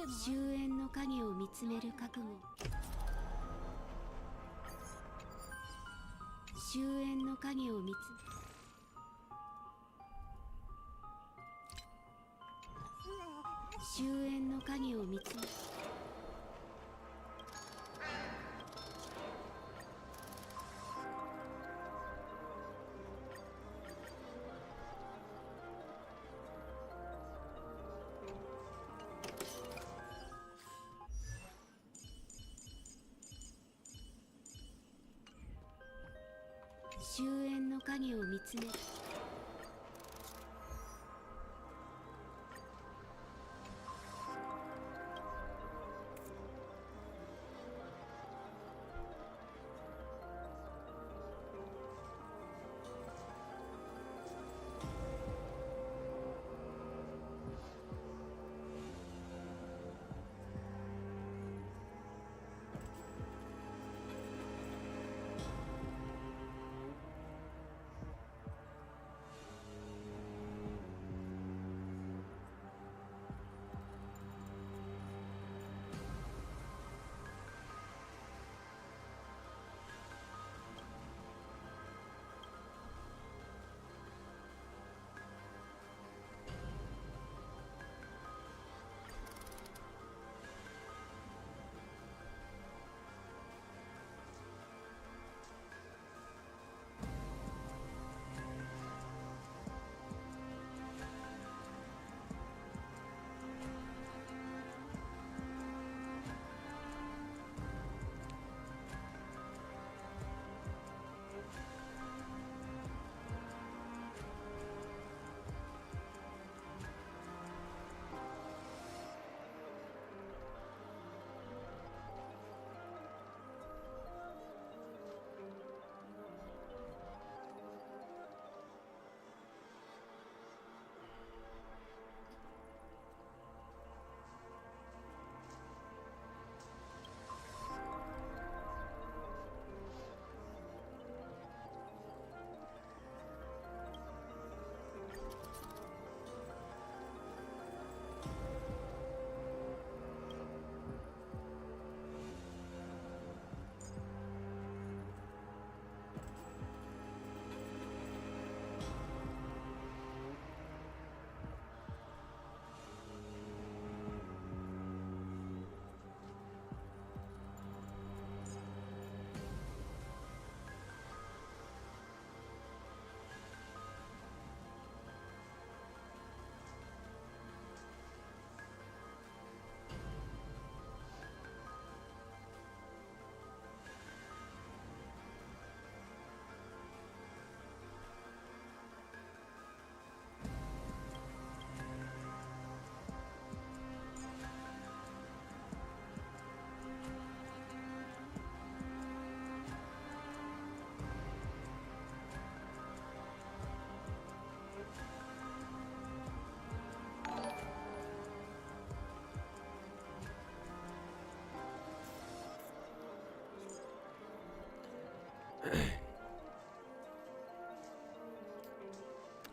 終焉の影を見つめる覚悟。終焉の影を見つ終焉の影を見つめ終焉の影を見つめ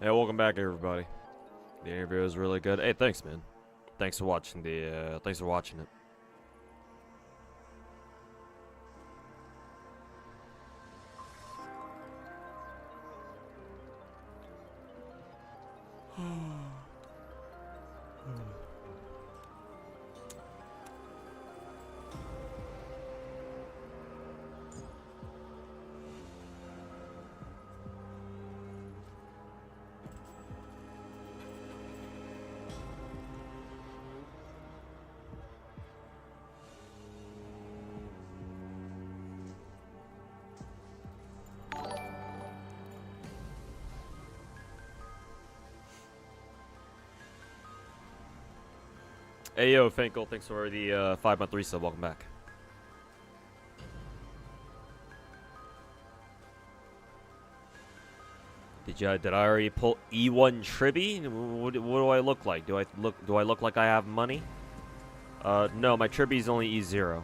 Hey, welcome back, everybody. The interview was really good. Hey, thanks, man. Thanks for watching thanks for watching it. Hey yo, Finkel, thanks for the 5-month resub. Welcome back. Did I already pull E1 Tribi? What do I look like? Do I look like I have money? No, my Tribi's only E0.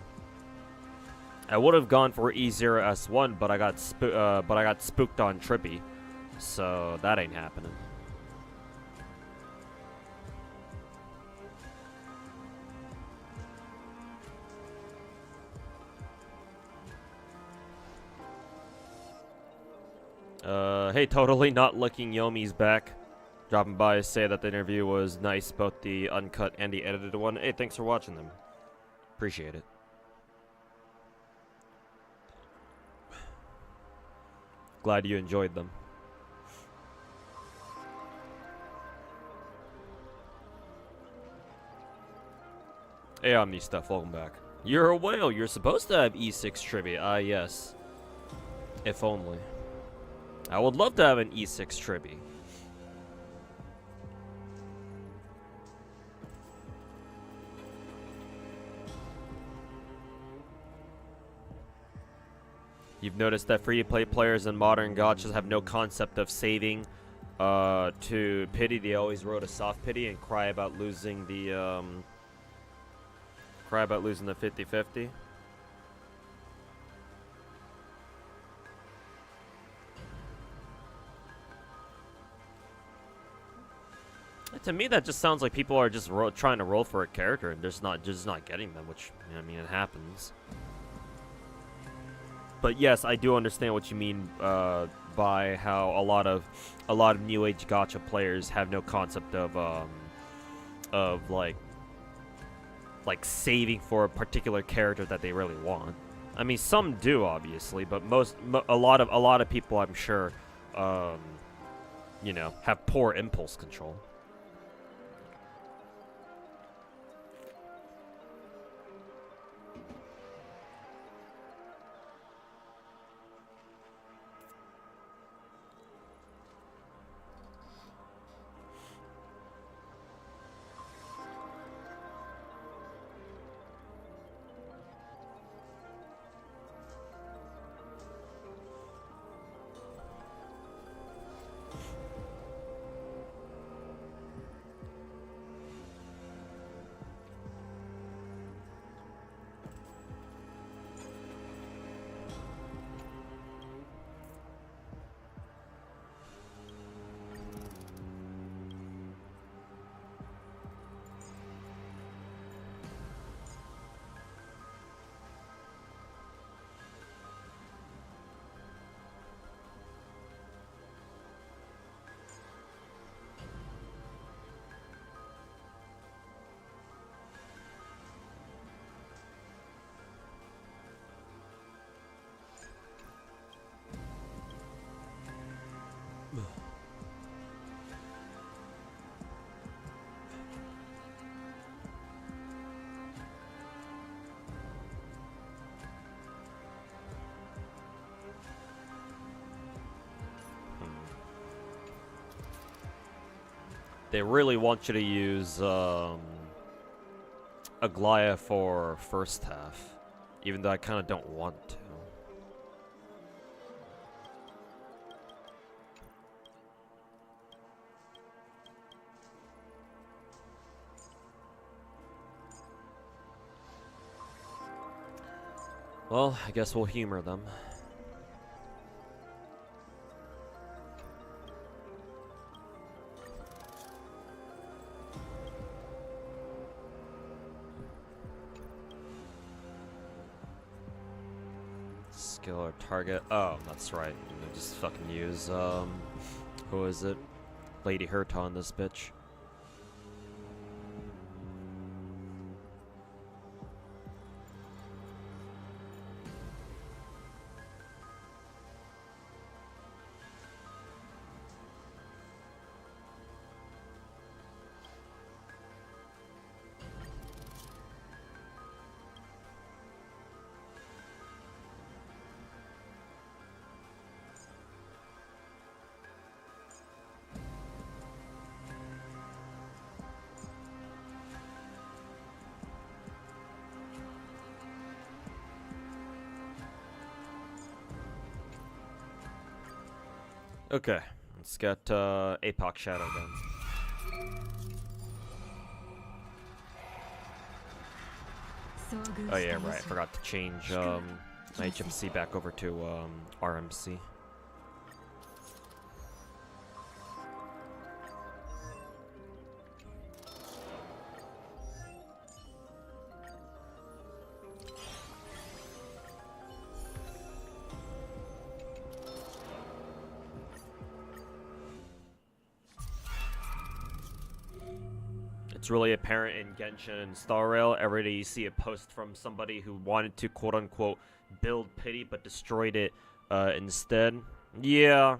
I would have gone for E0 S1, but I got spooked on Tribi, so that ain't happening. Hey, totally not looking Yomi's back. Dropping by to say that the interview was nice, both the uncut and the edited one. Hey, thanks for watching them. Appreciate it. Glad you enjoyed them. Hey, Omni Stuff, welcome back. You're a whale. You're supposed to have E6 trivia. Ah, yes. If only. I would love to have an E6 trivia. You've noticed that free-to-play players in modern gachas have no concept of saving to pity. They always roll a soft pity and cry about losing the 50-50. To me, that just sounds like people are just trying to roll for a character and just not getting them, which, I mean, it happens. But yes, I do understand what you mean by how a lot of new age gacha players have no concept of like saving for a particular character that they really want. I mean, some do obviously, but a lot of people, I'm sure, you know, have poor impulse control. They really want you to use Aglaia for first half, even though I kind of don't want to. Well, I guess we'll humor them. Skill or target. Oh, that's right. I just fucking use, who is it? Lady Herta on this bitch. Okay, let's get APOC Shadow then. Oh yeah, right. I forgot to change my HMC back over to RMC. it's really apparent in Genshin and Star Rail. Every day you see a post from somebody who wanted to quote-unquote build pity but destroyed it instead. Yeah.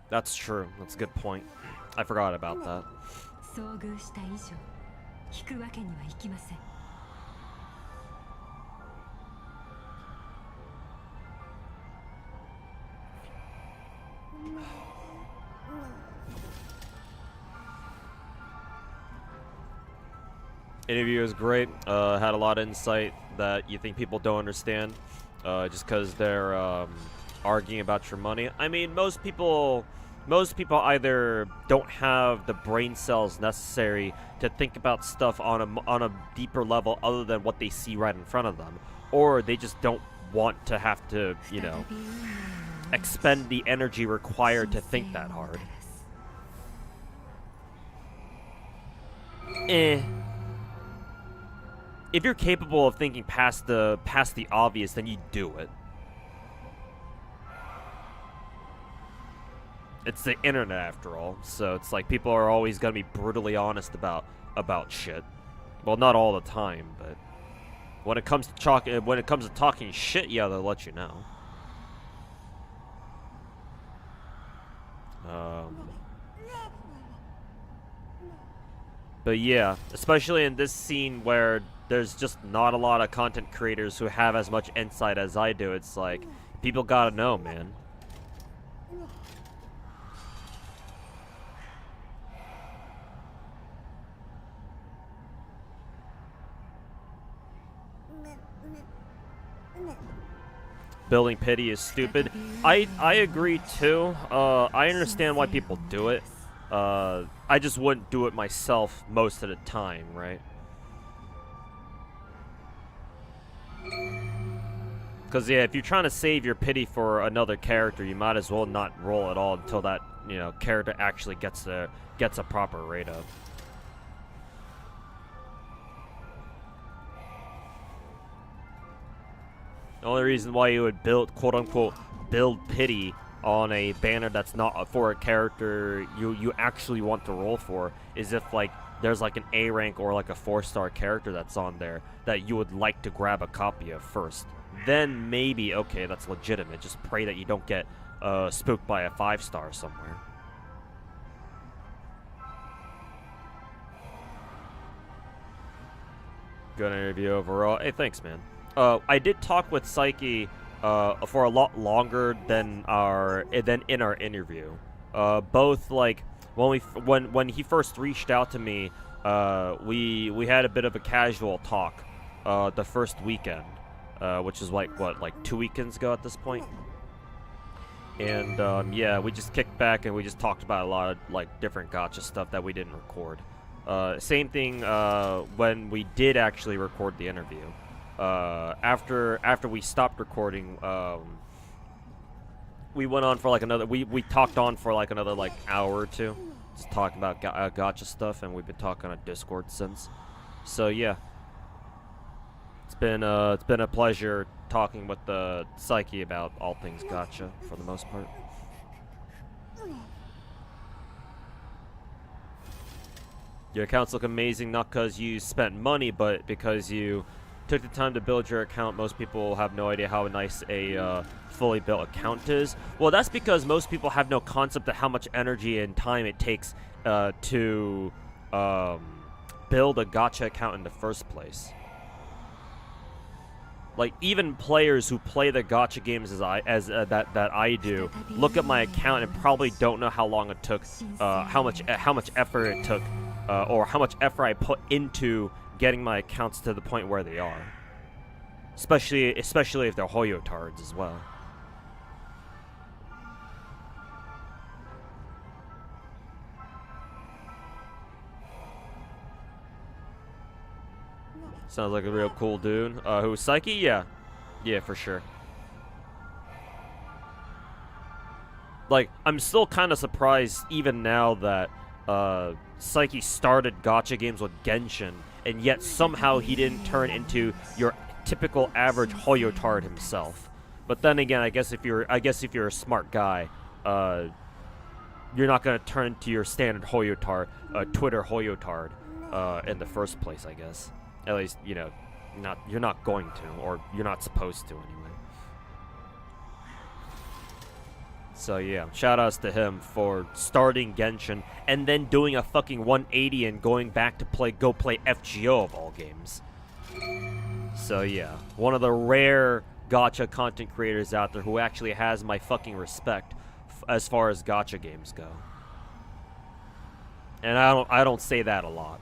That's true. That's a good point. I forgot about that. Interview was great. Had a lot of insight that you think people don't understand, just because they're arguing about your money. I mean, most people either don't have the brain cells necessary to think about stuff on a deeper level other than what they see right in front of them, or they just don't want to have to, you know, expend the energy required to think that hard. If you're capable of thinking past the obvious, then you do it. It's the internet after all, so it's like people are always gonna be brutally honest about shit. Well, not all the time, but when it comes to talking shit, yeah, they'll let you know. But yeah, especially in this scene where there's just not a lot of content creators who have as much insight as I do, it's like, people gotta know, man. Building pity is stupid. I agree too. I understand why people do it. I just wouldn't do it myself most of the time, right? Because, yeah, if you're trying to save your pity for another character, you might as well not roll at all until that, you know, character actually gets a proper rate up. The only reason why you would build, quote-unquote, build pity on a banner that's not for a character you actually want to roll for is if, like, there's like an A rank or like a 4-star character that's on there that you would like to grab a copy of first. Then maybe, okay, that's legitimate. Just pray that you don't get spooked by a 5-star somewhere. Good interview overall. Hey, thanks, man. I did talk with Psyche for a lot longer than in our interview. Both, like, when he first reached out to me, we had a bit of a casual talk the first weekend, which is like 2 weekends ago at this point. And yeah, we just kicked back and we just talked about a lot of like different gacha stuff that we didn't record. Same thing when we did actually record the interview. After we stopped recording, we went on for like another. We talked on for like another like hour or two, just talking about gacha stuff, and we've been talking on Discord since. So yeah, it's been a pleasure talking with the Psyche about all things gacha for the most part. Your accounts look amazing, not because you spent money, but because you took the time to build your account. Most people have no idea how nice a fully built account is. Well, that's because most people have no concept of how much energy and time it takes to build a gacha account in the first place. Like, even players who play the gacha games that I do look at my account and probably don't know how long it took, how much effort it took, or how much effort I put into getting my accounts to the point where they are. Especially if they're Hoyo tards as well. Sounds like a real cool dude. Who's Psyche? Yeah. Yeah, for sure. Like, I'm still kind of surprised even now that Psyche started gacha games with Genshin, and yet somehow he didn't turn into your typical average Hoyo tard himself. But then again, I guess if you're a smart guy, you're not gonna turn into your standard Hoyotard, Twitter Hoyotard, in the first place, I guess. At least, you know, you're not going to, or you're not supposed to anyway. So yeah, shoutouts to him for starting Genshin and then doing a fucking 180 and going back to go play FGO of all games. So yeah, one of the rare gacha content creators out there who actually has my fucking respect as far as gacha games go. And I don't say that a lot.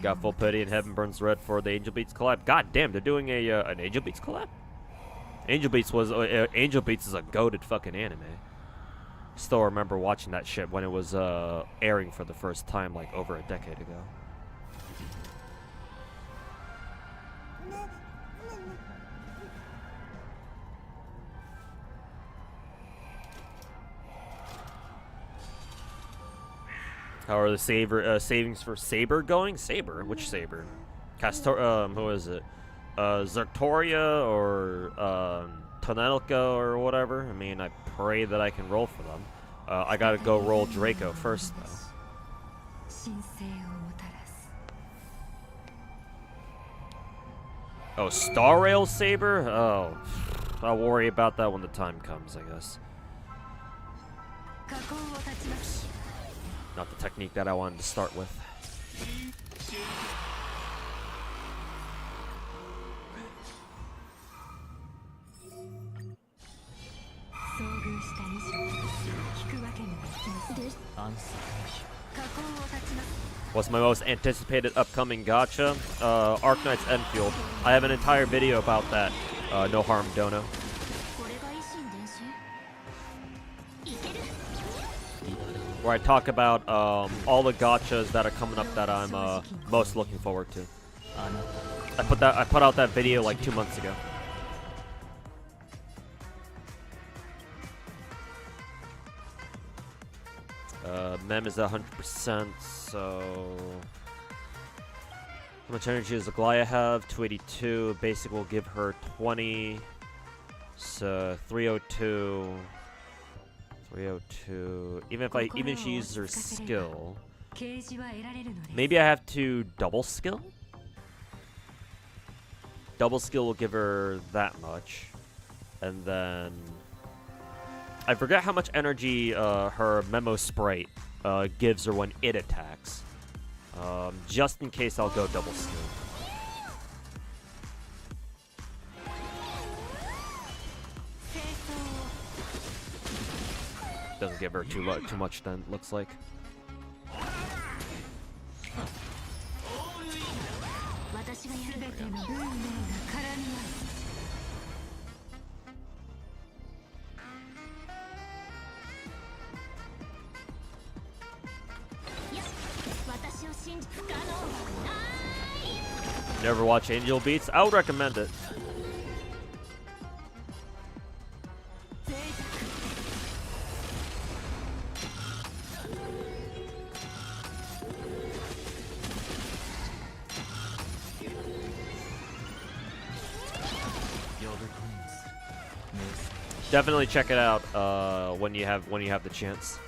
Got full pity and Heaven Burns Red for the Angel Beats collab. God damn, they're doing an Angel Beats collab? Angel Beats is a goated fucking anime. Still remember watching that shit when it was airing for the first time like over a decade ago. How are the savings for Saber going? Saber? Which Saber? Who is it? Zertoria or Tonelka or whatever. I mean, I pray that I can roll for them. I gotta go roll Draco first, though. Oh, Star Rail Saber? Oh, I'll worry about that when the time comes, I guess. Not the technique that I wanted to start with. What's my most anticipated upcoming gacha? Arknight's Enfield. I have an entire video about that. No harm, Dono. Where I talk about all the gachas that are coming up that I'm most looking forward to. I put out that video like 2 months ago. Mem is at 100%, so... How much energy does Aglaya have? 282. Basic will give her 20. So 302. 302. Even if she uses her skill, maybe I have to double skill? Double skill will give her that much. And then... I forget how much energy her Memo Sprite gives her when it attacks. Just in case, I'll go double skill. Doesn't give her too much then, looks like. Never watch Angel Beats? I would recommend it. Definitely check it out when you have the chance.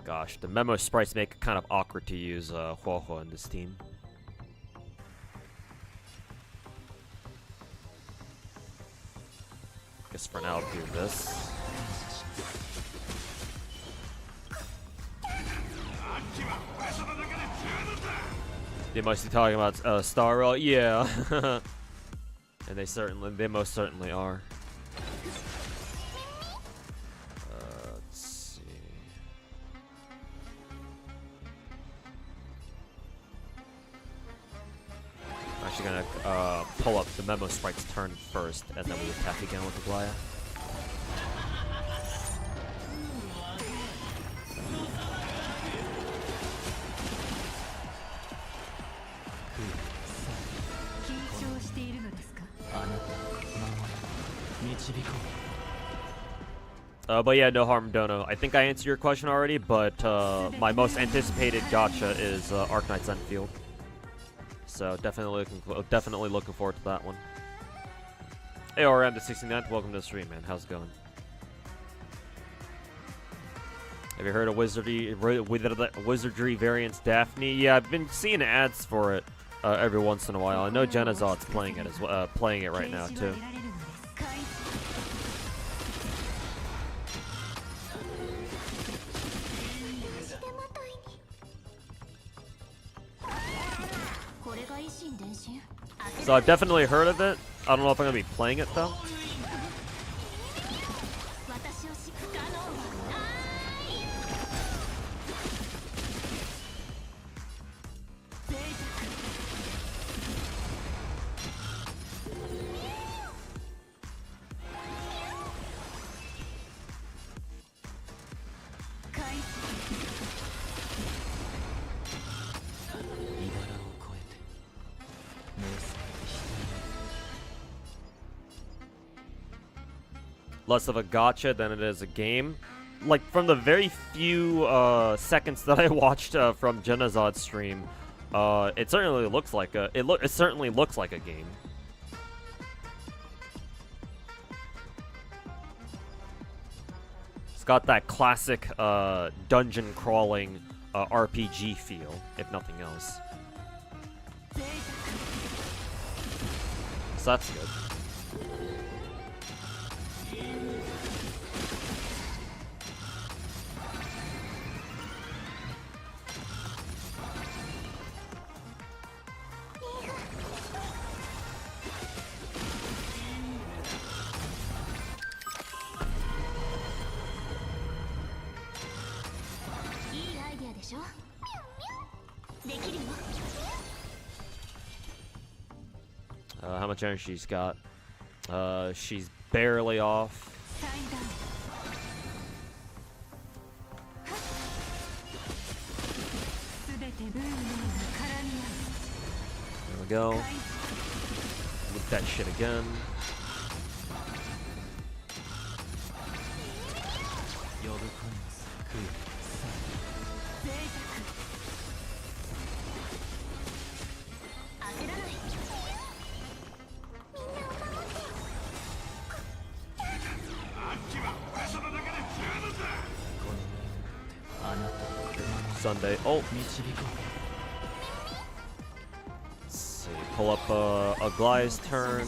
Gosh, the Memo Sprites make it kind of awkward to use Hoyo in this team. Guess for now I'll do this. They must be talking about Star Rail, yeah. And they most certainly are. Let's see. I'm actually gonna pull up the Memo Sprite's turn first, and then we attack again with the Glaya. But yeah, no harm, Dono. I think I answered your question already, but my most anticipated gacha is Arknight's Enfield. So definitely looking forward to that one. Hey, RM to 69th, welcome to the stream, man. How's it going? Have you heard of Wizardry Variants Daphne? Yeah, I've been seeing ads for it every once in a while. I know Genazot's playing it as well, playing it right now too. So I've definitely heard of it. I don't know if I'm gonna be playing it though. Less of a gacha than it is a game. Like, from the very few seconds that I watched from Genazod's stream, it certainly looks like a it certainly looks like a game. It's got that classic dungeon crawling RPG feel, if nothing else. So that's good. How much energy she's got? She's barely off. There we go. Look that shit again. Sunday. Oh. Let's see. Pull up a Gly's turn.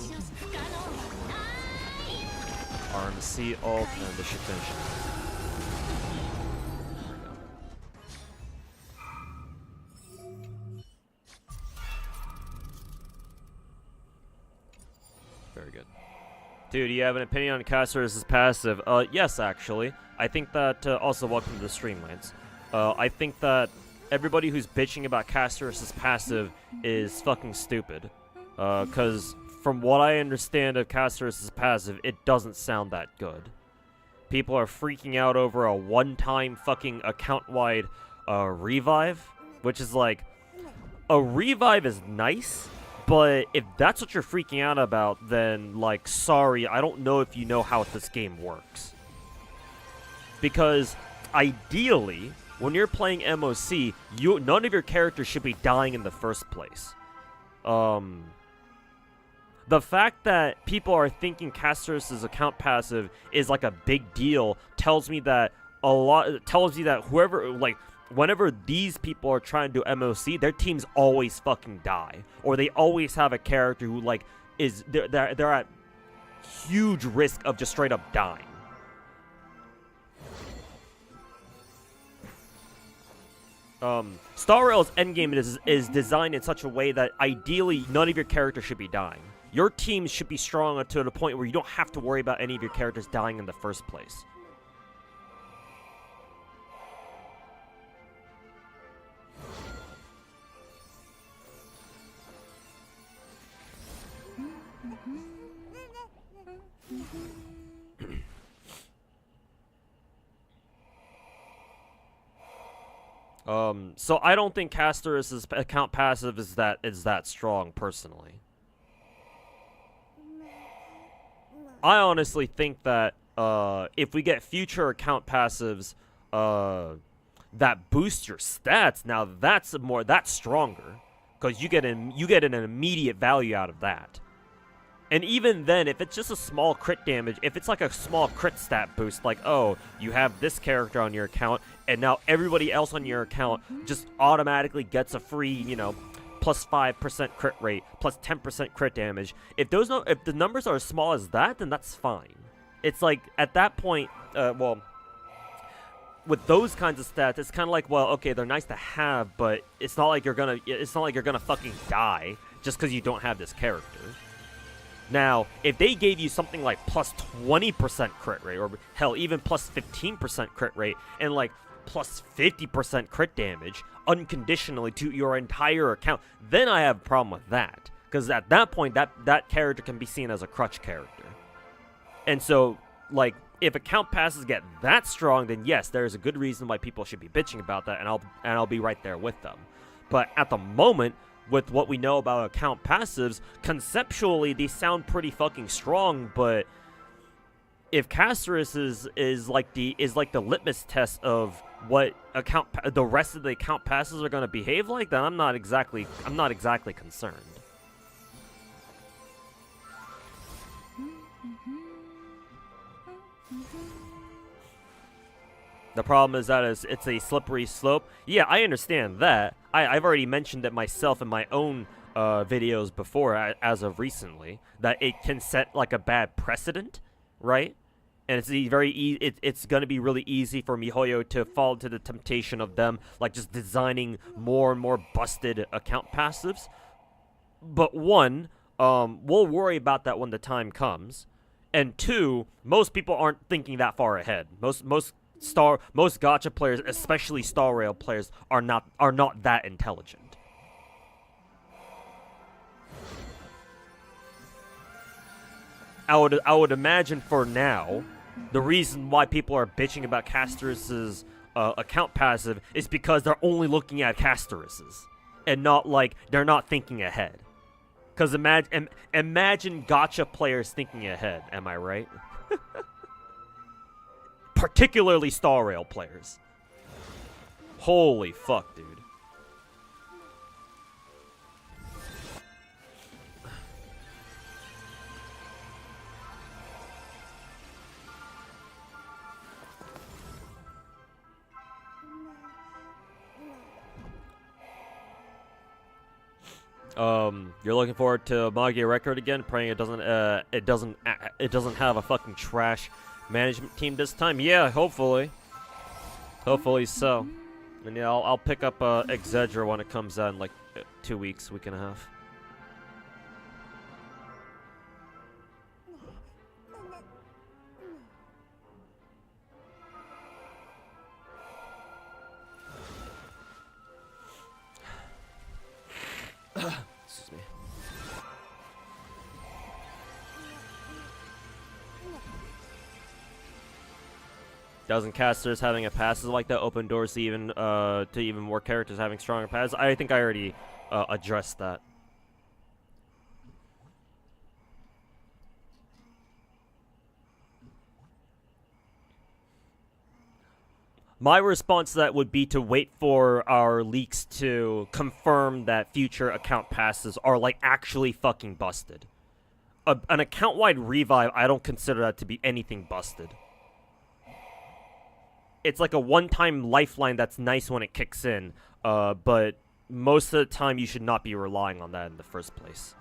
RMC ult, and this should finish it. Very good. Dude, do you have an opinion on Caster's passive? Yes, actually. I think that, also welcome to the stream, Lance. I think that everybody who's bitching about Caster's passive is fucking stupid. Cause from what I understand of Caster's passive, it doesn't sound that good. People are freaking out over a one-time fucking account-wide, revive, which is like, a revive is nice, but if that's what you're freaking out about, then, like, sorry, I don't know if you know how this game works. Because, ideally, when you're playing MOC, none of your characters should be dying in the first place. The fact that people are thinking Caster's account passive is like a big deal tells me that whoever, like, whenever these people are trying to do MOC, their teams always fucking die, or they always have a character who, like, they're at huge risk of just straight up dying. Star Rail's Endgame is designed in such a way that ideally none of your characters should be dying. Your team should be strong to the point where you don't have to worry about any of your characters dying in the first place. So I don't think Caster's account passive is that strong, personally. I honestly think that if we get future account passives that boost your stats, now that's stronger, because you get an immediate value out of that. And even then, if it's just a small crit damage, if it's like a small crit stat boost, like, oh, you have this character on your account, and now everybody else on your account just automatically gets a free, you know, plus 5% crit rate, plus 10% crit damage. If the numbers are as small as that, then that's fine. It's like, at that point, well, with those kinds of stats, it's kind of like, well, okay, they're nice to have, but it's not like you're gonna fucking die just because you don't have this character. Now, if they gave you something like plus 20% crit rate, or hell, even plus 15% crit rate, and like plus 50% crit damage unconditionally to your entire account, then I have a problem with that. Because at that point, that character can be seen as a crutch character. And so, like, if account passes get that strong, then yes, there's a good reason why people should be bitching about that, and I'll be right there with them. But at the moment, with what we know about account passives, conceptually they sound pretty fucking strong, but if Casterus is like the litmus test of what the rest of the account passes are going to behave like, then I'm not exactly concerned. The problem is that it's a slippery slope. Yeah, I understand that. I've already mentioned it myself in my own videos before, as of recently, that it can set like a bad precedent, right? And it's going to be really easy for MiHoYo to fall into the temptation of them like just designing more and more busted account passives. But one, we'll worry about that when the time comes. And two, most people aren't thinking that far ahead. Most gacha players, especially Star Rail players, are not that intelligent. I would imagine for now, the reason why people are bitching about Casterus's account passive is because they're only looking at Casterus's, and not like they're not thinking ahead. Because imagine gacha players thinking ahead. Am I right? Particularly Star Rail players. Holy fuck, dude. You're looking forward to Magia Record again, praying it doesn't have a fucking trash management team this time. Yeah, hopefully so. And yeah, I'll pick up Exedra when it comes out in like 2 weeks, week and a half. Excuse me. Doesn't casters having a passes like that open doors to even more characters having stronger passes? I think I already addressed that. My response to that would be to wait for our leaks to confirm that future account passes are like actually fucking busted. An account-wide revive, I don't consider that to be anything busted. It's like a one-time lifeline that's nice when it kicks in, but most of the time you should not be relying on that in the first place.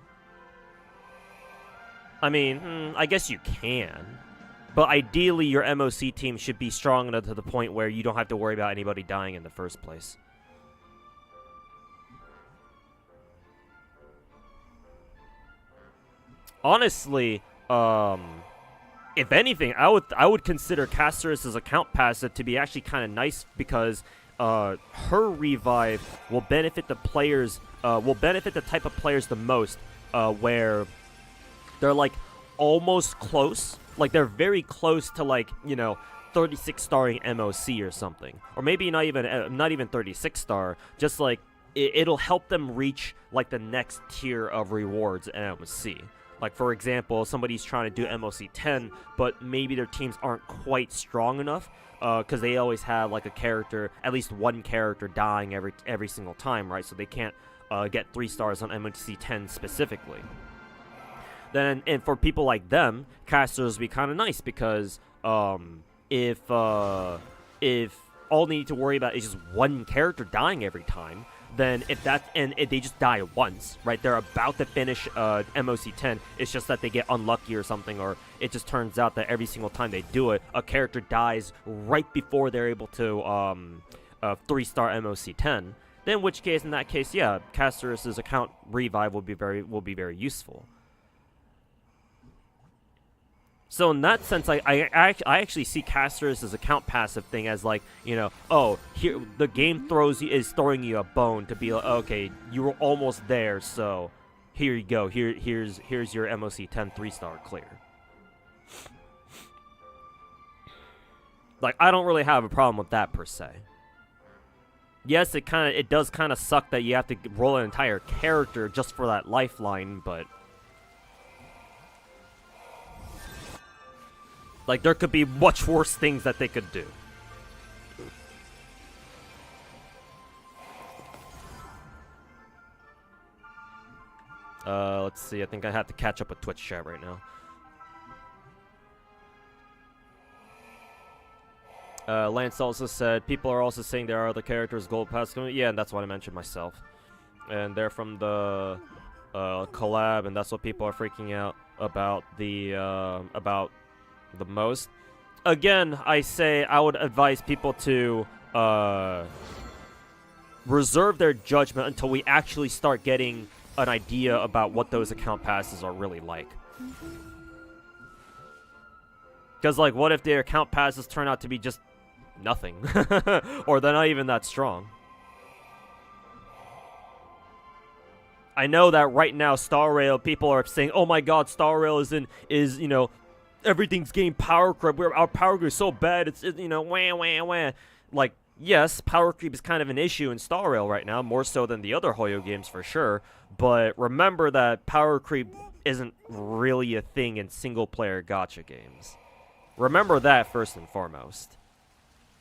I mean, I guess you can. But ideally, your MOC team should be strong enough to the point where you don't have to worry about anybody dying in the first place. Honestly, if anything, I would consider Casterus' account passive to be actually kind of nice, because her revive will benefit the players, will benefit the type of players the most, where they're like almost close. Like, they're very close to, like, you know, 36 starring MOC or something. Or maybe not even 36 star. Just, like, it'll help them reach, like, the next tier of rewards in MOC. Like, for example, somebody's trying to do MOC 10, but maybe their teams aren't quite strong enough, because they always have, like, a character, at least one character dying every single time, right? So they can't get 3 stars on MOC 10 specifically. Then, and for people like them, casters would be kind of nice, because if all they need to worry about is just one character dying every time, then if they just die once, right? They're about to finish MOC 10. It's just that they get unlucky or something, or it just turns out that every single time they do it, a character dies right before they're able to 3-star MOC 10. Then, in which case, in that case, yeah, Casterus's account revive will be very useful. So in that sense, I actually see Casterus's account passive thing as like, you know, oh, here the game is throwing you a bone to be like, okay, you were almost there, so here you go. Here's your MOC 10 3-star clear. Like, I don't really have a problem with that per se. Yes, it does kind of suck that you have to roll an entire character just for that lifeline, but like, there could be much worse things that they could do. Let's see. I think I have to catch up with Twitch chat right now. Lance also said, people are also saying there are other characters gold pass coming. Yeah, and that's what I mentioned myself. And they're from the collab, and that's what people are freaking out about the most. Again, I say I would advise people to reserve their judgment until we actually start getting an idea about what those account passes are really like. Because, like, what if their account passes turn out to be just nothing? Or they're not even that strong? I know that right now, Star Rail, people are saying, oh my god, Star Rail is, you know, everything's getting power creep. Our power creep is so bad. It's you know, wah, wah, wah. Like, yes, power creep is kind of an issue in Star Rail right now, more so than the other Hoyo games for sure. But remember that power creep isn't really a thing in single-player gacha games. Remember that first and foremost.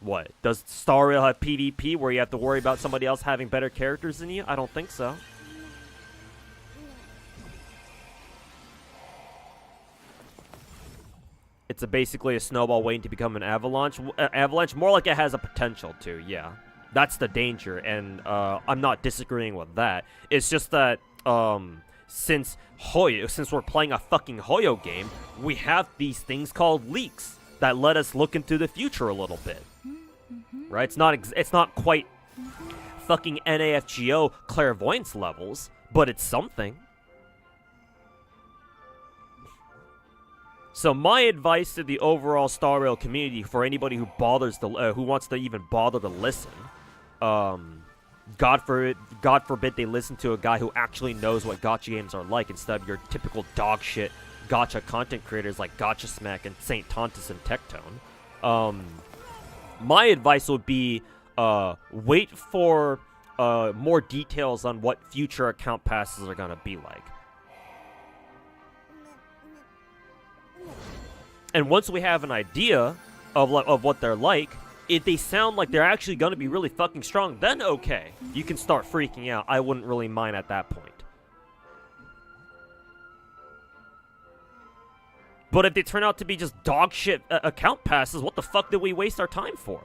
What? Does Star Rail have PvP where you have to worry about somebody else having better characters than you? I don't think so. It's basically a snowball waiting to become an avalanche. Avalanche, more like it has a potential to, yeah. That's the danger, and I'm not disagreeing with that. It's just that since we're playing a fucking Hoyo game, we have these things called leaks that let us look into the future a little bit. Right? It's not quite fucking NAFGO clairvoyance levels, but it's something. So my advice to the overall Star Rail community, for anybody who who wants to even bother to listen, God forbid they listen to a guy who actually knows what gacha games are like instead of your typical dog shit gacha content creators like Gacha Smack and Saint Tontus and Tectone. My advice would be wait for more details on what future account passes are gonna be like. And once we have an idea of what they're like, if they sound like they're actually going to be really fucking strong, then okay, you can start freaking out. I wouldn't really mind at that point. But if they turn out to be just dog shit account passes, what the fuck did we waste our time for?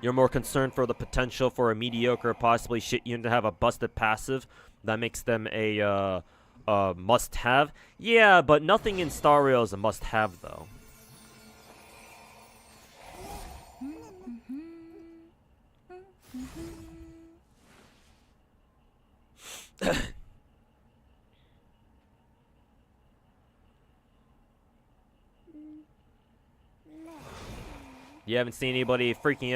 You're more concerned for the potential for a mediocre, possibly shit unit to have a busted passive that makes them a must-have? Yeah, but nothing in Star Rail is a must-have, though. You haven't seen anybody freaking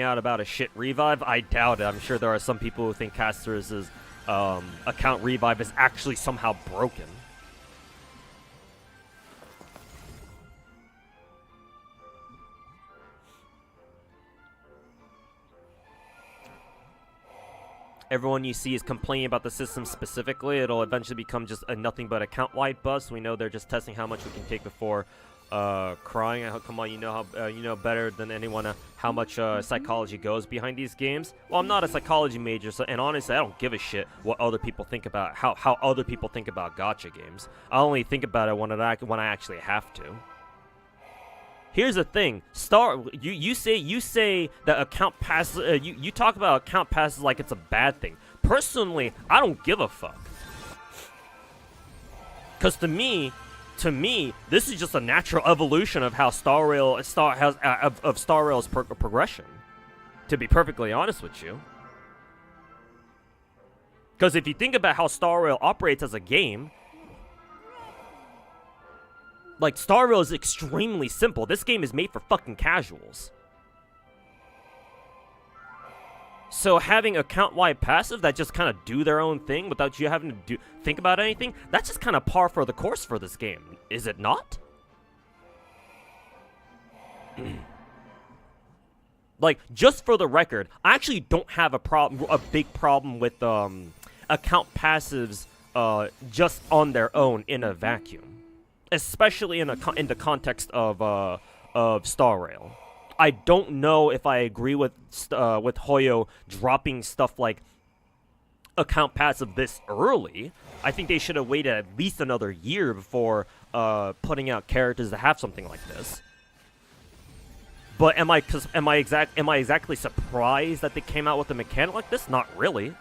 out about a shit revive? I doubt it. I'm sure there are some people who think Caster's account revive is actually somehow broken. everyone you see is complaining about the system specifically, it'll eventually become just a nothing but account-wide buzz. We know they're just testing how much we can take before crying. Come on, you know how you know better than anyone how much psychology goes behind these games. Well, I'm not a psychology major, so, and honestly, I don't give a shit what other people think about how other people think about gacha games. I only think about it when I actually have to. Here's the thing, you say that account passes. You talk about account passes like it's a bad thing. Personally, I don't give a fuck. Cause to me, this is just a natural evolution of how Star Rail's progression. To be perfectly honest with you, because if you think about how Star Rail operates as a game. Like, Star Rail is extremely simple. This game is made for fucking casuals. So having account-wide passive that just kind of do their own thing without you having to think about anything, that's just kind of par for the course for this game. Is it not? Like, just for the record, I actually don't have a big problem with account passives just on their own in a vacuum. Especially in the context of Star Rail. I don't know if I agree with Hoyo dropping stuff like account passive this early. I think they should have waited at least another year before putting out characters that have something like this. But am I exactly surprised that they came out with a mechanic like this? Not really.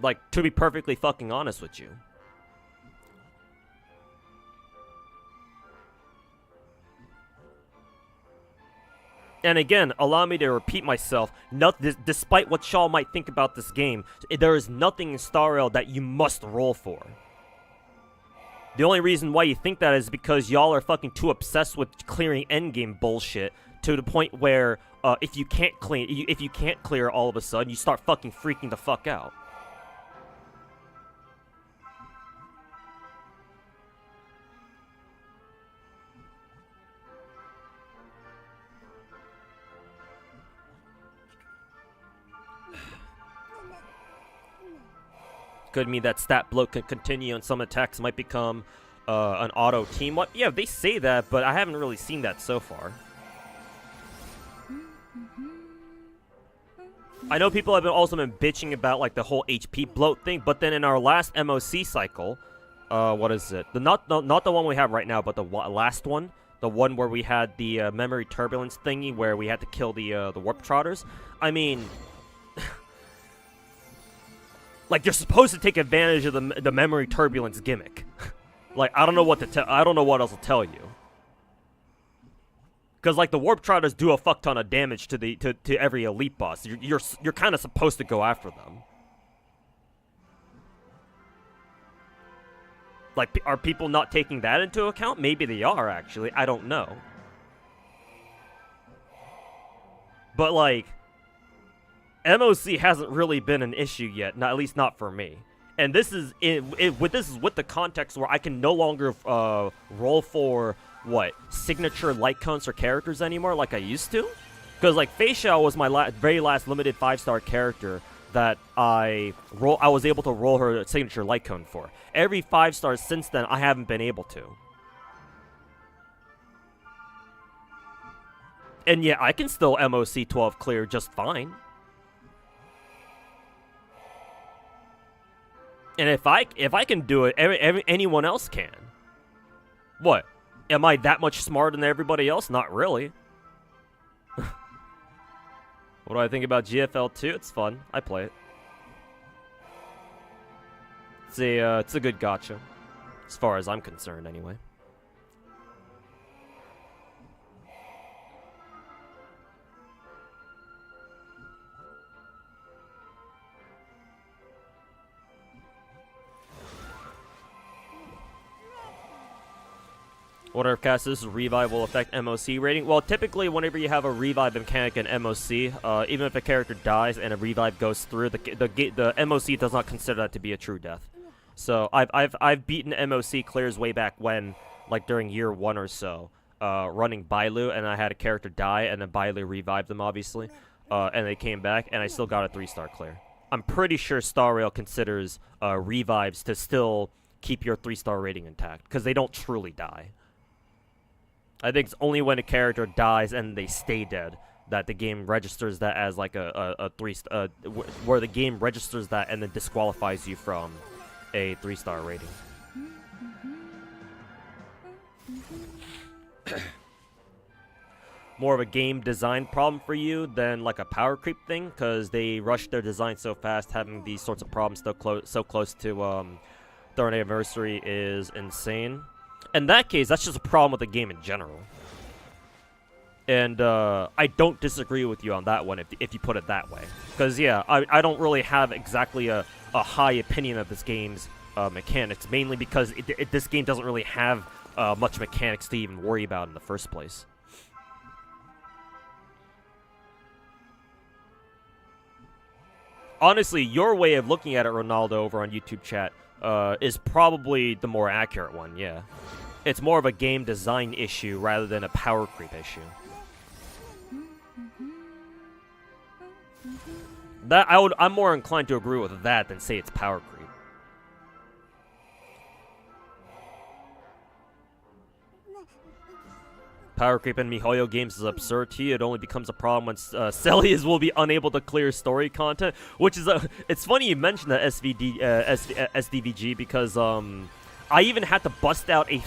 Like, to be perfectly fucking honest with you. And again, allow me to repeat myself, despite what y'all might think about this game, there is nothing in Star Rail that you must roll for. The only reason why you think that is because y'all are fucking too obsessed with clearing endgame bullshit to the point where if you can't clear all of a sudden, you start fucking freaking the fuck out. Could mean that stat bloat can continue and some attacks might become an auto team. What? Yeah, they say that, but I haven't really seen that so far. I know people have also been bitching about like the whole HP bloat thing, but then in our last MOC cycle, what is it? Not the one we have right now, but the last one, the one where we had the memory turbulence thingy, where we had to kill the warp trotters. I mean. Like, you're supposed to take advantage of the memory turbulence gimmick. Like, I don't know what to tell. I don't know what else to tell you. Because like the warp trotters do a fuck ton of damage to every elite boss. You're kind of supposed to go after them. Like, are people not taking that into account? Maybe they are actually. I don't know. But like. MOC hasn't really been an issue yet, at least not for me. And this is with the context where I can no longer roll for signature light cones or characters anymore like I used to. Because like Facial was my very last limited 5-star character that I was able to roll her signature light cone for. Every 5 stars since then I haven't been able to. And yeah, I can still MOC 12 clear just fine. And if I can do it, anyone else can. What? Am I that much smarter than everybody else? Not really. What do I think about GFL 2? It's fun. I play it. It's a good gacha, as far as I'm concerned, anyway. What are this revive will affect MOC rating? Well, typically whenever you have a revive mechanic in MOC, even if a character dies and a revive goes through, the MOC does not consider that to be a true death. So I've beaten MOC clears way back when, like during year 1 or so, running Bailu, and I had a character die, and then Bailu revived them, obviously. and they came back, and I still got a 3-star clear. I'm pretty sure Star Rail considers revives to still keep your 3-star rating intact, because they don't truly die. I think it's only when a character dies and they stay dead that the game registers that as like a 3-star, where the game registers that and then disqualifies you from a 3-star rating. More of a game design problem for you than like a power creep thing, because they rushed their design so fast. Having these sorts of problems so close to third anniversary is insane. In that case, that's just a problem with the game in general. And I don't disagree with you on that one if you put it that way. Because yeah, I don't really have exactly a high opinion of this game's mechanics, mainly because this game doesn't really have much mechanics to even worry about in the first place. Honestly, your way of looking at it, Ronaldo, over on YouTube chat, is probably the more accurate one, yeah. It's more of a game design issue rather than a power creep issue. I'm more inclined to agree with that than say it's power creep. Power creep in Hoyo games is absurd to you. It only becomes a problem when Celias will be unable to clear story content, which is it's funny you mentioned that SDVG because I even had to bust out a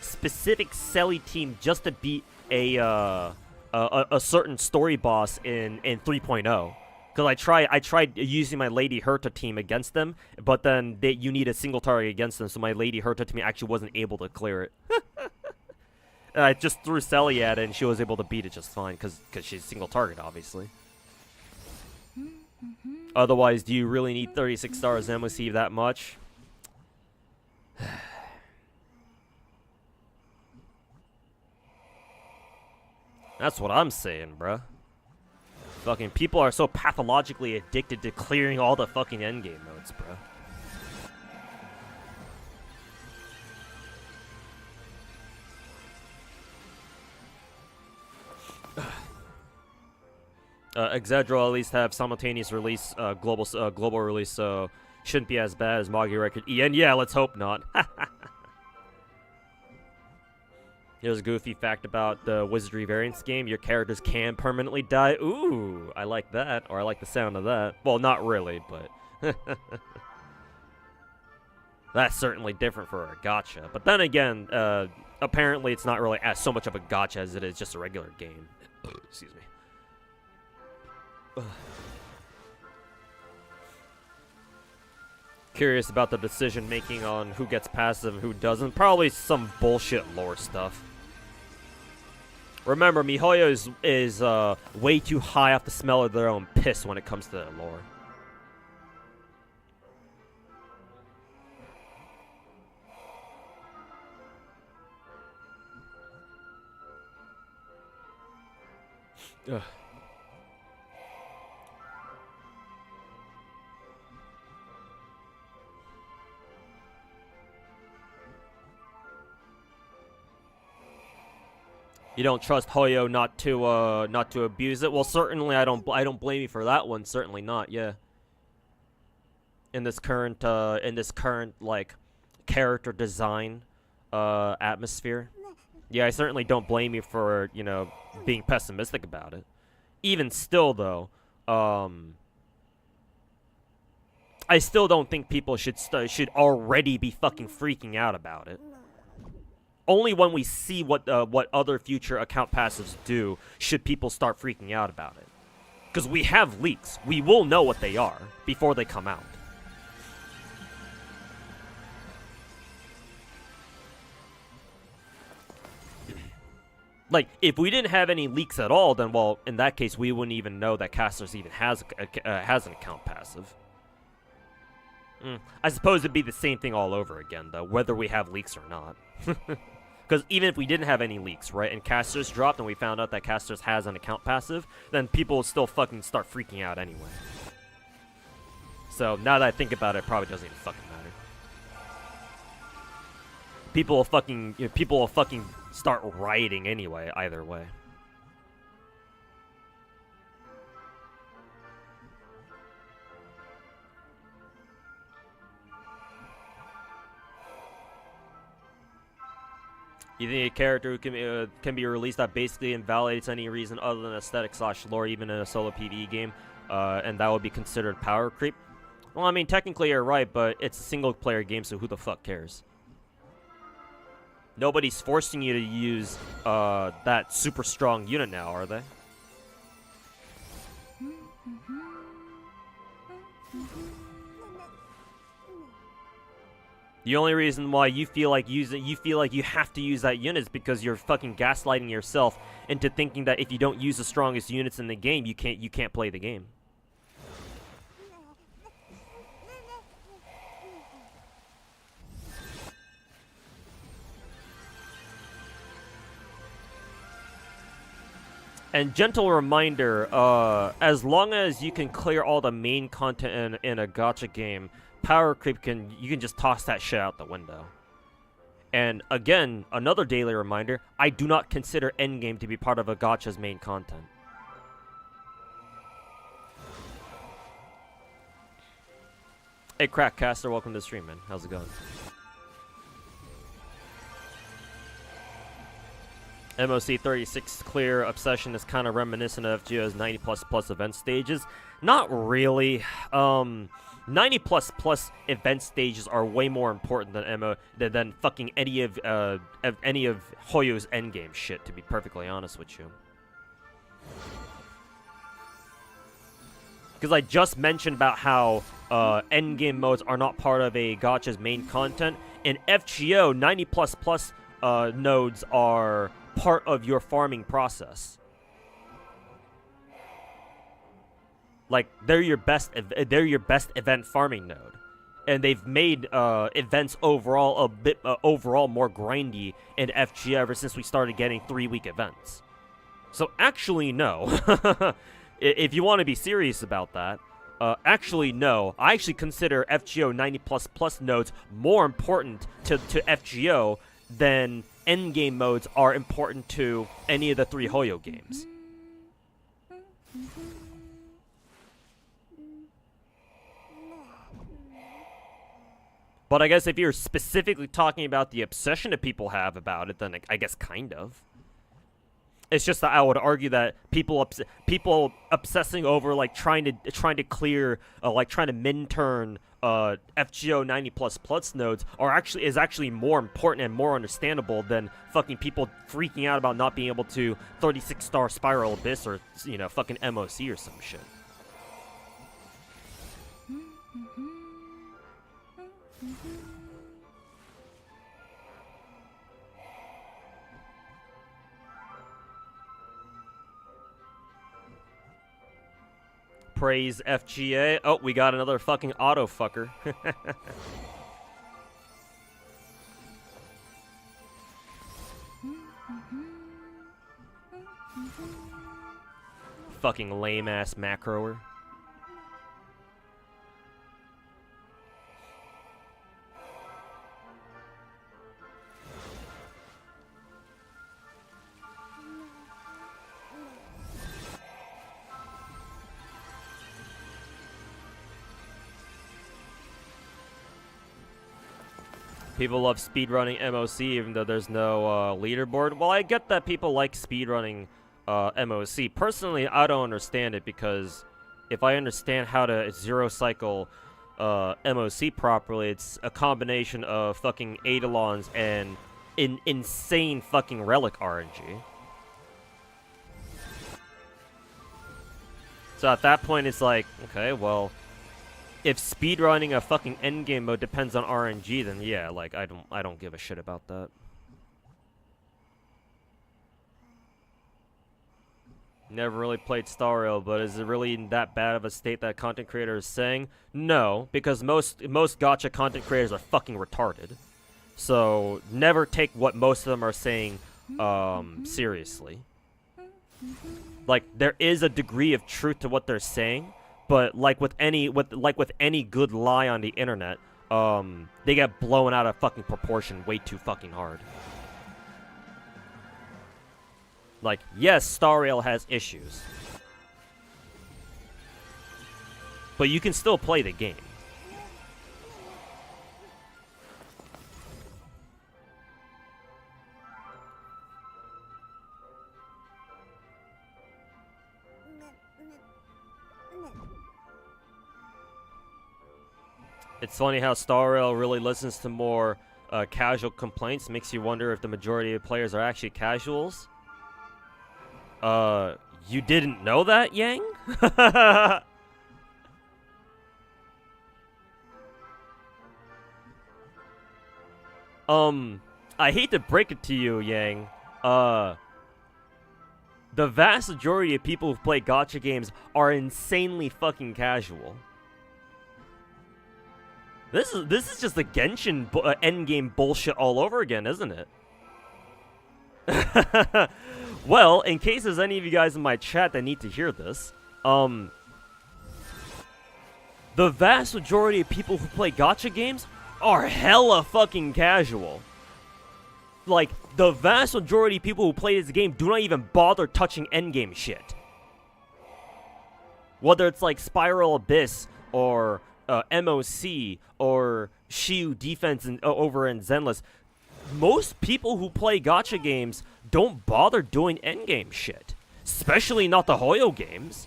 specific Celi team just to beat a certain story boss in 3.0. Because I tried using my Lady Herta team against them, but then you need a single target against them, so my Lady Herta team actually wasn't able to clear it. And I just threw Celi at it, and she was able to beat it just fine, because she's single target, obviously. Otherwise, do you really need 36 stars MOC that much? That's what I'm saying, bruh. Fucking people are so pathologically addicted to clearing all the fucking endgame modes, bruh. Exedra at least have simultaneous release, global release, so shouldn't be as bad as Magi Record EN. Yeah, let's hope not. Here's a goofy fact about the Wizardry Variants game. Your characters can permanently die. Ooh, I like that, or I like the sound of that. Well, not really, but that's certainly different for a gacha. But then again, apparently it's not really so much of a gacha as it is just a regular game. Excuse me. Curious about the decision making on who gets passive and who doesn't. Probably some bullshit lore stuff. Remember, MiHoYo is way too high off the smell of their own piss when it comes to their lore. Ugh. You don't trust Hoyo not to abuse it. Well, certainly I don't blame you for that one. Certainly not. Yeah. In this current like character design atmosphere. Yeah, I certainly don't blame you for, you know, being pessimistic about it. Even still though, I still don't think people should already be fucking freaking out about it. Only when we see what other future account passives do should people start freaking out about it. Because we have leaks. We will know what they are before they come out. Like, if we didn't have any leaks at all, then, well, in that case, we wouldn't even know that Casters even has an account passive. I suppose it'd be the same thing all over again, though, whether we have leaks or not. Because even if we didn't have any leaks, right, and Casters dropped and we found out that Casters has an account passive, then people would still fucking start freaking out anyway. So, now that I think about it, it probably doesn't even fucking matter. People will fucking start rioting anyway, either way. You think a character who can be released that basically invalidates any reason other than aesthetic/lore, even in a solo PvE game, and that would be considered power creep? Well, I mean, technically you're right, but it's a single-player game, so who the fuck cares? Nobody's forcing you to use that super strong unit now, are they? The only reason why you feel like you have to use that unit is because you're fucking gaslighting yourself into thinking that if you don't use the strongest units in the game, you can't play the game. And gentle reminder, as long as you can clear all the main content in a gacha game, power creep you can just toss that shit out the window. And again, another daily reminder, I do not consider Endgame to be part of a gacha's main content. Hey Crackcaster, welcome to the stream, man. How's it going? MOC 36 clear obsession is kind of reminiscent of FGO's 90++ event stages. Not really. 90++ event stages are way more important than fucking any of Hoyo's endgame shit, to be perfectly honest with you. Because I just mentioned about how endgame modes are not part of a gacha's main content. In FGO, 90++ nodes are part of your farming process. Like they're your best event farming node, and they've made events overall a bit overall more grindy in FGO ever since we started getting 3-week events. So actually no, if you want to be serious about that, actually no. I actually consider FGO 90++ nodes more important to FGO than endgame modes are important to any of the 3 Hoyo games. But I guess if you're specifically talking about the obsession that people have about it, then I guess kind of. It's just that I would argue that people obsessing over like trying to clear trying to min turn FGO 90++ nodes is actually more important and more understandable than fucking people freaking out about not being able to 36-star Spiral Abyss or fucking MOC or some shit. Praise FGA. Oh, we got another fucking auto fucker. Fucking lame ass macroer. People love speedrunning MOC even though there's no leaderboard. Well, I get that people like speedrunning MOC. Personally, I don't understand it because if I understand how to zero-cycle MOC properly, it's a combination of fucking Eidolons and insane fucking relic RNG. So at that point, it's like, okay, well, if speedrunning a fucking endgame mode depends on RNG, then yeah, like I don't give a shit about that. Never really played Star Rail, but is it really in that bad of a state that content creators saying? No, because most gacha content creators are fucking retarded. So never take what most of them are saying seriously. Like there is a degree of truth to what they're saying. But like with any good lie on the internet, they get blown out of fucking proportion way too fucking hard. Like, yes, Star Rail has issues, but you can still play the game. It's funny how Star Rail really listens to more casual complaints. Makes you wonder if the majority of players are actually casuals. You didn't know that, Yang? I hate to break it to you, Yang. The vast majority of people who play gacha games are insanely fucking casual. This is just the Genshin endgame bullshit all over again, isn't it? Well, in case there's any of you guys in my chat that need to hear this, the vast majority of people who play gacha games are hella fucking casual. Like, the vast majority of people who play this game do not even bother touching endgame shit. Whether it's like Spiral Abyss or MOC or Shiu Defense over in Zenless, most people who play gacha games don't bother doing endgame shit. Especially not the Hoyo games.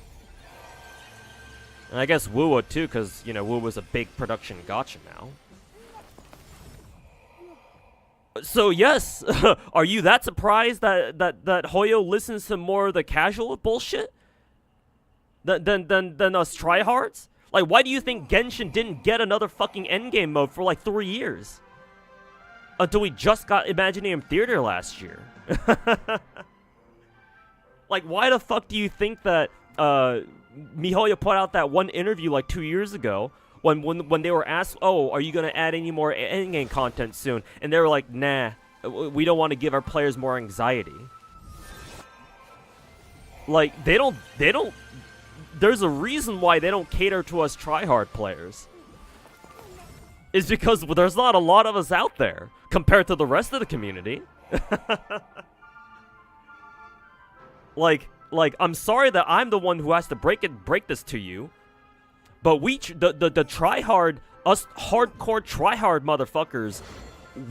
And I guess Wuwa too, because, you know, Wuwa's a big production gacha now. So yes, are you that surprised that Hoyo listens to more of the casual bullshit than us tryhards? Like, why do you think Genshin didn't get another fucking endgame mode for like 3 years? Until we just got Imagineum Theater last year. Like, why the fuck do you think that MiHoYo put out that one interview like 2 years ago when they were asked, oh, are you going to add any more endgame content soon? And they were like, nah, we don't want to give our players more anxiety. Like, they don't, there's a reason why they don't cater to us tryhard players. It's because there's not a lot of us out there compared to the rest of the community. Like, I'm sorry that I'm the one who has to break this to you, but the tryhard, us hardcore tryhard motherfuckers,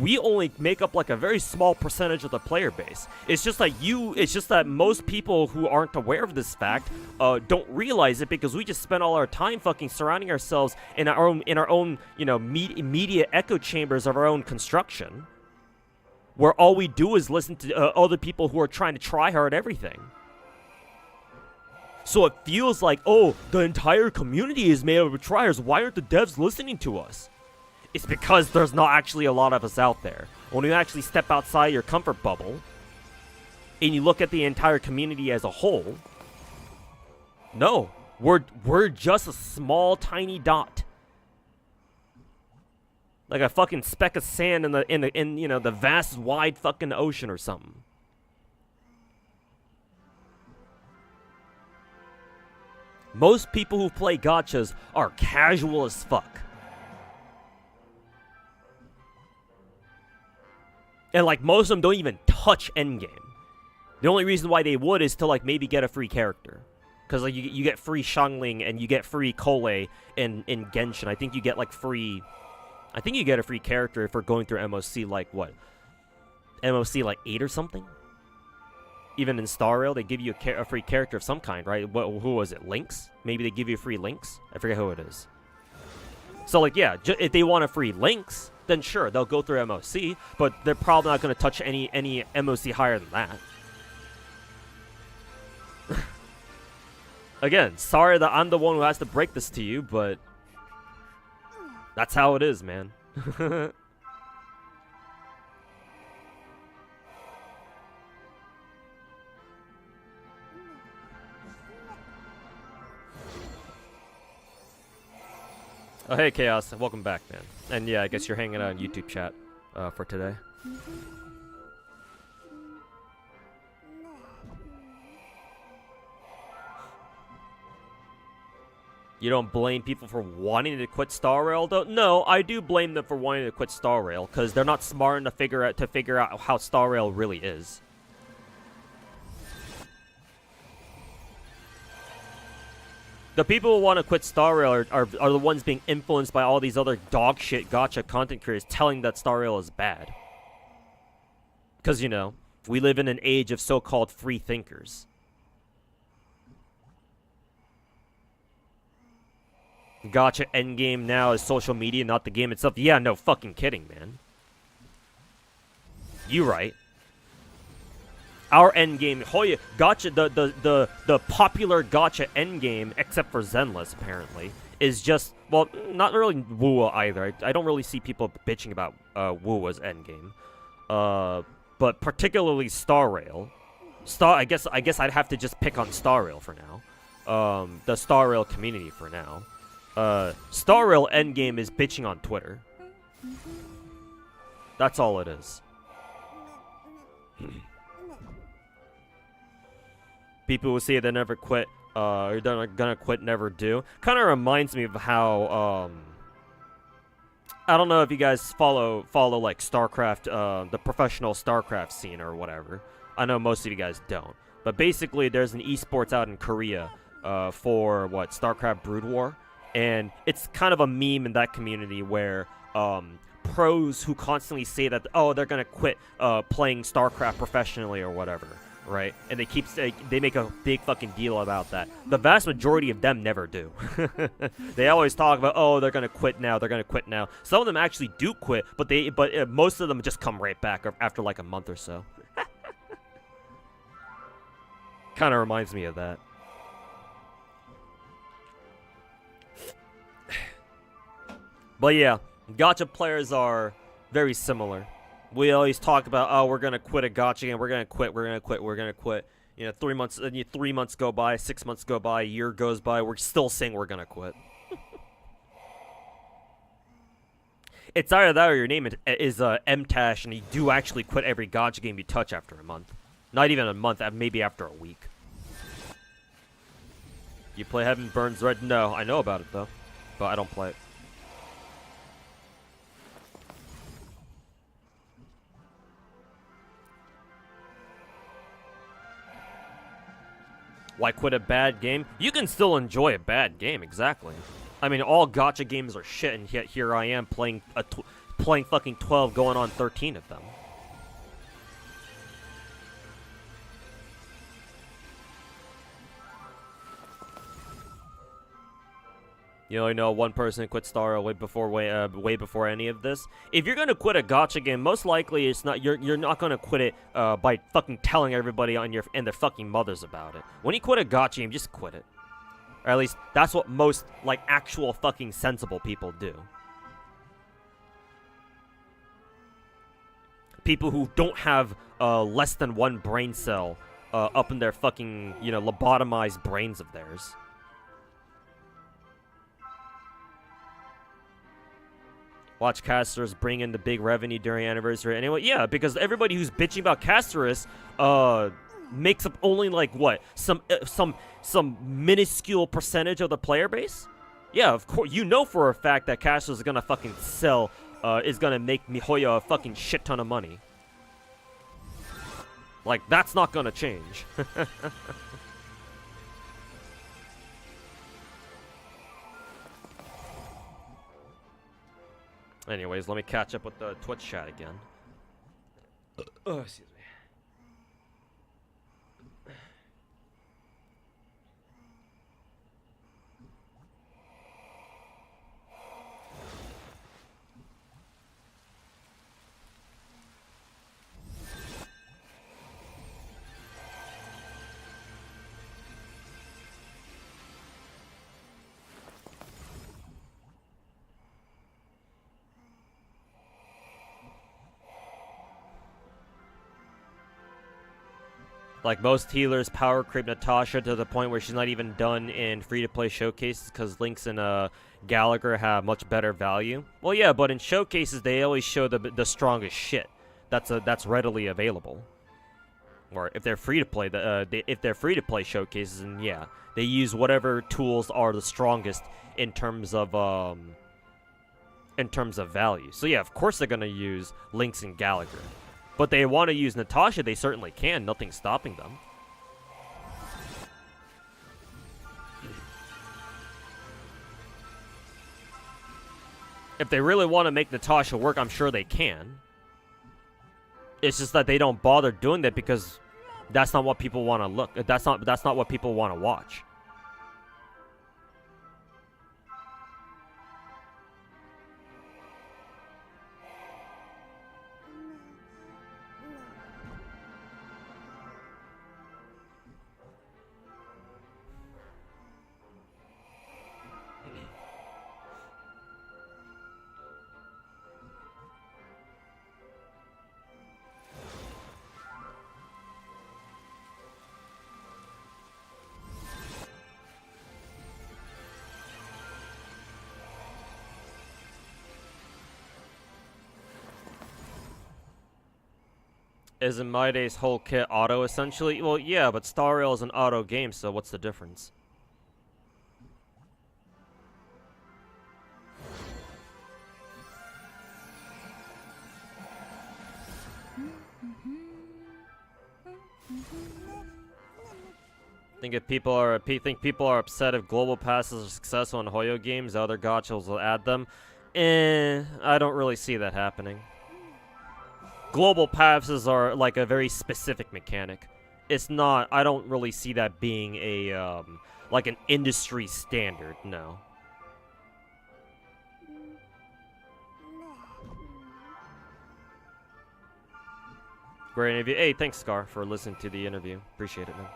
we only make up like a very small percentage of the player base. It's just that most people who aren't aware of this fact don't realize it, because we just spend all our time fucking surrounding ourselves in our own you know, media echo chambers of our own construction, where all we do is listen to other people who are trying to try hard everything. So it feels like, oh, the entire community is made up of tryhards. Why aren't the devs listening to us? It's because there's not actually a lot of us out there. When you actually step outside your comfort bubble and you look at the entire community as a whole, no, we're just a small, tiny dot, like a fucking speck of sand in you know, the vast, wide fucking ocean or something. Most people who play gachas are casual as fuck. And like, most of them don't even touch endgame. The only reason why they would is to like maybe get a free character. Because like you get free Xiangling and you get free Kole in Genshin. I think you get like free... I think you get a free character if we're going through MOC like what? MOC like 8 or something? Even in Star Rail, they give you a free character of some kind, right? Who was it? Lynx? Maybe they give you a free Lynx? I forget who it is. So like, yeah, if they want a free Lynx, then sure, they'll go through MOC, but they're probably not going to touch any MOC higher than that. Again, sorry that I'm the one who has to break this to you, but that's how it is, man. Oh, hey, Chaos. Welcome back, man. And yeah, I guess you're hanging out in YouTube chat for today. You don't blame people for wanting to quit Star Rail, though? No, I do blame them for wanting to quit Star Rail, because they're not smart enough to figure out how Star Rail really is. The people who want to quit Star Rail are the ones being influenced by all these other dog shit gacha content creators telling that Star Rail is bad. Because, you know, we live in an age of so-called free thinkers. Gacha Endgame now is social media, not the game itself. Yeah, no fucking kidding, man. You right. Our endgame, Hoyo, Gacha, the popular Gacha endgame, except for Zenless, apparently, is just, well, not really Wuwa either. I don't really see people bitching about Wuwa's endgame. But particularly Star Rail. I guess I'd have to just pick on Star Rail for now. The Star Rail community for now. Star Rail endgame is bitching on Twitter. That's all it is. People who say they never quit, or they're gonna quit, never do. Kind of reminds me of how, I don't know if you guys follow like StarCraft, the professional StarCraft scene or whatever. I know most of you guys don't. But basically, there's an esports out in Korea, for what, StarCraft Brood War, and it's kind of a meme in that community where, pros who constantly say that, oh, they're gonna quit, playing StarCraft professionally or whatever. Right, and they make a big fucking deal about that. The vast majority of them never do. They always talk about, oh, they're gonna quit now. They're gonna quit now. Some of them actually do quit, but most of them just come right back after like a month or so. Kind of reminds me of that. But yeah, gacha players are very similar. We always talk about, oh, we're gonna quit a gacha game. We're gonna quit. We're gonna quit. We're gonna quit. You know, 3 months. 3 months go by. 6 months go by. A year goes by. We're still saying we're gonna quit. It's either that or your name is MTash, and you do actually quit every gacha game you touch after a month. Not even a month. Maybe after a week. You play Heaven Burns Red? No, I know about it though, but I don't play it. Why quit a bad game? You can still enjoy a bad game, exactly. I mean, all gacha games are shit, and yet here I am playing fucking 12, going on 13 of them. You only know one person who quit Star Rail way before any of this. If you're gonna quit a gacha game, most likely it's not you're not gonna quit it by fucking telling everybody and their fucking mothers about it. When you quit a gacha game, just quit it. Or at least that's what most like actual fucking sensible people do. People who don't have less than one brain cell up in their fucking, you know, lobotomized brains of theirs. Watch Casterus bring in the big revenue during anniversary anyway. Yeah, because everybody who's bitching about Casterus makes up only like what, some minuscule percentage of the player base. Yeah, of course, you know for a fact that Casterus is gonna fucking sell, is gonna make Hoyo a fucking shit ton of money. Like, that's not gonna change. Anyways, let me catch up with the Twitch chat again. Oh, excuse me. Like, most healers power creep Natasha to the point where she's not even done in free-to-play showcases because Lynx and Gallagher have much better value. Well, yeah, but in showcases, they always show the strongest shit that's readily available. Or if they're free-to-play, if they're free-to-play showcases, and yeah, they use whatever tools are the strongest in terms of value. So yeah, of course they're gonna use Lynx and Gallagher. But they want to use Natasha, they certainly can. Nothing's stopping them. If they really want to make Natasha work, I'm sure they can. It's just that they don't bother doing that because that's not what people want to look. That's not what people want to watch. Isn't My Day's whole kit auto essentially? Well, yeah, but Star Rail is an auto game, so what's the difference? Think people are upset if global passes are successful in Hoyo games, the other gachas will add them. I don't really see that happening. Global passes are like a very specific mechanic. It's not. I don't really see that being a like an industry standard. No. Great interview. Hey, thanks, Scar, for listening to the interview. Appreciate it, man.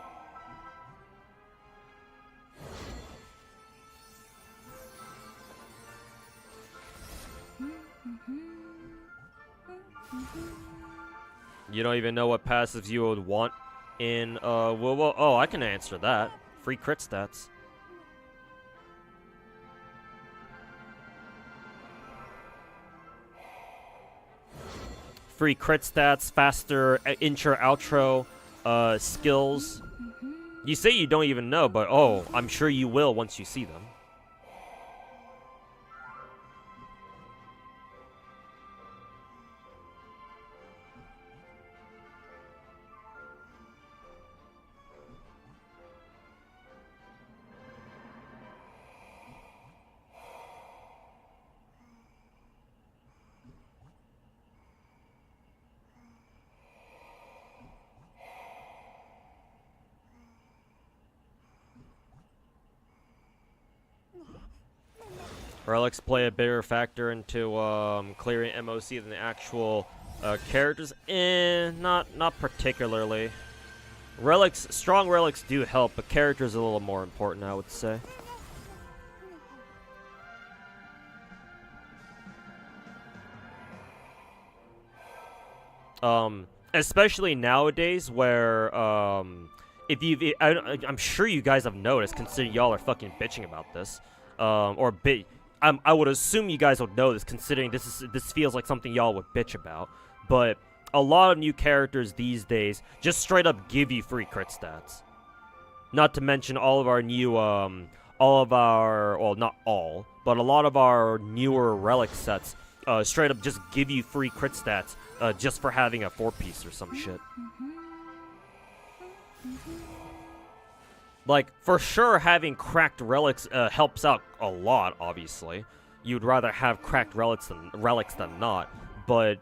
You don't even know what passives you would want in, well, oh, I can answer that. Free crit stats. Free crit stats, faster intro, outro, skills. You say you don't even know, but oh, I'm sure you will once you see them. Relics play a bigger factor into clearing MOC than the actual characters. Not particularly. Strong relics do help, but characters are a little more important, I would say. Especially nowadays, where I'm sure you guys have noticed, considering y'all are fucking bitching about this, I would assume you guys would know this, considering this feels like something y'all would bitch about. But a lot of new characters these days just straight up give you free crit stats. Not to mention all of our new, well, not all, but a lot of our newer relic sets straight up just give you free crit stats just for having a 4-piece or some shit. Like, for sure, having cracked relics helps out a lot, obviously. You'd rather have cracked relics than not, but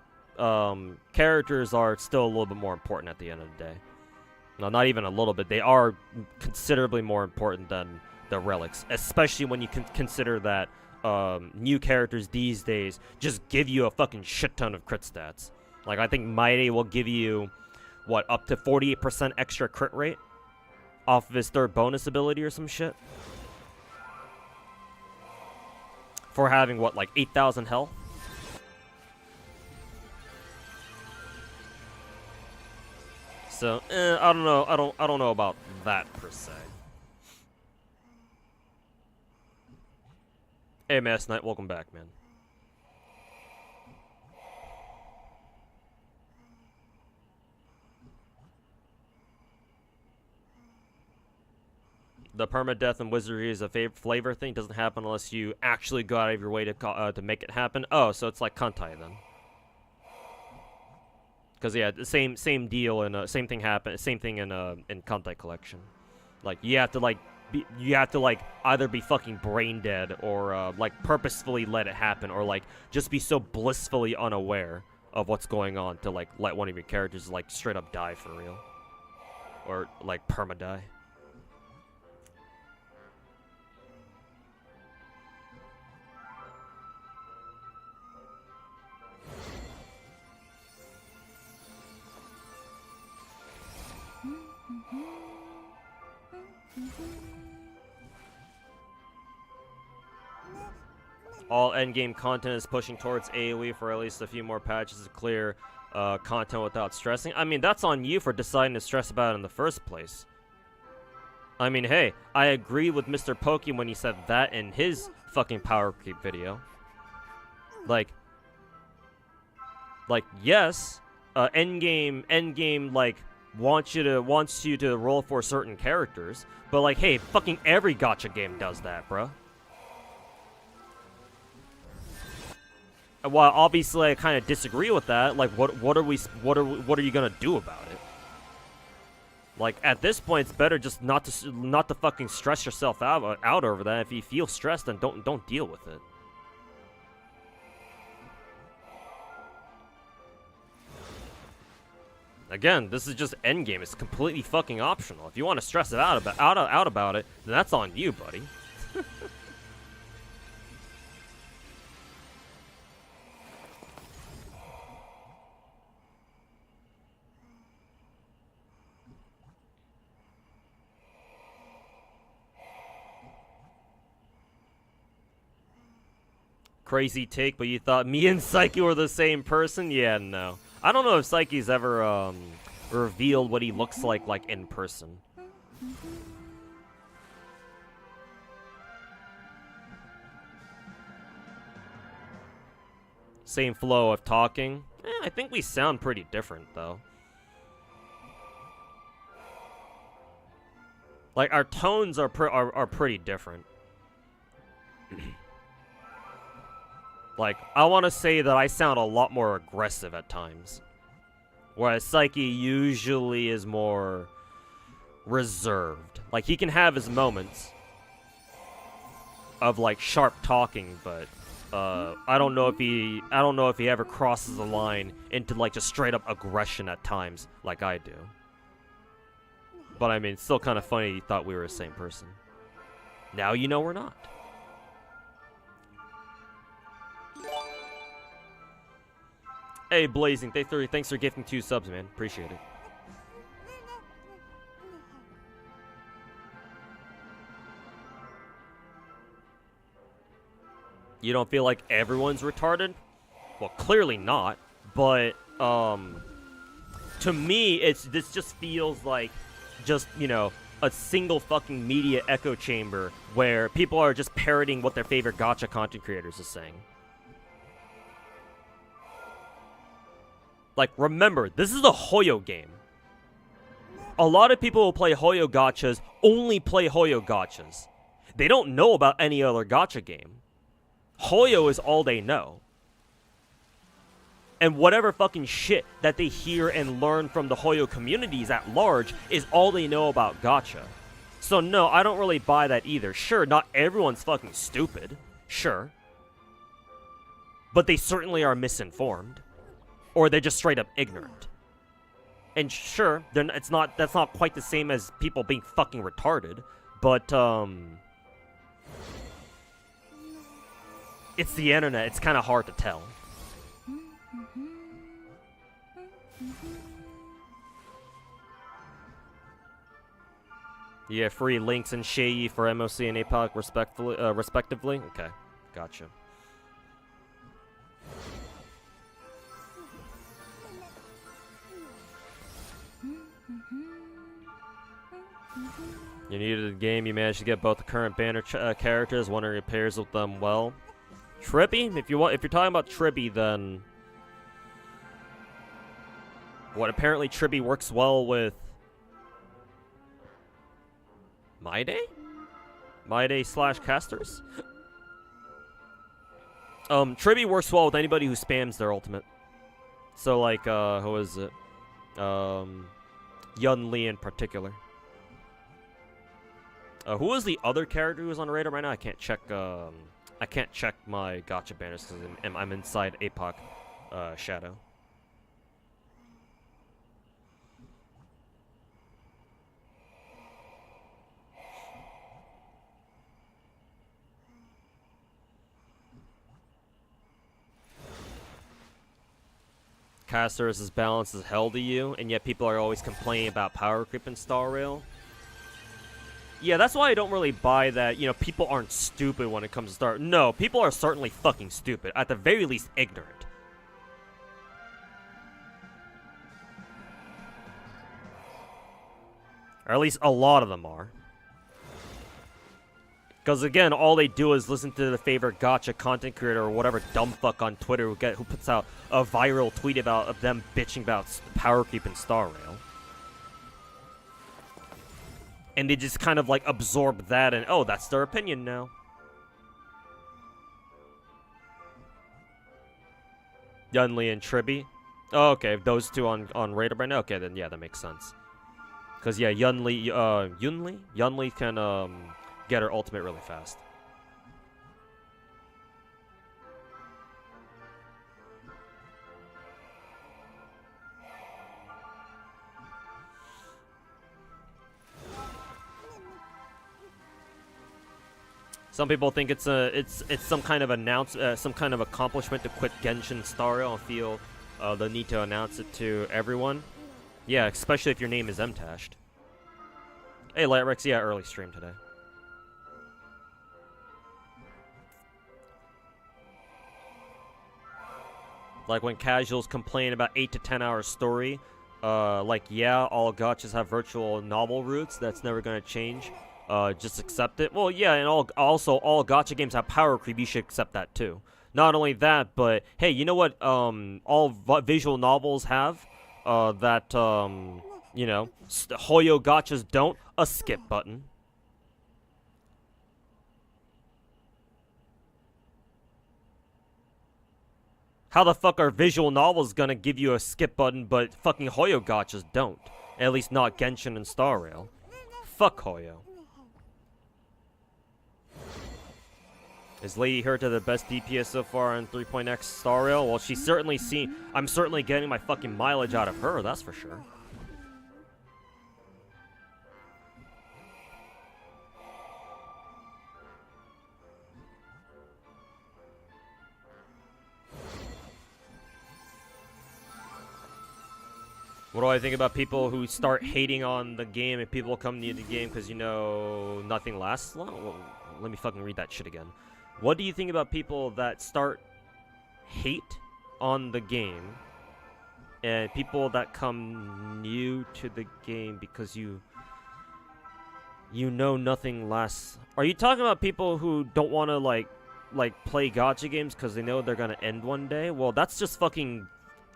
characters are still a little bit more important at the end of the day. No, not even a little bit. They are considerably more important than the relics, especially when you consider that new characters these days just give you a fucking shit ton of crit stats. Like, I think Mighty will give you, what, up to 48% extra crit rate off of his 3rd bonus ability or some shit. For having, what, like 8,000 health? So, I don't know. I don't know about that per se. Hey, Mass Knight, welcome back, man. The permadeath and wizardry is a flavor thing. Doesn't happen unless you actually go out of your way to make it happen. Oh, so it's like Kantai then. Because yeah, the same deal and same thing happened. Same thing in Kantai collection. Like you have to either be fucking brain dead or like purposefully let it happen, or like just be so blissfully unaware of what's going on to like let one of your characters like straight up die for real, or like perma die. All endgame content is pushing towards AoE for at least a few more patches to clear content without stressing. I mean, that's on you for deciding to stress about it in the first place. I mean, hey, I agree with Mr. Pokey when he said that in his fucking power creep video. Like, yes, Endgame like wants you to roll for certain characters, but like, hey, fucking every gacha game does that, bruh. And while obviously I kind of disagree with that, like, what are you gonna do about it? Like, at this point, it's better just not to fucking stress yourself out over that. If you feel stressed, then don't deal with it. Again, this is just Endgame. It's completely fucking optional. If you want to stress it out about it, then that's on you, buddy. Crazy take, but you thought me and Psyche were the same person? Yeah, no. I don't know if Psyche's ever revealed what he looks like in person. Same flow of talking. I think we sound pretty different, though. Like, our tones are pretty different. Like, I want to say that I sound a lot more aggressive at times. Whereas Psyche usually is more reserved. Like, he can have his moments of, like, sharp talking, but I don't know if he ever crosses the line into, like, just straight up aggression at times like I do. But I mean, it's still kind of funny you thought we were the same person. Now you know we're not. Hey, Blazing, thanks for gifting 2 subs, man. Appreciate it. You don't feel like everyone's retarded? Well, clearly not. But, to me, this just feels like just, you know, a single fucking media echo chamber where people are just parroting what their favorite gacha content creators are saying. Like, remember, this is a Hoyo game. A lot of people who play Hoyo gachas only play Hoyo gachas. They don't know about any other gacha game. Hoyo is all they know. And whatever fucking shit that they hear and learn from the Hoyo communities at large is all they know about gacha. So no, I don't really buy that either. Sure, not everyone's fucking stupid. Sure. But they certainly are misinformed. Or they're just straight up ignorant. And sure, that's not quite the same as people being fucking retarded, but it's the internet, it's kind of hard to tell. Yeah, free links and PSEYCHIE for MOC and APOC respectively? Okay, gotcha. You needed a game, you managed to get both the current banner characters, wondering if it pairs with them well. Trippy? If you're talking about Trippy, then... What, apparently Trippy works well with... Mayday? Mayday / casters? Trippy works well with anybody who spams their ultimate. So, like, who is it? Yun Li in particular. Who was the other character who was on the radar right now? I can't check my gacha banners because I'm inside APOC Shadow. Caster is as balanced as hell to you, and yet people are always complaining about power creep in Star Rail. Yeah, that's why I don't really buy that, you know, people aren't stupid when it comes to Star... No, people are certainly fucking stupid. At the very least, ignorant. Or at least a lot of them are. Because again, all they do is listen to the favorite gacha content creator or whatever dumb fuck on Twitter who puts out a viral tweet of them bitching about power creep and Star Rail. And they just kind of like absorb that and, oh, that's their opinion now. Yunli and Tribi. Oh, okay, those two on radar right now. Okay, then yeah, that makes sense. Because yeah, Yunli can get her ultimate really fast. Some people think it's some kind of some kind of accomplishment to quit Genshin Star Rail and feel the need to announce it to everyone. Yeah, especially if your name is Mtashed. Hey, Lightrex, yeah, early stream today. Like when casuals complain about 8 to 10 hour story, like yeah, all gachas have virtual novel roots. That's never gonna change. Just accept it. Well, yeah, and also all gacha games have power creep. You should accept that too. Not only that, but hey, you know what? All visual novels have that you know, Hoyo gachas don't? A skip button. How the fuck are visual novels gonna give you a skip button, but fucking Hoyo gachas don't? At least not Genshin and Star Rail. Fuck Hoyo. Is Lady Herta the best DPS so far on 3.x Star Rail? Well, she's certainly seen. I'm certainly getting my fucking mileage out of her, that's for sure. What do I think about people who start hating on the game and people come near the game because, you know, nothing lasts long? Well, let me fucking read that shit again. What do you think about people that start hate on the game and people that come new to the game because you know nothing lasts? Are you talking about people who don't want to like play gacha games because they know they're gonna end one day? Well, that's just fucking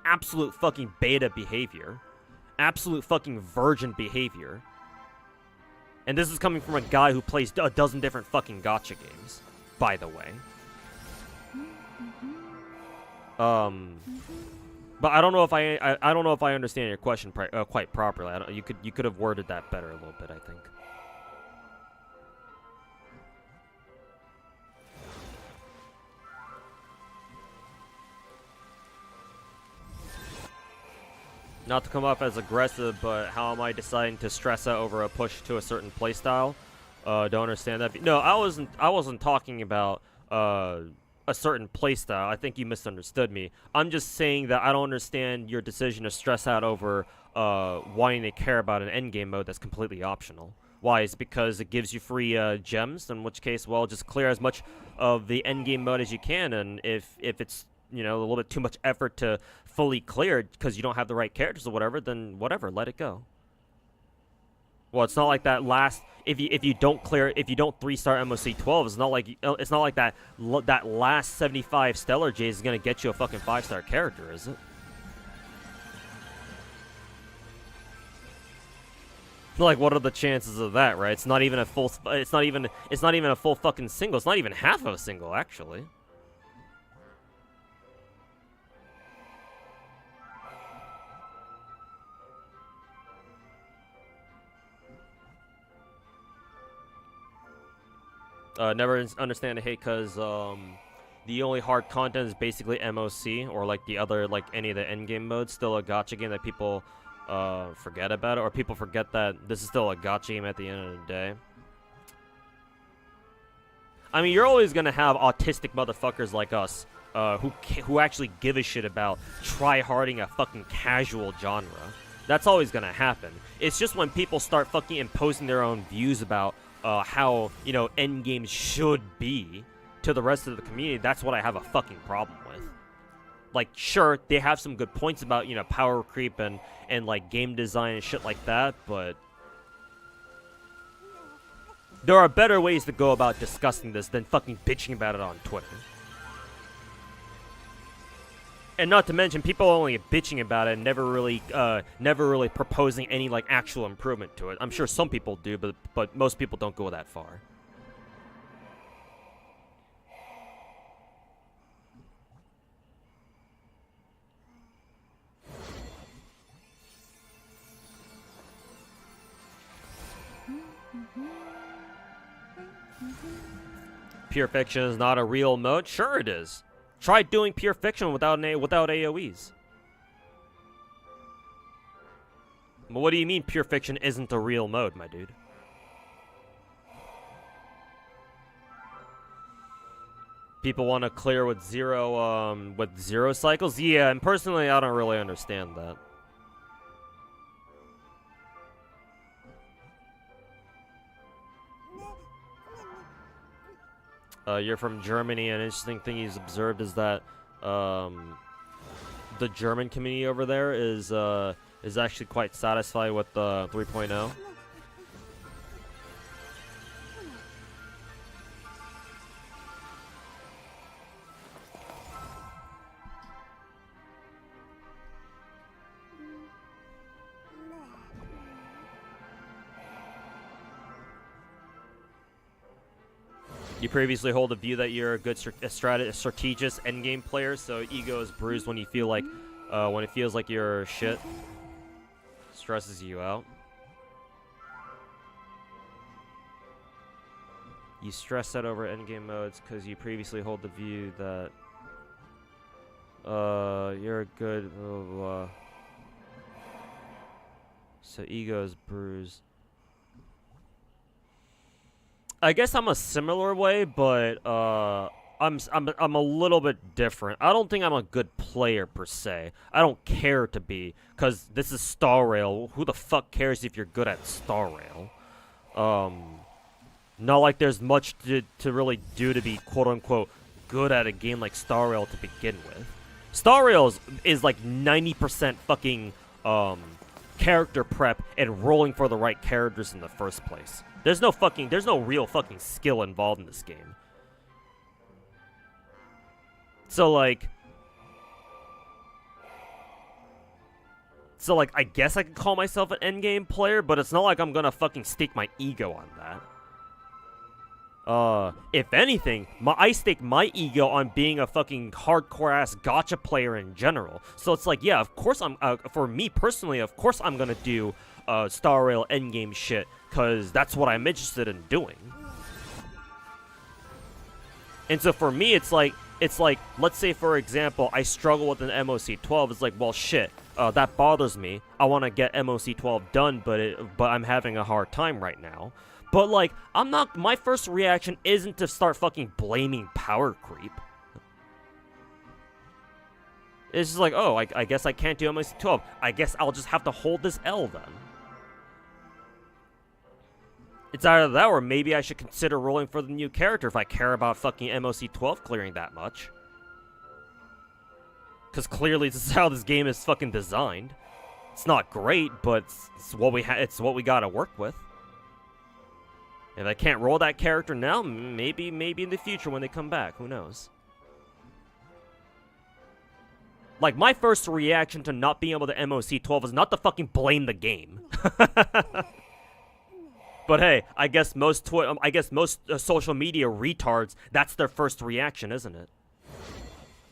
absolute fucking beta behavior. Absolute fucking virgin behavior. And this is coming from a guy who plays a dozen different fucking gacha games, by the way. But I don't know if I don't know if I understand your question quite properly. You could have worded that better a little bit, I think. Not to come off as aggressive, but how am I deciding to stress out over a push to a certain playstyle? Don't understand that. No, I wasn't talking about a certain playstyle. I think you misunderstood me. I'm just saying that I don't understand your decision to stress out over wanting to care about an endgame mode that's completely optional. Why? It's because it gives you free gems, in which case, well, just clear as much of the endgame mode as you can, and if it's, you know, a little bit too much effort to fully clear it because you don't have the right characters or whatever, then whatever, let it go. Well, it's not like that last, if you don't clear, if you don't 3-star MOC 12, it's not like that last 75 Stellar Jays is gonna get you a fucking 5-star character, is it? Like, what are the chances of that, right? It's not even a full, it's not even a full fucking single. It's not even half of a single, actually. Never understand the hate because the only hard content is basically MOC or like the other, like any of the endgame modes. Still a gacha game that people forget about it, or people forget that this is still a gacha game at the end of the day. I mean, you're always gonna have autistic motherfuckers like us who actually give a shit about try-harding a fucking casual genre. That's always gonna happen. It's just when people start fucking imposing their own views about how, you know, endgames should be to the rest of the community, that's what I have a fucking problem with. Like, sure, they have some good points about, you know, power creep and like game design and shit like that, but There are better ways to go about discussing this than fucking bitching about it on Twitter. And not to mention, people are only bitching about it and never really proposing any like actual improvement to it. I'm sure some people do, but most people don't go that far. Pure Fiction is not a real mode? Sure it is. Try doing Pure Fiction without AoEs. But what do you mean Pure Fiction isn't a real mode, my dude? People want to clear with zero cycles? Yeah, and personally I don't really understand that. You're from Germany, and an interesting thing he's observed is that the German community over there is actually quite satisfied with 3.0. You previously hold a view that you're a good strategist endgame player, so ego is bruised when you feel like, when it feels like you're shit. Stresses you out. You stress out over endgame modes because you previously hold the view that, you're a good, blah, blah, blah. So ego is bruised. I guess I'm a similar way, but I'm a little bit different. I don't think I'm a good player per se. I don't care to be, cause this is Star Rail. Who the fuck cares if you're good at Star Rail? Not like there's much to really do to be quote unquote good at a game like Star Rail to begin with. Star Rail is like 90% fucking character prep and rolling for the right characters in the first place. There's no real fucking skill involved in this game. So like, I guess I could call myself an endgame player, but it's not like I'm gonna fucking stake my ego on that. If anything, I stake my ego on being a fucking hardcore ass gacha player in general. So it's like, yeah, of course for me personally, of course I'm gonna do Star Rail endgame shit, cause that's what I'm interested in doing. And so for me, it's like, let's say for example, I struggle with an MOC12. It's like, well, shit, that bothers me. I want to get MOC12 done, but I'm having a hard time right now. But like, my first reaction isn't to start fucking blaming power creep. It's just like, oh, I guess I can't do MOC12. I guess I'll just have to hold this L then. It's either that or maybe I should consider rolling for the new character if I care about fucking MOC12 clearing that much. Because clearly this is how this game is fucking designed. It's not great, but it's what we gotta work with. If I can't roll that character now, maybe in the future when they come back, who knows? Like, my first reaction to not being able to MOC12 is not to fucking blame the game. But hey, I guess most social media retards, that's their first reaction, isn't it?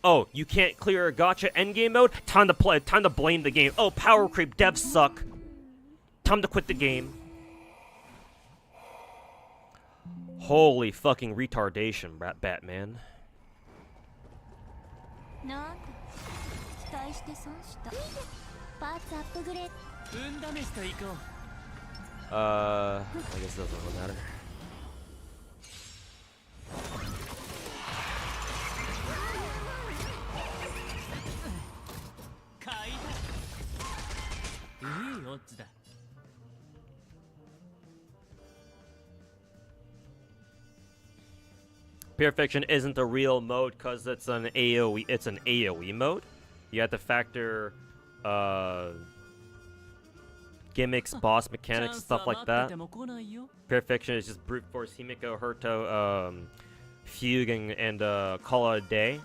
Oh, you can't clear a gacha endgame mode? Time to blame the game. Oh, power creep, devs suck. Time to quit the game. Holy fucking retardation, Batman. I guess it doesn't really matter. Pure Fiction isn't a real mode because it's an AoE. It's an AoE mode. You have to factor. gimmicks, boss mechanics, stuff like that. Pure Fiction is just brute force Himiko, Hurto, Fugue, and call it a day.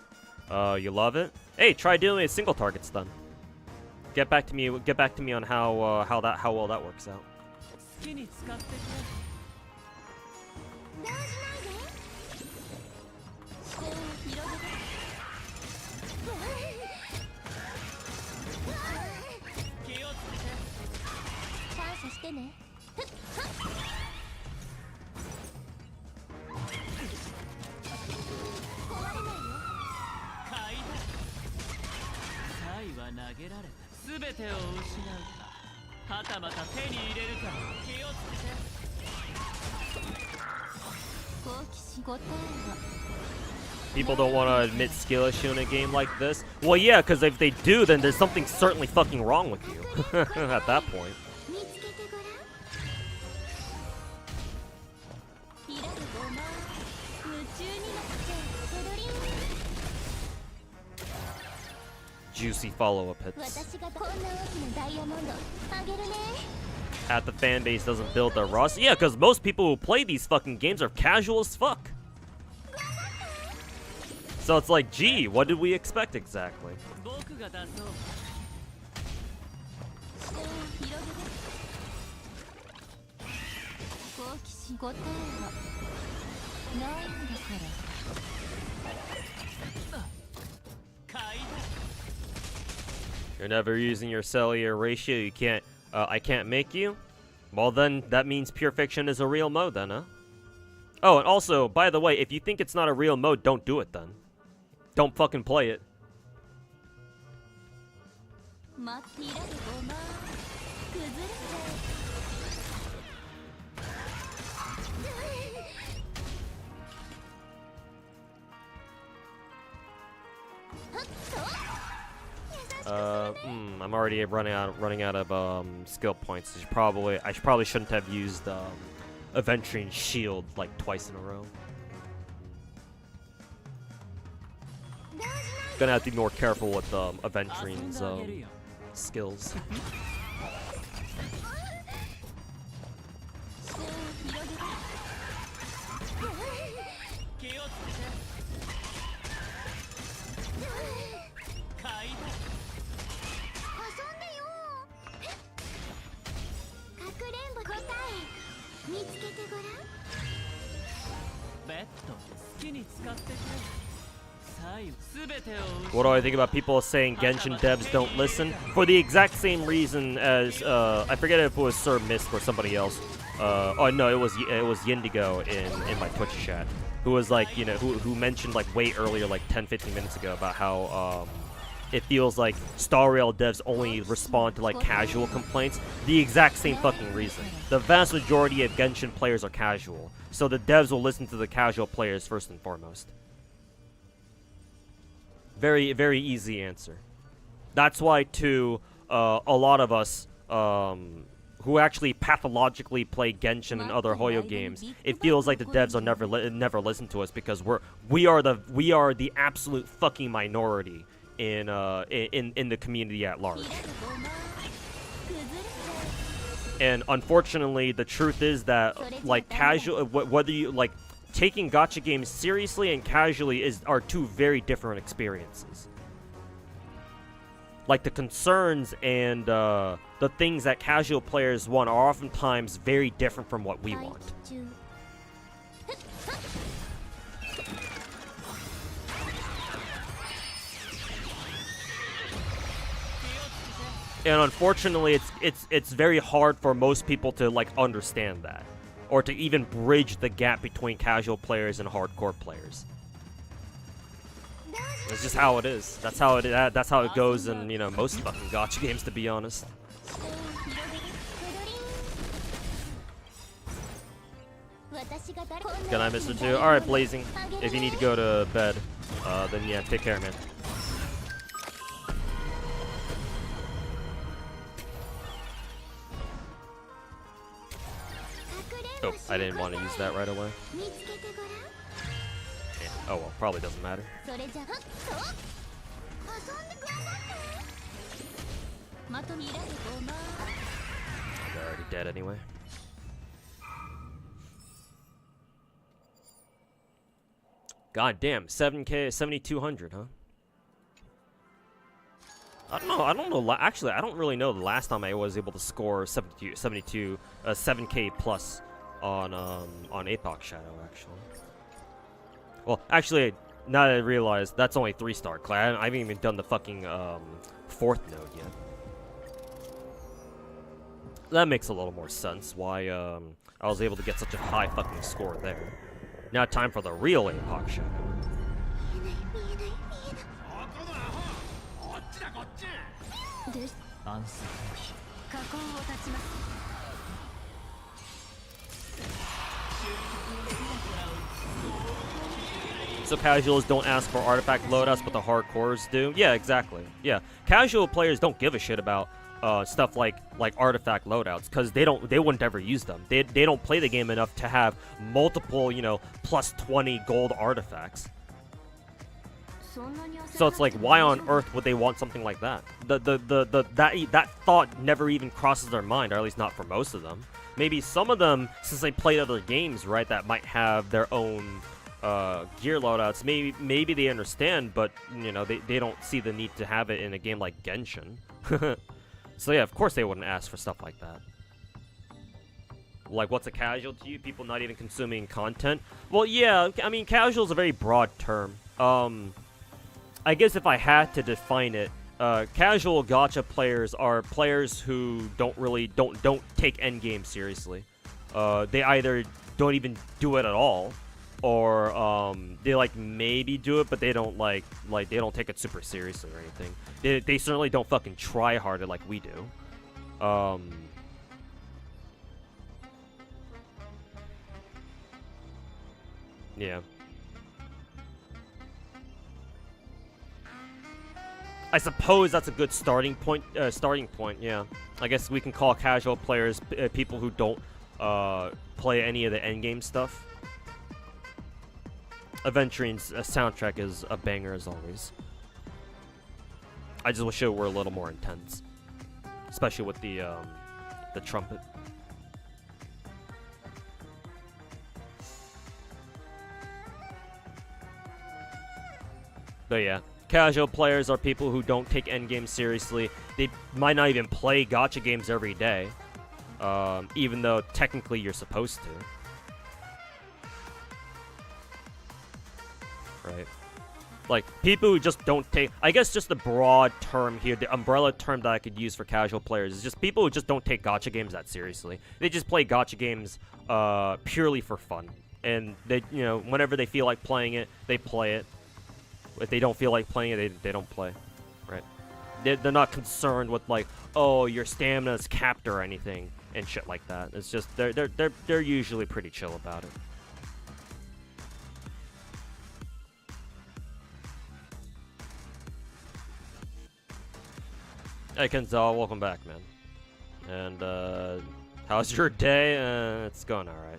You love it? Hey, try doing it single targets then. Get back to me on how well that works out. People don't want to admit skill issue in a game like this. Well, yeah, because if they do, then there's something certainly fucking wrong with you at that point. Juicy follow-up hits. At the fan base doesn't build their roster. Yeah, because most people who play these fucking games are casual as fuck. So it's like, gee, what did we expect exactly? You're never using your cellular ratio, you can't, I can't make you? Well then, that means Pure Fiction is a real mode then, huh? Oh, and also, by the way, if you think it's not a real mode, don't do it then. Don't fucking play it. I'm already running out of skill points. I probably shouldn't have used Aventurine Shield like twice in a row. Gonna have to be more careful with Aventurine's skills. What do I think about people saying Genshin devs don't listen? For the exact same reason as I forget if it was Sir Mist or somebody else. Oh no, it was Yendigo in my Twitch chat, who was like, you know, who mentioned like way earlier, like 10-15 minutes ago, about how it feels like Star Rail devs only respond to like casual complaints. The exact same fucking reason. The vast majority of Genshin players are casual, so the devs will listen to the casual players first and foremost. Very, very easy answer. That's why, too, a lot of us who actually pathologically play Genshin and other Hoyo games, it feels like the devs will never listen to us because we are the absolute fucking minority in the community at large. And unfortunately, the truth is that like casual, whether you like. Taking gacha games seriously and casually are two very different experiences. Like the concerns and the things that casual players want are oftentimes very different from what we want. And unfortunately, it's very hard for most people to like understand that, or to even bridge the gap between casual players and hardcore players. That's just how it is. That's how it goes in, you know, most fucking gacha games, to be honest. Good night, Mr. 2. Alright, Blazing. If you need to go to bed, then yeah, take care, man. Oh, I didn't want to use that right away. Yeah. Oh well, probably doesn't matter. they're already dead anyway. God damn, 7K, 7,200, huh? I don't know. Actually, I don't really know the last time I was able to score 7K plus on Epoch Shadow, actually. Well, actually, now that I realize, that's only 3-star. I haven't even done the fucking 4th node yet. That makes a little more sense why I was able to get such a high fucking score there. Now time for the real Epoch Shadow. So casuals don't ask for artifact loadouts, but the hardcores do? Yeah, exactly. Yeah, casual players don't give a shit about stuff like artifact loadouts, because they wouldn't ever use them. They don't play the game enough to have multiple, you know, plus 20 gold artifacts. So it's like, why on earth would they want something like that? That thought never even crosses their mind, or at least not for most of them. Maybe some of them, since they played other games, right, that might have their own gear loadouts, maybe they understand, but you know, they don't see the need to have it in a game like Genshin. So yeah, of course they wouldn't ask for stuff like that. Like, what's a casual to you? People not even consuming content? Well, yeah, I mean, casual is a very broad term. I guess if I had to define it, casual gacha players are players who don't take endgame seriously. They either don't even do it at all, or they like maybe do it, but they don't like they don't take it super seriously or anything. They certainly don't fucking try harder like we do. Yeah. I suppose that's a good starting point. Yeah. I guess we can call casual players people who don't play any of the endgame stuff. Aventuring's soundtrack is a banger as always. I just wish it were a little more intense, especially with the trumpet. But yeah, casual players are people who don't take endgame seriously. They might not even play gacha games every day, even though technically you're supposed to. Right? Like, people who just don't take... I guess just the broad term here, the umbrella term that I could use for casual players is just people who just don't take gacha games that seriously. They just play gacha games purely for fun. And they, you know, whenever they feel like playing it, they play it. If they don't feel like playing it, they don't play. Right? They're not concerned with, like, oh, your stamina's capped or anything and shit like that. It's just, they're usually pretty chill about it. Hey Kenzel, welcome back, man. And how's your day? It's going alright.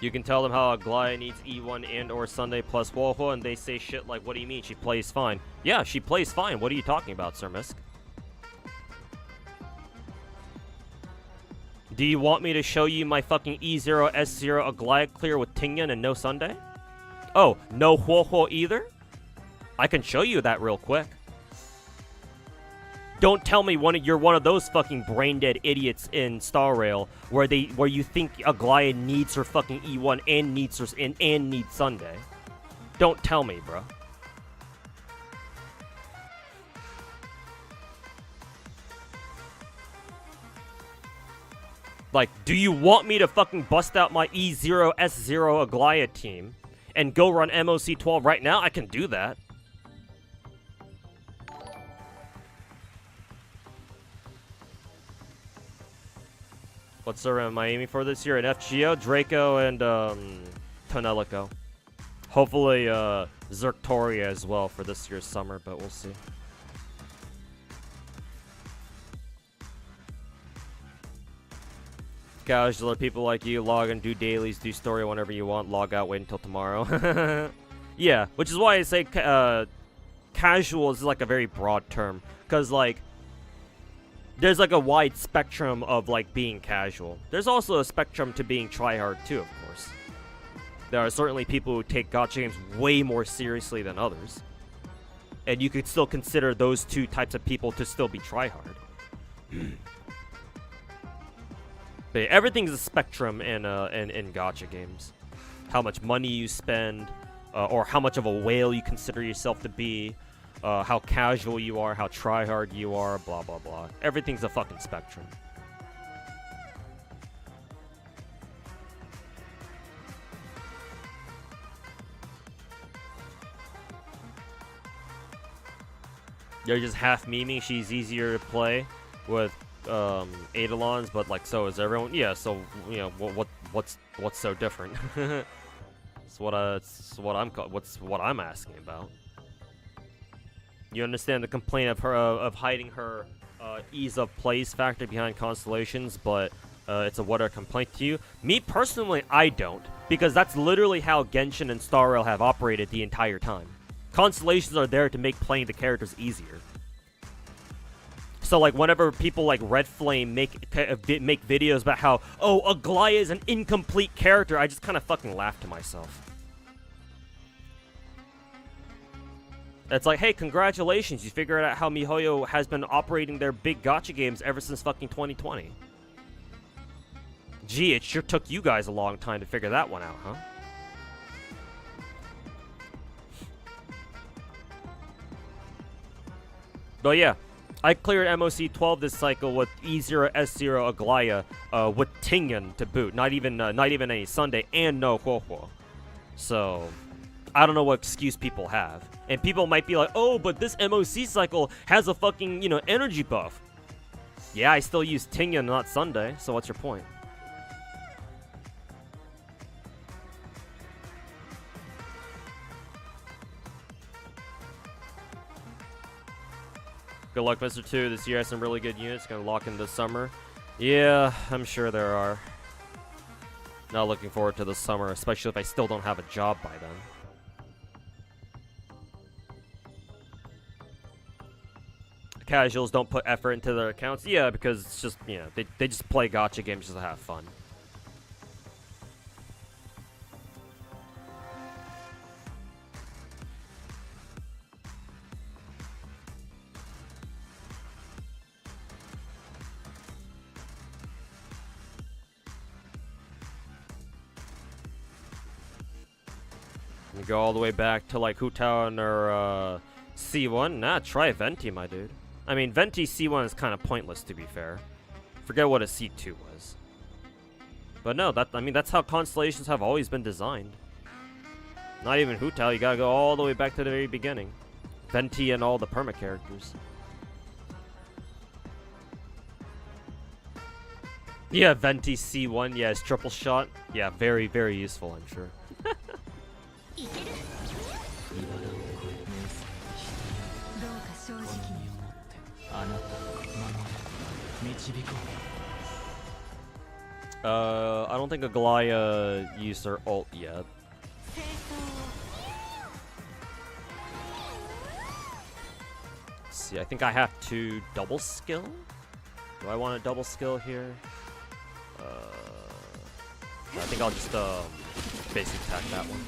You can tell them how Aglaya needs E1 and or Sunday plus Woho, and they say shit like, what do you mean, she plays fine? Yeah, she plays fine. What are you talking about, Sir Misk? Do you want me to show you my fucking E0, S0 Aglaya clear with Tingyan and no Sunday? Oh, no Woho either? I can show you that real quick. Don't tell me you're one of those fucking brain-dead idiots in Star Rail where you think Aglaya needs her fucking E1 and needs Sunday. Don't tell me, bro. Like, do you want me to fucking bust out my E0, S0 Aglaya team and go run MOC 12 right now? I can do that. What server am I aiming for this year? An FGO, Draco, and Tonelico. Hopefully Zerctoria as well for this year's summer, but we'll see. Casual are people like you, log in, do dailies, do story whenever you want, log out, wait until tomorrow. Yeah, which is why I say casual is like a very broad term. Because, like, there's like a wide spectrum of, like, being casual. There's also a spectrum to being tryhard too, of course. There are certainly people who take gacha games way more seriously than others. And you could still consider those two types of people to still be tryhard. But yeah, everything's a spectrum in gacha games. How much money you spend, or how much of a whale you consider yourself to be, how casual you are, how tryhard you are, blah blah blah. Everything's a fucking spectrum. You're just half memeing. She's easier to play with Eidolons, but like so is everyone. Yeah, so you know what's so different? It's what I'm asking about. You understand the complaint of her of hiding her ease of plays factor behind constellations, but it's a what a complaint to you. Me personally, I don't, because that's literally how Genshin and Star Rail have operated the entire time. Constellations are there to make playing the characters easier. So like whenever people like Red Flame make videos about how, oh, Aglaya is an incomplete character, I just kind of fucking laugh to myself. It's like, hey, congratulations, you figured out how MiHoYo has been operating their big gacha games ever since fucking 2020. Gee, it sure took you guys a long time to figure that one out, huh? But yeah, I cleared MOC 12 this cycle with E0, S0, Aglaya, with Tingyan to boot. Not even any Sunday, and no Hoyo. So, I don't know what excuse people have. And people might be like, oh, but this MOC cycle has a fucking, you know, energy buff. Yeah, I still use Tingyan, not Sunday, so what's your point? Good luck, Mr. 2. This year has some really good units. Gonna lock in this summer. Yeah, I'm sure there are. Not looking forward to the summer, especially if I still don't have a job by then. Casuals don't put effort into their accounts. Yeah, because it's just, you know, they just play gacha games just to have fun. You go all the way back to like Hutown or C1. Nah, try Venti, my dude. I mean, Venti C1 is kind of pointless, to be fair. Forget what a C2 was. But no, I mean that's how constellations have always been designed. Not even Hutao, you gotta go all the way back to the very beginning. Venti and all the perma characters. Yeah, Venti C1, yeah, it's triple shot. Yeah, very, very useful, I'm sure. I don't think Aglaya used her ult yet. Let's see, I think I have to double skill? Do I want a double skill here? I think I'll just basic attack that one.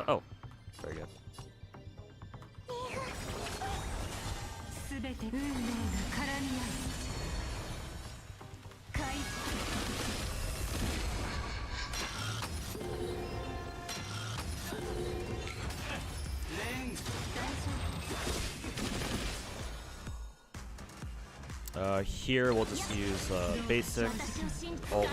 Oh, very good. Here we'll just use basic ult.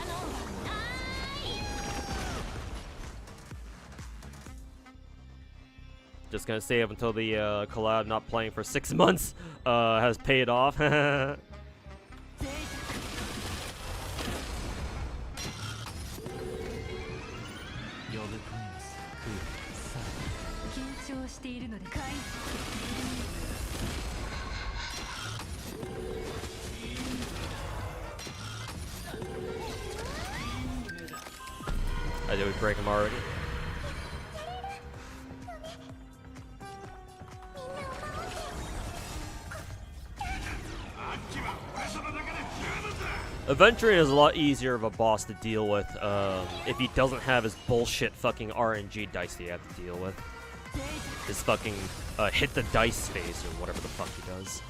Just gonna save until the collab not playing for 6 months has paid off. Did we break him already? Aventurine is a lot easier of a boss to deal with if he doesn't have his bullshit fucking RNG dice that you have to deal with. His fucking hit the dice phase or whatever the fuck he does.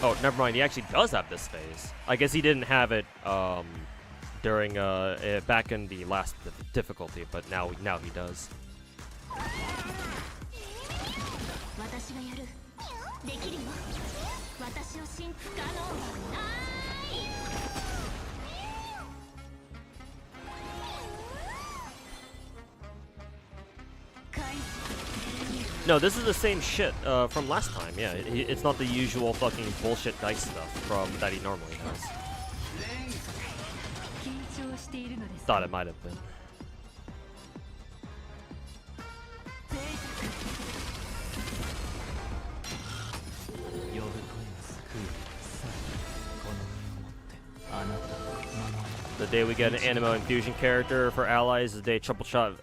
Oh, never mind. He actually does have this phase. I guess he didn't have it during back in the last difficulty, but now he does. No, this is the same shit from last time. Yeah, it's not the usual fucking bullshit dice stuff that he normally does. Thought it might have been. The day we get an Animo Infusion character for allies, the day Triple Shot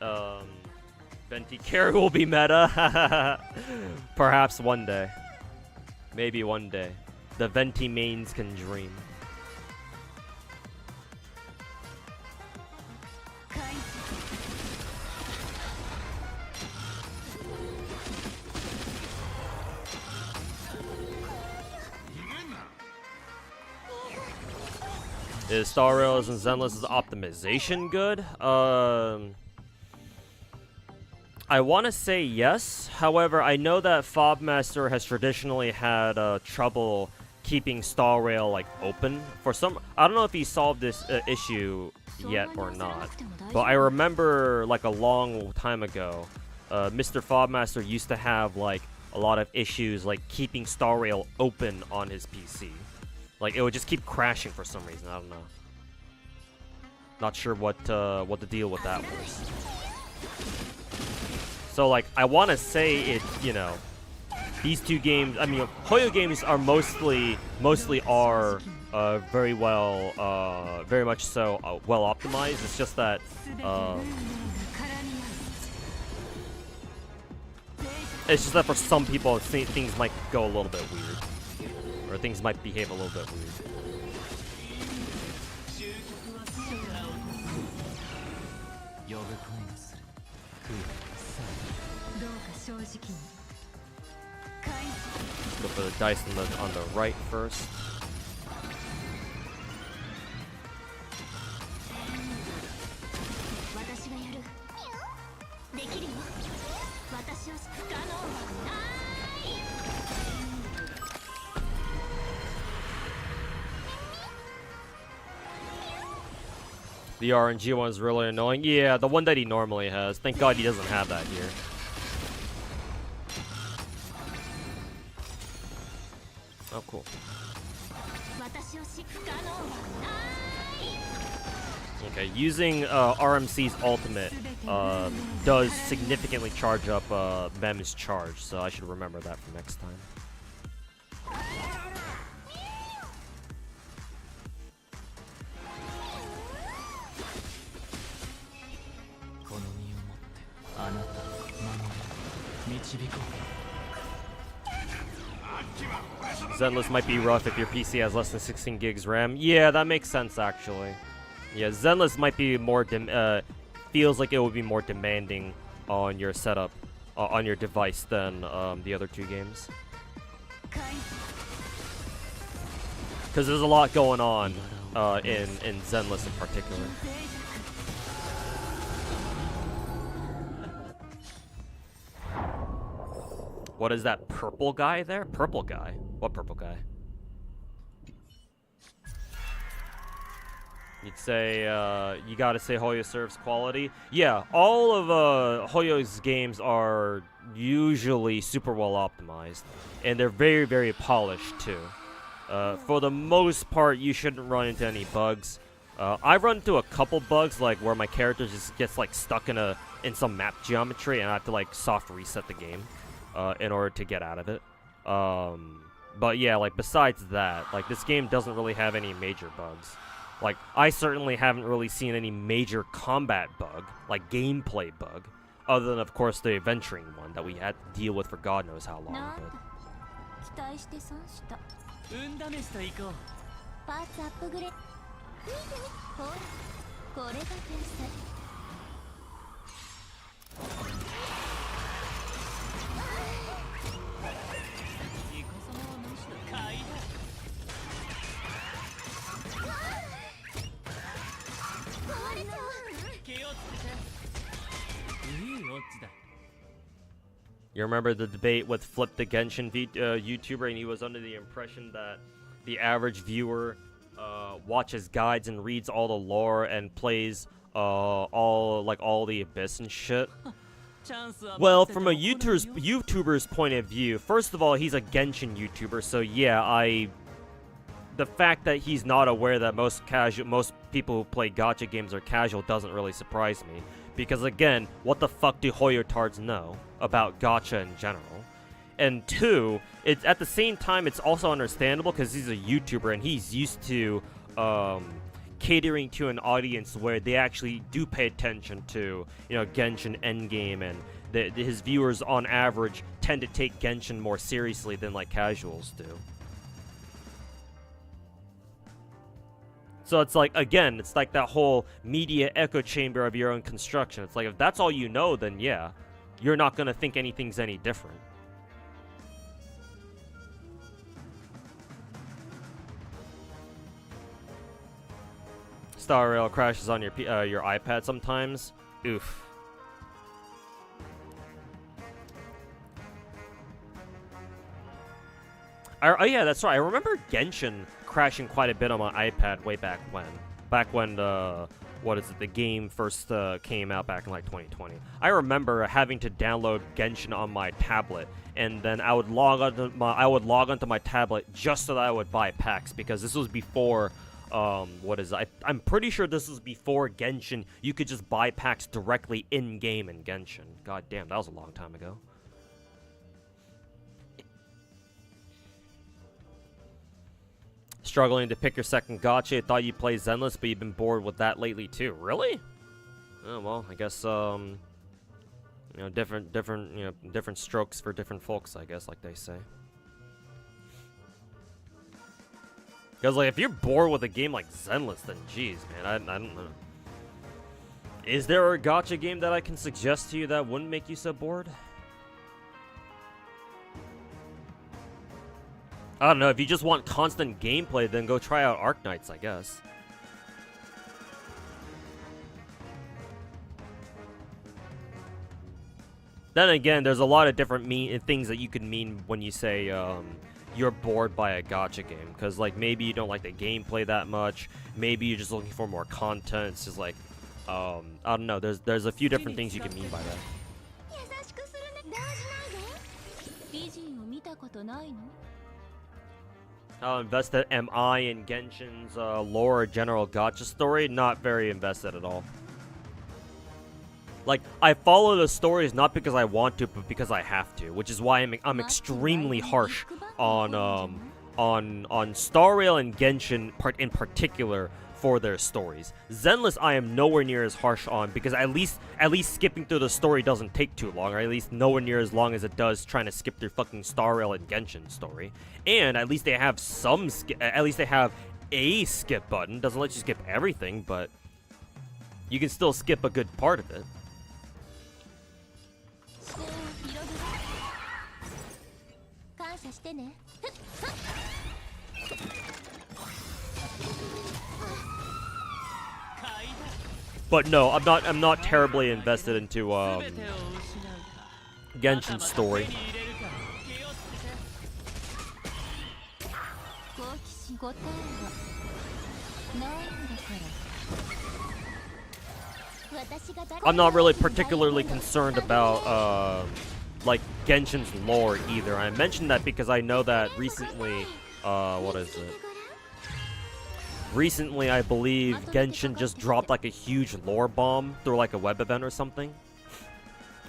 Venti character will be meta. Perhaps one day. Maybe one day. The Venti mains can dream. Is Star Rails and Zenless's optimization good? I want to say yes. However, I know that Fobmaster has traditionally had trouble keeping Star Rail like open. For some, I don't know if he solved this issue yet or not. But I remember like a long time ago, Mr. Fobmaster used to have like a lot of issues like keeping Star Rail open on his PC. Like, it would just keep crashing for some reason. I don't know. Not sure what the deal with that was. So, like, I want to say it, you know, these two games, I mean, Hoyo games are mostly are very well, very much so well optimized. It's just that, for some people, things might go a little bit weird. Or things might behave a little bit weird. Go for the dice on the right first. The RNG one is really annoying. Yeah, the one that he normally has. Thank God he doesn't have that here. Oh, cool. Okay, using RMC's ultimate does significantly charge up Mem's charge, so I should remember that for next time. Zenless might be rough if your PC has less than 16 gigs RAM. Yeah, that makes sense, actually. Yeah, Zenless might be more, feels like it would be more demanding on your setup, on your device than the other two games. Because there's a lot going on in Zenless in particular. What is that purple guy there? Purple guy? What purple guy? You'd say, you gotta say Hoyo serves quality. Yeah, all of Hoyo's games are usually super well optimized, and they're very, very polished too. For the most part, you shouldn't run into any bugs. I've run into a couple bugs, like where my character just gets like stuck in some map geometry, and I have to like soft reset the game in order to get out of it. But yeah, like besides that, like this game doesn't really have any major bugs. Like I certainly haven't really seen any major combat bug, like gameplay bug, other than of course the adventuring one that we had to deal with for God knows how long. But 期待して損した。運試しと行こう。パーツアップグレード。ほら、これが天才。イカ様は何した買いだ。壊れちゃう。気をつけて。いいオッチだ。 You remember the debate with Flip the Genshin YouTuber, and he was under the impression that the average viewer watches guides and reads all the lore and plays all the Abyss and shit. Well, from a YouTuber's point of view, first of all, he's a Genshin YouTuber, so yeah, the fact that he's not aware that most people who play gacha games are casual doesn't really surprise me. Because again, what the fuck do Hoyo-tards know about gacha in general? And two, it's at the same time, it's also understandable because he's a YouTuber and he's used to catering to an audience where they actually do pay attention to, you know, Genshin Endgame, and his viewers on average tend to take Genshin more seriously than like casuals do. So it's like, again, it's like that whole media echo chamber of your own construction. It's like, if that's all you know, then yeah, you're not going to think anything's any different. Star Rail crashes on your iPad sometimes. Oof. Oh yeah, that's right. I remember Genshin crashing quite a bit on my iPad way back when. Back when the game first came out back in like 2020. I remember having to download Genshin on my tablet, and then I would log onto my tablet just so that I would buy packs, because this was before I'm pretty sure this was before Genshin. You could just buy packs directly in game in Genshin. God damn, that was a long time ago. Struggling to pick your second gacha. Thought you'd play Zenless, but you've been bored with that lately too. Really? Oh well, I guess you know, different strokes for different folks, I guess, like they say. Because like, if you're bored with a game like Zenless, then geez, man, I don't know. Is there a gacha game that I can suggest to you that wouldn't make you so bored? I don't know, if you just want constant gameplay, then go try out Arknights, I guess. Then again, there's a lot of different things that you can mean when you say you're bored by a gacha game. Because like, maybe you don't like the gameplay that much, maybe you're just looking for more content. It's just like, I don't know, there's a few different things you can mean by that. How invested am I in Genshin's lore or general gacha story? Not very invested at all. Like, I follow the stories not because I want to, but because I have to, which is why I'm extremely harsh on Star Rail and Genshin in particular for their stories. Zenless I am nowhere near as harsh on, because at least skipping through the story doesn't take too long, or at least nowhere near as long as it does trying to skip through fucking Star Rail and Genshin story. And at least they have a skip button. Doesn't let you skip everything, but you can still skip a good part of it. But no, I'm not terribly invested into Genshin's story. I'm not really particularly concerned about like Genshin's lore either. I mentioned that because I know that recently, what is it? Recently, I believe Genshin just dropped like a huge lore bomb through like a web event or something.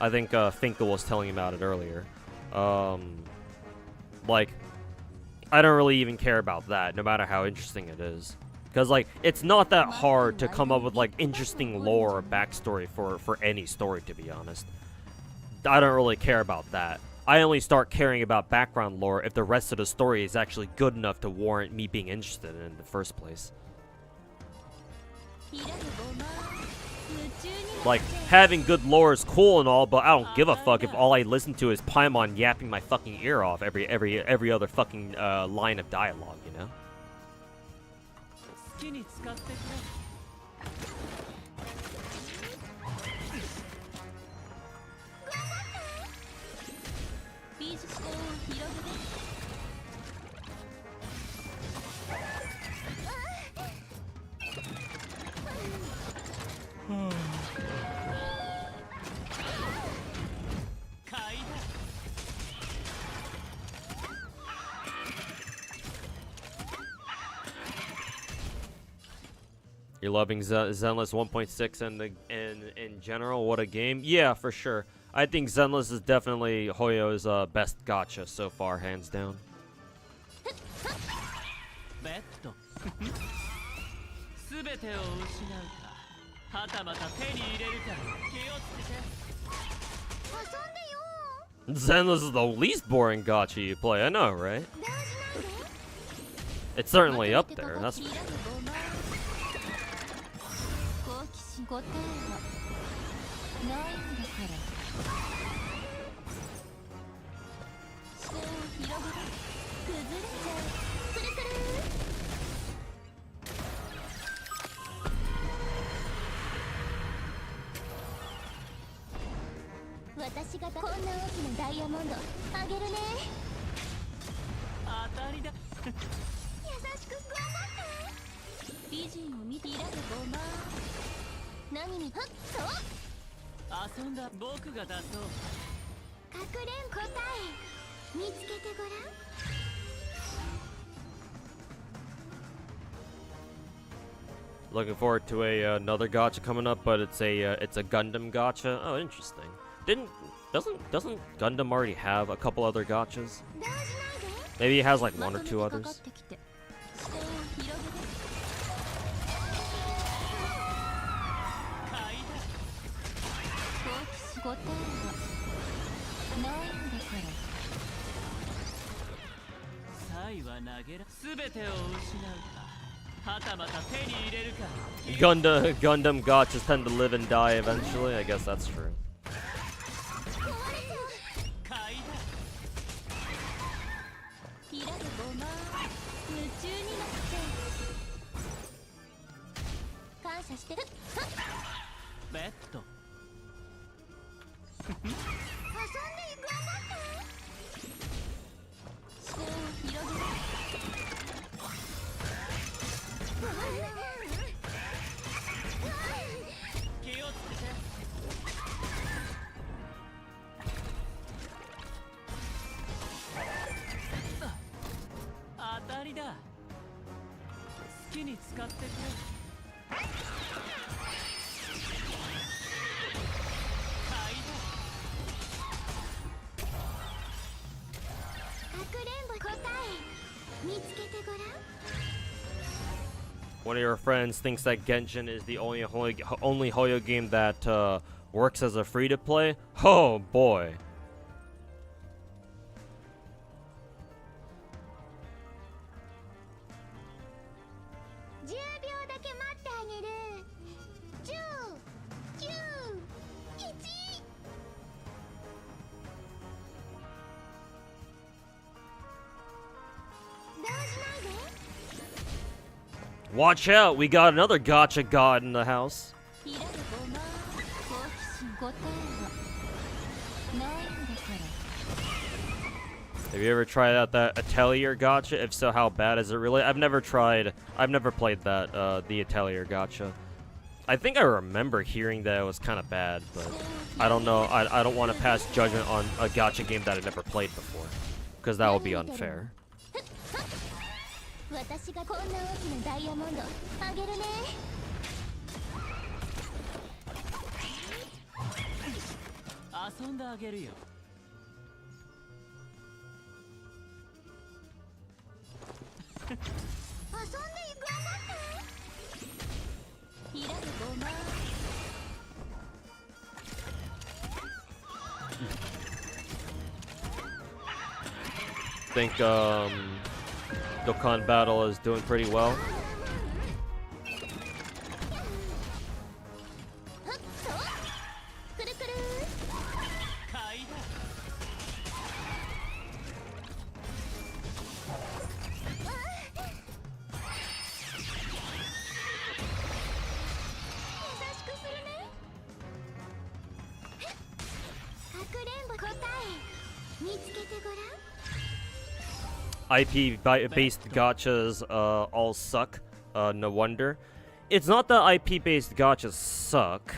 I think Finkel was telling me about it earlier. Like, I don't really even care about that, no matter how interesting it is. Because, like, it's not that hard to come up with, like, interesting lore or backstory for any story, to be honest. I don't really care about that. I only start caring about background lore if the rest of the story is actually good enough to warrant me being interested in the first place. Like, having good lore is cool and all, but I don't give a fuck if all I listen to is Paimon yapping my fucking ear off every other fucking line of dialogue, you know? You're loving Zenless 1.6 in general? What a game! Yeah, for sure. I think Zenless is definitely Hoyo's best gacha so far, hands down. Zenless is the least boring gacha you play, I know, right? It's certainly up there, that's for sure. 答えはないんだから視点を広げて崩れちゃうくるくる私がこんな大きなダイヤモンドあげるね当たりだ優しく頑張って美人を見ていられごま何にはっそう遊んだ僕が出そうかくれん答え見つけてごらん Looking forward to another gacha coming up, but it's a Gundam gacha. Oh, interesting. Doesn't Gundam already have a couple other gachas? Maybe it has like one or two others. Gundam gachas tend to live and die eventually. I guess that's true. One of your friends thinks that Genshin is the only Hoyo game that works as a free-to-play. Oh boy. Watch out, we got another gacha god in the house. Have you ever tried out that Atelier gacha? If so, how bad is it really? I've never played that, the Atelier gacha. I think I remember hearing that it was kind of bad, but I don't know. I don't want to pass judgment on a gacha game that I never played before, because that would be unfair. 私がこんな大きなダイヤモンドあげるね。遊んであげるよ。遊んで頑張って。いらぬごま。Think Dokkan Battle is doing pretty well. IP-based gachas all suck. No wonder. It's not that IP-based gachas suck.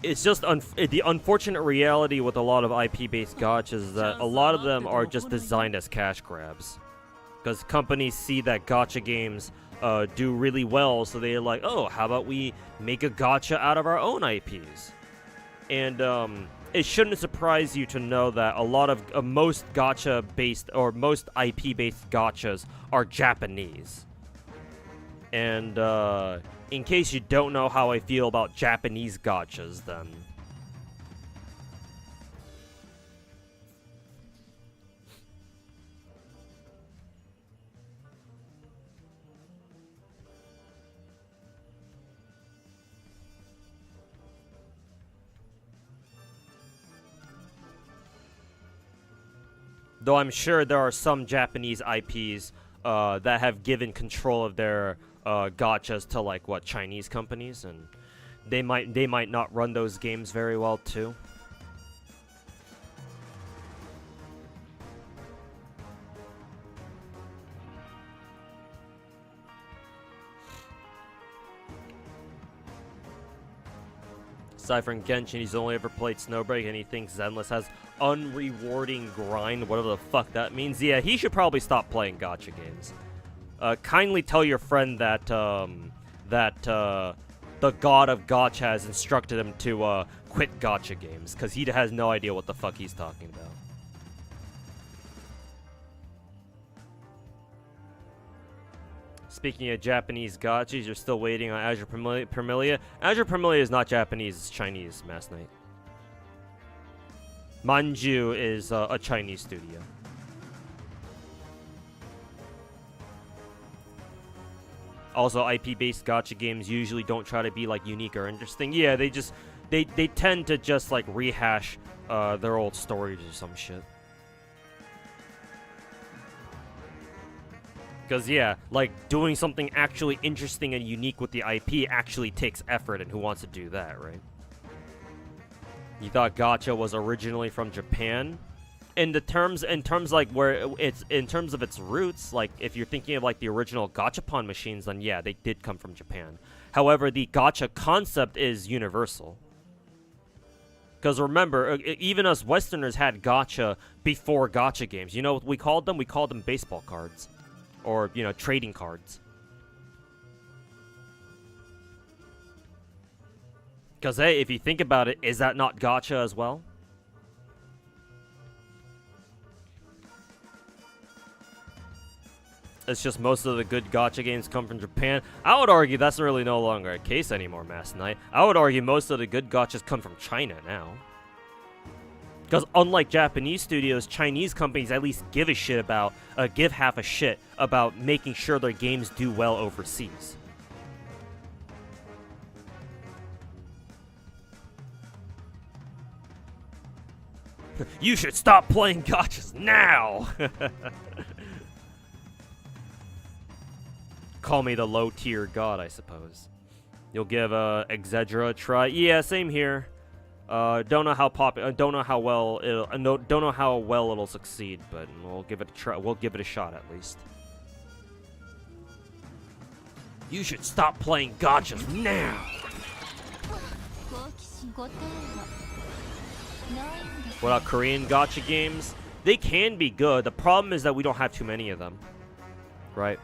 It's just the unfortunate reality with a lot of IP-based gachas is that a lot of them are just designed as cash grabs. Because companies see that gacha games do really well, so they're like, oh, how about we make a gacha out of our own IPs? And it shouldn't surprise you to know that a lot of most gacha-based or most IP-based gachas are Japanese. And in case you don't know how I feel about Japanese gachas, then though I'm sure there are some Japanese IPs that have given control of their gachas to like what Chinese companies, and they might not run those games very well too. Aside from Genshin, he's only ever played Snowbreak, and he thinks Zenless has unrewarding grind, whatever the fuck that means. Yeah, he should probably stop playing gacha games. Kindly tell your friend that the god of gacha has instructed him to quit gacha games, because he has no idea what the fuck he's talking about. Speaking of Japanese gachas, you're still waiting on Azure Permilia. Azure Permilia is not Japanese, it's Chinese, Mass Knight. Manju is a Chinese studio. Also, IP-based gacha games usually don't try to be like unique or interesting. Yeah, they tend to just like rehash their old stories or some shit. Because, yeah, like, doing something actually interesting and unique with the IP actually takes effort, and who wants to do that, right? You thought gacha was originally from Japan? In terms like where it's in terms of its roots, like if you're thinking of like the original gachapon machines, then yeah, they did come from Japan. However, the gacha concept is universal. Because remember, even us Westerners had gacha before gacha games. You know what we called them? We called them baseball cards. Or, you know, trading cards. Because, hey, if you think about it, is that not gacha as well? It's just most of the good gacha games come from Japan. I would argue that's really no longer a case anymore, Mass Knight. I would argue most of the good gachas come from China now. Because unlike Japanese studios, Chinese companies at least give a shit about, give half a shit about making sure their games do well overseas. You should stop playing gachas now! Call me the low-tier god, I suppose. You'll give Exedra a try? Yeah, same here. Don't know how don't know how well it'll succeed, but we'll give it a try. We'll give it a shot at least. You should stop playing gachas now. 好奇心答えはないんだ。 What about Korean gacha games? They can be good. The problem is that we don't have too many of them. Right?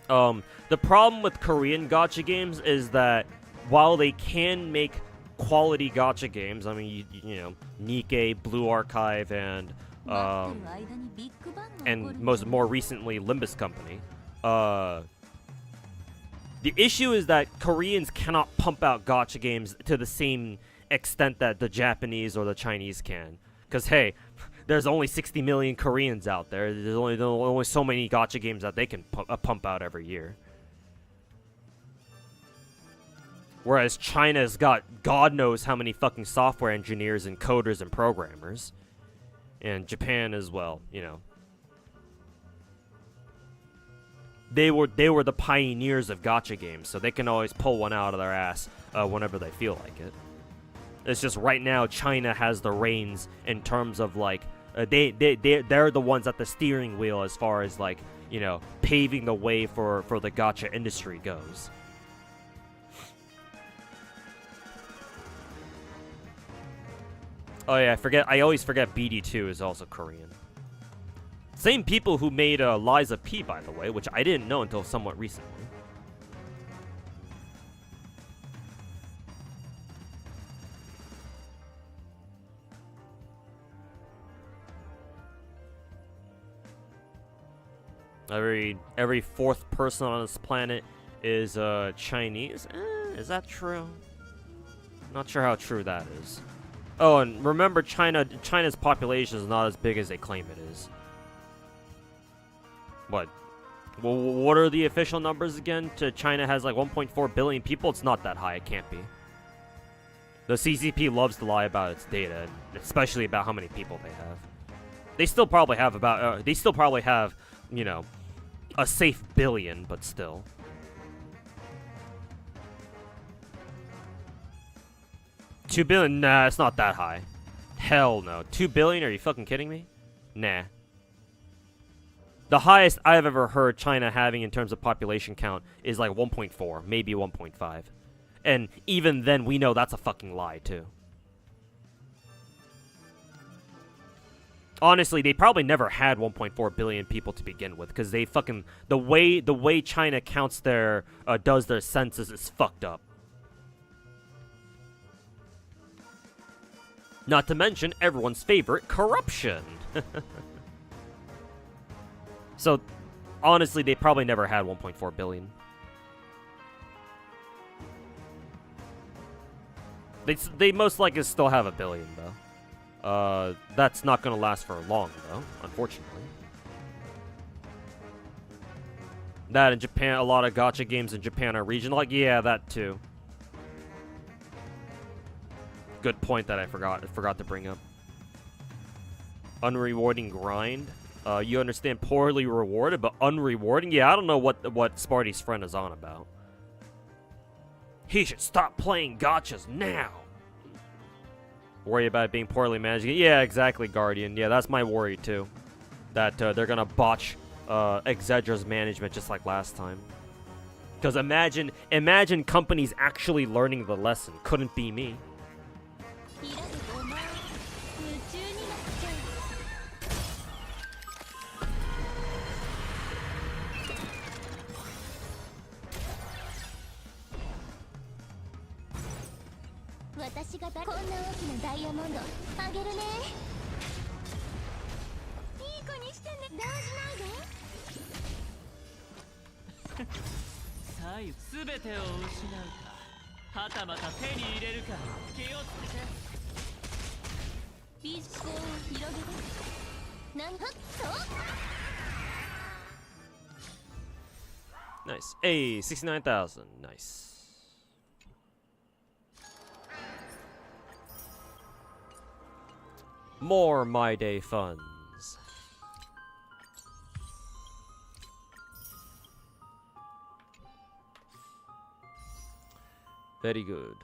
The problem with Korean gacha games is that while they can make quality gacha games, I mean, you know, Nikkei, Blue Archive, and 待ってる間にビッグバンが起こる and more recently Limbus Company. The issue is that Koreans cannot pump out gacha games to the same extent that the Japanese or the Chinese can. Because hey, there's only 60 million Koreans out there. There's only so many gacha games that they can pump out every year. Whereas China's got God knows how many fucking software engineers and coders and programmers. And Japan as well, you know. They were the pioneers of gacha games, so they can always pull one out of their ass whenever they feel like it. It's just right now China has the reins in terms of like they're the ones at the steering wheel as far as like, you know, paving the way for the gacha industry goes. Oh yeah, I always forget BD2 is also Korean. Same people who made Liza P, by the way, which I didn't know until somewhat recently. Every fourth person on this planet is Chinese. Is that true? Not sure how true that is. Oh, and remember, China's population is not as big as they claim it is. What? Well, what are the official numbers again? China has like 1.4 billion people. It's not that high. It can't be. The CCP loves to lie about its data, especially about how many people they have. They still probably have about. They still probably have, you know, a safe billion, but still. $2 billion? Nah, it's not that high. Hell no. 2 billion? Are you fucking kidding me? Nah. The highest I've ever heard China having in terms of population count is like 1.4, maybe 1.5. And even then, we know that's a fucking lie, too. Honestly, they probably never had 1.4 billion people to begin with, because they fucking... The way China counts their... does their census is fucked up. Not to mention everyone's favorite, corruption. So, honestly, they probably never had 1.4 billion. They most likely still have a billion, though. That's not gonna last for long, though, unfortunately. That in Japan, a lot of gacha games in Japan are regional. Like, yeah, that too. Good point that I forgot to bring up. Unrewarding grind. You understand poorly rewarded, but unrewarding? Yeah, I don't know what Sparty's friend is on about. He should stop playing gachas now. Worry about being poorly managed. Yeah, exactly, Guardian. Yeah, that's my worry too. That they're gonna botch Exedra's management just like last time. Because imagine companies actually learning the lesson. Couldn't be me. 開けてお前夢中になっちゃう。私がこんな大きなダイヤモンドあげるね。いい子にしてね。動じないで。左右すべてを失うか、はたまた手に入れるか、気をつけて。ビスコを広げて。なんはっそう。 Nice. Hey, 69,000. Nice. More My Day funds. Very good.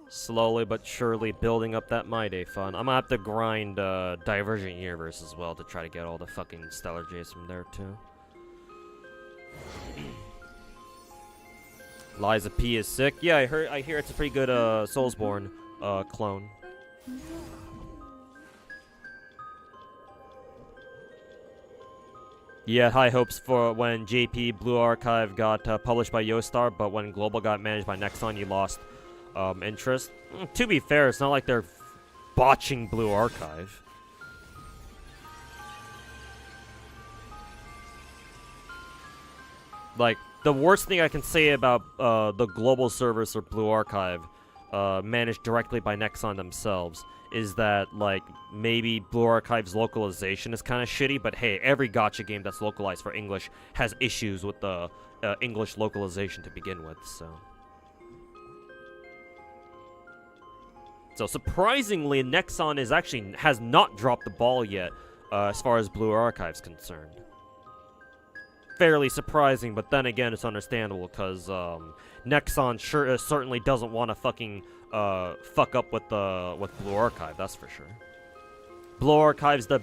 Slowly but surely building up that My Day fund. I'm gonna have to grind Divergent Universe as well to try to get all the fucking Stellar Jays from there too. Liza P is sick. Yeah, I hear it's a pretty good Soulsborne clone. Yeah, high hopes for when JP Blue Archive got published by Yostar, but when Global got managed by Nexon, you lost interest. To be fair, it's not like they're botching Blue Archive. Like, the worst thing I can say about the global servers or Blue Archive managed directly by Nexon themselves is that, like, maybe Blue Archive's localization is kind of shitty, but hey, every gacha game that's localized for English has issues with the English localization to begin with, so. So surprisingly, Nexon has not dropped the ball yet as far as Blue Archive's concerned. Fairly surprising, but then again, it's understandable because Nexon certainly doesn't want to fucking fuck up with Blue Archive. That's for sure. Blue Archive's the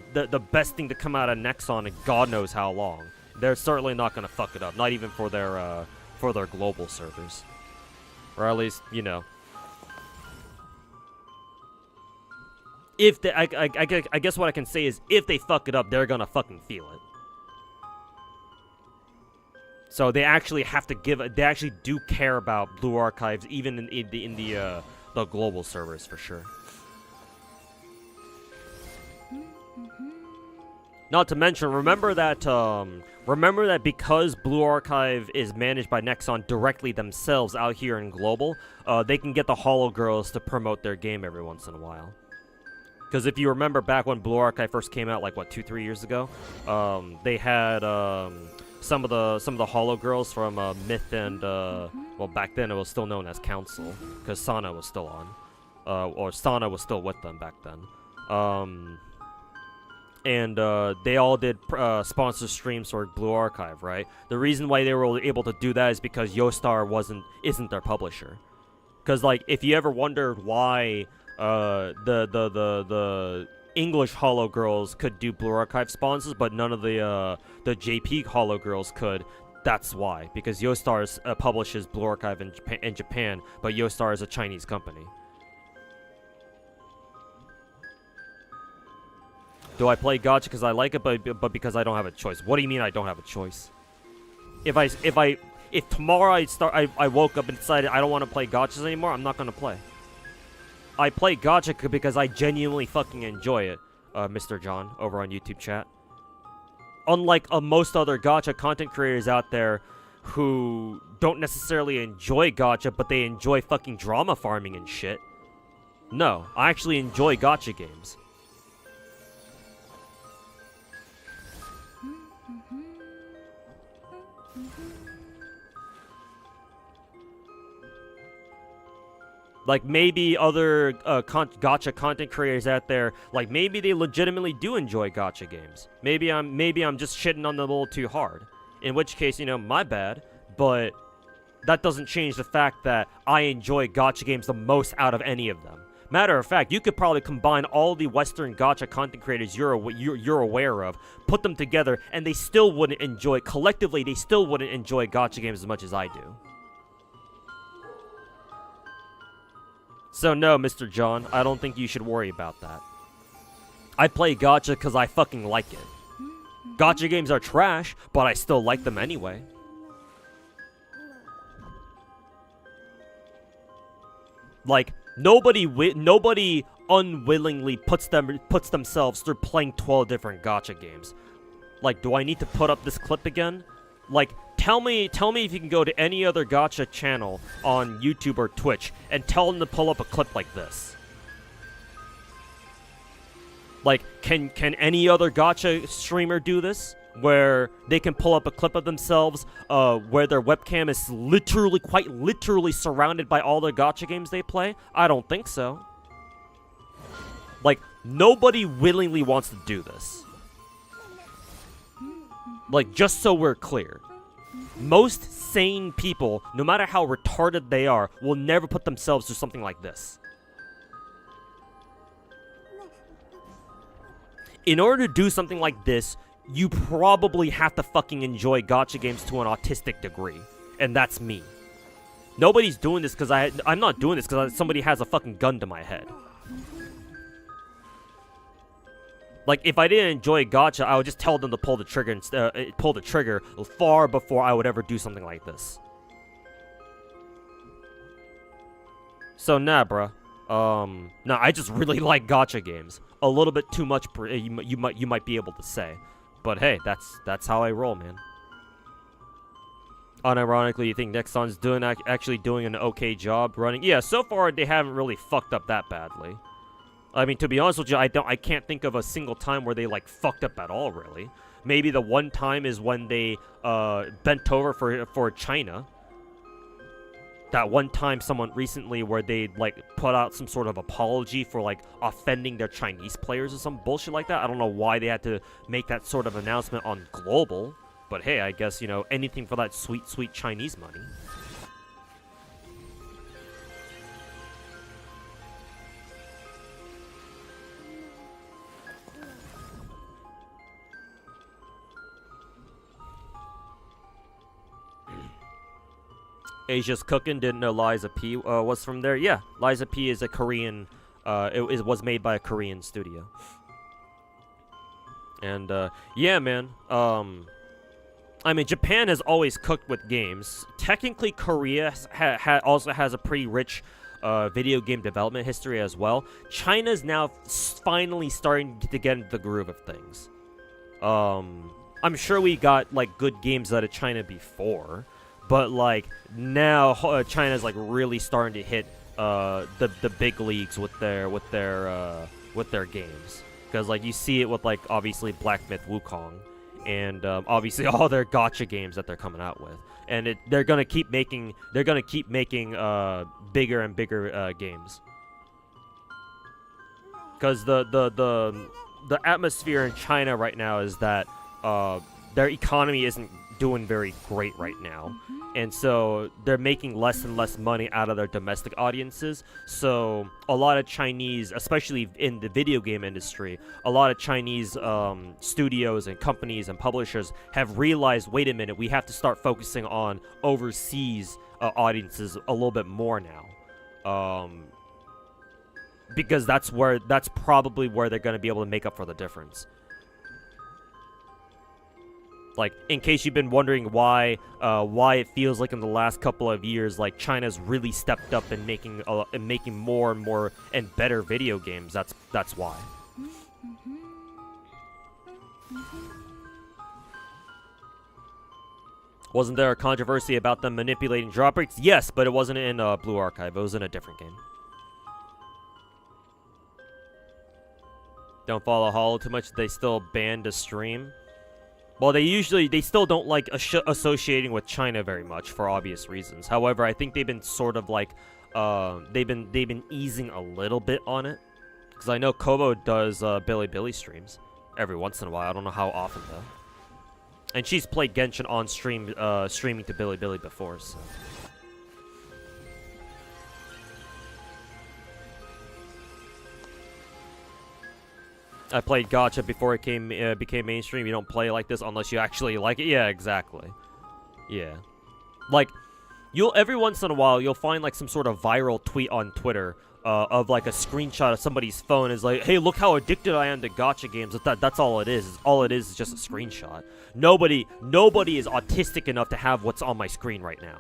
best thing to come out of Nexon in God knows how long. They're certainly not gonna fuck it up, not even for their global servers, or at least, you know. If they, I guess what I can say is if they fuck it up, they're gonna fucking feel it. So they actually have to they actually do care about Blue Archives, even in the global servers for sure. Not to mention, remember that because Blue Archive is managed by Nexon directly themselves out here in global, they can get the Hollow Girls to promote their game every once in a while. Because if you remember back when Blue Archive first came out, like what, 2-3 years ago, they had some of the Hollow Girls from Myth and well, back then it was still known as Council because Sana was still on, or Sana was still with them back then. And they all did sponsor streams for Blue Archive, right? The reason why they were able to do that is because Yostar isn't their publisher. Because, like, if you ever wondered why the English Hollow Girls could do Blue Archive sponsors, but none of the JP Hollow Girls could, that's why. Because Yostar publishes Blue Archive in Japan, but Yostar is a Chinese company. Do I play Gacha because I like it, but because I don't have a choice? What do you mean I don't have a choice? If tomorrow I woke up and decided I don't want to play Gachas anymore, I'm not gonna play. I play Gacha because I genuinely fucking enjoy it, Mr. John, over on YouTube chat. Unlike most other Gacha content creators out there who don't necessarily enjoy Gacha, but they enjoy fucking drama farming and shit. No, I actually enjoy Gacha games. Like, maybe other Gacha content creators out there, like, maybe they legitimately do enjoy Gacha games. Maybe I'm just shitting on them a little too hard. In which case, you know, my bad. But that doesn't change the fact that I enjoy Gacha games the most out of any of them. Matter of fact, you could probably combine all the Western Gacha content creators you're aware of, put them together, and they still wouldn't enjoy, collectively, they still wouldn't enjoy Gacha games as much as I do. So no, Mr. John, I don't think you should worry about that. I play Gacha because I fucking like it. Gacha games are trash, but I still like them anyway. Like, nobody unwillingly puts themselves through playing 12 different Gacha games. Like, do I need to put up this clip again? Like, tell me if you can go to any other Gacha channel on YouTube or Twitch and tell them to pull up a clip like this. Like, can any other Gacha streamer do this? Where they can pull up a clip of themselves, where their webcam is quite literally surrounded by all the Gacha games they play? I don't think so. Like, nobody willingly wants to do this. Like, just so we're clear. Most sane people, no matter how retarded they are, will never put themselves through something like this. In order to do something like this, you probably have to fucking enjoy Gacha games to an autistic degree. And that's me. Nobody's doing this because I'm not doing this because somebody has a fucking gun to my head. Like, if I didn't enjoy Gacha, I would just tell them to pull the trigger and pull the trigger far before I would ever do something like this. So nah, bruh. Nah, I just really like Gacha games. A little bit too much, you might be able to say, but hey, that's how I roll, man. Unironically, you think Nexon's actually doing an okay job running? Yeah, so far they haven't really fucked up that badly. I mean, to be honest with you, I can't think of a single time where they like fucked up at all, really. Maybe the one time is when they bent over for China. That one time someone recently where they like put out some sort of apology for like offending their Chinese players or some bullshit like that. I don't know why they had to make that sort of announcement on global, but hey, I guess, you know, anything for that sweet, sweet Chinese money. Asia's Cooking, didn't know Liza P was from there. Yeah, Liza P is a Korean, it was made by a Korean studio. And, yeah, man, I mean, Japan has always cooked with games. Technically, Korea also has a pretty rich video game development history as well. China's now finally starting to get into the groove of things. I'm sure we got, like, good games out of China before. But, like, now China's, like, really starting to hit the big leagues with their games. Because, like, you see it with, like, obviously Black Myth Wukong. And, obviously all their gacha games that they're coming out with. And they're gonna keep making bigger and bigger games. Because the atmosphere in China right now is that their economy isn't doing very great right now, and so they're making less and less money out of their domestic audiences. So a lot of Chinese, especially in the video game industry, a lot of Chinese studios and companies and publishers have realized, wait a minute, we have to start focusing on overseas audiences a little bit more now, because that's probably where they're going to be able to make up for the difference. Like, in case you've been wondering why it feels like in the last couple of years, like, China's really stepped up in making more and more and better video games. That's why. Wasn't there a controversy about them manipulating drop rates? Yes, but it wasn't in Blue Archive. It was in a different game. Don't follow Hollow too much. They still banned a stream. Well, they still don't like associating with China very much for obvious reasons. However, I think they've been sort of like, they've been easing a little bit on it, because I know Kobo does Billy streams every once in a while. I don't know how often though. And she's played Genshin on stream, streaming to Billy before. So. I played Gacha before it became mainstream. You don't play like this unless you actually like it. Yeah, exactly. Yeah. Like, every once in a while, you'll find, like, some sort of viral tweet on Twitter of, like, a screenshot of somebody's phone is like, hey, look how addicted I am to Gacha games. That's all it is. All it is just a screenshot. Nobody is autistic enough to have what's on my screen right now.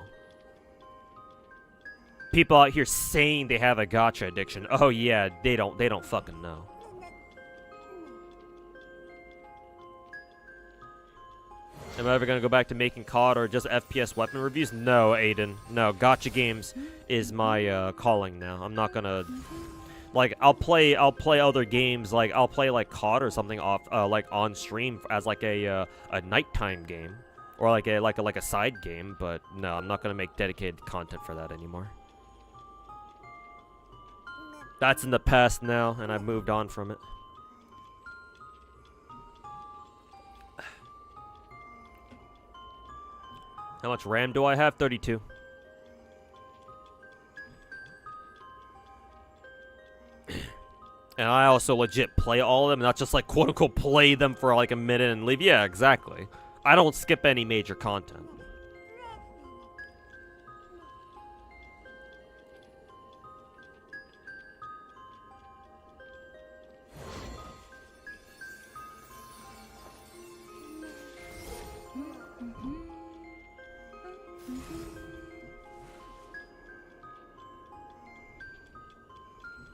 People out here saying they have a Gacha addiction. Oh, yeah, they don't fucking know. Am I ever going to go back to making COD or just FPS weapon reviews? No, Aiden. No, Gacha games is my calling now. I'm not going to... Like, I'll play other games. Like, I'll play, like, COD or something off, like, on stream as, like, a nighttime game. Or, like a side game. But, no, I'm not going to make dedicated content for that anymore. That's in the past now, and I've moved on from it. How much RAM do I have? 32. And I also legit play all of them, not just like quote-unquote play them for like a minute and leave. Yeah, exactly. I don't skip any major content.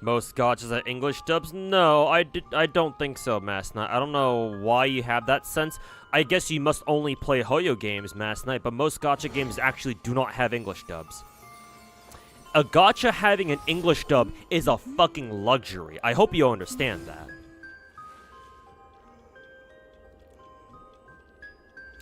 Most gachas have English dubs? No, I don't think so, Mass Knight. I don't know why you have that sense. I guess you must only play Hoyo games, Mass Knight, but most gacha games actually do not have English dubs. A gacha having an English dub is a fucking luxury. I hope you understand that.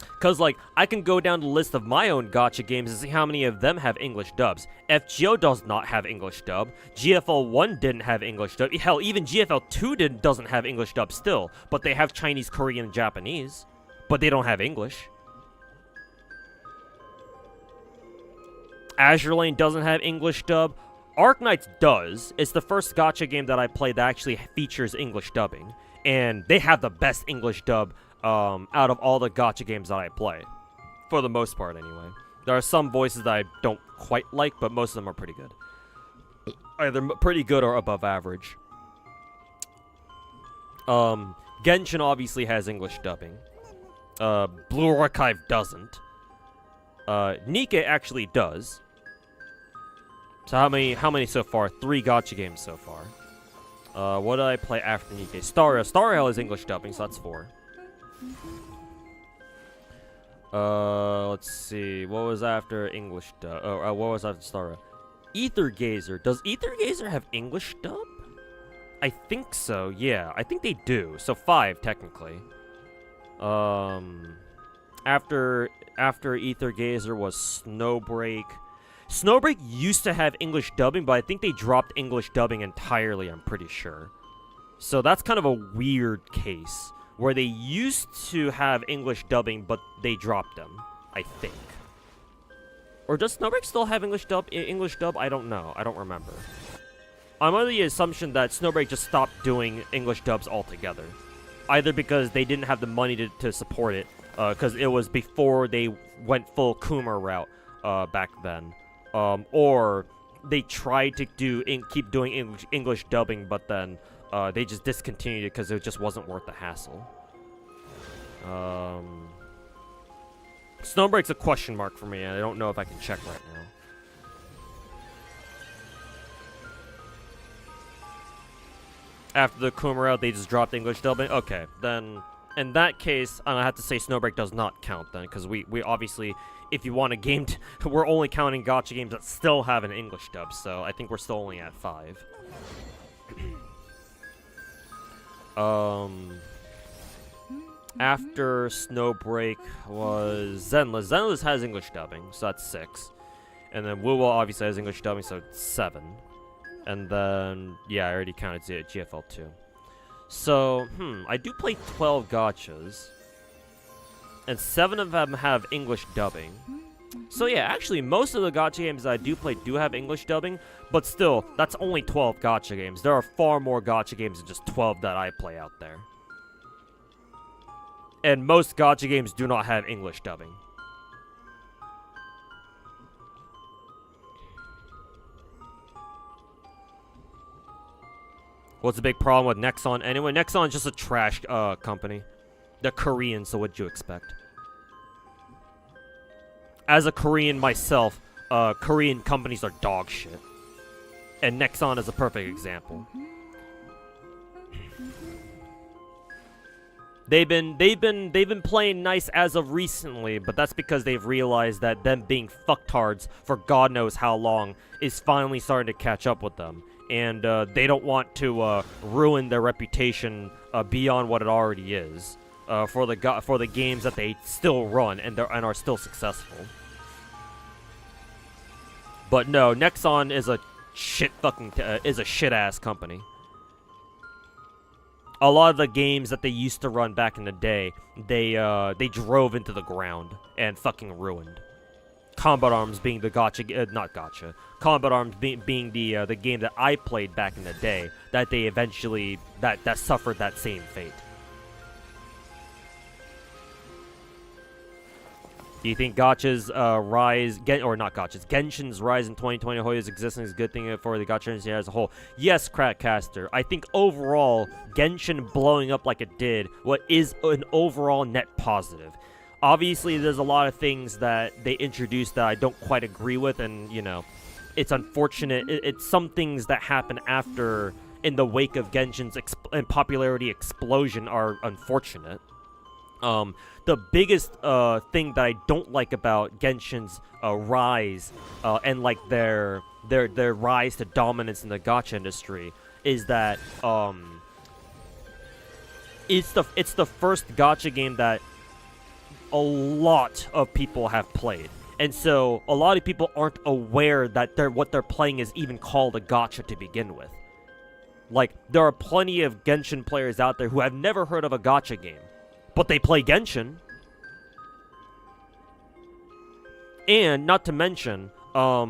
Because, like, I can go down the list of my own gacha games and see how many of them have English dubs. FGO does not have English dub. GFL 1 didn't have English dub. Hell, even GFL 2 doesn't have English dub still. But they have Chinese, Korean, and Japanese. But they don't have English. Azure Lane doesn't have English dub. Arknights does. It's the first gacha game that I played that actually features English dubbing. And they have the best English dub out of all the gacha games that I play. For the most part, anyway. There are some voices that I don't quite like, but most of them are pretty good. Either pretty good or above average. Genshin obviously has English dubbing. Blue Archive doesn't. Nikke actually does. So how many so far? 3 gacha games so far. What did I play after Nikke? Star Rail is English dubbing, so that's 4. Let's see. What was after English dub? What was after Star Rail? Ether Gazer. Does Ether Gazer have English dub? I think so, yeah. I think they do. So 5, technically. After Ether Gazer was Snowbreak. Snowbreak used to have English dubbing, but I think they dropped English dubbing entirely, I'm pretty sure. So that's kind of a weird case, where they used to have English dubbing, but they dropped them, I think. Or does Snowbreak still have English dub? I don't know. I don't remember. I'm under the assumption that Snowbreak just stopped doing English dubs altogether. Either because they didn't have the money to support it, because it was before they went full Kuma route back then. Or they tried to keep doing English dubbing, but then they just discontinued it because it just wasn't worth the hassle. Snowbreak's a question mark for me, and I don't know if I can check right now. After the Kuma route, they just dropped English dubbing? Okay, then in that case, I have to say Snowbreak does not count then, because we obviously, if you want a game, we're only counting gacha games that still have an English dub, so I think we're still only at 5. After Snowbreak was Zenless. Zenless has English dubbing, so that's 6. And then Wuwa obviously has English dubbing, so it's 7. And then, yeah, I already counted GFL 2. So, I do play 12 gachas. And 7 of them have English dubbing. So yeah, actually, most of the gacha games that I do play do have English dubbing. But still, that's only 12 gacha games. There are far more gacha games than just 12 that I play out there. And most gacha games do not have English dubbing. What's the big problem with Nexon anyway? Nexon's just a trash company. They're Korean, so what'd you expect? As a Korean myself, Korean companies are dog shit. And Nexon is a perfect example. They've been playing nice as of recently, but that's because they've realized that them being fucktards for God knows how long is finally starting to catch up with them. And they don't want to ruin their reputation beyond what it already is for the games that they still run and are still successful. But no, Nexon is a shit ass company. A lot of the games that they used to run back in the day, they drove into the ground and fucking ruined. Combat Arms being the not gacha. Combat Arms being the game that I played back in the day, that they eventually that suffered that same fate. Do you think Gacha's Genshin's rise in 2020, Hoyo's existence is a good thing for the gacha industry as a whole? Yes, Crackcaster. I think overall, Genshin blowing up like it did, is an overall net positive. Obviously, there's a lot of things that they introduced that I don't quite agree with, and, you know, it's unfortunate. It's some things that happen after, in the wake of Genshin's popularity explosion, are unfortunate. The biggest thing that I don't like about Genshin's rise and like their rise to dominance in the gacha industry is that it's the first gacha game that a lot of people have played. And so a lot of people aren't aware that what they're playing is even called a gacha to begin with. Like, there are plenty of Genshin players out there who have never heard of a gacha game, but they play Genshin. And not to mention, a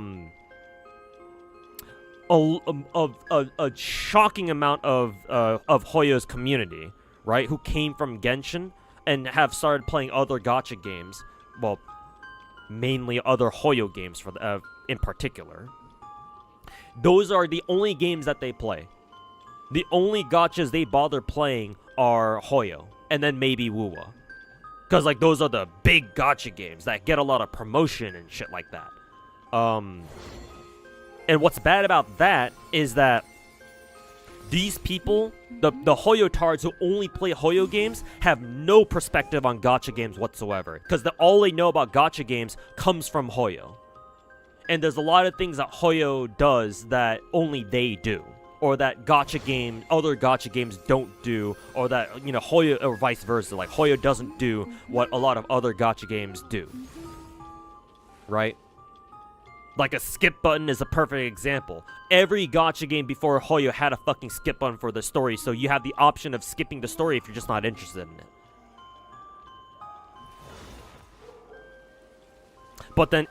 shocking amount of Hoyo's community, right, who came from Genshin and have started playing other gacha games. Well, mainly other Hoyo games in particular. Those are the only games that they play. The only gachas they bother playing are Hoyo, and then maybe Wuwa. Because, like, those are the big gacha games that get a lot of promotion and shit like that. And what's bad about that is that these people, the Hoyo-tards who only play Hoyo games, have no perspective on gacha games whatsoever. Because all they know about gacha games comes from Hoyo. And there's a lot of things that Hoyo does that only they do. Or that other gacha games don't do, or that, Hoyo, or vice versa. Like, Hoyo doesn't do what a lot of other gacha games do. Right? Like, a skip button is a perfect example. Every gacha game before Hoyo had a fucking skip button for the story, so you have the option of skipping the story if you're just not interested in it. But then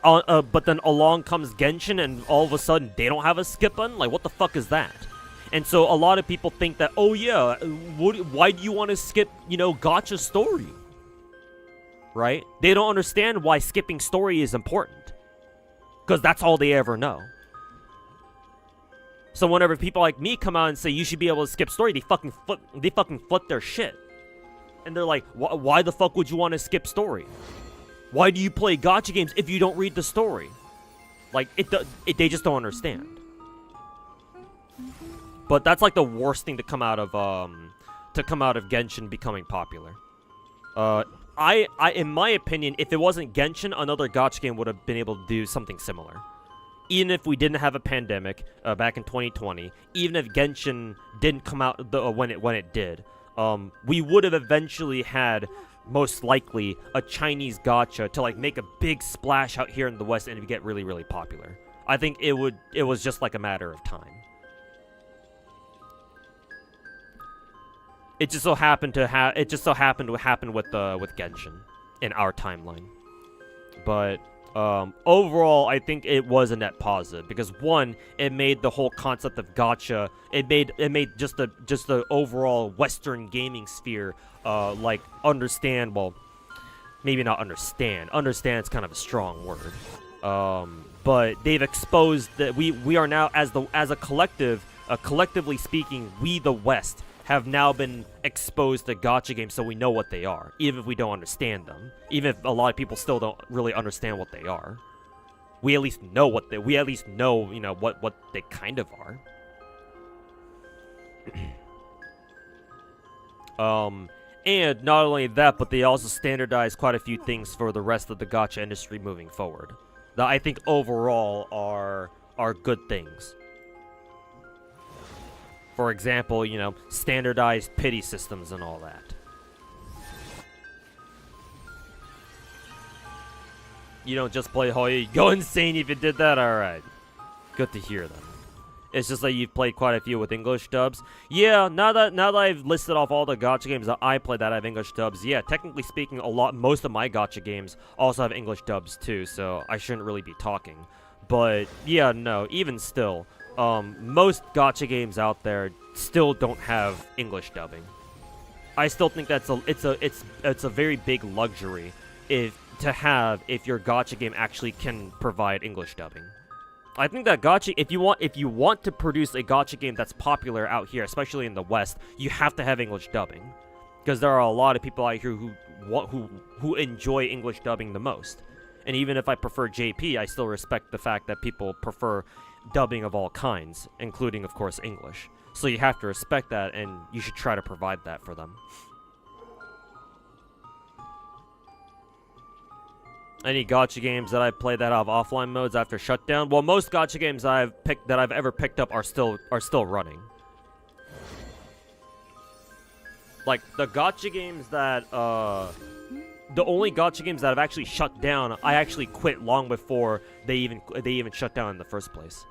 along comes Genshin, and all of a sudden they don't have a skip button? Like, what the fuck is that? And so a lot of people think that, oh yeah, why do you want to skip, gacha story? Right? They don't understand why skipping story is important. Because that's all they ever know. So whenever people like me come out and say you should be able to skip story, they fucking flip their shit. And they're like, why the fuck would you want to skip story? Why do you play gacha games if you don't read the story? Like, they just don't understand. But that's like the worst thing to come out of Genshin becoming popular. In my opinion, if it wasn't Genshin, another gacha game would have been able to do something similar. Even if we didn't have a pandemic back in 2020, even if Genshin didn't come out when it did, we would have eventually had, most likely, a Chinese gacha to like make a big splash out here in the West and get really, really popular. I think it was just like a matter of time. It just so happened to happen with Genshin in our timeline. But overall, I think it was a net positive because one, it made the whole concept of gacha. It made just the overall Western gaming sphere like understand. Well, maybe not understand. Understand is kind of a strong word. But they've exposed that we are now as a collective, collectively speaking, we the West have now been exposed to gacha games, so we know what they are, even if we don't understand them. Even if a lot of people still don't really understand what they are, we at least know what they kind of are. And not only that, but they also standardized quite a few things for the rest of the gacha industry moving forward, that I think overall are good things. For example, standardized pity systems and all that. You don't just play Hoyo, you go insane if you did that? Alright. Good to hear that. It's just like you've played quite a few with English dubs. Yeah, now that I've listed off all the gacha games that I play that have English dubs, yeah, technically speaking, most of my gacha games also have English dubs too, so I shouldn't really be talking. But yeah, no, even still, most gacha games out there still don't have English dubbing. I still think it's a very big luxury if your gacha game actually can provide English dubbing. I think that gacha, if you want to produce a gacha game that's popular out here, especially in the West, you have to have English dubbing, because there are a lot of people out here who enjoy English dubbing the most. And even if I prefer JP, I still respect the fact that people prefer dubbing of all kinds, including, of course, English. So you have to respect that, and you should try to provide that for them. Any gacha games that I played that have offline modes after shutdown? Well, most gacha games I've ever picked up are still running. Like the gacha games that the only gacha games that have actually shut down, I actually quit long before they even shut down in the first place.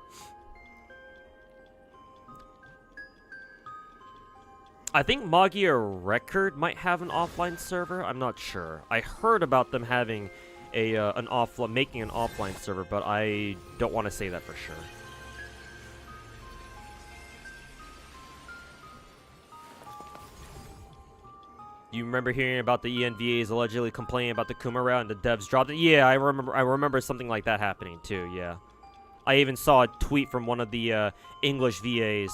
I think Magia Record might have an offline server. I'm not sure. I heard about them having making an offline server, but I don't want to say that for sure. You remember hearing about the ENVAs allegedly complaining about the Kumara and the devs dropped it? Yeah, I remember something like that happening too, yeah. I even saw a tweet from one of the English VAs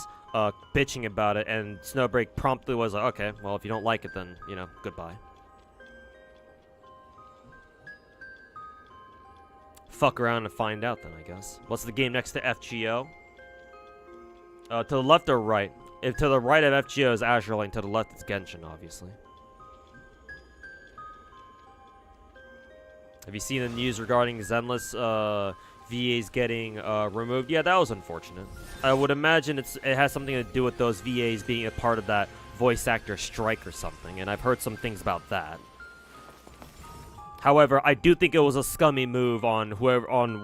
bitching about it, and Snowbreak promptly was like, okay, well, if you don't like it, then, you know, goodbye. Fuck around and find out then, I guess. What's the game next to FGO? To the left or right? If to the right of FGO is Azure Lane, to the left it's Genshin, obviously. Have you seen the news regarding Zenless VAs getting removed? Yeah, that was unfortunate. I would imagine it has something to do with those VAs being a part of that voice actor strike or something, and I've heard some things about that. However, I do think it was a scummy move on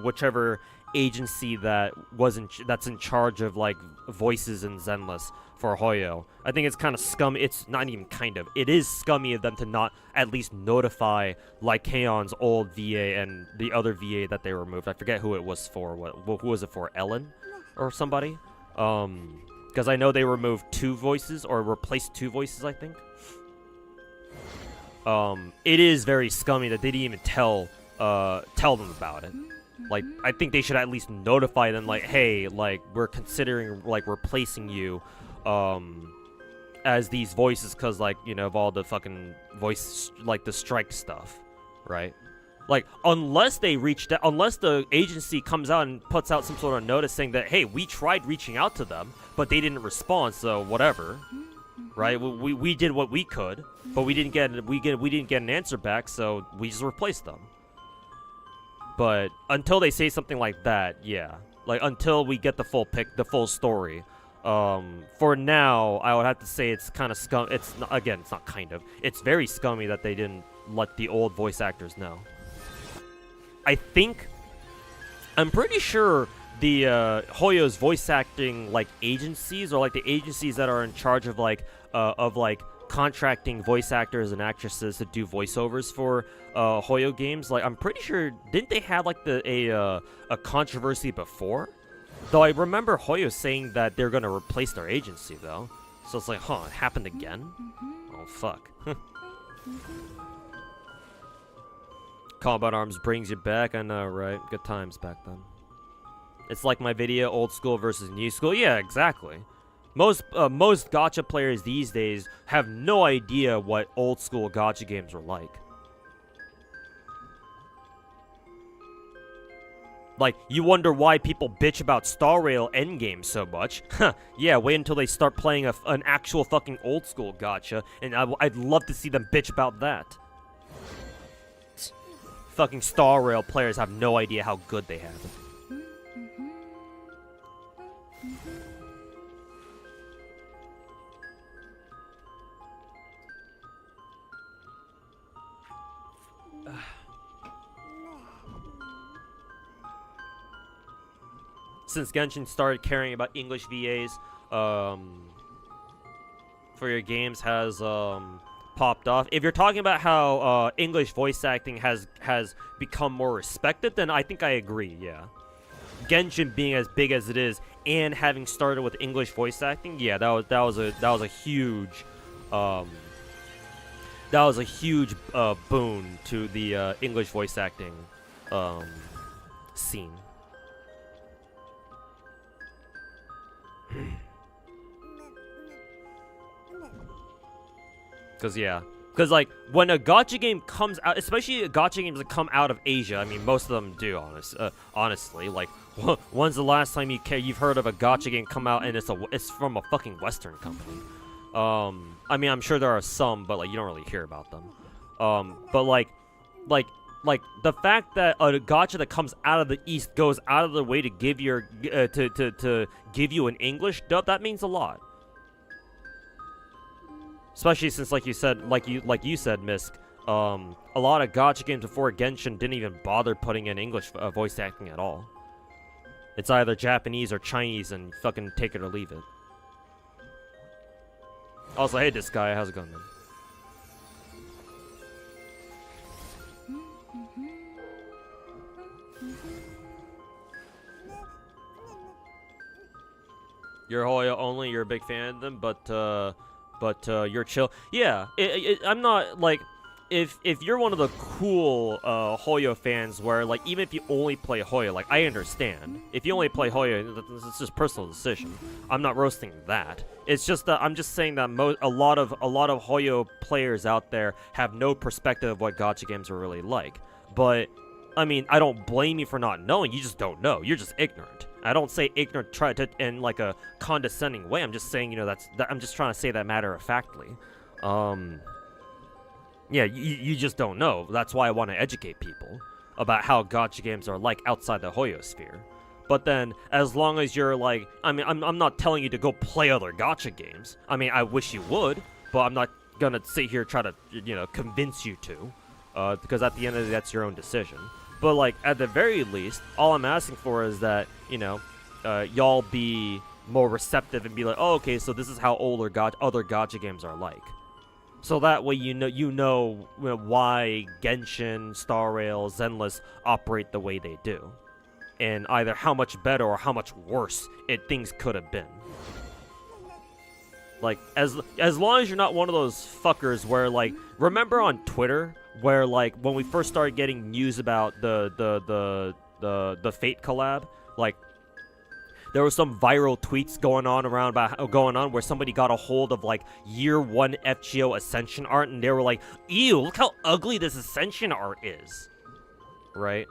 whichever agency that's in charge of like voices in Zenless for Hoyo. I think it's kind of scummy. It's not even kind of. It is scummy of them to not at least notify Lycaon's old VA and the other VA that they removed. I forget who it was for. Who was it for? Ellen or somebody? Because I know they removed 2 voices or replaced 2 voices, I think. It is very scummy that they didn't even tell them about it. Like, I think they should at least notify them, like, hey, like, we're considering, like, replacing you, as these voices, because, like, you know, of all the fucking voice, like, the strike stuff, right? Like, unless the agency comes out and puts out some sort of notice saying that, hey, we tried reaching out to them, but they didn't respond, so whatever. Right? We did what we could, but we didn't get an answer back, so we just replaced them. But until they say something like that, yeah. Like until we get the full story. For now, I would have to say it's kind of scum. It's not kind of. It's very scummy that they didn't let the old voice actors know. I'm pretty sure the Hoyo's voice acting like agencies, or like the agencies that are in charge of like contracting voice actors and actresses to do voiceovers for Hoyo games. Like I'm pretty sure, didn't they have like a controversy before? Though I remember Hoyo saying that they're gonna replace their agency though. So it's like, huh, it happened again? Oh fuck. Combat Arms brings you back, I know, right? Good times back then. It's like my video, old school versus new school. Yeah, exactly. Most gacha players these days have no idea what old school gacha games were like. Like, you wonder why people bitch about Star Rail Endgame so much. Huh, yeah, wait until they start playing an actual fucking old school gacha, and I'd love to see them bitch about that. Fucking Star Rail players have no idea how good they have it. Since Genshin started caring about English VAs for your games has popped off. If you're talking about how English voice acting has become more respected, then I think I agree, yeah. Genshin being as big as it is and having started with English voice acting, yeah, that was a huge boon to the English voice acting scene. Because, yeah, Because, like, when a gacha game comes out, especially gacha games that come out of Asia, I mean, most of them do, honestly. Like, when's the last time you've heard of a gacha game come out and it's from a fucking Western company? I mean, I'm sure there are some, but, like, you don't really hear about them. But, like, the fact that a gacha that comes out of the East goes out of the way to give to give you an English dub, that means a lot. Especially since, like you said, Misk, a lot of gacha games before Genshin didn't even bother putting in English voice acting at all. It's either Japanese or Chinese, and fucking take it or leave it. Also, hey, this guy, how's it going, man? You're Hoyo only. You're a big fan of them, but you're chill. Yeah, I'm not like, if you're one of the cool Hoyo fans, where like even if you only play Hoyo, like I understand. If you only play Hoyo, it's just personal decision. I'm not roasting that. It's just that I'm just saying that a lot of Hoyo players out there have no perspective of what gacha games are really like. But I mean, I don't blame you for not knowing. You just don't know. You're just ignorant. I don't say ignorant in like a condescending way. I'm just saying, you know, I'm just trying to say that matter of factly. Yeah, you just don't know. That's why I want to educate people about how gacha games are like outside the Hoyo sphere. But then, as long as you're like, I mean, I'm not telling you to go play other gacha games. I mean, I wish you would, but I'm not gonna sit here and try to, you know, convince you to, because at the end of the day, that's your own decision. But, like, at the very least, all I'm asking for is that, you know, y'all be more receptive and be like, oh, okay, so this is how other gacha games are like. So that way you know why Genshin, Star Rail, Zenless operate the way they do. And either how much better or how much worse things could have been. Like, as long as you're not one of those fuckers where, like, remember on Twitter where, like, when we first started getting news about the Fate collab, like, there were some viral tweets going on where somebody got a hold of, like, year 1 FGO Ascension art, and they were like, ew, look how ugly this Ascension art is. Right?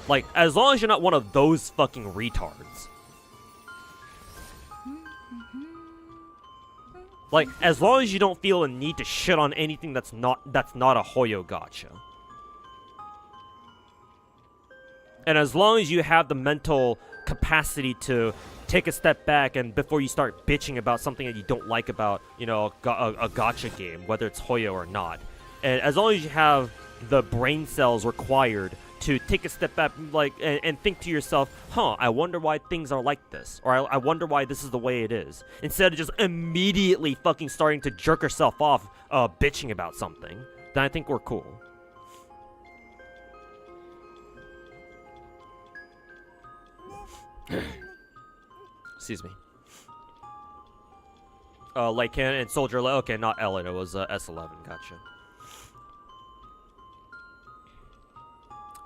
Like, as long as you're not one of those fucking retards. Like, as long as you don't feel a need to shit on anything that's not a Hoyo gacha. And as long as you have the mental capacity to take a step back and before you start bitching about something that you don't like about, you know, a gacha game, whether it's Hoyo or not. And as long as you have the brain cells required to take a step back, like, and think to yourself, huh, I wonder why things are like this, or I wonder why this is the way it is, instead of just immediately fucking starting to jerk yourself off bitching about something, then I think we're cool. Excuse me. Light Cannon and Soldier, okay, not Ellen, it was S11, gotcha.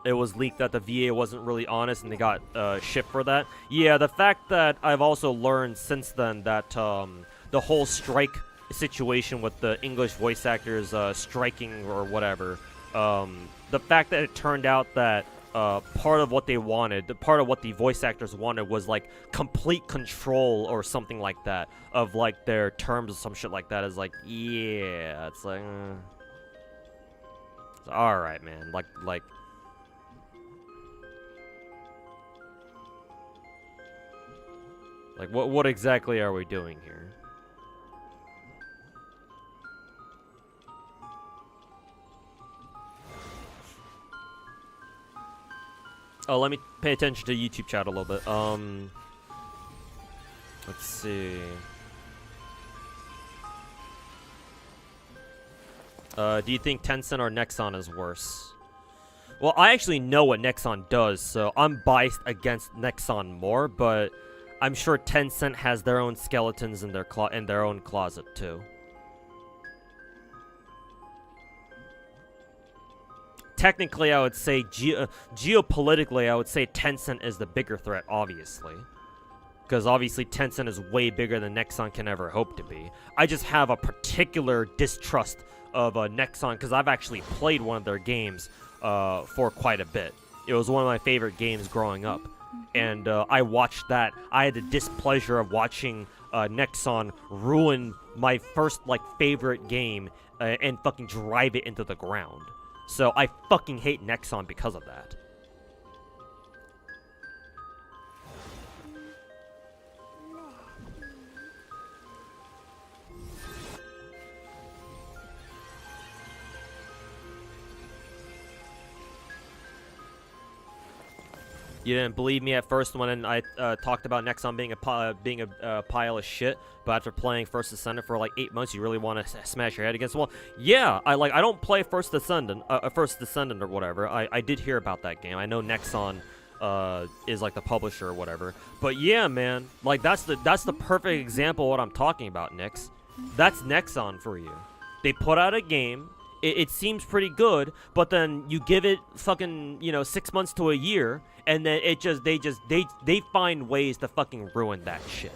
It was leaked that the VA wasn't really honest and they got shipped for that. Yeah, the fact that I've also learned since then that the whole strike situation with the English voice actors striking or whatever, the fact that it turned out that part of what they wanted, part of what the voice actors wanted was like complete control or something like that of like their terms or some shit like that is like, yeah, it's like, it's alright, man, like. Like, what exactly are we doing here? Oh, let me pay attention to YouTube chat a little bit. Let's see. Do you think Tencent or Nexon is worse? Well, I actually know what Nexon does, so I'm biased against Nexon more, but I'm sure Tencent has their own skeletons in their own closet too. Technically, I would say geopolitically, I would say Tencent is the bigger threat, obviously, because obviously Tencent is way bigger than Nexon can ever hope to be. I just have a particular distrust of Nexon because I've actually played one of their games for quite a bit. It was one of my favorite games growing up, and I watched that. I had the displeasure of watching Nexon ruin my first favorite game and fucking drive it into the ground. So I fucking hate Nexon because of that. You didn't believe me at first when I talked about Nexon being a pile of shit, but after playing First Descendant for like 8 months, you really want to smash your head against the wall. Yeah, I don't play First Descendant or whatever. I did hear about that game. I know Nexon is like the publisher or whatever. But yeah, man, like that's the perfect example of what I'm talking about, Nix. That's Nexon for you. They put out a game. It seems pretty good, but then you give it fucking 6 months to a year, and then they find ways to fucking ruin that shit.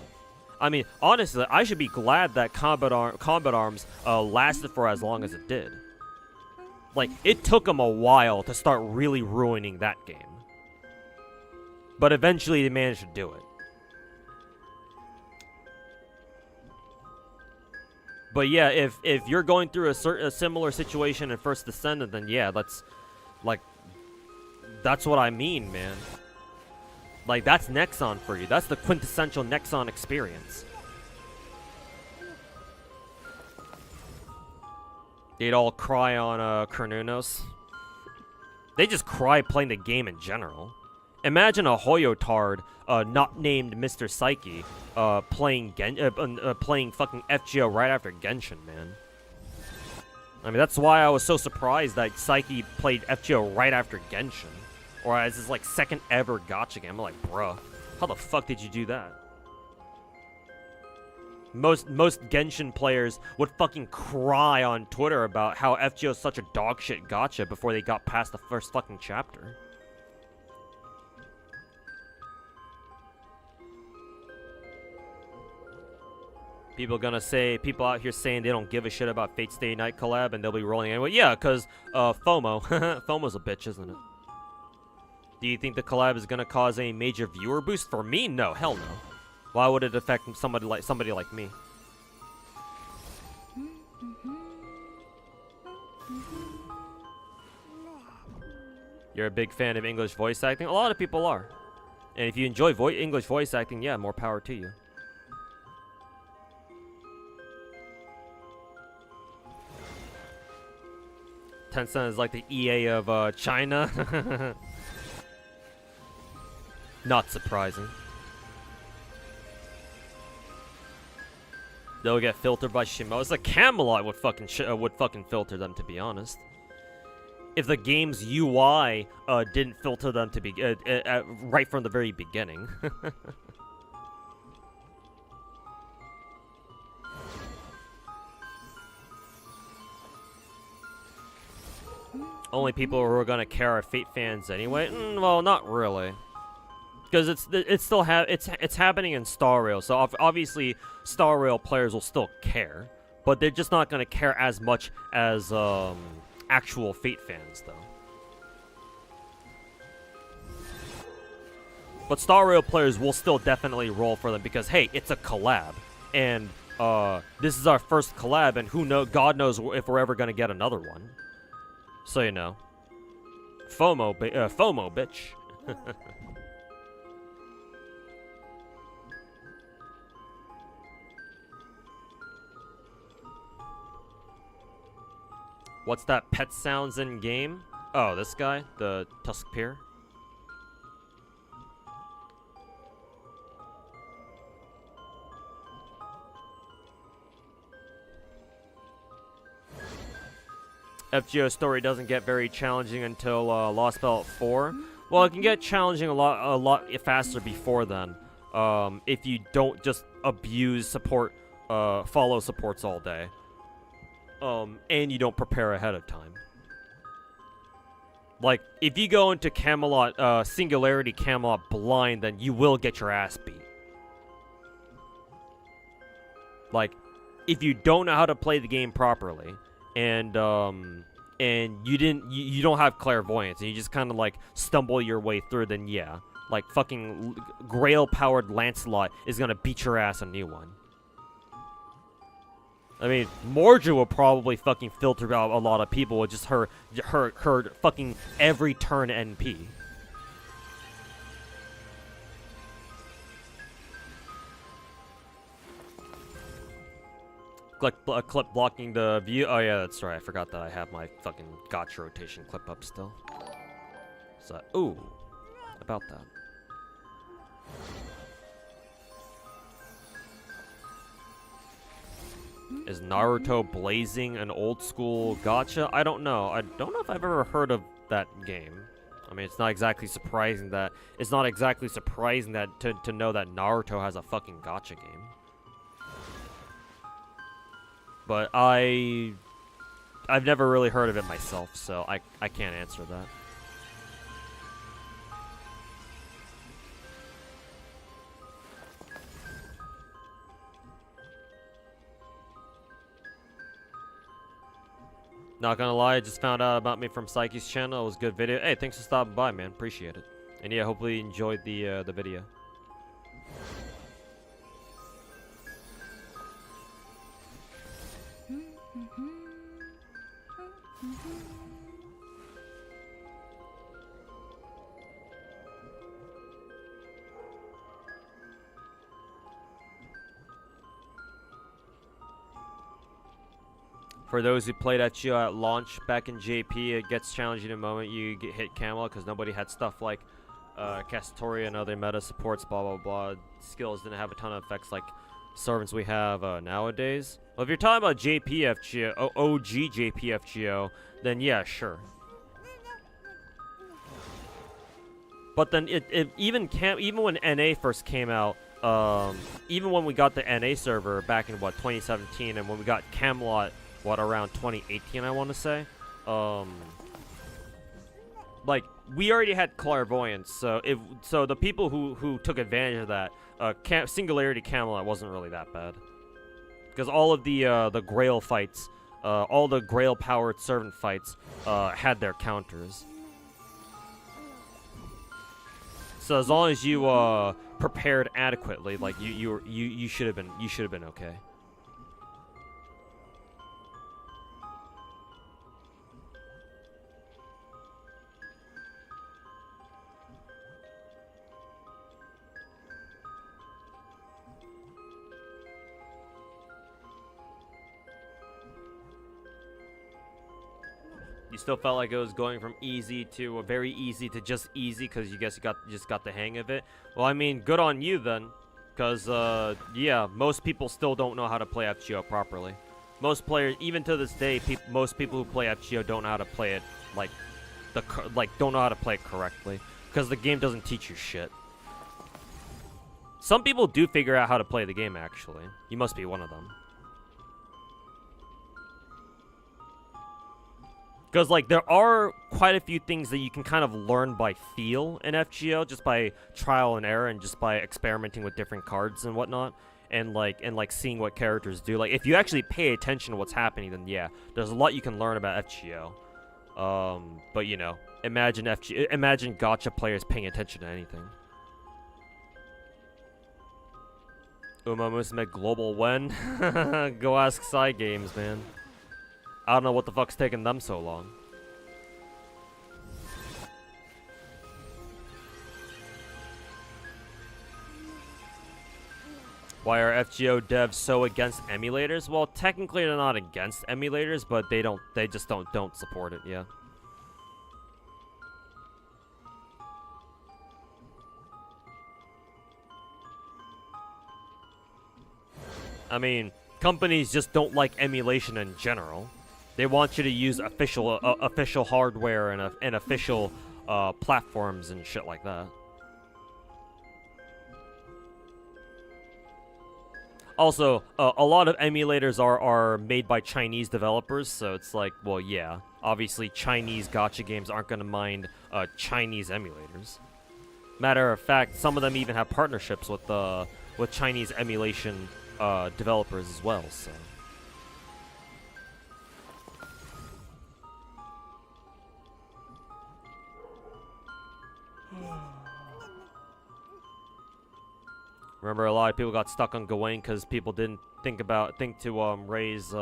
I mean, honestly, I should be glad that Combat Arms lasted for as long as it did. Like, it took them a while to start really ruining that game, but eventually they managed to do it. But yeah, if you're going through a similar situation in First Descendant, then yeah, that's what I mean, man. Like, that's Nexon for you. That's the quintessential Nexon experience. They'd all cry on Kernunos. They just cry playing the game in general. Imagine a Hoyo tard, not named Mr. Psyche, playing fucking FGO right after Genshin, man. I mean, that's why I was so surprised that Psyche played FGO right after Genshin. Or as his, second ever gacha game. I'm like, bruh, how the fuck did you do that? Most Genshin players would fucking cry on Twitter about how FGO is such a dogshit gacha before they got past the first fucking chapter. People out here saying they don't give a shit about Fate Stay Night collab and they'll be rolling anyway. Yeah, because FOMO. FOMO's a bitch, isn't it? Do you think the collab is gonna cause a major viewer boost? For me, no. Hell no. Why would it affect somebody like me? You're a big fan of English voice acting? A lot of people are. And if you enjoy English voice acting, yeah, more power to you. Tencent is like the EA of China. Not surprising. They'll get filtered by Shimo. It's like Camelot would fucking filter them, to be honest. If the game's UI didn't filter them to be right from the very beginning. Only people who are gonna care are Fate fans anyway. Well, not really, because it's happening in Star Rail. So obviously Star Rail players will still care, but they're just not gonna care as much as actual Fate fans, though. But Star Rail players will still definitely roll for them because hey, it's a collab, and this is our first collab, and God knows if we're ever gonna get another one. So you know, FOMO, bitch. What's that pet sounds in game? Oh, this guy, the Tusk Pier. FGO story doesn't get very challenging until Lost Belt 4. Well, it can get challenging a lot faster before then. If you don't just abuse support, follow supports all day. And you don't prepare ahead of time. Like, if you go into Camelot, Singularity Camelot blind, then you will get your ass beat. Like, if you don't know how to play the game properly, and you don't have clairvoyance, and you just kind of like stumble your way through, then yeah, like fucking Grail-powered Lancelot is gonna beat your ass a new one. I mean, Mordred will probably fucking filter out a lot of people with just her fucking every turn NP. Clip blocking the view. Oh yeah, that's right. I forgot that I have my fucking Gacha rotation clip up still. So, ooh, about that. Is Naruto Blazing an old school gacha? I don't know. I don't know if I've ever heard of that game. I mean, it's not exactly surprising that to know that Naruto has a fucking gacha game. But I've never really heard of it myself, so I can't answer that. Not gonna lie, I just found out about me from PSEYCHIE's channel. It was a good video. Hey, thanks for stopping by, man. Appreciate it. And yeah, hopefully you enjoyed the video. For those who played FGO at launch back in JP, it gets challenging the moment you get hit Camelot because nobody had stuff like Castoria and other meta supports, blah blah blah. Skills didn't have a ton of effects like servants we have nowadays. Well, if you're talking about JP FGO, OG JP FGO, then yeah, sure. But then even when NA first came out, even when we got the NA server back in what 2017, and when we got Camelot. What, around 2018, I want to say? Like, we already had clairvoyance, so the people who took advantage of that, Singularity Camelot wasn't really that bad. Because all of the Grail fights, all the Grail-powered servant fights, had their counters. So as long as you, prepared adequately, like, you should have been okay. You still felt like it was going from easy to very easy to just easy because you just got the hang of it. Well, I mean, good on you then, because yeah, most people still don't know how to play FGO properly. Most players, even to this day, most people who play FGO don't know how to play it don't know how to play it correctly because the game doesn't teach you shit. Some people do figure out how to play the game. Actually, you must be one of them. Because, like, there are quite a few things that you can kind of learn by feel in FGO, just by trial and error and just by experimenting with different cards and whatnot, and seeing what characters do. Like, if you actually pay attention to what's happening, then yeah, there's a lot you can learn about FGO. But you know, imagine Gacha players paying attention to anything. Uma Musume Global when? Go ask Cygames, man. I don't know what the fuck's taking them so long. Why are FGO devs so against emulators? Well, technically they're not against emulators, but they just don't support it, yeah. I mean, companies just don't like emulation in general. They want you to use official hardware and official platforms and shit like that. Also, a lot of emulators are made by Chinese developers, so it's like, well, yeah, obviously Chinese gacha games aren't gonna mind Chinese emulators. Matter of fact, some of them even have partnerships with Chinese emulation developers as well. So. Remember, a lot of people got stuck on Gawain because people didn't think to raise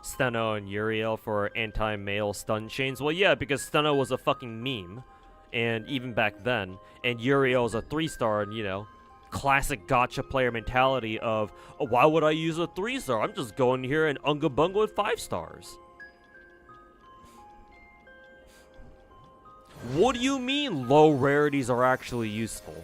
Steno and Uriel for anti-male stun chains. Well, yeah, because Steno was a fucking meme, and even back then, and Uriel is a 3-star, and you know, classic gacha player mentality of, oh, why would I use a 3-star? I'm just going here and unga bunga with 5 stars. What do you mean low rarities are actually useful?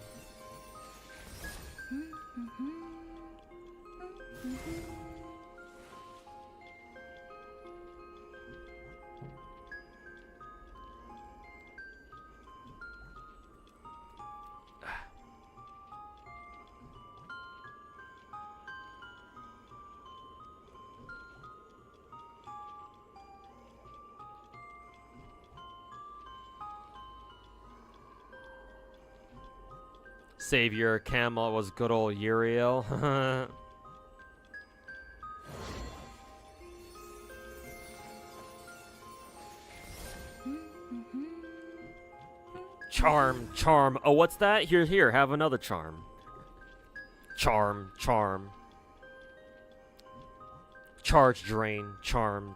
Savior Camel was good old Uriel. Charm. Oh, what's that? Here, have another charm. Charm. Charge drain. Charm.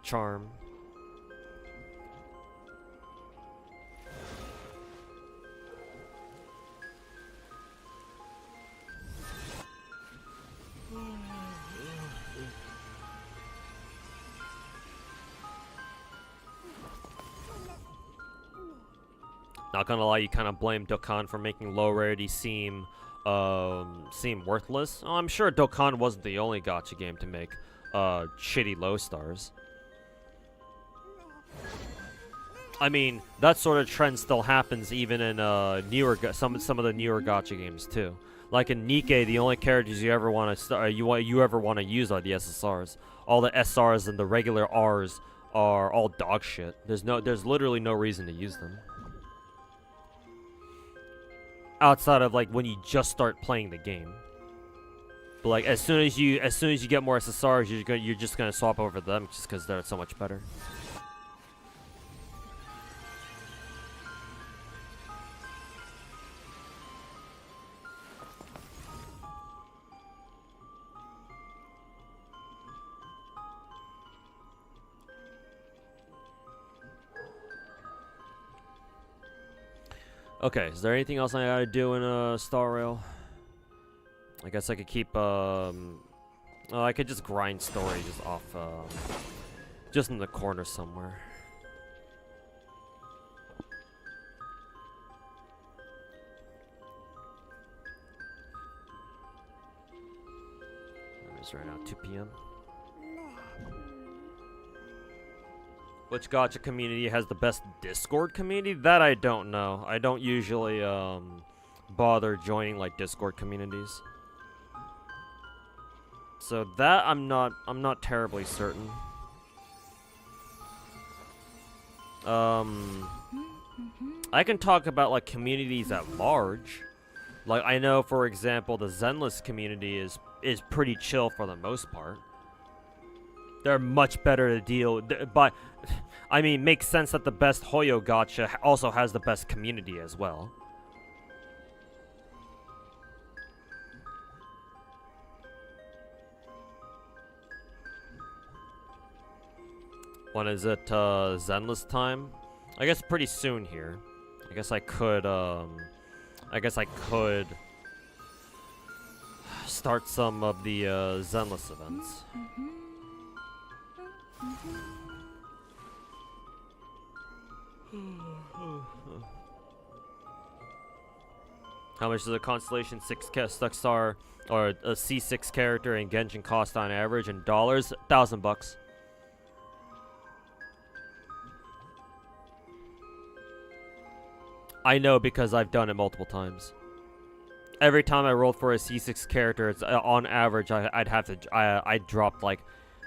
Not gonna lie, you kind of blame Dokkan for making low rarity seem worthless. Oh, I'm sure Dokkan wasn't the only gacha game to make shitty low stars. I mean, that sort of trend still happens even in some of the newer gacha games too. Like in Nikkei, the only characters you ever want to use are the SSRs. All the SRs and the regular Rs are all dog shit. There's literally no reason to use them. Outside of like when you just start playing the game. But like as soon as you get more SSRs, you're just gonna swap over them just because they're so much better. Okay, is there anything else I gotta do in Star Rail? I guess I could keep I could just grind story just off just in the corner somewhere. It's right now 2 p.m. Which gacha community has the best Discord community? That I don't know. I don't usually bother joining like Discord communities. So that I'm not terribly certain. I can talk about like communities at large. Like I know, for example, the Zenless community is pretty chill for the most part. They're much better to deal with, but I mean, makes sense that the best Hoyo gacha also has the best community as well. When is it Zenless time? I guess pretty soon here. I guess I could start some of the Zenless events. How much does a Constellation 6 star or a C6 character in Genshin cost on average in dollars? $1,000. I know because I've done it multiple times. Every time I rolled for a C6 character, it's on average I dropped like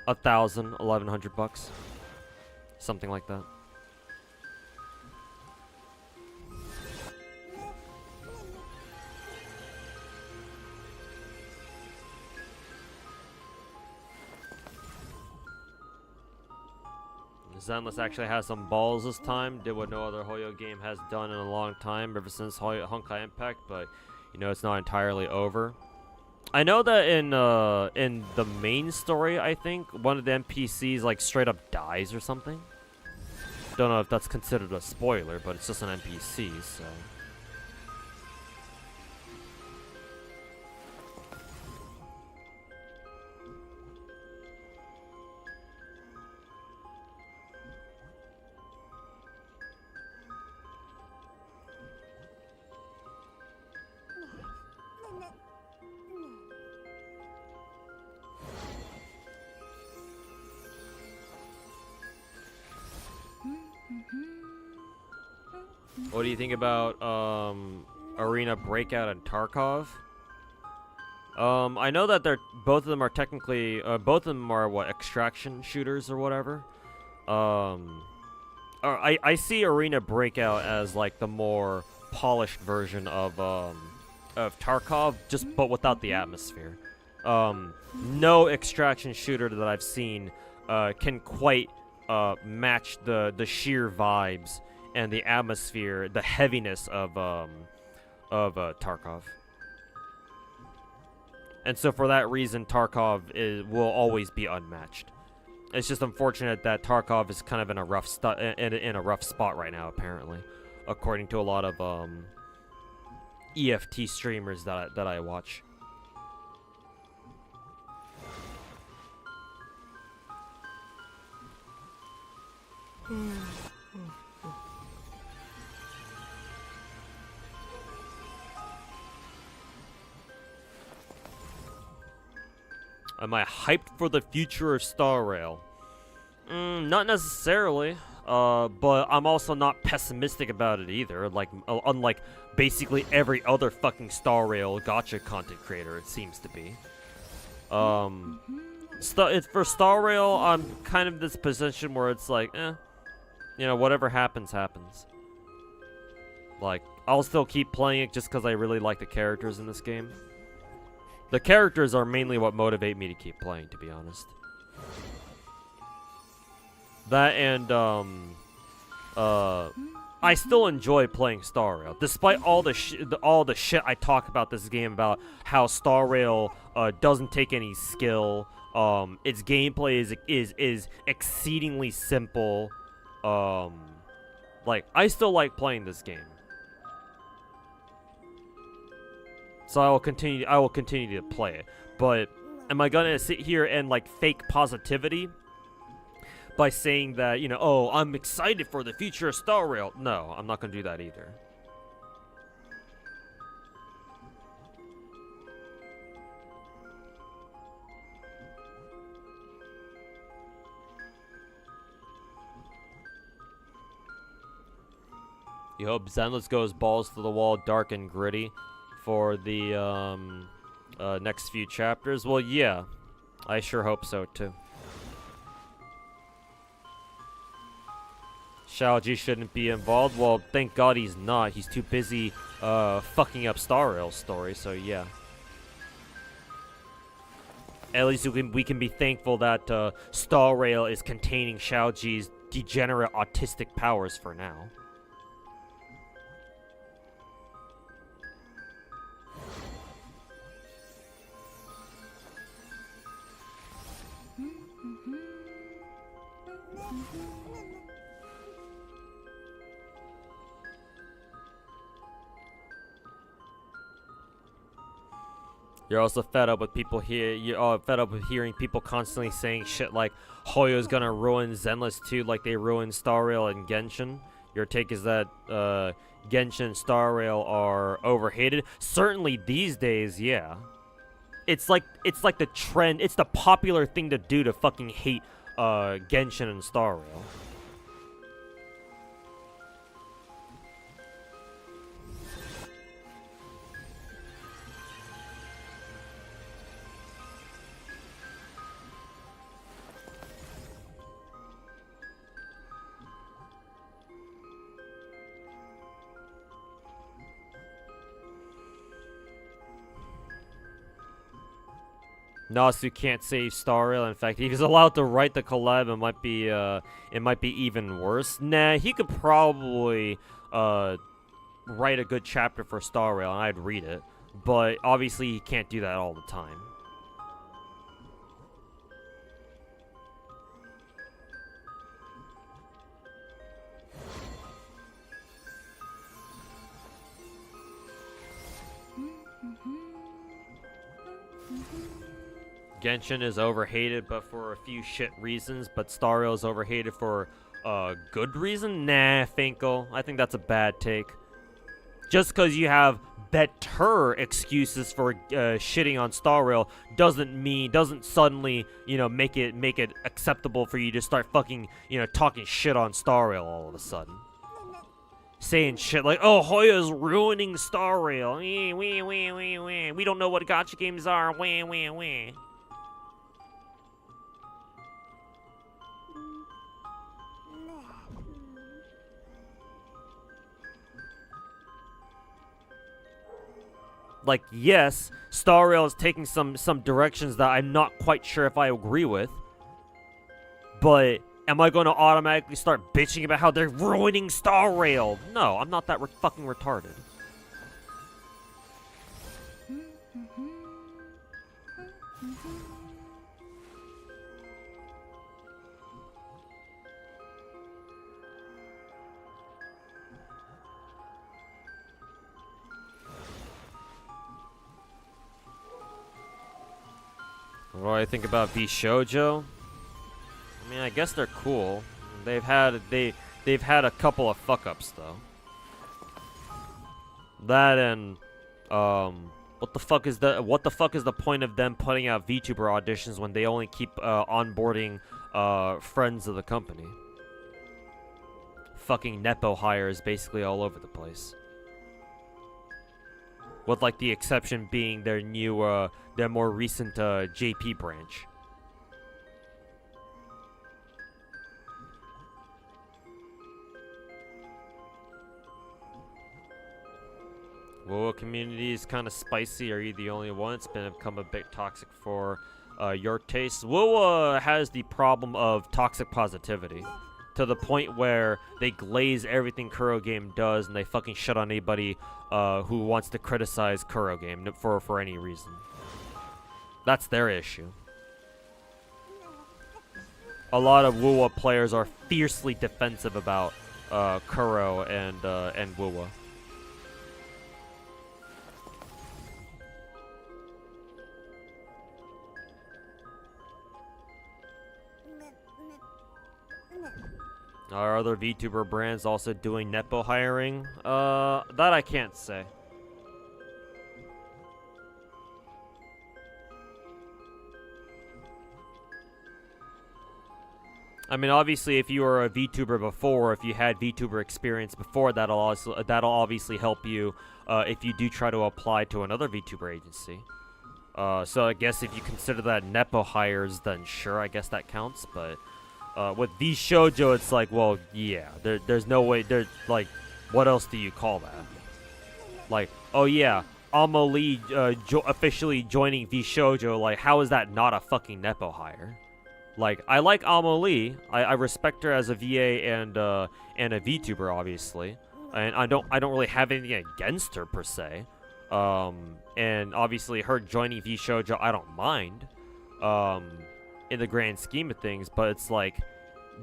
$1,000, $1,100, something like that. Zenless actually has some balls this time. Did what no other Hoyo game has done in a long time, ever since Honkai Impact, but you know it's not entirely over. I know that in the main story, I think one of the NPCs like straight up dies or something. Don't know if that's considered a spoiler, but it's just an NPC, so. What do you think about Arena Breakout and Tarkov? I know that both of them are technically both of them are what, extraction shooters or whatever. I see Arena Breakout as like the more polished version of Tarkov, but without the atmosphere. No extraction shooter that I've seen can quite match the sheer vibes and the atmosphere, the heaviness of Tarkov. And so for that reason, Tarkov will always be unmatched. It's just unfortunate that Tarkov is kind of in a rough in a rough spot right now, apparently, according to a lot of EFT streamers that I watch. Am I hyped for the future of Star Rail? Not necessarily. But I'm also not pessimistic about it either. Like, unlike basically every other fucking Star Rail Gacha content creator, it seems to be. It's for Star Rail. I'm kind of this position where it's like, you know, whatever happens, happens. Like, I'll still keep playing it just because I really like the characters in this game. The characters are mainly what motivate me to keep playing, to be honest. That and, I still enjoy playing Star Rail, despite all the shit I talk about this game about how Star Rail doesn't take any skill. Its gameplay is exceedingly simple. Like, I still like playing this game. So I will continue to play it. But am I gonna sit here and like fake positivity by saying that, you know, oh, I'm excited for the future of Star Rail? No, I'm not gonna do that either. You hope Zenless goes balls to the wall, dark and gritty for the next few chapters? Well, yeah, I sure hope so too. Xiaoji shouldn't be involved. Well, thank God he's not. He's too busy fucking up Star Rail's story, so yeah. At least we can be thankful that Star Rail is containing Xiaoji's degenerate autistic powers for now. You're also fed up with people here. You're fed up with hearing people constantly saying shit like Hoyo's gonna ruin Zenless 2 like they ruined Star Rail and Genshin. Your take is that Genshin and Star Rail are overhated. Certainly these days, yeah. It's like the trend. It's the popular thing to do to fucking hate Genshin and Star Rail. Nasu can't save Star Rail. In fact, if he's allowed to write the collab, it might be even worse. Nah, he could probably write a good chapter for Star Rail, and I'd read it. but obviously he can't do that all the time. Genshin is overhated, but for a few shit reasons. But Star Rail is overhated for a good reason? Nah, Finkel. I think that's a bad take. Just because you have better excuses for shitting on Star Rail doesn't suddenly, you know, make it acceptable for you to start fucking, you know, talking shit on Star Rail all of a sudden. Saying shit like, oh, Hoyo's ruining Star Rail. We don't know what gacha games are. Like, yes, Star Rail is taking some directions that I'm not quite sure if I agree with. But am I going to automatically start bitching about how they're ruining Star Rail? No, I'm not that fucking retarded. What do I think about VShojo? I mean, I guess they're cool. They've had a couple of fuck ups though. That and what the fuck is the point of them putting out VTuber auditions when they only keep onboarding friends of the company? Fucking nepo hires basically all over the place. With like the exception being their new their more recent JP branch. Whoa, community is kind of spicy. Are you the only one? It's become a bit toxic for your taste. Whoa has the problem of toxic positivity. To the point where they glaze everything Kuro Game does and they fucking shut on anybody who wants to criticize Kuro Game for any reason. That's their issue. A lot of Wuwa players are fiercely defensive about Kuro and Wuwa. Are other VTuber brands also doing nepo hiring? That I can't say. I mean, obviously, if you were a VTuber before, if you had VTuber experience before, that'll obviously help you if you do try to apply to another VTuber agency. So I guess if you consider that nepo hires, then sure, I guess that counts. But with VShojo, it's like, well, yeah, there's no way. There's like, what else do you call that? Like, oh yeah, Amelie officially joining VShojo. Like, how is that not a fucking nepo hire? Like, I like Amelie. I respect her as a VA and a VTuber, obviously, and I don't really have anything against her per se. And obviously her joining VShojo, I don't mind. In the grand scheme of things, but it's like,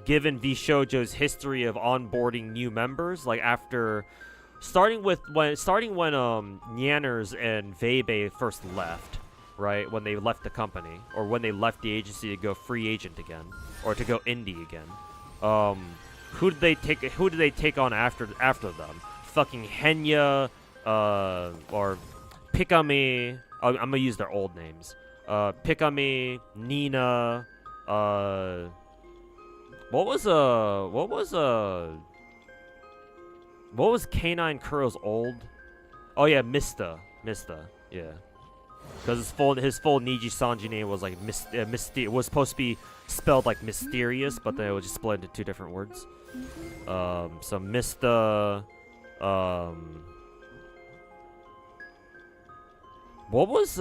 given VShojo's history of onboarding new members, like after starting when Nyanners and Vebe first left. Right, when they left the company, or when they left the agency to go free agent again, or to go indie again. Who did they take on after them? Fucking Henya, or Pikami. I'm gonna use their old names. Pikami, Nina. What was K9 Kuro's old? Oh yeah, Mista, yeah. Because his full Niji Sanji name was like it was supposed to be spelled like mysterious, but then it was just split into two different words. So Mista, what was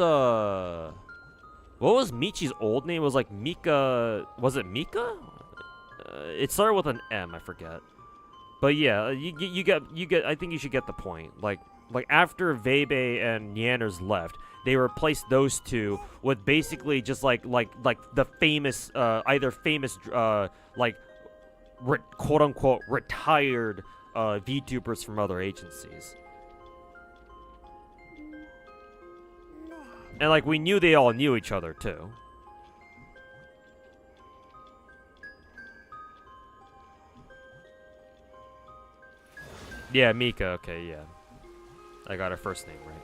Michi's old name? It was like Mika. Was it Mika? It started with an M. I forget. But yeah, you get. I think you should get the point. Like, like after Vebe and Yanners left, they replaced those two with basically just like the famous either famous like quote unquote retired VTubers from other agencies. And like we knew they all knew each other too. Yeah, Mika, okay, yeah. I got her first name right.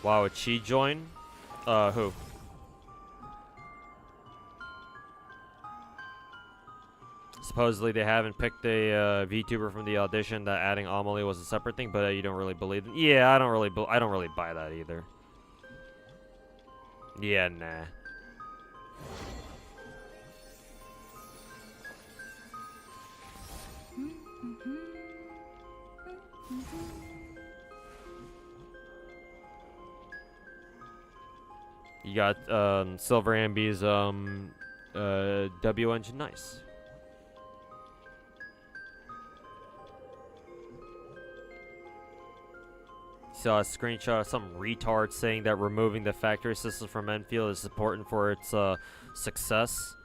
Wow, would she join? Who? Supposedly they haven't picked a VTuber from the audition, that adding Amelie was a separate thing, but you don't really believe it. Yeah, I don't really buy that either. Yeah, nah. You got Silver Ambi's W engine, nice. Saw a screenshot of some retard saying that removing the factory system from Enfield is important for its success.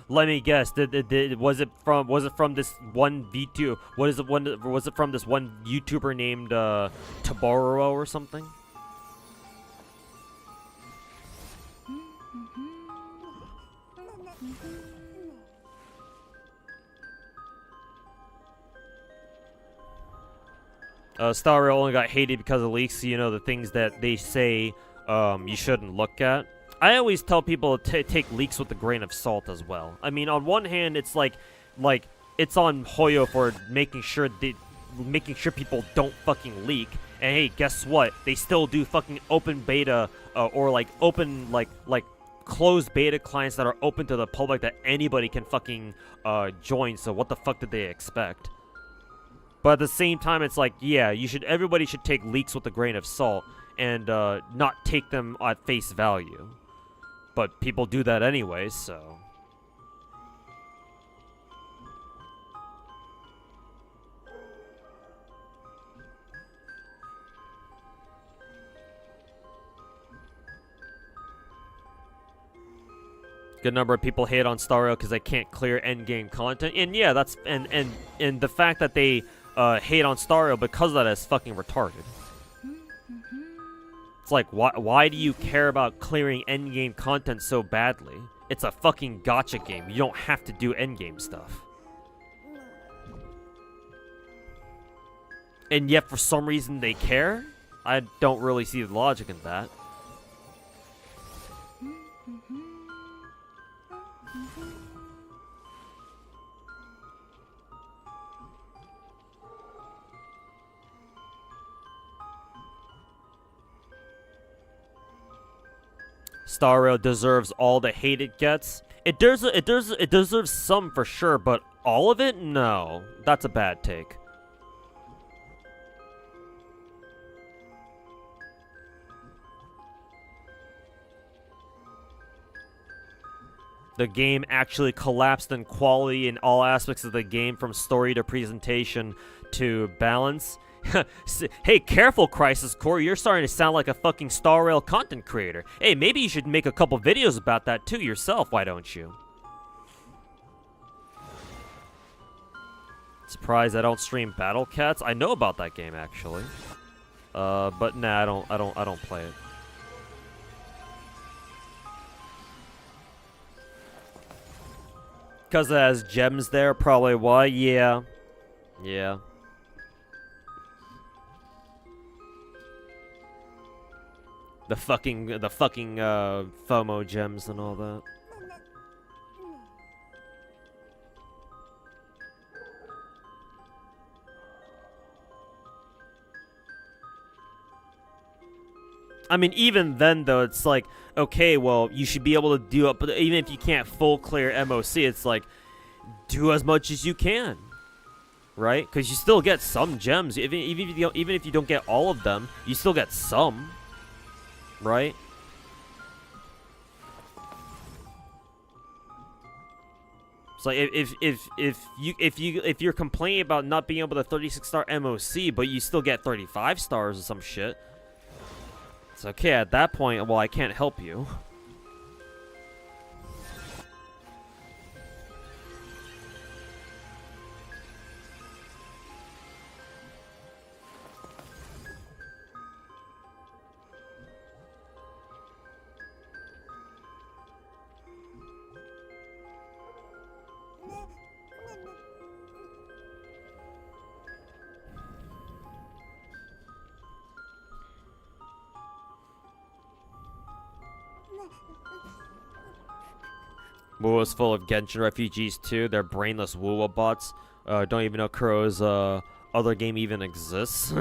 Let me guess. Was it from this one V2? Was it from this one YouTuber named Tabaro or something? Star Rail only got hated because of leaks, so you know the things that they say you shouldn't look at. I always tell people to take leaks with a grain of salt as well. I mean, on one hand, it's like it's on Hoyo for making sure people don't fucking leak. And hey, guess what? They still do fucking open beta or like open like closed beta clients that are open to the public that anybody can fucking join. So what the fuck did they expect? But at the same time, it's like, yeah, everybody should take leaks with a grain of salt and not take them at face value. But people do that anyway, so. Good number of people hate on Star Rail because they can't clear endgame content. And yeah, that's and the fact that they hate on Star Rail because of that is fucking retarded. It's like, why do you care about clearing endgame content so badly? It's a fucking gacha game. You don't have to do endgame stuff. And yet, for some reason, they care? I don't really see the logic in that. Star Rail deserves all the hate it gets. It deserves some for sure, but all of it? No. That's a bad take. The game actually collapsed in quality in all aspects of the game, from story to presentation to balance. Hey, careful, Crisis Core. You're starting to sound like a fucking Star Rail content creator. Hey, maybe you should make a couple videos about that too yourself, why don't you? Surprised I don't stream Battle Cats. I know about that game actually. But nah, I don't play it. Because it has gems there, probably why. Yeah. Yeah. The fucking FOMO gems and all that. I mean, even then, though, it's like, okay, well, you should be able to do it, but even if you can't full clear MOC, it's like, do as much as you can, right? Because you still get some gems. Even if you don't get all of them, you still get some, right? It's like if you're complaining about not being able to 36-star MOC, but you still get 35 stars or some shit, it's okay at that point. Well, I can't help you. Wuo's full of Genshin refugees too. They're brainless Wuo bots. Don't even know Kuro's other game even exists.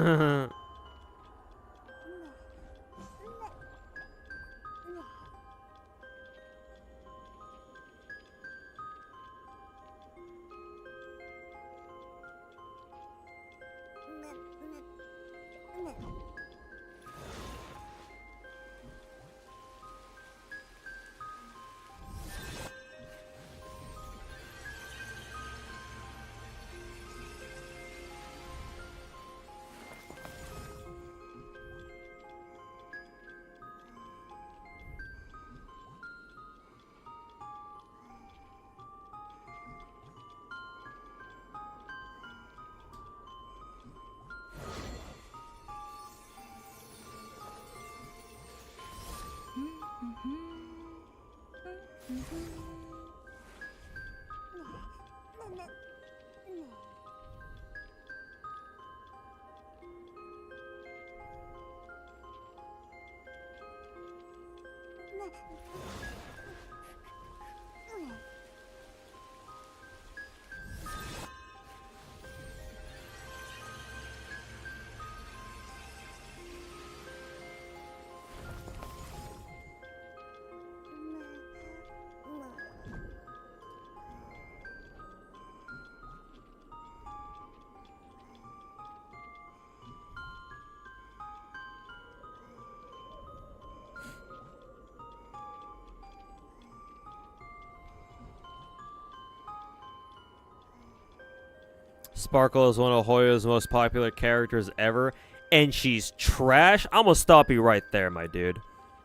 Sparkle is one of Hoyo's most popular characters ever, and she's trash? I'm gonna stop you right there, my dude.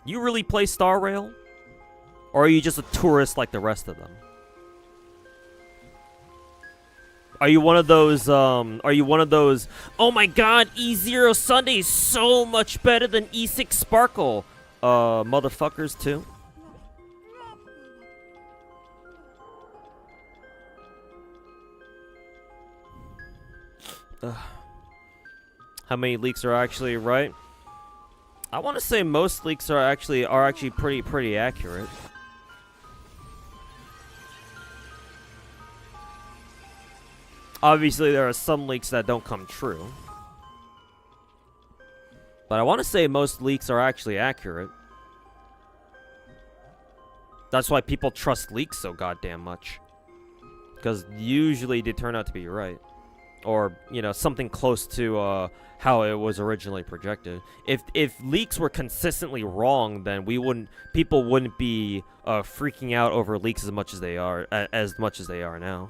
You really play Star Rail? Or are you just a tourist like the rest of them? Are you one of those, oh my god, E0 Sunday is so much better than E6 Sparkle, motherfuckers too? How many leaks are actually right? I want to say most leaks are actually pretty accurate. Obviously, there are some leaks that don't come true, but I want to say most leaks are actually accurate. That's why people trust leaks so goddamn much, because usually they turn out to be right. Or, you know, something close to how it was originally projected. If leaks were consistently wrong, then people wouldn't be freaking out over leaks as much as they are now.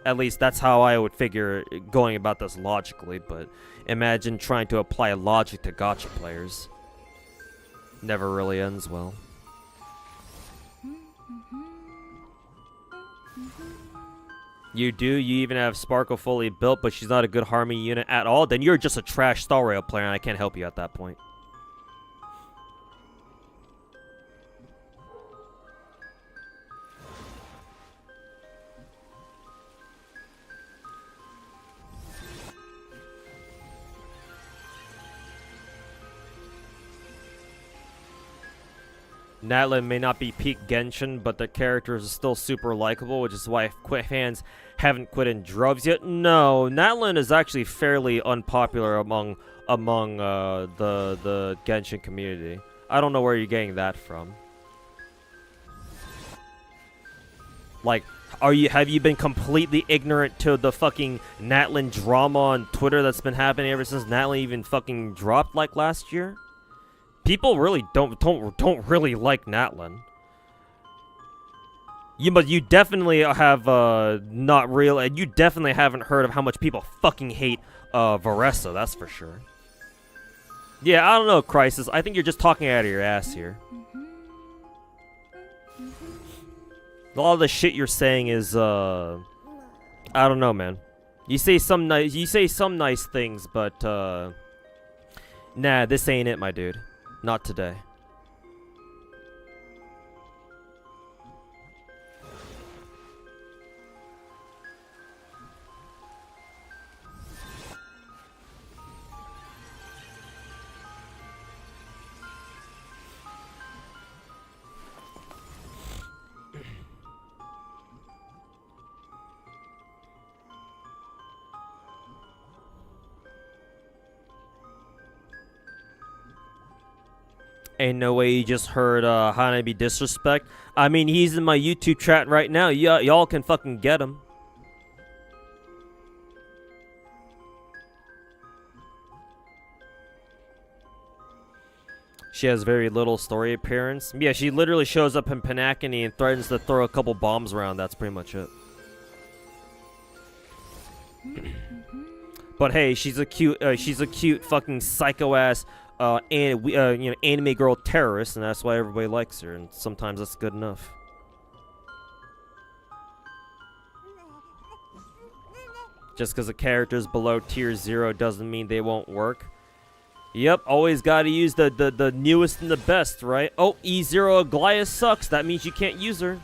At least that's how I would figure going about this logically. But imagine trying to apply logic to gacha players. Never really ends well. You do? You even have Sparkle fully built, but she's not a good Harmony unit at all? Then you're just a trash Star Rail player, and I can't help you at that point. Natlin may not be peak Genshin, but the characters are still super likable, which is why fans haven't quit in droves yet. No, Natlin is actually fairly unpopular among the Genshin community. I don't know where you're getting that from. Like, have you been completely ignorant to the fucking Natlin drama on Twitter that's been happening ever since Natlin even fucking dropped like last year? People really don't really like Natlin. But you definitely have not real, and you definitely haven't heard of how much people fucking hate Varessa. That's for sure. Yeah, I don't know, Crisis. I think you're just talking out of your ass here. A lot of the shit you're saying is I don't know, man. You say some nice things, but nah, this ain't it, my dude. Not today. Ain't no way you just heard Hanabi disrespect. I mean, he's in my YouTube chat right now. Y'all can fucking get him. She has very little story appearance. Yeah, she literally shows up in Panakini and threatens to throw a couple bombs around. That's pretty much it. But hey, she's a cute fucking psycho ass anime girl terrorist, and that's why everybody likes her, and sometimes that's good enough. Just because a character's below tier 0 doesn't mean they won't work. Yep, always gotta use the newest and the best, right? Oh, E0 Aglaia sucks. That means you can't use her.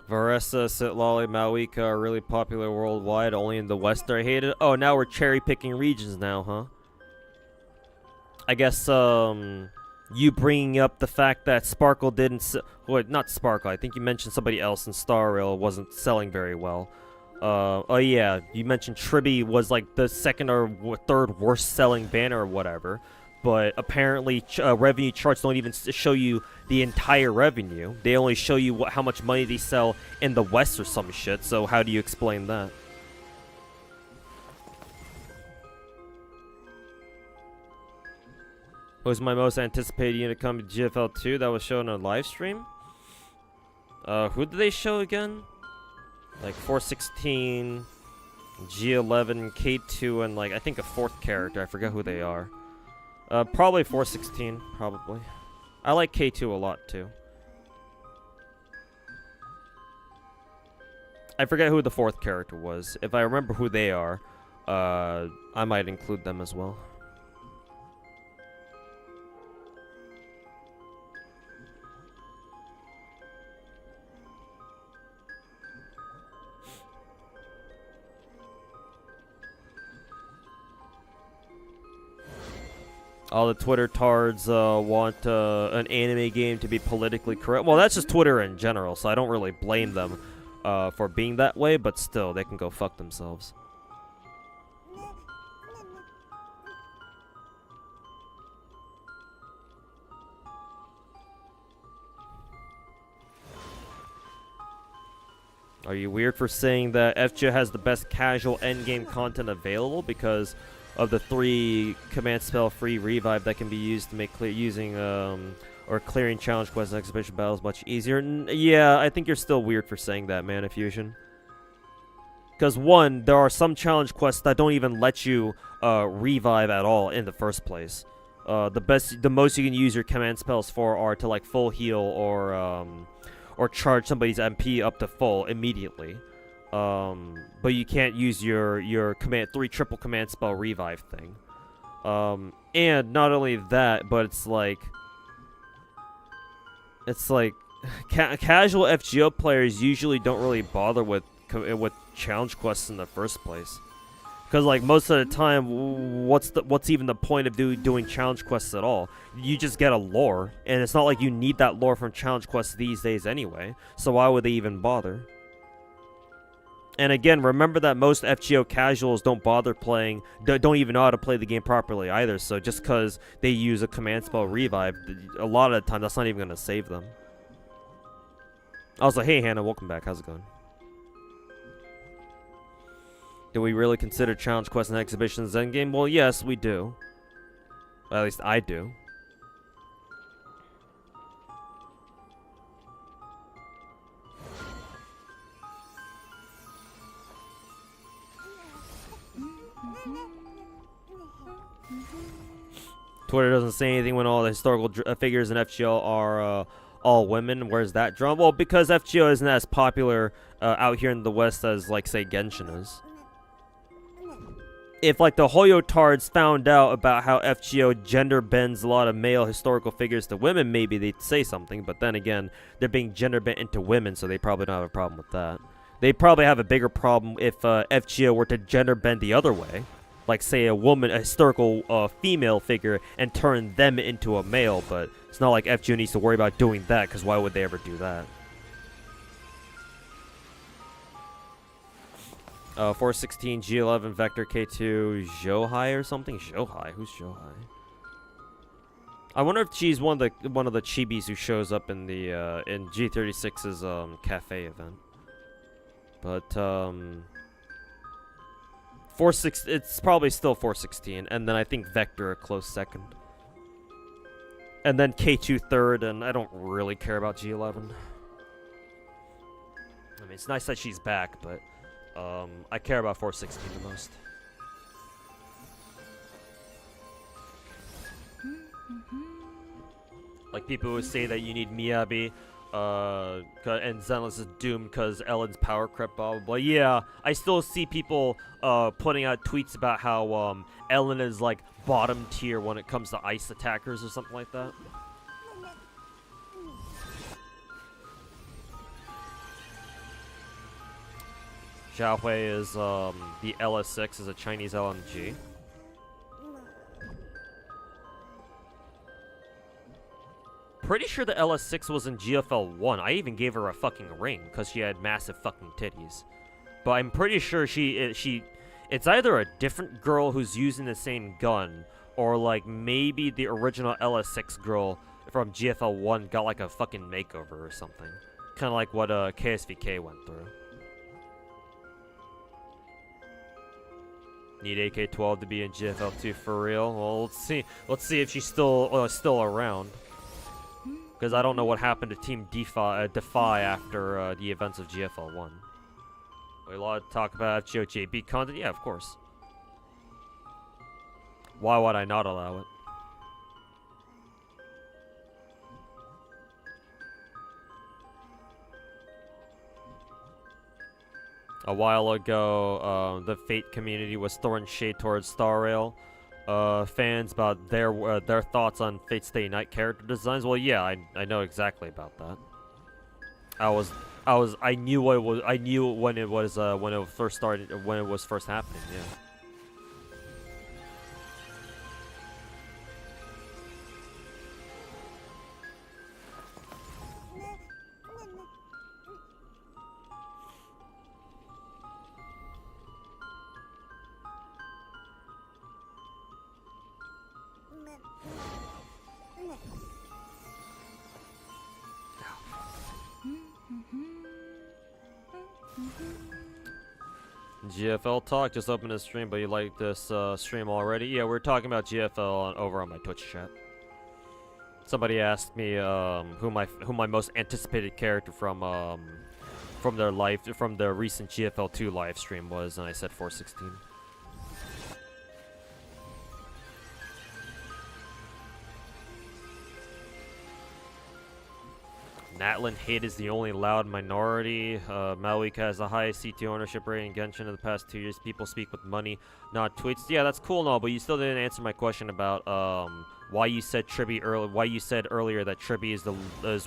Varessa, Sitlali, Malika are really popular worldwide. Only in the West are hated. Oh, now we're cherry-picking regions now, huh? I guess, you bringing up the fact that Sparkle didn't... Well, not Sparkle. I think you mentioned somebody else in Star Rail wasn't selling very well. Oh, yeah. You mentioned Tribi was, like, the second or third worst-selling banner or whatever. But apparently, revenue charts don't even show you the entire revenue. They only show you how much money they sell in the West or some shit. So how do you explain that? Who's my most anticipated unit coming to GFL 2 that was shown on a live stream? Who did they show again? Like 416, G11, K2, and like I think a fourth character. I forget who they are. Probably 416, probably. I like K2 a lot, too. I forget who the fourth character was. If I remember who they are, I might include them as well. All the Twitter tards want an anime game to be politically correct. Well, that's just Twitter in general, so I don't really blame them for being that way, but still, they can go fuck themselves. Are you weird for saying that FJ has the best casual endgame content available because of the 3 command spell free revive that can be used to make clearing challenge quests and exhibition battles much easier? Yeah, I think you're still weird for saying that, man, Fusion. Because one, there are some challenge quests that don't even let you revive at all in the first place. The most you can use your command spells for are to like full heal or charge somebody's MP up to full immediately. But you can't use your triple command spell revive thing. And not only that, but it's like casual FGO players usually don't really bother with challenge quests in the first place. Because like most of the time, what's even the point of doing challenge quests at all? You just get a lore, and it's not like you need that lore from challenge quests these days anyway. So why would they even bother? And again, remember that most FGO casuals don't bother playing, don't even know how to play the game properly either. So just because they use a command spell revive, a lot of the time that's not even going to save them. Also, hey Hannah, welcome back. How's it going? Do we really consider challenge quests and exhibitions endgame? Well, yes, we do. At least I do. Twitter doesn't say anything when all the historical figures in FGO are all women. Where's that drawn? Well, because FGO isn't as popular out here in the West as, like, say, Genshin is. If, like, the Hoyo tards found out about how FGO gender bends a lot of male historical figures to women, maybe they'd say something. But then again, they're being gender bent into women, so they probably don't have a problem with that. They probably have a bigger problem if FGO were to gender bend the other way. Like, say, a historical female figure, and turn them into a male, but it's not like FGO needs to worry about doing that, because why would they ever do that? 416, G11, Vector, K2, Zhouhai or something? Zhouhai? Who's Zhouhai? I wonder if she's one of the chibis who shows up in the in G36's cafe event. But it's probably still 416, and then I think Vector a close second. And then K2 third, and I don't really care about G11. I mean, it's nice that she's back, but I care about 416 the most. Like, people who say that you need Miyabi, and Zenless is doomed because Ellen's power crept, blah, blah, blah. Yeah, I still see people putting out tweets about how Ellen is, like, bottom tier when it comes to ice attackers or something like that. Xiaohui is, the LS6 is a Chinese LMG. Pretty sure the LS6 was in GFL 1. I even gave her a fucking ring because she had massive fucking titties. But I'm pretty sure it's either a different girl who's using the same gun, or like maybe the original LS6 girl from GFL 1 got like a fucking makeover or something. Kind of like what KSVK went through. Need AK-12 to be in GFL 2 for real? Well, let's see. Let's see if she's still around. Because I don't know what happened to Team Defy after the events of GFL 1. We a lot to talk about GOJB content? Yeah, of course. Why would I not allow it? A while ago, the Fate community was throwing shade towards Star Rail fans about their thoughts on Fate Stay Night character designs. Well, yeah, I know exactly about that. I knew what it was. I knew when it was first happening. Yeah. GFL talk, just opened a stream, but you like this stream already? Yeah, we're talking about GFL over on my Twitch chat. Somebody asked me who my most anticipated character from their recent GFL 2 live stream was, and I said 416. Natlin hate is the only loud minority. Malweek has the highest CT ownership rate in Genshin in the past 2 years. People speak with money, not tweets. Yeah, that's cool and all, but you still didn't answer my question about why you said earlier that Tribi is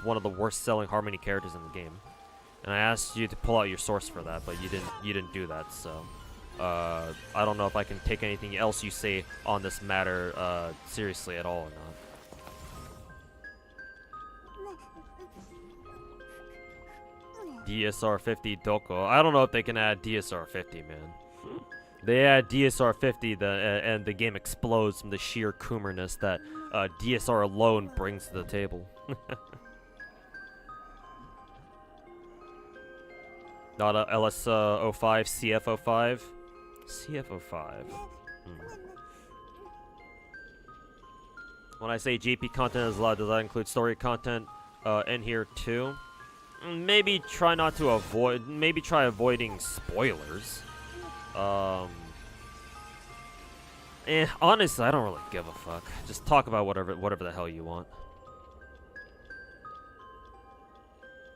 one of the worst selling Harmony characters in the game. And I asked you to pull out your source for that, but you didn't do that. So I don't know if I can take anything else you say on this matter seriously at all or not. DSR 50 Doko. I don't know if they can add DSR 50, man. They add DSR 50 and the game explodes from the sheer coomerness that DSR alone brings to the table. Not a LS05, CF05? CF05. When I say JP content is allowed, does that include story content in here too? Maybe try not to avoid. Maybe try avoiding spoilers. Honestly, I don't really give a fuck. Just talk about whatever the hell you want.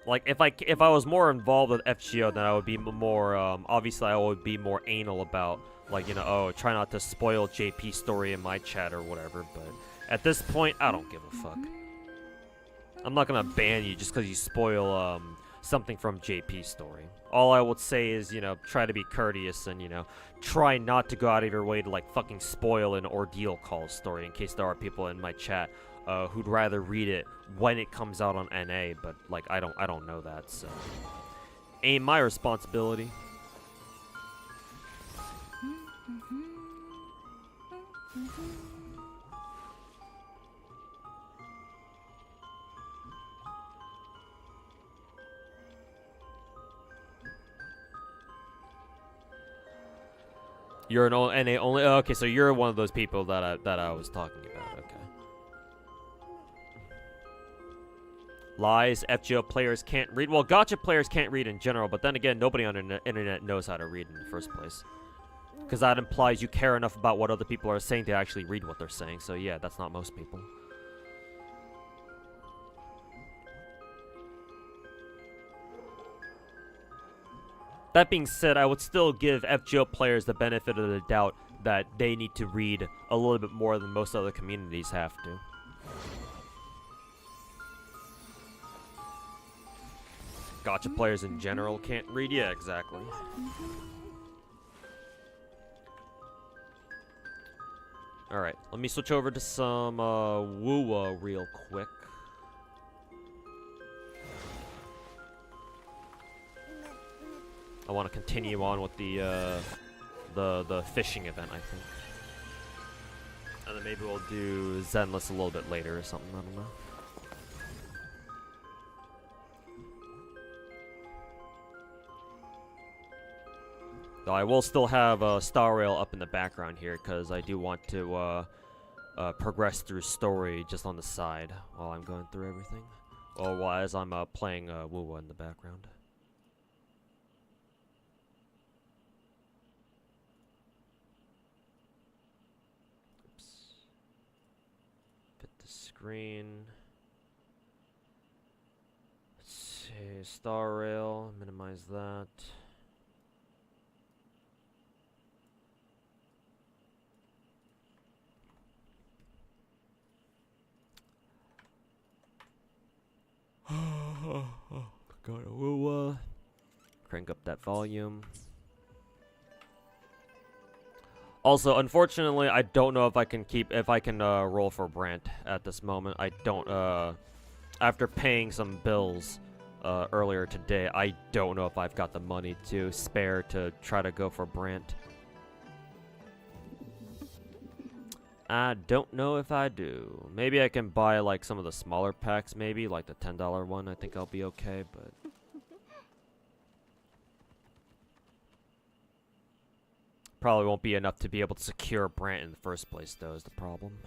Like if I was more involved with FGO, then I would be more. Obviously, I would be more anal about, like, you know, oh, try not to spoil JP story in my chat or whatever. But at this point, I don't give a fuck. I'm not gonna ban you just because you spoil something from JP's story. All I would say is, you know, try to be courteous and, you know, try not to go out of your way to, like, fucking spoil an Ordeal Call story in case there are people in my chat who'd rather read it when it comes out on NA, but, like, I don't know that, so ain't my responsibility. You're an NA only. Oh, okay, so you're one of those people that I was talking about. Okay. Lies. FGO players can't read. Well, Gacha players can't read in general, but then again, nobody on the internet knows how to read in the first place. Because that implies you care enough about what other people are saying to actually read what they're saying. So yeah, that's not most people. That being said, I would still give FGO players the benefit of the doubt that they need to read a little bit more than most other communities have to. Gacha players in general can't read? Yeah, exactly. Alright, let me switch over to some Woowa real quick. I want to continue on with the fishing event, I think. And then maybe we'll do Zenless a little bit later or something, I don't know. Though I will still have Star Rail up in the background here, because I do want to progress through story just on the side while I'm going through everything. Or while as I'm playing Woowa in the background. Screen. Let's see, Star Rail, minimize that. Go to Woowa. Crank up that volume. Also, unfortunately, I don't know if I can roll for Brant at this moment. I don't, after paying some bills, earlier today, I don't know if I've got the money to spare to try to go for Brant. I don't know if I do. Maybe I can buy, like, some of the smaller packs, maybe, like the $10 one. I think I'll be okay, but... Probably won't be enough to be able to secure Brant in the first place, though, is the problem.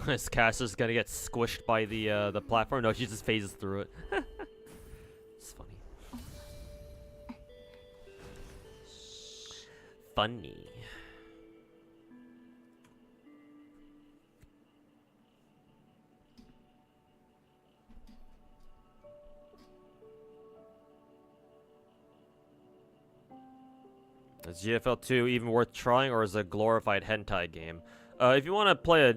This caster's gonna get squished by the platform. No, she just phases through it. It's funny. Funny. Is GFL 2 even worth trying, or is it a glorified hentai game? If you want to play a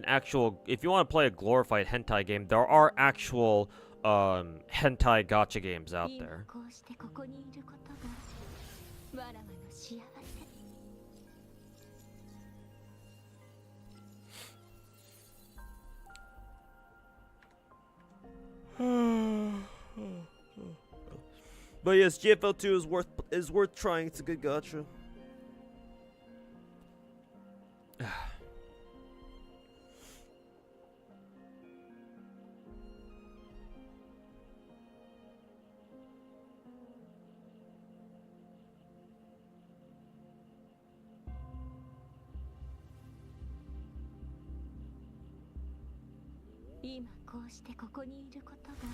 glorified hentai game, there are actual hentai gacha games out there. こうしてここにいることがわらわの幸せ。But yes, GFL 2 is worth trying. It's a good gacha.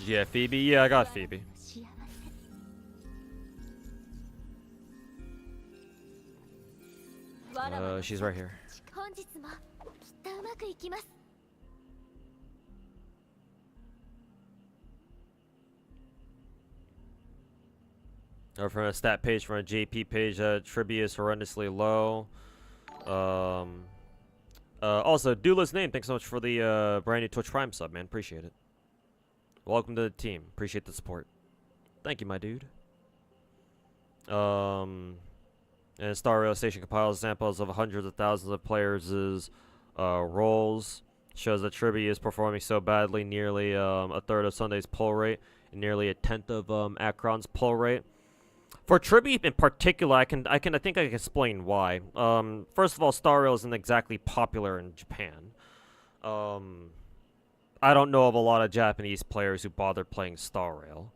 Yeah, Phoebe? Yeah, I got Phoebe. She's right here. Or from a stat page, from a JP page, trivia is horrendously low. Also, Dooless Name, thanks so much for the brand new Twitch Prime sub, man. Appreciate it. Welcome to the team. Appreciate the support. Thank you, my dude. And Star Rail Station compiles samples of hundreds of thousands of players' roles. Shows that Tribby is performing so badly, nearly a third of Sunday's pull rate, and nearly a tenth of Akron's pull rate. For Tribby in particular, I think I can explain why. First of all, Star Rail isn't exactly popular in Japan. I don't know of a lot of Japanese players who bother playing Star Rail.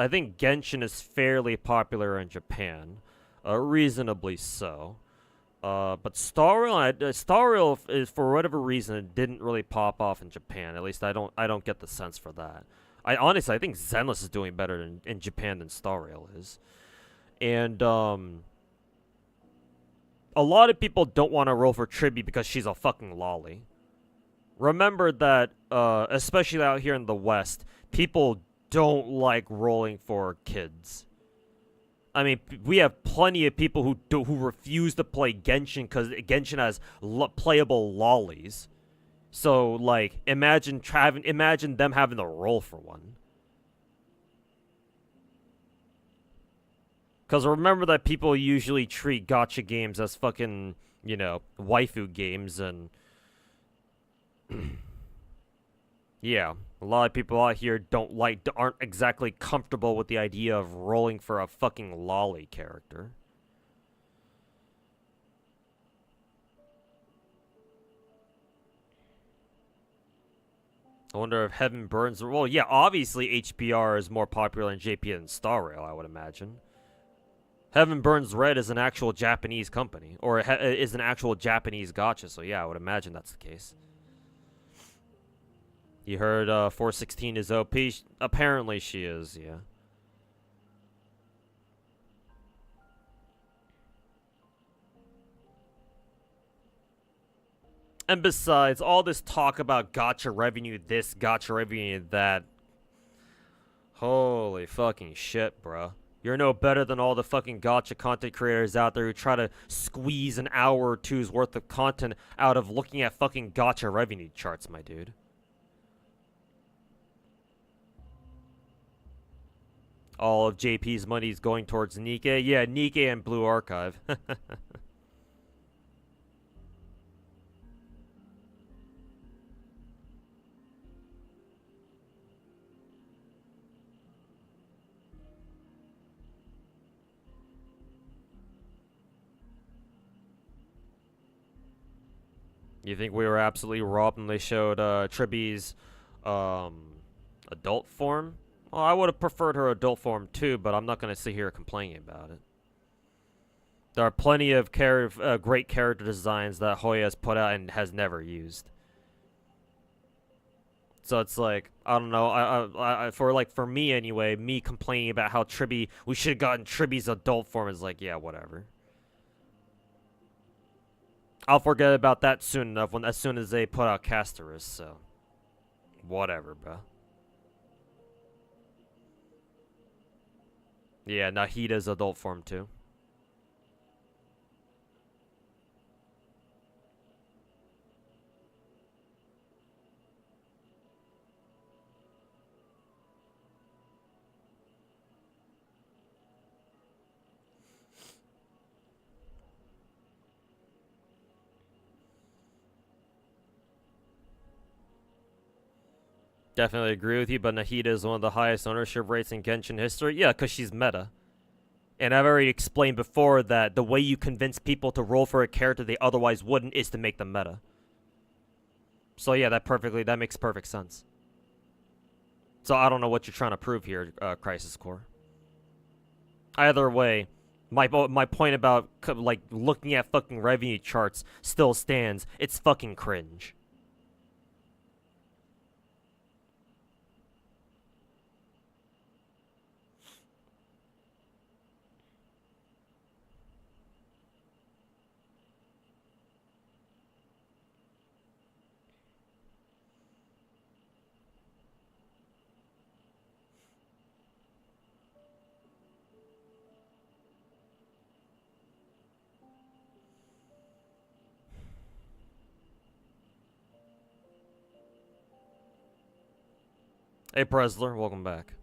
I think Genshin is fairly popular in Japan, reasonably so. But Star Rail is, for whatever reason, it didn't really pop off in Japan. At least I don't get the sense for that. Honestly, I think Zenless is doing better in Japan than Star Rail is. And a lot of people don't want to roll for Tribby because she's a fucking lolly. Remember that, especially out here in the West, people don't like rolling for kids. I mean, we have plenty of people who refuse to play Genshin because Genshin has playable lollies. So, like, imagine them having to roll for one. Because remember that people usually treat gacha games as fucking, you know, waifu games, and yeah, a lot of people out here aren't exactly comfortable with the idea of rolling for a fucking lolly character. I wonder if Heaven Burns... Well, yeah, obviously HBR is more popular in JP than Star Rail, I would imagine. Heaven Burns Red is an actual Japanese company. Or is an actual Japanese gacha, so yeah, I would imagine that's the case. You heard 416 is OP? Apparently she is, yeah. And besides, all this talk about gacha revenue this, gacha revenue that. Holy fucking shit, bruh. You're no better than all the fucking gacha content creators out there who try to squeeze an hour or two's worth of content out of looking at fucking gacha revenue charts, my dude. All of JP's money is going towards Nikkei. Yeah, Nikkei and Blue Archive. You think we were absolutely robbed when they showed Tribby's adult form? Well, I would have preferred her adult form too, but I'm not going to sit here complaining about it. There are plenty of great character designs that Hoyo has put out and has never used. So it's like, I don't know, for me anyway, me complaining about how we should have gotten Tribby's adult form is like, yeah, whatever. I'll forget about that soon enough as soon as they put out Casterus, so whatever, bro. Yeah, Nahida's adult form too. Definitely agree with you, but Nahida is one of the highest ownership rates in Genshin history. Yeah, because she's meta. And I've already explained before that the way you convince people to roll for a character they otherwise wouldn't is to make them meta. So yeah, that makes perfect sense. So I don't know what you're trying to prove here, Crisis Core. Either way, my point about like looking at fucking revenue charts still stands. It's fucking cringe. Hey Presler, welcome back.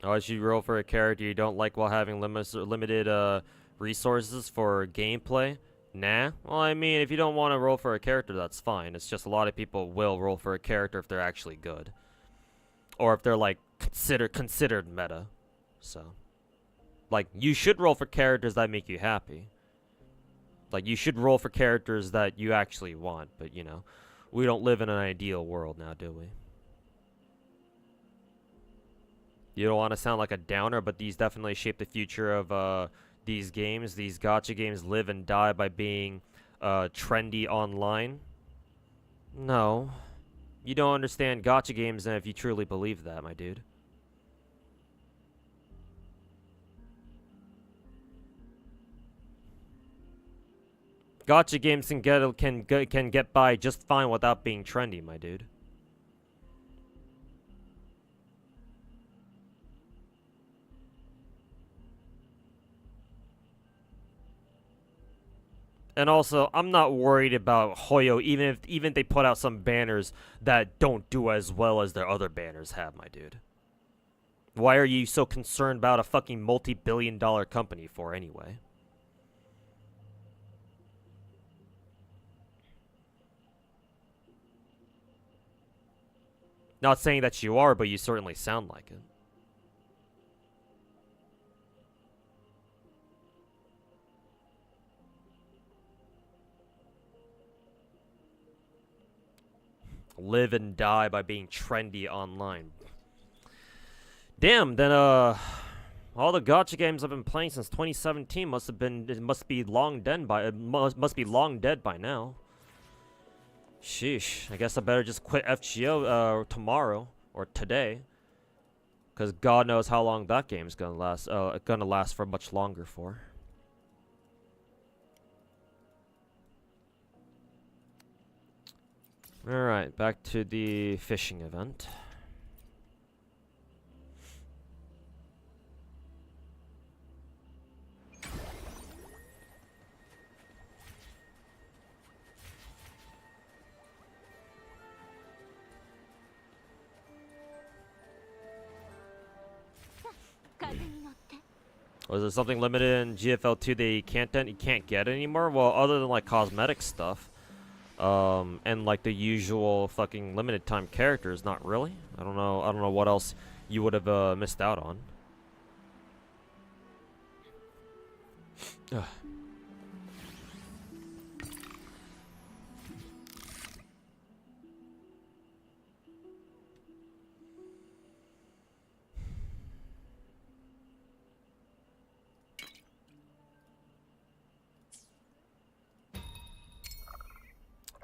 Oh, should you roll for a character you don't like while having limited resources for gameplay? Nah. Well, I mean, if you don't want to roll for a character, that's fine. It's just a lot of people will roll for a character if they're actually good, or if they're like considered meta. So, like, you should roll for characters that make you happy. Like, you should roll for characters that you actually want. But you know, we don't live in an ideal world now, do we? You don't want to sound like a downer, but these definitely shape the future of these games. These gacha games live and die by being trendy online. No. You don't understand gacha games then if you truly believe that, my dude. Gacha games can get by just fine without being trendy, my dude. And also, I'm not worried about Hoyo, even if they put out some banners that don't do as well as their other banners have, my dude. Why are you so concerned about a fucking multi-billion-dollar company for, anyway? Not saying that you are, but you certainly sound like it. Live and die by being trendy online. Damn, then all the gacha games I've been playing since 2017 must be long dead by now. Sheesh, I guess I better just quit FGO tomorrow or today, cuz God knows how long that game's going to last for much longer for. Alright, back to the fishing event. Was there something limited in GFL2 that you can't get anymore? Well, other than like cosmetic stuff. And like the usual fucking limited time characters, not really. I don't know what else you would have missed out on. Ugh.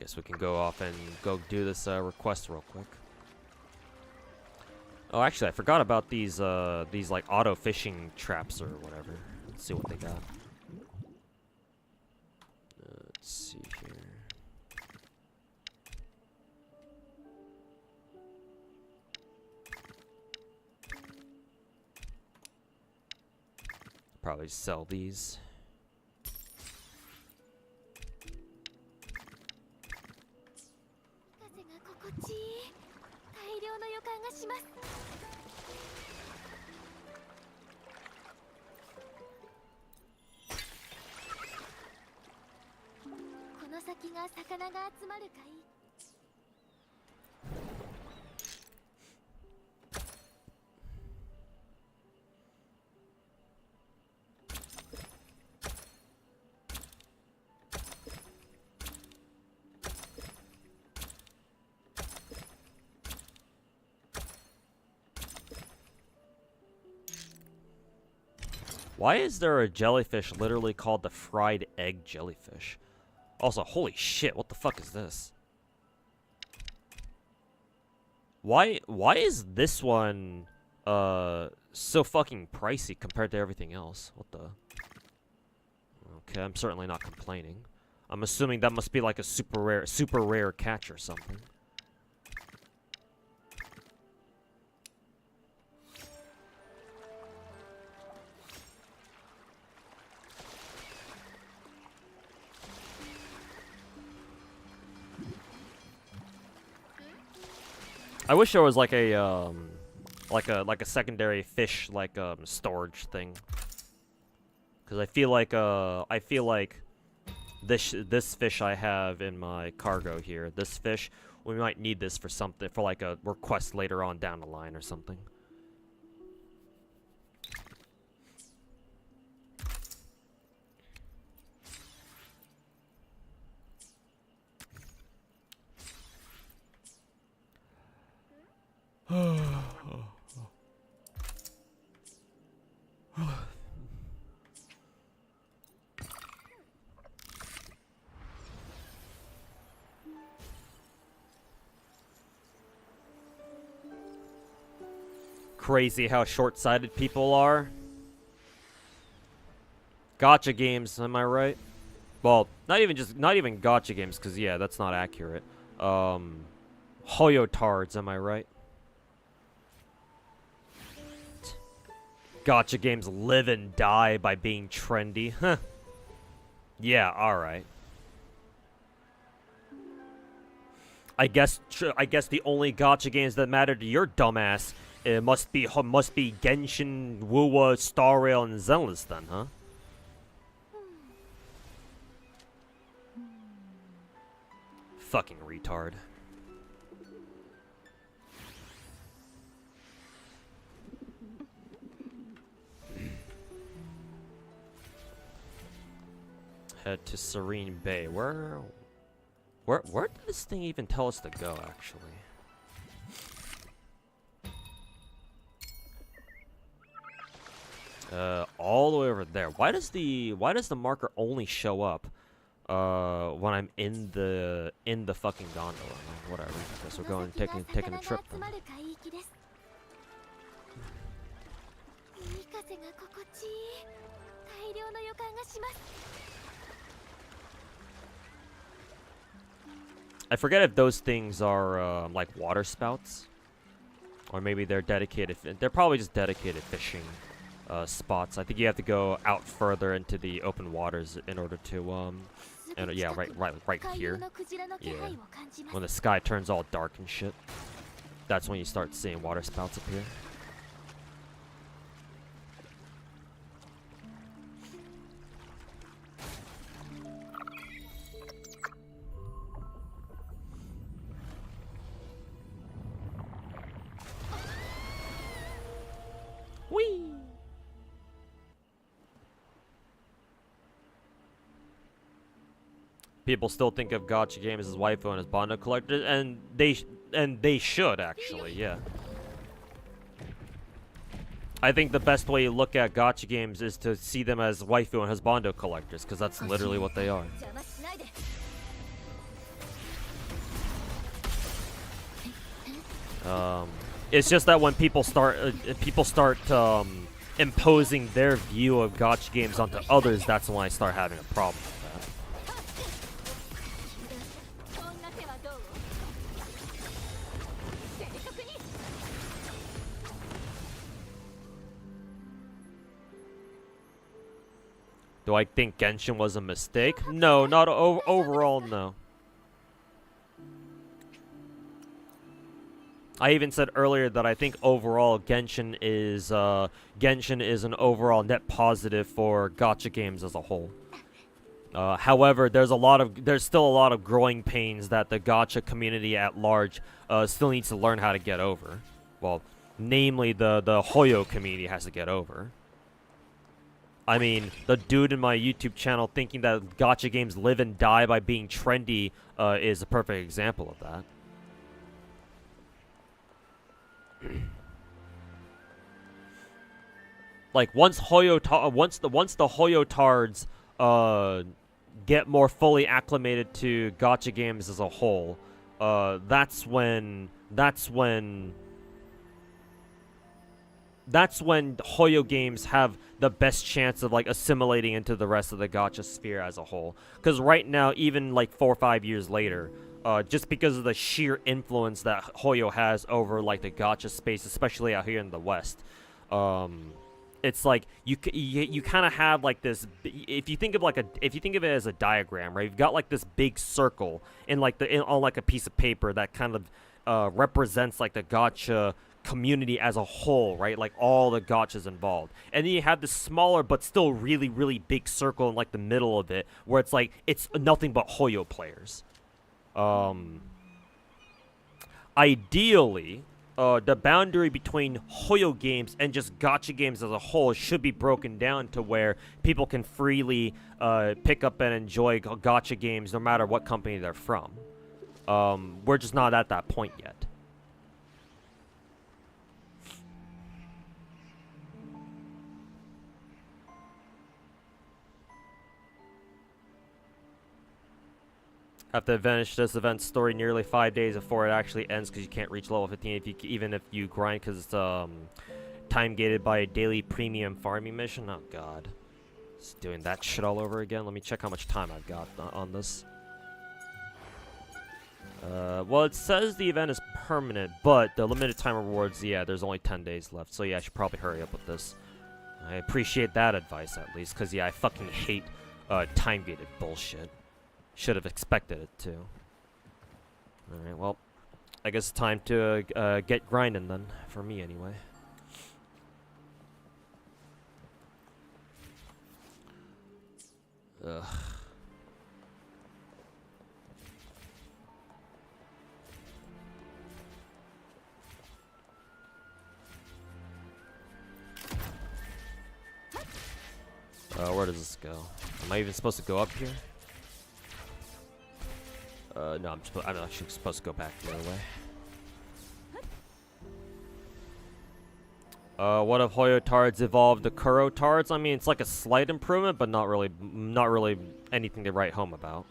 Guess we can go off and go do this request real quick. Oh, actually, I forgot about these like auto fishing traps or whatever. Let's see what they got. Let's see here. Probably sell these. Why is there a jellyfish literally called the fried egg jellyfish? Also, holy shit, what the fuck is this? Why is this one so fucking pricey compared to everything else? What the? Okay, I'm certainly not complaining. I'm assuming that must be like a super rare catch or something. I wish there was like a secondary fish storage thing, because I feel like this fish I have in my cargo here, this fish, we might need this for something, for like a request later on down the line or something. Crazy how short-sighted people are. Gacha games, am I right? Well, not even gacha games, because yeah, that's not accurate. Hoyo tards, am I right? Gacha games live and die by being trendy. Huh. Yeah, alright. I guess the only gacha games that matter to your dumbass must be Genshin, Wuwa, Star Rail, and Zenless then, huh? Fucking retard. Head to Serene Bay. Where did this thing even tell us to go, actually? All the way over there. Why does the marker only show up when I'm in the fucking gondola? Whatever. I guess we're going taking a trip then. I forget if those things are like water spouts, or maybe they're dedicated. They're probably just dedicated fishing spots. I think you have to go out further into the open waters in order to yeah, right here. Yeah, when the sky turns all dark and shit, that's when you start seeing water spouts appear. Whee! People still think of gacha games as waifu and as Bondo collectors, and they should actually, yeah. I think the best way you look at gacha games is to see them as waifu and husbando collectors, because that's literally what they are. It's just that when people start imposing their view of gacha games onto others, that's when I start having a problem with that. Do I think Genshin was a mistake? No, not overall, no. I even said earlier that I think overall Genshin is an overall net positive for gacha games as a whole. However, there's still a lot of growing pains that the gacha community at large still needs to learn how to get over. Well, namely the Hoyo community has to get over. I mean, the dude in my YouTube channel thinking that gacha games live and die by being trendy is a perfect example of that. Like once the Hoyotards get more fully acclimated to gacha games as a whole, that's when Hoyo games have the best chance of like assimilating into the rest of the gacha sphere as a whole. Because right now, even like 4 or 5 years later, just because of the sheer influence that Hoyo has over like the gacha space, especially out here in the West, it's like you kind of have like this. If you think of it as a diagram, right? You've got like this big circle on like a piece of paper that kind of represents like the gacha community as a whole, right? Like all the gachas involved, and then you have this smaller but still really really big circle in like the middle of it, where it's like it's nothing but Hoyo players. Ideally, the boundary between Hoyo games and just gacha games as a whole should be broken down to where people can freely pick up and enjoy gacha games no matter what company they're from. We're just not at that point yet. Have to finish this event's story nearly 5 days before it actually ends because you can't reach level 15 even if you grind, because it's time gated by a daily premium farming mission. Oh god, just doing that shit all over again. Let me check how much time I've got on this. Well, it says the event is permanent, but the limited time rewards, yeah, there's only 10 days left. So yeah, I should probably hurry up with this. I appreciate that advice at least, because yeah, I fucking hate time gated bullshit. Should have expected it too. Alright, well, I guess it's time to get grinding then, for me anyway. Ugh. Where does this go? Am I even supposed to go up here? No, I'm actually supposed to go back the other way. What if Hoyotards evolved to Kurotards? I mean, it's like a slight improvement, but not really anything to write home about.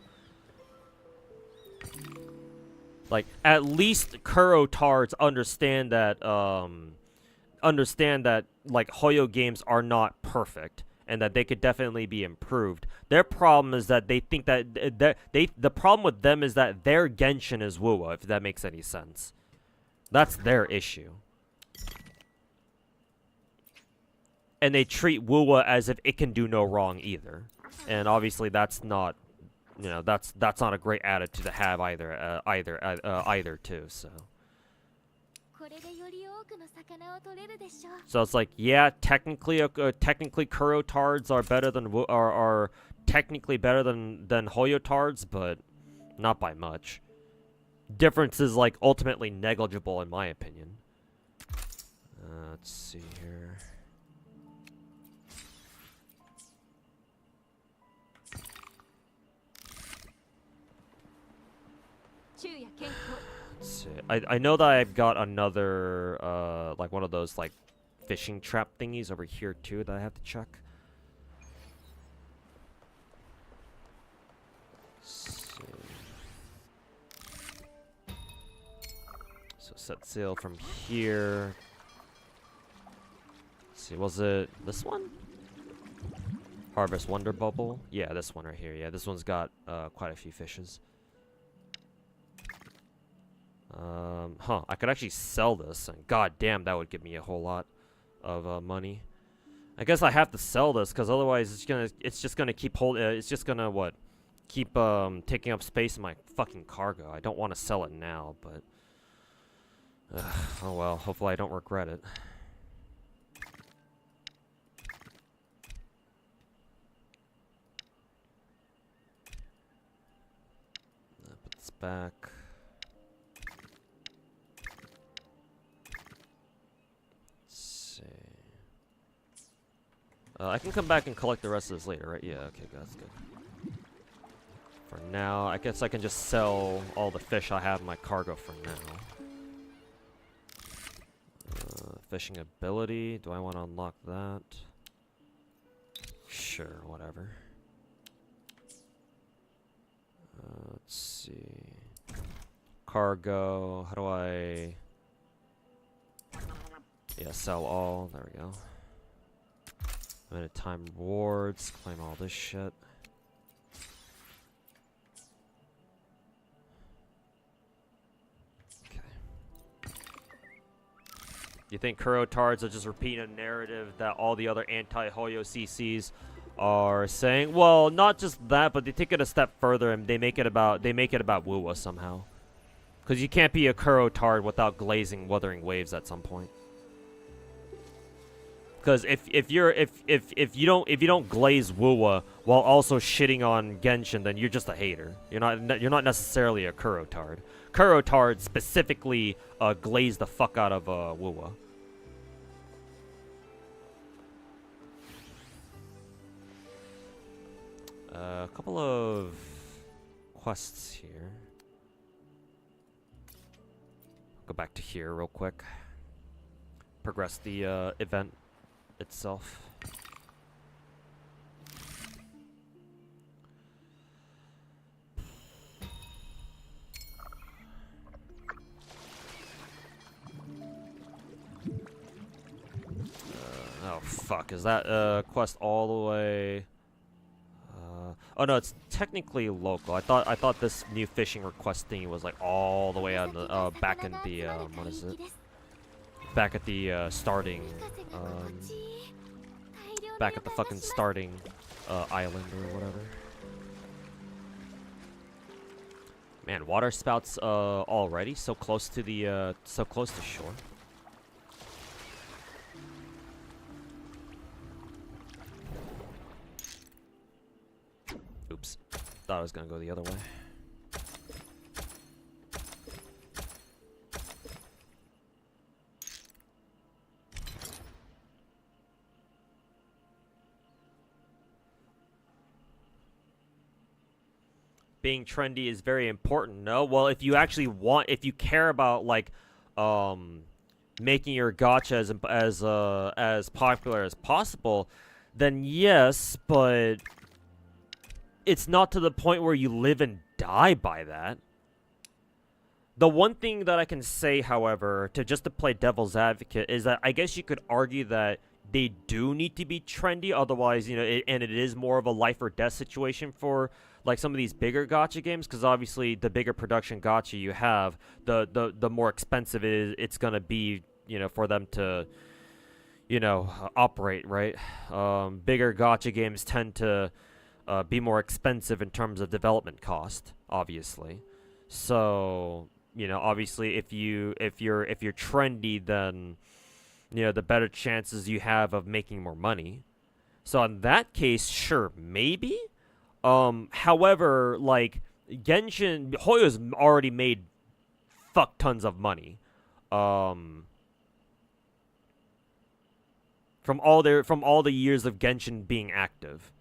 Like, at least Kurotards understand that like Hoyo games are not perfect, and that they could definitely be improved. Their problem is that they think that the problem with them is that their Genshin is Wuwa, if that makes any sense. That's their issue. And they treat Wuwa as if it can do no wrong either. And obviously that's not, you know, that's not a great attitude to have either too, so. So it's like, yeah, technically Kurotards are better than are technically better than Hoyotards, but not by much. Difference is like ultimately negligible in my opinion. Let's see here. Let's see. I know that I've got another like one of those like fishing trap thingies over here too that I have to check. Let's see. So set sail from here. Let's see, was it this one? Harvest Wonder Bubble? Yeah, this one right here. Yeah, this one's got quite a few fishes. I could actually sell this, and god damn, that would give me a whole lot of money. I guess I have to sell this, because otherwise it's just gonna keep keep taking up space in my fucking cargo. I don't want to sell it now, but oh well, hopefully I don't regret it. Put this back. I can come back and collect the rest of this later, right? Yeah, okay, that's good. For now, I guess I can just sell all the fish I have in my cargo for now. Fishing ability, do I want to unlock that? Sure, whatever. Let's see. Cargo. How do I... Yeah, sell all. There we go. Limited time rewards. Claim all this shit. You think Kurotards are just repeating a narrative that all the other anti-Hoyo CCs are saying? Well, not just that, but they take it a step further and they make it about Wuwa somehow. Because you can't be a Kurotard without glazing Wuthering Waves at some point. Because if you don't glaze Wuwa while also shitting on Genshin, then you're just a hater. You're not necessarily a Kurotard. Kurotard specifically glaze the fuck out of Wuwa. A couple of quests here. Go back to here real quick. Progress the event itself. Oh fuck, is that quest all the way? Oh no, it's technically local. I thought this new fishing request thing was like all the way on the back in the what is it? Back at the starting back at the fucking starting island or whatever. Man, water spouts already so close to the shore. Oops. Thought I was gonna go the other way. Being trendy is very important. No, well, if you care about like, making your gacha as popular as possible, then yes, but it's not to the point where you live and die by that. The one thing that I can say, however, to play devil's advocate, is that I guess you could argue that they do need to be trendy, otherwise, you know, it is more of a life or death situation for like some of these bigger gacha games, because obviously the bigger production gacha you have, the more expensive it's gonna be, you know, for them to, you know, operate, right? Bigger gacha games tend to be more expensive in terms of development cost, obviously. So, you know, obviously if you're trendy, then, you know, the better chances you have of making more money. So in that case, sure, maybe. However, like Genshin, Hoyo's already made fuck tons of money. From all the years of Genshin being active,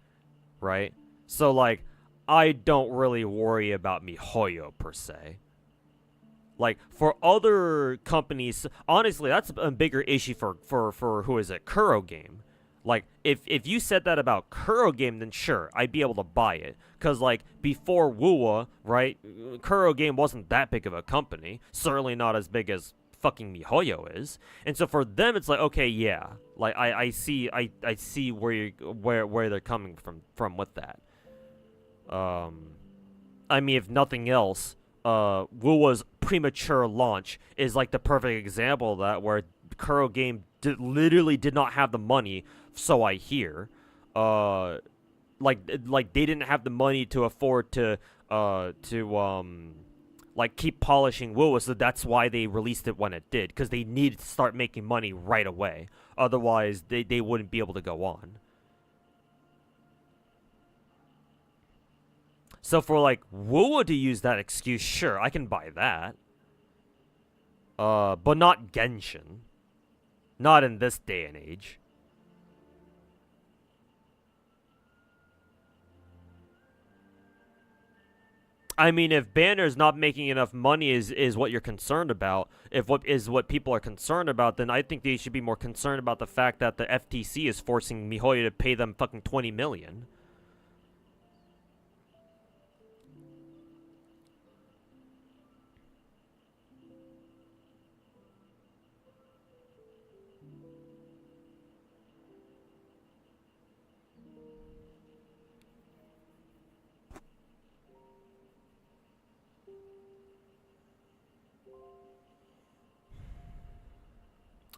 right? So like, I don't really worry about MiHoYo per se. Like, for other companies, honestly, that's a bigger issue for who is it, Kuro Game. Like, if you said that about Kuro Game, then sure, I'd be able to buy it. Because, like, before Wuwa, right, Kuro Game wasn't that big of a company. Certainly not as big as fucking MiHoYo is. And so for them, it's like, okay, yeah. Like, I see where they're coming from with that. I mean, if nothing else, Wuwa's premature launch is like the perfect example of that, where Kuro Game literally did not have the money, so I hear. Like they didn't have the money to afford to like keep polishing Wuwa, so that's why they released it when it did, because they needed to start making money right away. Otherwise, they wouldn't be able to go on. So for like Wuwa to use that excuse, sure, I can buy that. But not Genshin. Not in this day and age. I mean, if Banner's not making enough money is what you're concerned about, if what people are concerned about, then I think they should be more concerned about the fact that the FTC is forcing MiHoYo to pay them fucking 20 million.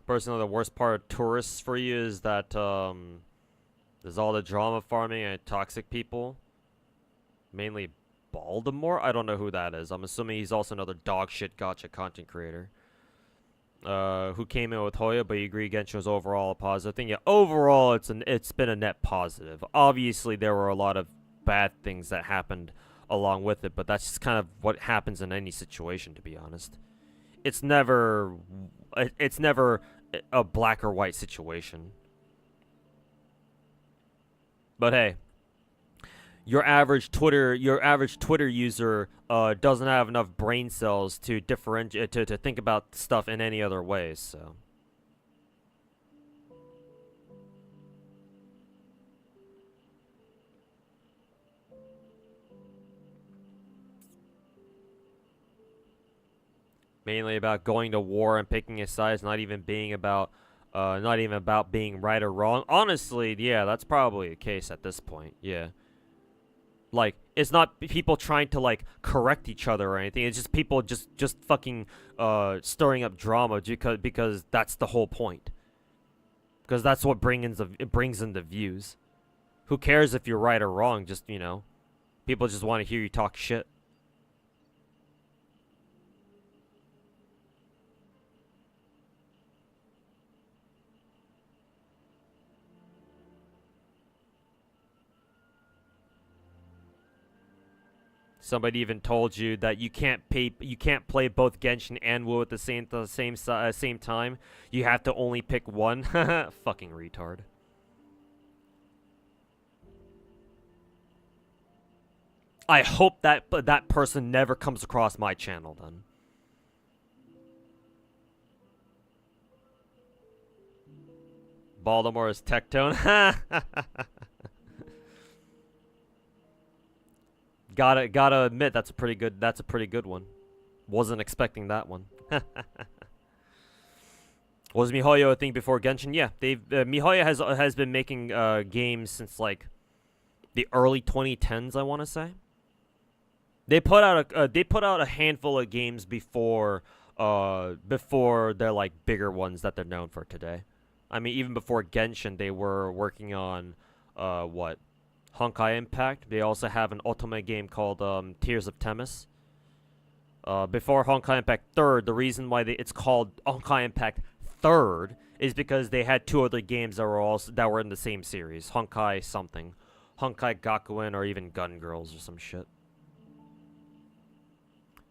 Personally, the worst part of tourists for you is that there's all the drama farming and toxic people. Mainly Baltimore? I don't know who that is. I'm assuming he's also another dog shit gacha content creator. Who came in with Hoyo, but you agree Genshin was overall a positive thing. Yeah, overall it's been a net positive. Obviously there were a lot of bad things that happened along with it, but that's just kind of what happens in any situation, to be honest. It's never a black or white situation. But hey, your average Twitter user doesn't have enough brain cells to differentiate to think about stuff in any other ways, so. Mainly about going to war and picking a side, not even about being right or wrong. Honestly, yeah, that's probably the case at this point. Yeah. Like, it's not people trying to, like, correct each other or anything. It's just people just fucking stirring up drama because that's the whole point. Because that's what it brings in the views. Who cares if you're right or wrong? Just, you know, people just want to hear you talk shit. Somebody even told you that you can't play both Genshin and WoW at the same time. You have to only pick one. Fucking retard. I hope that person never comes across my channel then. Baltimore is Tectone. Gotta admit that's a pretty good one. Wasn't expecting that one. Was MiHoYo a thing before Genshin? Yeah, MiHoYo has been making games since like the early 2010s, I want to say. They put out a handful of games before their like bigger ones that they're known for today. I mean, even before Genshin, they were working on what? Honkai Impact. They also have an ultimate game called Tears of Themis. Before Honkai Impact 3rd, the reason why it's called Honkai Impact 3rd is because they had two other games that were in the same series. Honkai something. Honkai Gakuen or even Gun Girls or some shit.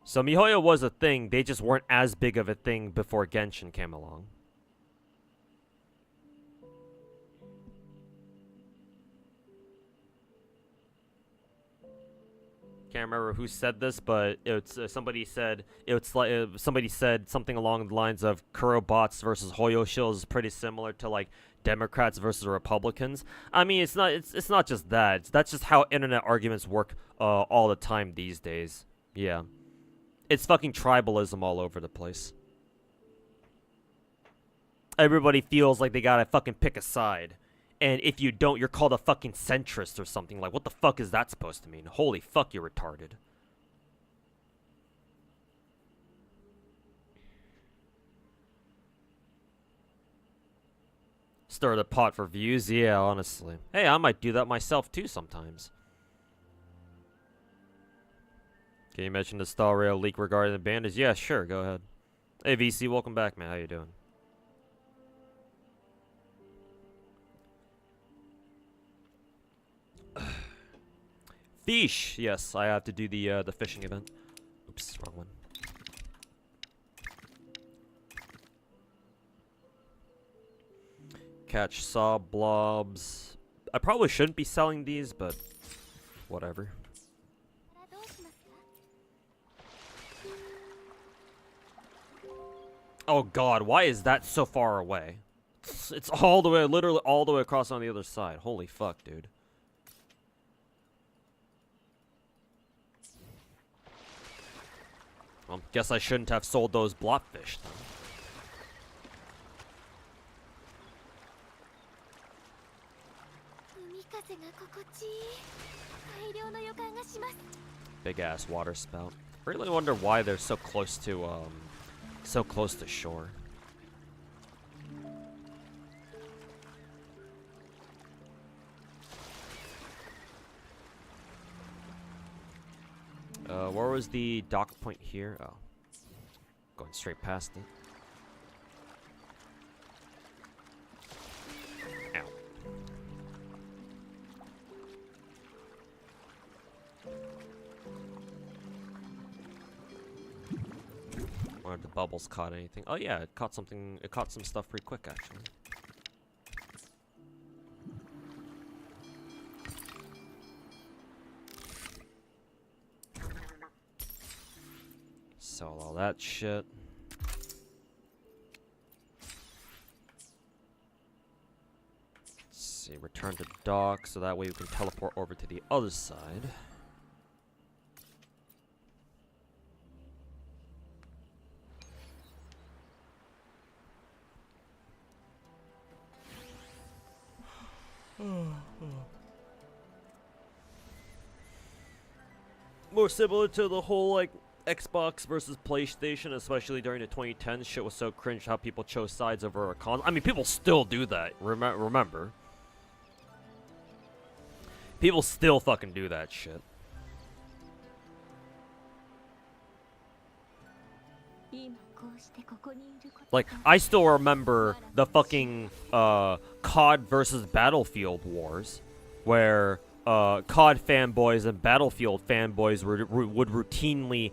So MiHoYo was a thing, they just weren't as big of a thing before Genshin came along. Can't remember who said this, but somebody said something along the lines of Kuro bots versus Hoyo shills is pretty similar to like Democrats versus Republicans. I mean, it's not just that. That's just how internet arguments work all the time these days. Yeah, it's fucking tribalism all over the place. Everybody feels like they gotta fucking pick a side. And if you don't, you're called a fucking centrist or something. Like, what the fuck is that supposed to mean? Holy fuck, you're retarded. Stir the pot for views? Yeah, honestly. Hey, I might do that myself too sometimes. Can you mention the Star Rail leak regarding the bandits? Yeah, sure, go ahead. Hey, VC, welcome back, man. How you doing? Fish! Yes, I have to do the fishing event. Oops, wrong one. Catch saw blobs. I probably shouldn't be selling these, but whatever. Oh god, why is that so far away? It's all the way, literally all the way across on the other side. Holy fuck, dude. Well, guess I shouldn't have sold those blobfish then. Big ass water spout. Really wonder why they're so close to shore. Where was the dock point here? Oh, going straight past it. Ow. Wonder if the bubbles caught anything. Oh yeah, it caught something. It caught some stuff pretty quick, actually. Sell all that shit. Let's see, return to dock so that way we can teleport over to the other side. More similar to the whole, like, Xbox versus PlayStation, especially during the 2010s. Shit was so cringe how people chose sides over a console. I mean, people still do that. Remember. People still fucking do that shit. Like, I still remember the fucking COD versus Battlefield wars, where COD fanboys and Battlefield fanboys would routinely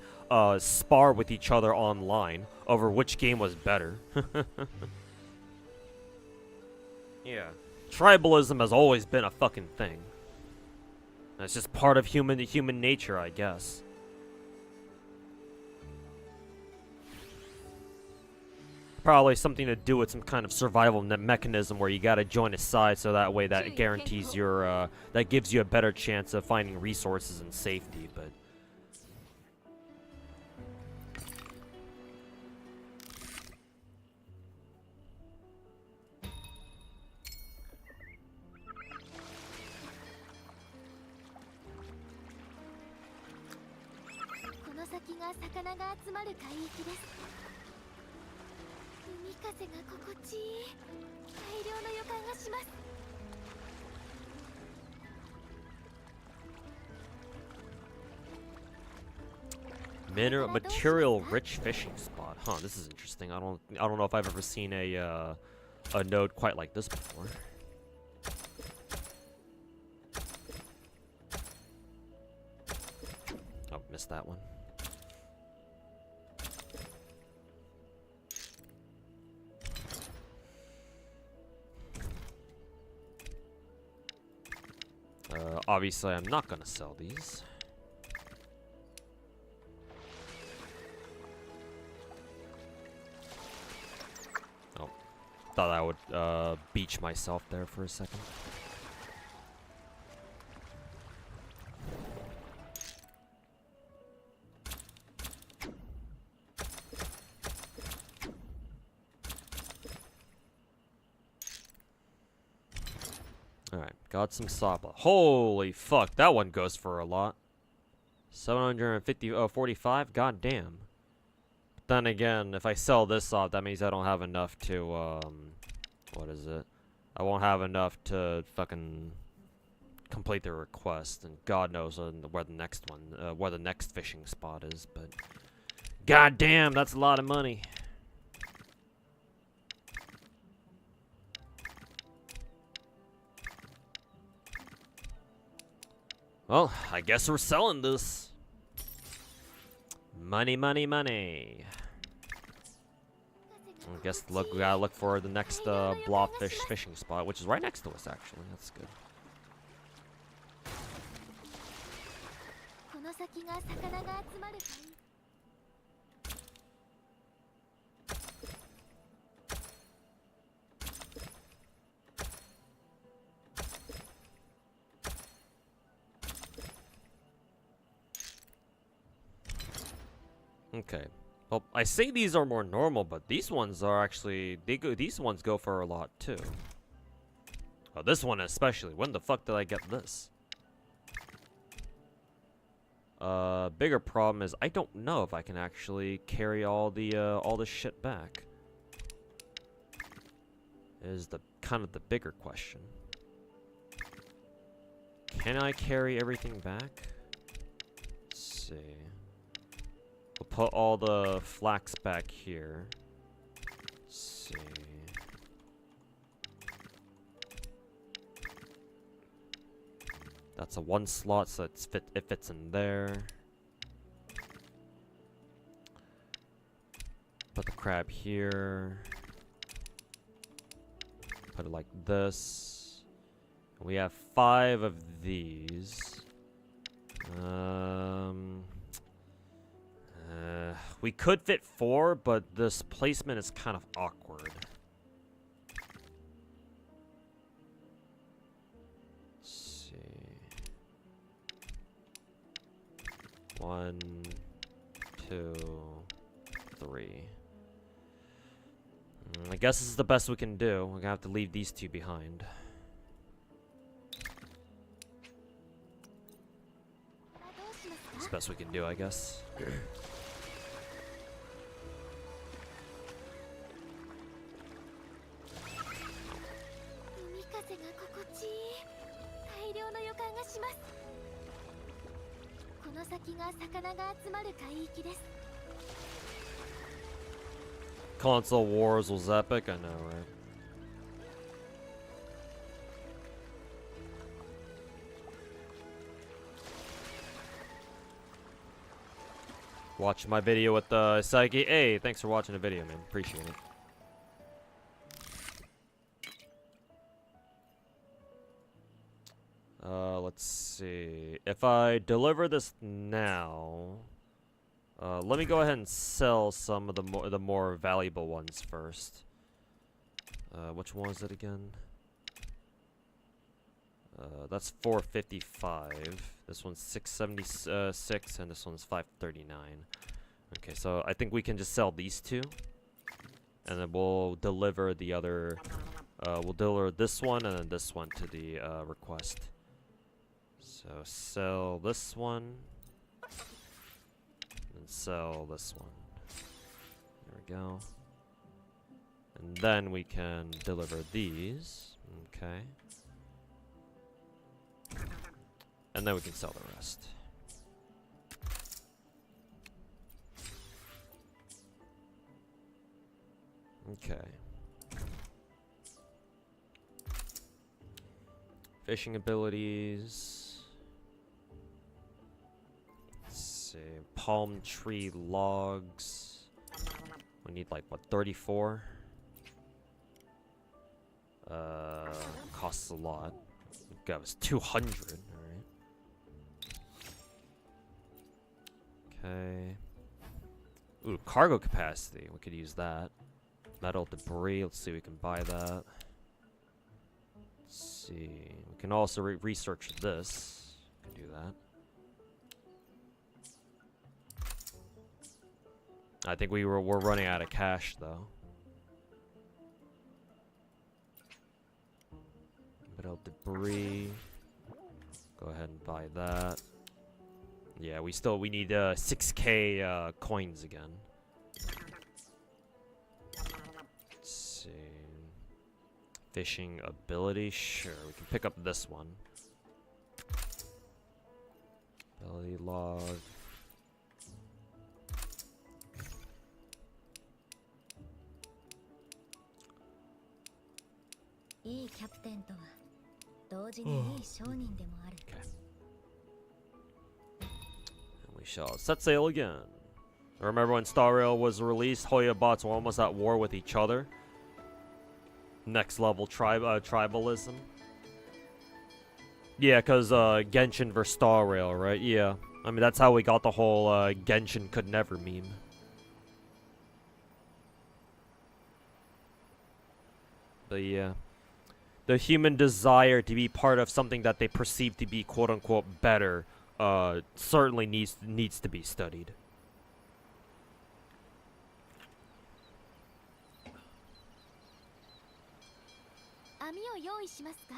spar with each other online over which game was better. Yeah. Tribalism has always been a fucking thing. It's just part of human nature, I guess. Probably something to do with some kind of survival mechanism where you gotta join a side so that way that guarantees your, that gives you a better chance of finding resources and safety, but... Material rich fishing spot. Huh, this is interesting. I don't know if I've ever seen a node quite like this before. Oh, missed that one. Obviously I'm not gonna sell these. Thought I would beach myself there for a second. Alright, got some sapa. Holy fuck, that one goes for a lot. 750, 45, god damn. Then again, if I sell this off, that means I don't have enough to, what is it? I won't have enough to fucking complete the request, and God knows where the next one, where the next fishing spot is, but... God damn, that's a lot of money. Well, I guess we're selling this. Money, money, money. I guess we gotta look for the next blobfish fishing spot, which is right next to us, actually. That's good. Okay. Well, I say these are more normal, but these ones are actually these ones go for a lot too. Oh, this one especially. When the fuck did I get this? Bigger problem is I don't know if I can actually carry all the shit back. Is the kind of the bigger question. Can I carry everything back? Let's see. We'll put all the flax back here. Let's see. That's a 1 slot, so it fits in there. Put the crab here. Put it like this. We have 5 of these. We could fit 4, but this placement is kind of awkward. Let's see. 1, 2, 3. I guess this is the best we can do. We're gonna have to leave these 2 behind. It's the best we can do, I guess. Console Wars was epic, I know, right? Watch my video with Psyche. Hey, thanks for watching the video, man. Appreciate it. Let's see. If I deliver this now, let me go ahead and sell some of the more valuable ones first. Which one is it again? That's 455. This one's 676, and this one's 539. Okay, so I think we can just sell these 2, and then we'll deliver the other. We'll deliver this one and then this one to the request. So sell this one, and sell this one. There we go. And then we can deliver these. Okay. And then we can sell the rest. Okay. Fishing abilities. Let's see. Palm tree logs. We need like what, 34? Costs a lot. That was 200. Okay. Ooh, cargo capacity. We could use that. Metal debris. Let's see if we can buy that. Let's see. We can also research this. We can do that. I think we're running out of cash though. Metal debris. Go ahead and buy that. Yeah, we need 6K coins again. Let's see. Fishing ability, sure. We can pick up this one. Ability log. Okay. We shall set sail again. Remember when Star Rail was released, Hoyo bots were almost at war with each other. Next level tribalism. Yeah, because Genshin versus Star Rail, right? Yeah. I mean, that's how we got the whole Genshin could never meme. But yeah. The human desire to be part of something that they perceive to be quote-unquote better certainly needs to be studied. 網を用意しますか？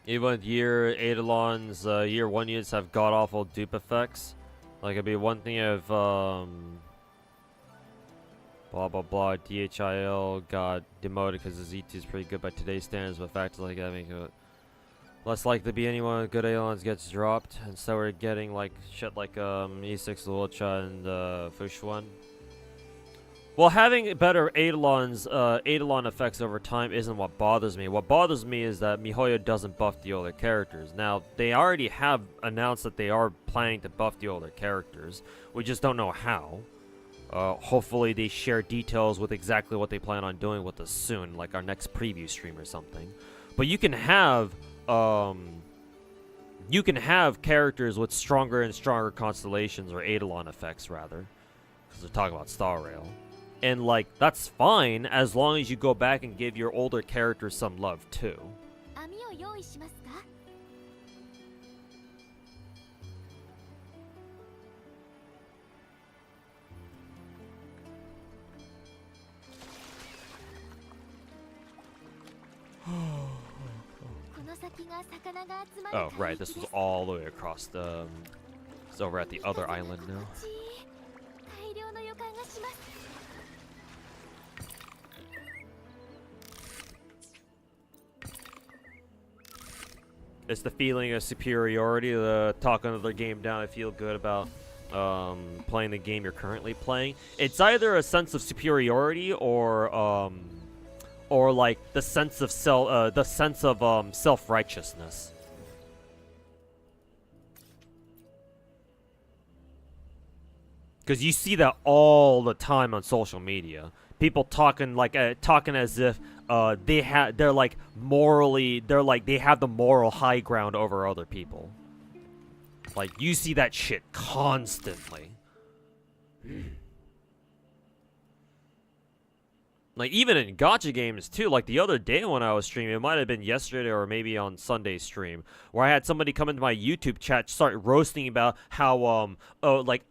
Even with year Eidolon's year 1 units have god awful dupe effects. Like it'd be one thing if blah blah blah DHIL got demoted because the Z2 is pretty good by today's standards, but factors like that make it less likely to be anyone with good Eidolons gets dropped, and so we're getting like shit like E6 Lucha and Fushuan. Well, having better Eidolon effects over time isn't what bothers me. What bothers me is that MiHoYo doesn't buff the older characters. Now, they already have announced that they are planning to buff the older characters. We just don't know how. Hopefully they share details with exactly what they plan on doing with us soon, like our next preview stream or something. But you can have characters with stronger and stronger constellations, or Eidolon effects rather, because they're talking about Star Rail. And, like, that's fine as long as you go back and give your older characters some love, too. Oh, right, this was all the way across the... It's over at the other island now. It's the feeling of superiority, the talk another game down. I feel good about playing the game you're currently playing. It's either a sense of superiority or like the sense of self-righteousness. Because you see that all the time on social media. People talking like talking as if they have the moral high ground over other people. Like, you see that shit constantly. Like, even in gacha games too, like the other day when I was streaming, it might have been yesterday or maybe on Sunday's stream, where I had somebody come into my YouTube chat, start roasting about how, like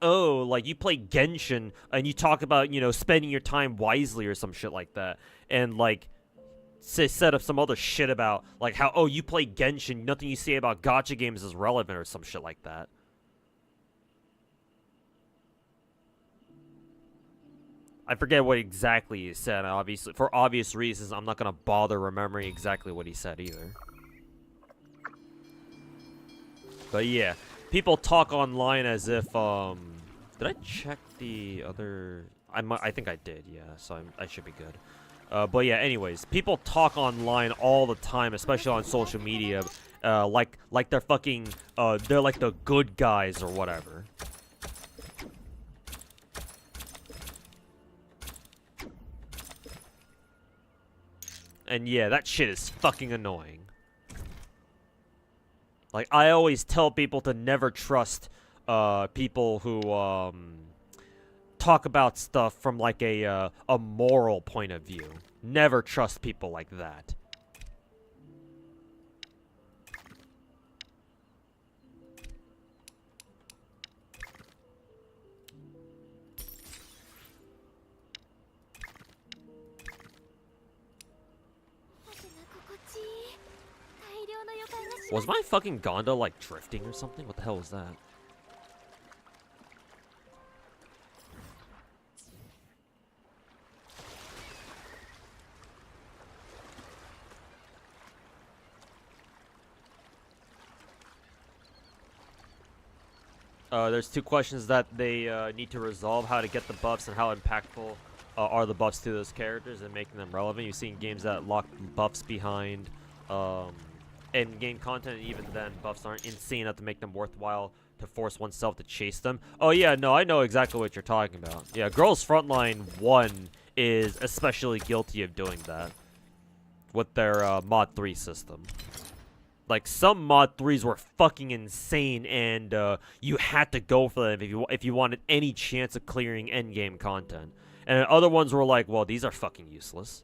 you play Genshin and you talk about, you know, spending your time wisely or some shit like that. And, like, set up some other shit about, like, how, oh, you play Genshin, nothing you say about gacha games is relevant or some shit like that. I forget what exactly he said. Obviously, for obvious reasons, I'm not gonna bother remembering exactly what he said either. But yeah, people talk online as if, did I check the other? I think I did. Yeah, so I should be good. But yeah, anyways, people talk online all the time, especially on social media, like they're fucking, they're like the good guys or whatever. And yeah, that shit is fucking annoying. Like, I always tell people to never trust people who talk about stuff from like a moral point of view. Never trust people like that. Was my fucking Gonda, like, drifting or something? What the hell was that? There's two questions that they need to resolve: how to get the buffs and how impactful are the buffs to those characters and making them relevant. You've seen games that lock buffs behind Endgame content, and even then, buffs aren't insane enough to make them worthwhile to force oneself to chase them. Oh yeah, no, I know exactly what you're talking about. Yeah, Girls Frontline 1 is especially guilty of doing that with their Mod 3 system. Like, some Mod 3s were fucking insane, and you had to go for them if you wanted any chance of clearing endgame content. And other ones were like, well, these are fucking useless.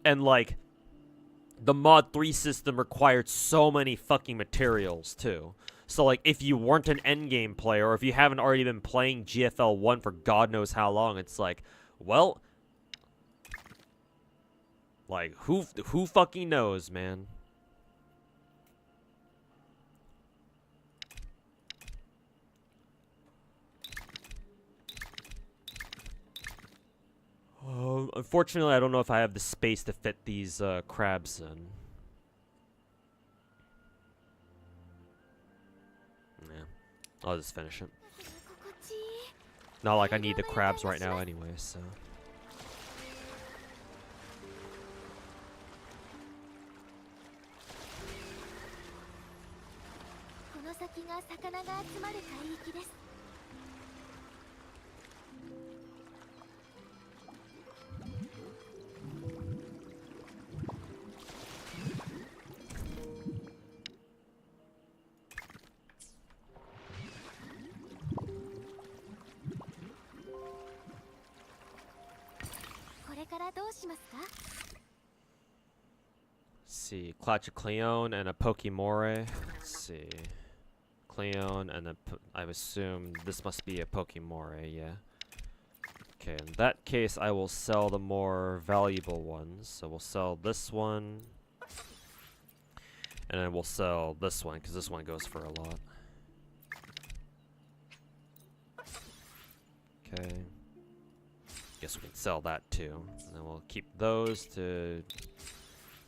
And like, the mod 3 system required so many fucking materials too. So like, if you weren't an endgame player, or if you haven't already been playing GFL 1 for God knows how long, it's like, well, like, who fucking knows, man? Unfortunately, I don't know if I have the space to fit these crabs in. Yeah, I'll just finish it. Not like I need the crabs right now anyway, so. See, Clutch a Cleone and a Pokemore. Let's see. Cleone and a I assume this must be a Pokemore, yeah. Okay, in that case, I will sell the more valuable ones. So we'll sell this one. And then we'll sell this one, because this one goes for a lot. Okay. Guess we can sell that too. And then we'll keep those to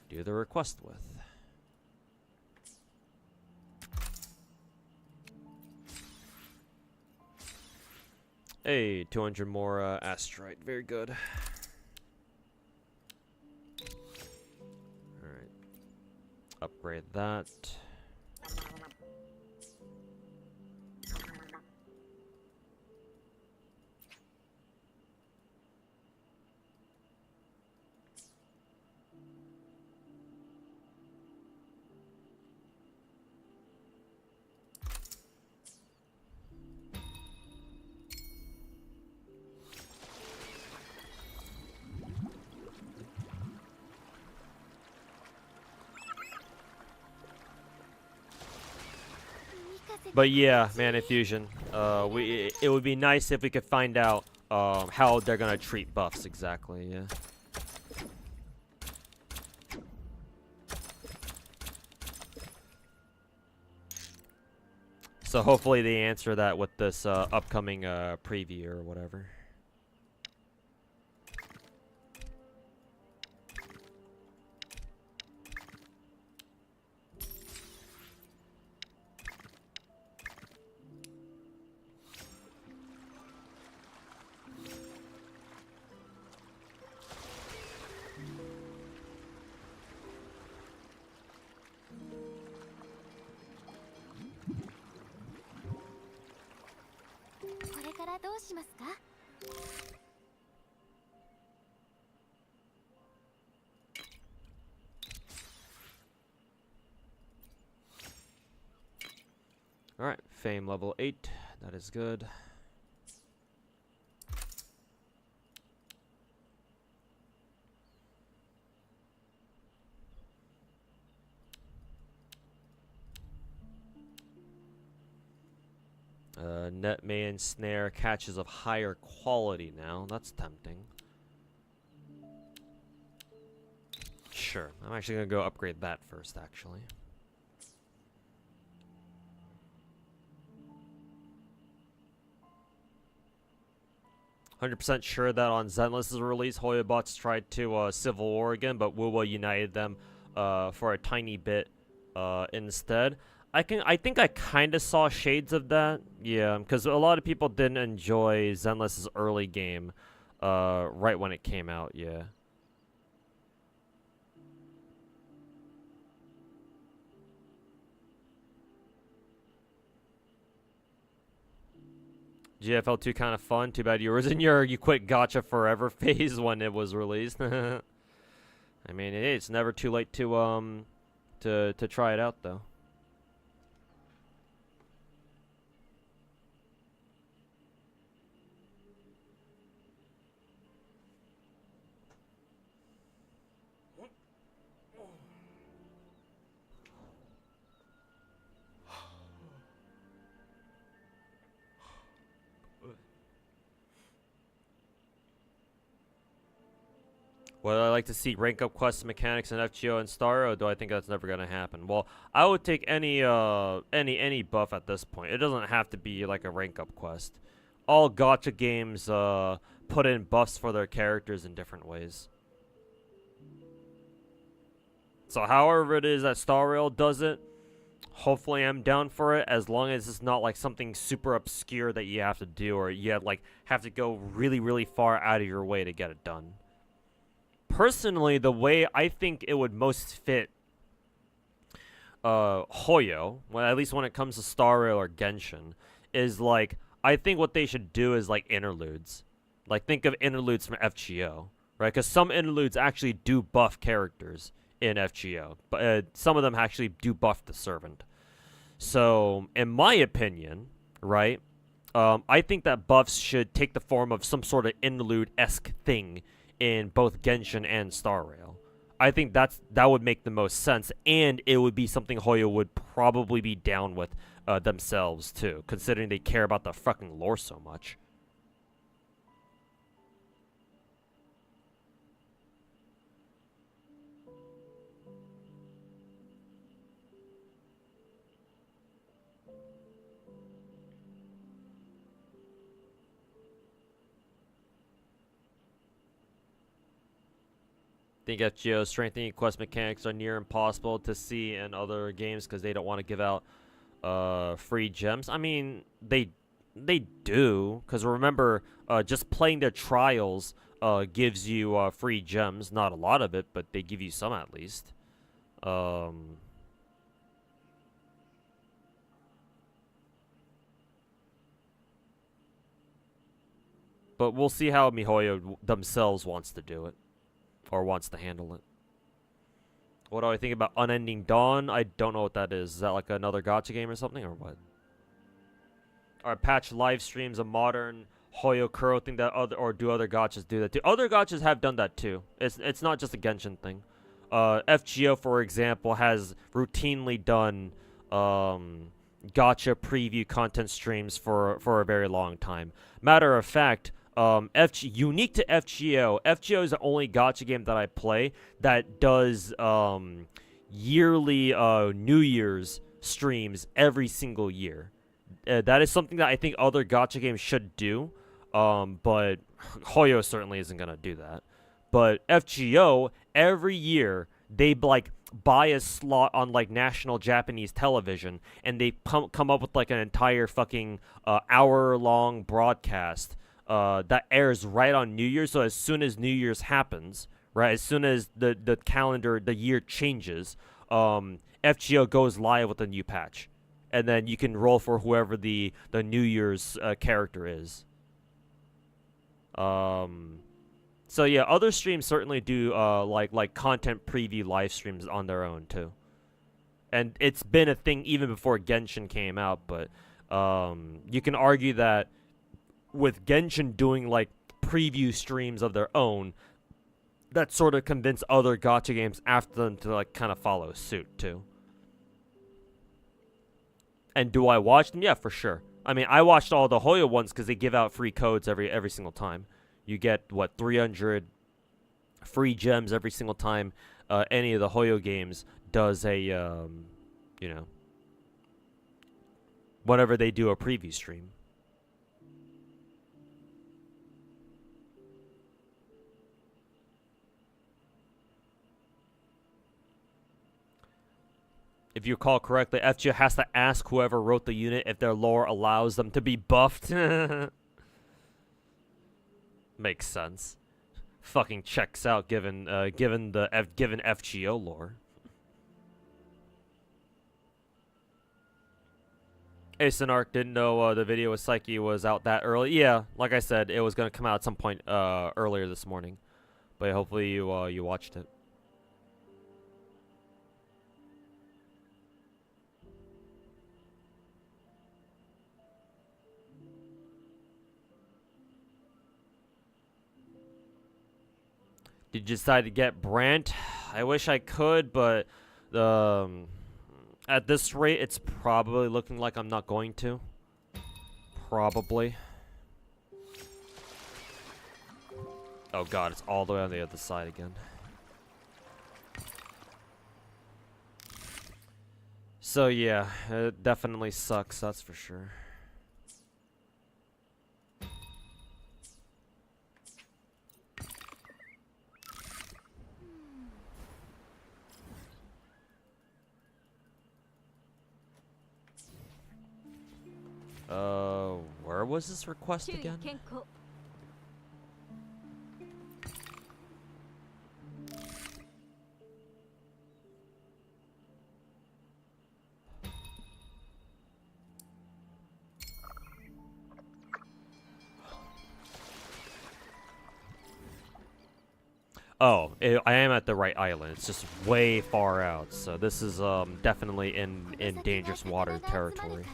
do the request with. Hey, 200 more asteroid. Very good. Alright. Upgrade that. But yeah, man, Infusion. It would be nice if we could find out how they're gonna treat buffs exactly. Yeah. So hopefully they answer that with this upcoming preview or whatever. Alright, fame level 8. That is good. Net main snare catches of higher quality now. That's tempting. Sure. I'm actually going to go upgrade that first, actually. %, sure that on Zenless's release, Hoyo bots tried to Civil War again, but Wuwa united them for a tiny bit instead. I think I kind of saw shades of that, yeah, because a lot of people didn't enjoy Zenless's early game right when it came out, yeah. GFL 2 kind of fun. Too bad you was in your you quit Gacha forever phase when it was released. I mean, it's never too late to try it out though. Would I like to see rank up quest mechanics in FGO and Star, or do I think that's never gonna happen? Well, I would take any buff at this point. It doesn't have to be like a rank up quest. All gacha games put in buffs for their characters in different ways. So however it is that Star Rail does it, hopefully I'm down for it, as long as it's not like something super obscure that you have to do, or you have to go really, really far out of your way to get it done. Personally, the way I think it would most fit Hoyo, well, at least when it comes to Star Rail or Genshin, is like, I think what they should do is like interludes. Like, think of interludes from FGO, right? Because some interludes actually do buff characters in FGO, but some of them actually do buff the servant. So, in my opinion, right, I think that buffs should take the form of some sort of interlude-esque thing in both Genshin and Star Rail. I think that would make the most sense, and it would be something Hoyo would probably be down with themselves too, considering they care about the fucking lore so much. I think FGO strengthening quest mechanics are near impossible to see in other games because they don't want to give out free gems. I mean, they do, because remember, just playing their trials gives you free gems. Not a lot of it, but they give you some at least. But we'll see how MiHoYo themselves wants to do it. Or wants to handle it. What do I think about Unending Dawn? I don't know what that is. Is that like another gacha game or something, or what? Are patch live streams a modern Hoyo Kuro thing that do other gachas do that too? Other gachas have done that too. It's not just a Genshin thing. FGO, for example, has routinely done gacha preview content streams for a very long time. Matter of fact, unique to FGO, FGO is the only gacha game that I play that does yearly New Year's streams every single year. That is something that I think other gacha games should do, but Hoyo certainly isn't gonna do that. But FGO, every year they like buy a slot on like national Japanese television, and they come up with like an entire fucking hour-long broadcast that airs right on New Year's. So as soon as New Year's happens, right, as soon as the calendar, the year changes, FGO goes live with a new patch, and then you can roll for whoever the New Year's character is. So yeah, other streams certainly do like content preview live streams on their own too, and it's been a thing even before Genshin came out. But you can argue that with Genshin doing like preview streams of their own, that sort of convinced other gacha games after them to like kind of follow suit too. And do I watch them? Yeah, for sure. I mean, I watched all the Hoyo ones because they give out free codes every single time. You get what, 300 free gems every single time any of the Hoyo games does a you know, whenever they do a preview stream. If you recall correctly, FGO has to ask whoever wrote the unit if their lore allows them to be buffed. Makes sense. Fucking checks out given FGO lore. Asenark didn't know the video with PSEYCHIE was out that early. Yeah, like I said, it was gonna come out at some point earlier this morning. But hopefully you watched it. Did you decide to get Brant? I wish I could, but at this rate, it's probably looking like I'm not going to. Probably. Oh god, it's all the way on the other side again. So yeah, it definitely sucks, that's for sure. Where was this request again? Oh, I am at the right island. It's just way far out. So this is definitely in dangerous water territory.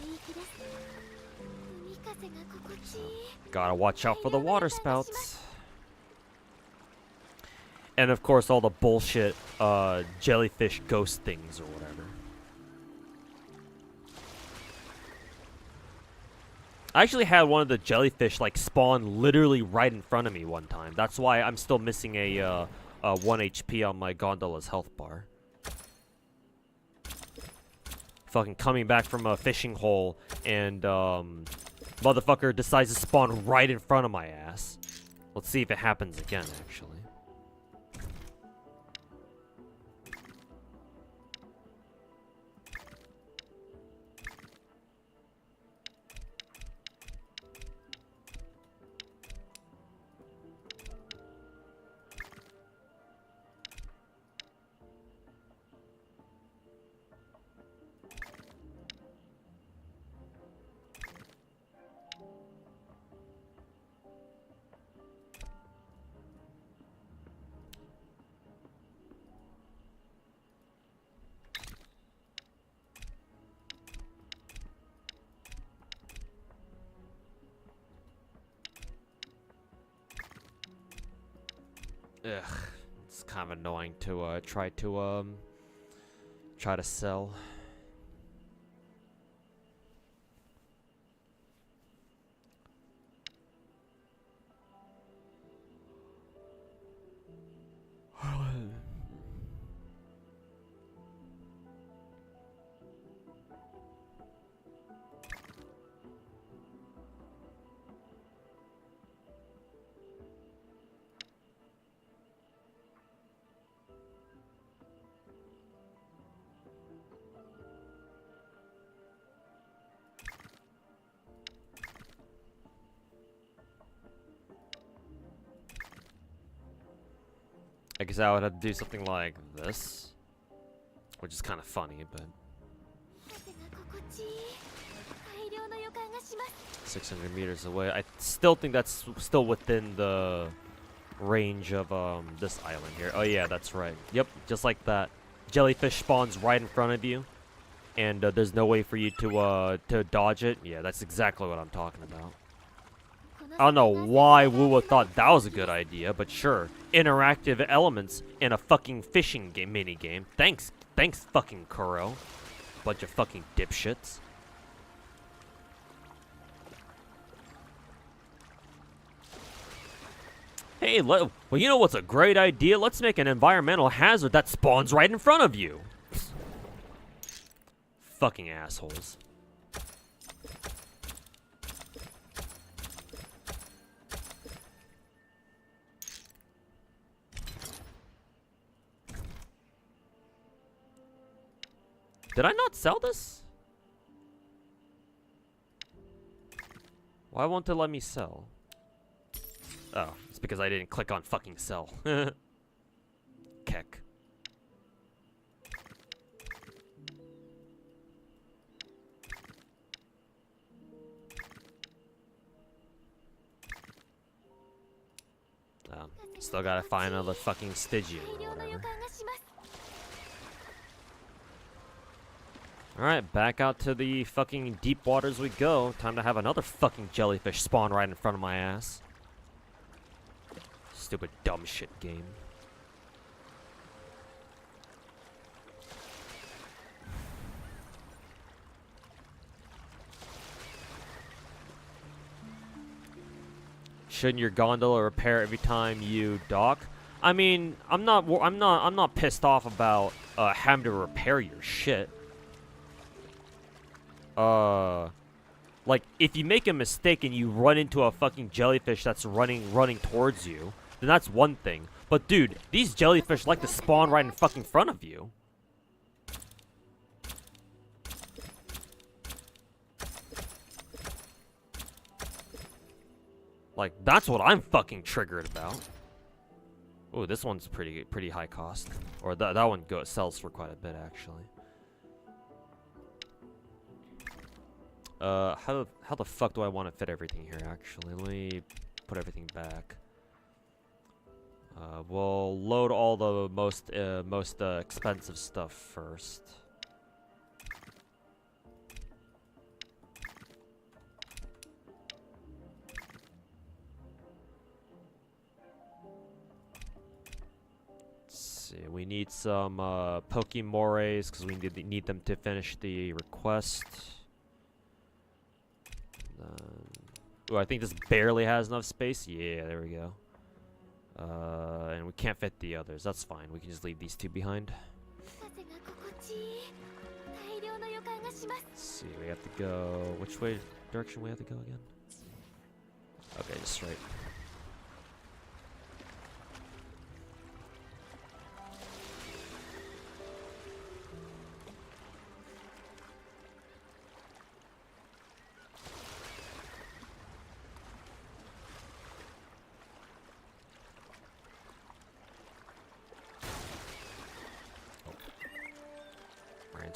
Gotta watch out for the water spouts. And of course all the bullshit jellyfish ghost things or whatever. I actually had one of the jellyfish like spawn literally right in front of me one time. That's why I'm still missing a 1 HP on my gondola's health bar. Fucking coming back from a fishing hole and motherfucker decides to spawn right in front of my ass. Let's see if it happens again, actually. Ugh, it's kind of annoying to try to sell. I guess I would have to do something like this, which is kind of funny, but 600 meters away. I still think that's still within the range of this island here. Oh yeah, that's right. Yep, just like that. Jellyfish spawns right in front of you, and there's no way for you to dodge it. Yeah, that's exactly what I'm talking about. I don't know why Wuwa thought that was a good idea, but sure. Interactive elements in a fucking fishing game mini game. Thanks fucking Kuro. Bunch of fucking dipshits. Hey, well, you know what's a great idea? Let's make an environmental hazard that spawns right in front of you. Fucking assholes. Did I not sell this? Why won't it let me sell? Oh, it's because I didn't click on fucking sell. Keck. Oh, still gotta find another fucking Stygian or whatever. Alright, back out to the fucking deep waters we go. Time to have another fucking jellyfish spawn right in front of my ass. Stupid dumb shit game. shouldn't your gondola repair every time you dock? I mean, I'm not pissed off about having to repair your shit. Like, if you make a mistake and you run into a fucking jellyfish that's running towards you, then that's one thing. But dude, these jellyfish like to spawn right in fucking front of you. Like, that's what I'm fucking triggered about. Oh, this one's pretty high cost. Or that one sells for quite a bit, actually. How the fuck do I want to fit everything here, actually? Let me put everything back. We'll load all the most expensive stuff first. We need some Pokemores because we need them to finish the request. Oh, I think this barely has enough space. Yeah, there we go. And we can't fit the others. That's fine. We can just leave these two behind. Let's see, we have to go. Which direction we have to go again? Okay, just straight.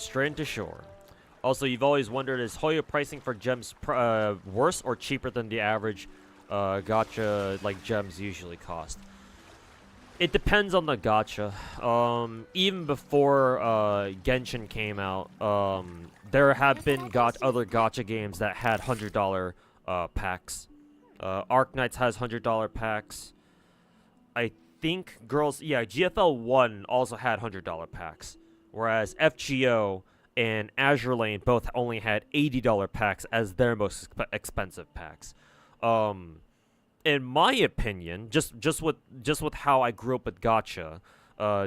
Straight into shore. Also, you've always wondered, is Hoyo pricing for gems worse or cheaper than the average gacha like gems usually cost? It depends on the gacha. Even before Genshin came out, there have been other gacha games that had $100 packs. Arknights has $100 packs. I think GFL 1 also had $100 packs. Whereas FGO and Azure Lane both only had $80 packs as their most expensive packs. In my opinion, just with how I grew up with gacha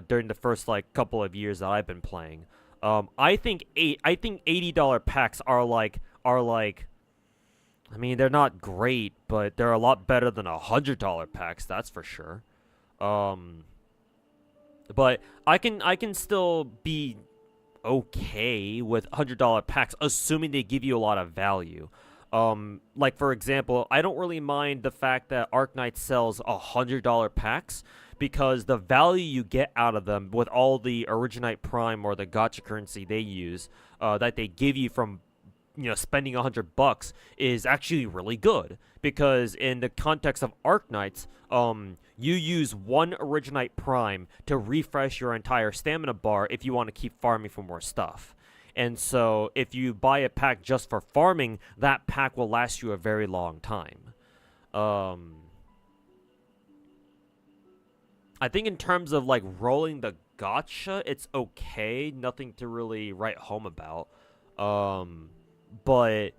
during the first couple of years that I've been playing, I think $80 packs are like I mean, they're not great, but they're a lot better than $100 packs, that's for sure. But I can still be okay with $100 packs, assuming they give you a lot of value. Like, for example, I don't really mind the fact that Arknight sells $100 packs, because the value you get out of them with all the Originite Prime or the gacha currency they use, that they give you from spending $100 is actually really good. Because in the context of Arknights, you use one Originite Prime to refresh your entire stamina bar if you want to keep farming for more stuff. And so if you buy a pack just for farming, that pack will last you a very long time. I think in terms of rolling the gacha, it's okay. Nothing to really write home about. But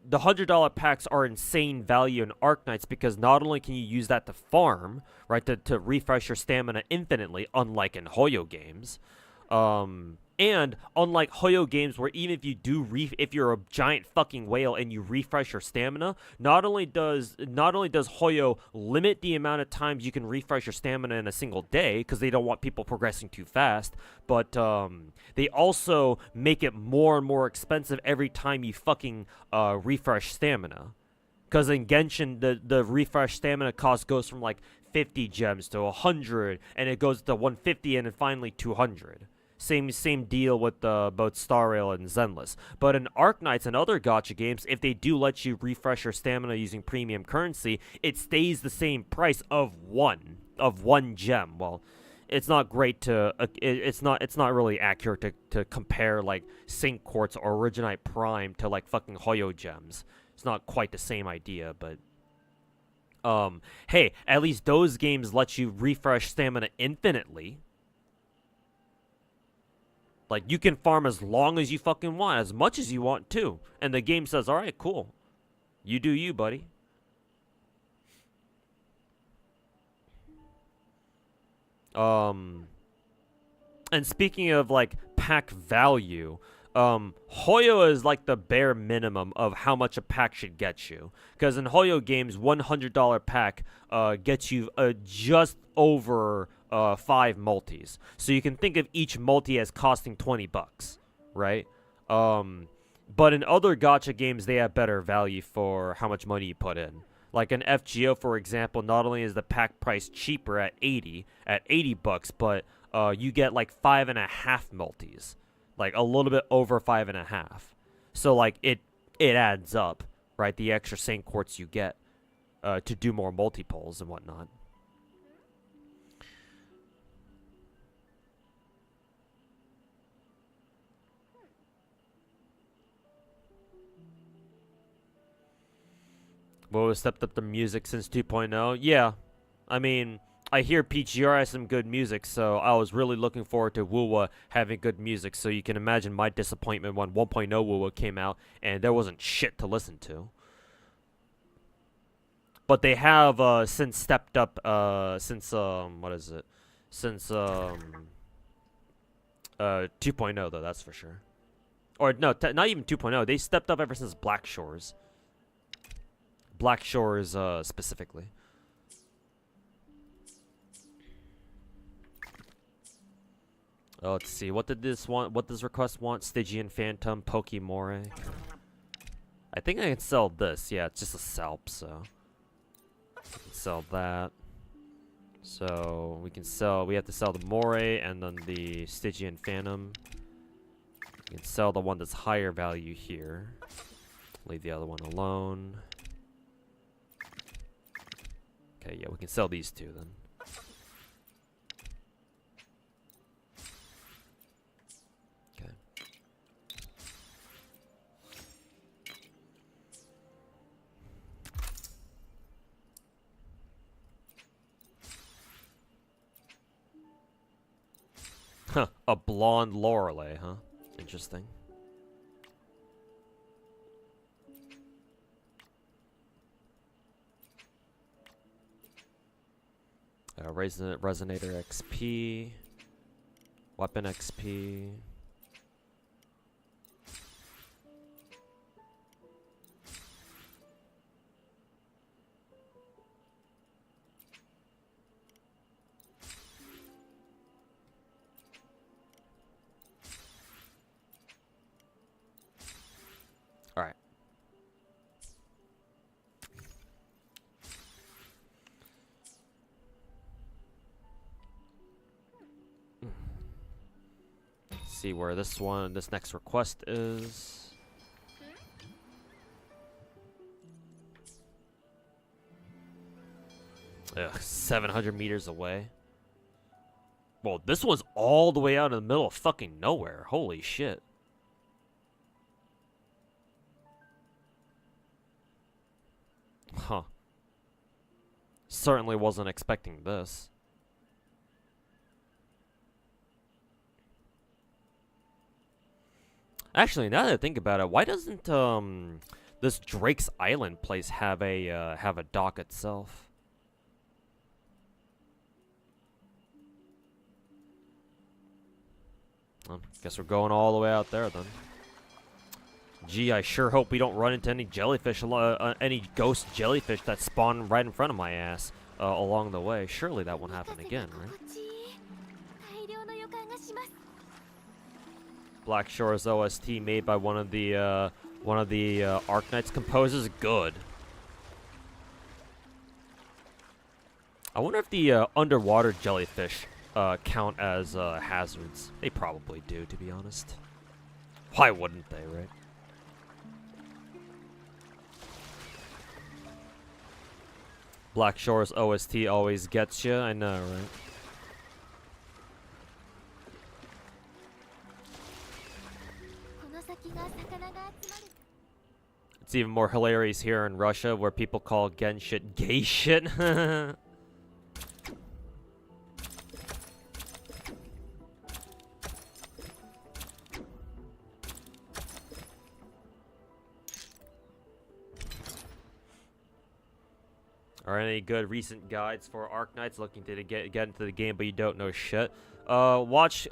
the $100 packs are insane value in Arknights, because not only can you use that to farm, right, to refresh your stamina infinitely, unlike in Hoyo games, and unlike Hoyo games where even if you if you're a giant fucking whale and you refresh your stamina, not only does Hoyo limit the amount of times you can refresh your stamina in a single day, because they don't want people progressing too fast, but they also make it more and more expensive every time you fucking refresh stamina. Because in Genshin, the refresh stamina cost goes from 50 gems to 100, and it goes to 150 and then finally 200. Same deal with both Star Rail and Zenless. But in Arknights and other gacha games, if they do let you refresh your stamina using premium currency, it stays the same price of one gem. Well, it's not great to it's not really accurate to compare Sync Quartz or Originite Prime to fucking Hoyo gems. It's not quite the same idea, but hey, at least those games let you refresh stamina infinitely. You can farm as long as you fucking want, as much as you want too. And the game says, alright, cool. You do you, buddy. And speaking of like pack value, Hoyo is like the bare minimum of how much a pack should get you. Because in Hoyo games, $100 pack gets you just over 5 multis. So you can think of each multi as costing $20, right? But in other gacha games, they have better value for how much money you put in. Like in FGO, for example, not only is the pack price cheaper at $80, but you get like 5.5 multis, like a little bit over 5.5. So like it adds up, right? The extra Saint Quartz you get to do more multi pulls and whatnot. Well, stepped up the music since 2.0. Yeah, I mean, I hear PGR has some good music, so I was really looking forward to Wuwa having good music, so you can imagine my disappointment when 1.0 Wuwa came out and there wasn't shit to listen to. But they have since stepped up since what is it? Since 2.0 though, that's for sure. Or no, not even 2.0. They stepped up ever since Black Shores. Black Shores specifically. Let's see. What did this want? What does request want? Stygian Phantom, Pokemore. I think I can sell this. Yeah, it's just a Salp, so we can sell that. So we can sell. We have to sell the Moray and then the Stygian Phantom. We can sell the one that's higher value here. Leave the other one alone. Okay, yeah, we can sell these two then. Okay. Huh, a blonde Lorelei, huh? Interesting. Resonator XP, Weapon XP. All right. See where this next request is. Ugh, 700 meters away. Well, this one's all the way out in the middle of fucking nowhere. Holy shit. Huh. Certainly wasn't expecting this. Actually, now that I think about it, why doesn't this Drake's Island place have a dock itself? Well, guess we're going all the way out there then. Gee, I sure hope we don't run into any jellyfish, any ghost jellyfish that spawn right in front of my ass along the way. Surely that won't happen again, right? Black Shores OST made by one of the Arknights composers. Good. I wonder if the underwater jellyfish count as hazards. They probably do, to be honest. Why wouldn't they, right? Black Shores OST always gets you. I know, right? It's even more hilarious here in Russia, where people call Genshin gay shit. Are any good recent guides for Arknights looking to get into the game but you don't know shit? Watch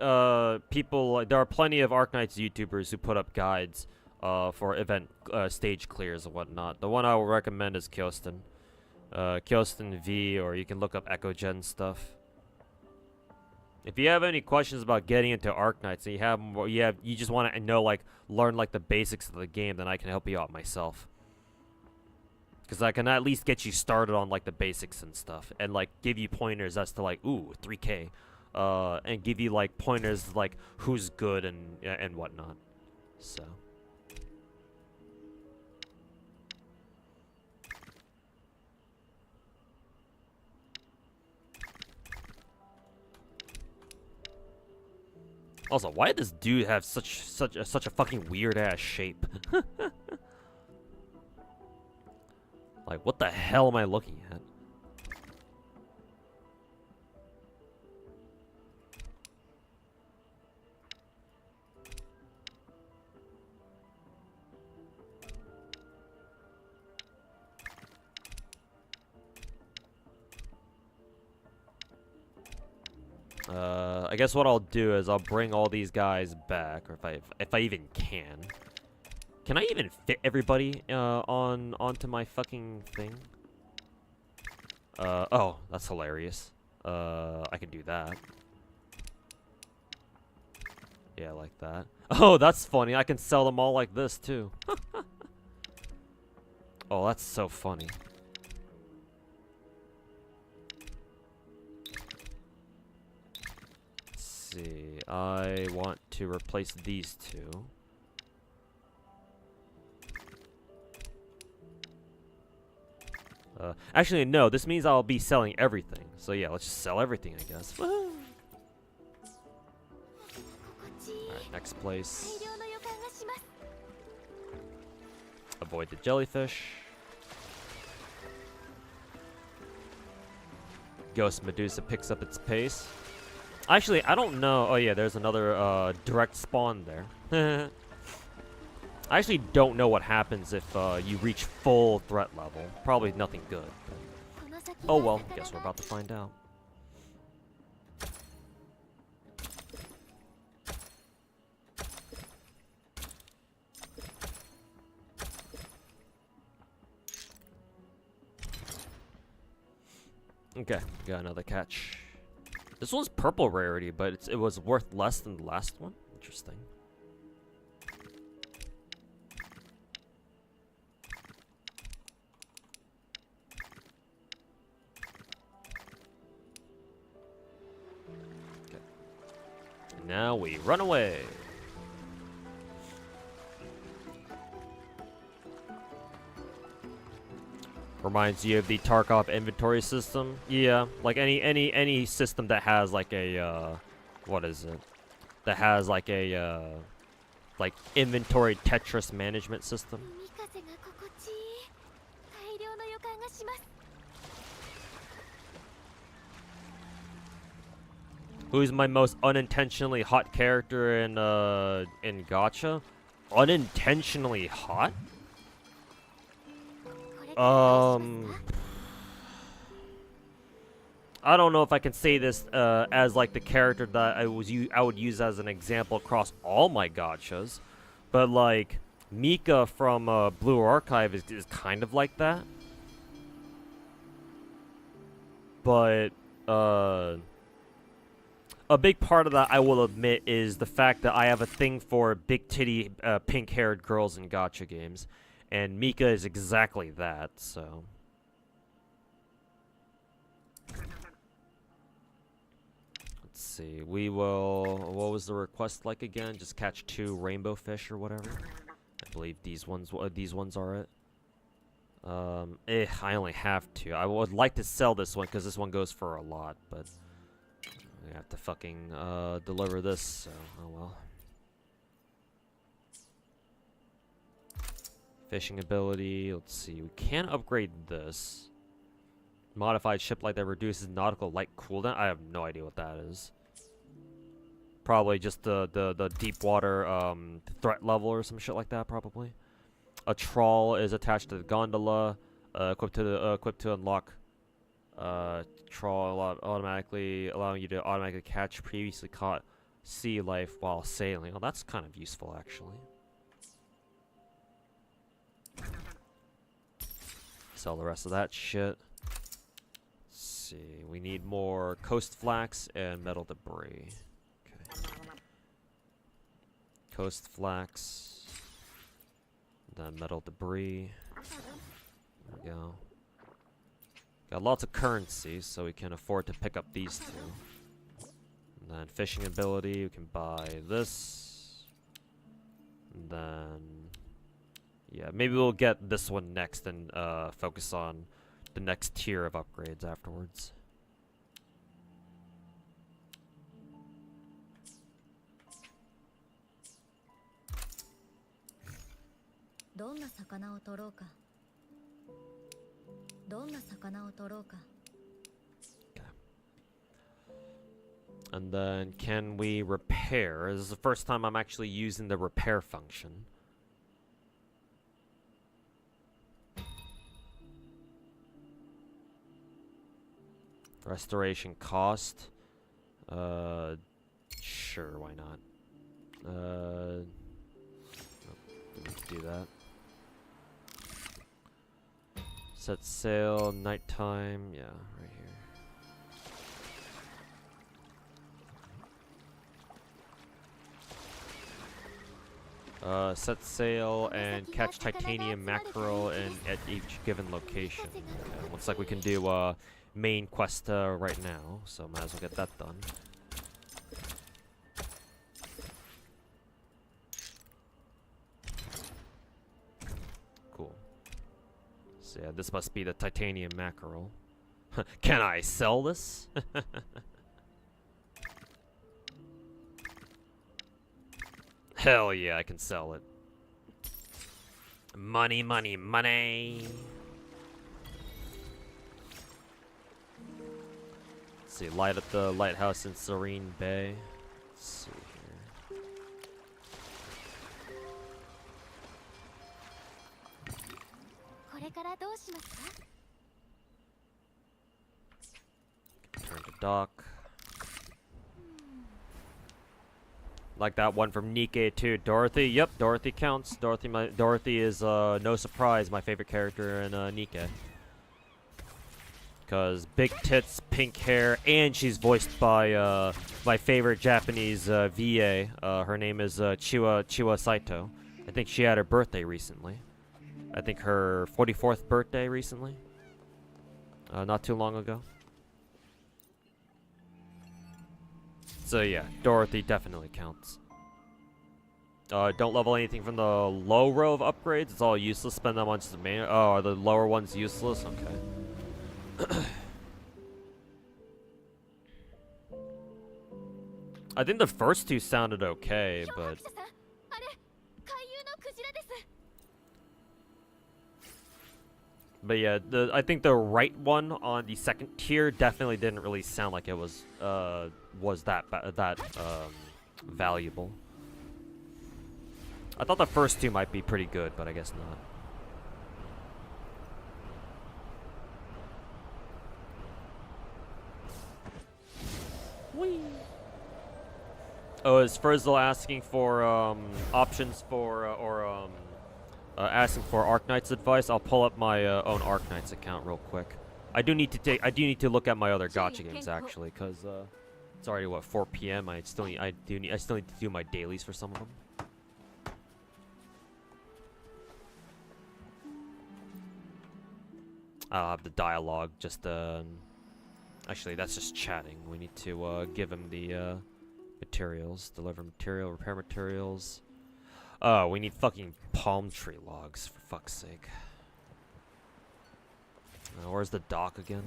people. There are plenty of Arknights YouTubers who put up guides for event stage clears and whatnot. The one I will recommend is Kyostin. Kyostin V, or you can look up EchoGen stuff. If you have any questions about getting into Arknights and you just want to know, like, learn like the basics of the game, then I can help you out myself. Because I can at least get you started on like the basics and stuff, and like give you pointers as to like, ooh, 3K, and give you like pointers like who's good and whatnot. So. Also, why did this dude have such a fucking weird ass shape? Like, what the hell am I looking at? I guess what I'll do is I'll bring all these guys back, or if I even can. Can I even fit everybody onto my fucking thing? Oh, that's hilarious. I can do that. Yeah, like that. Oh, that's funny. I can sell them all like this too. Oh, that's so funny. See, I want to replace these two. Actually, no, this means I'll be selling everything. So yeah, let's just sell everything, I guess. Alright, next place. Avoid the jellyfish. Ghost Medusa picks up its pace. Actually, I don't know. Oh yeah, there's another direct spawn there. I actually don't know what happens if you reach full threat level. Probably nothing good. But... oh well, guess we're about to find out. Okay, got another catch. This one's purple rarity, but it was worth less than the last one. Interesting. Okay. Now we run away. Reminds you of the Tarkov inventory system. Yeah, like any system that has like a what is it? That has like a like inventory Tetris management system. Who's my most unintentionally hot character in Gacha? Unintentionally hot? I don't know if I can say this as like the character that I would use as an example across all my gachas, but like Mika from Blue Archive is kind of like that. But a big part of that, I will admit, is the fact that I have a thing for big titty pink-haired girls in gacha games. And Mika is exactly that, so. Let's see. We will. What was the request like again? Just catch 2 rainbow fish or whatever. I believe these ones are it. I only have 2. I would like to sell this one because this one goes for a lot, but I have to fucking deliver this. So oh well. Fishing ability, let's see, we can upgrade this. Modified ship light that reduces nautical light cooldown. I have no idea what that is. Probably just the deep water threat level or some shit like that, probably. A trawl is attached to the gondola, equipped to unlock Trawl automatically allowing you to automatically catch previously caught sea life while sailing. Oh, that's kind of useful actually. Sell the rest of that shit. Let's see, we need more coast flax and metal debris. Okay. Coast flax, then metal debris. There we go. Got lots of currency, so we can afford to pick up these two. And then fishing ability, we can buy this. And then, yeah, maybe we'll get this one next and focus on the next tier of upgrades afterwards. And then, can we repair? This is the first time I'm actually using the repair function. Restoration cost. Sure, why not? Do that. Set sail, nighttime, yeah, right here. Set sail and catch titanium mackerel at each given location. Okay, looks like we can do main quest right now, so might as well get that done. Cool. So yeah, this must be the titanium mackerel. Can I sell this? Hell yeah, I can sell it. Money, money, money. Let's see, light up the lighthouse in Serene Bay. Let's see here. Turn to dock. Like that one from Nikke too. Dorothy, yep, Dorothy counts. Dorothy is no surprise my favorite character in Nikke. Because big tits, pink hair, and she's voiced by my favorite Japanese VA. Her name is Chiwa Saito. I think she had her birthday recently. I think her 44th birthday recently. Not too long ago. So yeah, Dorothy definitely counts. Don't level anything from the low row of upgrades. It's all useless. Spend them on just the main. Oh, are the lower ones useless? Okay. I think the first two sounded okay, but... But yeah, I think the right one on the second tier definitely didn't really sound like it was that valuable. I thought the first two might be pretty good, but I guess not. Whee! Oh, is Frizzle asking for options for asking for Arknight's advice? I'll pull up my own Arknight's account real quick. I do need to look at my other Gacha games actually, cause it's already what 4 p.m. I still need to do my dailies for some of them. I'll have the dialogue. Just actually, that's just chatting. We need to give him the materials, deliver material, repair materials. Oh, we need fucking palm tree logs, for fuck's sake. Where's the dock again?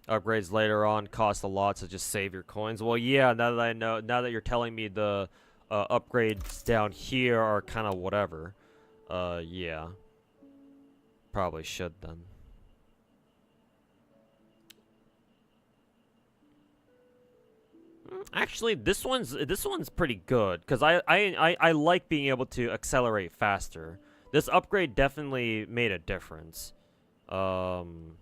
Upgrades later on cost a lot, so just save your coins. Well, yeah, now that you're telling me the upgrades down here are kind of whatever. Yeah. Probably should then. Actually, this one's pretty good because I like being able to accelerate faster. This upgrade definitely made a difference. And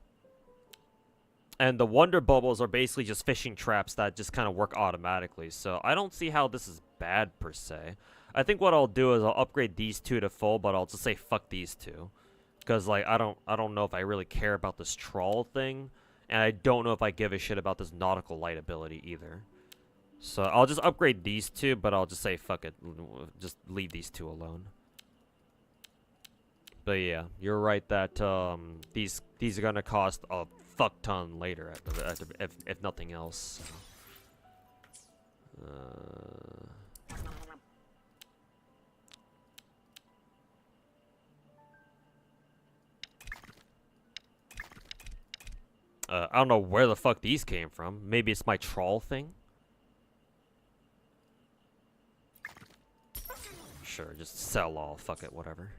the wonder bubbles are basically just fishing traps that just kind of work automatically. So I don't see how this is bad per se. I think what I'll do is I'll upgrade these two to full, but I'll just say fuck these two. Because like I don't know if I really care about this trawl thing, and I don't know if I give a shit about this nautical light ability either. So I'll just upgrade these two, but I'll just say fuck it, just leave these two alone. But yeah, you're right that these are gonna cost a fuck ton later if nothing else. I don't know where the fuck these came from. Maybe it's my trawl thing. Sure, just sell all. Fuck it, whatever.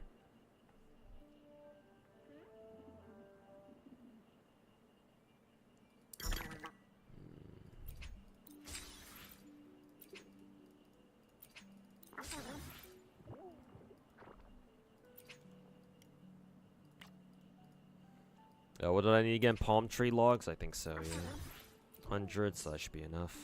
What did I need again? Palm tree logs? I think so, yeah. 100, so that should be enough.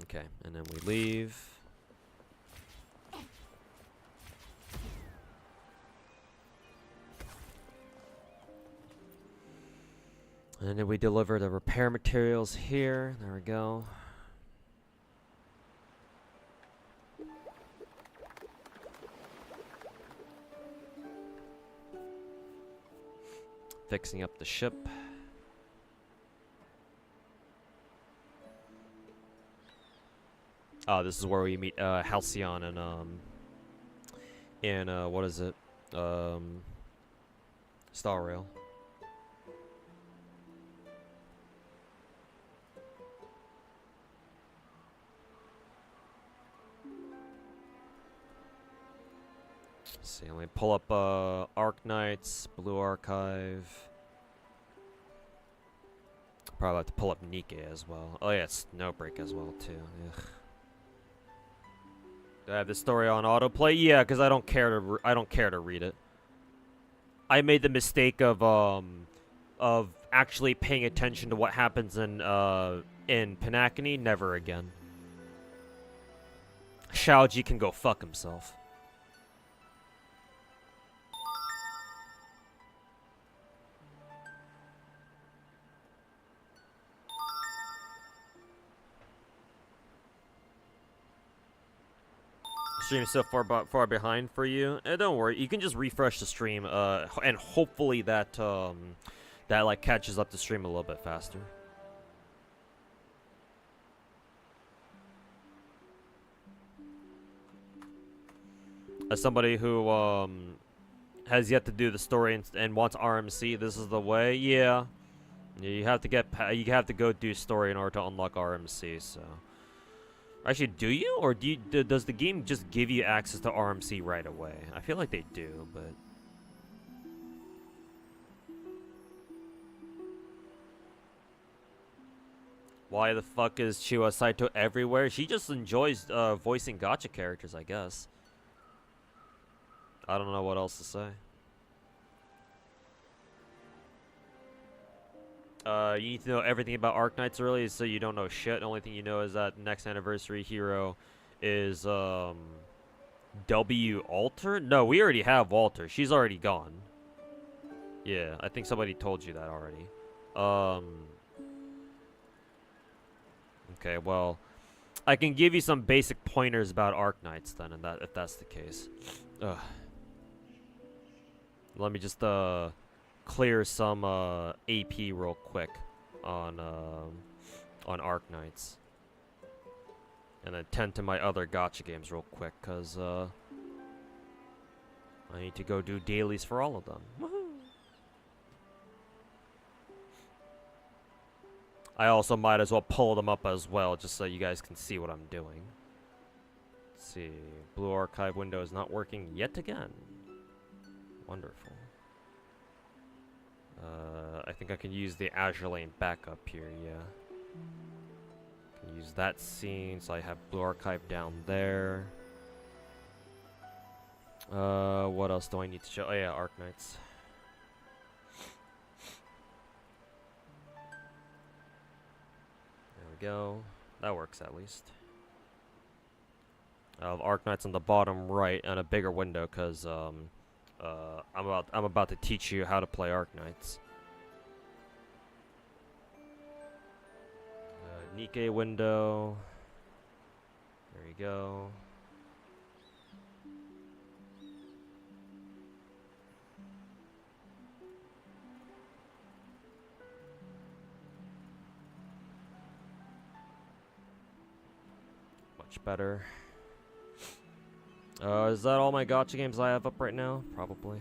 Okay, and then we leave. And then we deliver the repair materials here. There we go. Fixing up the ship. Oh, this is where we meet Halcyon and what is it? Star Rail. See, let me pull up Arc Knights, Blue Archive. Probably have to pull up Nike as well. Oh yeah, Snowbreak as well too. Ugh. Do I have the story on autoplay? Yeah, because I don't care to read it. I made the mistake of actually paying attention to what happens in Pinakini. Never again. Shaoji can go fuck himself. Stream is so far behind for you. Don't worry, you can just refresh the stream, and hopefully that that like catches up the stream a little bit faster. As somebody who has yet to do the story and wants RMC, this is the way. Yeah, you have to go do story in order to unlock RMC. So. Actually, do you? Or does the game just give you access to RMC right away? I feel like they do, but... Why the fuck is Chiwa Saito everywhere? She just enjoys voicing gacha characters, I guess. I don't know what else to say. You need to know everything about Arc Knights early, so you don't know shit. The only thing you know is that next anniversary hero is W Alter? No, we already have Walter. She's already gone. Yeah, I think somebody told you that already. Okay, well, I can give you some basic pointers about Arc Knights then, and if that's the case. Ugh. Let me just clear some AP real quick on Arc Knights, and then tend to my other gacha games real quick, cause I need to go do dailies for all of them. Woohoo! I also might as well pull them up as well, just so you guys can see what I'm doing. Let's see. Blue Archive window is not working yet again. Wonderful. I think I can use the Azure Lane backup here, yeah. Can use that scene, so I have Blue Archive down there. What else do I need to show? Oh yeah, Arknights. There we go. That works at least. Arknights on the bottom right and a bigger window, cause I'm about to teach you how to play Arknights. Nikkei window. There you go. Much better. Is that all my gacha games I have up right now? Probably.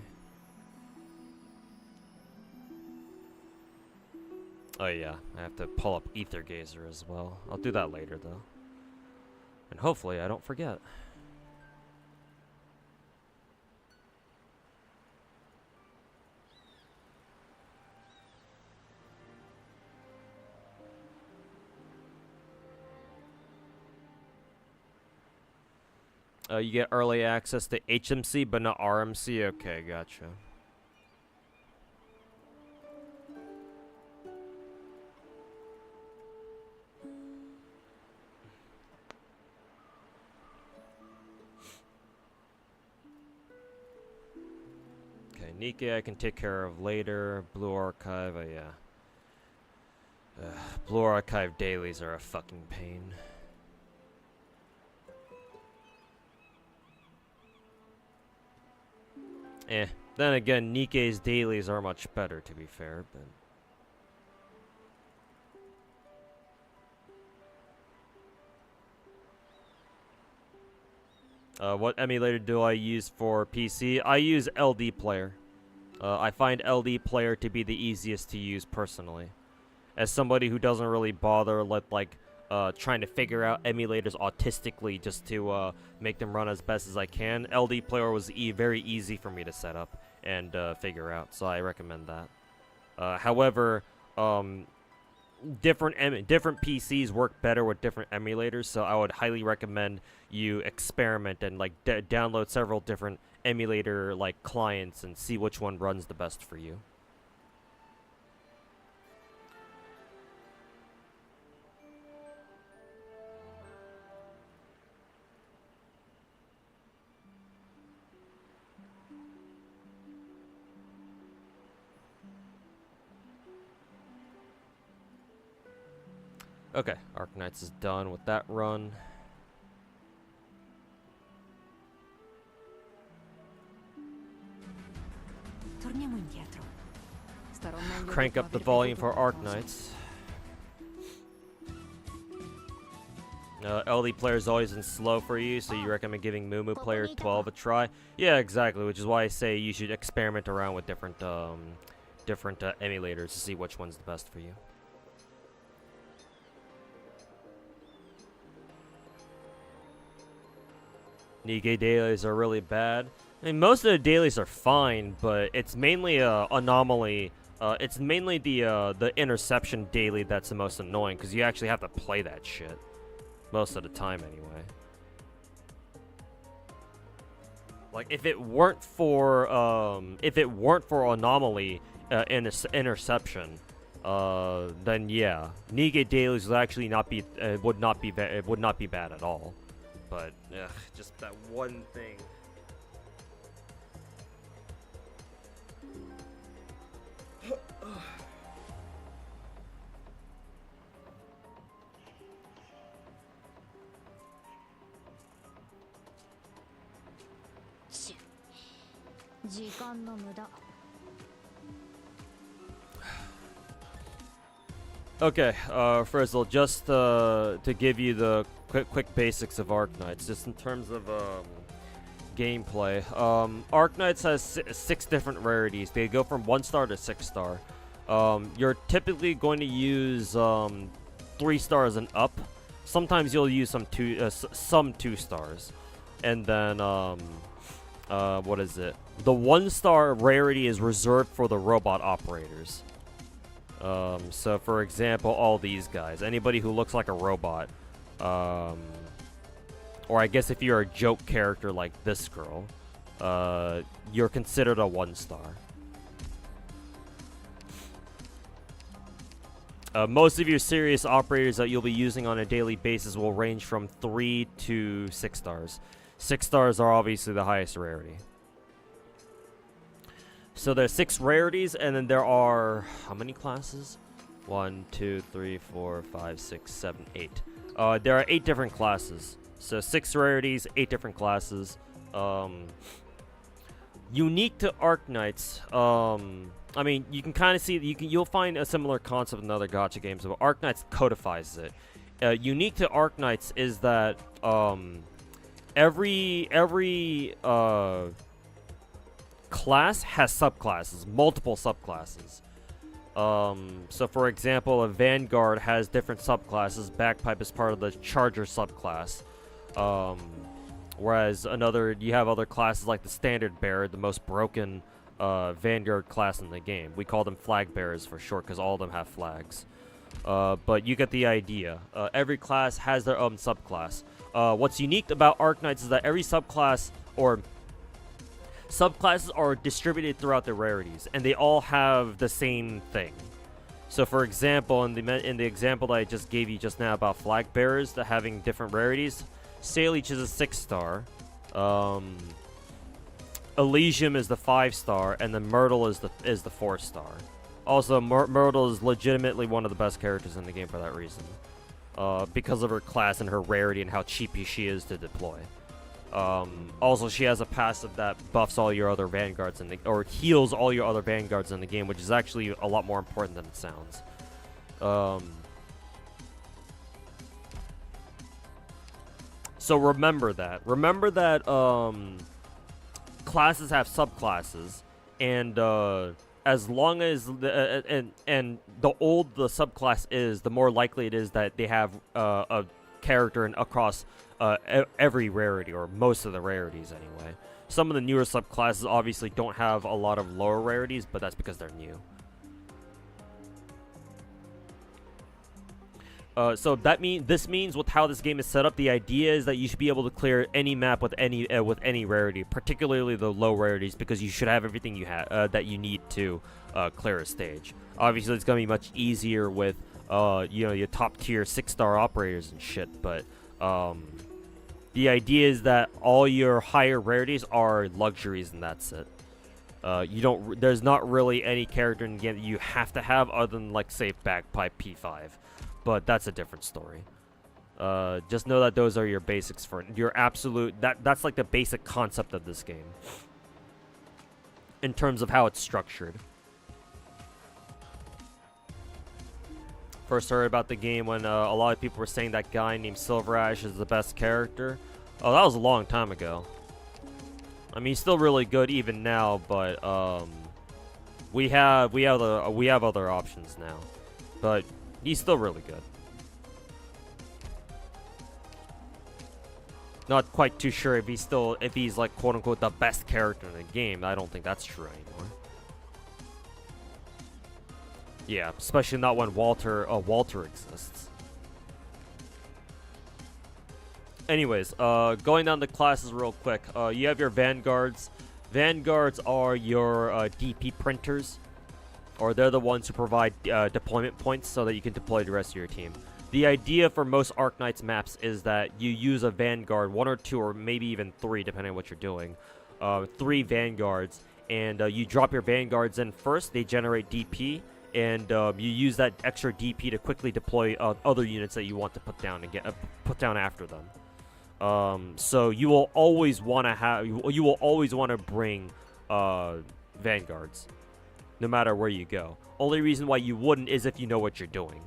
Oh yeah, I have to pull up Ether Gazer as well. I'll do that later though. And hopefully I don't forget. You get early access to HMC but not RMC? Okay, gotcha. Okay, Nikkei I can take care of later. Blue Archive, yeah. Blue Archive dailies are a fucking pain. Then again, Nikkei's dailies are much better, to be fair, but... what emulator do I use for PC? I use LD Player. I find LD Player to be the easiest to use personally. As somebody who doesn't really bother trying to figure out emulators autistically just to make them run as best as I can, LD Player was very easy for me to set up and figure out, so I recommend that. However, different PCs work better with different emulators, so I would highly recommend you experiment and download several different emulator clients and see which one runs the best for you. Okay, Arknights is done with that run. Crank up the volume for Arknights. LD player is always in slow for you, so you recommend giving Mumu player 12 a try. Yeah, exactly, which is why I say you should experiment around with different emulators to see which one's the best for you. Nikkei dailies are really bad. I mean, most of the dailies are fine, but it's mainly anomaly. It's mainly the interception daily that's the most annoying, because you actually have to play that shit most of the time anyway. Like if it weren't for anomaly interception, then yeah, Nikkei dailies would actually not be would not be bad at all. But ugh, just that one thing. Okay, first of all, just to give you the quick basics of Arknights, just in terms of gameplay. Arknights has 6 different rarities. They go from 1 star to 6 star. you're typically going to use 3 stars and up. Sometimes you'll use some 2 stars, and then what is it? The 1-star rarity is reserved for the robot operators. So for example, all these guys, anybody who looks like a robot, or I guess if you're a joke character like this girl, you're considered a 1-star. Most of your serious operators that you'll be using on a daily basis will range from 3 to 6 stars. 6 stars are obviously the highest rarity. So there's 6 rarities, and then there are how many classes? 1, 2, 3, 4, 5, 6, 7, 8. There are 8 different classes. So 6 rarities, 8 different classes. Unique to Arknights. I mean, you can kind of see you'll find a similar concept in other Gacha games, but Arknights codifies it. Unique to Arknights is that every class has subclasses, multiple subclasses. So for example, a Vanguard has different subclasses. Bagpipe is part of the Charger subclass. Whereas you have other classes like the Standard Bearer, the most broken Vanguard class in the game. We call them flag bearers for short because all of them have flags. But you get the idea. Every class has their own subclass. What's unique about Arknights is that every subclass or subclasses are distributed throughout their rarities, and they all have the same thing. So for example, in the example that I just gave you just now about flag bearers that having different rarities, Saleech is a 6-star. Elysium is the 5-star, and then Myrtle is the 4-star. Also, Myrtle is legitimately one of the best characters in the game for that reason, because of her class and her rarity and how cheapy she is to deploy. Also, she has a passive that buffs all your other vanguards or heals all your other vanguards in the game, which is actually a lot more important than it sounds. So remember that. Remember that classes have subclasses, and as long as and the old the subclass is, the more likely it is that they have a character across every rarity, or most of the rarities anyway. Some of the newer subclasses obviously don't have a lot of lower rarities, but that's because they're new. So this means with how this game is set up, the idea is that you should be able to clear any map with any rarity, particularly the low rarities, because you should have everything you that you need to clear a stage. Obviously, it's gonna be much easier with your top tier 6-star operators and shit, but the idea is that all your higher rarities are luxuries, and that's it. There's not really any character in the game that you have to have other than, like, say, Bagpipe P5. But that's a different story. Just know that those are your basics for your absolute. That's like the basic concept of this game in terms of how it's structured. First heard about the game when a lot of people were saying that guy named Silver Ash is the best character. Oh, that was a long time ago. I mean, he's still really good even now, but we have other options now, but. He's still really good. Not quite too sure if he's like quote unquote the best character in the game. I don't think that's true anymore. Yeah, especially not when Walter exists. Anyways, going down the classes real quick. You have your Vanguards. Vanguards are your DP printers. Or they're the ones who provide deployment points so that you can deploy the rest of your team. The idea for most Arknights maps is that you use a Vanguard, 1 or 2 or maybe even 3 depending on what you're doing. 3 Vanguards, and you drop your Vanguards in first, they generate DP, and you use that extra DP to quickly deploy other units that you want to put down and put down after them. So you will always want to bring Vanguards. No matter where you go. Only reason why you wouldn't is if you know what you're doing,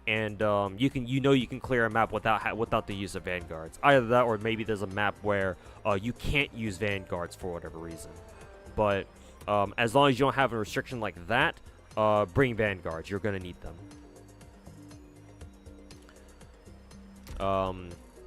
and you can clear a map without the use of Vanguards. Either that, or maybe there's a map where you can't use Vanguards for whatever reason. But as long as you don't have a restriction like that, bring vanguards. You're gonna need them.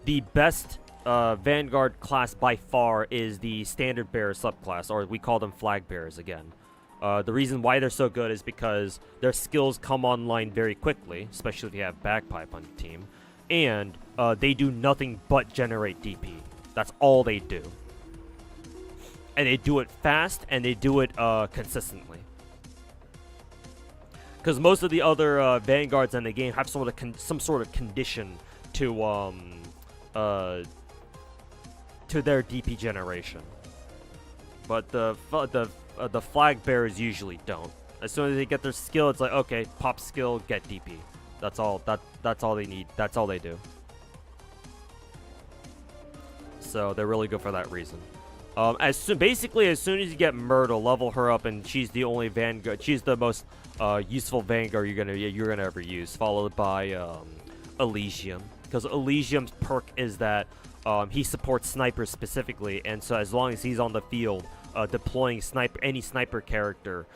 The best vanguard class by far is the standard bearer subclass, or we call them flag bearers again. The reason why they're so good is because their skills come online very quickly, especially if you have bagpipe on the team, and they do nothing but generate DP. That's all they do. And they do it fast, and they do it consistently. Because most of the other vanguards in the game have some sort of condition to their DP generation, but the flag bearers usually don't. As soon as they get their skill, it's like, okay, pop skill, get DP. That's all. That's all they need. That's all they do. So they're really good for that reason. Basically, as soon as you get Myrtle, level her up, and she's the only vanguard. She's the most useful vanguard you're gonna ever use, followed by Elysium, because Elysium's perk is that he supports snipers specifically, and so as long as he's on the field, deploying any sniper character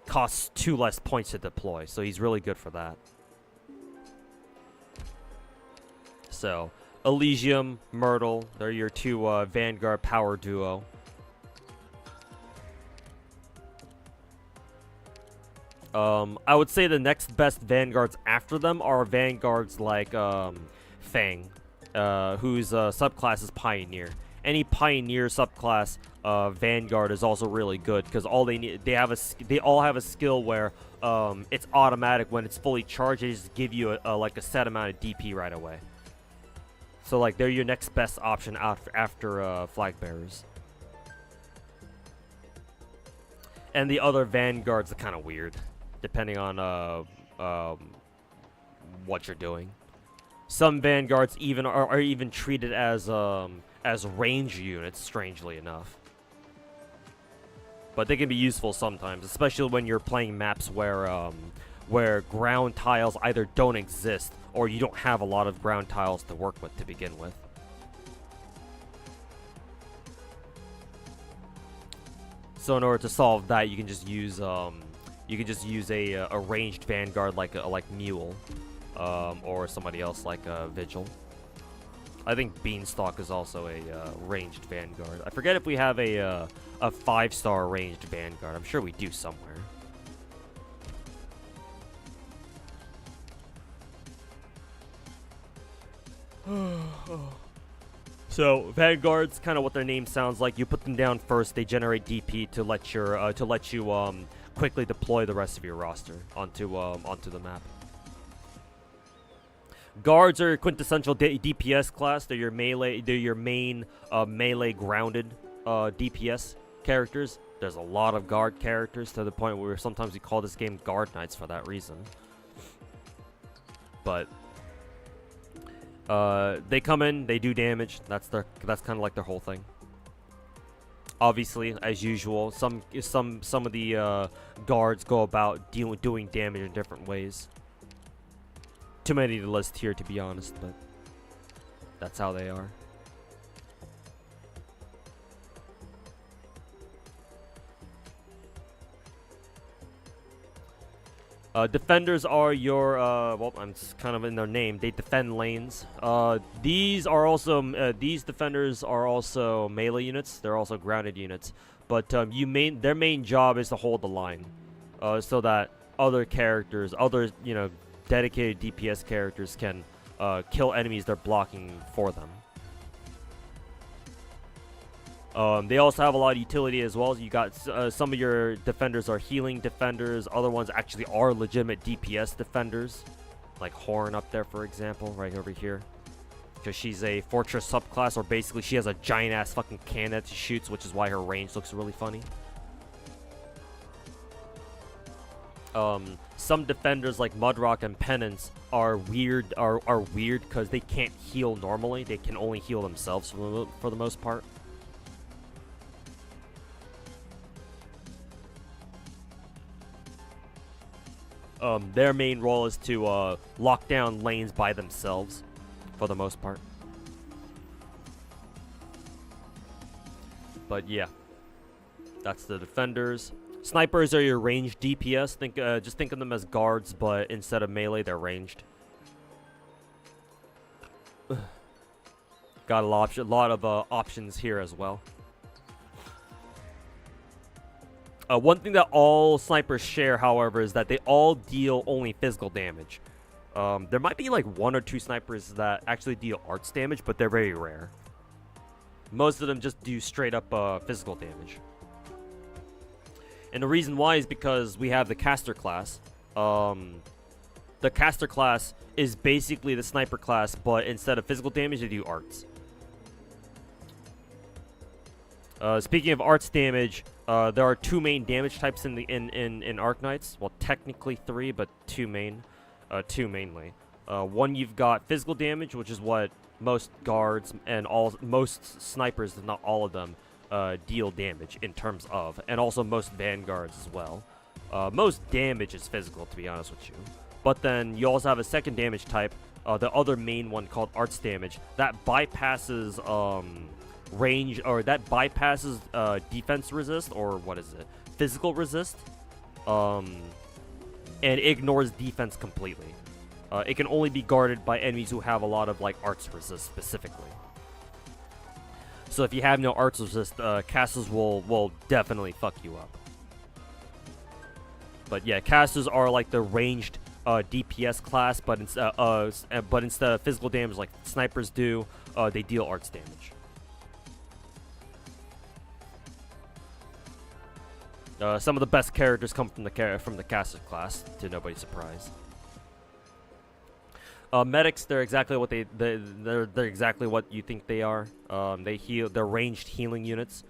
costs 2 less points to deploy, so he's really good for that. So Elysium, Myrtle, they're your 2 Vanguard power duo. I would say the next best Vanguards after them are Vanguards like Fang, whose subclass is Pioneer. Any Pioneer subclass Vanguard is also really good because all they need, they all have a skill where it's automatic when it's fully charged. They just give you like a set amount of DP right away. So like they're your next best option after flag bearers. And the other Vanguards are kind of weird, depending on what you're doing. Some Vanguards even are even treated as range units, strangely enough. But they can be useful sometimes, especially when you're playing maps where ground tiles either don't exist or you don't have a lot of ground tiles to work with to begin with. So in order to solve that, you can just use a ranged Vanguard like Mule, or somebody else like Vigil. I think Beanstalk is also a ranged Vanguard. I forget if we have a 5-star ranged Vanguard. I'm sure we do somewhere. So Vanguards, kind of what their name sounds like. You put them down first. They generate DP to let you quickly deploy the rest of your roster onto the map. Guards are quintessential DPS class. They're your melee. They're your main melee grounded DPS characters. There's a lot of guard characters to the point where sometimes we call this game Guard Knights for that reason. But they come in, they do damage. That's kind of like their whole thing. Obviously, as usual, some of the guards go about doing damage in different ways. Too many to list here, to be honest, but that's how they are. Defenders are your, well, I'm just kind of in their name. They defend lanes. These defenders are also melee units. They're also grounded units. But their main job is to hold the line, so that other characters, dedicated DPS characters can kill enemies they're blocking for them. They also have a lot of utility as well. You got some of your defenders are healing defenders. Other ones actually are legitimate DPS defenders, like Horn up there, for example, right over here, because she's a fortress subclass, or basically she has a giant ass fucking cannon that she shoots, which is why her range looks really funny. Some defenders like Mudrock and Penance are weird because they can't heal normally. They can only heal themselves for the most part. Their main role is to lock down lanes by themselves, for the most part. But yeah, that's the defenders. Snipers are your ranged DPS. Just think of them as guards, but instead of melee, they're ranged. Got a lot of options here as well. One thing that all snipers share, however, is that they all deal only physical damage. There might be like 1 or 2 snipers that actually deal arts damage, but they're very rare. Most of them just do straight up physical damage. And the reason why is because we have the caster class. The caster class is basically the sniper class, but instead of physical damage, they do arts. Speaking of arts damage, there are 2 main damage types in Arknights. Well, technically 3, but 2 mainly. One, you've got physical damage, which is what most guards and most snipers, if not all of them, deal damage in terms of, and also most vanguards as well. Most damage is physical, to be honest with you. But then you also have a second damage type, the other main one called arts damage, that bypasses range, or that bypasses defense resist, or what is it, physical resist, and ignores defense completely. It can only be guarded by enemies who have a lot of like arts resist specifically. So if you have no arts resist, casters will definitely fuck you up. But yeah, casters are like the ranged DPS class, but instead of physical damage like snipers do, they deal arts damage. Some of the best characters come from the caster class, to nobody's surprise. Medics, they're exactly what they're exactly what you think they are. They're ranged healing units.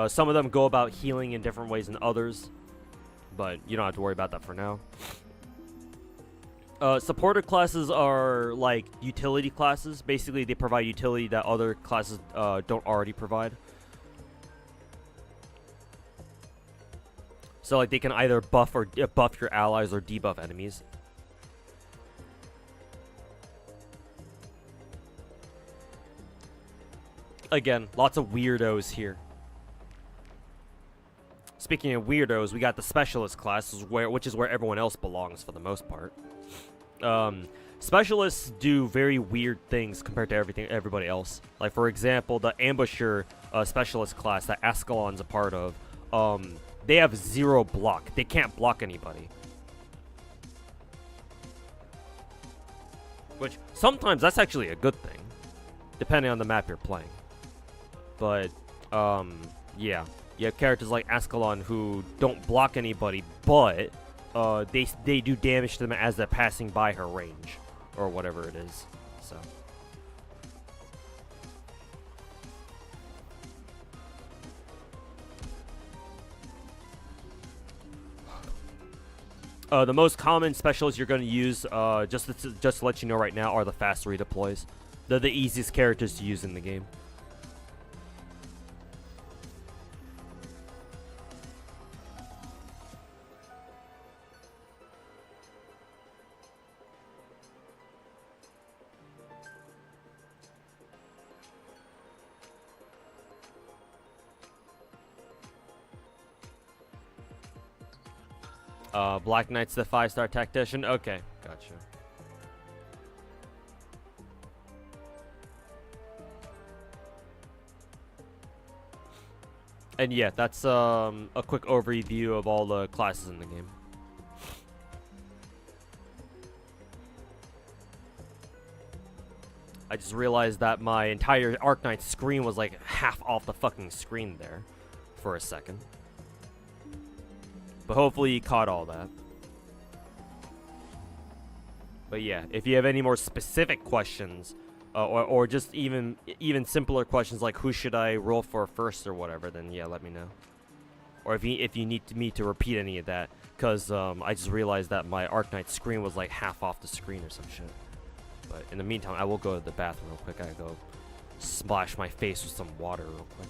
Some of them go about healing in different ways than others, but you don't have to worry about that for now. Supporter classes are like utility classes. Basically, they provide utility that other classes don't already provide. So, like, they can either buff your allies or debuff enemies. Again, lots of weirdos here. Speaking of weirdos, we got the specialist classes, which is where everyone else belongs for the most part. Specialists do very weird things compared to everybody else. Like, for example, the ambusher specialist class that Ascalon's a part of, they have 0 block. They can't block anybody. Which, sometimes that's actually a good thing, depending on the map you're playing. But, yeah. You have characters like Ascalon who don't block anybody, but they do damage to them as they're passing by her range, or whatever it is. So the most common specials you're going to use, just to let you know right now, are the fast redeploys. They're the easiest characters to use in the game. Black Knight's the 5-star tactician. Okay, gotcha. And yeah, that's a quick overview of all the classes in the game. I just realized that my entire Arknight screen was like half off the fucking screen there for a second. But hopefully you caught all that. But yeah, if you have any more specific questions, or just even simpler questions like who should I roll for first or whatever, then yeah, let me know. Or if you need me to repeat any of that, because I just realized that my Arknight screen was like half off the screen or some shit. But in the meantime, I will go to the bathroom real quick. I gotta go splash my face with some water real quick.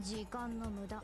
時間の無駄。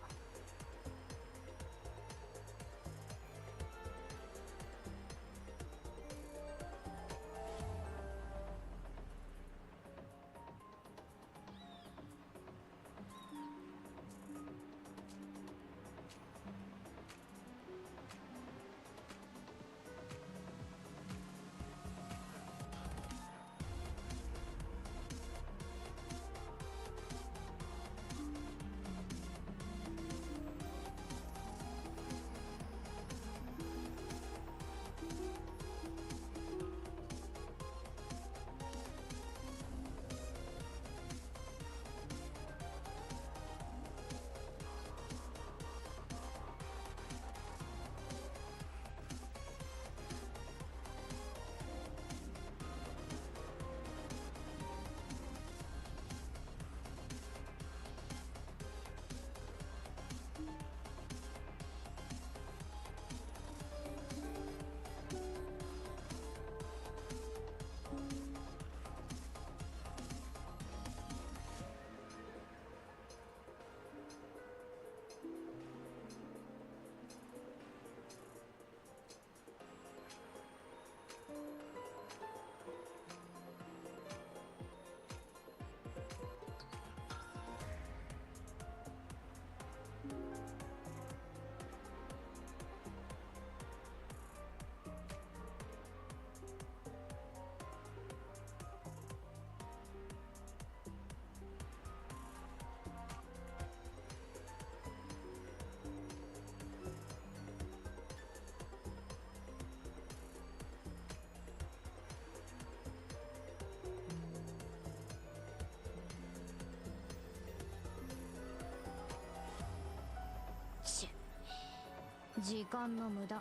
時間の無駄。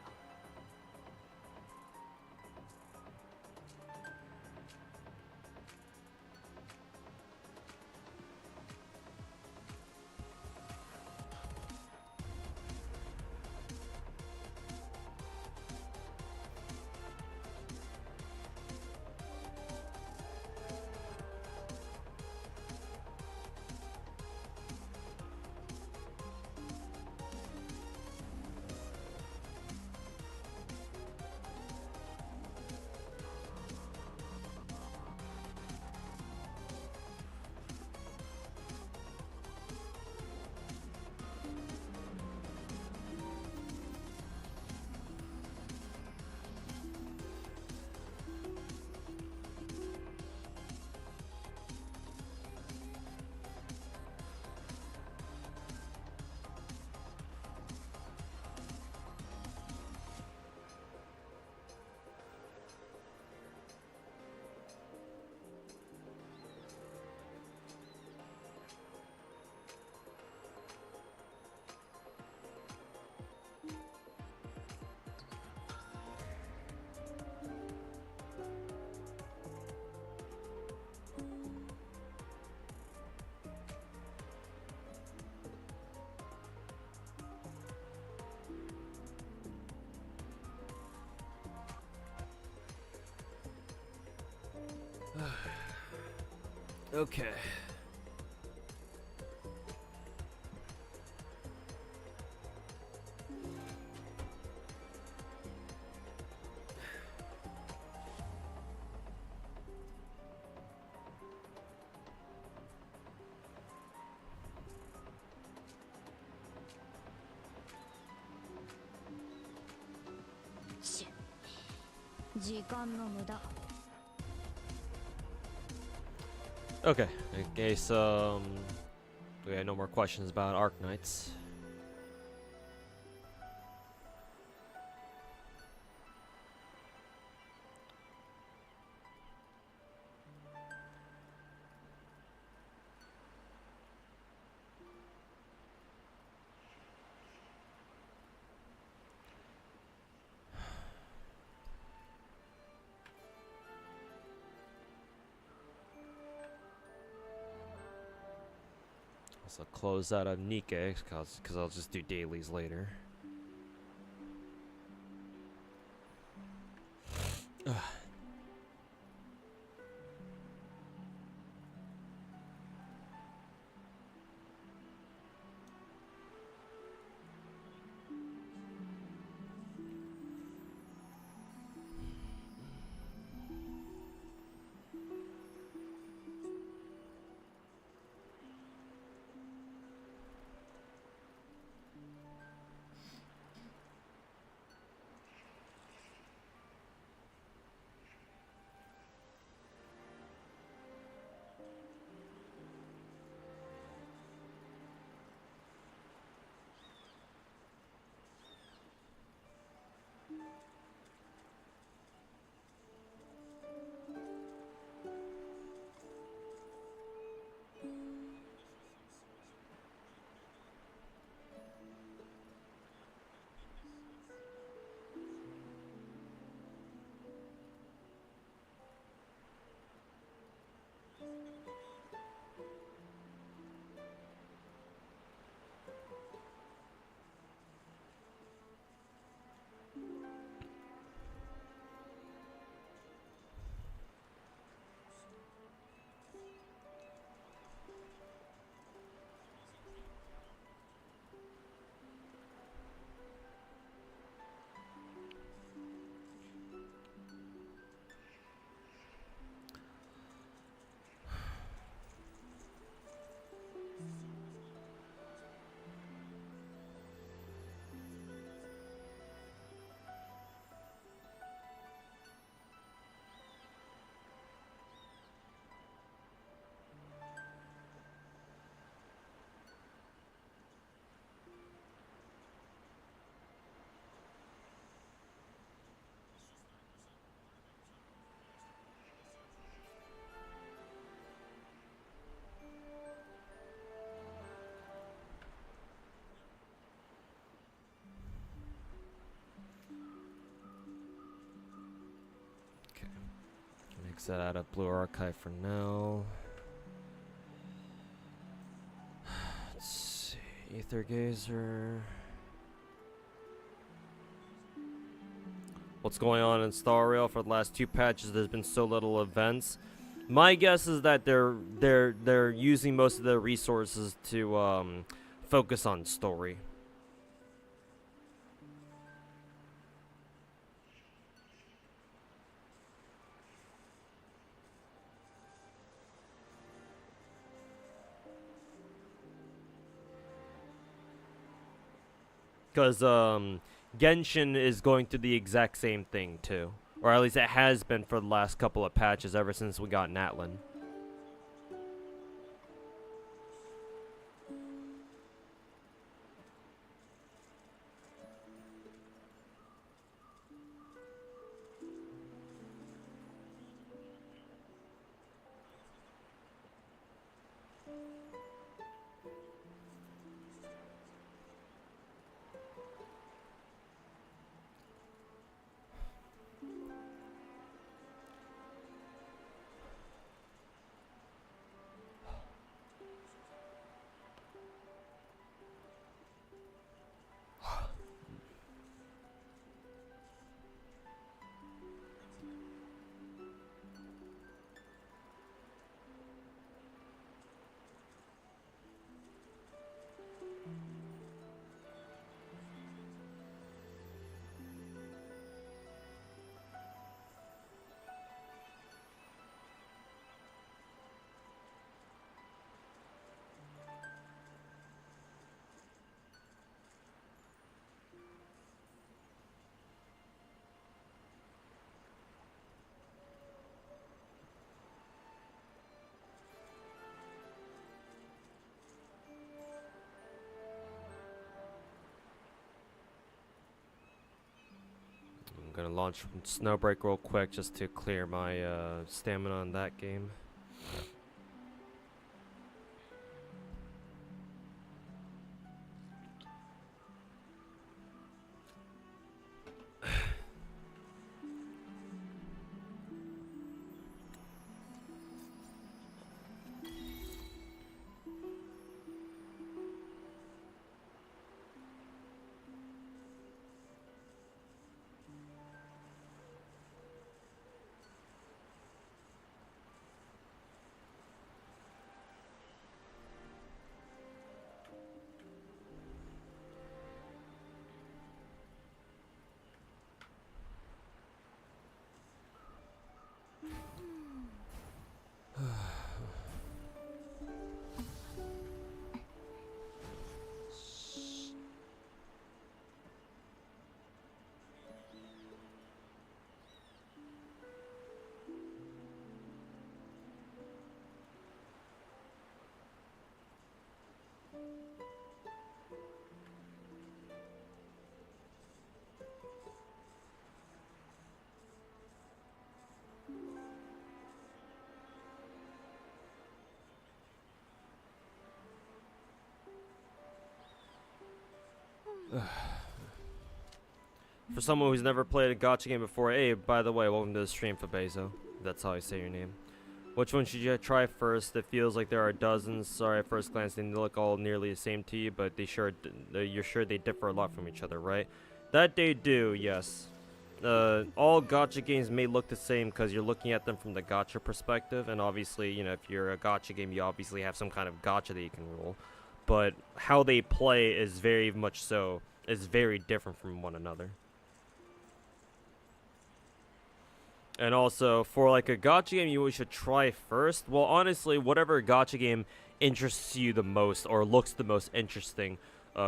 Okay. Okay, in case we have no more questions about Arknights. So close out of Nikke, because I'll just do dailies later. Exit out of Blue Archive for now. Let's see. Ether Gazer. What's going on in Star Rail for the last 2 patches? There's been so little events. My guess is that they're using most of their resources to focus on story. Because Genshin is going through the exact same thing too. Or at least it has been for the last couple of patches ever since we got Natlin. I'm gonna launch Snowbreak real quick just to clear my stamina on that game. For someone who's never played a gacha game before, hey, by the way, welcome to the stream, Fabezo. That's how I say your name. Which one should you try first? It feels like there are dozens. Sorry, at first glance they look all nearly the same to you, but you're sure they differ a lot from each other, right? That they do, yes. All gacha games may look the same because you're looking at them from the gacha perspective, and obviously, you know, if you're a gacha game, you obviously have some kind of gacha that you can roll. But how they play is very different from one another. And also, for like a gacha game you should try first, well, honestly, whatever gacha game interests you the most or looks the most interesting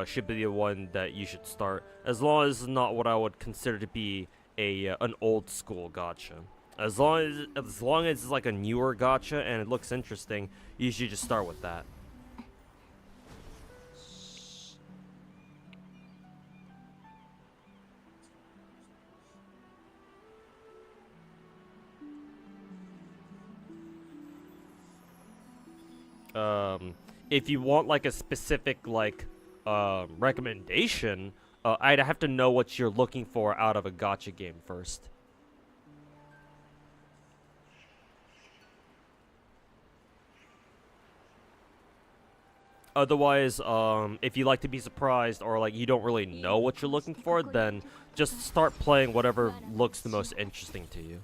should be the one that you should start, as long as it's not what I would consider to be an old school gacha. As long as it's like a newer gacha and it looks interesting, you should just start with that. If you want like a specific like recommendation, I'd have to know what you're looking for out of a gacha game first. Otherwise, if you like to be surprised or like you don't really know what you're looking for, then just start playing whatever looks the most interesting to you.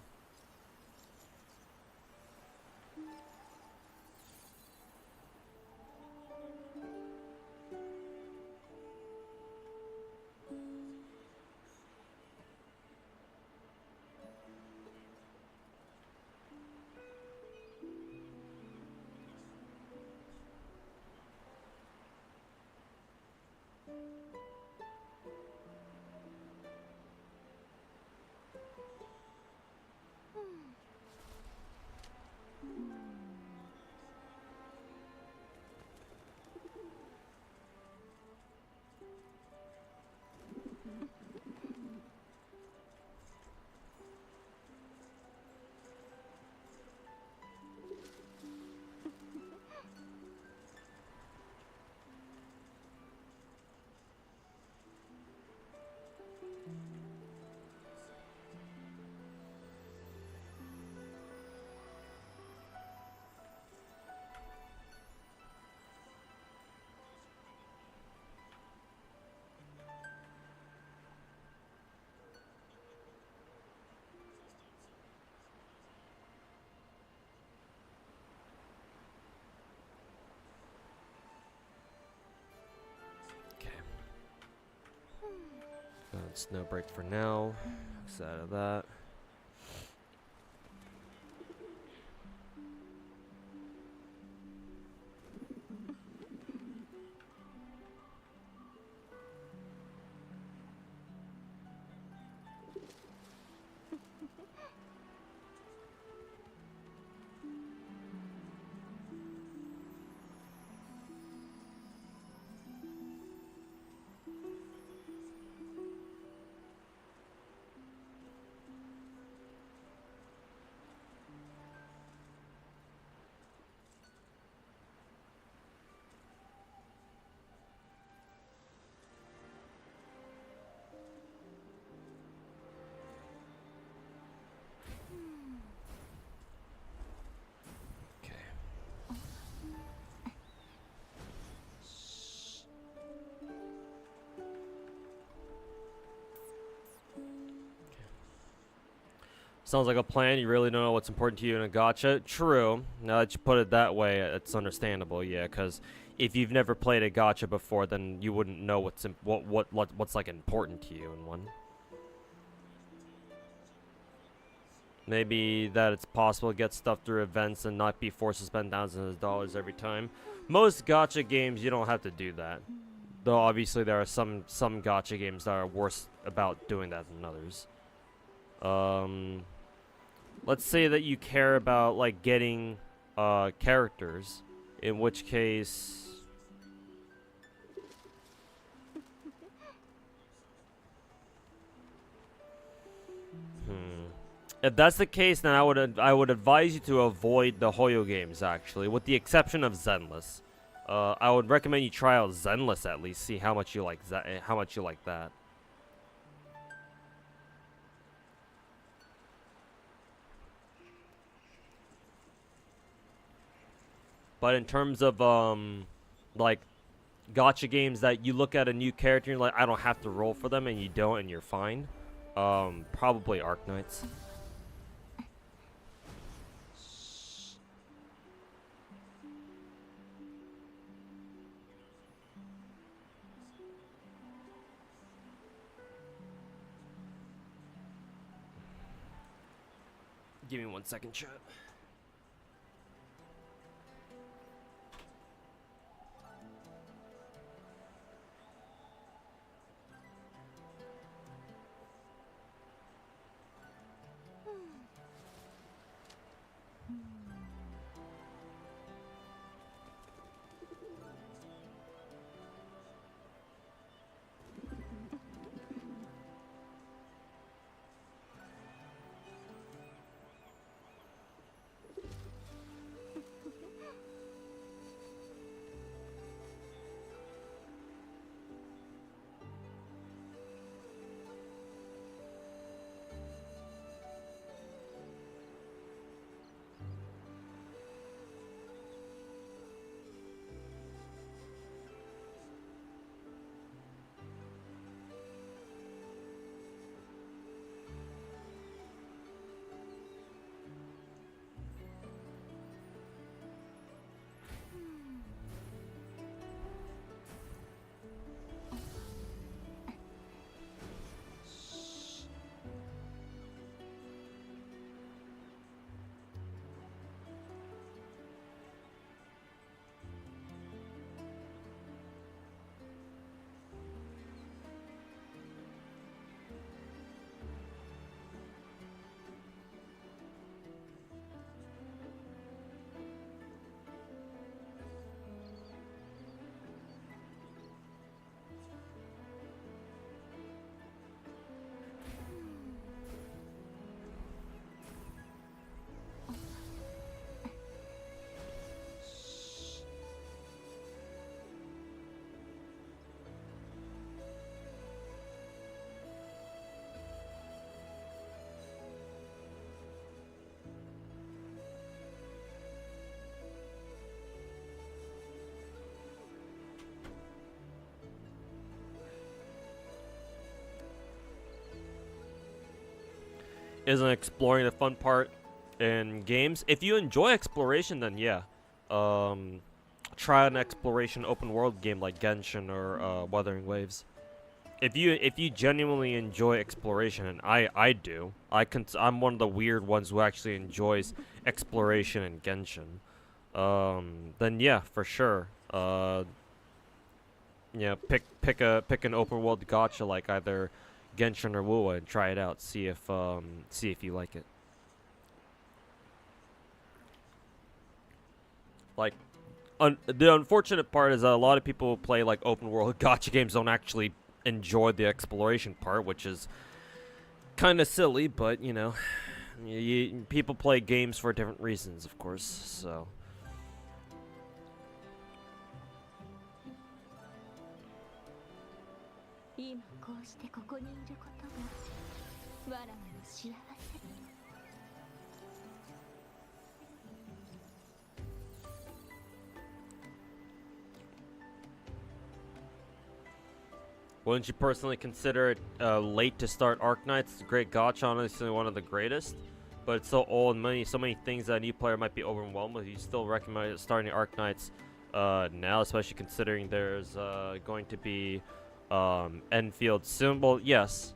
Snow break for now. Exit out of that. Sounds like a plan. You really don't know what's important to you in a gacha. True. Now that you put it that way, it's understandable. Yeah, because if you've never played a gacha before, then you wouldn't know what's like important to you in one. Maybe that it's possible to get stuff through events and not be forced to spend thousands of dollars every time. Most gacha games, you don't have to do that. Though obviously there are some gacha games that are worse about doing that than others. Let's say that you care about like getting characters, in which case if that's the case, then I would advise you to avoid the Hoyo games actually, with the exception of Zenless. I would recommend you try out Zenless at least, see how much you like that. But in terms of like gacha games that you look at a new character and you're like, I don't have to roll for them, and you don't, and you're fine. Probably Arknights. Give me 1 second, chat. isn't exploring the fun part in games. If you enjoy exploration, then yeah, try an exploration open world game like Genshin or Wuthering Waves. If you genuinely enjoy exploration, and I do, I'm one of the weird ones who actually enjoys exploration in Genshin. Then yeah, for sure. Yeah, pick an open world gacha like either Genshin or Wuwa and try it out. See if you like it. Like, the unfortunate part is that a lot of people who play like open world gacha games don't actually enjoy the exploration part, which is kind of silly. But you know, people play games for different reasons, of course. So. 今こうしてここにいることがわらわの幸せ。 Wouldn't you personally consider it late to start Arknights? It's a great gacha, honestly one of the greatest. But it's so old and so many things that a new player might be overwhelmed with. You still recommend starting Arknights now, especially considering there's going to be Enfield soon. Well, yes.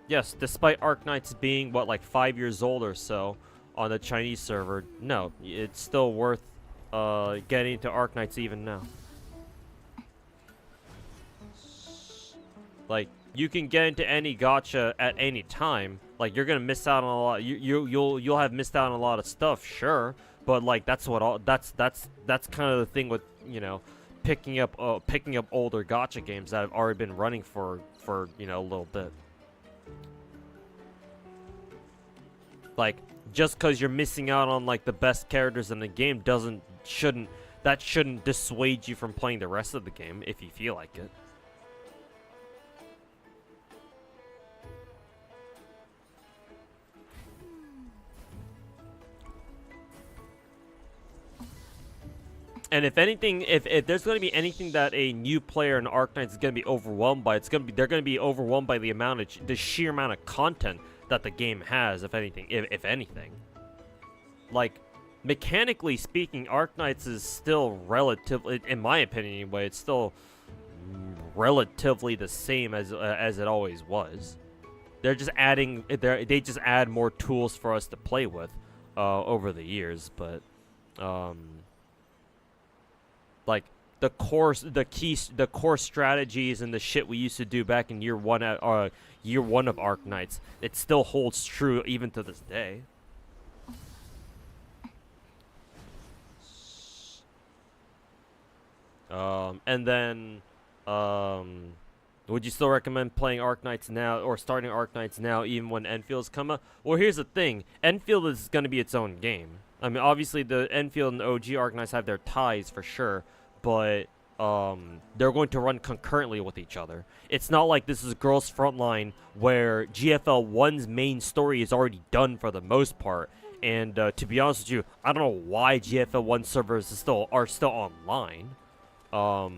Yes, despite Arknights being, what, like 5 years old or so on the Chinese server, no, it's still worth getting into Arknights even now. Like, you can get into any gacha at any time. Like, you're gonna miss out on a lot. You'll have missed out on a lot of stuff, sure. But like, that's kind of the thing with, you know, picking up older gacha games that have already been running for you know, a little bit. Like, just because you're missing out on like the best characters in the game shouldn't dissuade you from playing the rest of the game if you feel like it. And if anything, if there's going to be anything that a new player in Arknights is going to be overwhelmed by, they're going to be overwhelmed by the sheer amount of content that the game has. If anything, like, mechanically speaking, Arknights is still relatively, in my opinion anyway, it's still relatively the same as it always was. They're just adding, they just add more tools for us to play with over the years, but like the core strategies and the shit we used to do back in year one of Arknights, it still holds true even to this day. And then, would you still recommend playing Arknights now or starting Arknights now, even when Enfield's come up? Well, here's the thing: Enfield is going to be its own game. I mean, obviously, the Enfield and OG Arknights have their ties for sure, but they're going to run concurrently with each other. It's not like this is Girls Frontline, where GFL 1's main story is already done for the most part. And to be honest with you, I don't know why GFL 1 servers are still online. But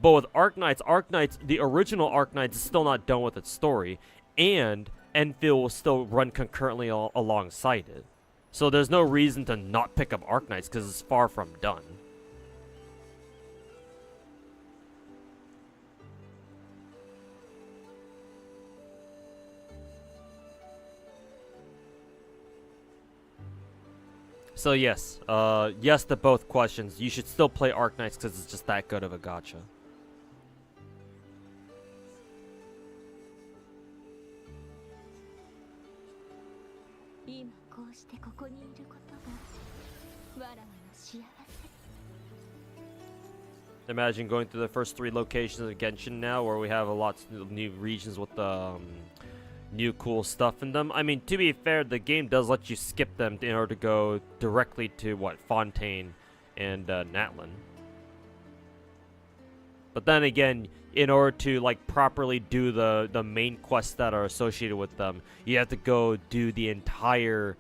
with Arknights, the original Arknights is still not done with its story, and Enfield will still run concurrently alongside it. So there's no reason to not pick up Arknights because it's far from done. So yes, yes to both questions. You should still play Arknights because it's just that good of a gacha. Imagine going through the first 3 locations of Genshin now, where we have a lot of new regions with new cool stuff in them. I mean, to be fair, the game does let you skip them in order to go directly to, what, Fontaine and Natlin. But then again, in order to, like, properly do the main quests that are associated with them, you have to go do the entire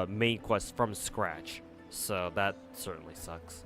main quest from scratch. So that certainly sucks.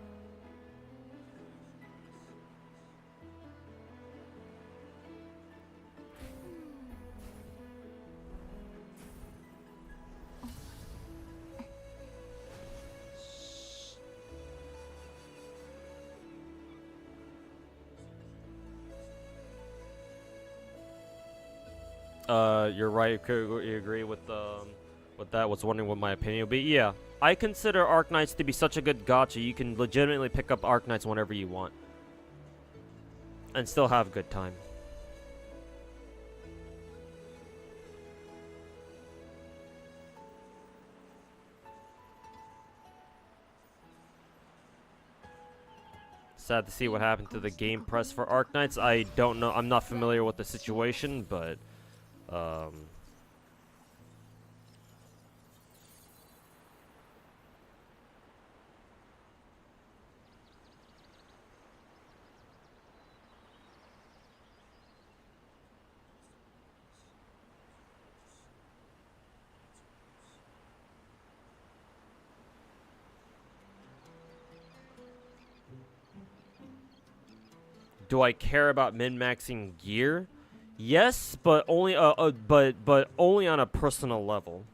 You're right. You agree with that? Was wondering what my opinion would be. Yeah, I consider Arknights to be such a good gacha. You can legitimately pick up Arknights whenever you want, and still have a good time. Sad to see what happened to the game press for Arknights. I don't know. I'm not familiar with the situation, but do I care about min-maxing gear? Yes, but only but only on a personal level.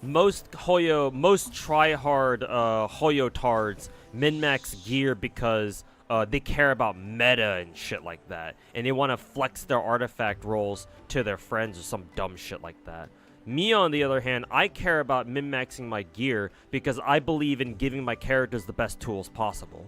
Most try-hard Hoyo tards min-max gear because they care about meta and shit like that, and they want to flex their artifact rolls to their friends or some dumb shit like that. Me, on the other hand, I care about min-maxing my gear because I believe in giving my characters the best tools possible.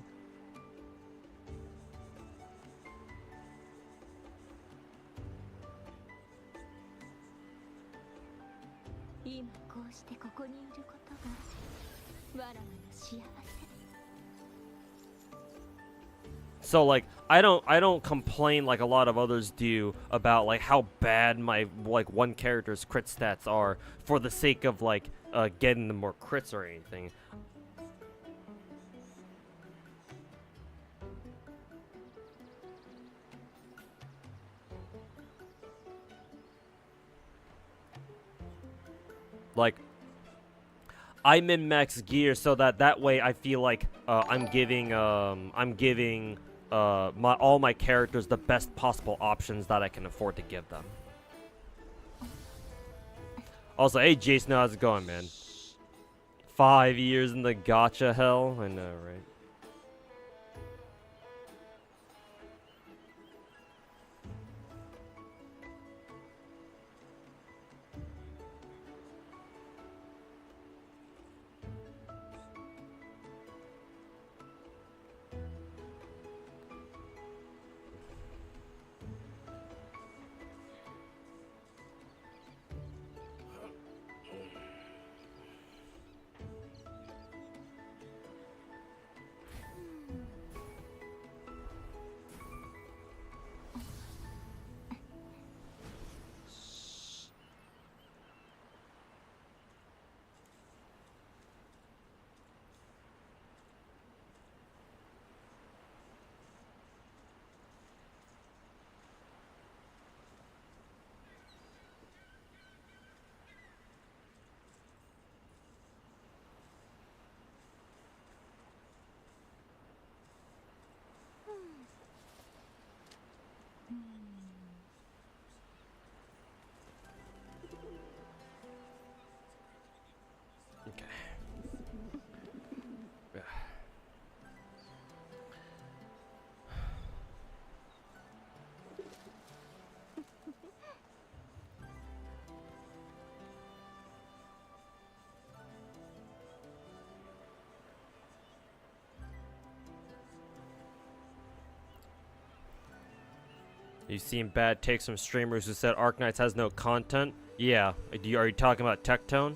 So like I don't complain like a lot of others do about like how bad my like one character's crit stats are for the sake of like getting them more crits or anything. Like I min-max gear so that way I feel like I'm giving all my characters the best possible options that I can afford to give them. Also, hey Jason, how's it going, man? 5 years in the gacha hell? I know, right? Okay. Yeah. You've seen bad takes from streamers who said Arknights has no content? Yeah. Are you talking about Tectone?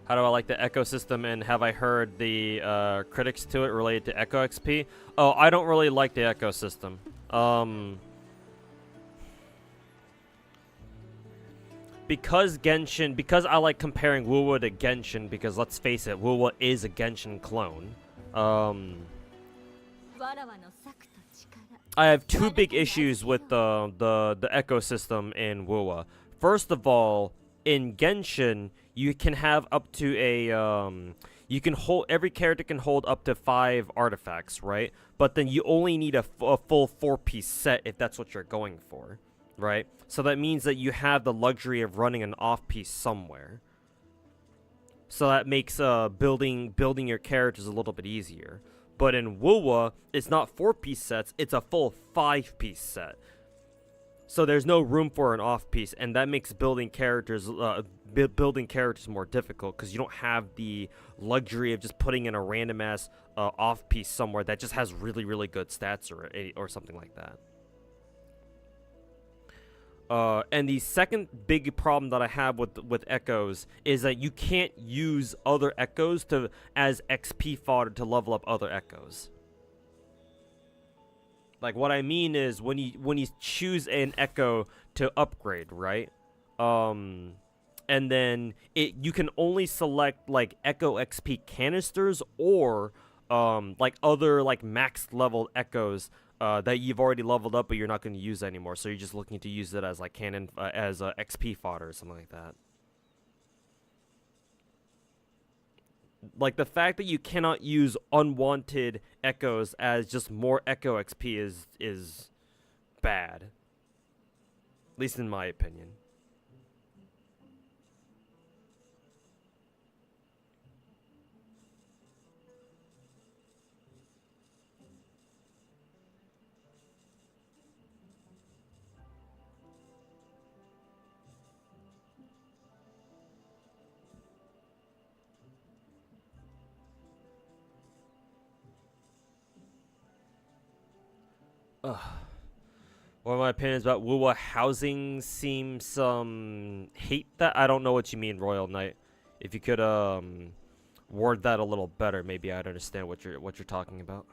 How do I like the ecosystem, and have I heard the critics to it related to Echo XP? Oh, I don't really like the ecosystem. Because Genshin, because I like comparing Wuwa to Genshin, because let's face it, Wuwa is a Genshin clone. I have two big issues with the ecosystem in Wuwa. First of all, in Genshin, you can have up to a you can hold, every character can hold up to 5 artifacts, right? But then you only need a full 4-piece set if that's what you're going for, right? So that means that you have the luxury of running an off-piece somewhere. So that makes building your characters a little bit easier. But in WoWa, it's not 4-piece sets, it's a full 5-piece set. So there's no room for an off-piece, and that makes building characters more difficult because you don't have the luxury of just putting in a random ass off-piece somewhere that just has really, really good stats or something like that. And the second big problem that I have with echoes is that you can't use other echoes as XP fodder to level up other echoes. Like, what I mean is when you choose an echo to upgrade, right? And then you can only select like echo XP canisters or like other like max level echoes that you've already leveled up but you're not going to use anymore. So you're just looking to use it as like XP fodder or something like that. Like, the fact that you cannot use unwanted echoes as just more echo XP is bad. At least in my opinion. One of my opinions about WoWa housing seems hate that. I don't know what you mean, Royal Knight. If you could word that a little better, maybe I'd understand what you're talking about.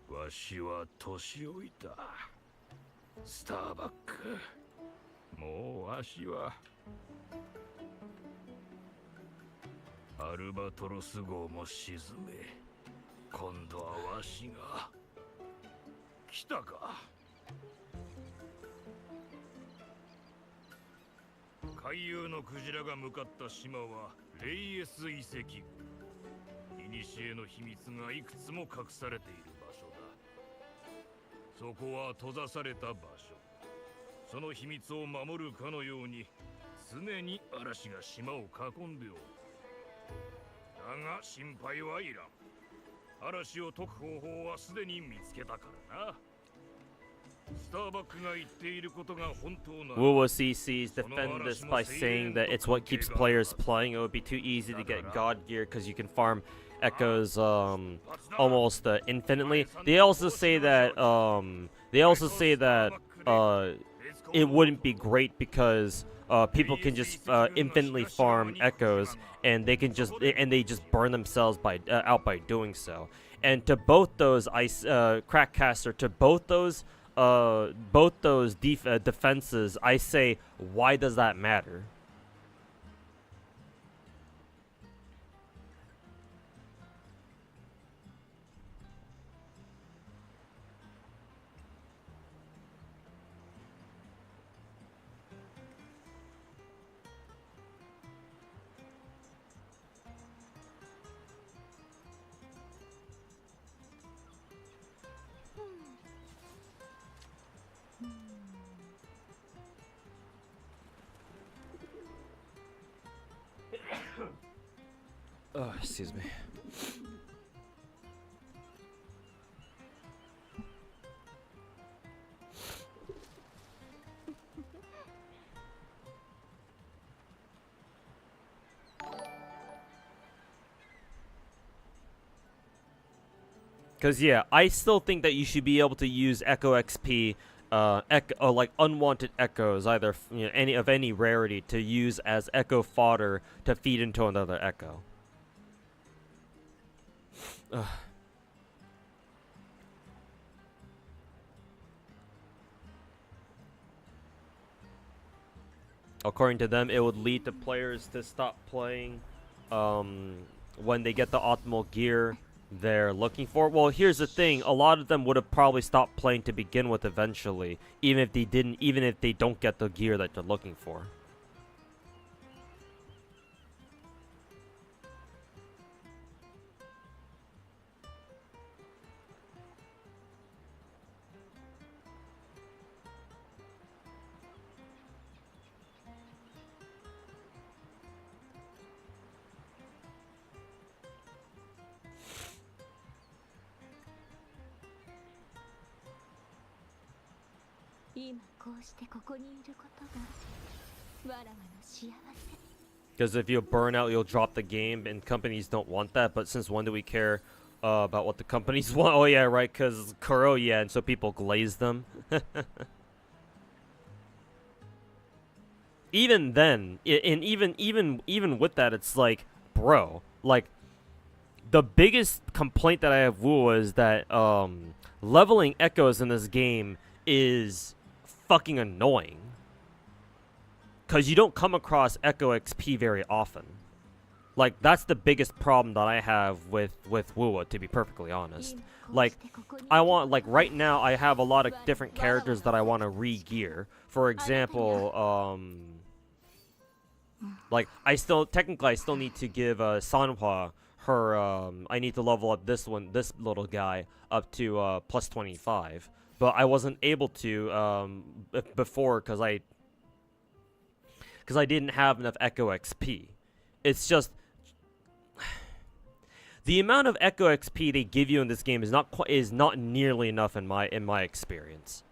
わしは年老いた。スターバック。もうわしはアルバトロス号も沈め、今度はわしが来たか。海遊のクジラが向かった島はレイエス遺跡。古の秘密がいくつも隠されている場所だ。そこは閉ざされた場所。その秘密を守るかのように常に嵐が島を囲んでおる。だが心配はいらん。嵐を解く方法はすでに見つけたからな。スターバックが言っていることが本当なら。WoWa CCs defend this by saying that it's what keeps players playing. It would be too easy to get God gear because you can farm echoes almost infinitely. They also say that it wouldn't be great because people can just infinitely farm echoes and they just burn themselves out by doing so. And to both those Crackcaster, to both those defenses, I say, why does that matter? Oh, excuse me. Because, yeah, I still think that you should be able to use Echo XP, like unwanted echoes, either any rarity, to use as echo fodder to feed into another echo. According to them, it would lead the players to stop playing when they get the optimal gear they're looking for. Well, here's the thing: a lot of them would have probably stopped playing to begin with eventually, even if they don't get the gear that they're looking for. 今こうしてここにいることがわらわの幸せ。 Because if you burn out, you'll drop the game, and companies don't want that. But since when do we care about what the companies want? Oh yeah, right. Because Kuro, yeah, and so people glaze them. Even then, and even with that, it's like, bro, like the biggest complaint that I have is that leveling echoes in this game is fucking annoying. Because you don't come across Echo XP very often. Like, that's the biggest problem that I have with Wuwa, to be perfectly honest. Like, I want, like, right now, I have a lot of different characters that I want to re-gear. For example, like, I still need to give Sanhua her, I need to level up this little guy, up to plus 25. But I wasn't able to before because I didn't have enough Echo XP. It's just the amount of Echo XP they give you in this game is not nearly enough in my experience.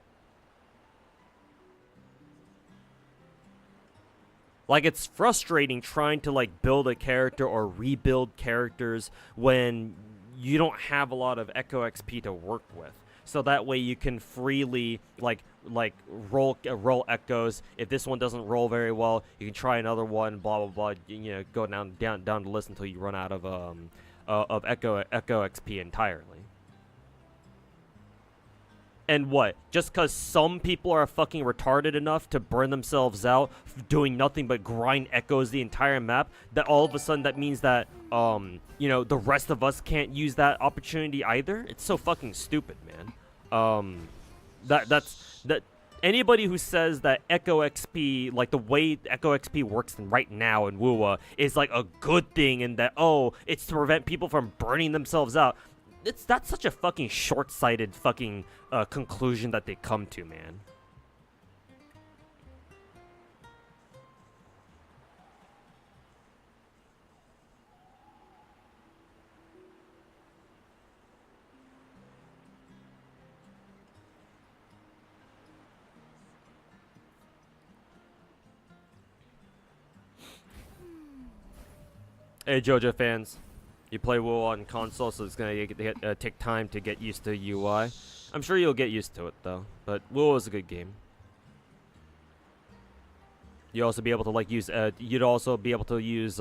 Like, it's frustrating trying to like build a character or rebuild characters when you don't have a lot of Echo XP to work with. So that way you can freely like roll echoes. If this one doesn't roll very well, you can try another one. Blah blah blah. You know, go down the list until you run out of Echo XP entirely. And what? Just because some people are fucking retarded enough to burn themselves out doing nothing but grind echoes the entire map, that all of a sudden that means that you know, the rest of us can't use that opportunity either? It's so fucking stupid, man. That anybody who says that Echo XP, like the way Echo XP works right now in Wuwa, is like a good thing and that, oh, it's to prevent people from burning themselves out. That's such a fucking short-sighted fucking conclusion that they come to, man. Hey, JoJo fans. You play WoW on console, so it's gonna take time to get used to UI. I'm sure you'll get used to it though. But WoW is a good game. You also be able to like use. You'd also be able to use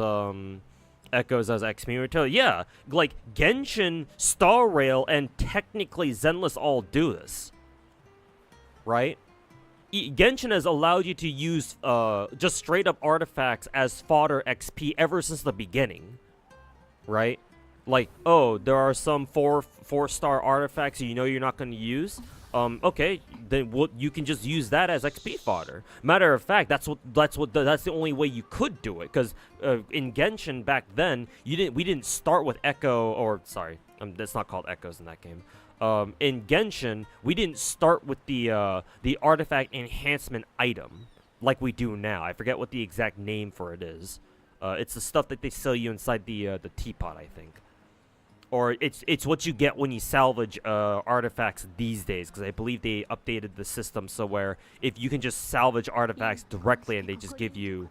echoes as XP material. Yeah, like Genshin, Star Rail, and technically Zenless all do this. Right? Genshin has allowed you to use just straight up artifacts as fodder XP ever since the beginning. Right? Like, oh, there are some four-star artifacts you know you're not going to use. Okay, then you can just use that as XP fodder. Matter of fact, that's the only way you could do it. Because in Genshin back then, we didn't start with Echo, or sorry, that's not called Echoes in that game. In Genshin, we didn't start with the artifact enhancement item like we do now. I forget what the exact name for it is. It's the stuff that they sell you inside the teapot, I think. Or it's what you get when you salvage artifacts these days, because I believe they updated the system so where if you can just salvage artifacts directly and they just give you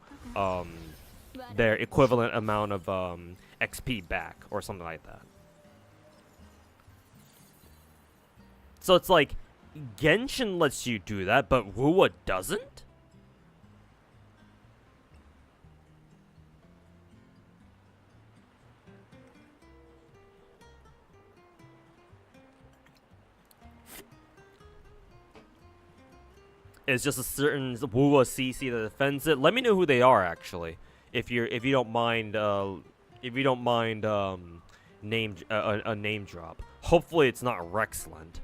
their equivalent amount of XP back or something like that. So it's like Genshin lets you do that, but Wuwa doesn't? It's just a certain Wuwa CC that defends it. Let me know who they are actually, if you don't mind name a name drop. Hopefully it's not Rexland.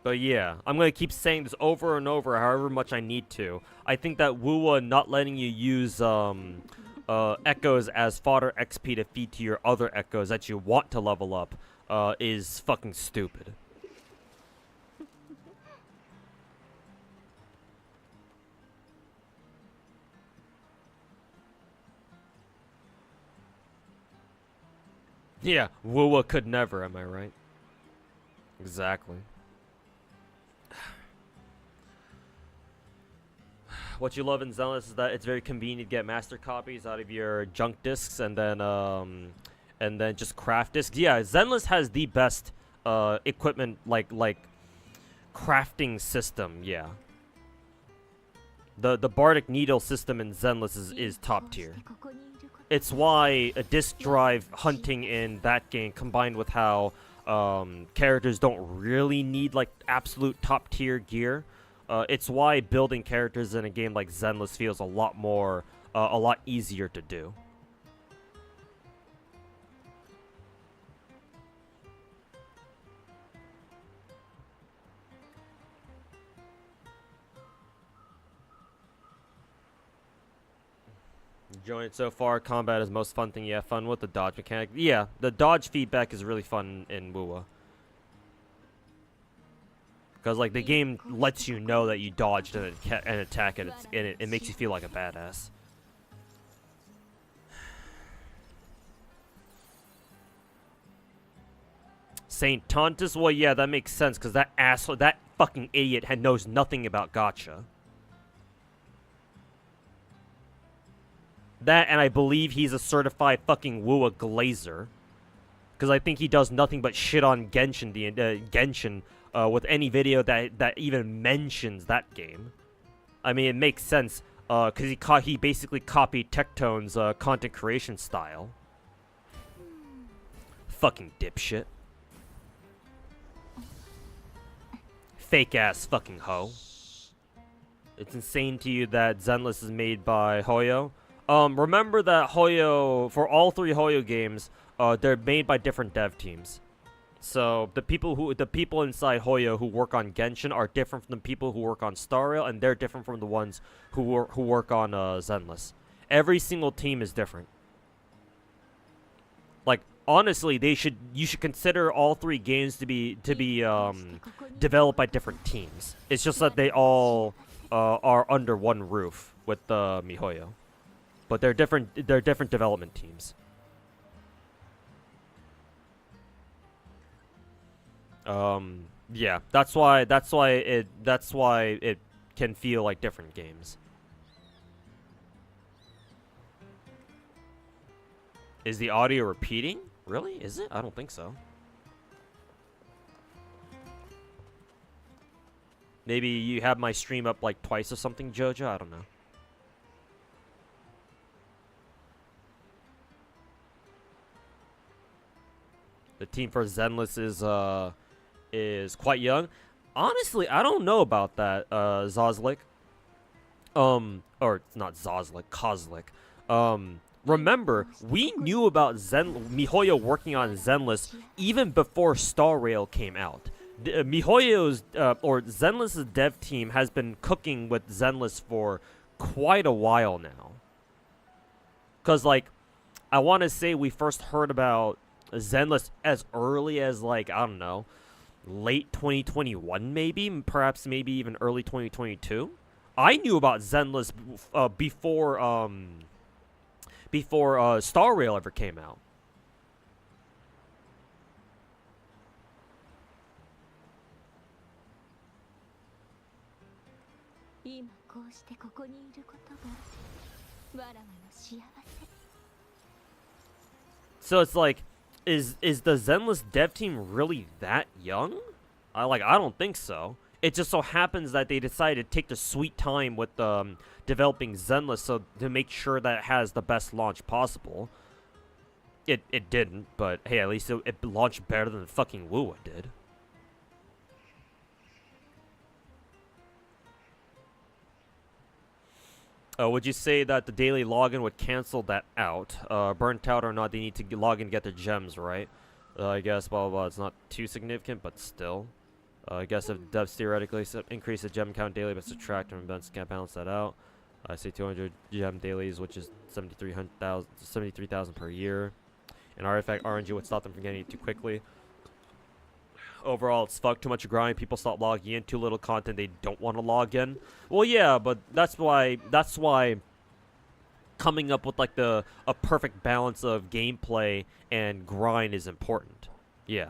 But yeah, I'm gonna keep saying this over and over, however much I need to. I think that Wuwa not letting you use echoes as fodder XP to feed to your other echoes that you want to level up is fucking stupid. Yeah, Wuwa could never, am I right? Exactly. What you love in Zenless is that it's very convenient to get master copies out of your junk discs and then just craft discs. Yeah, Zenless has the best equipment like crafting system, yeah. The Bardic Needle system in Zenless is top tier. It's why a disk drive hunting in that game combined with how characters don't really need like absolute top tier gear. It's why building characters in a game like Zenless feels a lot easier to do. Enjoying it so far. Combat is most fun thing you have fun with. The dodge mechanic. Yeah, the dodge feedback is really fun in Wuwa. Because, like, the game lets you know that you dodged an attack, and it makes you feel like a badass. Saint Tontus? Well, yeah, that makes sense, because that asshole, that fucking idiot knows nothing about Gacha. That, and I believe he's a certified fucking Wuwa glazer. Because I think he does nothing but shit on Genshin, Genshin, with any video that even mentions that game. I mean, it makes sense, because he basically copied Tectone's content creation style. Fucking dipshit. Fake-ass fucking hoe. It's insane to you that Zenless is made by Hoyo. Remember that Hoyo, for all 3 Hoyo games, they're made by different dev teams. So the people inside Hoyo who work on Genshin are different from the people who work on Star Rail, and they're different from the ones who work on Zenless. Every single team is different. Like, honestly, you should consider all 3 games to be developed by different teams. It's just that they all are under one roof with MiHoYo. But they're different development teams. Yeah, that's why it can feel like different games. Is the audio repeating? Really? Is it? I don't think so. Maybe you have my stream up like twice or something, Jojo? I don't know. The team for Zenless is quite young. Honestly, I don't know about that, Zozlik. Or it's not Zozlik, Kozlik. Remember, we knew about MiHoYo working on Zenless even before Star Rail came out. MiHoYo's or Zenless's dev team has been cooking with Zenless for quite a while now. Cause like, I want to say we first heard about Zenless as early as like, I don't know, late 2021 maybe, perhaps maybe even early 2022. I knew about Zenless before Star Rail ever came out. So it's like, is the Zenless dev team really that young? I don't think so. It just so happens that they decided to take the sweet time with developing Zenless so to make sure that it has the best launch possible. It didn't, but hey, at least it launched better than fucking Wuwa did. Would you say that the daily login would cancel that out? Burnt out or not, they need to log in to get their gems, right? I guess, blah, blah, blah. It's not too significant, but still. I guess if devs theoretically increase the gem count daily, but subtract from events, can't balance that out. I say 200 gem dailies, which is 73,000 per year. And artifact RNG would stop them from getting it too quickly. Overall, it's fuck too much grind. People stop logging in. Too little content. They don't want to log in. Well, yeah, but that's why coming up with like a perfect balance of gameplay and grind is important. Yeah.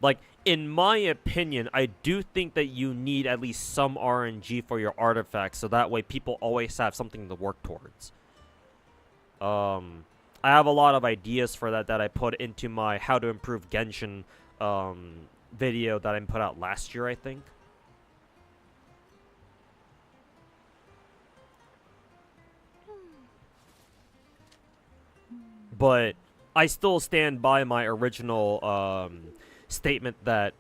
Like, in my opinion, I do think that you need at least some RNG for your artifacts, so that way people always have something to work towards. I have a lot of ideas for that I put into my How to Improve Genshin video that I put out last year, I think. But I still stand by my original statement that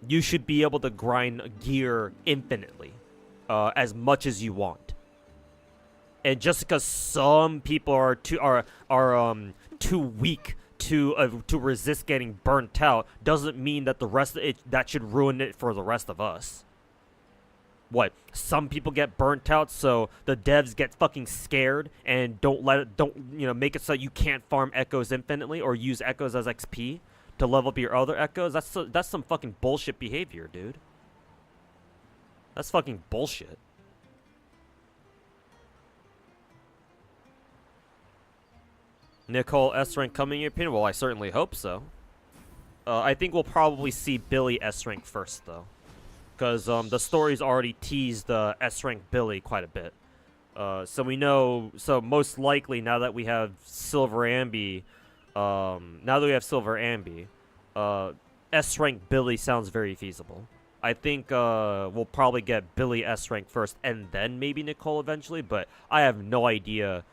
you should be able to grind gear infinitely, as much as you want. And just because some people are too weak to resist getting burnt out doesn't mean that the rest of it that should ruin it for the rest of us. What? Some people get burnt out, so the devs get fucking scared and don't make it so you can't farm echoes infinitely or use echoes as XP to level up your other echoes. That's some fucking bullshit behavior, dude. That's fucking bullshit. Nicole S rank coming in your opinion? Well, I certainly hope so. I think we'll probably see Billy S rank first though, because the story's already teased S rank Billy quite a bit. So we know. So most likely now that we have Silver Ambi, S rank Billy sounds very feasible. I think we'll probably get Billy S rank first and then maybe Nicole eventually, but I have no idea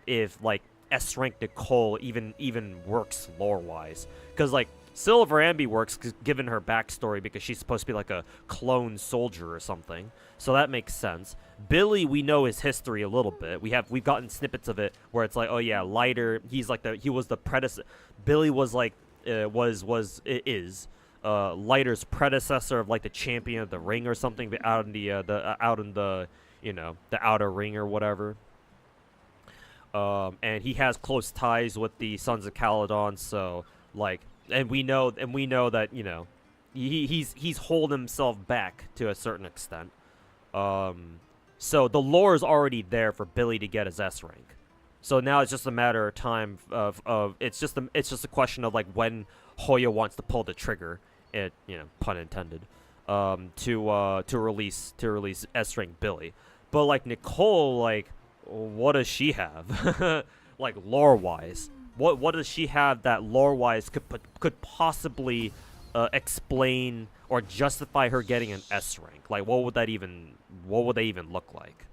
if like S rank Nicole even works lore wise, because like Silver Ambi works given her backstory because she's supposed to be like a clone soldier or something, so that makes sense. Billy, we know his history a little bit. We've gotten snippets of it where it's like, oh yeah, Lighter, he was the predecessor. Billy was like Lighter's predecessor of like the champion of the ring or something, but out in the outer ring or whatever. And he has close ties with the Sons of Caledon, so like, and we know that he's holding himself back to a certain extent. So the lore is already there for Billy to get his S rank. So now it's just a matter of time of it's just a question of like when Hoyo wants to pull the trigger, pun intended, to release S rank Billy. But like Nicole, like, what does she have? Like lore wise, what does she have that lore wise could possibly explain or justify her getting an S rank? Like what would they even look like?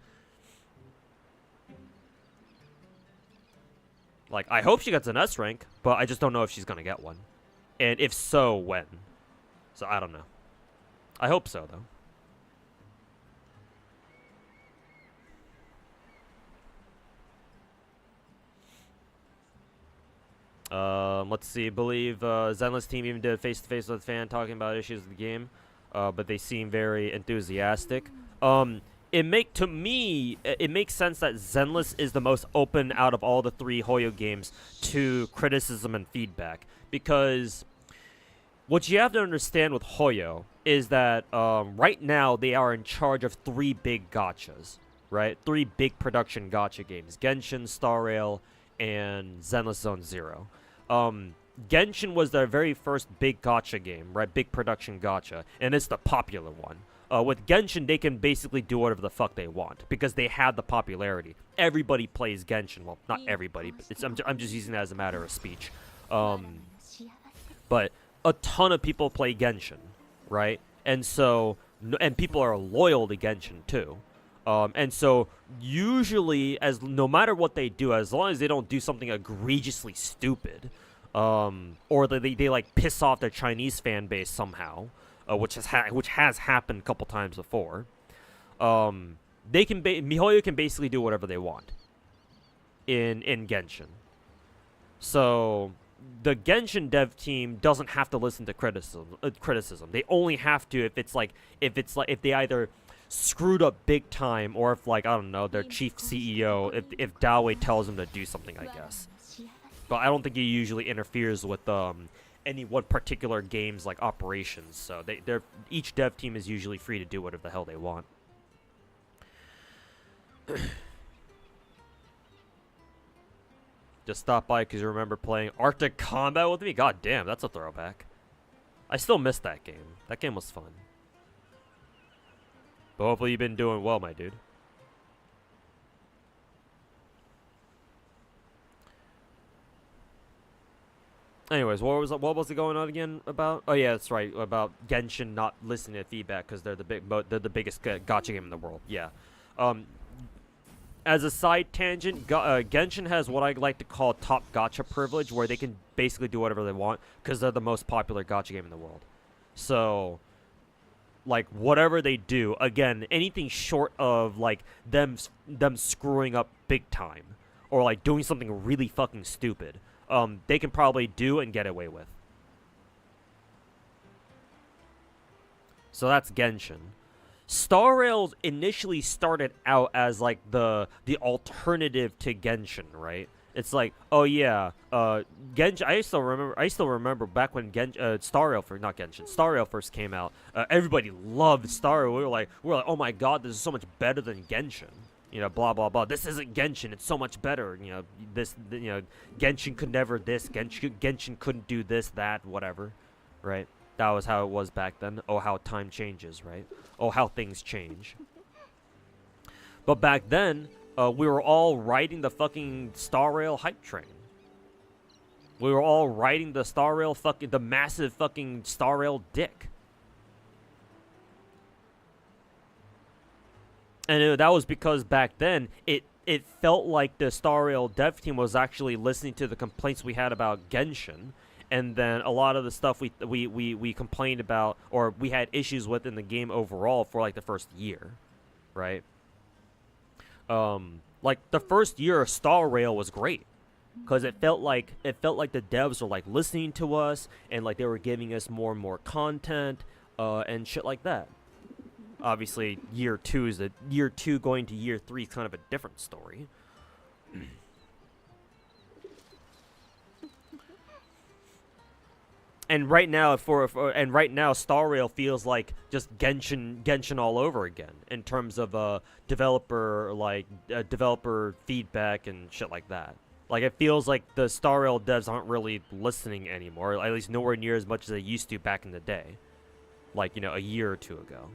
Like, I hope she gets an S rank, but I just don't know if she's gonna get one, and if so, when. So I don't know. I hope so though. Let's see. I believe Zenless team even did face-to-face with a fan talking about issues with the game, but they seem very enthusiastic. It makes sense that Zenless is the most open out of all the three Hoyo games to criticism and feedback, because what you have to understand with Hoyo is that right now they are in charge of three big gachas, right? Three big production gacha games: Genshin, Star Rail, and Zenless Zone Zero. Genshin was their very first big gacha game, right? Big production gacha, and it's the popular one. With Genshin, they can basically do whatever the fuck they want because they have the popularity. Everybody plays Genshin. Well, not everybody, but I'm just using that as a matter of speech. But a ton of people play Genshin, right? And so, and people are loyal to Genshin too. And so usually, no matter what they do, as long as they don't do something egregiously stupid, or they like piss off their Chinese fan base somehow, which has happened a couple times before. MiHoYo can basically do whatever they want in Genshin. So the Genshin dev team doesn't have to listen to criticism. They only have to if they either screwed up big time, or if, like, I don't know, their chief CEO, if Dawei tells them to do something, I guess. But I don't think he usually interferes with any one particular game's, like, operations. So each dev team is usually free to do whatever the hell they want. Just stop by because you remember playing Arctic Combat with me? God damn, that's a throwback. I still miss that game. That game was fun. But hopefully you've been doing well, my dude. Anyways, what was it going on again about? Oh yeah, that's right, about Genshin not listening to feedback because they're the biggest gacha game in the world. Yeah. As a side tangent, Genshin has what I like to call top gacha privilege, where they can basically do whatever they want because they're the most popular gacha game in the world. So, like, whatever they do, again, anything short of, like, them screwing up big time, or, like, doing something really fucking stupid, they can probably do and get away with. So that's Genshin. Star Rail initially started out as, like, the alternative to Genshin, right? It's like, oh yeah, Genshin. I still remember back when Star Rail first came out. Everybody loved Star Rail. We were like, oh my god, this is so much better than Genshin. You know, blah blah blah. This isn't Genshin. It's so much better. You know, Genshin could never this. Genshin couldn't do this, that, whatever, right? That was how it was back then. Oh, how time changes, right? Oh, how things change. But back then, we were all riding the fucking Star Rail hype train. We were all riding the Star Rail the massive fucking Star Rail dick. And that was because back then, it felt like the Star Rail dev team was actually listening to the complaints we had about Genshin. And then a lot of the stuff we complained about, or we had issues with in the game overall for, like, the first year, right? Like, the first year of Star Rail was great, because it felt like the devs were, like, listening to us, and, like, they were giving us more and more content, and shit like that. Obviously, year two going to year 3 is kind of a different story. And right now, Star Rail feels like just Genshin all over again in terms of developer feedback and shit like that. Like, it feels like the Star Rail devs aren't really listening anymore, at least nowhere near as much as they used to back in the day, like, you know, a year or two ago.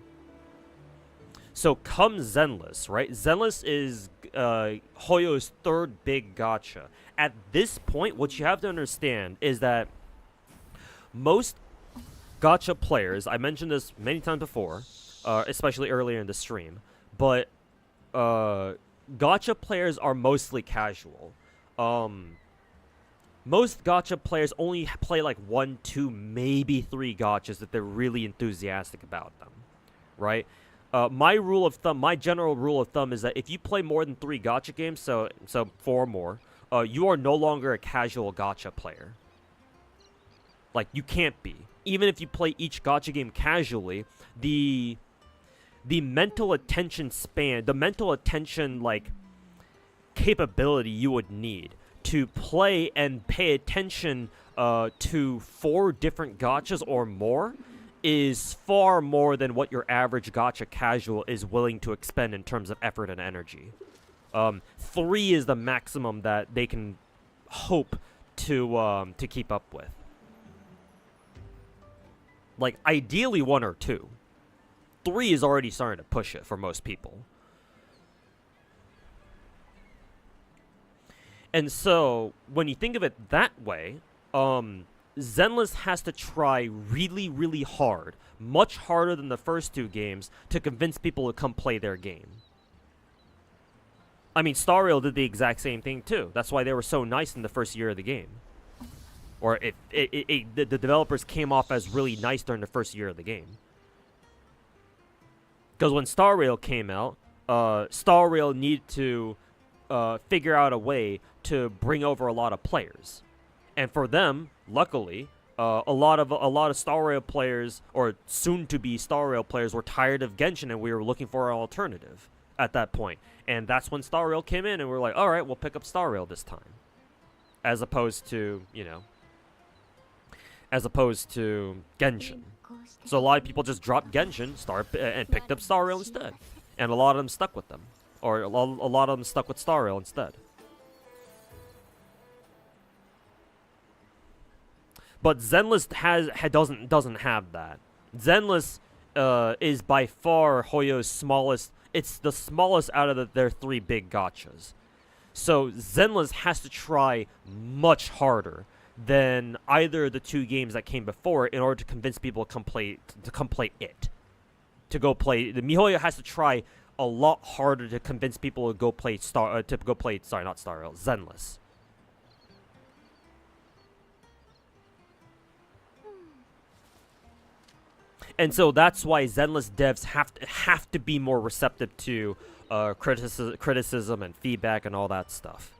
So comes Zenless, right? Zenless is Hoyo's third big gacha. At this point, what you have to understand is that most gacha players, I mentioned this many times before, especially earlier in the stream, but gacha players are mostly casual. Most gacha players only play like 1, 2, maybe 3 gachas if they're really enthusiastic about them, right? My general rule of thumb is that if you play more than 3 gacha games, so 4 or more, you are no longer a casual gacha player. Like, you can't be. Even if you play each gacha game casually, the mental attention span, the mental attention, like, capability you would need to play and pay attention to 4 different gachas or more is far more than what your average gacha casual is willing to expend in terms of effort and energy. 3 is the maximum that they can hope to keep up with. Like, ideally 1 or 2. 3 is already starting to push it for most people. And so, when you think of it that way, Zenless has to try really, really hard, much harder than the first 2 games, to convince people to come play their game. I mean, Star Rail did the exact same thing too. That's why they were so nice in the first year of the game. Or the developers came off as really nice during the first year of the game. Because when Star Rail came out, Star Rail needed to figure out a way to bring over a lot of players, and for them, luckily, a lot of Star Rail players, or soon-to-be Star Rail players, were tired of Genshin, and we were looking for an alternative at that point. And that's when Star Rail came in, and we were like, all right, we'll pick up Star Rail this time, as opposed to Genshin. So a lot of people just dropped Genshin, and picked up Star Rail instead, and a lot of them stuck with them, or a lot of them stuck with Star Rail instead. But Zenless doesn't have that. Zenless is by far Hoyo's smallest. It's the smallest out of their 3 big gachas. So Zenless has to try much harder than either of the 2 games that came before in order to convince people to come play it. To go play the MiHoYo has to try a lot harder to convince people to go play Zenless. And so that's why Zenless devs have to be more receptive to criticism and feedback and all that stuff.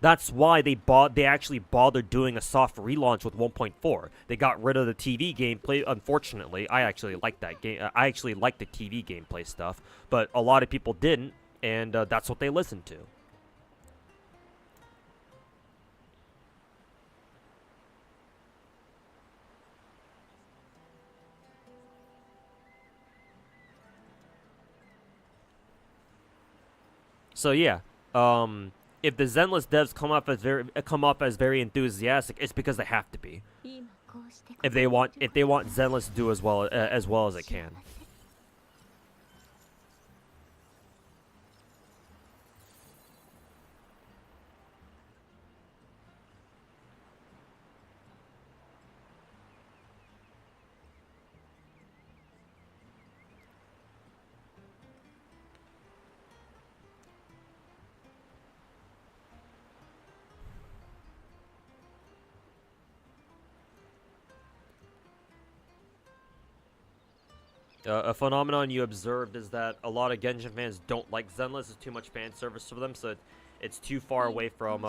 That's why they actually bothered doing a soft relaunch with 1.4. They got rid of the TV gameplay. Unfortunately, I actually like that game. I actually like the TV gameplay stuff, but a lot of people didn't, and that's what they listened to. So yeah, if the Zenless devs come off as very enthusiastic, it's because they have to be. If they want Zenless to do as well as it can. A phenomenon you observed is that a lot of Genshin fans don't like Zenless. It's too much fan service for them, so it's too far away from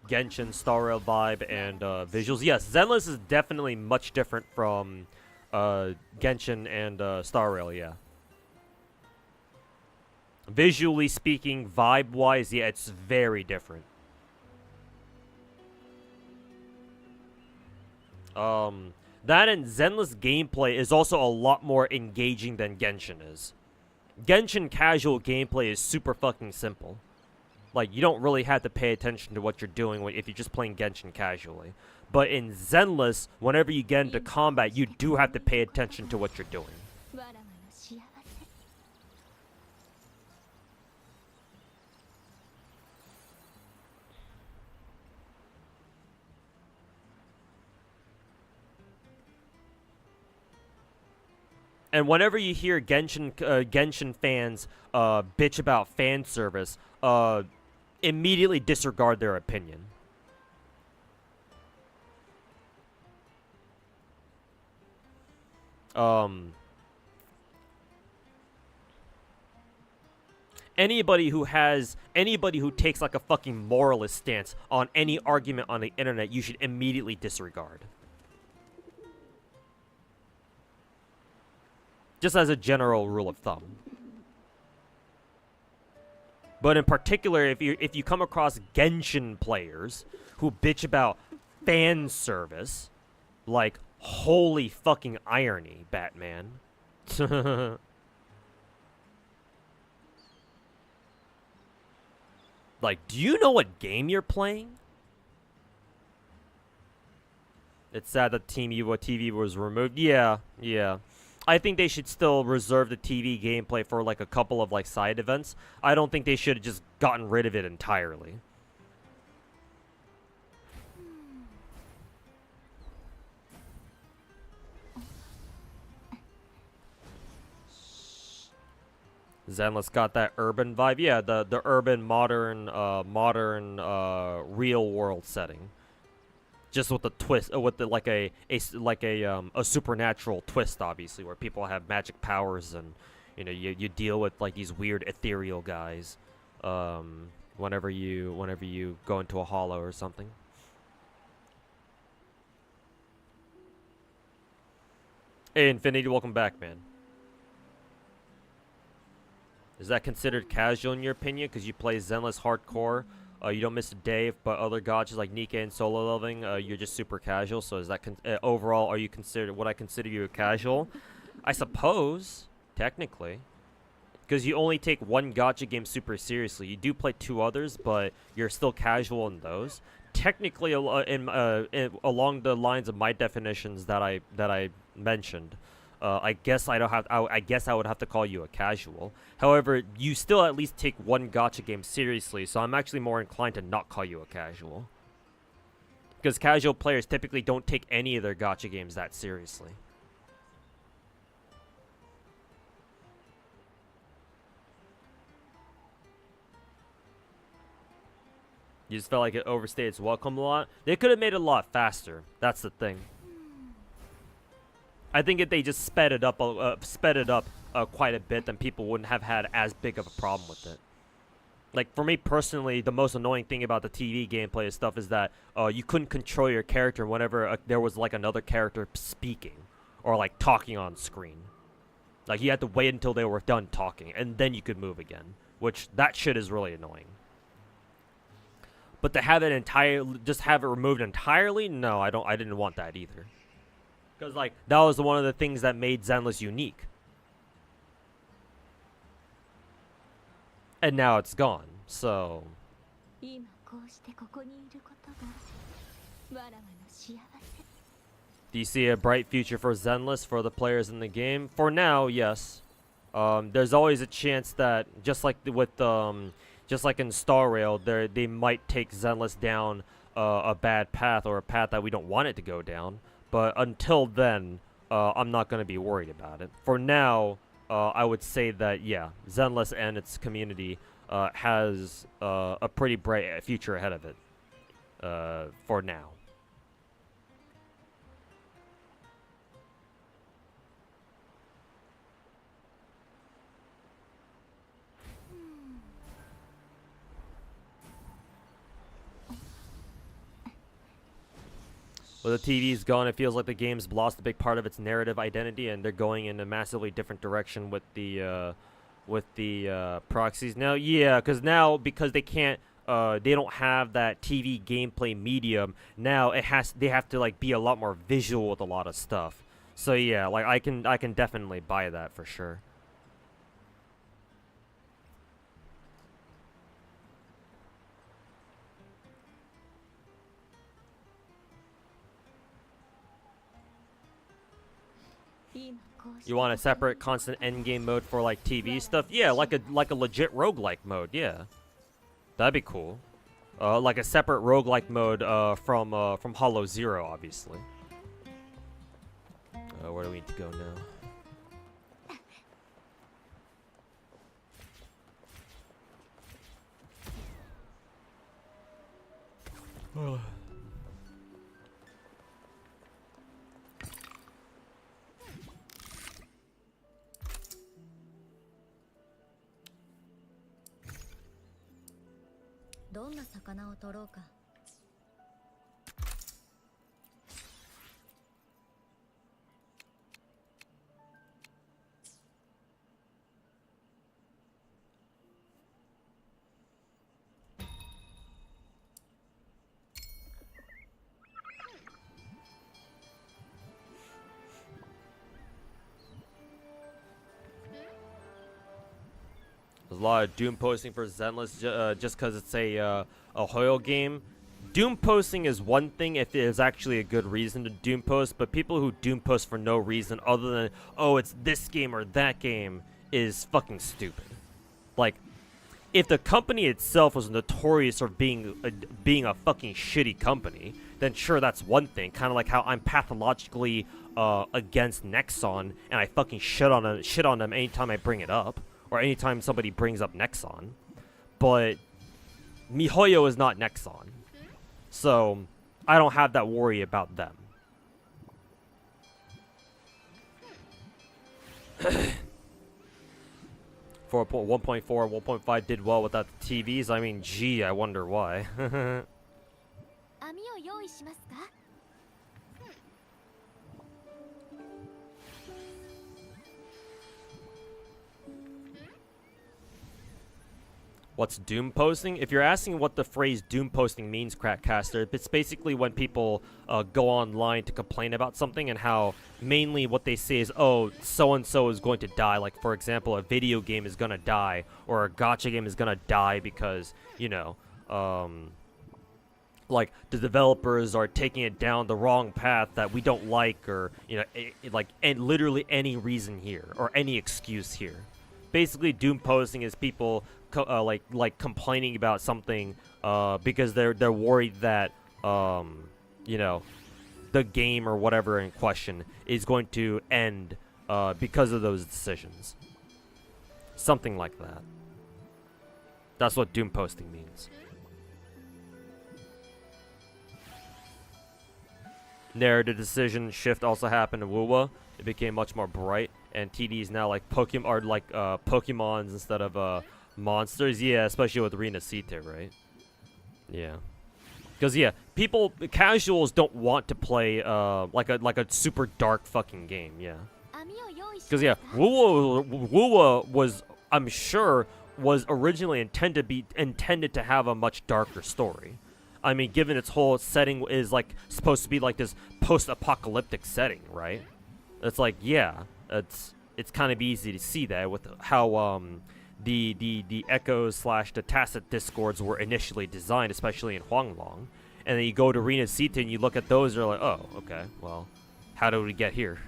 Genshin, Star Rail vibe, and visuals. Yes, Zenless is definitely much different from Genshin and Star Rail, yeah. Visually speaking, vibe-wise, yeah, it's very different. That and Zenless gameplay is also a lot more engaging than Genshin is. Genshin casual gameplay is super fucking simple. Like, you don't really have to pay attention to what you're doing if you're just playing Genshin casually. But in Zenless, whenever you get into combat, you do have to pay attention to what you're doing. And whenever you hear Genshin fans bitch about fan service, immediately disregard their opinion. Anybody who takes like a fucking moralist stance on any argument on the internet, you should immediately disregard. Just as a general rule of thumb. But in particular, if you come across Genshin players who bitch about fan service, like, holy fucking irony, Batman. Like, do you know what game you're playing? It's sad that TV was removed. Yeah. I think they should still reserve the TV gameplay for like a couple of like side events. I don't think they should have just gotten rid of it entirely. Zenless got that urban vibe. Yeah, the urban modern real world setting. just with the twist, with the a supernatural twist, obviously, where people have magic powers and you deal with like these weird ethereal guys, whenever you go into a hollow or something. Hey, Infinity, welcome back, man. Is that considered casual in your opinion? Because you play Zenless hardcore, you don't miss a day. But other gachas like Nikke and solo leveling, you're just super casual. So is that overall? Are you considered? Would I consider you a casual? I suppose technically, because you only take one gacha game super seriously. You do play 2 others, but you're still casual in those. Technically, along the lines of my definitions that I mentioned. I guess I would have to call you a casual. However, you still at least take one gacha game seriously, so I'm actually more inclined to not call you a casual. Because casual players typically don't take any of their gacha games that seriously. You just felt like it overstayed its welcome a lot. They could have made it a lot faster. That's the thing. I think if they just sped it up quite a bit, then people wouldn't have had as big of a problem with it. Like, for me personally, the most annoying thing about the TV gameplay and stuff is that you couldn't control your character whenever there was like another character speaking or like talking on screen. Like, you had to wait until they were done talking and then you could move again, which that shit is really annoying. But to have it just have it removed entirely, no, I didn't want that either. Because, like, that was one of the things that made Zenless unique. And now it's gone, so... Do you see a bright future for Zenless for the players in the game? For now, yes. There's always a chance that, just like in Star Rail, they might take Zenless down a bad path or a path that we don't want it to go down. But until then, I'm not going to be worried about it. For now, I would say that, yeah, Zenless and its community has a pretty bright future ahead of it for now. With the TV's gone, it feels like the game's lost a big part of its narrative identity, and they're going in a massively different direction with the proxies now. Yeah, because they can't, they don't have that TV gameplay medium. Now they have to like be a lot more visual with a lot of stuff. So yeah, like I can definitely buy that for sure. You want a separate constant endgame mode for like TV stuff? Yeah, like a legit roguelike mode. Yeah, that'd be cool. Like a separate roguelike mode from Hollow Zero, obviously. Where do we need to go now? There's a lot of Doom posting for Zenless just because it's a Hoyo game. Doom posting is one thing if there's actually a good reason to Doom post, but people who Doom post for no reason other than, oh, it's this game or that game is fucking stupid. Like, if the company itself was notorious for being a fucking shitty company, then sure, that's one thing. Kind of like how I'm pathologically against Nexon and I fucking shit on them anytime I bring it up. Or anytime somebody brings up Nexon. But MiHoYo is not Nexon. So, I don't have that worry about them. 1.4, 1.5 did well without the TVs. I mean, gee, I wonder why. What's doom posting? If you're asking what the phrase doom posting means, Crackcaster, it's basically when people go online to complain about something and how mainly what they say is, oh, so-and-so is going to die. Like, for example, a video game is going to die or a gacha game is going to die because, you know, like, the developers are taking it down the wrong path that we don't like, or, you know, and literally any reason here or any excuse here. Basically, doom posting is people like complaining about something because they're worried that you know, the game or whatever in question is going to end because of those decisions. Something like that. That's what doom posting means. There, the decision shift also happened in WoWa. It became much more bright, and TD is now like Pokemon, are like Pokemons instead of monsters. Yeah, especially with Rina Sita, right? Yeah, because yeah, casuals don't want to play like a super dark fucking game. Yeah, because yeah, WoWa was, I'm sure, was originally intended to have a much darker story. I mean, given its whole setting is like supposed to be like this post-apocalyptic setting, right? It's like, yeah, it's kind of easy to see that with how the echoes / the tacit discords were initially designed, especially in Huanglong. And then you go to Rina Sita and you look at those, you're like, oh, okay, well, how did we get here?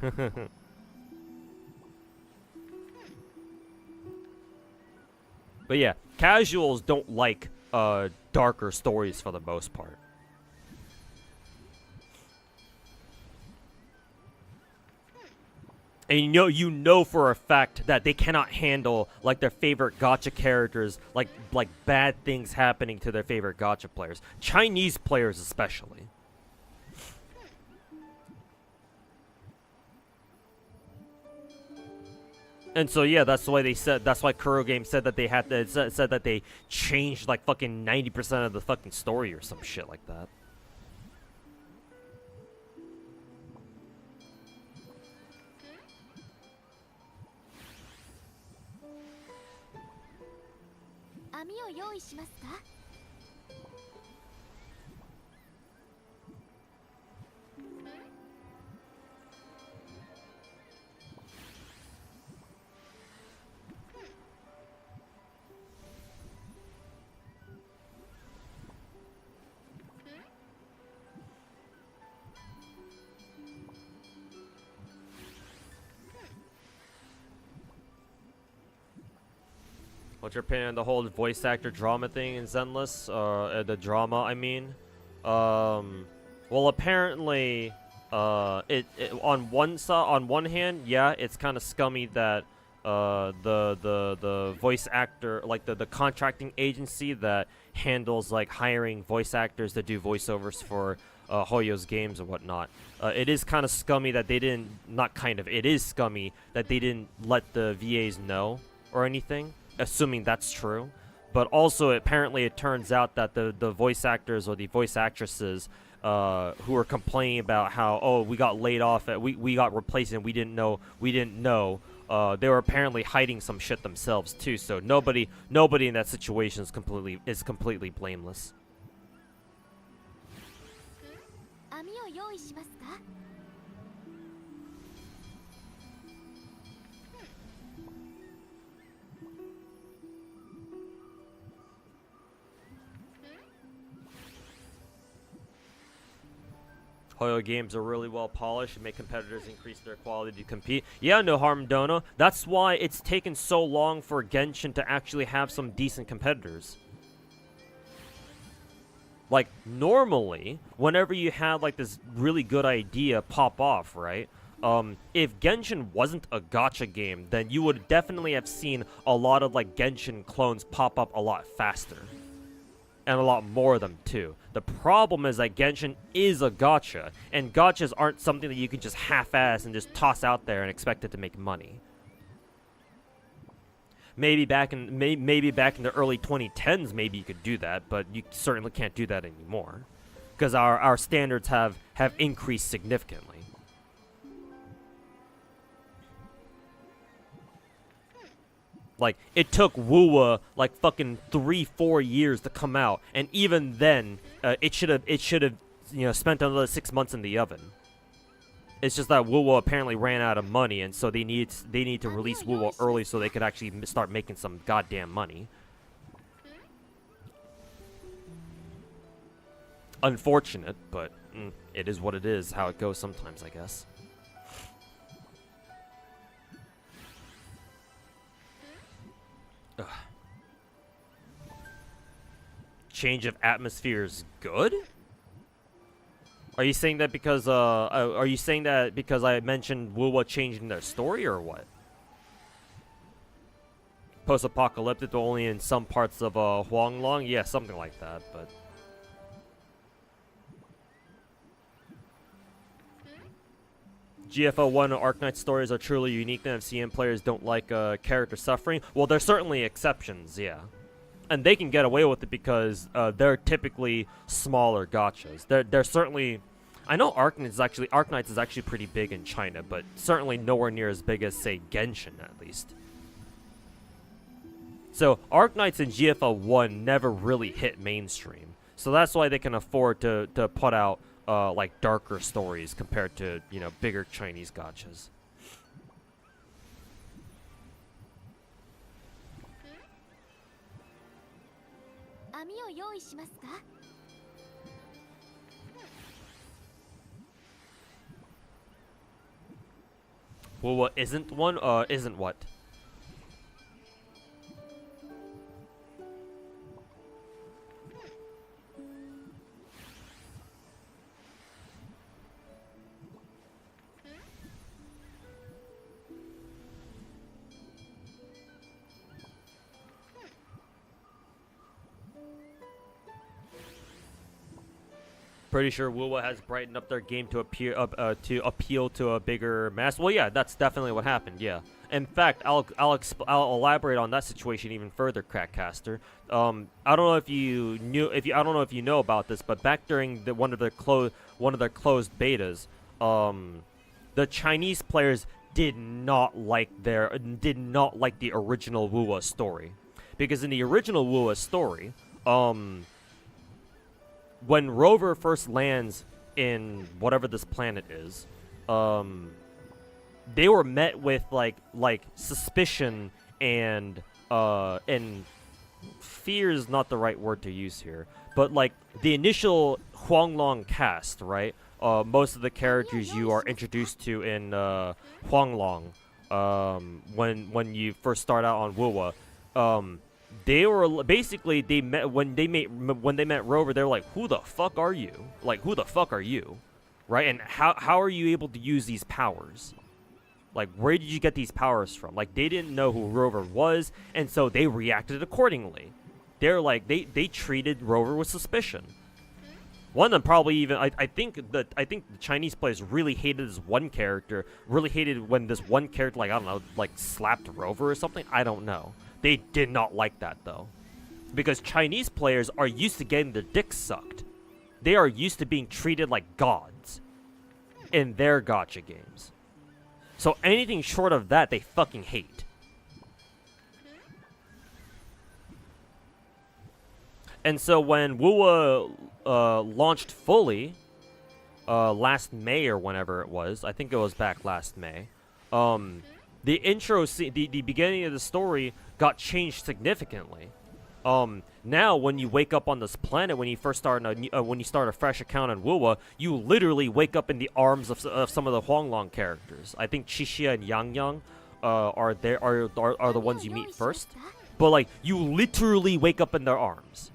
But yeah, casuals don't like darker stories for the most part. And you know for a fact that they cannot handle like their favorite gacha characters, like bad things happening to their favorite gacha players, Chinese players especially. And so yeah, that's why Kuro Games said that they had to, said that they changed like fucking 90% of the fucking story or some shit like that. What's your opinion on the whole voice actor drama thing in Zenless? The drama, I mean. Well, apparently, on one hand, yeah, it's kind of scummy that the voice actor, like the contracting agency that handles like hiring voice actors to do voiceovers for Hoyo's games and whatnot. It is kind of scummy that they didn't. Not kind of. It is scummy that they didn't let the VAs know or anything. Assuming that's true, but also apparently it turns out that the voice actors or the voice actresses who are complaining about how we got laid off, we got replaced and we didn't know, they were apparently hiding some shit themselves too. So nobody in that situation is completely blameless. Hoyo games are really well polished and make competitors increase their quality to compete. Yeah, no harm, Dono. That's why it's taken so long for Genshin to actually have some decent competitors. Like, normally, whenever you had, like, this really good idea pop off, right? If Genshin wasn't a gacha game, then you would definitely have seen a lot of, like, Genshin clones pop up a lot faster. and a lot more of them too. The problem is that Genshin is a gacha, and gachas aren't something that you can just half-ass and just toss out there and expect it to make money. Maybe back in the early 2010s, maybe you could do that, but you certainly can't do that anymore, because our standards have increased significantly. Like, it took Wuwa like fucking 3-4 years to come out, and even then, it should have spent another 6 months in the oven. It's just that Wuwa apparently ran out of money, and so they need to release Wuwa early so they could actually start making some goddamn money. Unfortunate, but it is what it is. How it goes sometimes, I guess. Ugh. Change of atmosphere is good? Are you saying that because I mentioned Wuwa changing their story, or what? Post-apocalyptic only in some parts of Huanglong? Yeah, something like that, but GFO1 and Arknight stories are truly unique, and FCM players don't like character suffering. Well, there's certainly exceptions, yeah. And they can get away with it because they're typically smaller gachas. They're certainly... I know Arknights is actually pretty big in China, but certainly nowhere near as big as, say, Genshin, at least. So, Arknights and GFO1 never really hit mainstream. So that's why they can afford to put out like darker stories compared to, you know, bigger Chinese gachas. Well, isn't one? Isn't what? Pretty sure Wuwa has brightened up their game to appeal to a bigger mass. Well, yeah, that's definitely what happened. Yeah, in fact, I'll elaborate on that situation even further, Crackcaster. I don't know if you know about this, but back during one of their closed betas, the Chinese players did not like the original Wuwa story, because in the original Wuwa story, when Rover first lands in whatever this planet is, they were met with like suspicion and fear is not the right word to use here, but like the initial Huanglong cast, right? Most of the characters you are introduced to in Huanglong, when you first start out on Wuwa, they were basically when they met Rover, they were like, "Who the fuck are you? Like, who the fuck are you?" Right? And how are you able to use these powers? Like, where did you get these powers from? Like, they didn't know who Rover was, and so they reacted accordingly. They're like, they treated Rover with suspicion. One of them probably even, I think the Chinese players really hated this one character, really hated when this one character, like, I don't know, like slapped Rover or something. I don't know. They did not like that, though, because Chinese players are used to getting their dicks sucked. They are used to being treated like gods in their gacha games. So anything short of that, they fucking hate. And so when Wuwa launched fully last May or whenever it was, I think it was back last May, the intro scene, the beginning of the story got changed significantly. Now when you wake up on this planet, when you first start when you start a fresh account on Wuwa, you literally wake up in the arms of some of the Huanglong characters. I think Qixia and Yang are the ones you meet first, but like you literally wake up in their arms.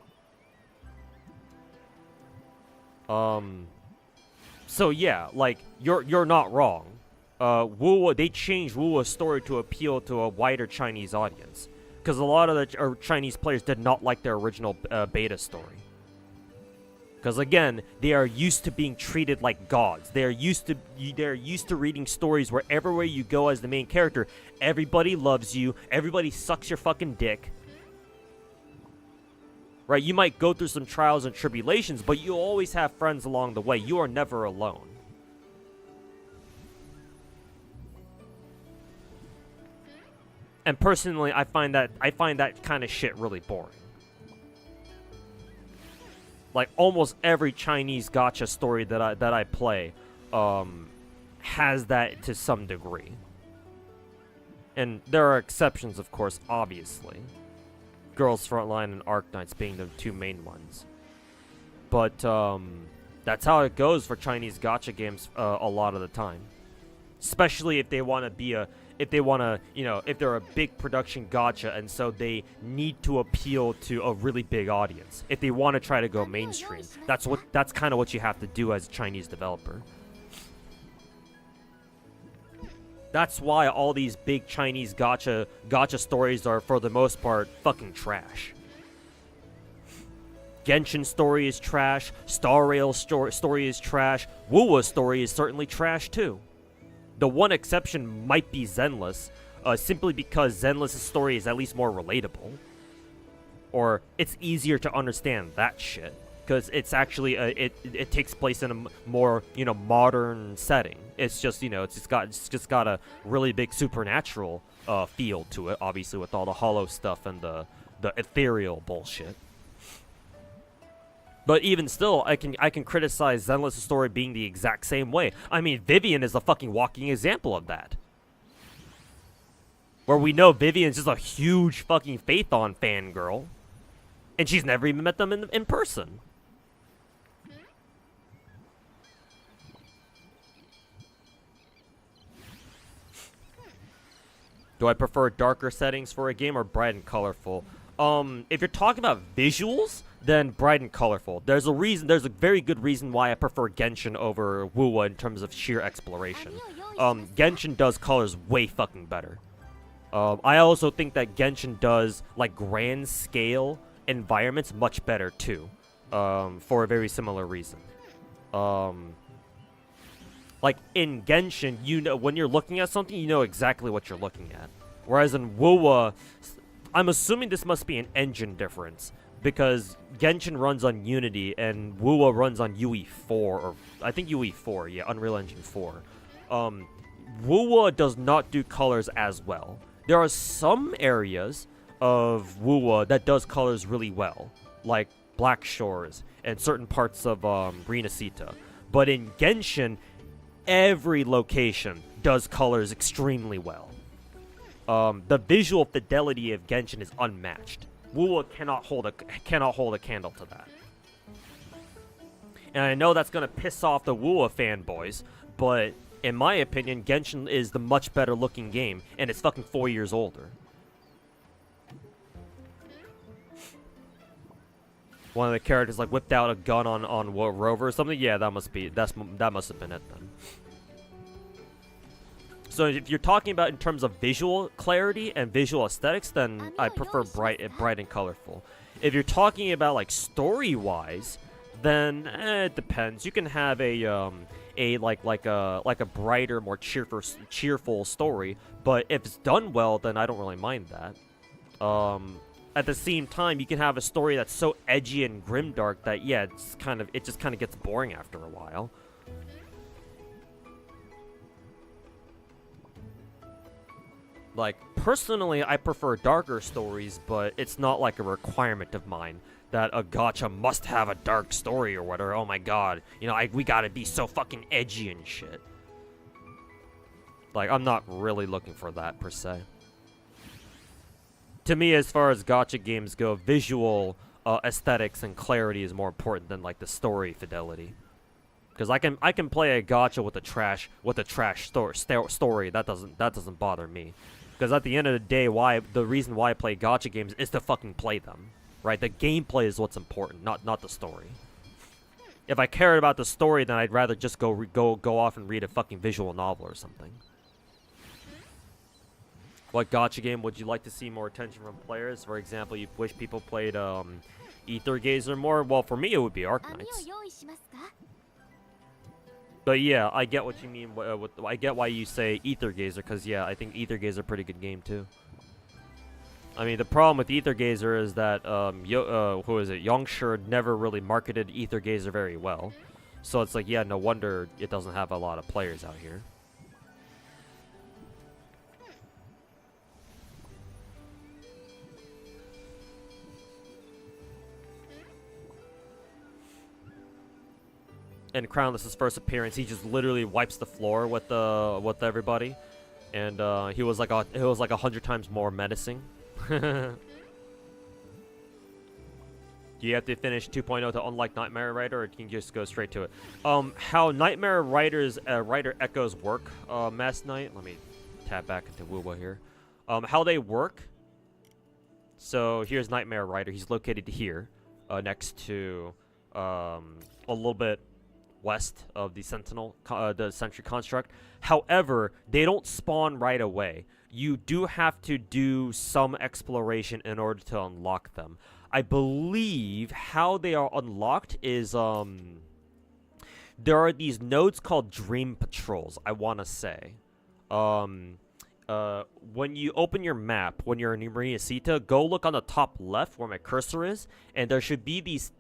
So yeah, like you're not wrong. Wuwa, they changed Wuwa's story to appeal to a wider Chinese audience, Because a lot of the Chinese players did not like their original beta story. Because again, they are used to being treated like gods. They're used to reading stories where everywhere you go as the main character, everybody loves you, everybody sucks your fucking dick. Right? You might go through some trials and tribulations, but you always have friends along the way. You are never alone. And personally, I find that kind of shit really boring. Like almost every Chinese gacha story that I play has that to some degree. And there are exceptions, of course, obviously. Girls Frontline and Arknights being the two main ones. But that's how it goes for Chinese gacha games a lot of the time. Especially if they want to be if they're a big production gacha and so they need to appeal to a really big audience. If they want to try to go mainstream, that's kind of what you have to do as a Chinese developer. That's why all these big Chinese gacha stories are, for the most part, fucking trash. Genshin story is trash. Star Rail story is trash. Wuwa story is certainly trash too. The one exception might be Zenless, simply because Zenless' story is at least more relatable. Or it's easier to understand that shit. Because it's actually, it takes place in a more, modern setting. It's just, it's just got a really big supernatural feel to it, obviously, with all the hollow stuff and the ethereal bullshit. But even still, I can criticize Zenless' story being the exact same way. I mean, Vivian is a fucking walking example of that. Where we know Vivian's just a huge fucking Phaethon fangirl. And she's never even met them in person. Do I prefer darker settings for a game or bright and colorful? If you're talking about visuals, then bright and colorful. There's a very good reason why I prefer Genshin over Wuwa in terms of sheer exploration. Genshin does colors way fucking better. I also think that Genshin does, like, grand scale environments much better, too. For a very similar reason. Like, in Genshin, when you're looking at something, you know exactly what you're looking at. Whereas in Wuwa, I'm assuming this must be an engine difference, because Genshin runs on Unity and Wuwa runs on UE4, or I think UE4, yeah, Unreal Engine 4. Wuwa does not do colors as well. There are some areas of Wuwa that does colors really well, like Black Shores and certain parts of Renacita. But in Genshin, every location does colors extremely well. The visual fidelity of Genshin is unmatched. Wuwa cannot hold a candle to that. And I know that's gonna piss off the Wuwa fanboys, but in my opinion, Genshin is the much better looking game, and it's fucking 4 years older. One of the characters like whipped out a gun on Rover or something. Yeah, that must have been it then. So if you're talking about in terms of visual clarity and visual aesthetics, then I prefer bright and colorful. If you're talking about like story-wise, then it depends. You can have a brighter, more cheerful story, but if it's done well, then I don't really mind that. At the same time, you can have a story that's so edgy and grimdark that yeah, it just kind of gets boring after a while. Like, personally, I prefer darker stories, but it's not like a requirement of mine that a gacha must have a dark story or whatever. Oh my god, we gotta be so fucking edgy and shit. Like, I'm not really looking for that, per se. To me, as far as gacha games go, visual aesthetics and clarity is more important than, like, the story fidelity. Because I can play a gacha with a trash story. That doesn't bother me. Because at the end of the day, the reason why I play gacha games is to fucking play them, right? The gameplay is what's important, not the story. If I cared about the story, then I'd rather just go off and read a fucking visual novel or something. What gacha game would you like to see more attention from players? For example, you wish people played Ether Gazer more? Well, for me, it would be Arc 網を Knights. 用意しますか？ But yeah, I get what you mean. I get why you say Ether Gazer, because yeah, I think Ether Gazer a pretty good game too. I mean, the problem with Ether Gazer is that who is it? Yongsher never really marketed Ether Gazer very well, so it's like, yeah, no wonder it doesn't have a lot of players out here. In Crownless's first appearance, he just literally wipes the floor with everybody, and he was like 100 times more menacing. Do you have to finish 2.0 to unlock Nightmare Rider, or can you just go straight to it? How Nightmare Rider's Rider Echoes work, Mass Knight. Let me tab back into Wuwa here. How they work. So here's Nightmare Rider. He's located here, next to a little bit west of the Sentinel, the Sentry construct. However, they don't spawn right away. You do have to do some exploration in order to unlock them. I believe how they are unlocked is there are these nodes called Dream Patrols, I want to say. When you open your map, when you're in Marina Sita, go look on the top left where my cursor is, and there should be these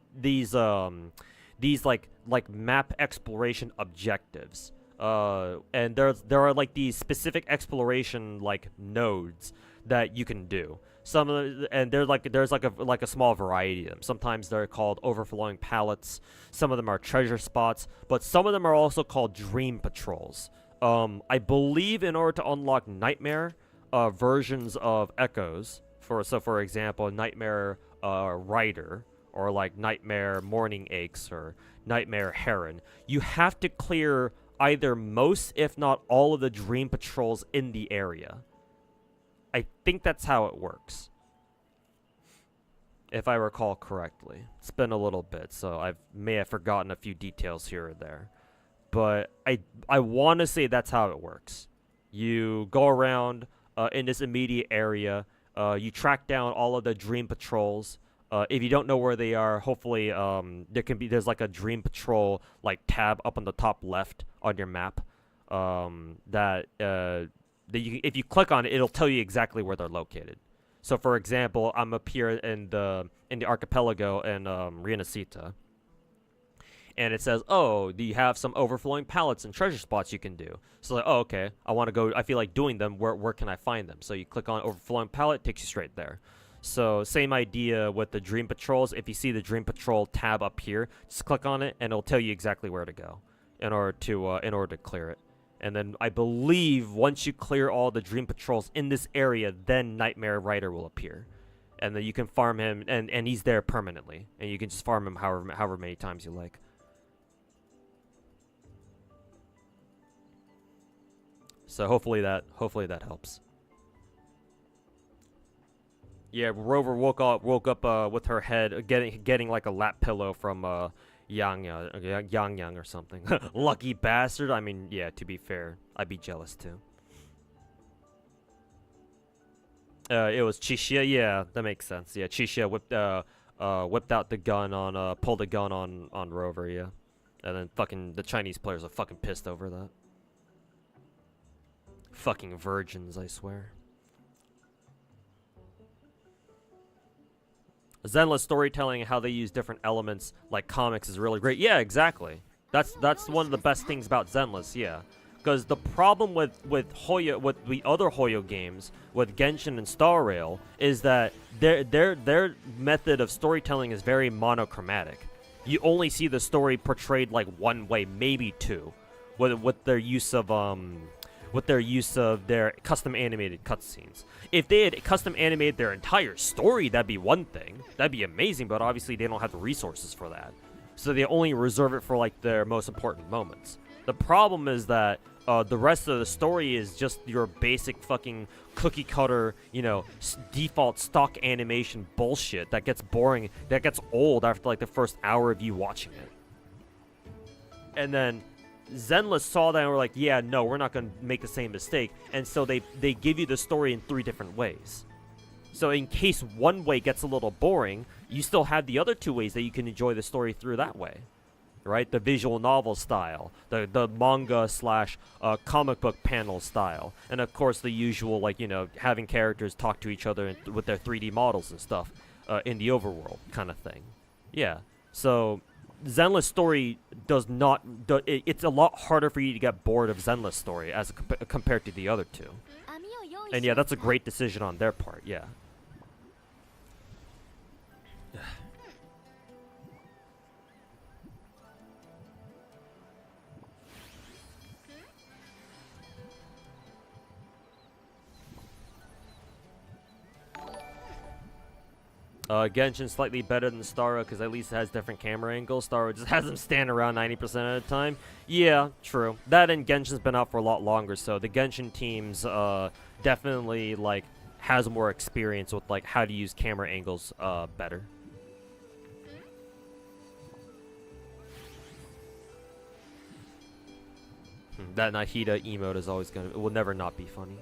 like map exploration objectives, and there are like these specific exploration like nodes that you can do. Some of the, and there's like a small variety of them. Sometimes they're called overflowing pallets. Some of them are treasure spots, but some of them are also called dream patrols. I believe in order to unlock nightmare versions of echoes, for example, Nightmare Rider, or like Nightmare Morning Aches, or Nightmare Heron, you have to clear either most, if not all, of the Dream Patrols in the area. I think that's how it works, if I recall correctly. It's been a little bit, so I may have forgotten a few details here or there. But I want to say that's how it works. You go around in this immediate area, you track down all of the Dream Patrols. If you don't know where they are, hopefully there's like a Dream Patrol like tab up on the top left on your map, if you click on it, it'll tell you exactly where they're located. So for example, I'm up here in the archipelago in Rienacita, and it says, oh, do you have some overflowing pallets and treasure spots you can do? So like, oh, okay, I want to go, I feel like doing them, where can I find them? So you click on overflowing pallet, takes you straight there. So same idea with the Dream Patrols. If you see the Dream Patrol tab up here, just click on it and it'll tell you exactly where to go in order to clear it. And then I believe once you clear all the Dream Patrols in this area, then Nightmare Rider will appear. And then you can farm him, and he's there permanently. And you can just farm him however many times you like. So hopefully that helps. Yeah, Rover woke up with her head getting like a lap pillow from Yang or something. Lucky bastard. I mean, yeah, to be fair, I'd be jealous too. It was Chishia. Yeah, that makes sense. Yeah, Chishia whipped out the gun on pulled the gun on Rover. Yeah, and then fucking the Chinese players are fucking pissed over that. Fucking virgins, I swear. Zenless storytelling and how they use different elements like comics is really great. Yeah, exactly. That's one of the best things about Zenless, yeah. Because the problem with Hoyo, with the other Hoyo games, with Genshin and Star Rail, is that their method of storytelling is very monochromatic. You only see the story portrayed like one way, maybe two, with their use of their custom animated cutscenes. If they had custom animated their entire story, that'd be one thing. That'd be amazing, but obviously they don't have the resources for that. So they only reserve it for like their most important moments. The problem is that the rest of the story is just your basic fucking cookie cutter, default stock animation bullshit that gets boring, that gets old after like the first hour of you watching it. And then Zenless saw that and were like, yeah, no, we're not going to make the same mistake. And so they give you the story in 3 different ways. So in case one way gets a little boring, you still have the other 2 ways that you can enjoy the story through that way. Right? The visual novel style, the manga slash comic book panel style. And of course the usual, like, you know, having characters talk to each other with their 3D models and stuff in the overworld kind of thing. Yeah. So Zenless story does not... it's a lot harder for you to get bored of Zenless story as compared to the other 2. And yeah, that's a great decision on their part, yeah. Genshin slightly better than Starro because at least it has different camera angles. Starro just has them stand around 90% of the time. Yeah, true. That and Genshin's been out for a lot longer, so the Genshin teams definitely like has more experience with like how to use camera angles better. That Nahida emote is always gonna... it will never not be funny.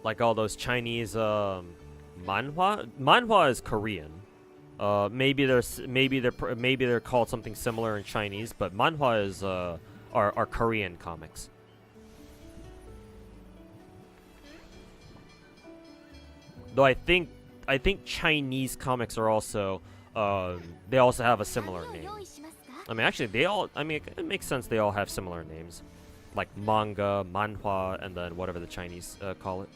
Like all those Chinese manhwa. Manhwa is Korean. Maybe they're called something similar in Chinese, but manhwa is are Korean comics. Though I think Chinese comics are also they also have a similar name. I mean, actually, it makes sense they all have similar names, like manga, manhwa, and then whatever the Chinese call it.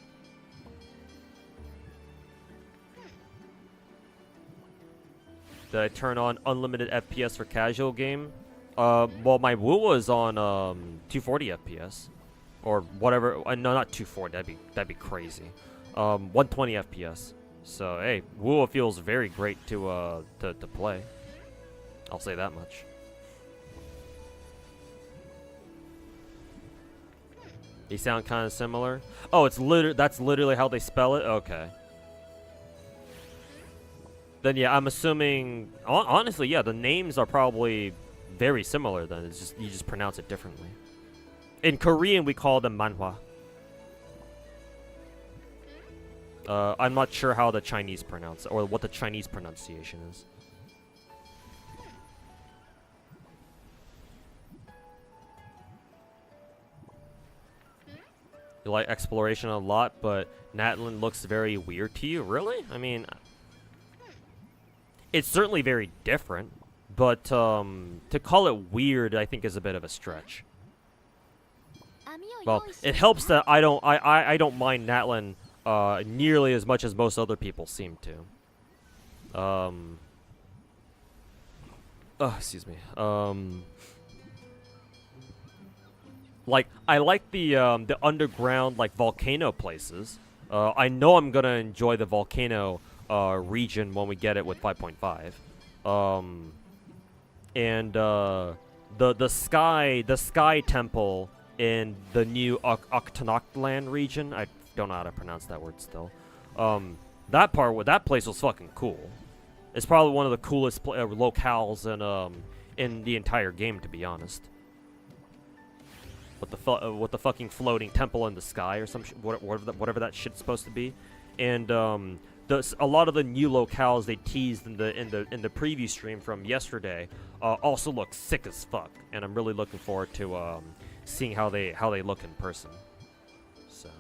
Did I turn on unlimited FPS for casual game? Well, my Woo was on 240 FPS, or whatever. No, not 240. That'd be crazy. 120 FPS. So hey, Woo feels very great to play. I'll say that much. They sound kind of similar. Oh, that's literally how they spell it. Okay. Then yeah, I'm assuming. Honestly, yeah, the names are probably very similar. Then it's just you just pronounce it differently. In Korean, we call them manhwa. I'm not sure how the Chinese pronounce it, or what the Chinese pronunciation is. You like exploration a lot, but Natlan looks very weird to you. Really? I mean, it's certainly very different, but to call it weird, I think is a bit of a stretch. Well, it helps that I don't mind Natlan nearly as much as most other people seem to. Excuse me. Like I like the underground like volcano places. I know I'm gonna enjoy the volcano region when we get it with 5.5. And the sky temple in the new Octonoctland region. I don't know how to pronounce that word still. That place was fucking cool. It's probably one of the coolest locales in the entire game, to be honest. With the fucking floating temple in the sky or some whatever that shit's supposed to be, and a lot of the new locales they teased in the preview stream from yesterday also look sick as fuck, and I'm really looking forward to seeing how they look in person. So.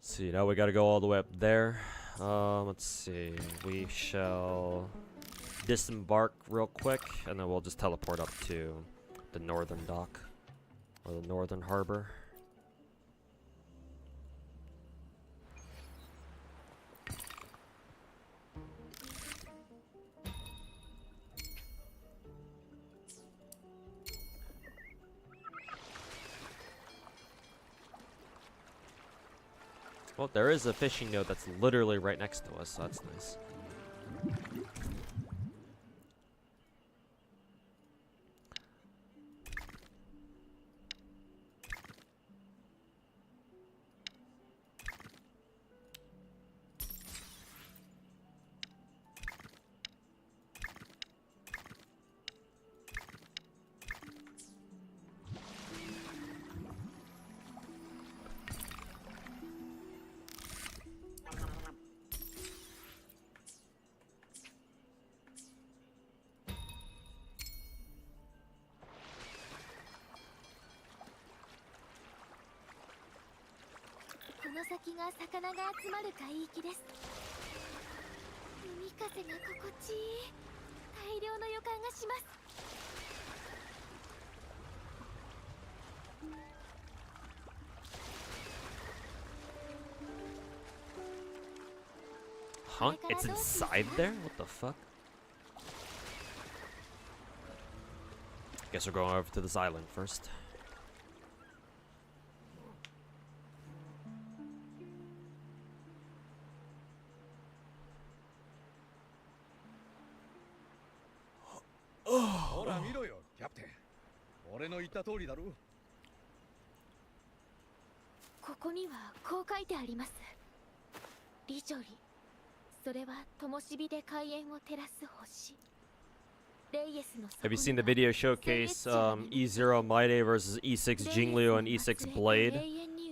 See, now we gotta go all the way up there. Let's see. We shall disembark real quick, and then we'll just teleport up to the northern dock, or the northern harbor. Well, there is a fishing node that's literally right next to us, so that's nice. Huh? It's inside there? What the fuck? Guess we're going over to this island first. Have you seen the video showcase E0 Maide versus E6 Jingliu and E6 Blade?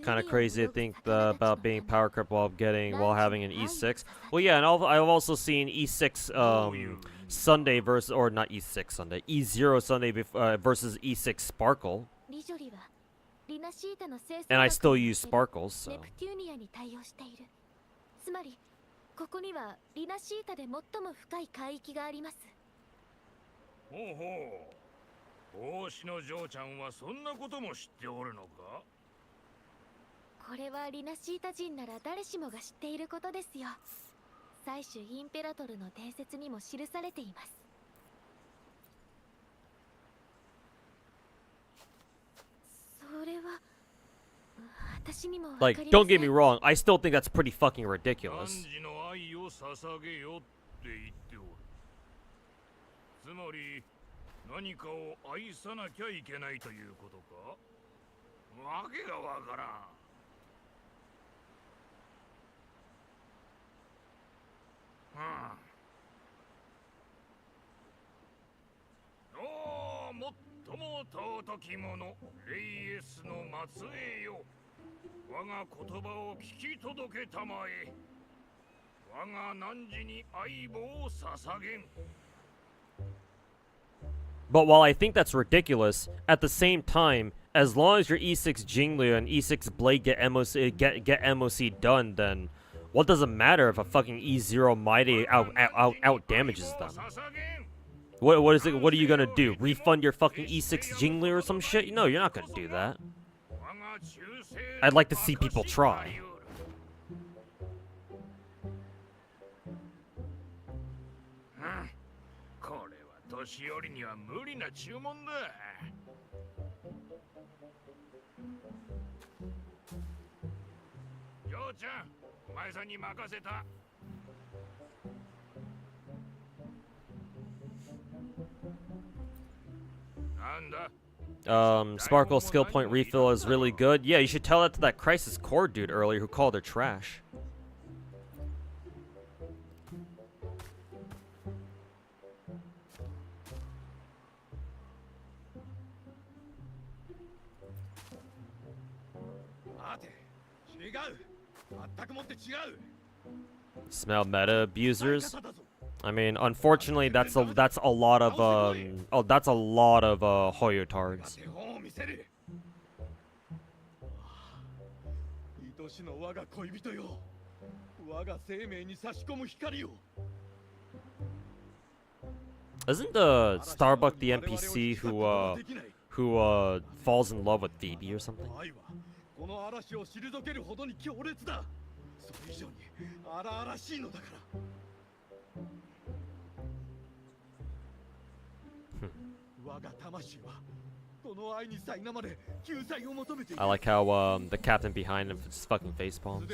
Kind of crazy to think about being power creep while having an E6. Well, yeah, and I've also seen E6 Sunday versus, or not E6 Sunday, E0 Sunday versus E6 Sparkle. And I still use Sparkles, so. ここにはリナシータで最も深い海域があります。ほうほう。王子の嬢ちゃんはそんなことも知っておるのか？これはリナシータ人なら誰しもが知っていることですよ。最終インペラトルの伝説にも記されています。それは Like, don't get me wrong, I still think that's pretty fucking ridiculous. つまり何かを愛さなきゃいけないということか？わけがわからん。おお、最も尊き者、レイエスの末裔よ。 我が言葉を聞き届けたまえ。我が汝に相棒を捧げん。 But while I think that's ridiculous, at the same time, as long as your E6 Jingliu and E6 Blade get MOC done, then what does it matter if a fucking E0 Mighty out damages them? What is it? What are you gonna do? Refund your fucking E6 Jingliu or some shit? No, you're not gonna do that. I'd like to see people try. Sparkle skill point refill is really good. Yeah, you should tell that to that Crisis Core dude earlier who called her trash. Smell meta abusers. I mean, unfortunately, that's a lot of Hoyo tards. Isn't Starbuck the NPC who falls in love with Phoebe or something? I like how the captain behind him just fucking face palms.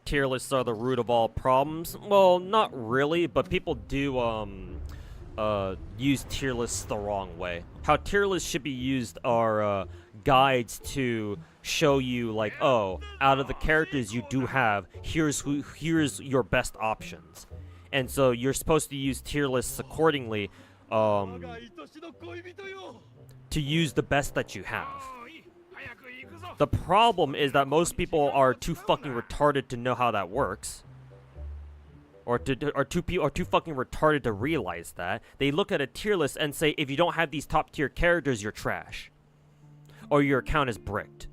Tier lists are the root of all problems. Well, not really, but people do use tier lists the wrong way. How tier lists should be used are guides to show you like, oh, out of the characters you do have, here's your best options. And so you're supposed to use tier lists accordingly to use the best that you have. The problem is that most people are too fucking retarded to know how that works. Or too fucking retarded to realize that. They look at a tier list and say, if you don't have these top tier characters, you're trash. Or your account is bricked.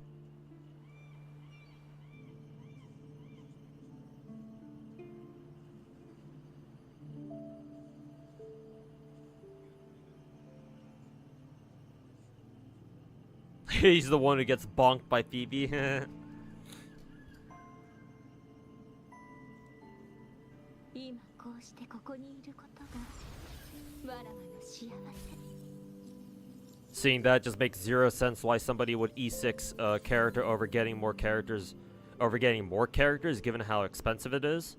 He's the one who gets bonked by Phoebe. Seeing that just makes zero sense why somebody would E6 character over getting more characters, given how expensive it is.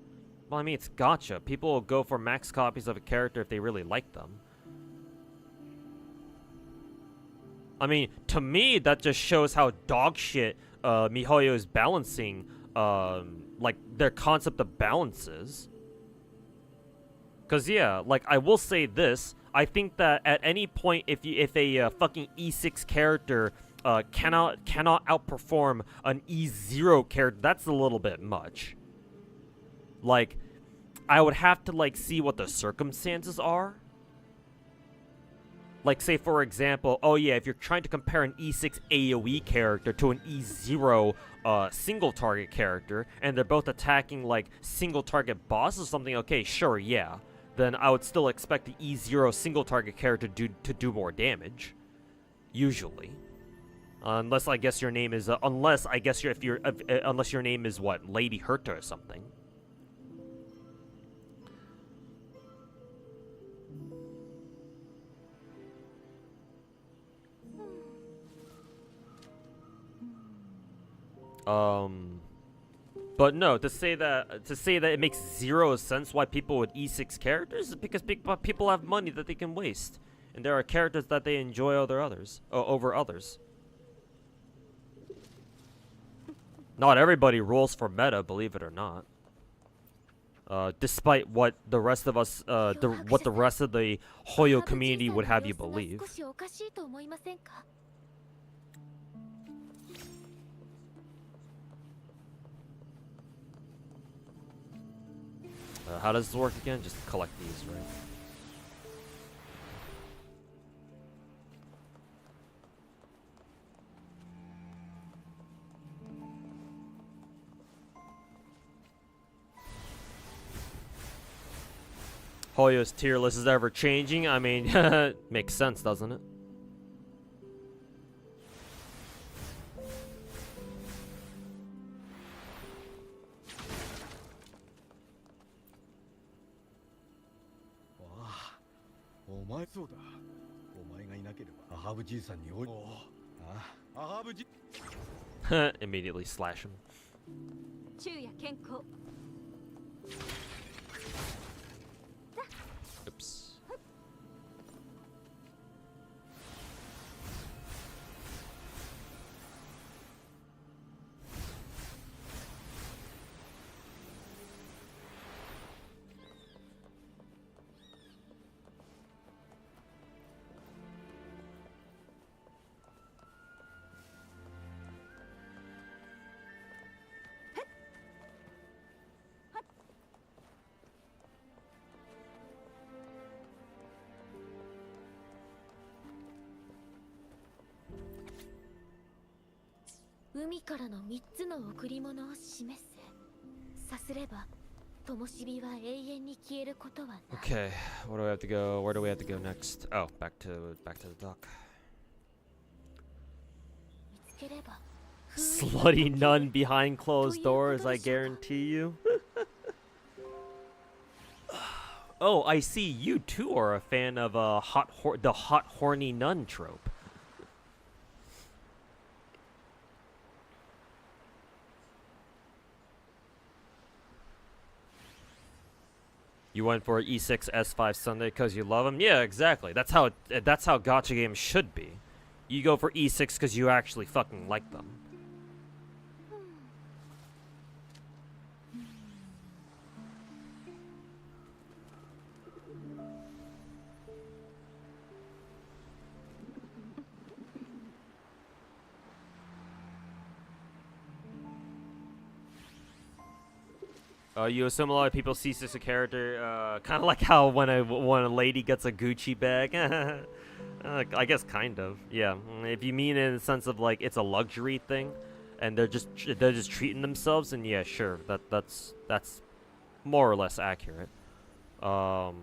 Well, I mean, it's Gacha. People will go for max copies of a character if they really like them. I mean, to me, that just shows how dog shit MiHoYo is balancing, like, their concept of balances. Because, yeah, like, I will say this. I think that at any point, if a fucking E6 character cannot outperform an E0 character, that's a little bit much. Like, I would have to, like, see what the circumstances are. Like, say, for example, oh yeah, if you're trying to compare an E6 AoE character to an E0 single target character, and they're both attacking, like, single target boss or something, okay, sure, yeah. Then I would still expect the E0 single target character to do more damage. Usually. Unless I guess your name is, unless your name is, what, Lady Herta or something. But no, to say that it makes zero sense why people would E6 characters is because people have money that they can waste, and there are characters that they enjoy over others. Not everybody rolls for meta, believe it or not. Despite what the rest of us, what the rest of the Hoyo community would have you believe. How does this work again? Just collect these, right? Hoyo's tier list is ever changing. I mean, makes sense, doesn't it? Immediately slash him. Oops. Okay, where do we have to go? Where do we have to go next? Oh, back to the dock. Slutty nun behind closed doors, I guarantee you. Oh, I see you too are a fan of the hot horny nun trope. You went for E6 S5 Sunday because you love him? Yeah, exactly. That's how gacha games should be. You go for E6 because you actually fucking like them. You assume a lot of people see such a character, kind of like how when a lady gets a Gucci bag. I guess kind of, yeah. If you mean in the sense of like it's a luxury thing, and they're just treating themselves, and yeah, sure, that's more or less accurate. Power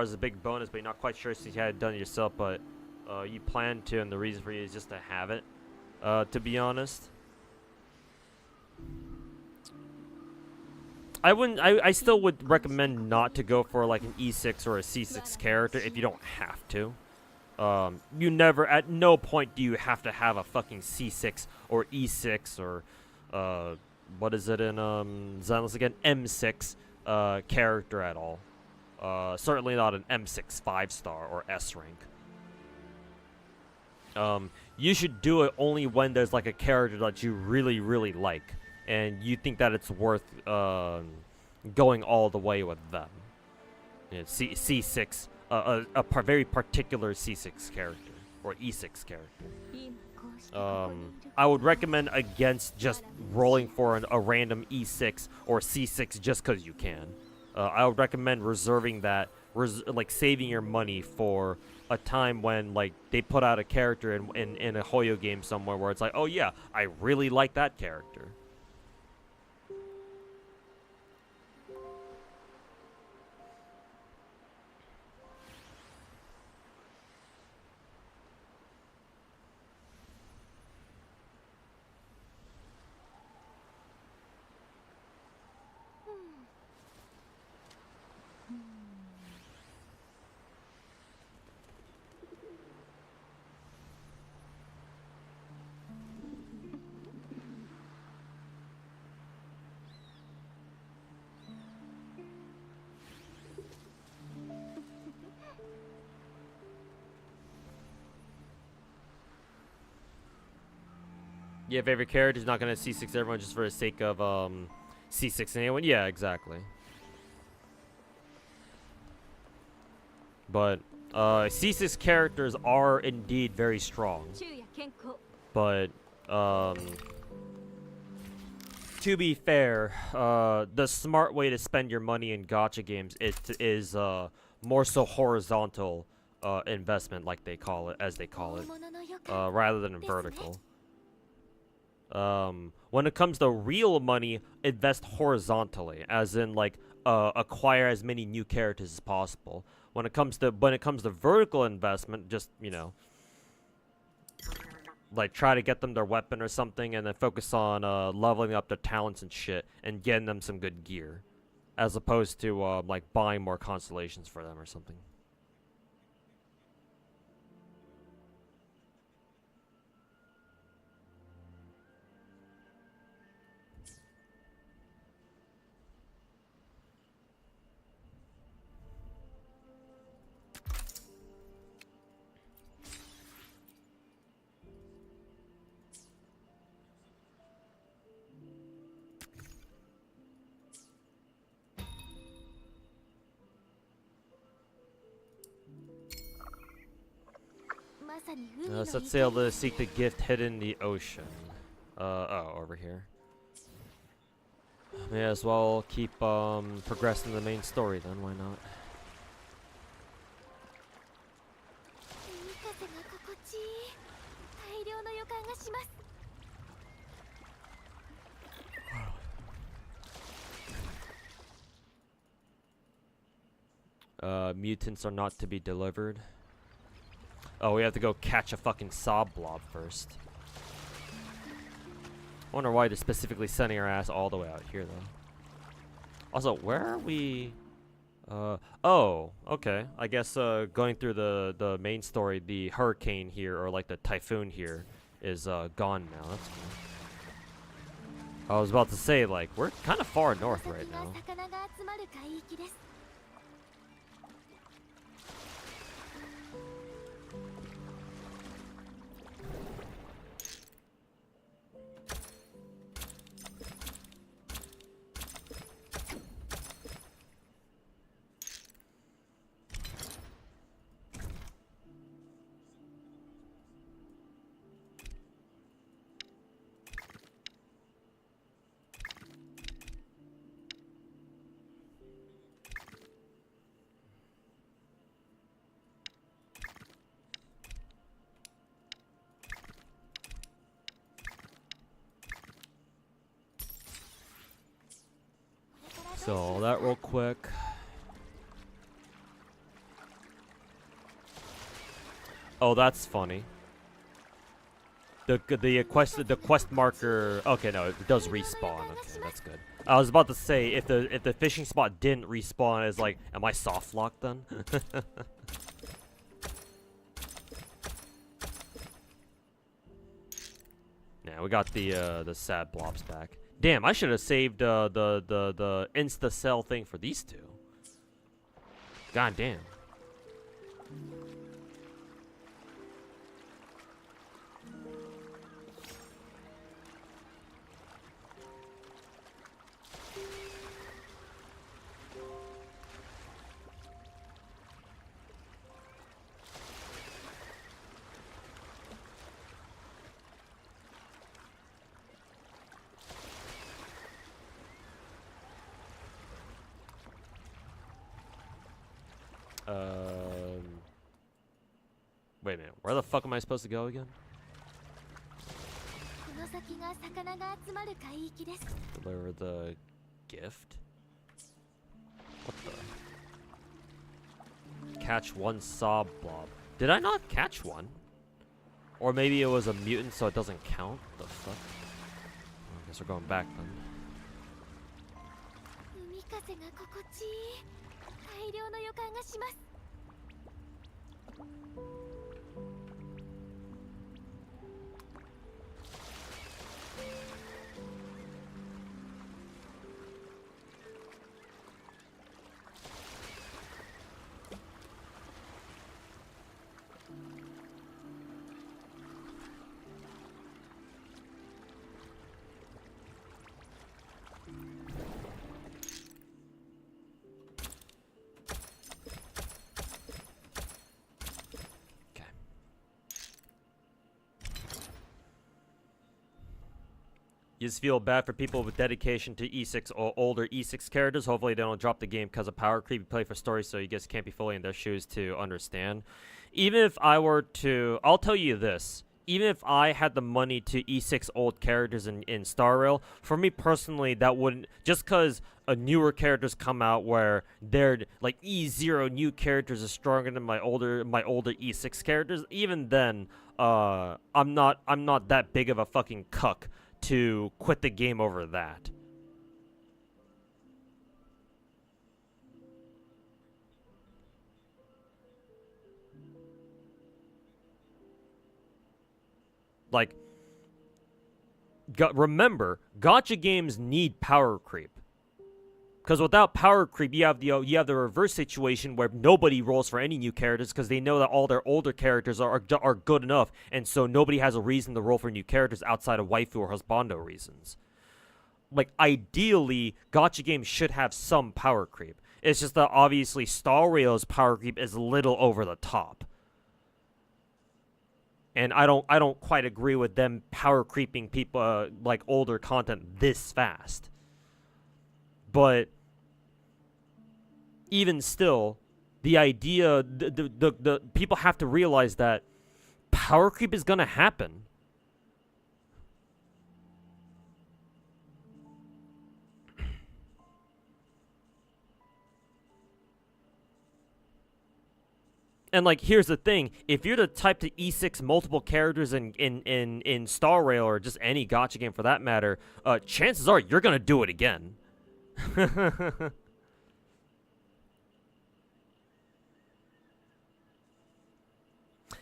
is a big bonus, but you're not quite sure since you had it done yourself, but you plan to, and the reason for you is just to have it. To be honest. I still would recommend not to go for like an E6 or a C6 character if you don't have to. You never, at no point do you have to have a fucking C6 or E6 or, what is it in, Zenless again? M6, character at all. Certainly not an M6 5-star or S rank. You should do it only when there's like a character that you really, really like. And you think that it's worth going all the way with them. You know, C6, very particular C6 character, or E6 character. I would recommend against just rolling for a random E6 or C6 just because you can. I would recommend reserving that, like saving your money for a time when like they put out a character in a Hoyo game somewhere where it's like, oh yeah, I really like that character. Yeah, favorite character is not gonna C6 everyone just for the sake of C6 anyone. Yeah, exactly. But C6 characters are indeed very strong. But to be fair, the smart way to spend your money in gacha games is more so horizontal investment, like they call it, rather than vertical. When it comes to real money, invest horizontally, as in like acquire as many new characters as possible. When it comes to vertical investment, just, you know, like try to get them their weapon or something, and then focus on leveling up their talents and shit, and getting them some good gear, as opposed to like buying more constellations for them or something. Let's sail to seek the gift hidden in the ocean. Oh, over here. May as well keep progressing the main story then, why not? Mutants are not to be delivered. Oh, we have to go catch a fucking sob blob first. I wonder why they're specifically sending our ass all the way out here, though. Also, where are we? Oh, okay. I guess going through the main story, the hurricane here, or like the typhoon here, is gone now. That's cool. I was about to say, like, we're kind of far north right now. So that real quick. Oh, that's funny. The quest marker. Okay, no, it does respawn. Okay, that's good. I was about to say if the fishing spot didn't respawn, it's like, am I soft locked then? Yeah, we got the sad blobs back. Damn, I should have saved the insta sell thing for these two. God damn. Wait a minute. Where the fuck am I supposed to go again? Deliver the gift? What the? Catch one sob blob. Did I not catch one? Or maybe it was a mutant so it doesn't count? The fuck? I guess we're going back then. You just feel bad for people with dedication to E6 or older E6 characters. Hopefully they don't drop the game because of power creep. You play for story, so you guys can't be fully in their shoes to understand. Even if I were to... I'll tell you this. Even if I had the money to E6 old characters in Star Rail, for me personally, that wouldn't... Just because newer characters come out where they're... Like, E0 new characters are stronger than my older E6 characters, even then, I'm not that big of a fucking cuck to quit the game over that. Like, remember, gacha games need power creep. Because without power creep, you have the reverse situation where nobody rolls for any new characters because they know that all their older characters are good enough, and so nobody has a reason to roll for new characters outside of waifu or husbando reasons. Like, ideally, gacha games should have some power creep. It's just that obviously Star Rail's power creep is a little over the top. And I don't quite agree with them power creeping people like older content this fast. But even still, the idea, the people have to realize that power creep is gonna happen. And, like, here's the thing. If you're the type to E6 multiple characters in Star Rail or just any gacha game for that matter, chances are you're going to do it again.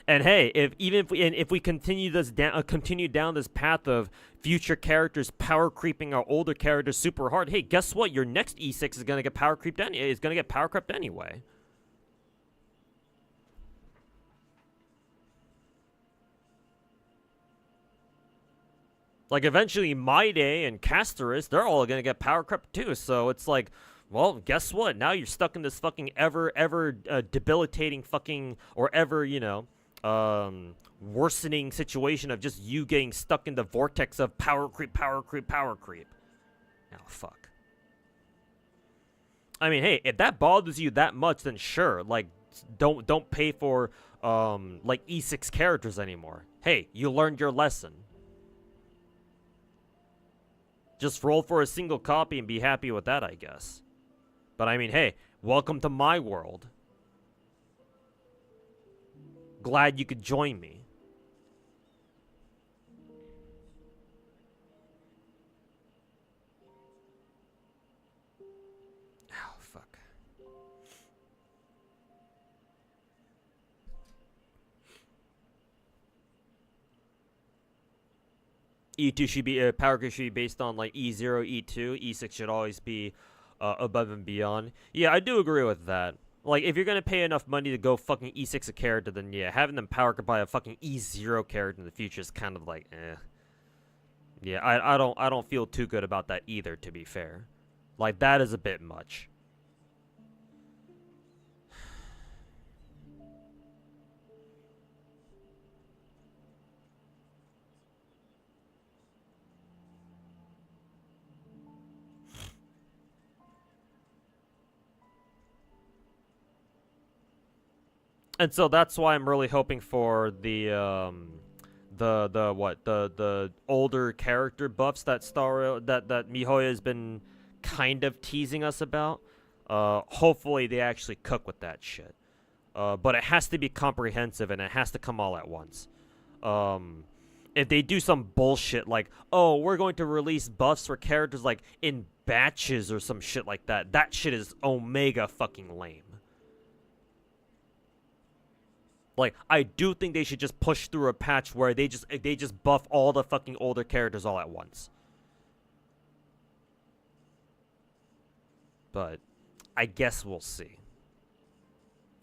And hey, if we continue this continue down this path of future characters power creeping our older characters super hard, hey, guess what? Your next E6 is gonna get power creeped anyway. Like eventually, Maide and Casterus, they're all gonna get power crept too. So it's like, well, guess what? Now you're stuck in this fucking ever debilitating fucking or ever worsening situation of just you getting stuck in the vortex of power creep. Now, fuck. I mean, hey, if that bothers you that much, then sure, like, don't pay for like E6 characters anymore. Hey, you learned your lesson. Just roll for a single copy and be happy with that, I guess. But I mean, hey, welcome to my world. Glad you could join me. Oh, fuck. E2 should be power creep should be based on like E0, E2. E6 should always be above and beyond. Yeah, I do agree with that. Like, if you're gonna pay enough money to go fucking E6 a character, then yeah, having them power creep by a fucking E0 character in the future is kind of like, eh. Yeah, I don't feel too good about that either, to be fair. Like, that is a bit much. And so that's why I'm really hoping for the older character buffs that that Mihoyo has been kind of teasing us about. Hopefully they actually cook with that shit. But it has to be comprehensive and it has to come all at once. If they do some bullshit like, oh, we're going to release buffs for characters like in batches or some shit like that, that shit is omega fucking lame. Like, I do think they should just push through a patch where they just buff all the fucking older characters all at once. But I guess we'll see.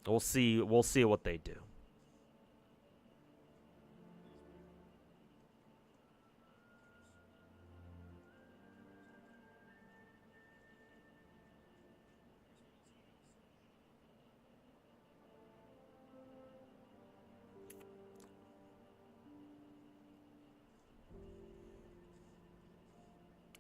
We'll see what they do.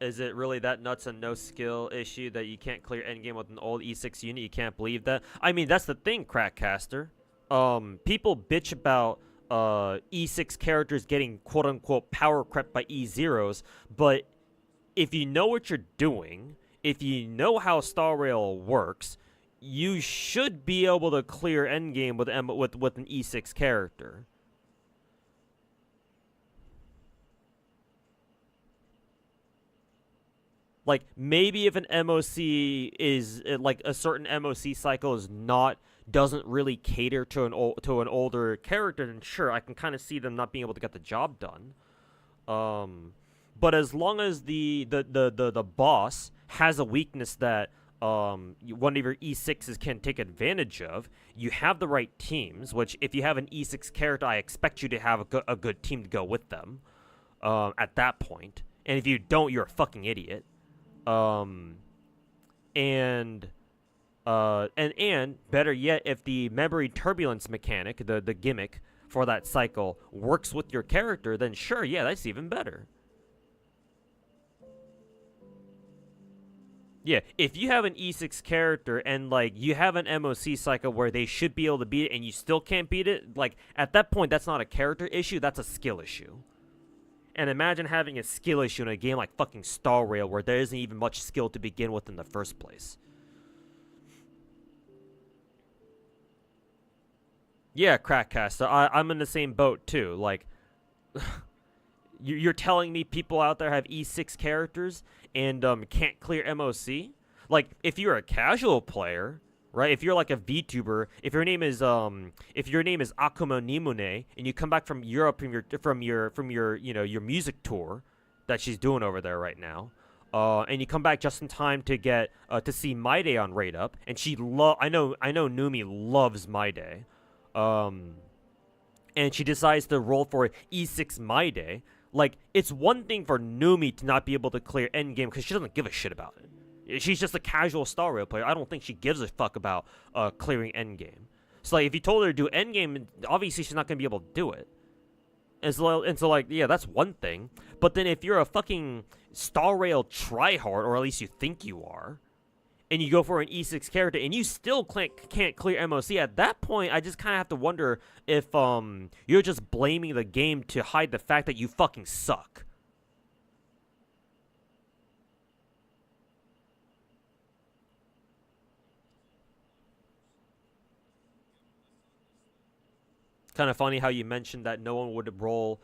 Is it really that nuts and no skill issue that you can't clear endgame with an old E6 unit? You can't believe that? I mean, that's the thing, Crackcaster. People bitch about E6 characters getting quote-unquote power crept by E0s, but if you know what you're doing, if you know how Star Rail works, you should be able to clear endgame with an E6 character. Like, maybe if an MOC is, like, a certain MOC cycle doesn't really cater to an older character, then sure, I can kind of see them not being able to get the job done. But as long as the boss has a weakness that one of your E6s can take advantage of, you have the right teams, which if you have an E6 character, I expect you to have a good team to go with them at that point. And if you don't, you're a fucking idiot. And better yet, if the memory turbulence mechanic, the gimmick for that cycle works with your character, then sure, yeah, that's even better. Yeah, if you have an E6 character and, like, you have an MOC cycle where they should be able to beat it and you still can't beat it, like, at that point, that's not a character issue, that's a skill issue. And imagine having a skill issue in a game like fucking Star Rail where there isn't even much skill to begin with in the first place. Yeah, Crackcaster, I'm in the same boat too. Like, you're telling me people out there have E6 characters and can't clear MOC? Like, if you're a casual player, right? If you're like a VTuber, if your name is Akuma Nimune, and you come back from Europe from your your music tour that she's doing over there right now, and you come back just in time to get to see My Day on Raid Up, and I know Numi loves My Day, and she decides to roll for E6 My Day. Like, it's one thing for Numi to not be able to clear Endgame because she doesn't give a shit about it. She's just a casual Star Rail player. I don't think she gives a fuck about clearing Endgame. So, like, if you told her to do Endgame, obviously she's not going to be able to do it. And so, like, yeah, that's one thing. But then if you're a fucking Star Rail tryhard, or at least you think you are, and you go for an E6 character, and you still can't clear MOC, at that point, I just kind of have to wonder if you're just blaming the game to hide the fact that you fucking suck. Kind of funny how you mentioned that no one would roll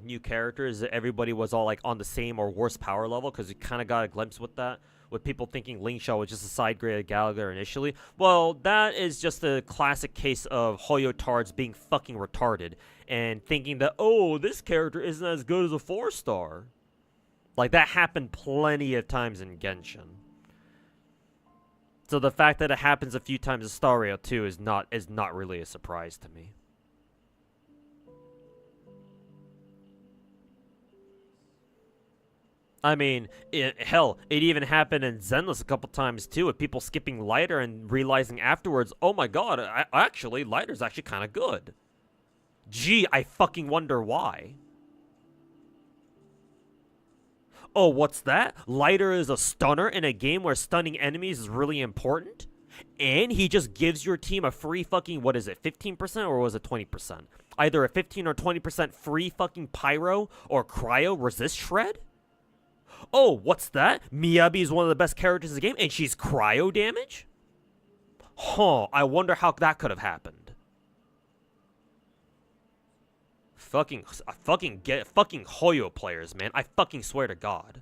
new characters. Everybody was all like on the same or worse power level, because you kind of got a glimpse with that, with people thinking Lingshaw was just a side grade of Gallagher initially. Well, that is just a classic case of Hoyo tards being fucking retarded and thinking that, oh, this character isn't as good as a 4-star. Like, that happened plenty of times in Genshin. So the fact that it happens a few times in Star Rail 2 is not really a surprise to me. I mean, hell, it even happened in Zenless a couple times too, with people skipping Lighter and realizing afterwards, oh my god, actually, Lighter's actually kind of good. Gee, I fucking wonder why. Oh, what's that? Lighter is a stunner in a game where stunning enemies is really important? And he just gives your team a free fucking, what is it, 15% or was it 20%? Either a 15 or 20% free fucking pyro or cryo resist shred? Oh, what's that? Miyabi is one of the best characters in the game, and she's cryo damage? Huh, I wonder how that could have happened. Fucking Hoyo players, man. I fucking swear to God.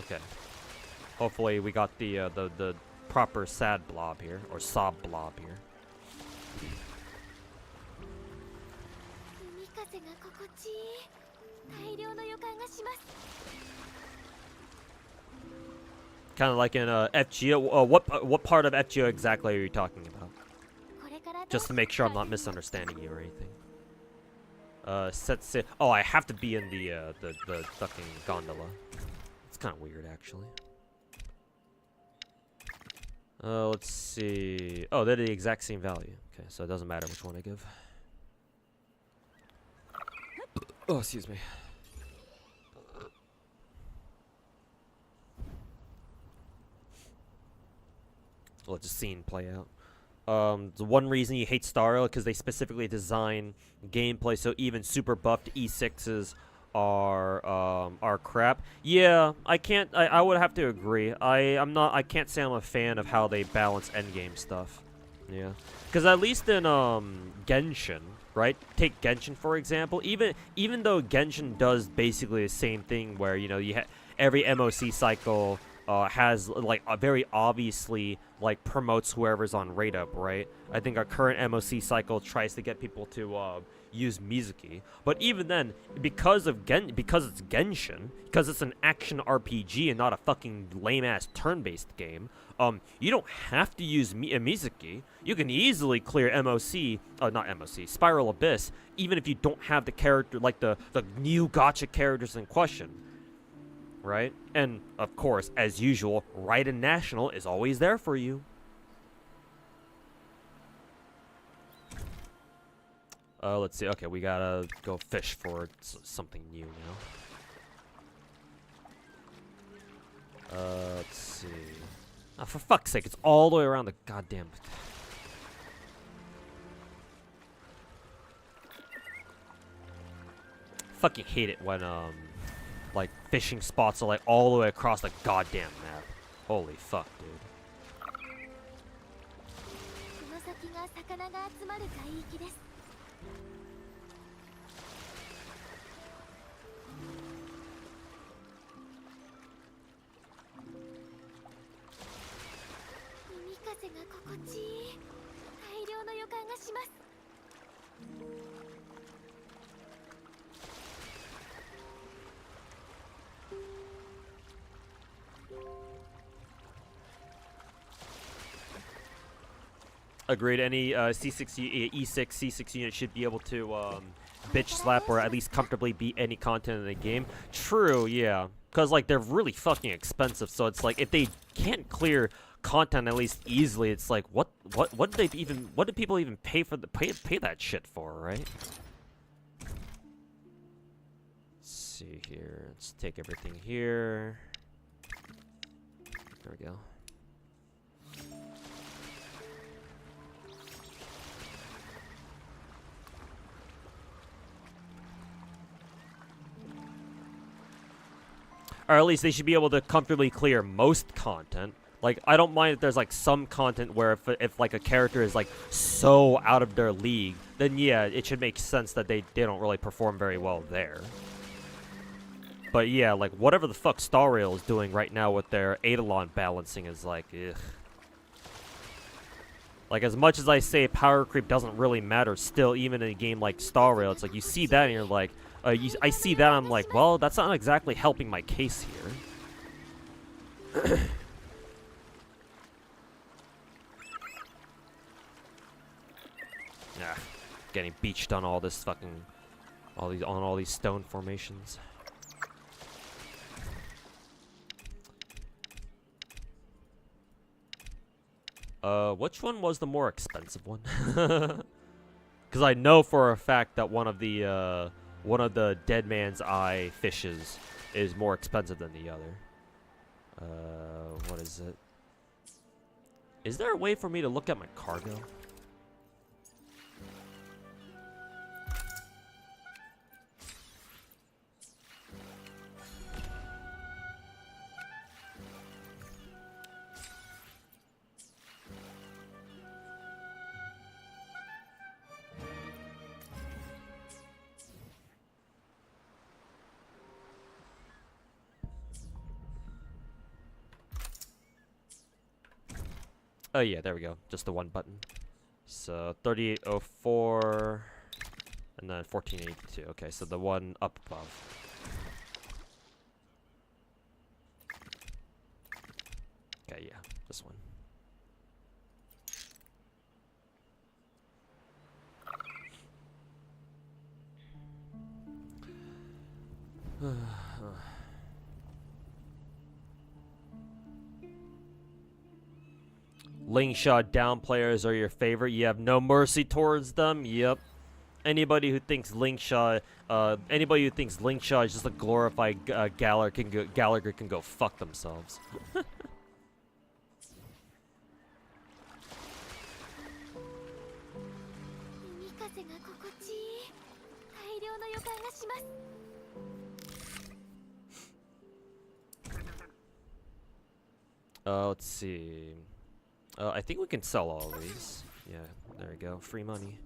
Okay. Hopefully we got the proper sad blob here, or sob blob here. Kind of like in FGO. What part of FGO exactly are you talking about? Just to make sure I'm not misunderstanding you or anything. Oh, I have to be in the fucking gondola. It's kind of weird, actually. Let's see. Oh, they're the exact same value. Okay, so it doesn't matter which one I give. Oh, excuse me. Let the scene play out. The one reason you hate Star Rail because they specifically design gameplay so even super buffed E6s are crap. Yeah, I would have to agree. I can't say I'm a fan of how they balance endgame stuff. Yeah, because at least in Genshin, right? Take Genshin for example. Even though Genshin does basically the same thing, where every MOC cycle has like very obviously like promotes whoever's on Raid Up, right? I think our current MOC cycle tries to get people to use Mizuki, but even then, because it's Genshin, because it's an action RPG and not a fucking lame ass turn-based game, you don't have to use Mizuki. You can easily clear Spiral Abyss, even if you don't have the character like the new Gacha characters in question. Right? And, of course, as usual, Raiden National is always there for you. Let's see. Okay, we gotta go fish for something new now. Let's see. Oh, for fuck's sake, it's all the way around the goddamn... Fucking hate it when, like, fishing spots are, like, all the way across the goddamn map. Holy fuck, dude. Agreed. Any C6 E6 C6 unit should be able to bitch slap or at least comfortably beat any content in the game. True, yeah. Because like they're really fucking expensive, so it's like if they can't clear content at least easily, it's like what did people even pay for pay that shit for, right? Let's see here. Let's take everything here. There we go. Or at least they should be able to comfortably clear most content. Like, I don't mind if there's, like, some content where if like, a character is, like, so out of their league, then, yeah, it should make sense that they don't really perform very well there. But, yeah, like, whatever the fuck Star Rail is doing right now with their Eidolon balancing is, like, ugh. Like, as much as I say power creep doesn't really matter, still, even in a game like Star Rail, it's like, you see that and you're like, I see that, I'm like, well, that's not exactly helping my case here. Nah, getting beached on all this fucking, all these stone formations. Which one was the more expensive one? Because I know for a fact that one of the Dead Man's Eye fishes is more expensive than the other. What is it? Is there a way for me to look at my cargo? Oh yeah, there we go. Just the one button. So 3804 and then 1482. Okay, so the one up above. Okay, yeah, this one. Lingshot down players are your favorite. You have no mercy towards them. Yep. Anybody who thinks Lingshot is just a glorified Gallagher can go fuck themselves. Let's see. I think we can sell all of these. Yeah, there we go. Free money.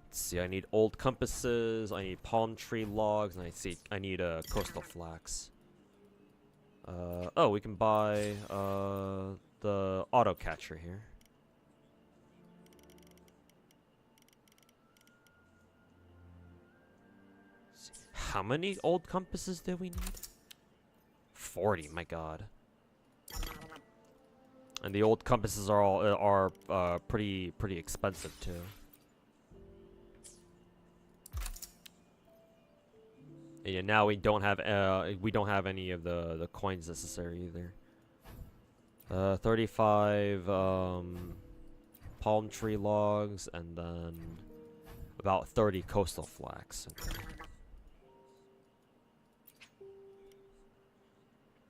Let's see, I need old compasses, I need palm tree logs, and I need coastal flax. Oh, we can buy the auto catcher here. How many old compasses do we need? 40, my god. And the old compasses are all pretty expensive too. And yeah, now we don't have any of the coins necessary either. 35 palm tree logs and then about 30 coastal flax. Okay.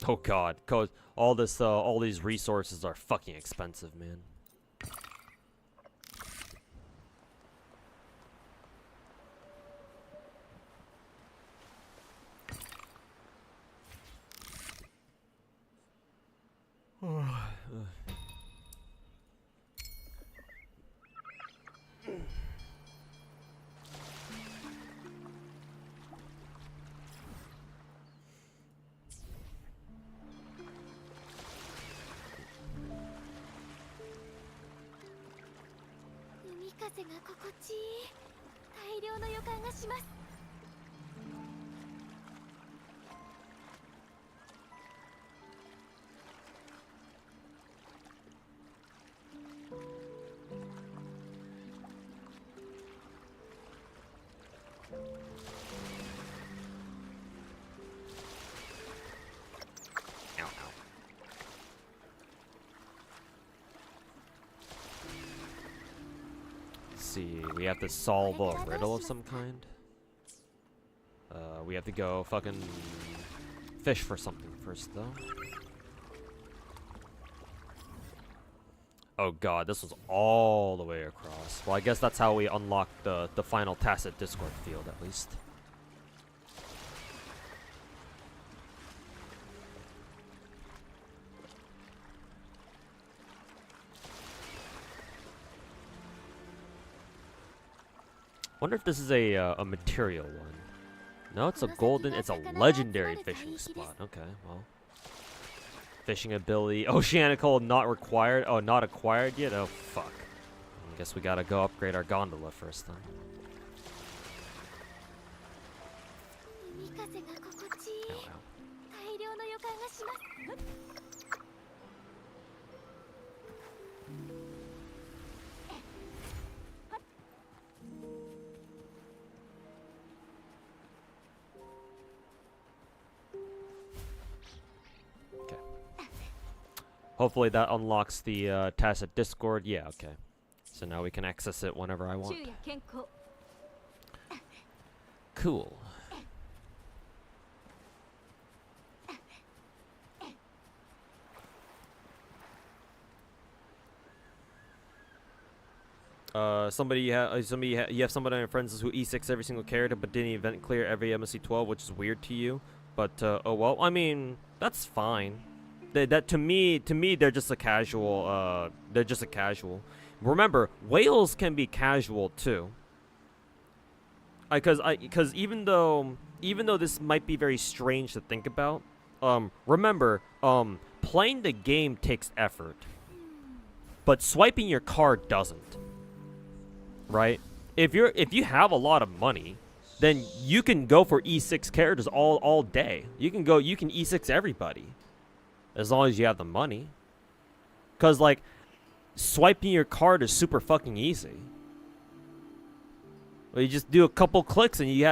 Oh god, all these resources are fucking expensive, man. 風が心地いい。大量の予感がします。Ow, ow. Let's see, we have to solve a riddle of some kind. We have to go fucking fish for something first, though. Oh god, this was all the way across. Well, I guess that's how we unlock the final tacit Discord field, at least. Wonder if this is a material one. No, it's a golden. It's a legendary fishing spot. Okay, well, fishing ability. Oceanical not required. Oh, not acquired yet. Oh fuck. I guess we gotta go upgrade our gondola first then. 海風が心地いい。 Ow, ow. 大量の予感がします。 Okay. Hopefully that unlocks the tacit Discord. Yeah, okay. So now we can access it whenever I want. 昼夜健康 Cool. You have somebody on your friends who E6 every single character but didn't event clear every MSC 12, which is weird to you. But oh well, I mean that's fine. That to me they're just a casual. They're just a casual. Remember, whales can be casual too. Because even though this might be very strange to think about, remember, playing the game takes effort, but swiping your card doesn't. Right? If you have a lot of money, then you can go for E6 characters all day. You can E6 everybody, as long as you have the money. Cause like, swiping your card is super fucking easy. Well, you just do a couple clicks and you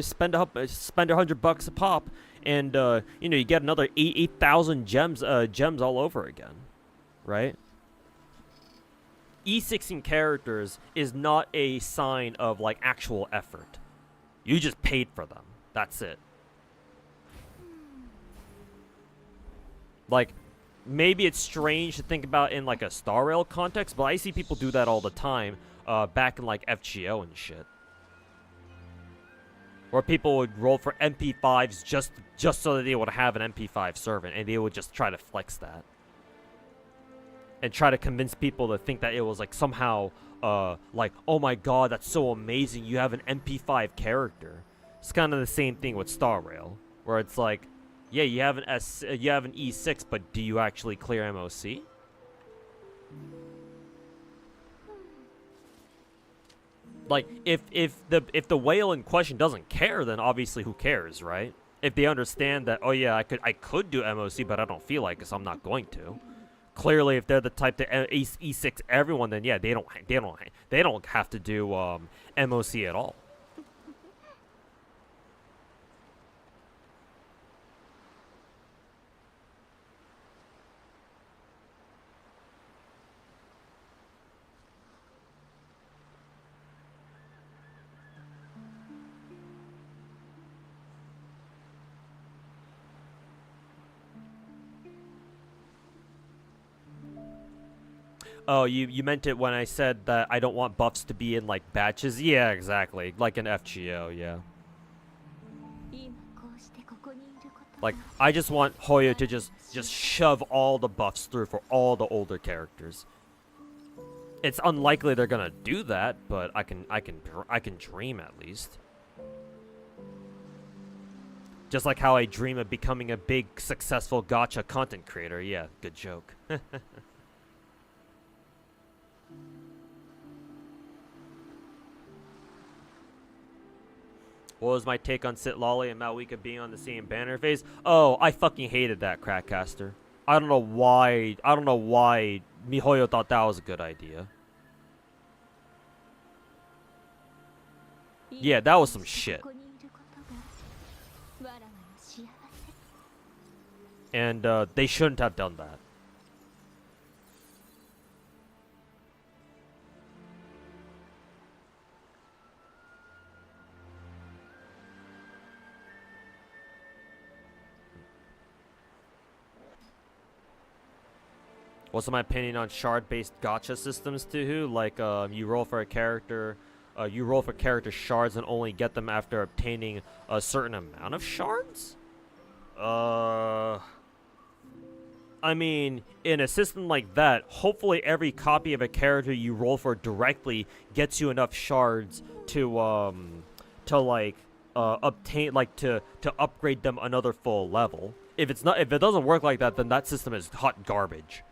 spend $100 a pop, and you get another 8,000 gems all over again, right? E6ing characters is not a sign of like actual effort. You just paid for them. That's it. Like, maybe it's strange to think about in like a Star Rail context, but I see people do that all the time. Back in like FGO and shit, where people would roll for MP5s just so that they would have an MP5 servant, and they would just try to flex that and try to convince people to think that it was like somehow like, oh my god, that's so amazing, you have an MP5 character. It's kind of the same thing with Star Rail, where it's like, yeah, you have an E6, but do you actually clear MOC? Like, if the whale in question doesn't care, then obviously who cares, right? If they understand that, oh yeah, I could do MOC, but I don't feel like it, so I'm not going to. Clearly, if they're the type to E6 everyone, then yeah, they don't have to do MOC at all. Oh, you meant it when I said that I don't want buffs to be in, like, batches? Yeah, exactly. Like an FGO, yeah. Like, I just want Hoyo to just shove all the buffs through for all the older characters. It's unlikely they're gonna do that, but I can dream at least. Just like how I dream of becoming a big, successful gacha content creator. Yeah, good joke. What was my take on Sit Lolly and Malwika being on the same banner phase? Oh, I fucking hated that, Crackcaster. I don't know why Mihoyo thought that was a good idea. Yeah, that was some shit. And they shouldn't have done that. What's my opinion on shard-based gacha systems too? Like, you roll for character shards and only get them after obtaining a certain amount of shards? I mean, in a system like that, hopefully every copy of a character you roll for directly gets you enough shards to obtain, like, to upgrade them another full level. If it doesn't work like that, then that system is hot garbage.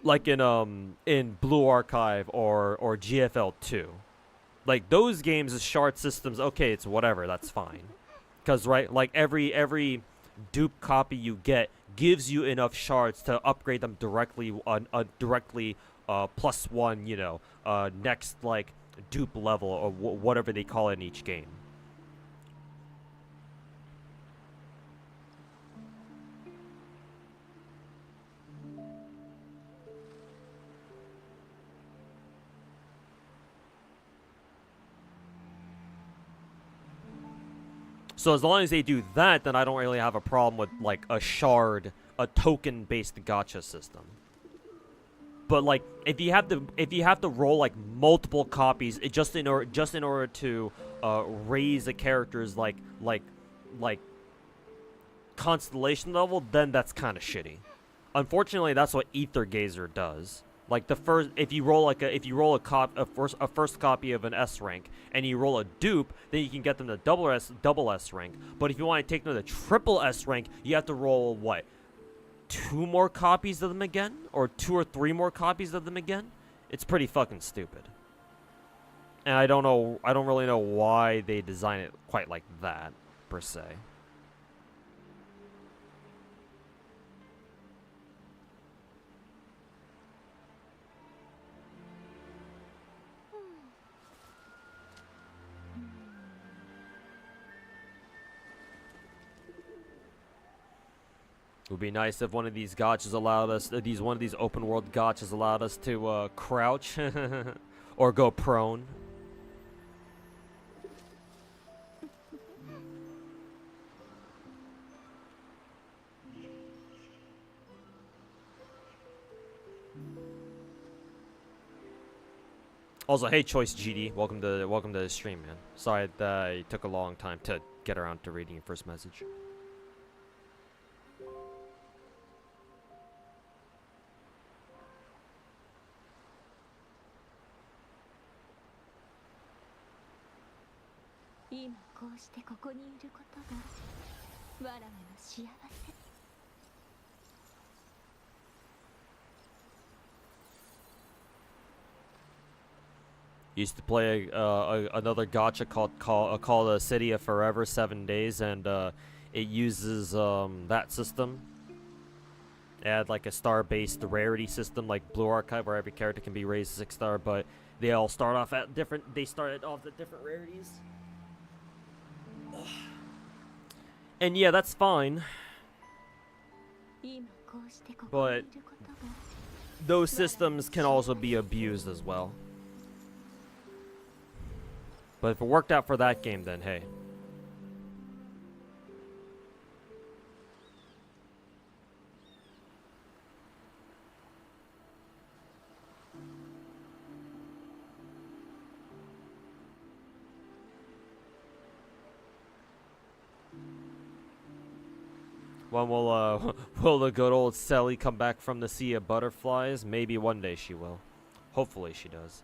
Like in Blue Archive or GFL 2. Like, those games as shard systems, okay, it's whatever, that's fine. Cause right, like every dupe copy you get gives you enough shards to upgrade them directly +1, you know, next like dupe level or whatever they call it in each game. So as long as they do that, then I don't really have a problem with like a token-based gacha system. But like, if you have to roll like multiple copies, just in order to raise a character's like constellation level, then that's kind of shitty. Unfortunately, that's what Ether Gazer does. Like if you roll a first copy of an S rank and you roll a dupe, then you can get them to double S rank. But if you want to take them to triple S rank, you have to roll what? 2 more copies of them again, or 2 or 3 more copies of them again. It's pretty fucking stupid. And I don't really know why they design it quite like that per se. It would be nice if one of these gachas allowed us, one of these open world gachas allowed us to crouch or go prone. Also, hey Choice GD, welcome to the stream, man. Sorry that it took a long time to get around to reading your first message. Used to play another gacha called a City of Forever 7 Days, and it uses that system. It had like a star-based rarity system, like Blue Archive, where every character can be raised 6 star, but they all start off at different. They started off at different rarities. And yeah, that's fine. But those systems can also be abused as well. But if it worked out for that game, then hey. When will the good old Sally come back from the Sea of Butterflies? Maybe one day she will. Hopefully she does.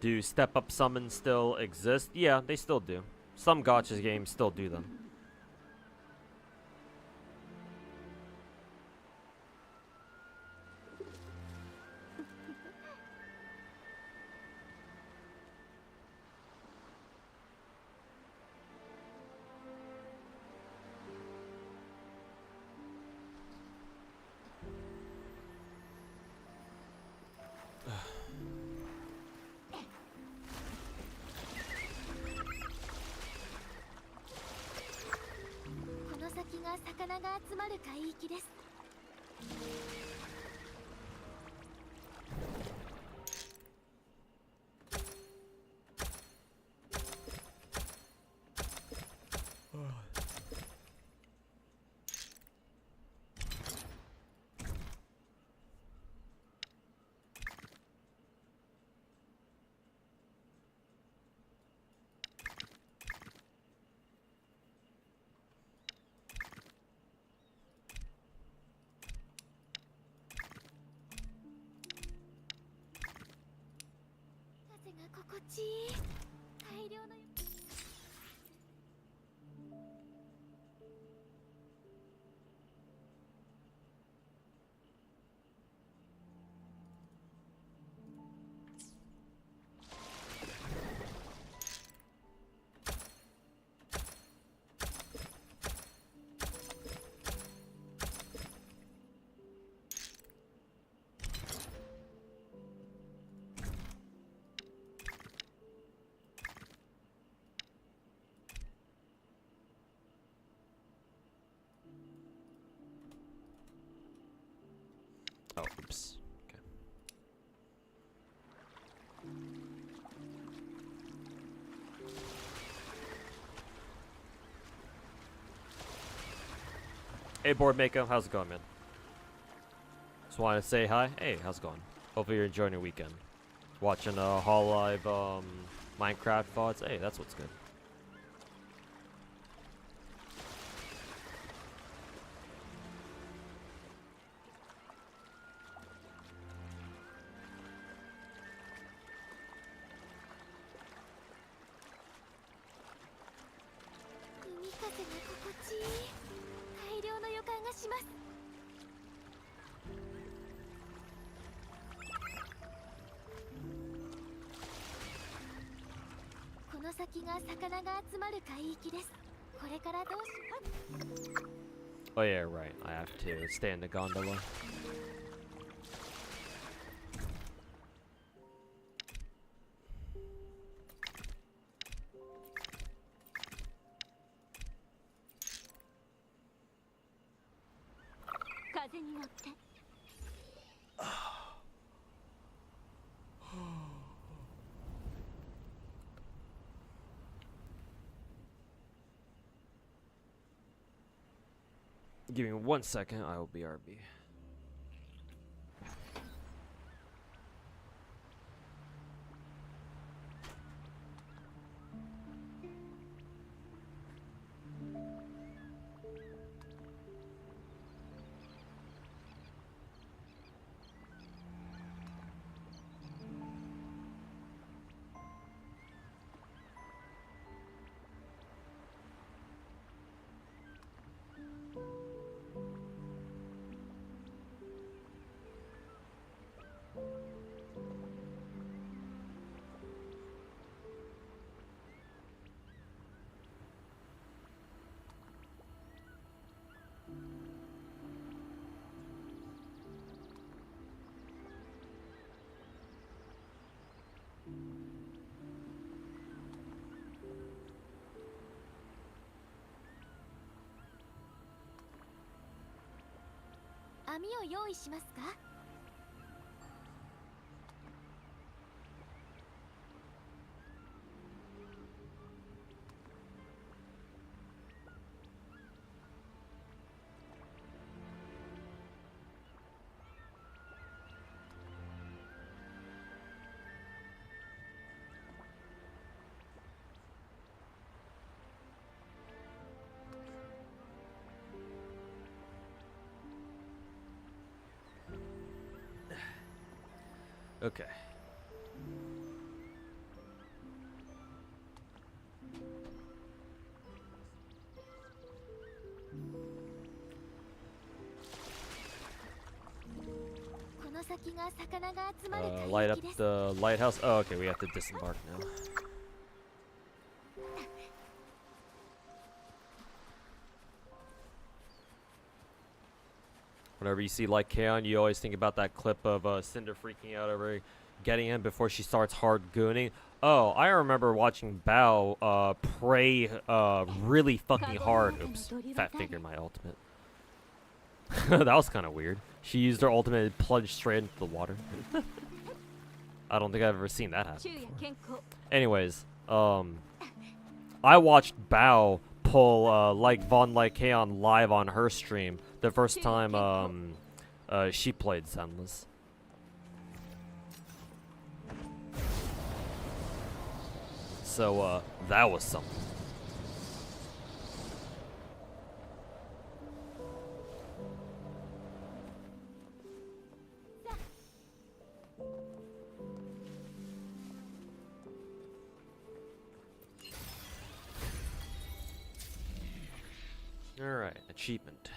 Do step-up summons still exist? Yeah, they still do. Some gacha games still do them. 魚が集まる海域です。 風が心地いい。大量の Oh, oops. Okay. Hey, Board Mako, how's it going, man? Just wanted to say hi. Hey, how's it going? Hopefully you're enjoying your weekend. Watching Hololive Minecraft VODs. Hey, that's what's good. Oh yeah, right. I have to stay in the gondola. Give me 1 second, I will BRB. Okay. Light up the lighthouse. Oh, okay, we have to disembark now. Whenever you see like Kaon, you always think about that clip of Cinder freaking out over getting him before she starts hard gooning. Oh, I remember watching Bao pray really fucking hard. Oops, fat figure my ultimate. That was kind of weird. She used her ultimate and plunged straight into the water. I don't think I've ever seen that happen before. Anyways, I watched Bao pull like Von Lycaon live on her stream the first time she played Zenless. So that was something. Alright, achievement.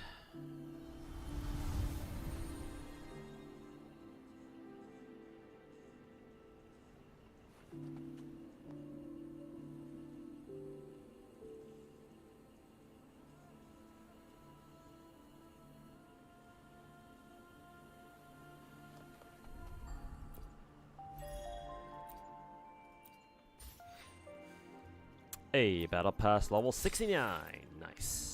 Hey, battle pass level 69. Nice.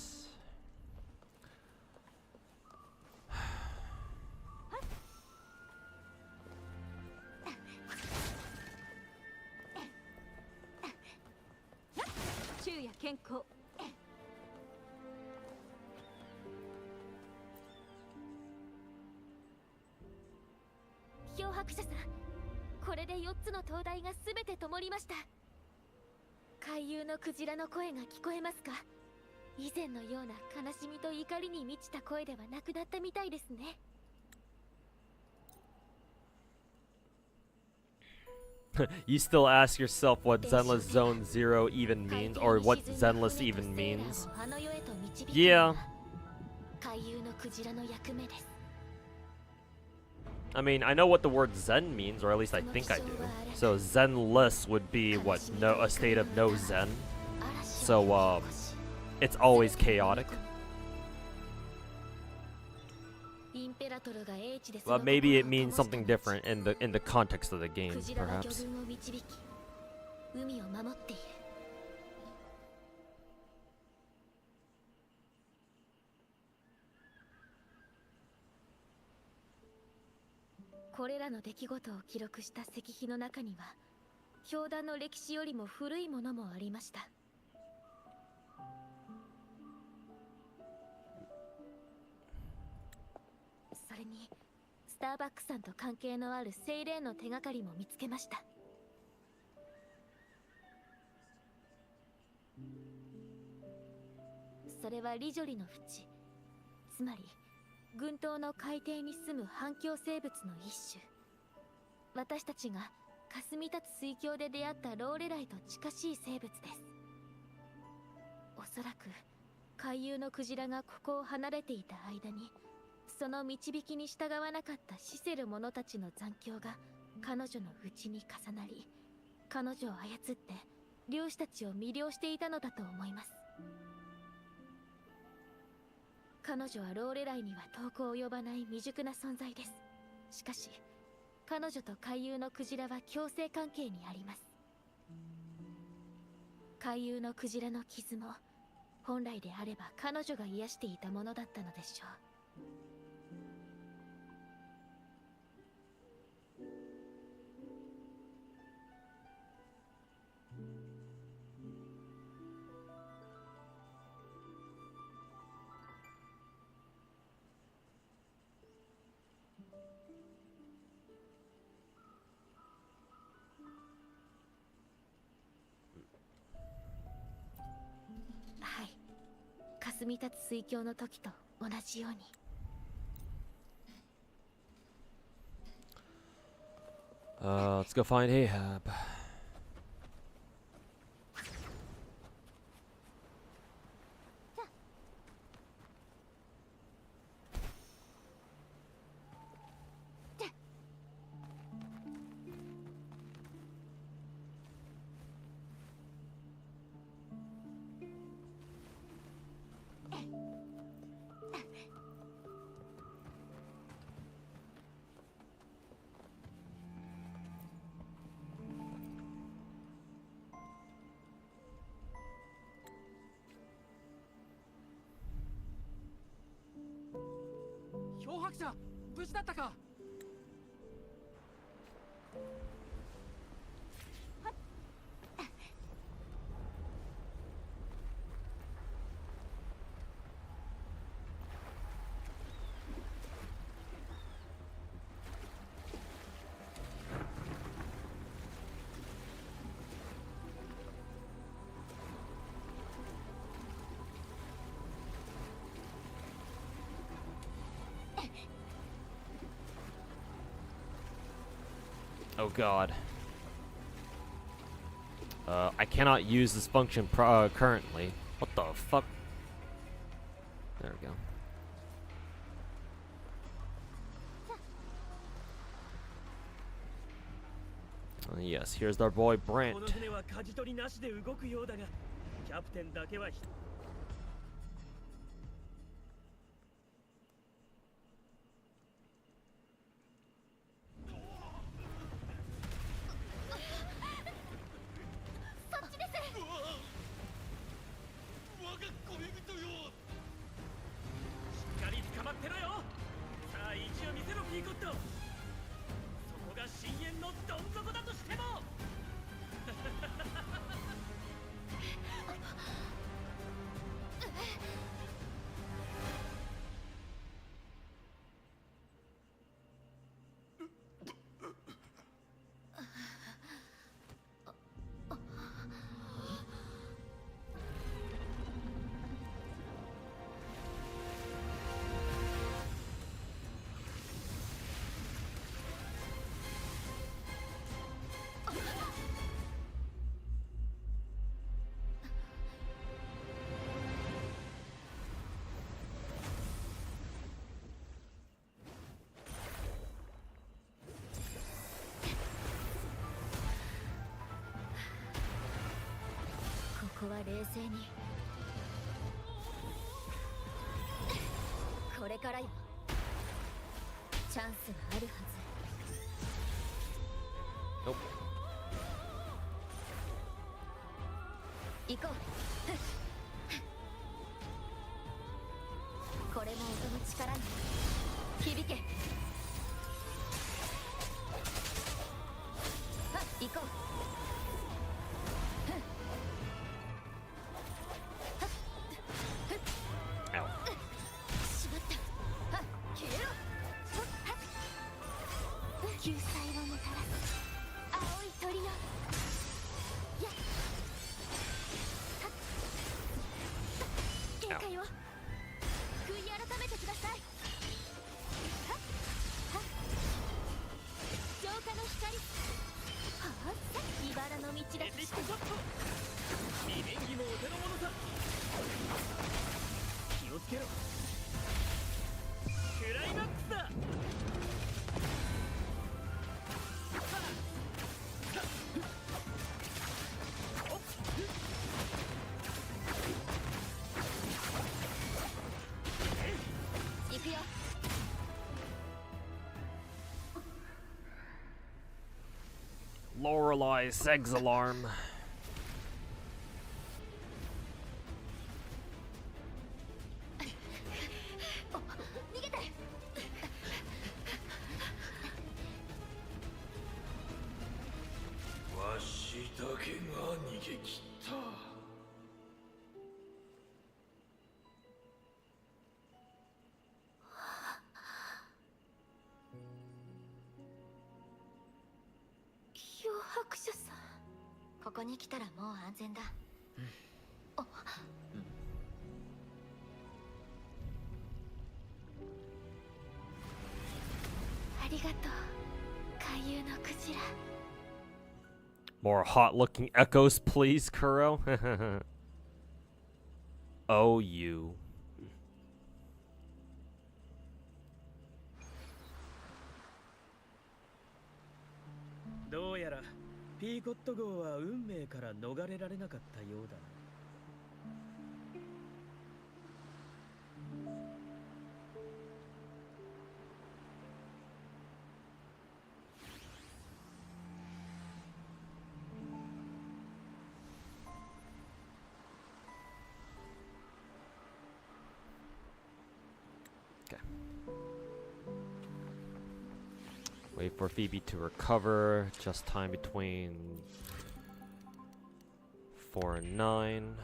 You still ask yourself what Zenless Zone 0 even means, or what Zenless even means? Yeah. I mean, I know what the word Zen means, or at least I think I do. So Zenless would be what? No, a state of no Zen. So it's always chaotic. Well, maybe it means something different in the context of the game, perhaps. Let's go find Ahab. 学者無事だったか。 Oh god. I cannot use this function currently. What the fuck? There we go. Yes, here's our boy Brent. この船は舵取りなしで動くようだが、キャプテンだけはここは冷静に。これからよ。チャンスはあるはず。 Nope. 行こう。これも音の力に響け。行こう。 Ow. しまった。消えろ。救済をもたらす青い鳥よ。やっ。限界を悔い改めてください。浄化の光。茨の道だ。エピックショット。リベンジもお手の物さ。気をつけろ。クライマックスだ。行くよ。 Lorelei Segs alarm. 逃げて。わしだけが逃げ切った。漂白者さん。ここに来たらもう安全だ。ありがとう。海遊のクジラ。 More hot-looking echoes, please, Kuro. Oh, you. どうやらピーコット号は運命から逃れられなかったようだな。Wait for Phoebe to recover. Just time between 4 and 9.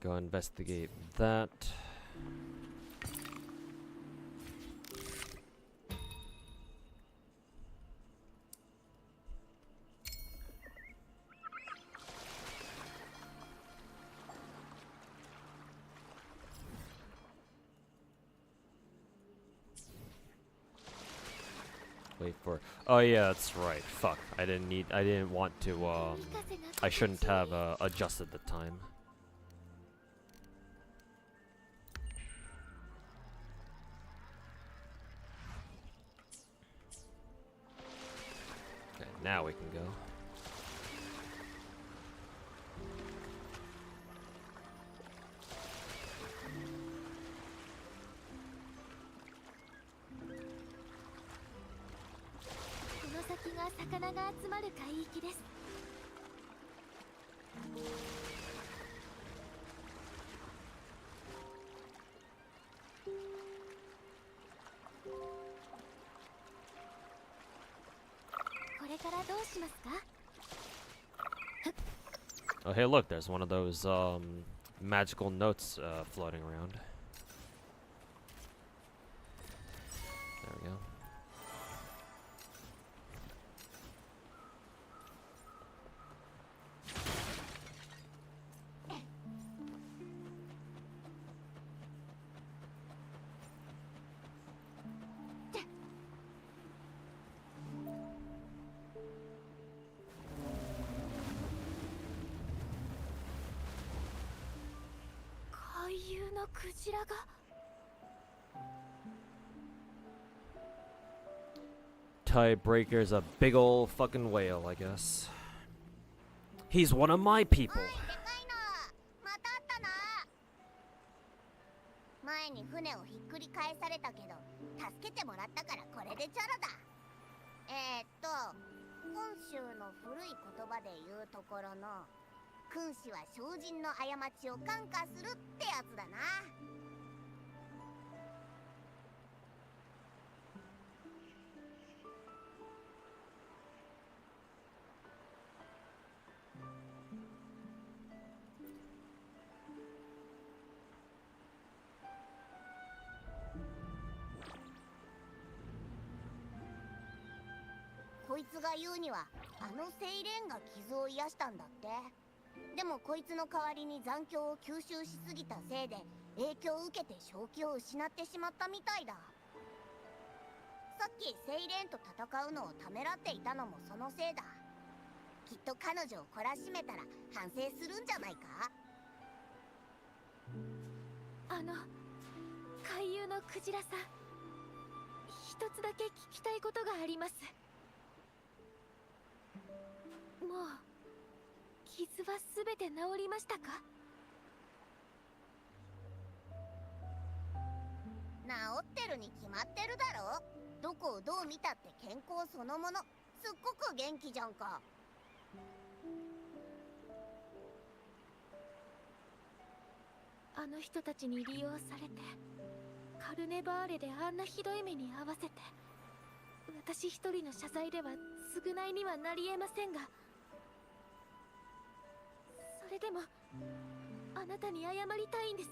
Go investigate that. Wait for. Oh yeah, that's right. Fuck. I didn't want to. I shouldn't have adjusted the time. Okay, now we can go. Oh hey, look, there's one of those magical notes floating around. There we go. Tiebreaker's a big ol' fucking whale, I guess. He's one of my people. 前に船をひっくり返されたけど助けてもらったからこれでチャラだ。本州の古い言葉で言うところの君子は精進の過ちを感化するってやつだな。こいつが言うにはあのセイレーンが傷を癒したんだって。でもこいつの代わりに残響を吸収しすぎたせいで影響を受けて正気を失ってしまったみたいだ。さっきセイレーンと戦うのをためらっていたのもそのせいだ。きっと彼女を懲らしめたら反省するんじゃないか。海遊のクジラさん、一つだけ聞きたいことがあります。もう傷はすべて治りましたか？治ってるに決まってるだろ。どこをどう見たって健康そのもの。すっごく元気じゃんか。あの人たちに利用されてカルネバーレであんなひどい目に遭わせて、私一人の謝罪では償いにはなりえませんが、それでもあなたに謝りたいんです。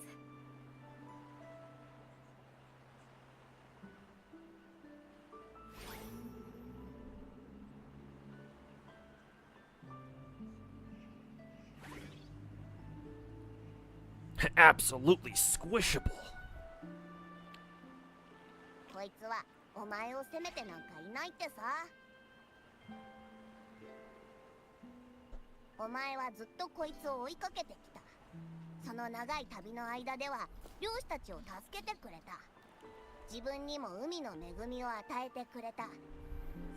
Absolutely squishable. こいつはお前を責めてなんかいないってさ。お前はずっとこいつを追いかけてきた。その長い旅の間では漁師たちを助けてくれた。自分にも海の恵みを与えてくれた。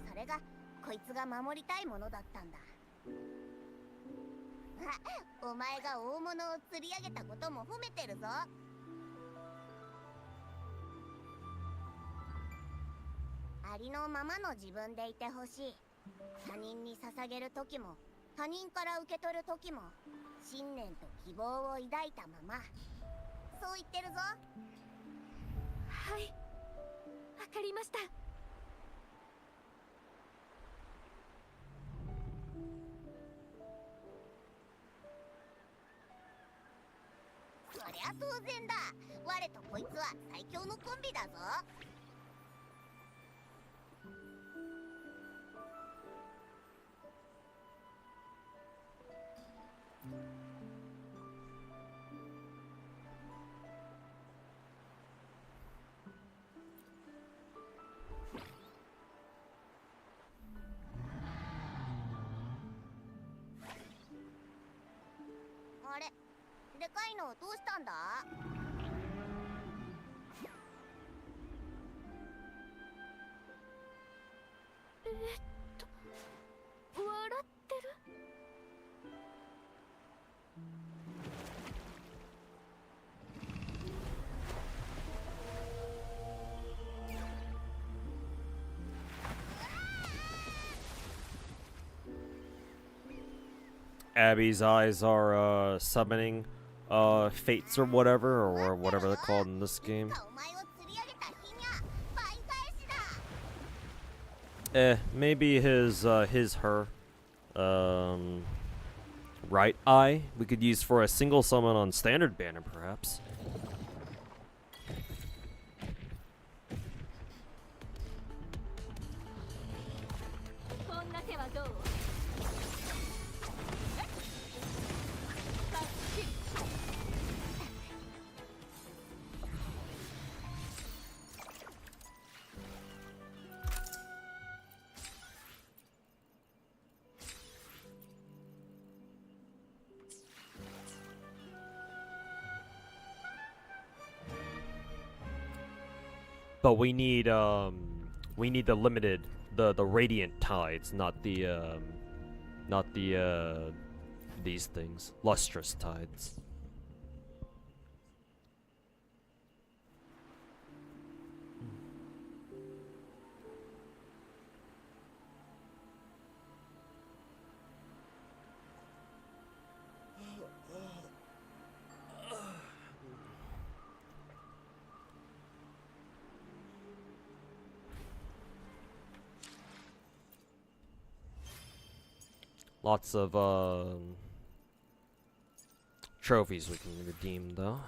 それがこいつが守りたいものだったんだ。お前が大物を釣り上げたことも褒めてるぞ。ありのままの自分でいてほしい。他人に捧げる時も他人から受け取る時も信念と希望を抱いたまま。そう言ってるぞ。はい、わかりました。そりゃ当然だ。我とこいつは最強のコンビだぞ。あれ、でかいのどうしたんだ？笑ってる？Abby's eyes are summoning fates or whatever they're called in this game. お前を釣り上げた日にゃ倍返しだ。 Maybe her right eye we could use for a single summon on standard banner, perhaps. こんな手はどう？But we need the limited, the radiant tides, not the these things, lustrous tides. Lots of trophies we can redeem, though.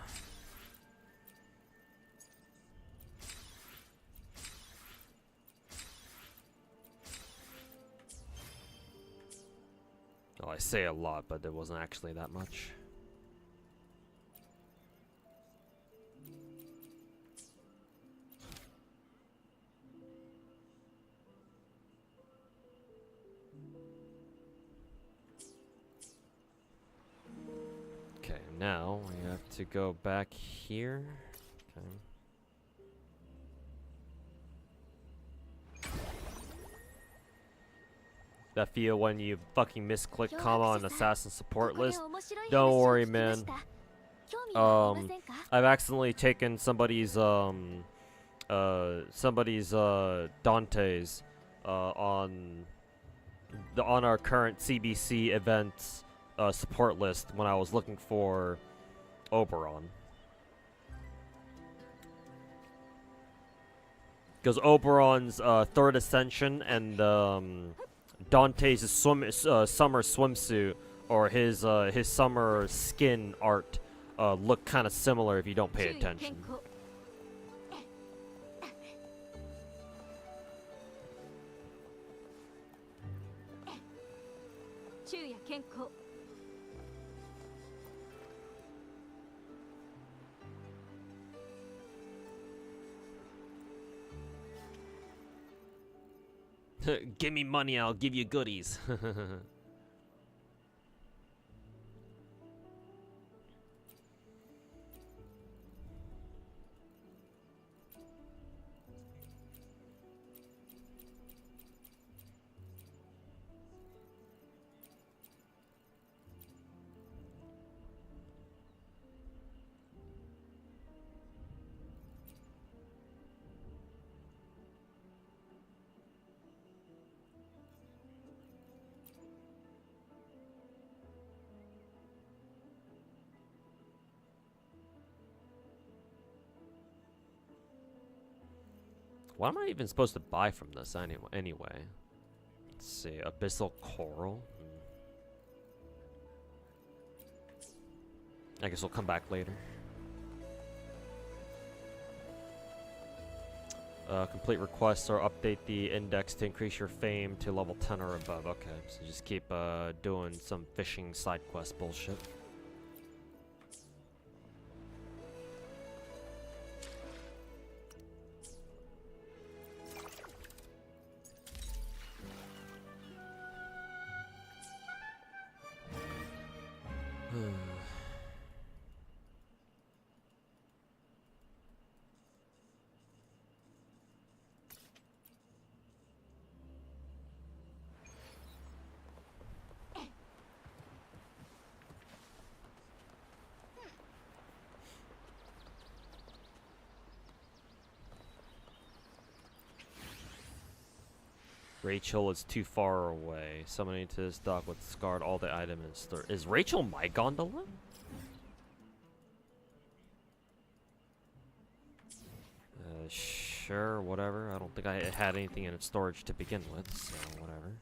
Oh, I say a lot, but there wasn't actually that much. Okay, now we have to go back here. Okay. That feel when you fucking misclick comma on assassin support list? Don't worry, man. I've accidentally taken somebody's Dante's on our current CBC events support list when I was looking for Oberon. Because Oberon's third ascension and Dante's summer swimsuit or his summer skin art look kind of similar if you don't pay attention. Give me money, I'll give you goodies. What am I even supposed to buy from this anyway? Let's see. Abyssal coral. I guess we'll come back later. Complete requests or update the index to increase your fame to level 10 or above. Okay, so just keep doing some fishing side quest bullshit. Rachel is too far away. Summoning to this dock would discard all the item in store. Is Rachel my gondola? Sure, whatever. I don't think I had anything in storage to begin with, so whatever.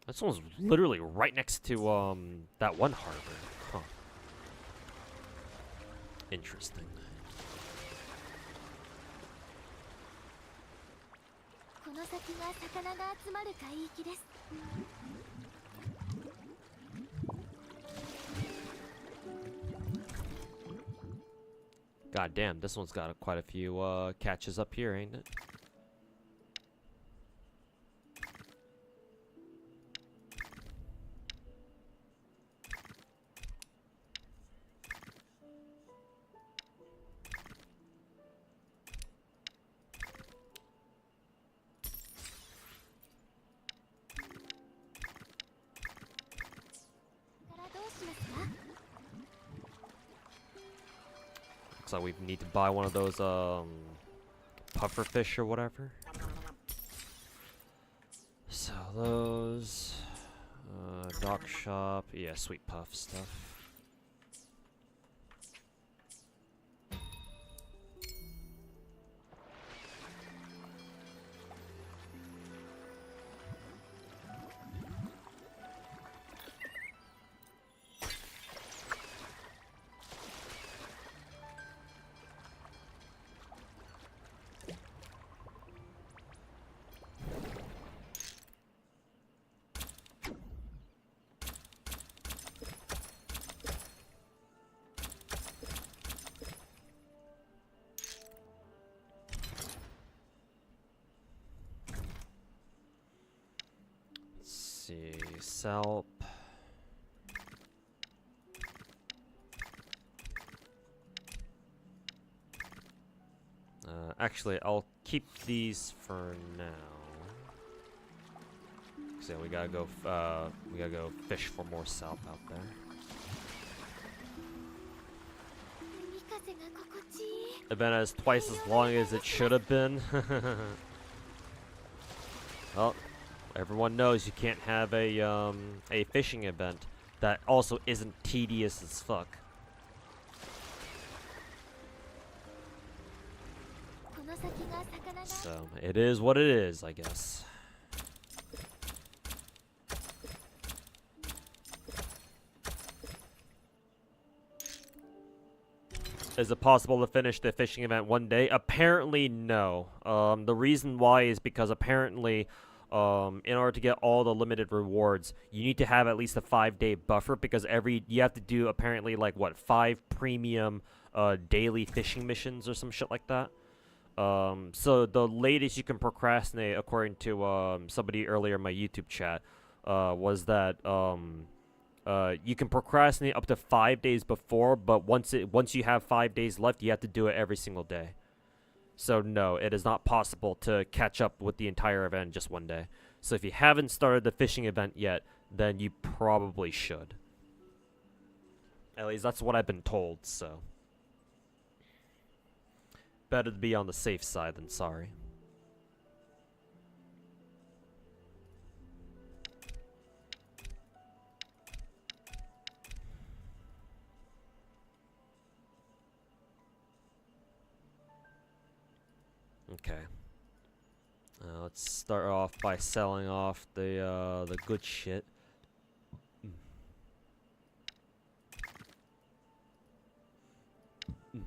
This one's literally right next to that one harbor. Huh. Interesting. God damn, this one's got quite a few catches up here, ain't it? So we need to buy one of those puffer fish or whatever. So those dock shop, yeah, sweet puff stuff. Salp. Actually, I'll keep these for now. So we gotta go fish for more salp out there. Event is twice as long as it should have been. Well, everyone knows you can't have a fishing event that also isn't tedious as fuck. So it is what it is, I guess. Is it possible to finish the fishing event one day? Apparently, no. The reason why is because apparently in order to get all the limited rewards, you need to have at least a 5-day buffer because you have to do apparently like what 5 premium daily fishing missions or some shit like that. So the latest you can procrastinate, according to somebody earlier in my YouTube chat, was that you can procrastinate up to 5 days before, but once you have 5 days left, you have to do it every single day. So no, it is not possible to catch up with the entire event in just one day. So if you haven't started the fishing event yet, then you probably should. At least that's what I've been told, so. Better to be on the safe side than sorry. Okay. Let's start off by selling off the good shit. There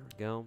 we go.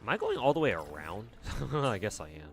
Am I going all the way around? I guess I am.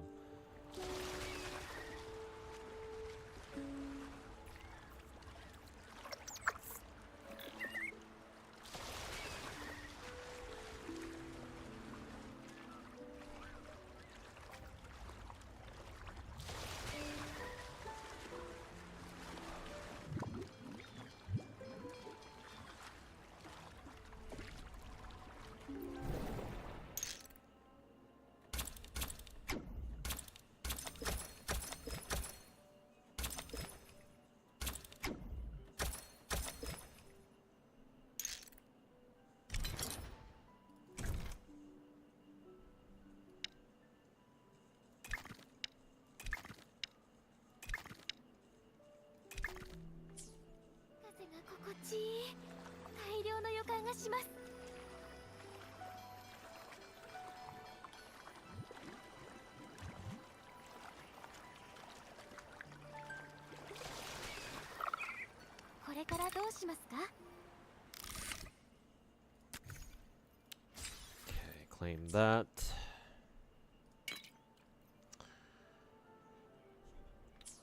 Okay, claim that.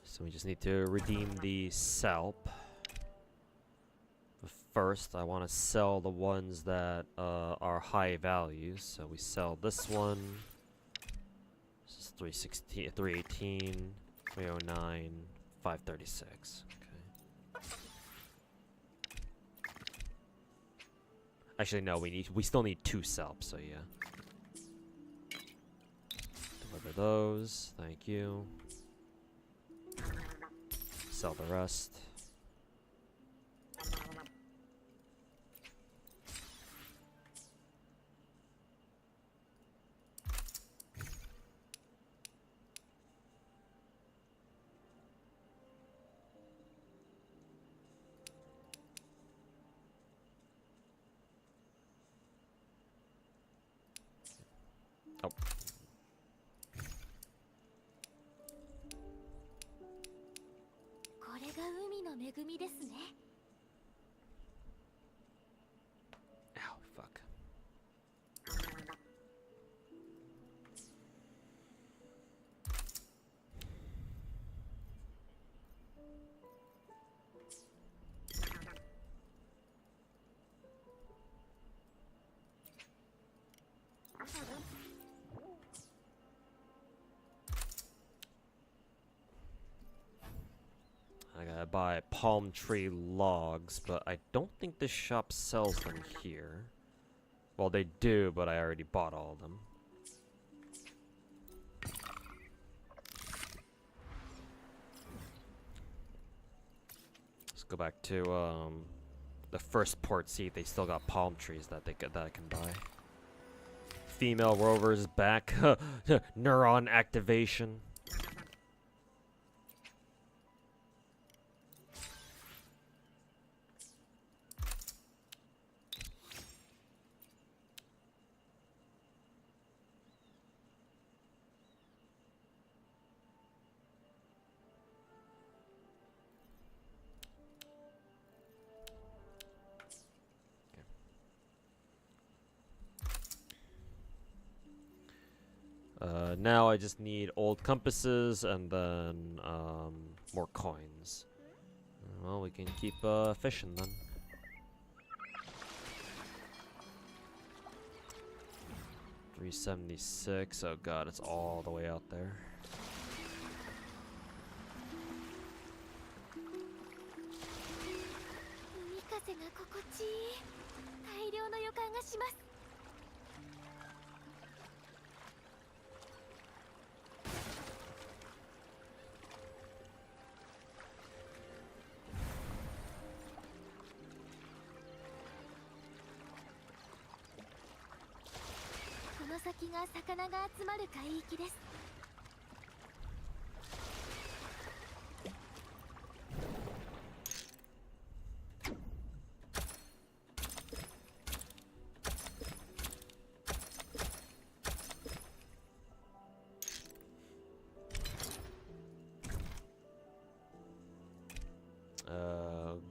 So we just need to redeem the Salp. But first, I want to sell the ones that are high values. So we sell this one. This is 316, 318, 309, 536. Actually, no. We still need 2 Salps. So yeah. Deliver those. Thank you. Sell the rest. Oh. Ow, fuck. I buy palm tree logs, but I don't think this shop sells them here. Well, they do, but I already bought all of them. Let's go back to the first port, see if they still got palm trees that I can buy. Female rovers back. Neuron activation. Now I just need old compasses and then more coins. Well, we can keep fishing then. $376. Oh god, it's all the way out there. 風が心地いい。大量の予感がします。この先が魚が集まる海域です。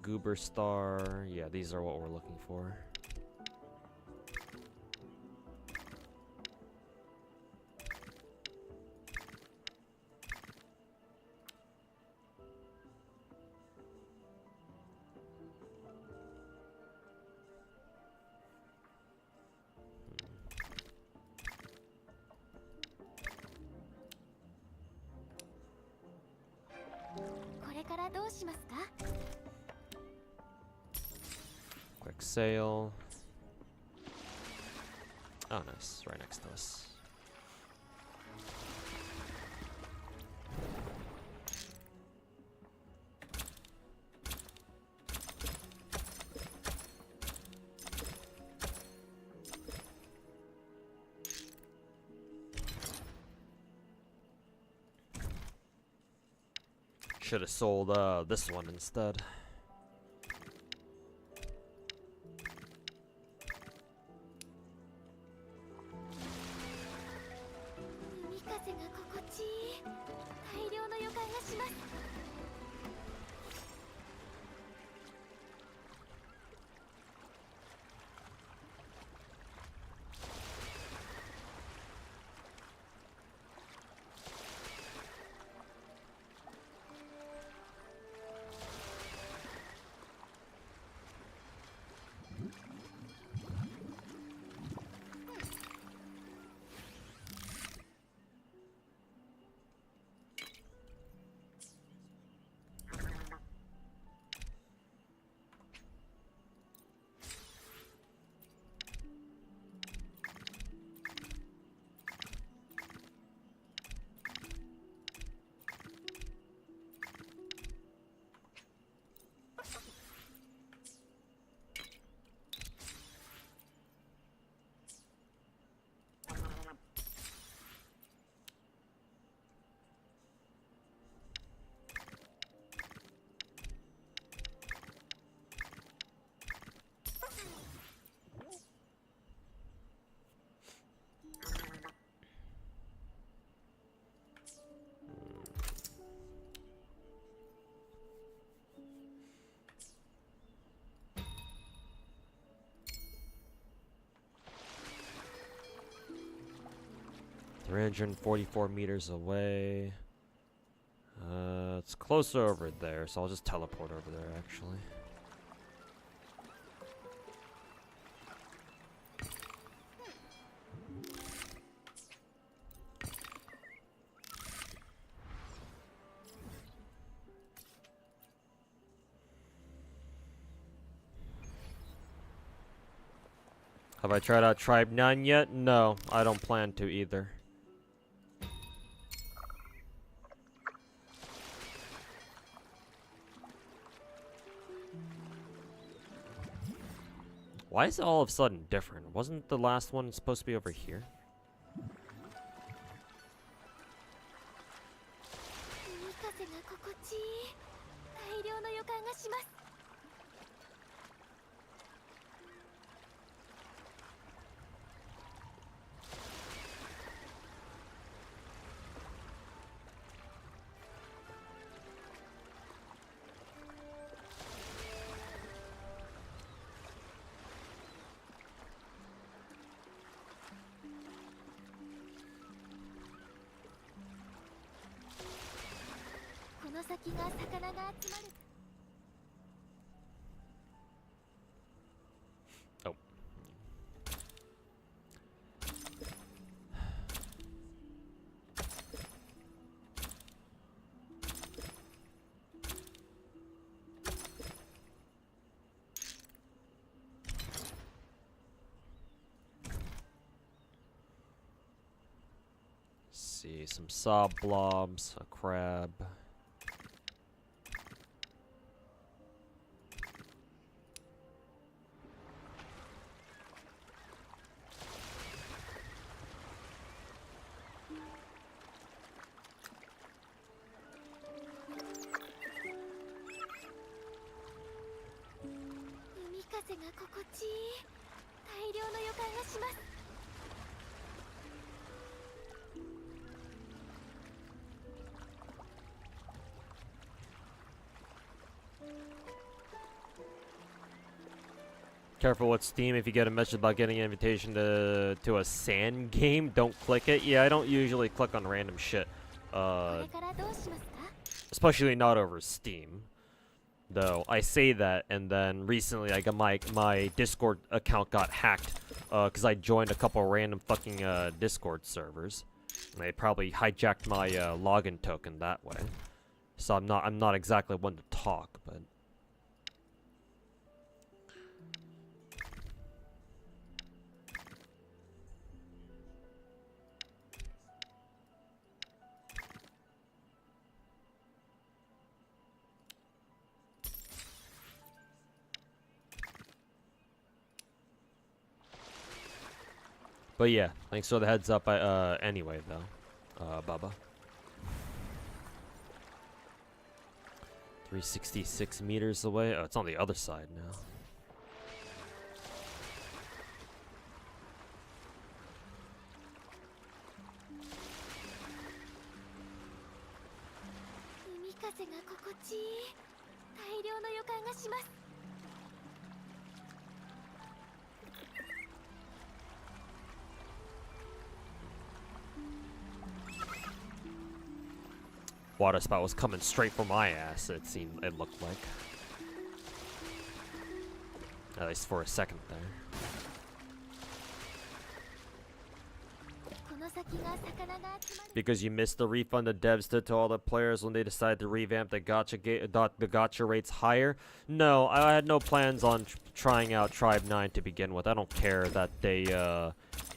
Goober Star. Yeah, these are what we're looking for. Quick sale. Oh, nice. Right next to us. Should have sold this one instead. $344 meters away. It's closer over there, so I'll just teleport over there, actually. Have I tried out Tribe 9 yet? No, I don't plan to either. Why is it all of a sudden different? Wasn't the last one supposed to be over here? 海風が心地いい。大量の予感がします。この先が魚が集まる。 Oh. See some sob blobs, a crab. Careful with Steam. If you get a message about getting an invitation to a sand game, don't click it. Yeah, I don't usually click on random shit. Especially not over Steam. Though I say that, and then recently I got my Discord account got hacked because I joined a couple random fucking Discord servers. And they probably hijacked my login token that way. So I'm not exactly one to talk, but. But yeah, thanks for the heads up. Anyway, though, Bubba. 366 meters away. Oh, it's on the other side now. Water spout was coming straight for my ass, it looked like. At least for a second there. Because you missed the refund the devs did to all the players when they decided to revamp the gacha rates higher. No, I had no plans on trying out Tribe 9 to begin with. I don't care that they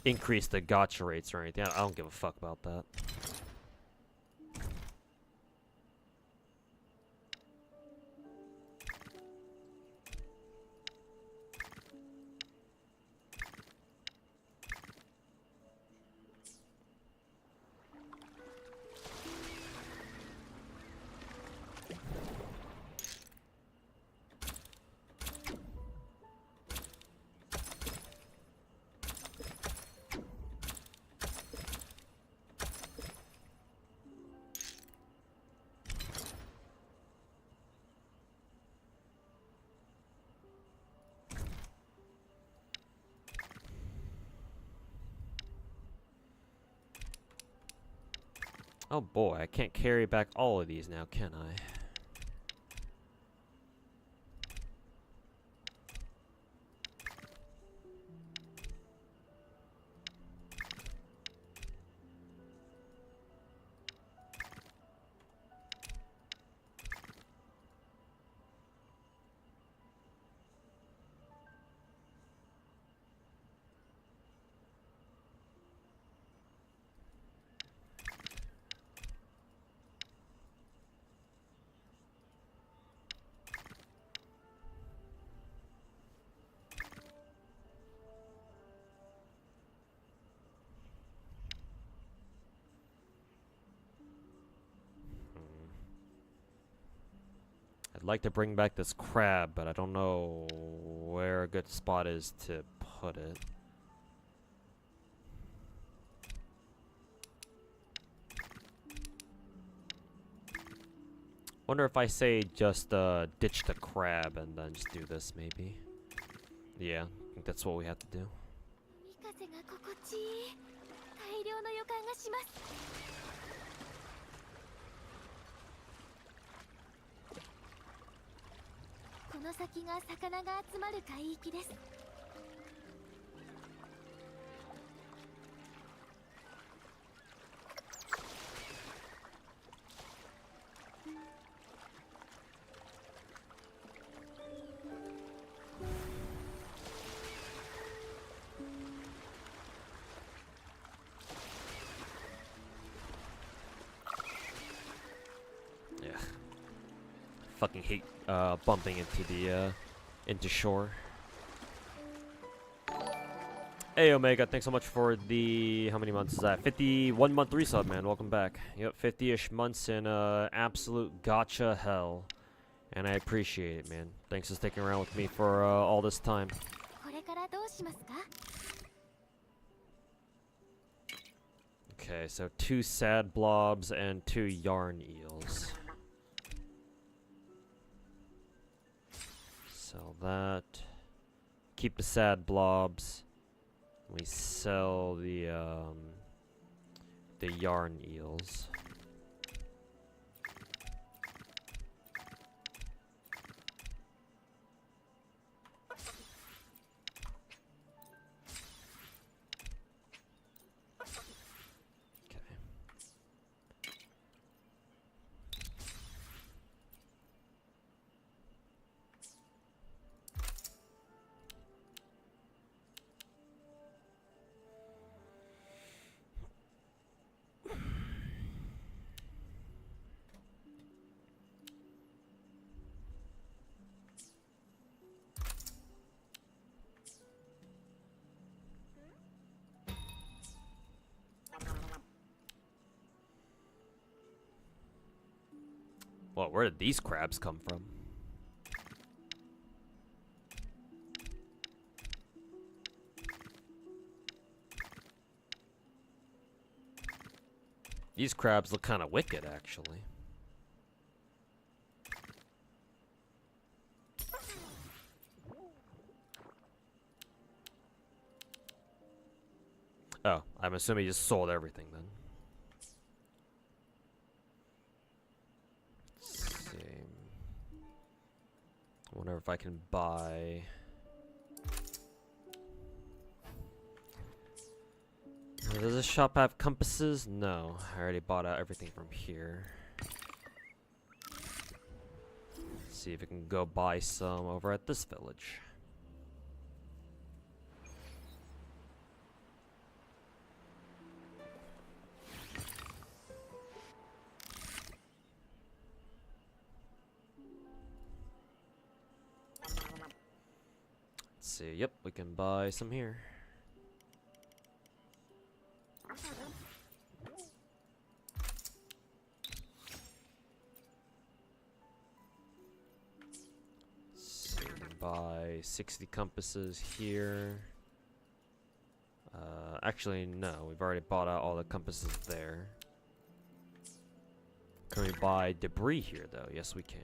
increased the gacha rates or anything. I don't give a fuck about that. Oh boy, I can't carry back all of these now, can I? like to bring back this crab, but I don't know where a good spot is to put it. Wonder if I say just ditch the crab and then just do this maybe. Yeah, I think that's what we have to do. 風が心地いい。大量の予感がします。この先が魚が集まる海域です。Fucking hate bumping into the into shore. Hey Omega, thanks so much for the how many months is that? 51 month resub, man. Welcome back. Yep, 50ish months in absolute gacha hell, and I appreciate it, man. Thanks for sticking around with me for all this time. これからどうしますか? Okay, so 2 sad blobs and 2 yarn eels. Sell that. Keep the sad blobs. We sell the yarn eels. Well, where did these crabs come from? These crabs look kind of wicked, actually. Oh, I'm assuming he just sold everything then. I wonder if I can buy. Does this shop have compasses? No, I already bought out everything from here. Let's see if we can go buy some over at this village. See, yep, we can buy some here. So we can buy 60 compasses here. Actually, no, we've already bought out all the compasses there. Can we buy debris here, though? Yes, we can.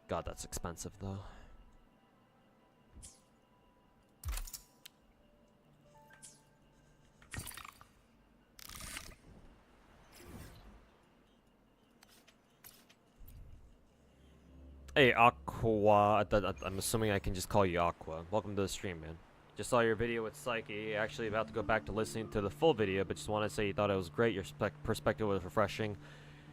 God, that's expensive, though. Hey, Aqua. I'm assuming I can just call you Aqua. Welcome to the stream, man. Just saw your video with Psyche. Actually about to go back to listening to the full video, but just wanted to say you thought it was great. Your perspective was refreshing.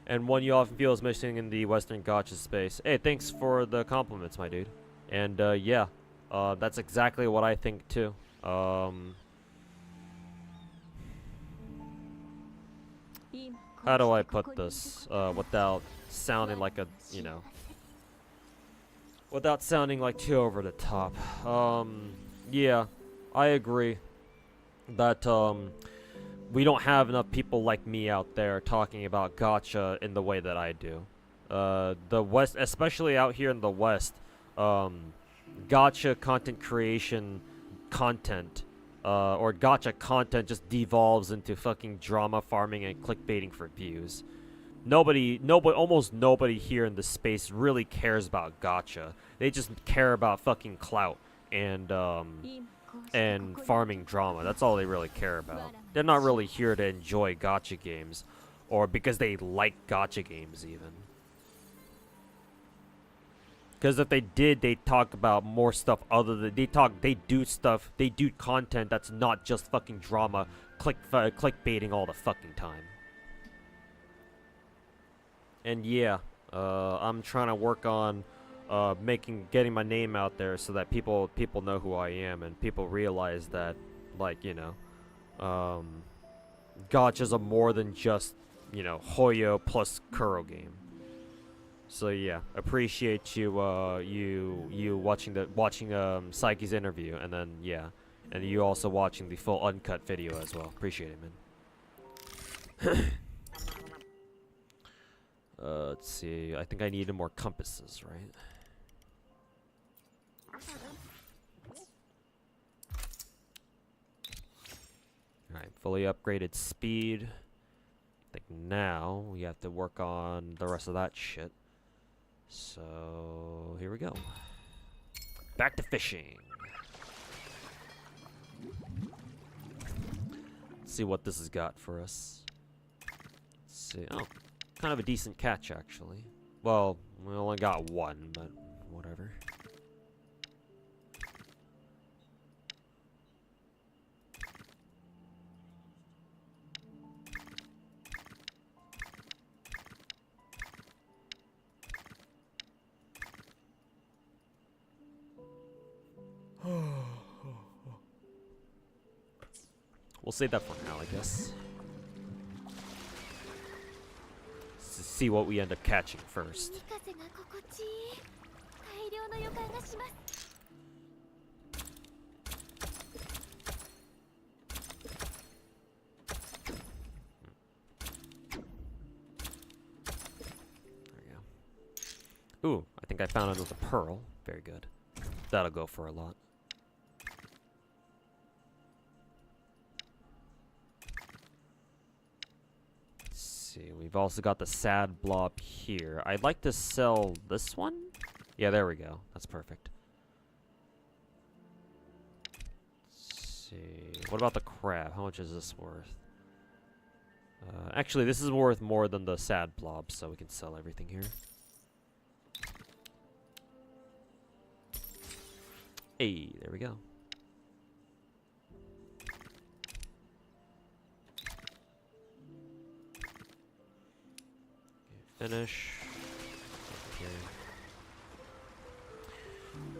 And one you often feel is missing in the Western gacha space. Hey, thanks for the compliments, my dude. And, yeah. That's exactly what I think, too. How do I put this without sounding like a, you know, without sounding like too over the top? Yeah, I agree that we don't have enough people like me out there talking about gacha in the way that I do. The West, especially out here in the West, gacha content creation content, or gacha content just devolves into fucking drama farming and clickbaiting for views. Almost nobody here in the space really cares about gacha. They just care about fucking clout and farming drama. That's all they really care about. They're not really here to enjoy gacha games, or because they like gacha games even. Because if they did, they talk about more stuff other than they do content that's not just fucking drama, clickbaiting all the fucking time. And yeah, I'm trying to work on getting my name out there so that people know who I am and people realize that, like, you know, gachas are more than just, you know, Hoyo plus Kuro game. So yeah, appreciate you watching PSEYCHIE's interview, and then yeah, and you also watching the full uncut video as well. Appreciate it, man. Let's see. I think I needed more compasses, right? Alright, fully upgraded speed. I think now we have to work on the rest of that shit. So, here we go. Back to fishing. Let's see what this has got for us. Let's see. Oh, kind of a decent catch, actually. Well, we only got one, but whatever. We'll save that for now, I guess. Let's see what we end up catching first. There we go. Ooh, I think I found another pearl. Very good. That'll go for a lot. See, we've also got the sad blob here. I'd like to sell this one. Yeah, there we go. That's perfect. Let's see. What about the crab? How much is this worth? Actually, this is worth more than the sad blob, so we can sell everything here. Hey, there we go. Finish. Okay.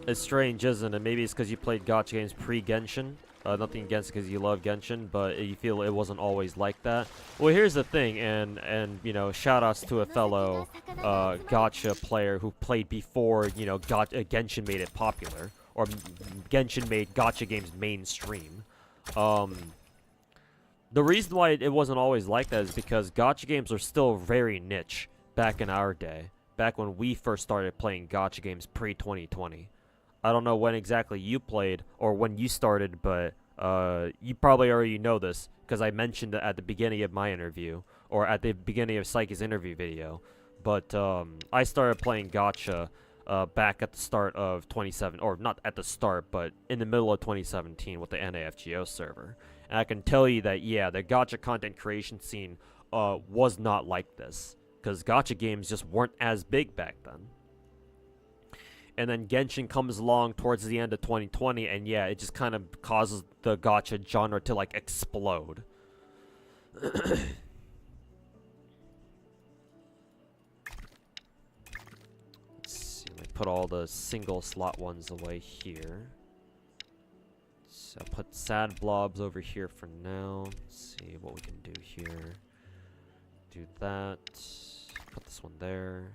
It's strange, isn't it? Maybe it's because you played gacha games pre-Genshin. Nothing against because you love Genshin, but you feel it wasn't always like that. Well, here's the thing, and you know, shoutouts to a fellow gacha player who played before, you know, Genshin made it popular, or Genshin made gacha games mainstream. The reason why it wasn't always like that is because gacha games are still very niche back in our day, back when we first started playing gacha games pre-2020. I don't know when exactly you played or when you started, but you probably already know this because I mentioned it at the beginning of my interview or at the beginning of PSEYCHIE's interview video. But I started playing gacha back at the start of 2017, or not at the start, but in the middle of 2017 with the NAFGO server. And I can tell you that, yeah, the gacha content creation scene was not like this, because gacha games just weren't as big back then. And then Genshin comes along towards the end of 2020, and yeah, it just kind of causes the gacha genre to, like, explode. Let's see, let me put all the single slot ones away here. So I'll put sad blobs over here for now. Let's see what we can do here. Do that. Put this one there.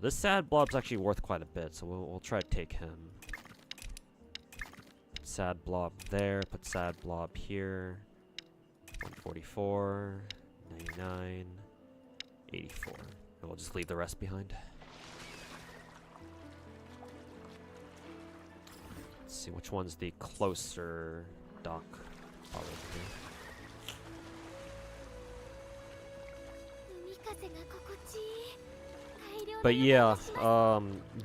This sad blob's actually worth quite a bit, so we'll try to take him. Put sad blob there. Put sad blob here. 144, 99, 84. And we'll just leave the rest behind. Let's see which one's the closer dock. Probably over here. But yeah,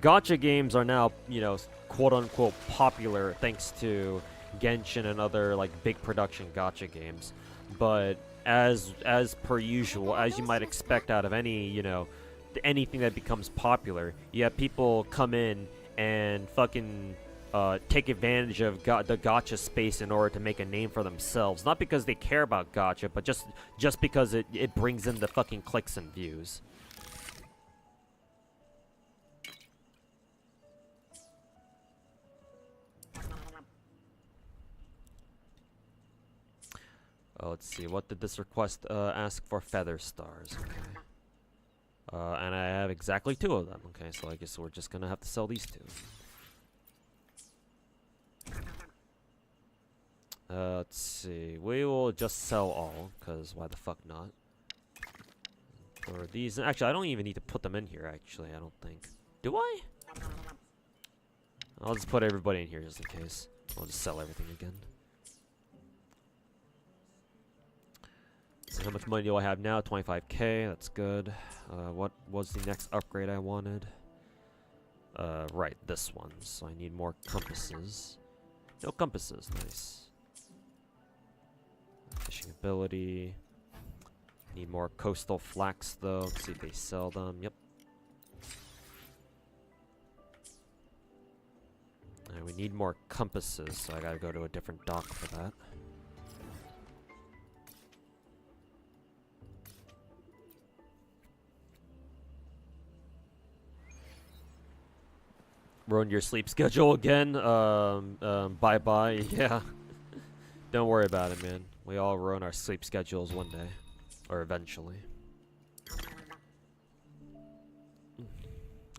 gacha games are now, you know, quote-unquote popular thanks to Genshin and other like big production gacha games. But as per usual, as you might expect out of any, you know, anything that becomes popular, you have people come in and fucking take advantage of the gacha space in order to make a name for themselves. Not because they care about gacha, but just because it brings in the fucking clicks and views. Oh, let's see. What did this request ask for? Feather stars. Okay. And I have exactly 2 of them. Okay, so I guess we're just gonna have to sell these 2. Let's see. We will just sell all, because why the fuck not? For these, actually, I don't even need to put them in here. Actually, I don't think. Do I? I'll just put everybody in here just in case. I'll just sell everything again. So how much money do I have now? 25k. That's good. What was the next upgrade I wanted? Right, this one. So I need more compasses. No compasses. Nice. Fishing ability. Need more coastal flax though. Let's see if they sell them. Yep. And we need more compasses, so I gotta go to a different dock for that. Ruined your sleep schedule again? Bye-bye. Yeah. Don't worry about it, man. We all ruin our sleep schedules one day. Or eventually.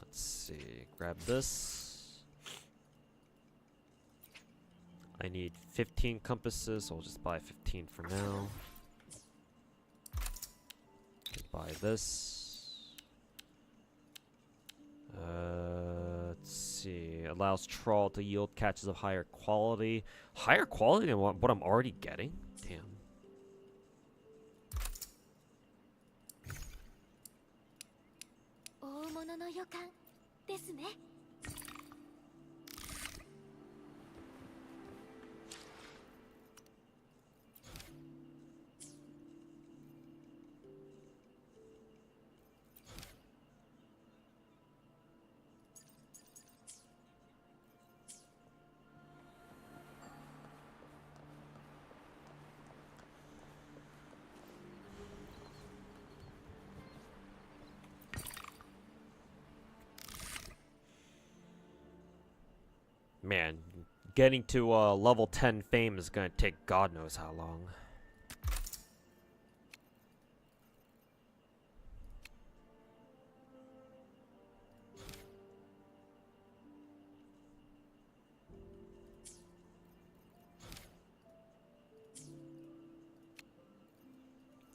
Let's see. Grab this. I need 15 compasses, so I'll just buy 15 for now. Buy this. Let's see. Allows trawl to yield catches of higher quality. Higher quality than what I'm already getting? Damn. Man, getting to level 10 fame is gonna take God knows how long.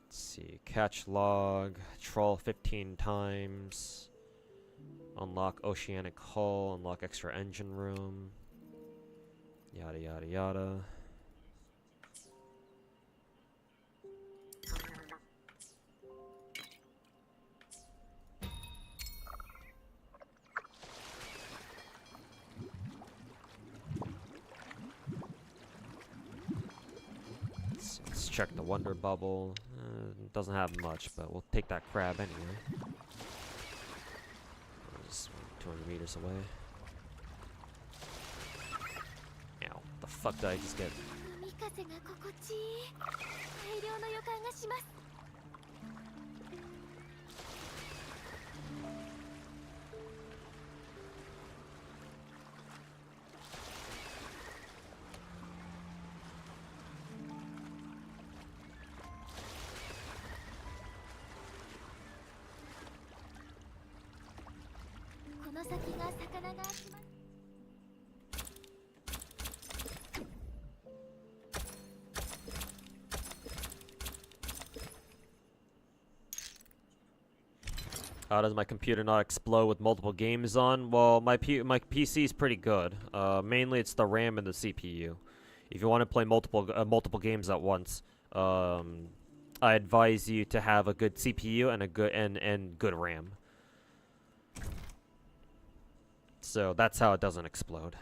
Let's see, catch log, troll 15 times. Unlock oceanic hull, unlock extra engine room. Yada yada yada. Let's check the wonder bubble. It doesn't have much, but we'll take that crab anyway. 200 meters away. Ow, the fuck did I just get? How does my computer not explode with multiple games on? Well, my PC is pretty good. Mainly it's the RAM and the CPU. If you want to play multiple games at once, I advise you to have a good CPU and a good RAM. So that's how it doesn't explode.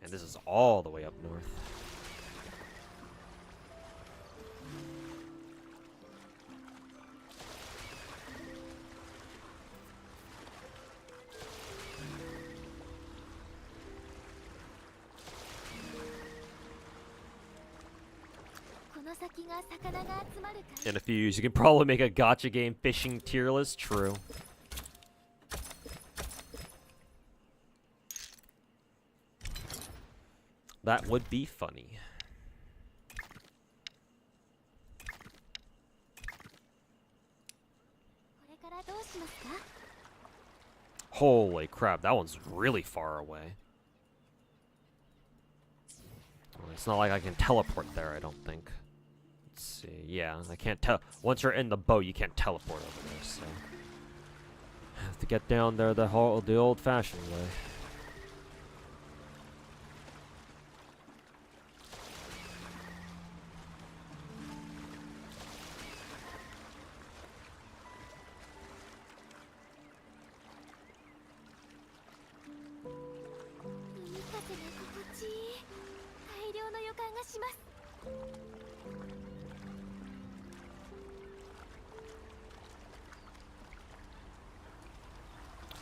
And this is all the way up north. In a few years, you can probably make a gacha game fishing tier list. True. That would be funny. Holy crap, that one's really far away. Well, it's not like I can teleport there, I don't think. Let's see. Yeah, I can't tell. Once you're in the boat, you can't teleport over there, so I have to get down there the old-fashioned way.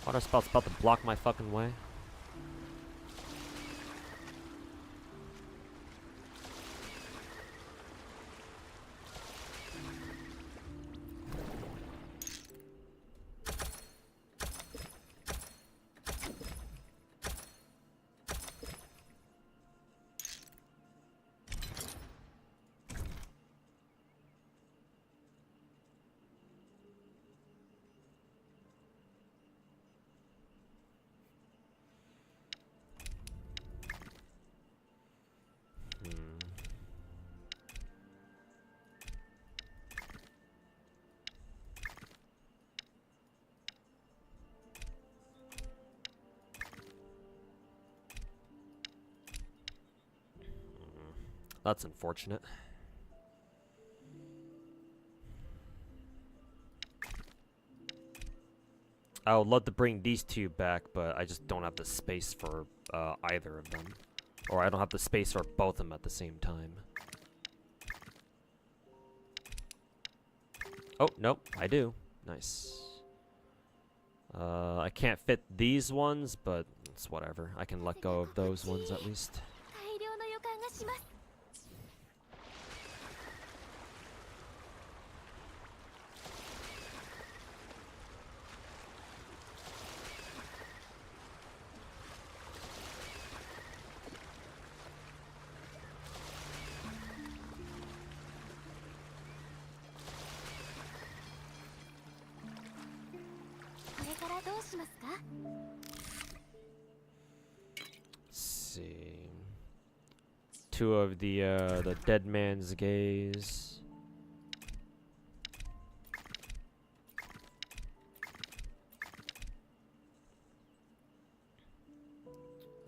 Water spout's about to block my fucking way. That's unfortunate. I would love to bring these two back, but I just don't have the space for either of them. Or I don't have the space for both of them at the same time. Oh, nope, I do. Nice. I can't fit these ones, but it's whatever. I can let go of those ones at least. See, two of the dead man's gaze.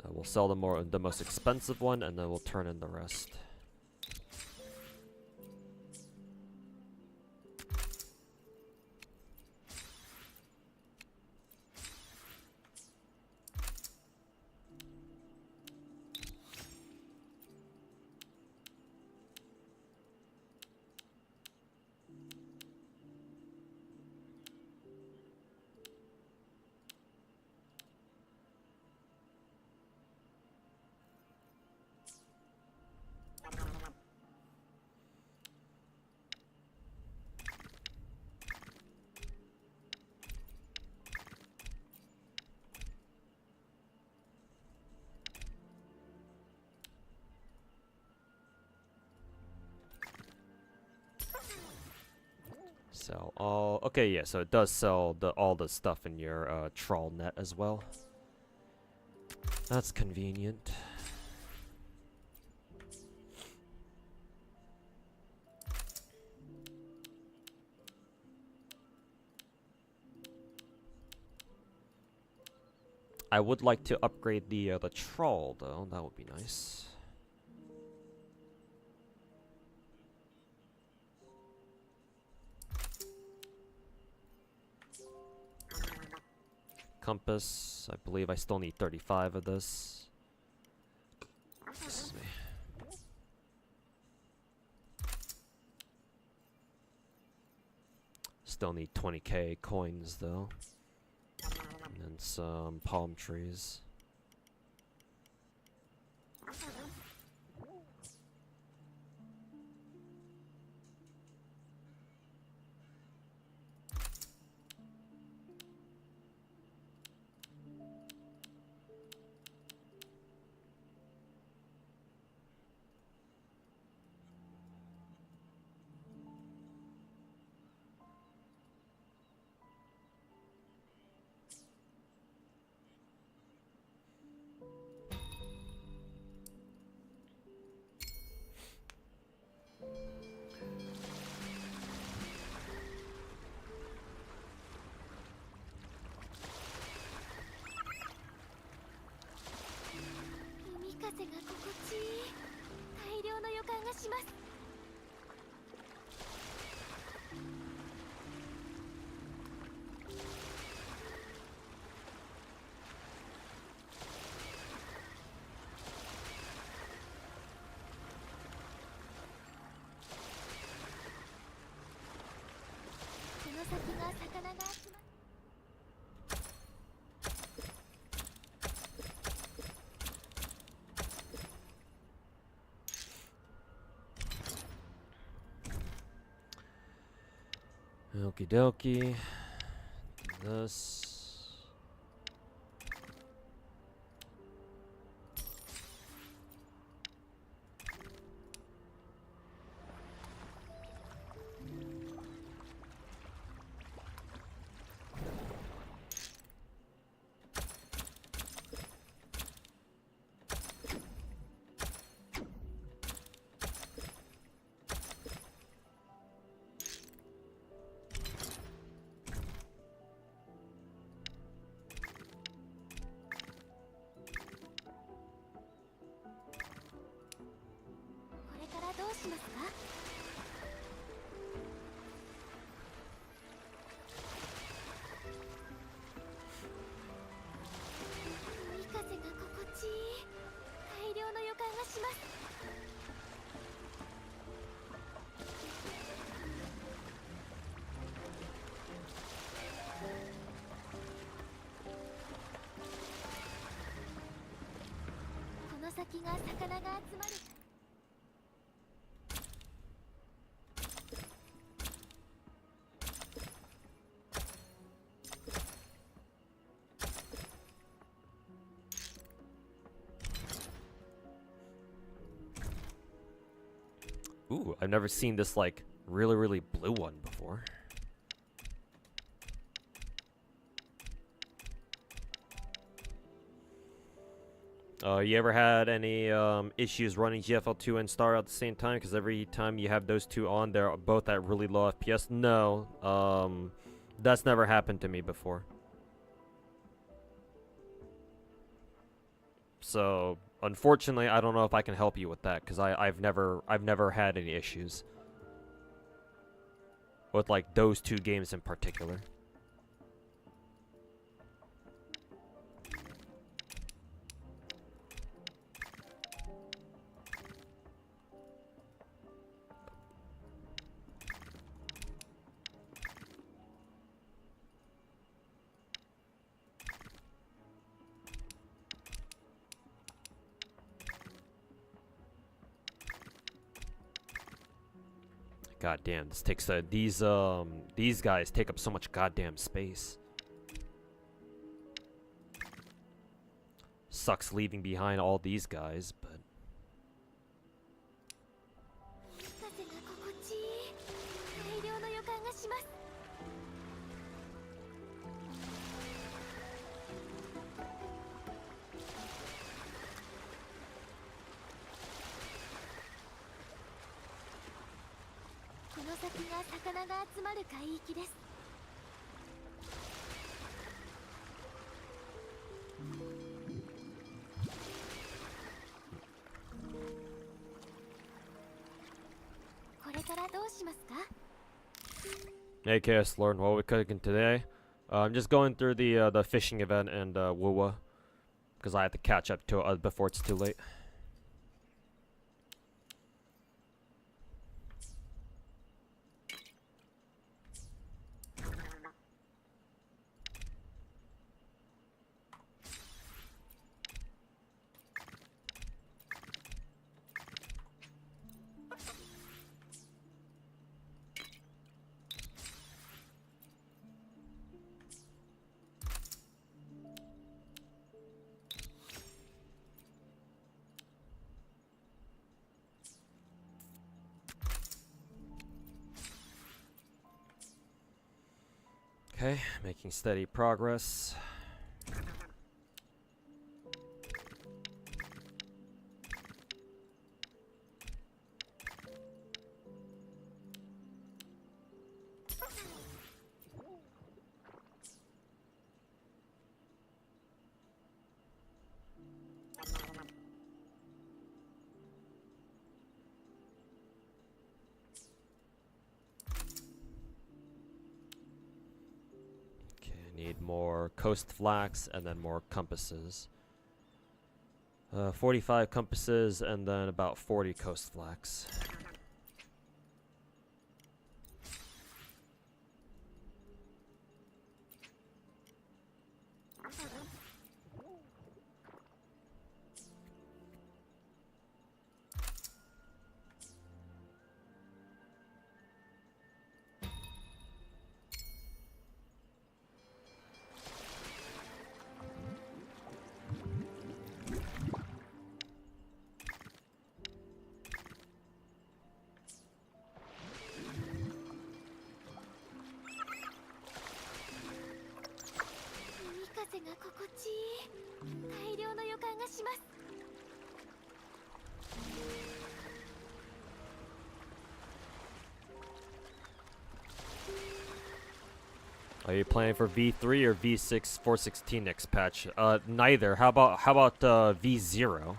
We'll sell the most expensive one, and then we'll turn in the rest. Sell all. Okay, yeah, so it does sell all the stuff in your troll net as well. That's convenient. I would like to upgrade the troll though. That would be nice. Compass. I believe I still need 35 of this. Excuse me. Still need 20k coins though. And then some palm trees. Okie dokie. This. Ooh, I've never seen this like really blue one before. You ever had any issues running GFL2 and Star at the same time? Because every time you have those two on, they're both at really low FPS. No, that's never happened to me before. So unfortunately, I don't know if I can help you with that because I've never had any issues with like those two games in particular. God damn, this takes these guys take up so much goddamn space. Sucks leaving behind all these guys, but 魚が集まる海域です。これからどうしますか？ Hey, Chaos Lord, what are we cooking today? I'm just going through the fishing event and Wuwa, because I have to catch up to it before it's too late. Okay, making steady progress. Need more coast flax and then more compasses. 45 compasses and then about 40 coast flax. Are you planning for V3 or V6 416 next patch? Neither. How about V0?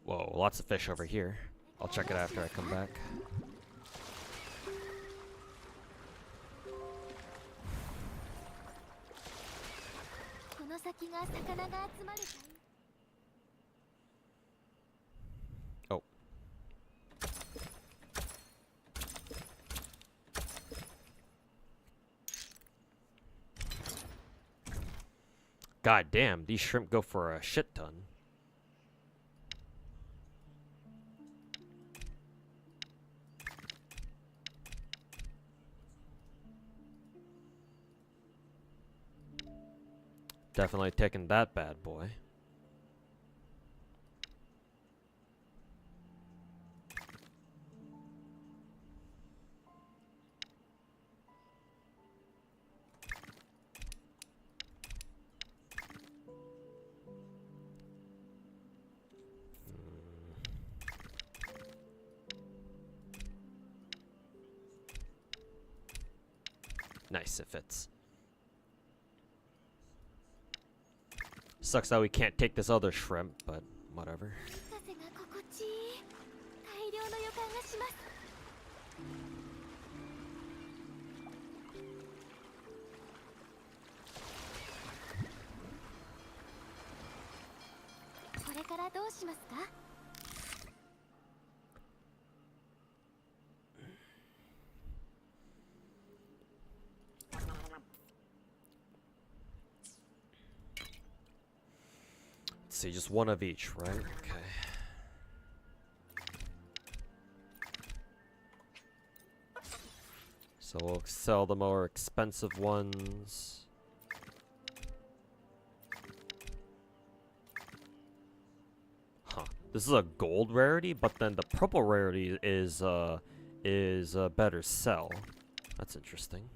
Whoa, lots of fish over here. I'll check it after I come back. Oh. God damn, these shrimp go for a shit ton. Definitely taking that bad boy. Nice, it fits. Sucks that we can't take this other shrimp, but whatever. 風が心地いい。大量の予感がします。これからどうしますか？ Let's see, just one of each, right? Okay. So we'll sell the more expensive ones. Huh. This is a gold rarity, but then the purple rarity is a better sell. That's interesting.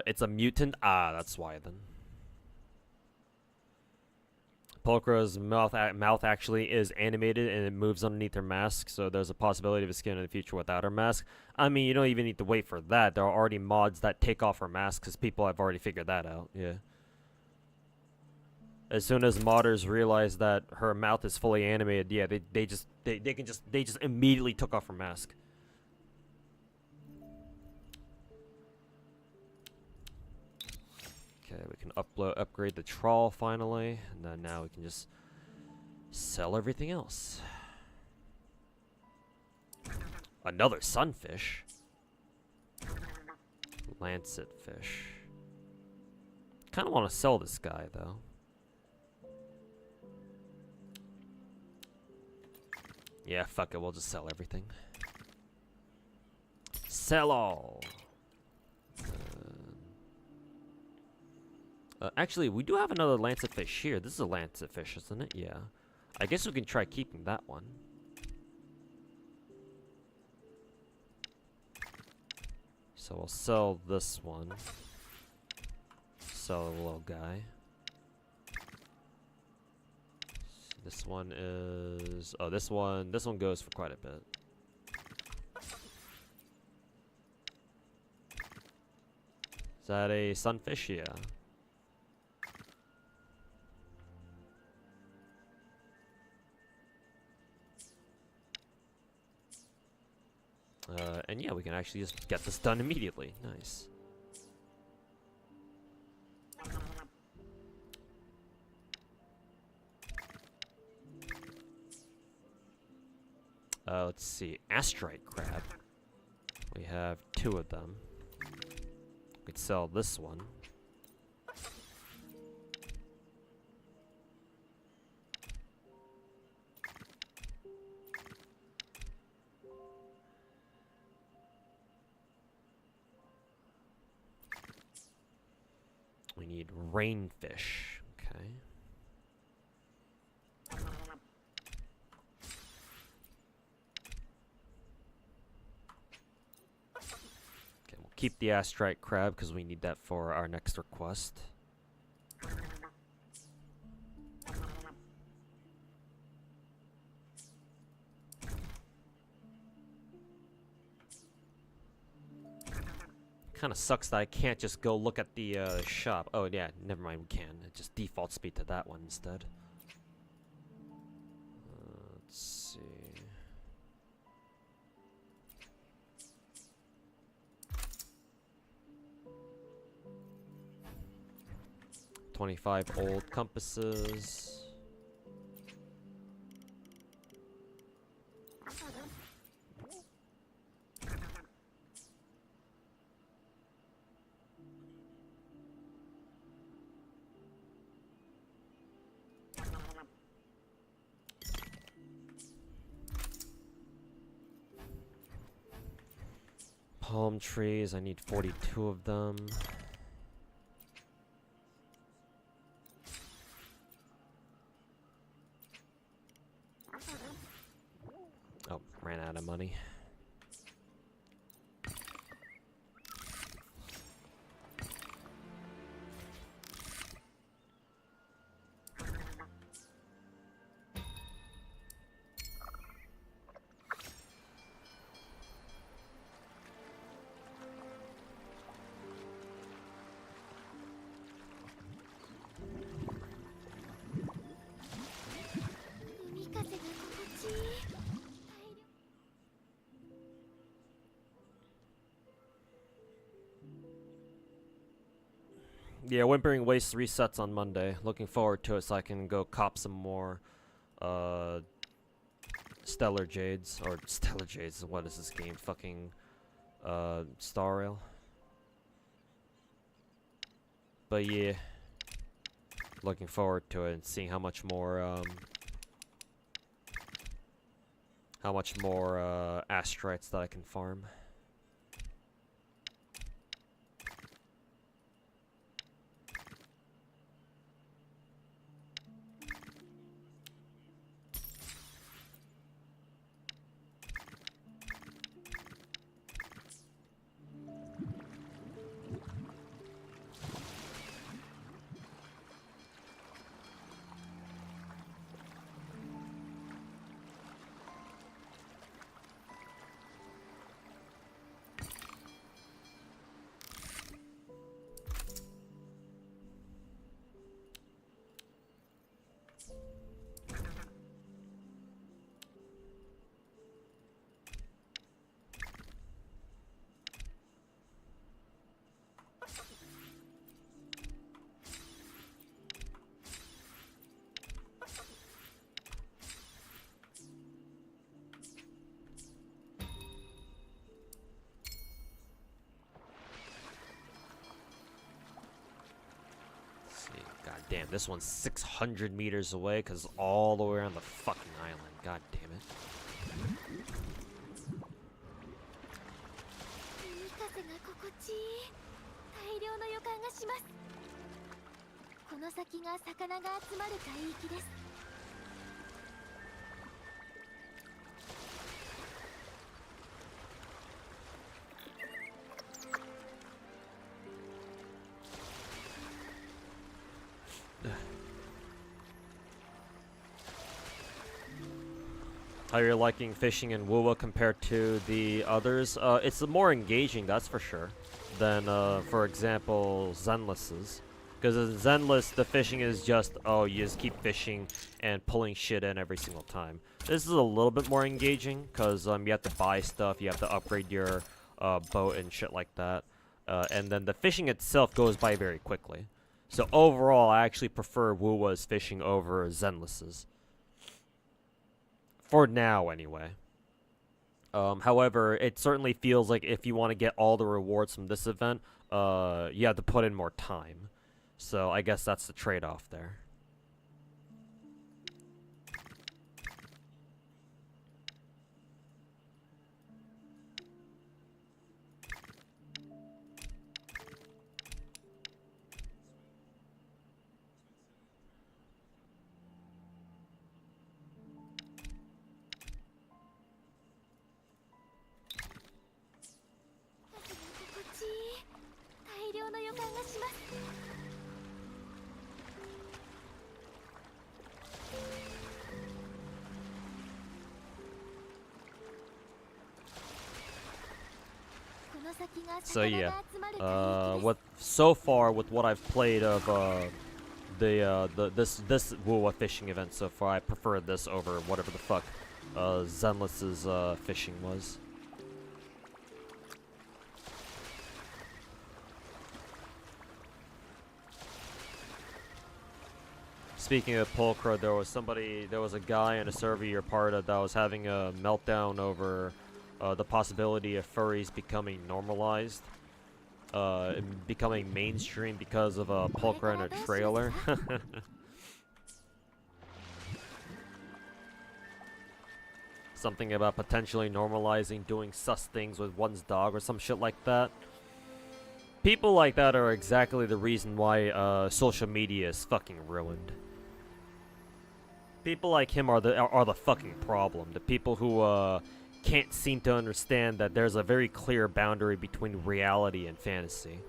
It's a mutant. Ah, that's why then. Pulchra's mouth actually is animated and it moves underneath her mask, so there's a possibility of a skin in the future without her mask. I mean, you don't even need to wait for that. There are already mods that take off her mask because people have already figured that out. Yeah. As soon as modders realize that her mouth is fully animated, yeah, they just immediately took off her mask. Okay, we can upgrade the trawl finally, and then now we can just sell everything else. Another sunfish. Lancet fish. Kind of want to sell this guy though. Yeah, fuck it, we'll just sell everything. Sell all. Actually, we do have another lancet fish here. This is a lancet fish, isn't it? Yeah. I guess we can try keeping that one. So we'll sell this one. Sell a little guy. This one is... Oh, this one goes for quite a bit. Is that a sunfish? Yeah. And yeah, we can actually just get this done immediately. Nice. Let's see. Astrite crab. We have 2 of them. We could sell this one. We need rainfish. Okay. Okay, we'll keep the astrite crab because we need that for our next request. Kind of sucks that I can't just go look at the shop. Oh yeah, never mind, we can. It just defaults me to that one instead. Let's see. 25 old compasses. Palm trees, I need 42 of them. Oh, ran out of money. Yeah, Whimpering Waste resets on Monday. Looking forward to it so I can go cop some more Stellar Jades. Or Stellar Jades, what is this game? Fucking Star Rail. But yeah, looking forward to it and seeing how much more asteroids that I can farm. Damn, this one's 600 meters away because all the way around the fucking island. God damn it. 海風が心地いい。大量の予感がします。この先が魚が集まる海域です。How you're liking fishing in Wuwa compared to the others? It's more engaging, that's for sure, than, for example, Zenless's. Because in Zenless, the fishing is just, oh, you just keep fishing and pulling shit in every single time. This is a little bit more engaging, because you have to buy stuff, you have to upgrade your boat and shit like that. And then the fishing itself goes by very quickly. So overall, I actually prefer Wuwa's fishing over Zenless's. For now, anyway. However, it certainly feels like if you want to get all the rewards from this event, you have to put in more time. So I guess that's the trade-off there. So yeah, so far with what I've played of this Wuwa fishing event so far, I prefer this over whatever the fuck Zenless's fishing was. Speaking of Pulchra, there was a guy in a server you're part of that was having a meltdown over the possibility of furries becoming normalized, and becoming mainstream because of a Pulchra in a trailer. Something about potentially normalizing doing sus things with one's dog or some shit like that. People like that are exactly the reason why social media is fucking ruined. People like him are the fucking problem. The people who can't seem to understand that there's a very clear boundary between reality and fantasy.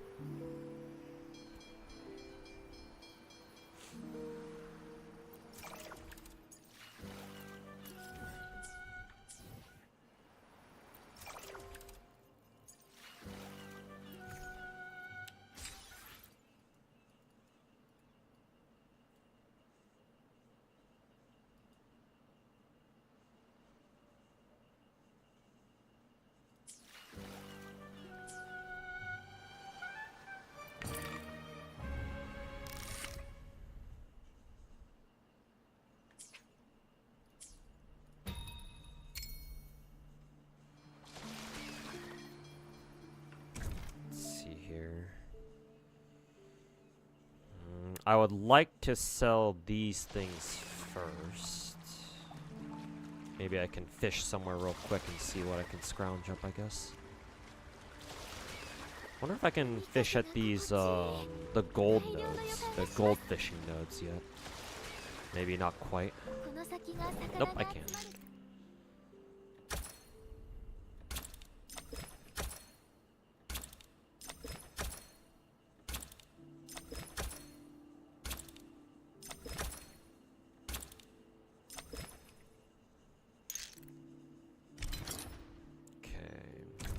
I would like to sell these things first. Maybe I can fish somewhere real quick and see what I can scrounge up, I guess. Wonder if I can fish at these, the gold nodes. The gold fishing nodes yet. Maybe not quite. Nope, I can't.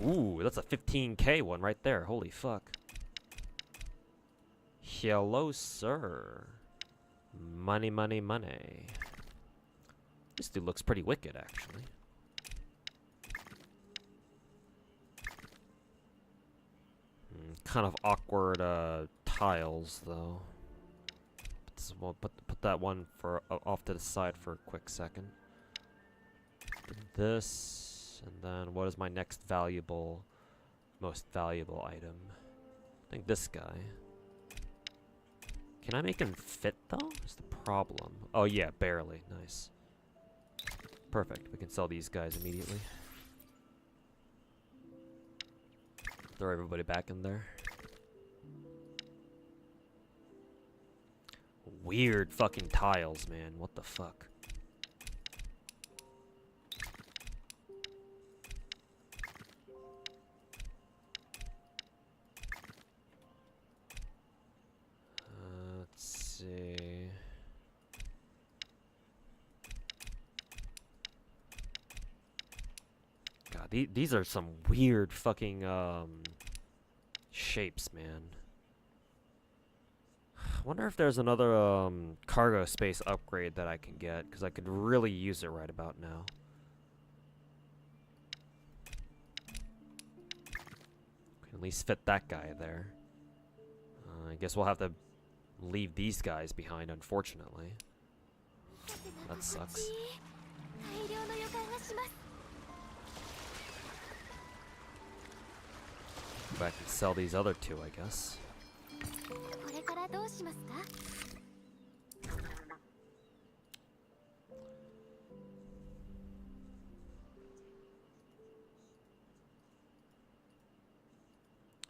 Ooh, that's a 15k one right there. Holy fuck. Hello, sir. Money, money, money. This dude looks pretty wicked, actually. Kind of awkward tiles, though. We'll put that one for off to the side for a quick second. This. And then, what is my next most valuable item? I think this guy. Can I make him fit, though? Is the problem. Oh, yeah, barely. Nice. Perfect. We can sell these guys immediately. Throw everybody back in there. Weird fucking tiles, man. What the fuck? God, these are some weird fucking shapes, man. I wonder if there's another cargo space upgrade that I can get, because I could really use it right about now. Can at least fit that guy there. I guess we'll have to leave these guys behind, unfortunately. That sucks. Go back and sell these other two, I guess.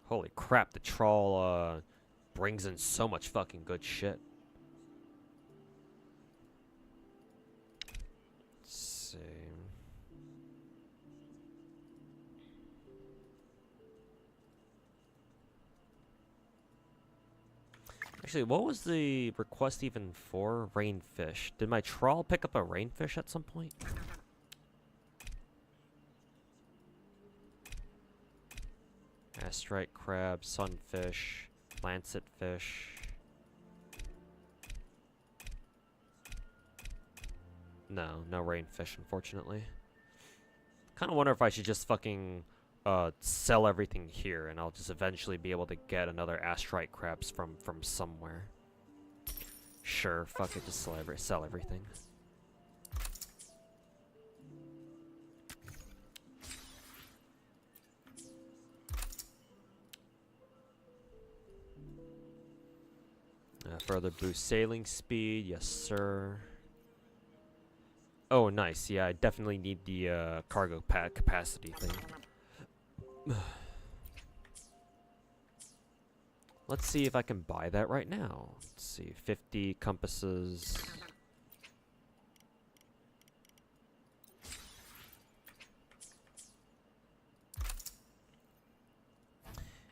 Holy crap, the trawl brings in so much fucking good shit. Let's see. Actually, what was the request even for? Rainfish. Did my trawl pick up a rainfish at some point? Astrite crab, sunfish, lancet fish. No rainfish, unfortunately. Kind of wonder if I should just fucking sell everything here, and I'll just eventually be able to get another astrite crabs from somewhere. Sure. Sure, fuck it, just sell everything. Further boost sailing speed, yes sir. Oh nice, yeah, I definitely need the cargo capacity thing. Let's see if I can buy that right now. Let's see, 50 compasses.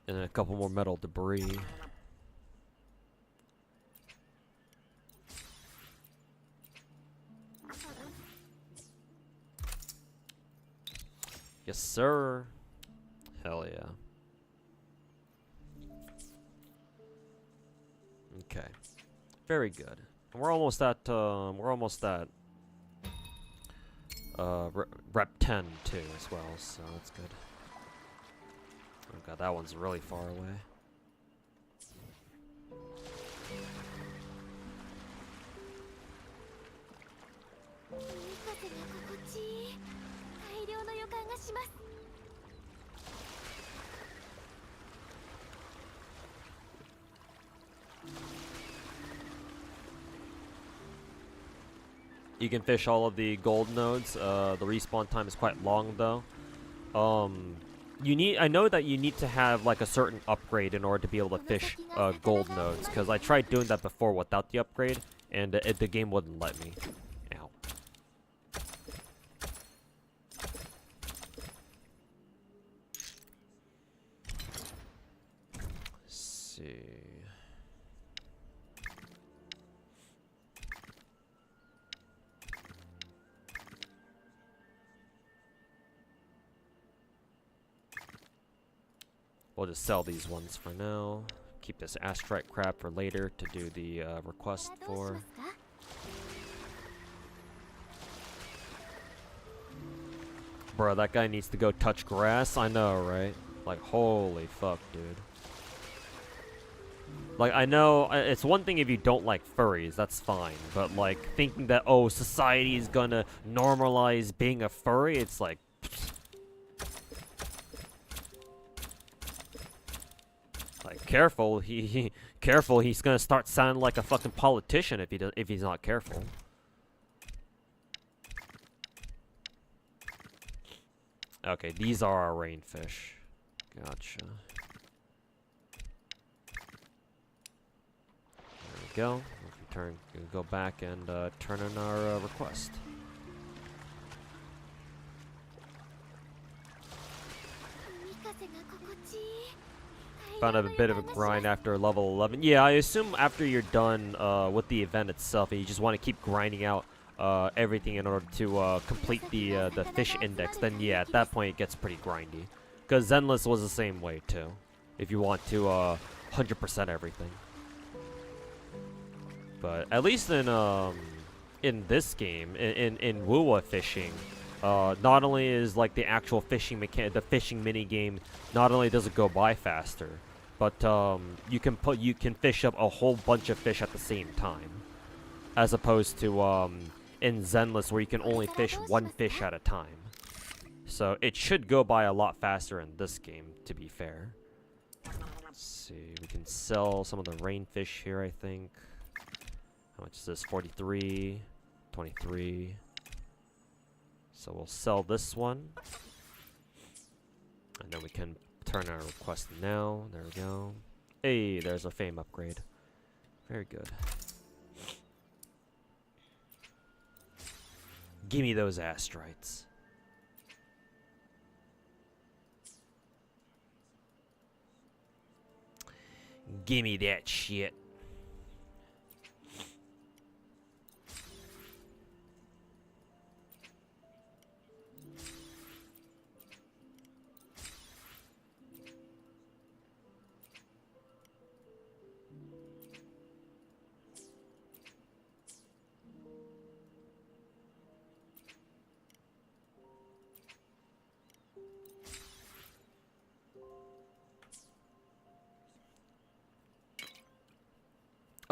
And then a couple more metal debris. Yes, sir. Hell yeah. Okay. Very good. And we're almost at rep 10 too as well, so that's good. Oh god, that one's really far away. You can fish all of the gold nodes. The respawn time is quite long though. I know that you need to have like a certain upgrade in order to be able to fish gold nodes, because I tried doing that before without the upgrade, and the game wouldn't let me. Ow. Let's see. We'll just sell these ones for now. Keep this astrite crab for later to do the request for. Bro, that guy needs to go touch grass. I know, right? Like, holy fuck, dude. Like, I know, it's one thing if you don't like furries, that's fine. But, like, thinking that, oh, society is gonna normalize being a furry, it's like... Like, careful, careful, he's gonna start sounding like a fucking politician if he's not careful. Okay, these are our rainfish. Gotcha. There we go. We can go back and turn in our request. Found a bit of a grind after level 11. Yeah, I assume after you're done with the event itself, and you just want to keep grinding out everything in order to complete the fish index, then yeah, at that point it gets pretty grindy. Because Zenless was the same way too, if you want to 100% everything. But at least in this game, in Wuwa fishing, not only is like the actual fishing the fishing mini game, not only does it go by faster, but you can fish up a whole bunch of fish at the same time, as opposed to in Zenless where you can only fish one fish at a time. So it should go by a lot faster in this game, to be fair. Let's see, we can sell some of the rainfish here, I think. How much is this? 43, 23. So we'll sell this one. And then we can turn our request now. There we go. Hey, there's a fame upgrade. Very good. Gimme those astrites. Gimme that shit.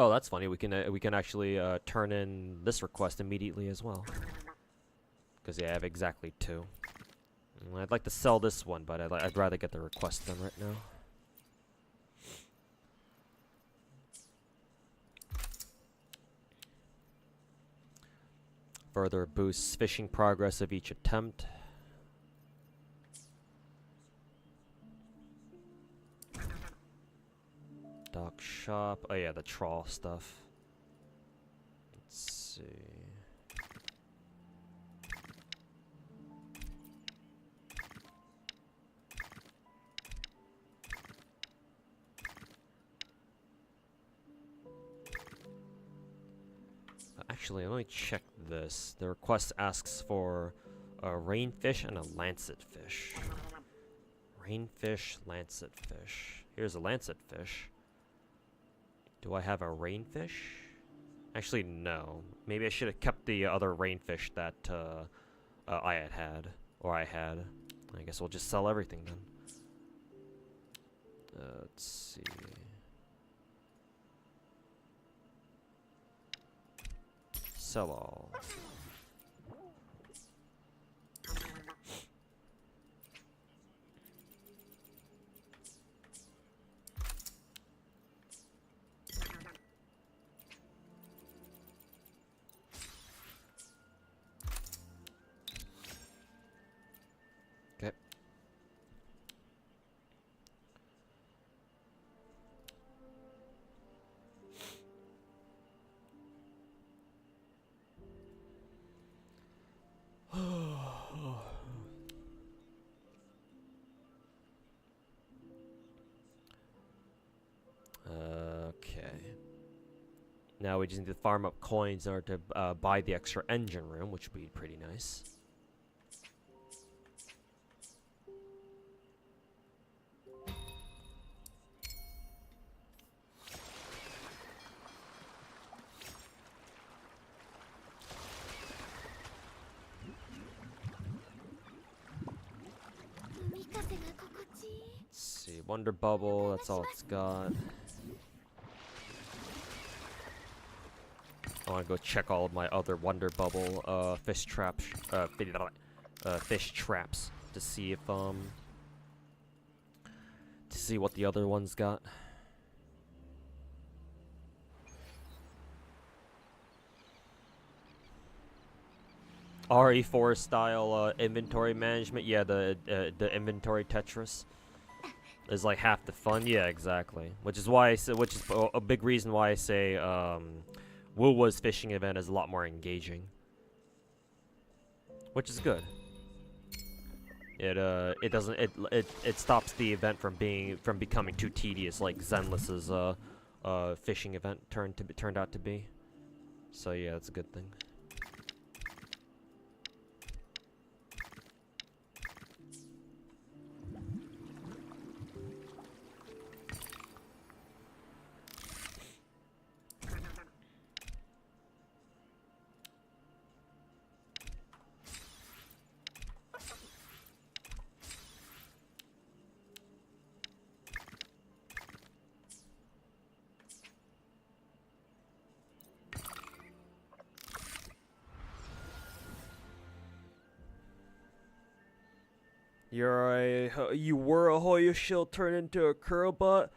Oh, that's funny. We can actually turn in this request immediately as well. Because yeah, I have exactly 2. I'd like to sell this one, but I'd rather get the request done right now. Further boosts fishing progress of each attempt. Dock shop. Oh yeah, the trawl stuff. Let's see. Actually, let me check this. The request asks for a rainfish and a lancet fish. Rainfish, lancet fish. Here's a lancet fish. Do I have a rainfish? Actually, no. Maybe I should have kept the other rainfish that I had. Or I had. I guess we'll just sell everything then. Let's see. Sell all. Okay. Okay. Now we just need to farm up coins in order to buy the extra engine room, which would be pretty nice. Let's see, Wonder Bubble, that's all it's got. I want to go check all of my other Wonder Bubble fish traps to see if to see what the other ones got. RE4 style inventory management. Yeah, the inventory Tetris is like half the fun. Yeah, exactly. Which is why I say, which is a big reason why I say Wuwa's fishing event is a lot more engaging, which is good. It doesn't it stops the event from becoming too tedious like Zenless's fishing event turned out to be. So yeah, that's a good thing. You were a Hoyo shield turned into a Kurobot.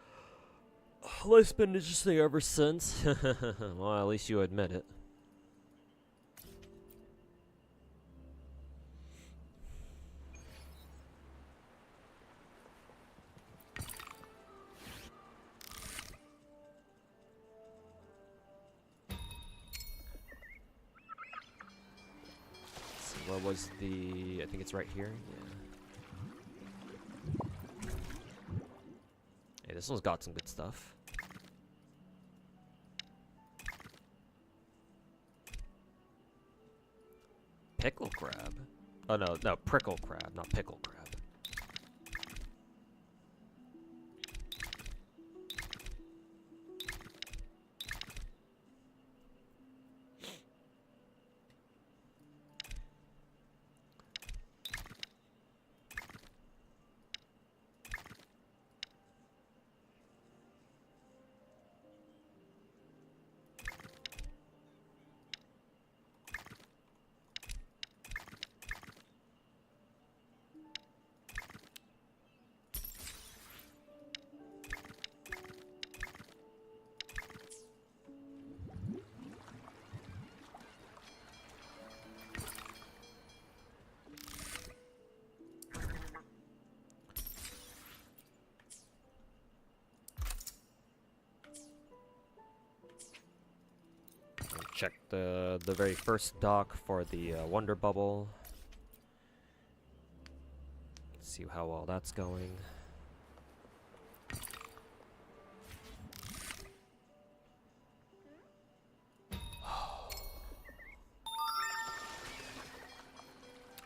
Life's been interesting ever since. Well, at least you admit it. Let's see, what was the... I think it's right here. Yeah. Hey, this one's got some good stuff. Pickle crab? Oh no, prickle crab, not pickle crab. check the very first dock for the Wonder Bubble. See how well that's going.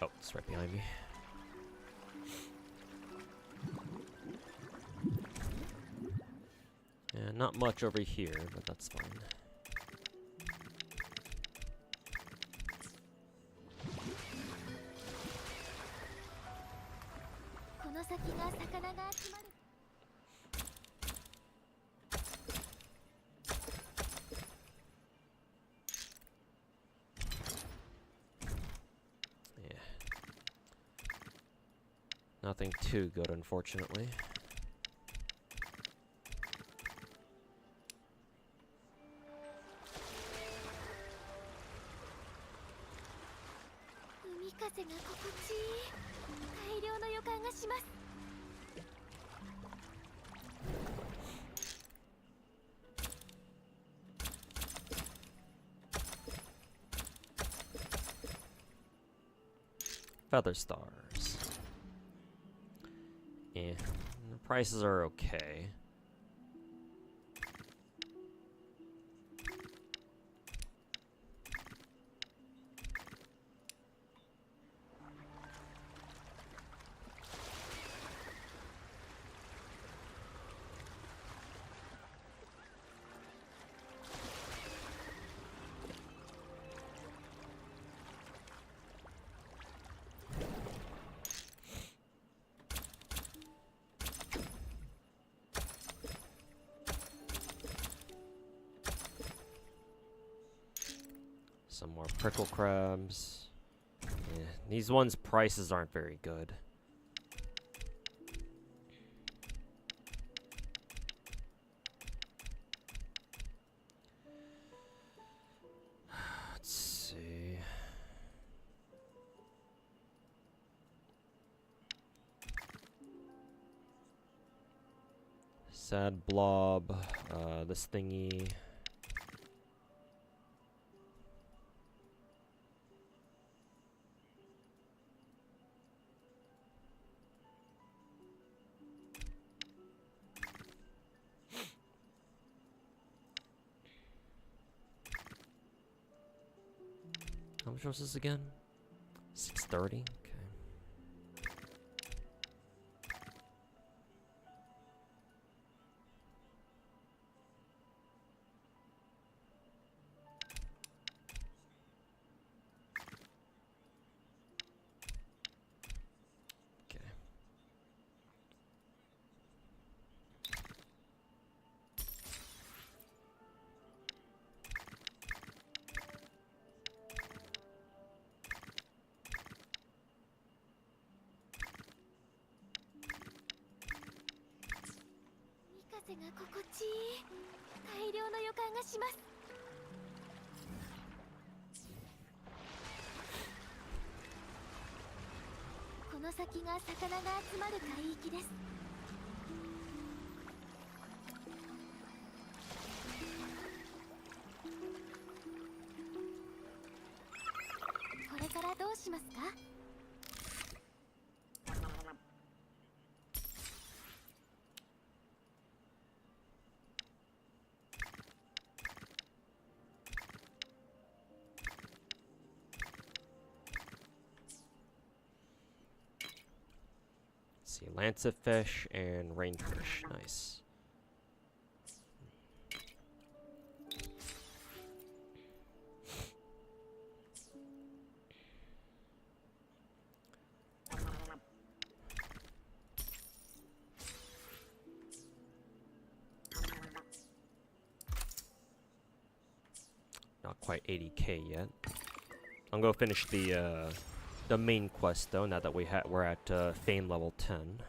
Oh, it's right behind me. And not much over here, but that's fine. この先が魚が集まる。 Yeah. Nothing too good, unfortunately. Feather stars. Yeah, the prices are okay. Some more prickle crabs. Yeah, these ones' prices aren't very good. Let's see. Sad blob. This thingy. How much was this again? 630? Okay. Okay. See, lancet fish and rainfish. Nice. Not quite 80k yet. I'm gonna finish the main quest though. Now that we're at fame level 10.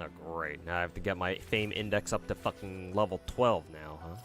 Oh, great. Now I have to get my fame index up to fucking level 12 now, huh?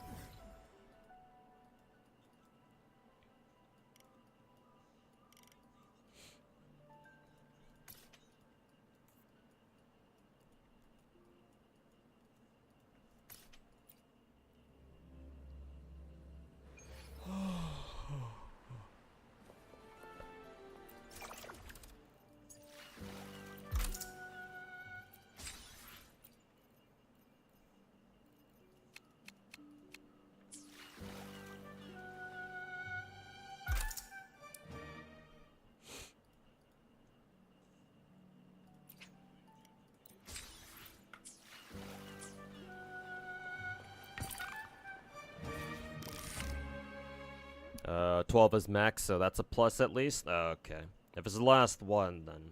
Uh, 12 is max, so that's a plus at least? Okay. If it's the last one, then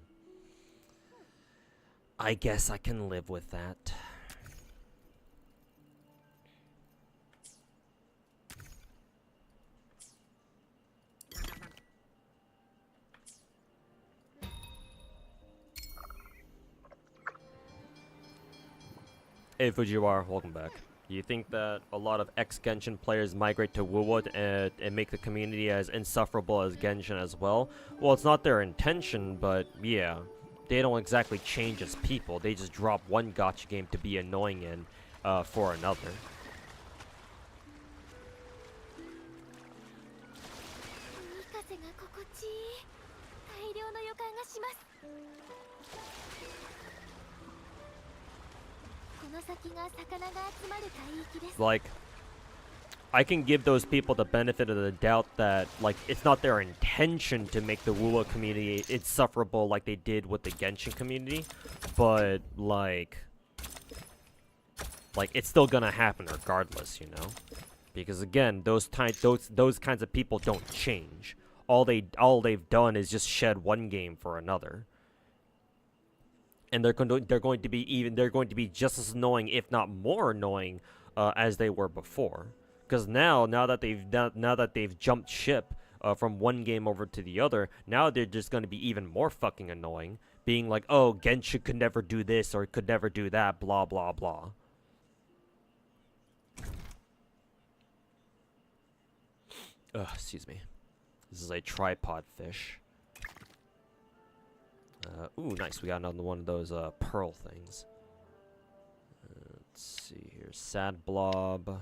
I guess I can live with that. Hey Fujiwara, welcome back. Do you think that a lot of ex-Genshin players migrate to WoW and make the community as insufferable as Genshin as well? Well, it's not their intention, but yeah. They don't exactly change as people. They just drop one gacha game to be annoying in for another. 海風が心地いい。大量の予感がします。この先が魚が集まる海域です。 Like, I can give those people the benefit of the doubt that, like, it's not their intention to make the WoW community insufferable like they did with the Genshin community, but, like, it's still gonna happen regardless, you know? Because, again, those kinds of people don't change. All they've done is just shed one game for another. And they're going to be just as annoying, if not more annoying, as they were before. Because now that they've jumped ship from one game over to the other, now they're just going to be even more fucking annoying, being like, oh, Genshin could never do this or could never do that, blah blah blah. Excuse me. This is a tripod fish. Ooh, nice. We got another one of those pearl things. Let's see here. Sad blob.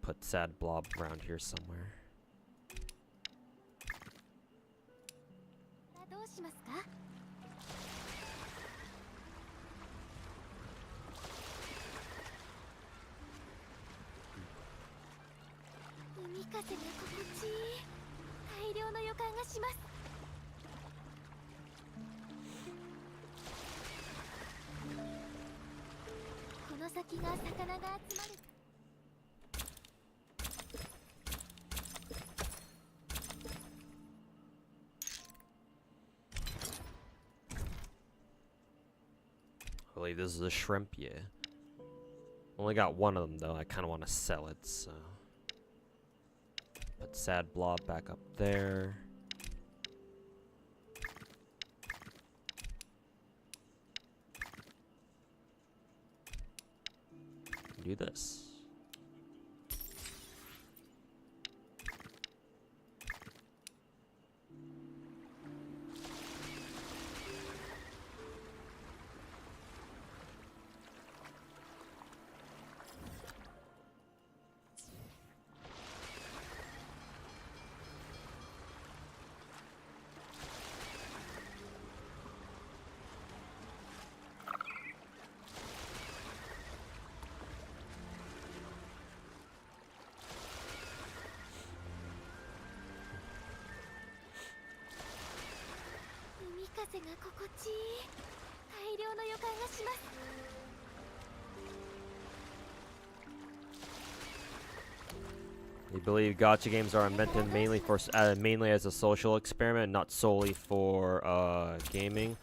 Put sad blob around here somewhere. どうしますか？海風が心地いい。大量の予感がします。この先が魚が集まる。 I believe this is a shrimp, yeah. Only got one of them though. I kind of want to sell it, so put sad blob back up there. Do this. You believe gacha games are invented mainly as a social experiment, not solely for gaming?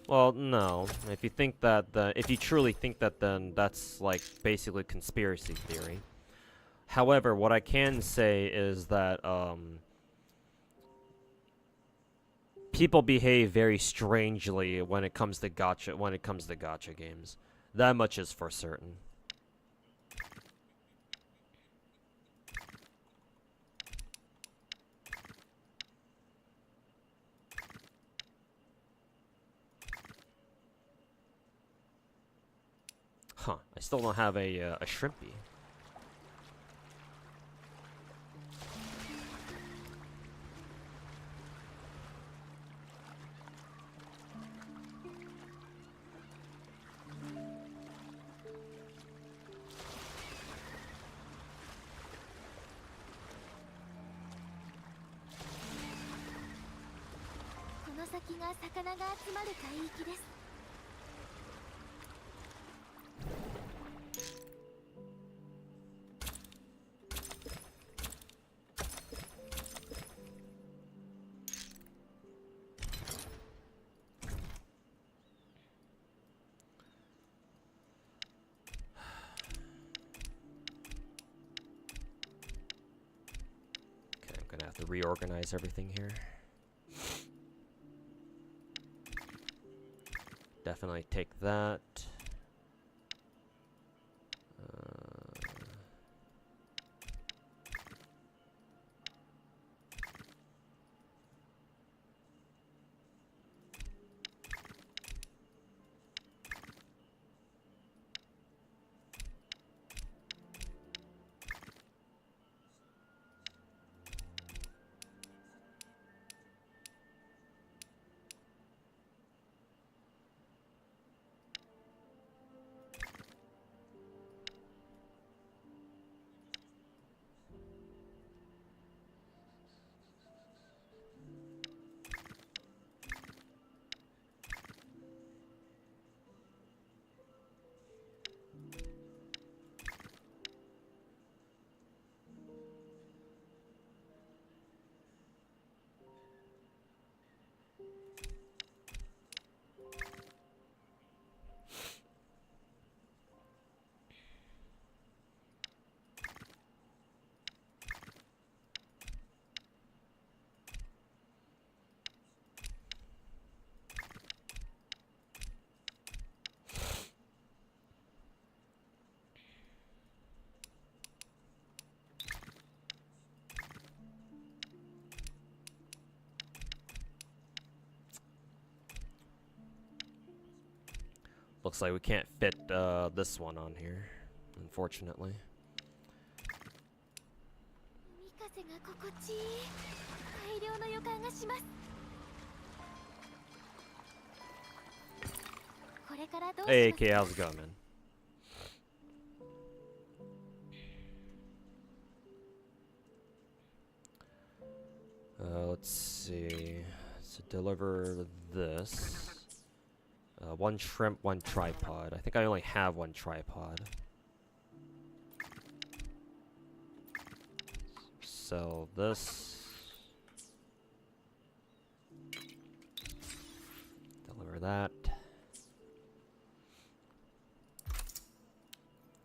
Well, no. If you think that, if you truly think that, then that's like basically conspiracy theory. However, what I can say is that people behave very strangely when it comes to gacha games. That much is for certain. Huh, I still don't have a shrimpy. Gonna have to reorganize everything here. Definitely take that. Looks like we can't fit this one on here, unfortunately. Hey, AK, how's it going, man? Let's see. So deliver this. One shrimp, one tripod. I think I only have one tripod. Sell this. Deliver that.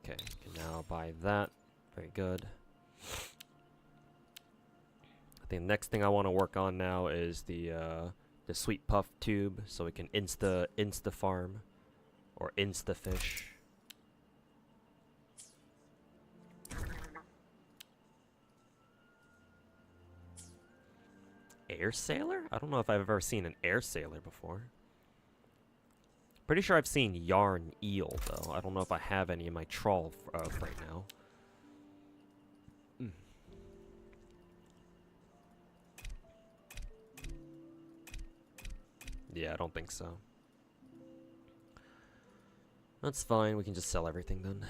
Okay, can now buy that. Very good. I think the next thing I want to work on now is the sweet puff tube, so we can insta farm or insta fish. Air sailor? I don't know if I've ever seen an air sailor before. Pretty sure I've seen yarn eel though. I don't know if I have any in my trawl right now. Yeah, I don't think so. That's fine, we can just sell everything then.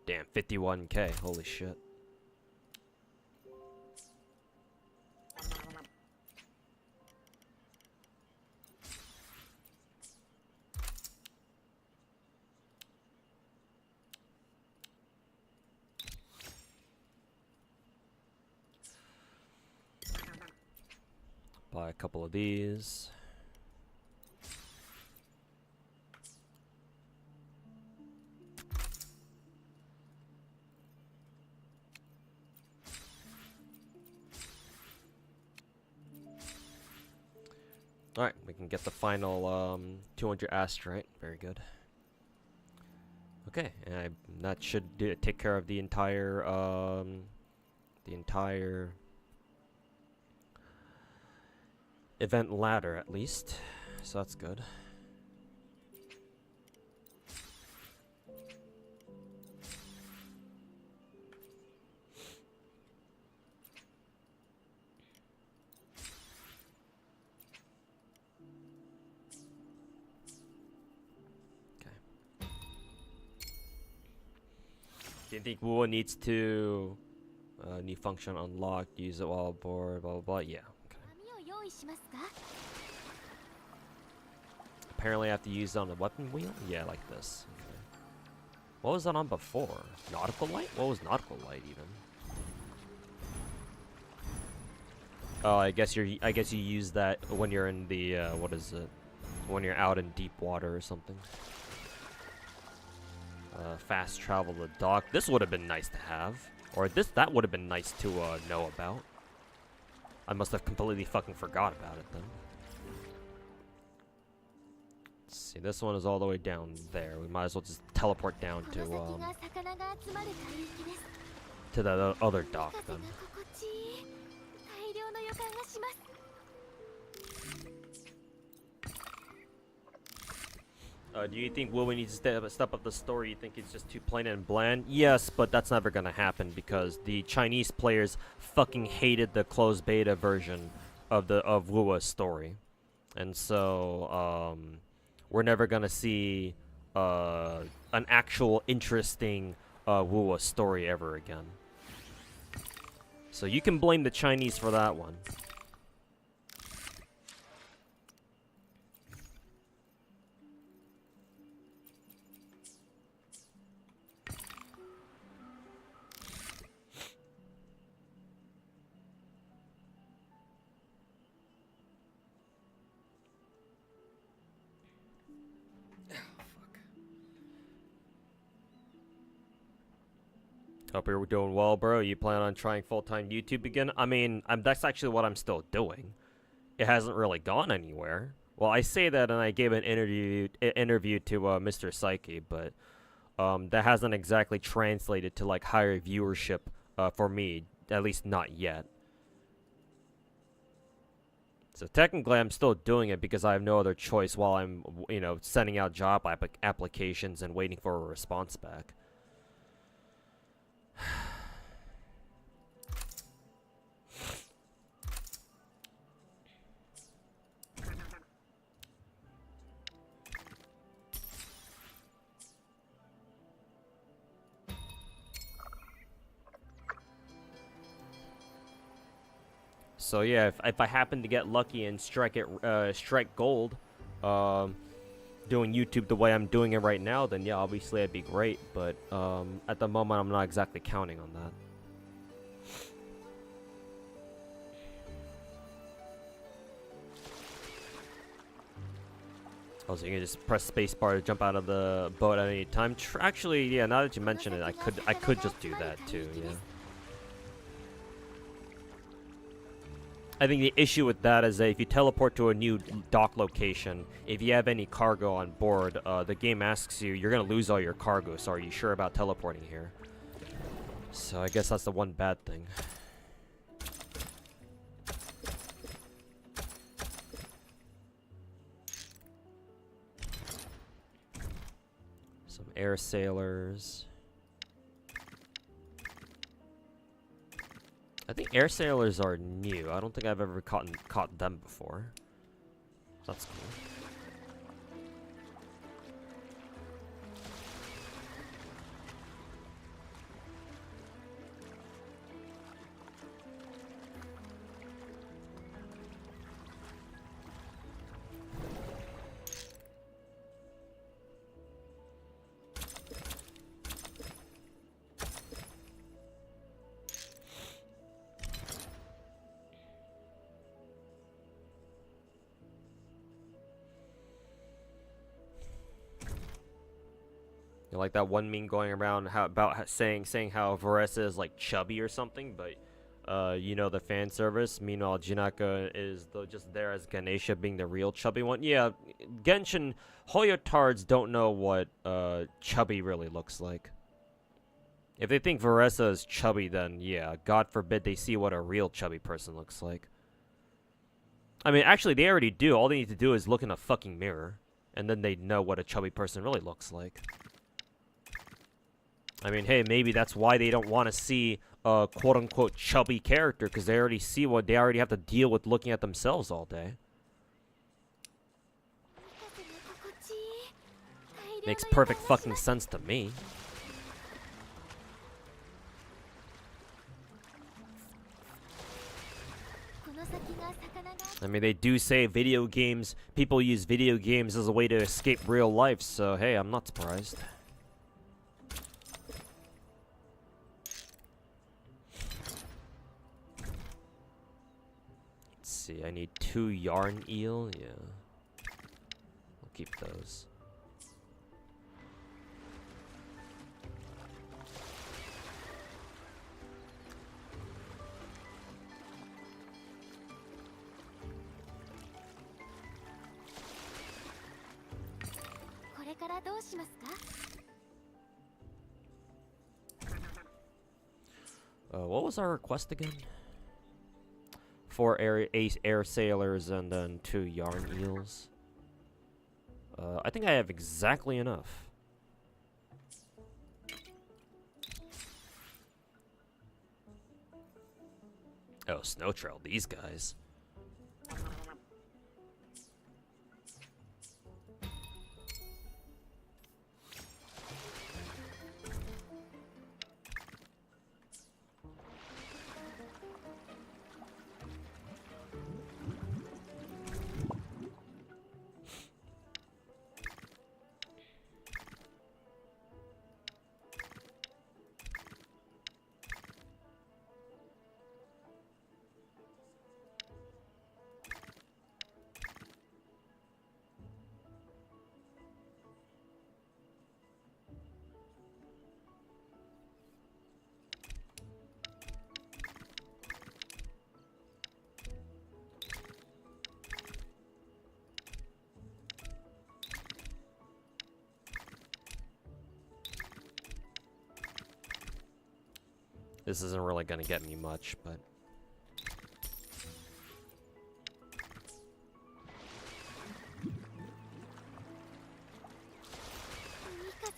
Damn, 51k, holy shit. Buy a couple of these. Alright, we can get the final 200 astrite. Very good. Okay, and that should take care of the entire event ladder at least. So that's good. Do you think Wuwa needs to new function unlocked, use it while bored, blah blah blah? Yeah. Okay. 紙を用意しますか？ Apparently I have to use it on the weapon wheel? Yeah, like this. Okay. What was that on before? Nautical light? What was nautical light even? Oh, I guess you use that when you're in the what is it? When you're out in deep water or something. Fast travel to dock. This would have been nice to have. Or that would have been nice to know about. I must have completely fucking forgot about it then. Let's see, this one is all the way down there. We might as well just teleport down to この先が魚が集まる海域です。 the other dock 風 then. が心地いい。大量の予感がします。 Do you think Will we need to step up the story? You think it's just too plain and bland? Yes, but that's never gonna happen because the Chinese players fucking hated the closed beta version of Wuwa's story, and so we're never gonna see an actual interesting Wuwa story ever again. So you can blame the Chinese for that one. Hope you're doing well, bro. You plan on trying full-time YouTube again? I mean, that's actually what I'm still doing. It hasn't really gone anywhere. Well, I say that, and I gave an interview to Mr. PSEYCHIE, but that hasn't exactly translated to like higher viewership for me, at least not yet. So technically, I'm still doing it because I have no other choice while I'm, you know, sending out job applications and waiting for a response back. So yeah, if I happen to get lucky and strike gold, doing YouTube the way I'm doing it right now, then yeah, obviously it'd be great. But at the moment, I'm not exactly counting on that. Also, you can just press spacebar to jump out of the boat at any time. Actually, yeah, now that you mention it, I could just do that too. Yeah. I think the issue with that is that if you teleport to a new dock location, if you have any cargo on board, the game asks you, you're going to lose all your cargo, so are you sure about teleporting here? So I guess that's the one bad thing. Some air sailors. I think air sailors are new. I don't think I've ever caught them before. That's cool. You know, like that one meme going around saying how Varese is like chubby or something, but you know, the fan service. Meanwhile, Jinaka is just there as Ganesha being the real chubby one. Yeah, Genshin Hoyo tards don't know what chubby really looks like. If they think Veressa is chubby, then yeah, God forbid they see what a real chubby person looks like. I mean, actually, they already do. All they need to do is look in a fucking mirror, and then they know what a chubby person really looks like. I mean, hey, maybe that's why they don't want to see a quote-unquote chubby character, because they already see what they already have to deal with looking at themselves all day. Makes perfect fucking sense to me. I mean, they do say video games, people use video games as a way to escape real life, so hey, I'm not surprised. Let's see, I need 2 yarn eel, yeah. I'll keep those. What was our request again? 4 air sailors and then 2 yarn eels. I think I have exactly enough. Oh, Snow Trail, these guys. This isn't really gonna get me much, but...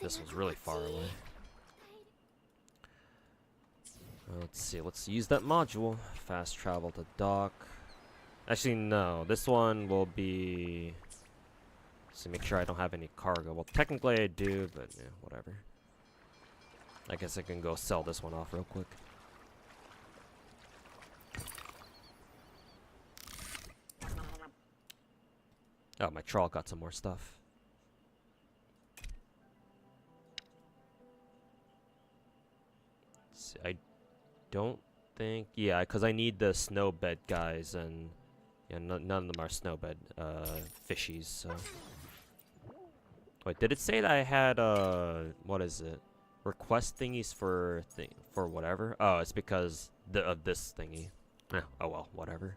This was really far away. Let's see, let's use that module. Fast travel to dock. Actually, no. This one will be... So make sure I don't have any cargo. Well, technically I do, but yeah, whatever. I guess I can go sell this one off real quick. Oh, my troll got some more stuff. Let's see, I don't think... Yeah, because I need the snowbed guys, and... Yeah, none of them are snowbed fishies, so... Wait, did it say that I had, what is it? Request thingies for whatever? Oh, it's because of this thingy. Oh well, whatever.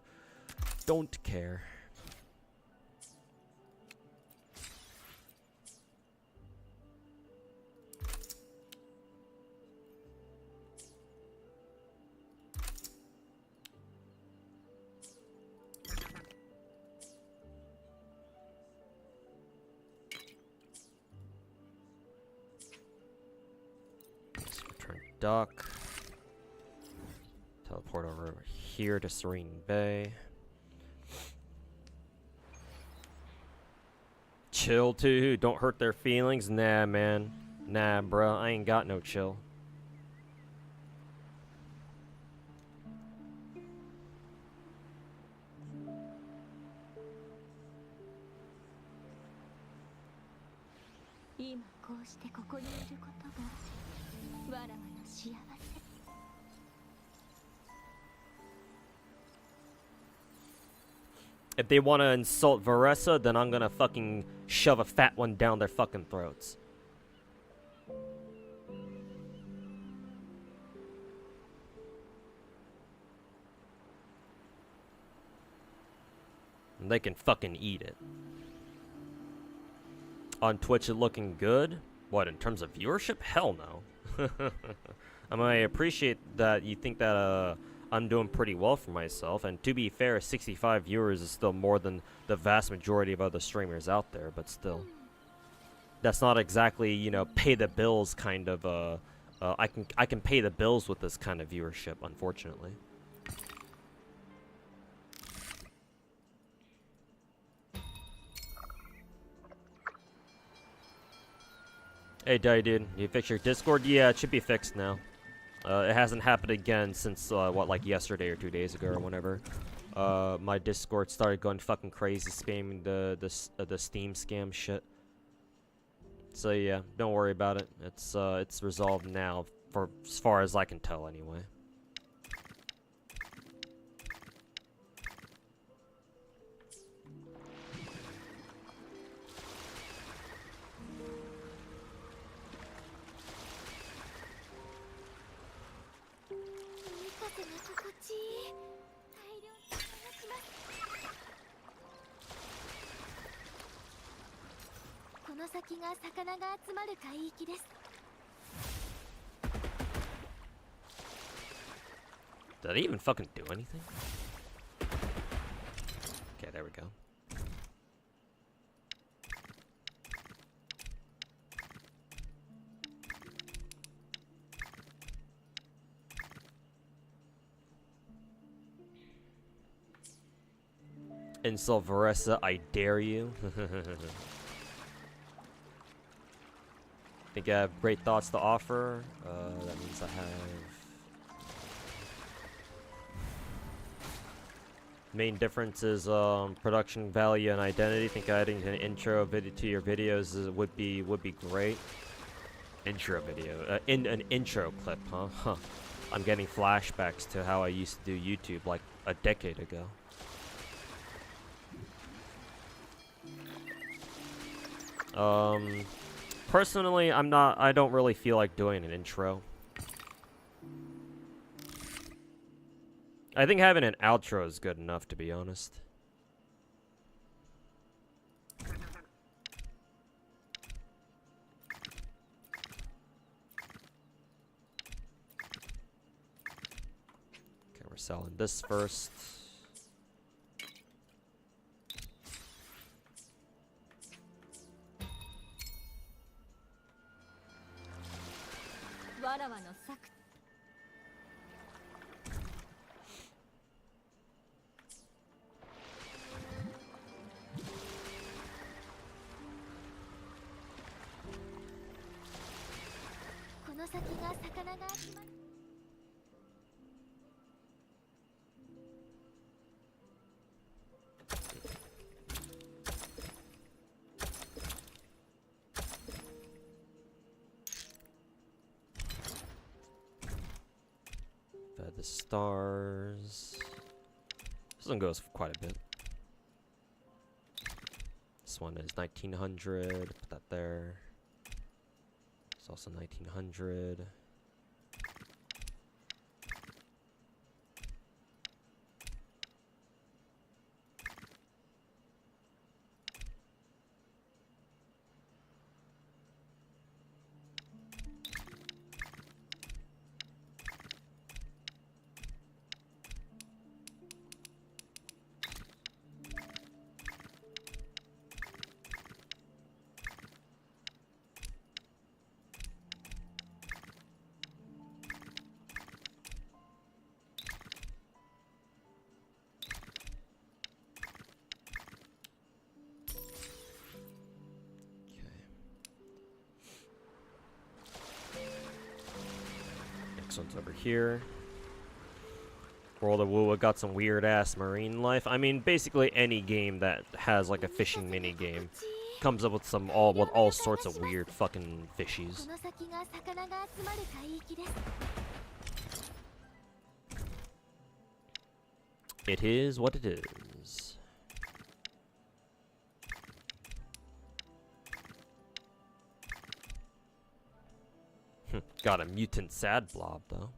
Don't care. Dock. Teleport over here to Serene Bay. Chill too. Don't hurt their feelings. Nah, man. Nah, bruh. I ain't got no chill. If they want to insult Veressa, then I'm gonna fucking shove a fat one down their fucking throats. They can fucking eat it. On Twitch, it looking good? What, in terms of viewership? Hell no. I mean, I appreciate that you think that I'm doing pretty well for myself, and to be fair, 65 viewers is still more than the vast majority of other streamers out there, but still. That's not exactly, you know, pay the bills kind of, I can pay the bills with this kind of viewership, unfortunately. Hey, Daddy Dude, you fix your Discord? Yeah, it should be fixed now. It hasn't happened again since, what, like yesterday or 2 days ago or whenever. My Discord started going fucking crazy, spamming the Steam scam shit. So yeah, don't worry about it. It's resolved now, for as far as I can tell, anyway. Did it even fucking do anything? Okay, there we go. Insult Varessa, I dare you. Think I have great thoughts to offer. That means I have... Main difference is production value and identity. Think adding an intro video to your videos would be great. Intro video, in an intro clip, huh? Huh. I'm getting flashbacks to how I used to do YouTube like a decade ago. Personally, I don't really feel like doing an intro. I think having an outro is good enough, to be honest. Okay, we're selling this first. The stars. This one goes for quite a bit. This one is 1900. Put that there. It's also 1900. One's over here. World of Woo got some weird ass marine life. I mean, basically any game that has like a fishing mini game comes up with some all sorts of weird fucking fishies. It is what it is. Got a mutant sad blob, though.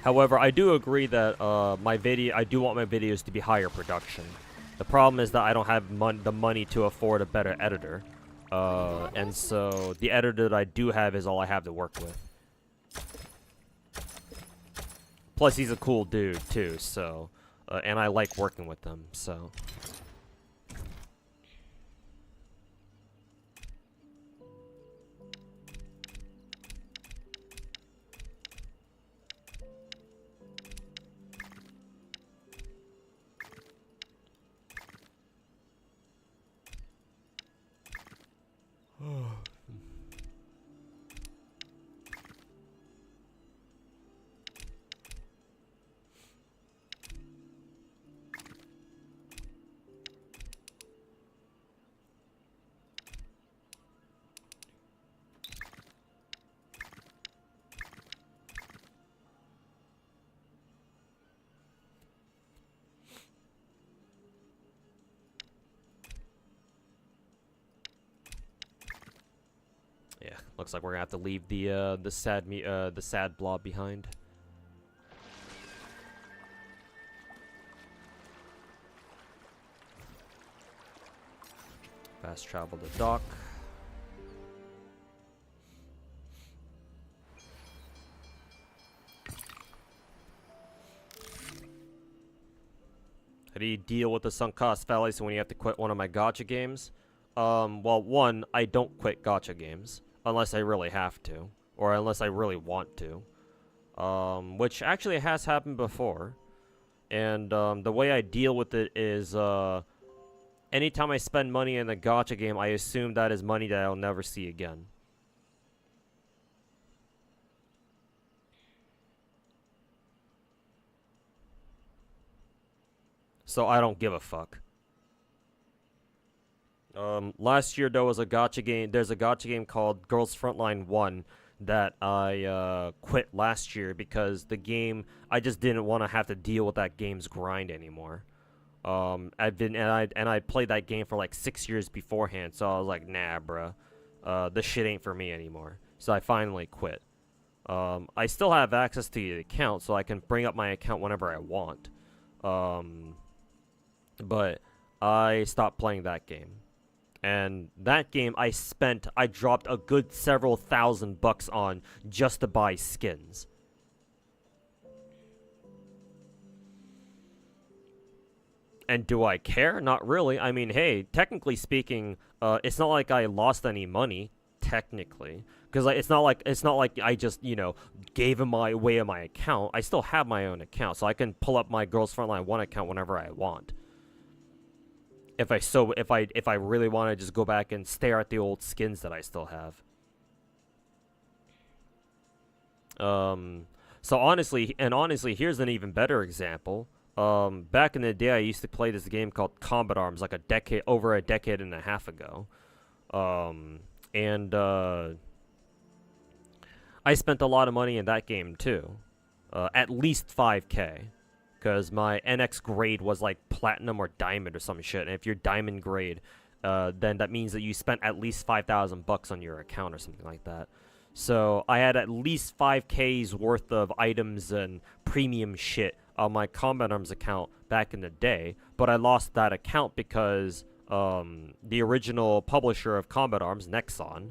However, I do agree that I do want my videos to be higher production. The problem is that I don't have the money to afford a better editor. And so the editor that I do have is all I have to work with. Plus, he's a cool dude too, so and I like working with him, so. Yeah, looks like we're gonna have to leave the sad blob behind. Fast travel to dock. How do you deal with the sunk cost fallacy when you have to quit one of my gacha games? Well, one, I don't quit gacha games unless I really have to, or unless I really want to. Which actually has happened before. And the way I deal with it is anytime I spend money in a gacha game, I assume that is money that I'll never see again. So I don't give a fuck. Last year there was a gacha game. There's a gacha game called Girls Frontline 1 that I quit last year because the game, I just didn't want to have to deal with that game's grind anymore. I played that game for like 6 years beforehand, so I was like, nah, bruh, this shit ain't for me anymore. So I finally quit. I still have access to the account, so I can bring up my account whenever I want. But I stopped playing that game. And that game I dropped a good several $1,000 on just to buy skins. And do I care? Not really. I mean, hey, technically speaking, it's not like I lost any money, technically. Because it's not like I just, gave him away of my account. I still have my own account, so I can pull up my Girls Frontline 1 account whenever I want. If I really want to just go back and stare at the old skins that I still have. So honestly, here's an even better example. Back in the day, I used to play this game called Combat Arms like over a decade and a half ago. I spent a lot of money in that game too. At least 5K. Because my NX grade was like platinum or diamond or some shit. And if you're diamond grade, then that means that you spent at least $5,000 on your account or something like that. So I had at least 5K's worth of items and premium shit on my Combat Arms account back in the day. But I lost that account because the original publisher of Combat Arms, Nexon,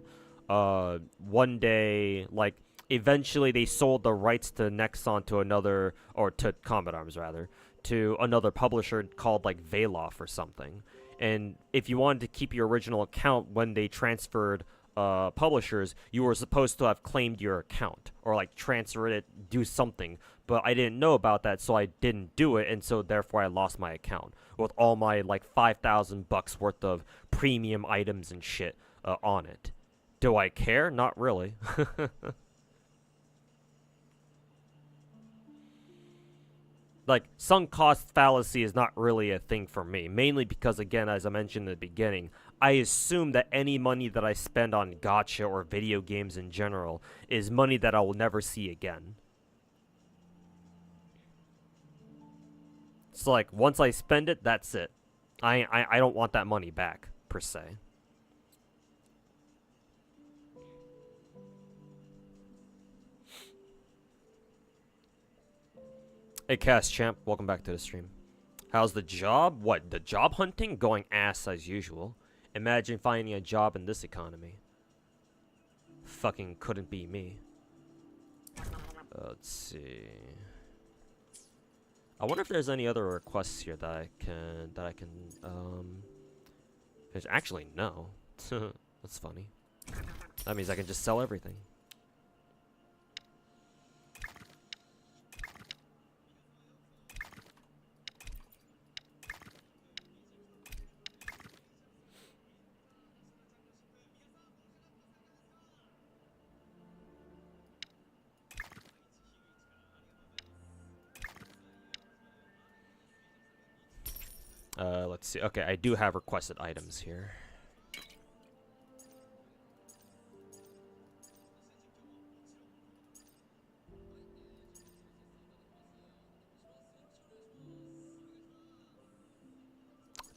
one day, like, eventually they sold the rights to Nexon to another, or to Combat Arms rather, to another publisher called like Veloff or something. And if you wanted to keep your original account when they transferred publishers, you were supposed to have claimed your account or like transfer it, do something. But I didn't know about that, so I didn't do it, and so therefore I lost my account with all my like $5,000 worth of premium items and shit on it. Do I care? Not really. Like, sunk cost fallacy is not really a thing for me. Mainly because, again, as I mentioned in the beginning, I assume that any money that I spend on gacha or video games in general is money that I will never see again. It's like, once I spend it, that's it. I don't want that money back, per se. Hey, Cass Champ, welcome back to the stream. How's the job? What, the job hunting? Going ass as usual. Imagine finding a job in this economy. Fucking couldn't be me. Let's see. I wonder if there's any other requests here that I can there's actually no. That's funny. That means I can just sell everything. Let's see. Okay, I do have requested items here.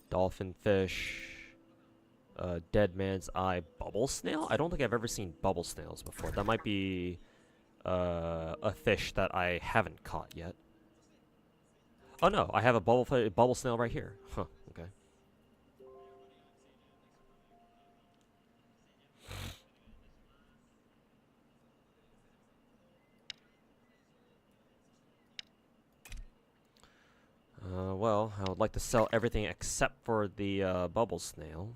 Dolphin fish. Dead man's eye. Bubble snail? I don't think I've ever seen bubble snails before. That might be a fish that I haven't caught yet. Oh no, I have a bubble snail right here. Huh, okay. Well, I would like to sell everything except for the bubble snail.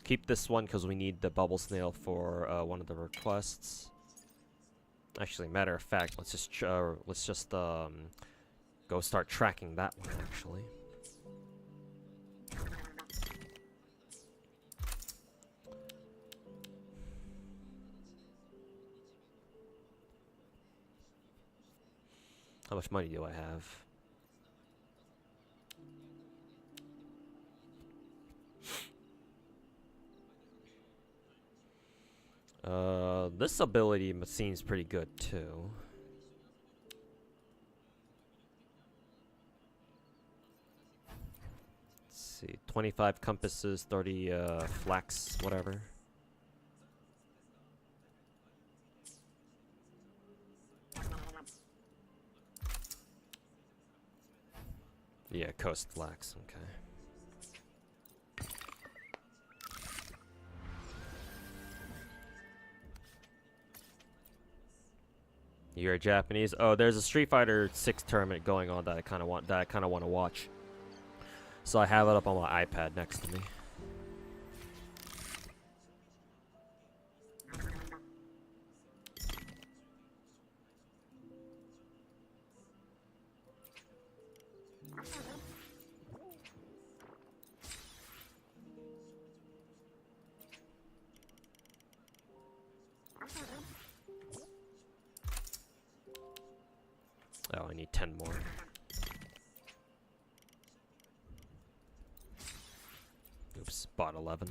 Keep this one because we need the bubble snail for one of the requests. Actually, matter of fact, let's just go start tracking that one. Actually, how much money do I have? This ability seems pretty good too. Let's see, 25 compasses, 30 flax, whatever. Yeah, coast flax, okay. You're Japanese. Oh, there's a Street Fighter 6 tournament going on that I kind of want to watch. So I have it up on my iPad next to me. Oh, I need 10 more. Oops, bought 11.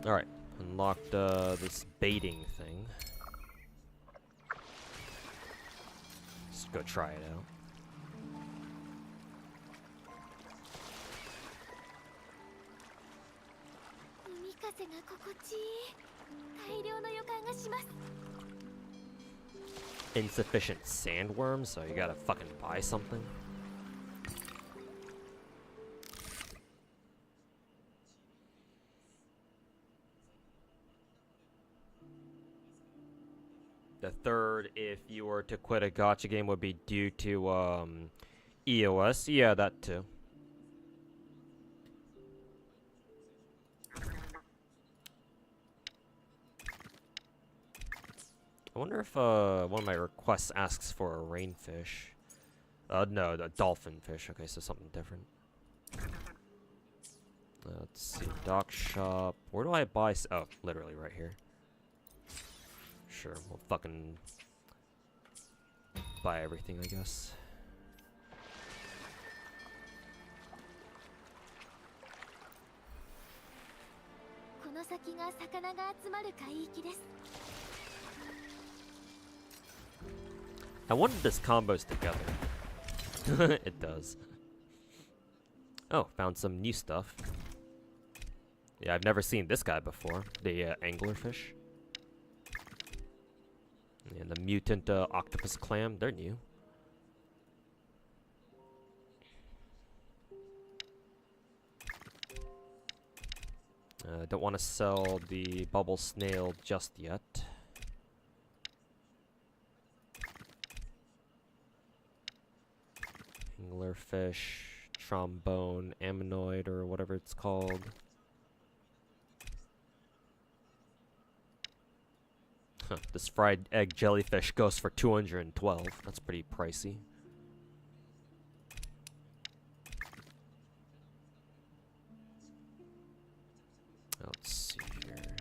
Alright, unlocked this baiting thing. Let's go try it out. Insufficient sandworms, so you gotta fucking buy something. The third, if you were to quit a gacha game, would be due to EOS. Yeah, that too. I wonder if one of my requests asks for a rainfish. No, the dolphin fish. Okay, so something different. Let's see, dock shop. Where do I buy? Oh, literally right here. Sure, we'll fucking buy everything, I guess. I wonder if this combos together. It does. Oh, found some new stuff. Yeah, I've never seen this guy before. The anglerfish. And the mutant octopus clam, they're new. Don't want to sell the bubble snail just yet. Anglerfish, trombone, ammonoid, or whatever it's called. Huh, this fried egg jellyfish goes for 212. That's pretty pricey. Let's see here.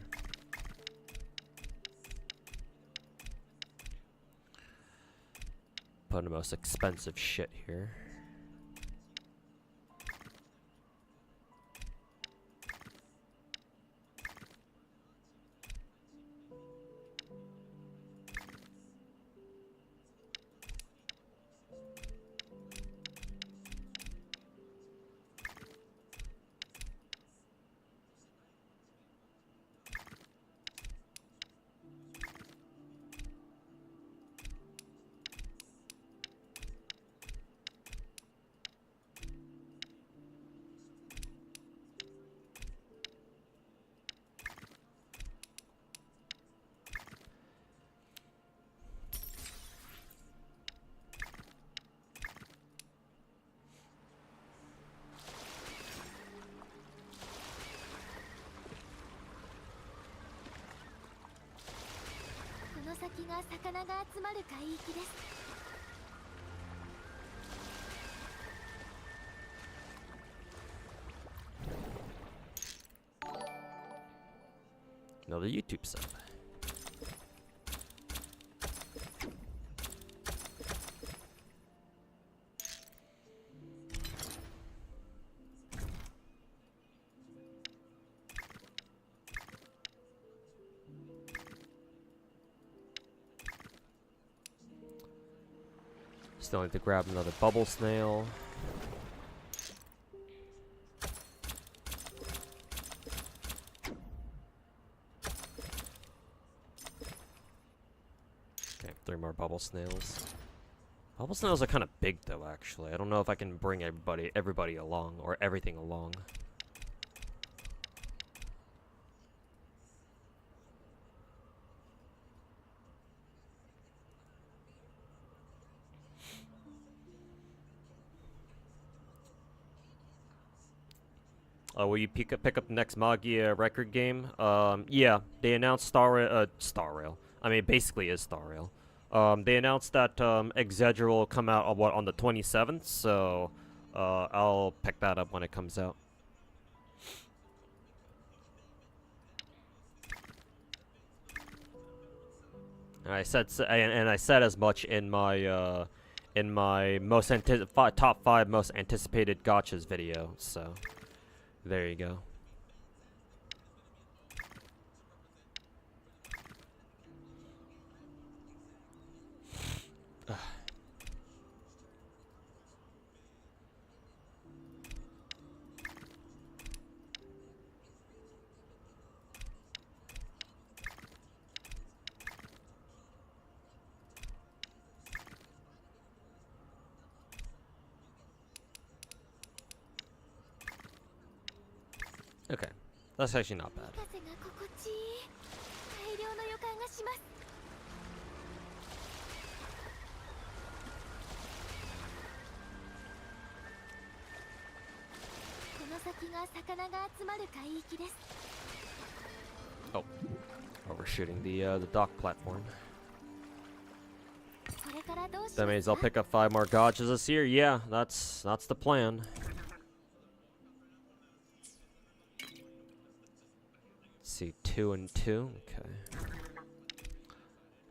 Put the most expensive shit here. Another YouTube sub. Still need to grab another bubble snail. Okay, 3 more bubble snails. Bubble snails are kind of big though, actually. I don't know if I can bring everybody along or everything along. Will you pick up the next Magia record game? Yeah, they announced Star Rail. I mean, it basically is Star Rail. They announced that Exedra will come out on the 27th, so I'll pick that up when it comes out. And I said as much in my top 5 most anticipated gachas video. So. There you go. Okay, that's actually not bad. Oh, overshooting the dock platform. からどうし That ま means す I'll か pick up 5 more gotchas this year. Yeah, that's the plan. Let's see, 2 and 2. Okay.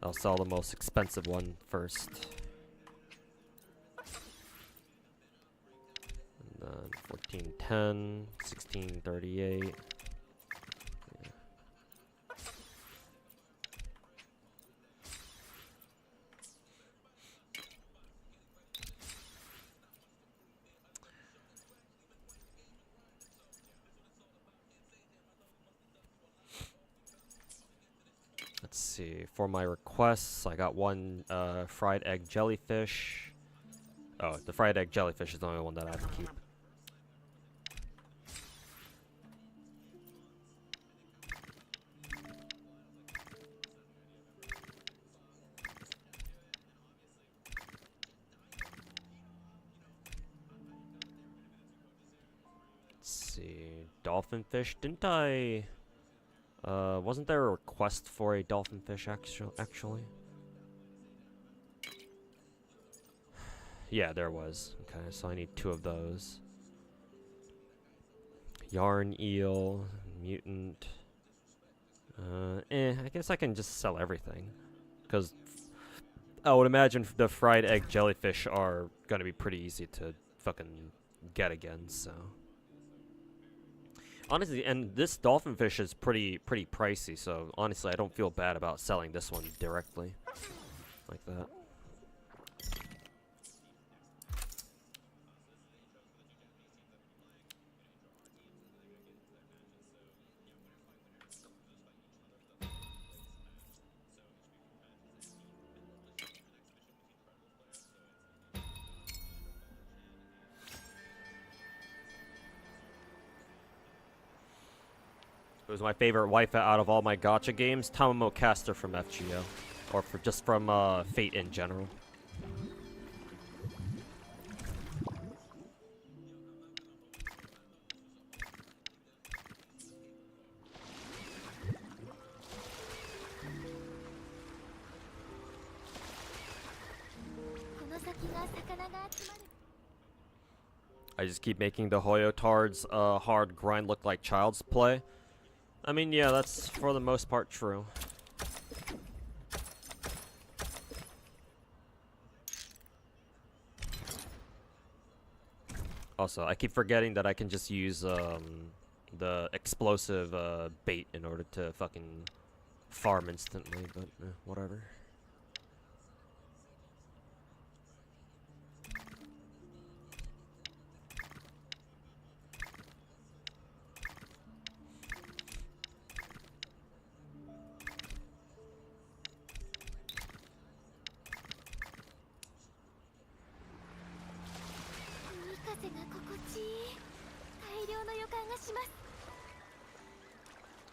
I'll sell the most expensive one first. And then 1410, 1638. Let's see, for my requests, I got one fried egg jellyfish. Oh, the fried egg jellyfish is the only one that I have to keep. Let's see, dolphin fish, didn't I... wasn't there a request for a dolphin fish actually? Yeah, there was. Okay, so I need 2 of those. Yarn eel, mutant. I guess I can just sell everything. Because I would imagine the fried egg jellyfish are gonna be pretty easy to fucking get again, so. Honestly, and this dolphin fish is pretty pricey, so honestly I don't feel bad about selling this one directly. Like that. It was my favorite waifu out of all my gacha games, Tamamo Caster from FGO. Or just from Fate in general. I just keep making the Hoyo Tard's hard grind look like child's play. I mean, yeah, that's for the most part true. Also, I keep forgetting that I can just use the explosive bait in order to fucking farm instantly, but whatever.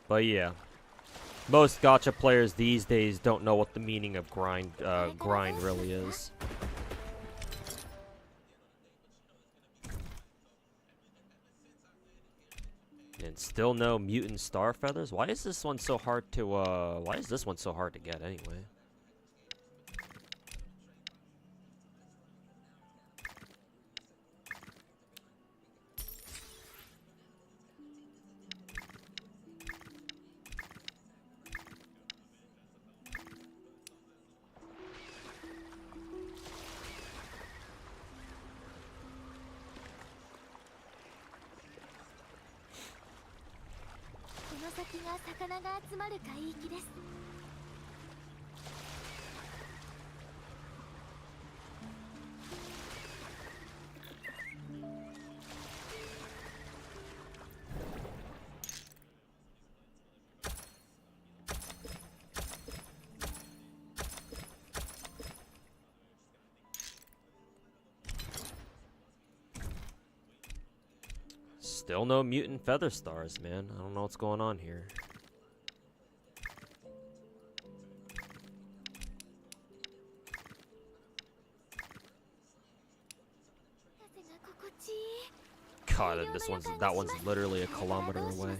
But yeah, most gacha players these days don't know what the meaning of grind really is. And still no mutant star feathers? Why is this one so hard to why is this one so hard to get anyway? Still no mutant feather stars, man. I don't know what's going on here. God, and that one's literally a kilometer away.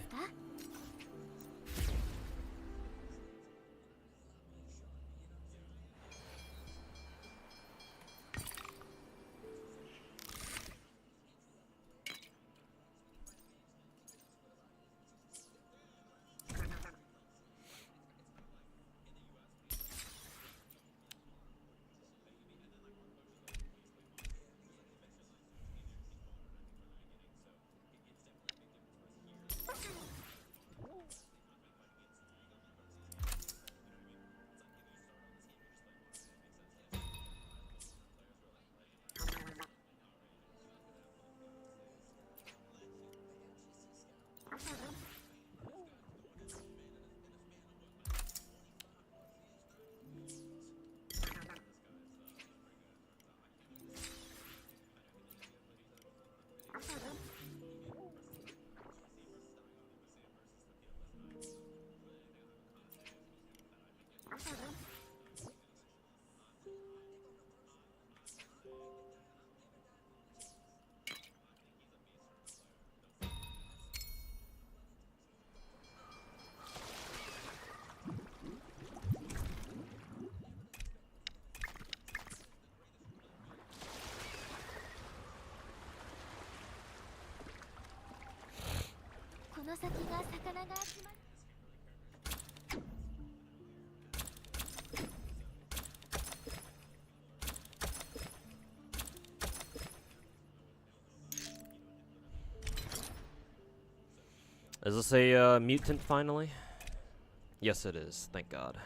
の先が魚が集まる Is this a mutant finally? Yes, it is. Thank God.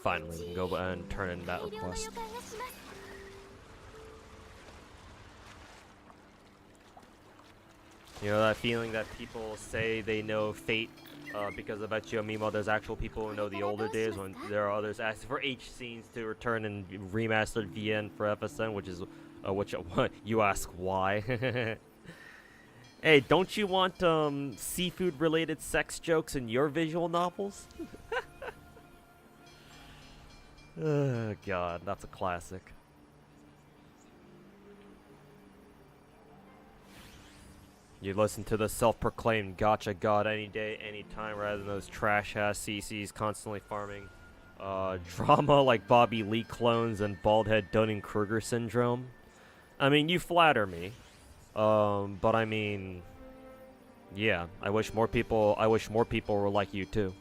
Finally, we can go and turn in that 大量の予 request. 感がします You know that feeling that people say they know Fate because of Echio Mimo, there's actual people who know the older days when there are others asking for H scenes to return in remastered VN for FSN, which is which you ask why. Hey, don't you want seafood related sex jokes in your visual novels? Oh god, that's a classic. You listen to the self-proclaimed Gacha god any day, any time, rather than those trash-ass CCs constantly farming drama like Bobby Lee clones and bald-head Dunning-Kruger syndrome. I mean, you flatter me, but I mean, yeah, I wish more people were like you too.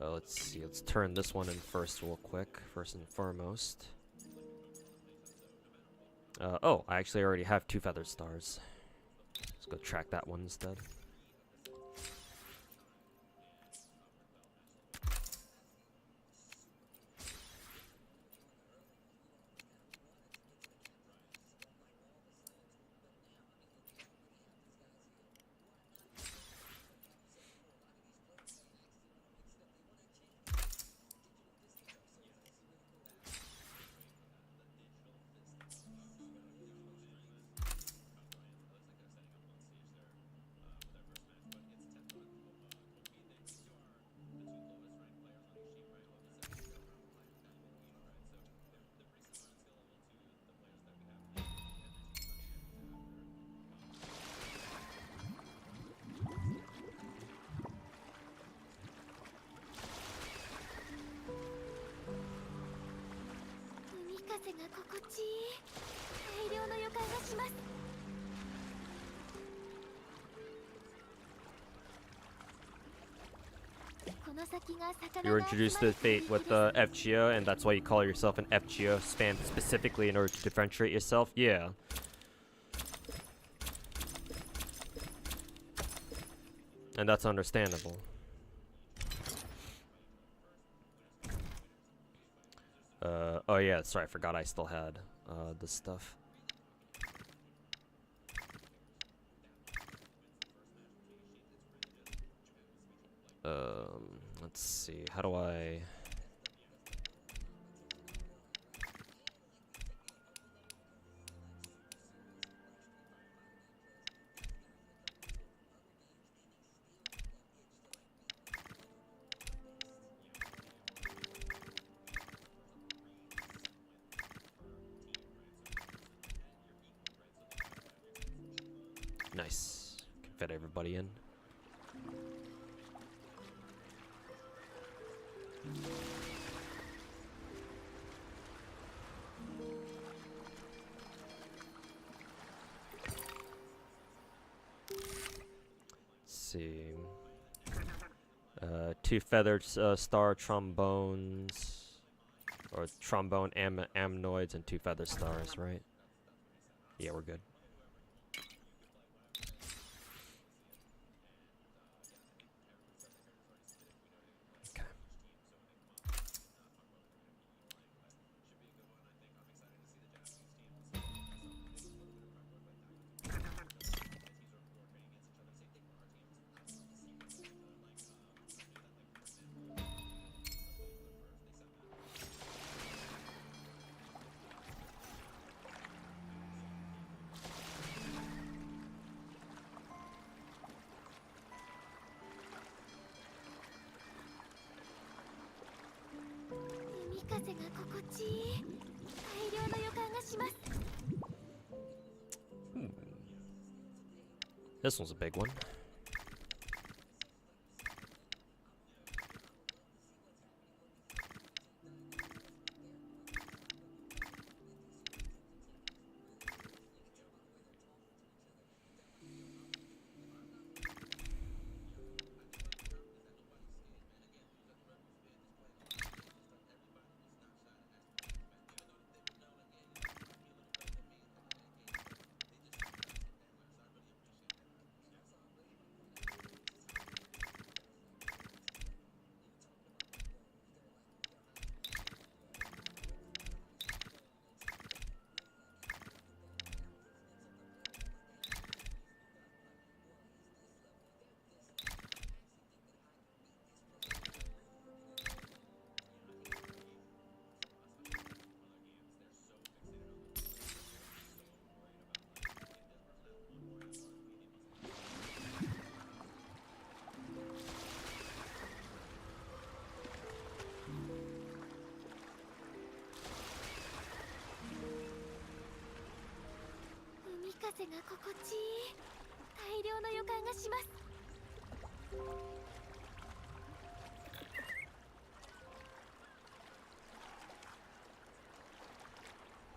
Let's see, let's turn this one in first real quick, first and foremost. Oh, I actually already have 2 feathered stars. Let's go track that one instead. You were introduced to Fate with FGO, and that's why you call yourself an FGO spam specifically in order to differentiate yourself? Yeah. And that's understandable. Oh yeah, sorry, I forgot I still had this stuff. Let's see, how do I... Nice. Can fit everybody in. Let's see. 2 feathered star trombones, or trombone ammonoids, and 2 feathered stars, right? Yeah, we're good. 風が心地いい。大量の予感がします。 This one's a big one.風が心地いい。大量の予感がします。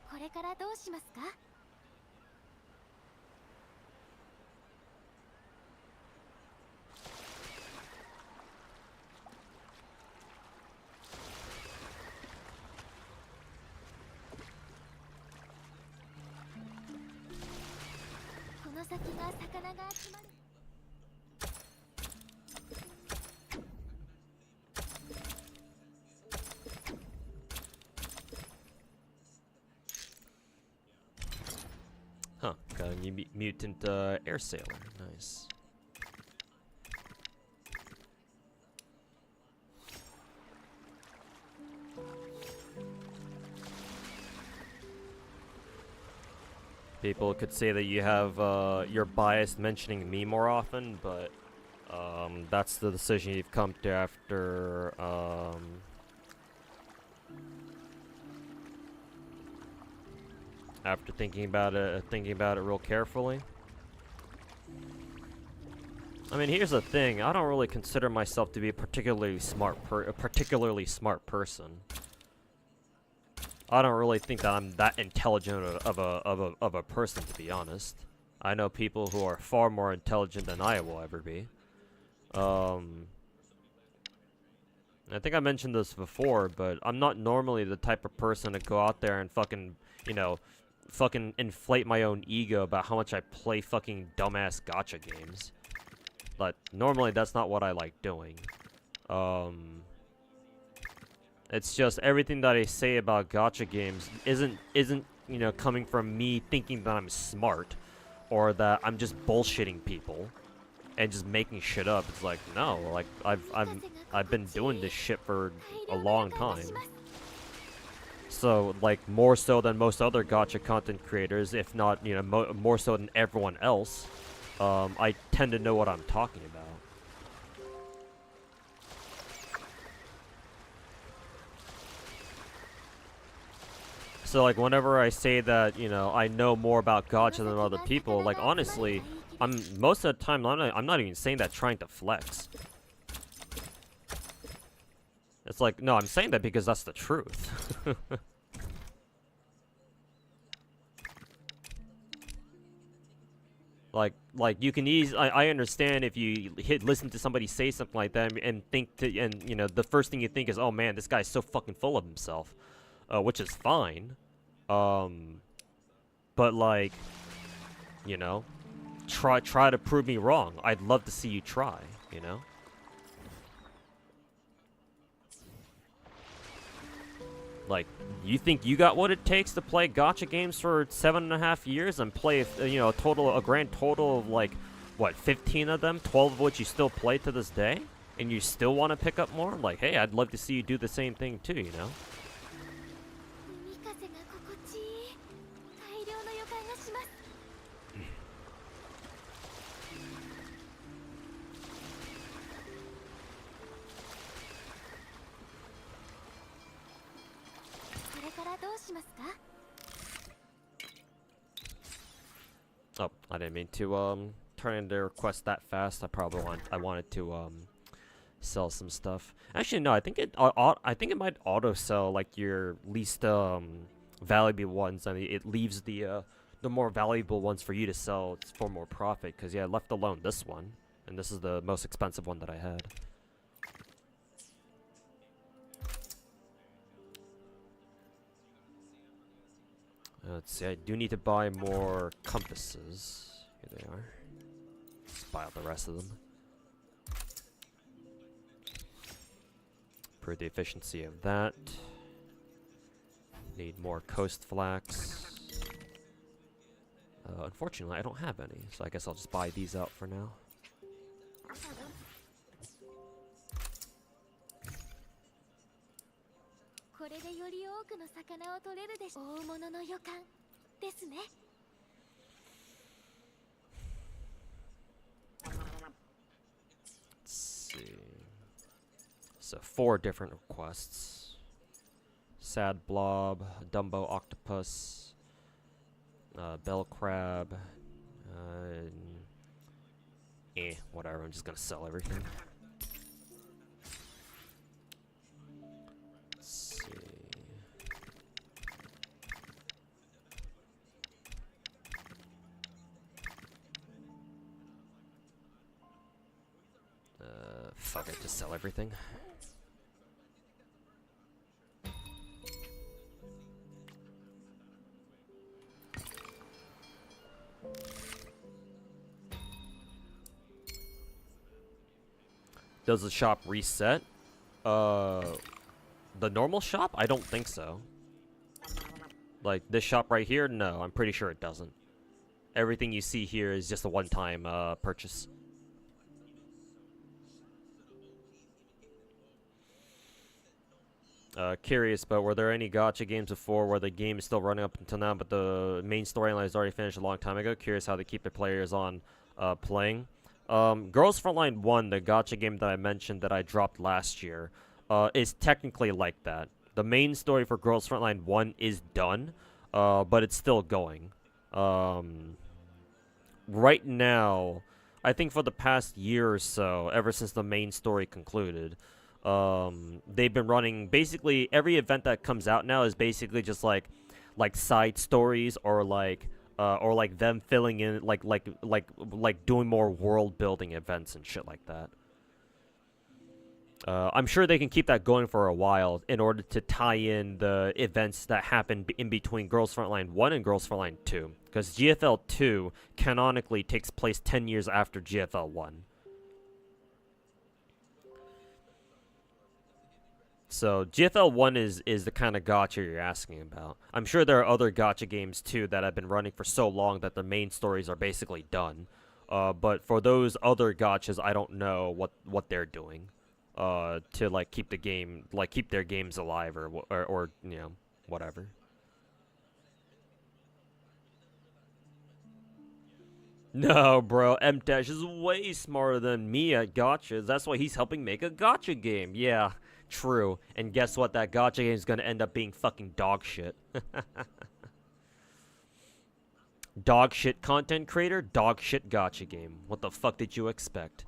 これからどうしますか？この先が魚が集まる。Huh, got a new mutant air sailor. Nice. People could say that you have you're biased mentioning me more often, but that's the decision you've come to after thinking about it real carefully. I mean, here's the thing. I don't really consider myself to be a particularly smart person. I don't really think that I'm that intelligent of a person, to be honest. I know people who are far more intelligent than I will ever be. I think I mentioned this before, but I'm not normally the type of person to go out there and fucking, you know, fucking inflate my own ego about how much I play fucking dumbass gacha games. But normally that's not what I like doing. It's just everything that I say about gacha games isn't you know, coming from me thinking that I'm smart or that I'm just bullshitting people and just making shit up. It's like, no, like I've been doing this shit for a long time. So, like, more so than most other gacha content creators, if not, you know, more so than everyone else, I tend to know what I'm talking about. So, like, whenever I say that, you know, I know more about gacha than other people, like, honestly, most of the time, I'm not even saying that trying to flex. It's like, no, I'm saying that because that's the truth. Like you can I understand if you listen to somebody say something like that and you know, the first thing you think is, oh man, this guy's so fucking full of himself, which is fine. But like, you know, try to prove me wrong. I'd love to see you try, you know? Like, you think you got what it takes to play gacha games for 7.5 years and play, you know, a grand total of like, what, 15 of them, 12 of which you still play to this day, and you still want to pick up more? Like, hey, I'd love to see you do the same thing too, you know? しますか？ Oh, I didn't mean to turn in the request that fast. I wanted to sell some stuff. Actually, no. I think it might auto sell like your least valuable ones, and it leaves the more valuable ones for you to sell for more profit. Cause yeah, left alone this one, and this is the most expensive one that I had. Let's see, I do need to buy more compasses. Here they are. Let's buy out the rest of them. Improve the efficiency of that. Need more coast flax. Unfortunately, I don't have any, so I guess I'll just buy these out for now. これでより多くの魚を取れるでしょう。大物の予感ですね。 Let's see. So 4 different requests. Sad blob, Dumbo octopus, bell crab, whatever, I'm just gonna sell everything. Let's see. Fuck it, just sell everything. Does the shop reset? The normal shop? I don't think so. Like, this shop right here? No, I'm pretty sure it doesn't. Everything you see here is just a one-time purchase. Curious, but were there any gacha games before where the game is still running up until now, but the main storyline is already finished a long time ago? Curious how they keep the players on playing. Girls Frontline 1, the gacha game that I mentioned that I dropped last year, is technically like that. The main story for Girls Frontline 1 is done, but it's still going. Right now, I think for the past year or so, ever since the main story concluded, they've been running basically every event that comes out now is basically just like side stories or like them filling in like doing more world building events and shit like that. I'm sure they can keep that going for a while in order to tie in the events that happen in between Girls Frontline 1 and Girls Frontline 2, because GFL 2 canonically takes place 10 years after GFL 1. So GFL 1 is the kind of gacha you're asking about. I'm sure there are other gacha games too that have been running for so long that the main stories are basically done. But for those other gachas, I don't know what they're doing to like keep the game, like keep their games alive or you know, whatever. No, bro, M-Dash is way smarter than me at gachas. That's why he's helping make a gacha game. Yeah. True, and guess what? That gacha game is gonna end up being fucking dog shit. Dog shit content creator, dog shit gacha game. What the fuck did you expect?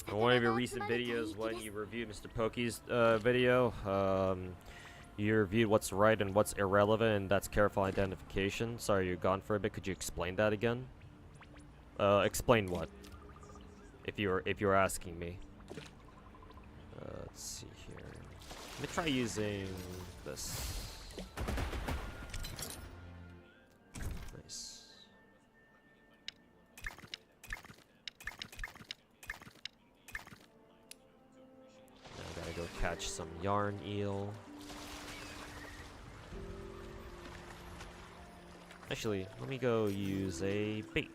In one of your recent videos, when you reviewed Mr. Pokey's video, you reviewed what's right and what's irrelevant, and that's careful identification. Sorry, you're gone for a bit. Could you explain that again? Explain what? If you're asking me. Let's see here. Let me try using this. Nice. Now I gotta go go catch some yarn eel. Actually, let me go use a bait.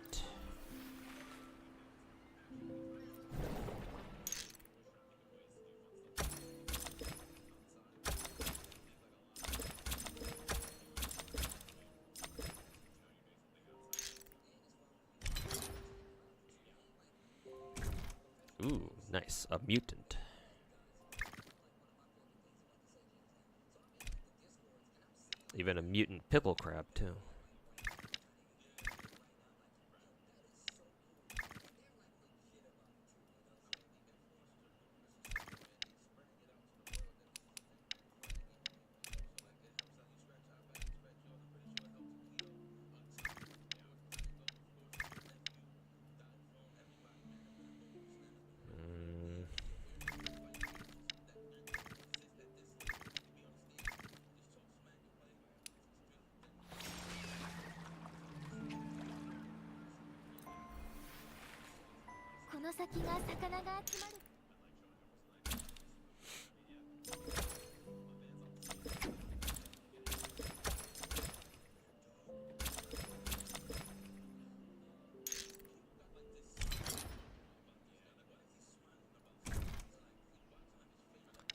Ooh, nice. A mutant. Even a mutant pickle crab, too.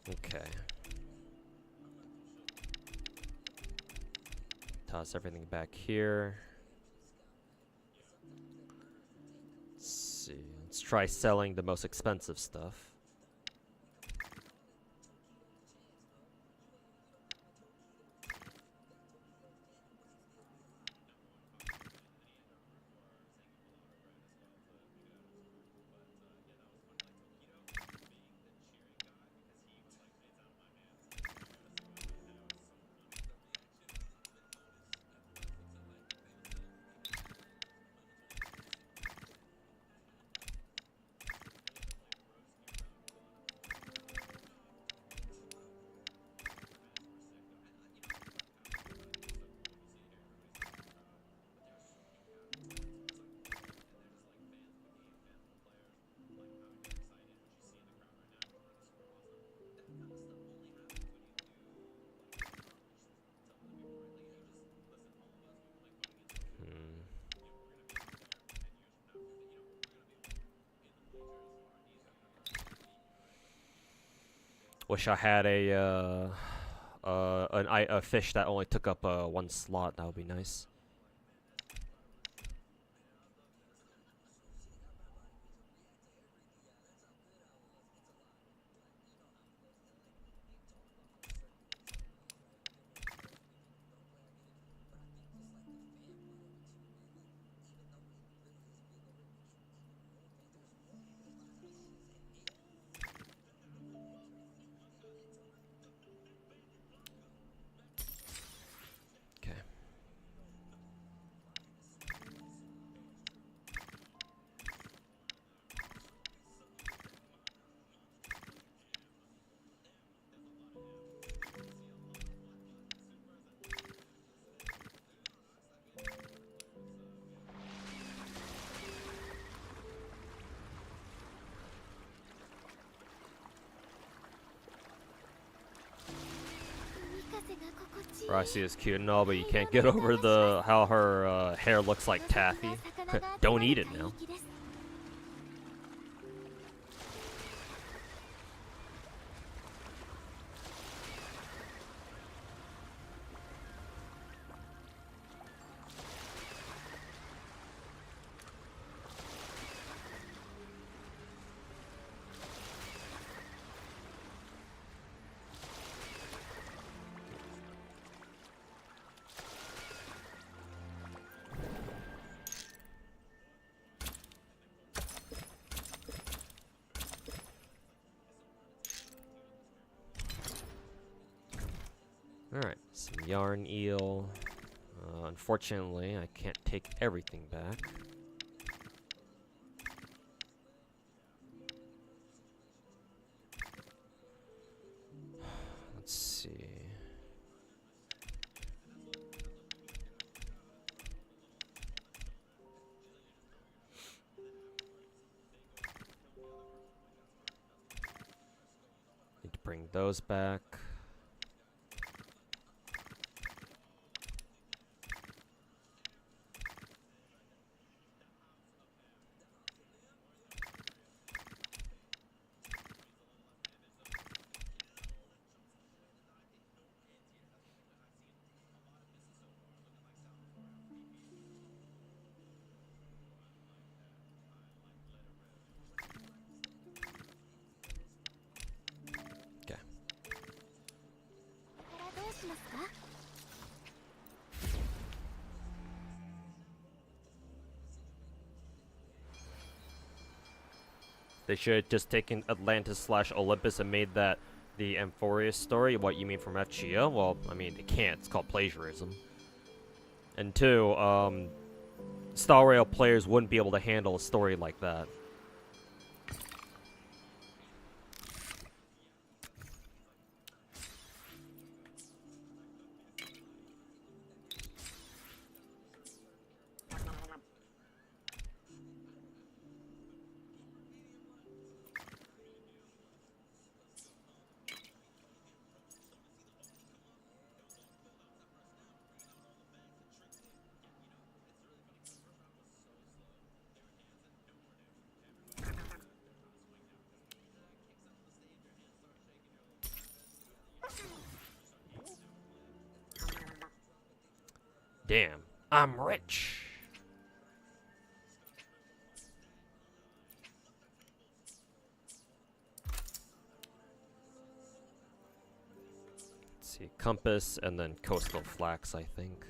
Okay. Toss everything back here. Let's see. Let's try selling the most expensive stuff. Wish I had a fish that only took up one slot. That would be nice. Roxy is cute and all, but you can't get over the how her hair looks like taffy. Don't eat it now. Alright, some yarn eel. Unfortunately, I can't take everything back. Let's see. Need to bring those back. Okay. これからどうしますか？ They should have just taken Atlantis/Olympus and made that the Amphorius story. What you mean from FGO? Well, I mean, they can't. It's called plagiarism. And two, Star Rail players wouldn't be able to handle a story like that. Damn, I'm rich. Let's see, compass and then coastal flax, I think.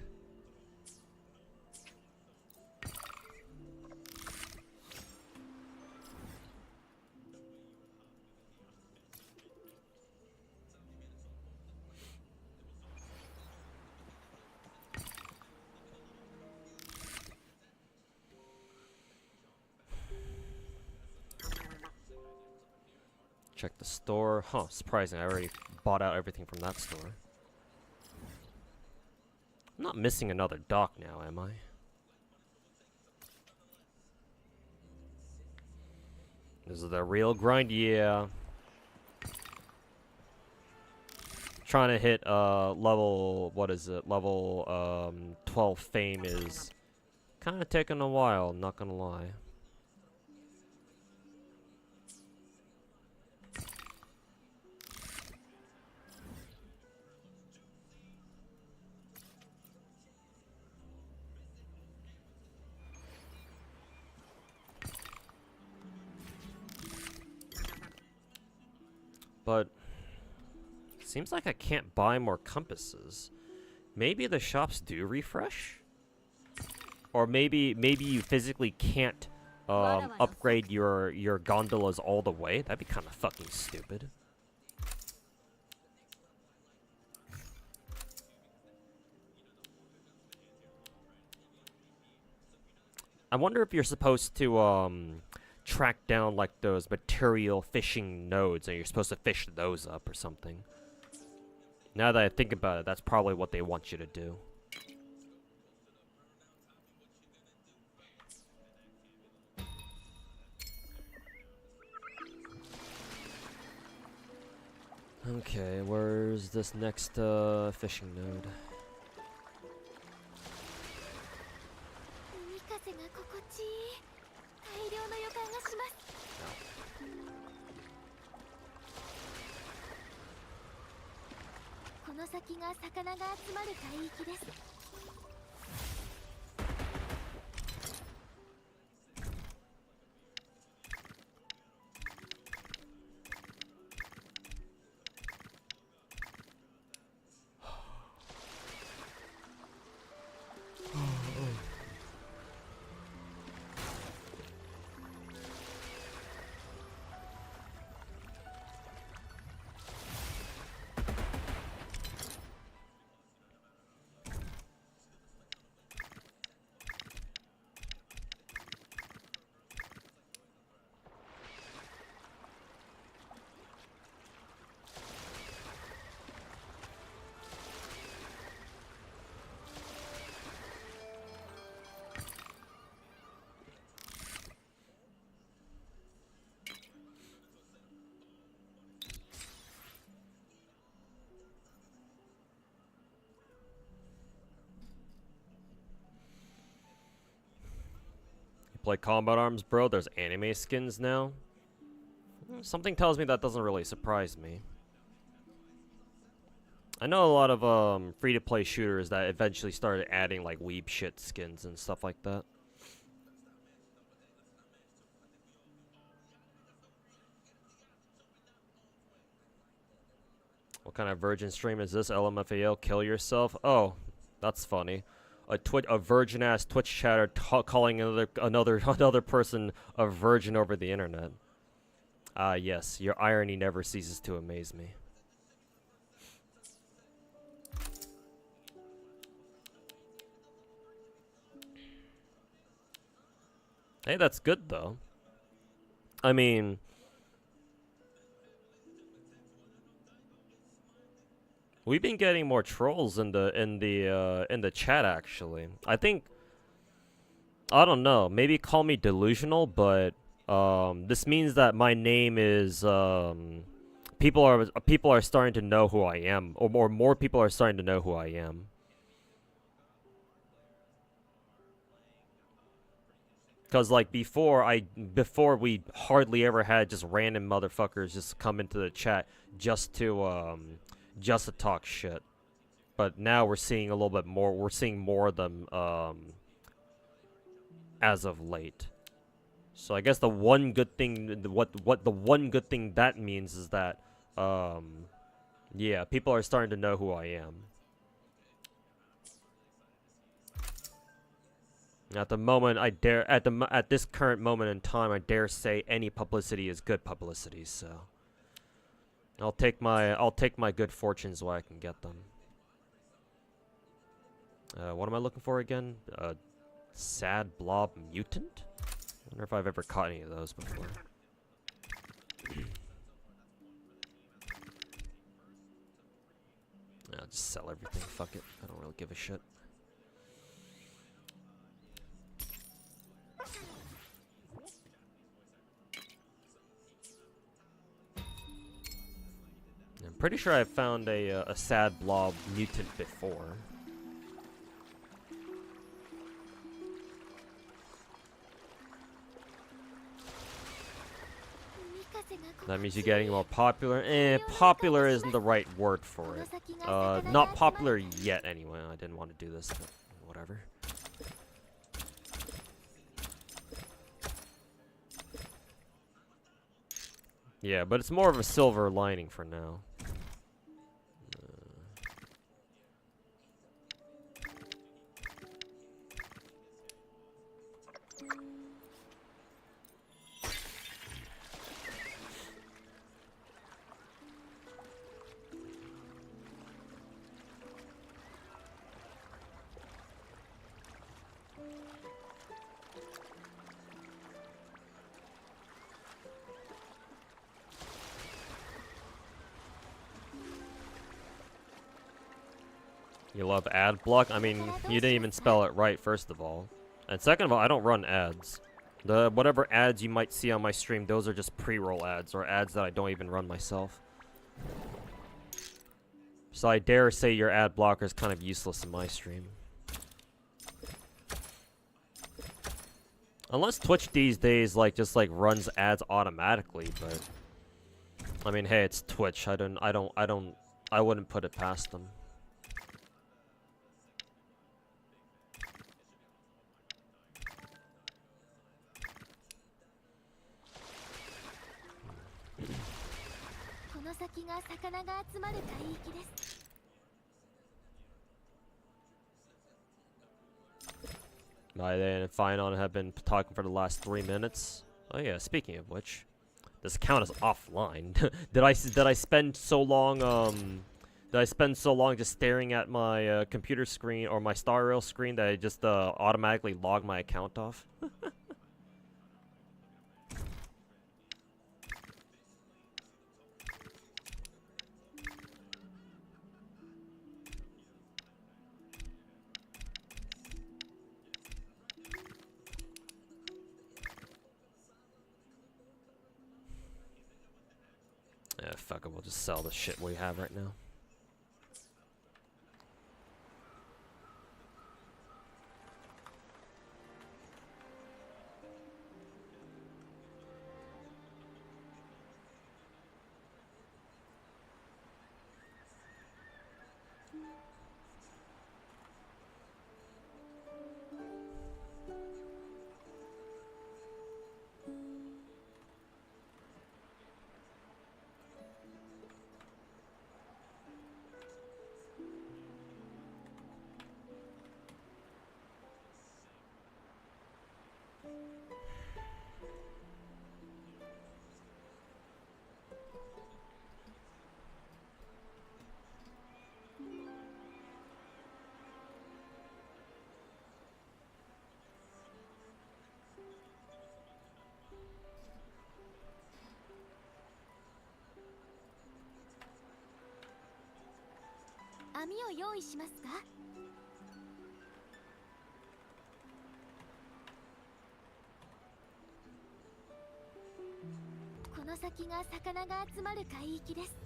Check the store. Huh, surprising. I already bought out everything from that store. I'm not missing another dock now, am I? This is the real grind, yeah. Trying to hit level, what is it? Level 12 fame is kind of taking a while, not gonna lie. But seems like I can't buy more compasses. Maybe the shops do refresh? Or maybe you physically can't upgrade your gondolas all the way? That'd be kind of fucking stupid. I wonder if you're supposed to track down like those material fishing nodes and you're supposed to fish those up or something. Now that I think about it, that's probably what they want you to do. Okay, where's this next fishing node? 海風が心地いい。大量の予感がします。この先が魚が集まる海域です。Play combat arms, bro. There's anime skins now. Something tells me that doesn't really surprise me. I know a lot of free-to-play shooters that eventually started adding like weeb shit skins and stuff like that. What kind of virgin stream is this? LMFAO, kill yourself? Oh, that's funny. A virgin ass Twitch chatter calling another person a virgin over the internet. Ah, yes, your irony never ceases to amaze me. Hey, that's good though. I mean, we've been getting more trolls in the chat actually. I think, I don't know, maybe call me delusional, but this means that my name is people are starting to know who I am, or more people are starting to know who I am. Cause like before we hardly ever had just random motherfuckers just come into the chat just to talk shit. But now we're seeing a little bit more. We're seeing more of them as of late. So I guess the one good thing, what the one good thing that means is that yeah, people are starting to know who I am. At the moment, at this current moment in time, I dare say any publicity is good publicity. So I'll take my good fortunes while I can get them. What am I looking for again? Sad blob mutant? I wonder if I've ever caught any of those before. I'll just sell everything. Fuck it. I don't really give a shit. I'm pretty sure I found a sad blob mutant before. That means you're getting more popular. Popular isn't the right word for it. Not popular yet anyway. I didn't want to do this, but whatever. Yeah, but it's more of a silver lining for now. You love ad block? I mean, you didn't even spell it right, first of all. And second of all, I don't run ads. Whatever ads you might see on my stream, those are just pre-roll ads, or ads that I don't even run myself. So I dare say your ad blocker is kind of useless in my stream. Unless Twitch these days, just runs ads automatically, but... I mean, hey, it's Twitch. I wouldn't put it past them. And Finon have been talking for the last 3 minutes. Oh yeah, speaking of which, this account is offline. did I spend so long just staring at my computer screen or my Star Rail screen that I just automatically logged my account off? Yeah, fuck it, we'll just sell the shit we have right now. 網を用意しますか？この先が魚が集まる海域です。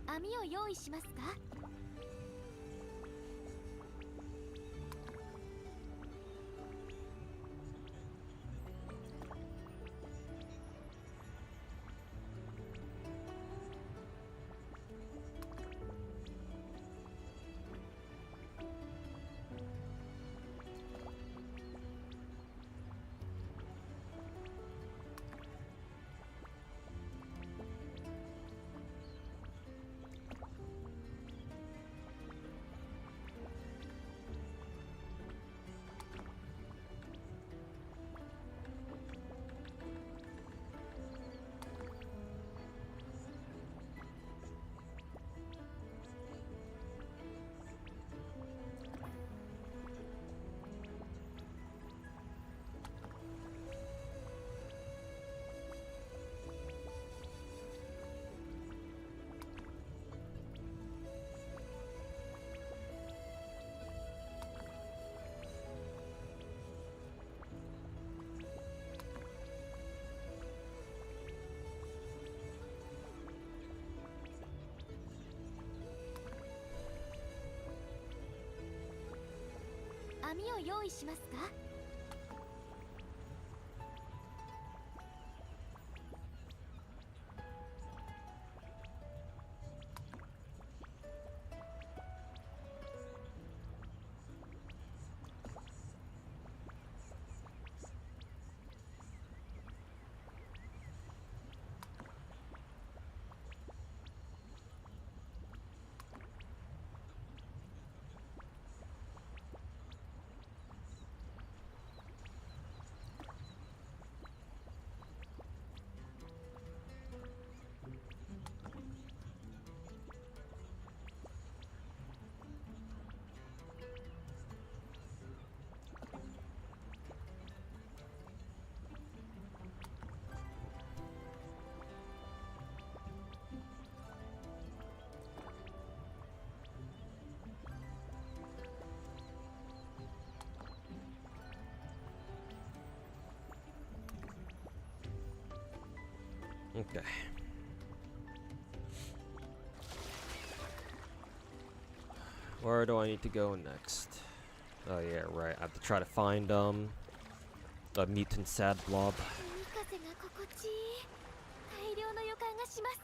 網を用意しますか？網を用意しますか？Okay. Where do I need to go next? Oh yeah, right. I have to try to find a mutant sad blob. 海風が心地いい。大量の予感がします。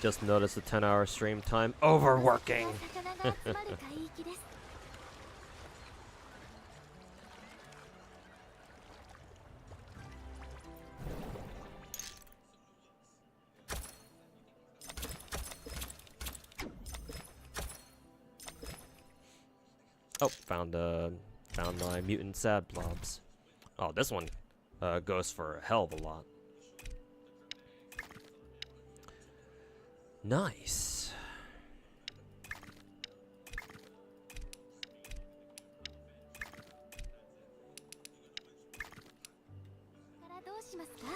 Just noticed the 10-hour stream time. Overworking! 魚が集まる海域です。 Oh, found my mutant sad blobs. Oh, this one goes for a hell of a lot. Nice. からどうしますか？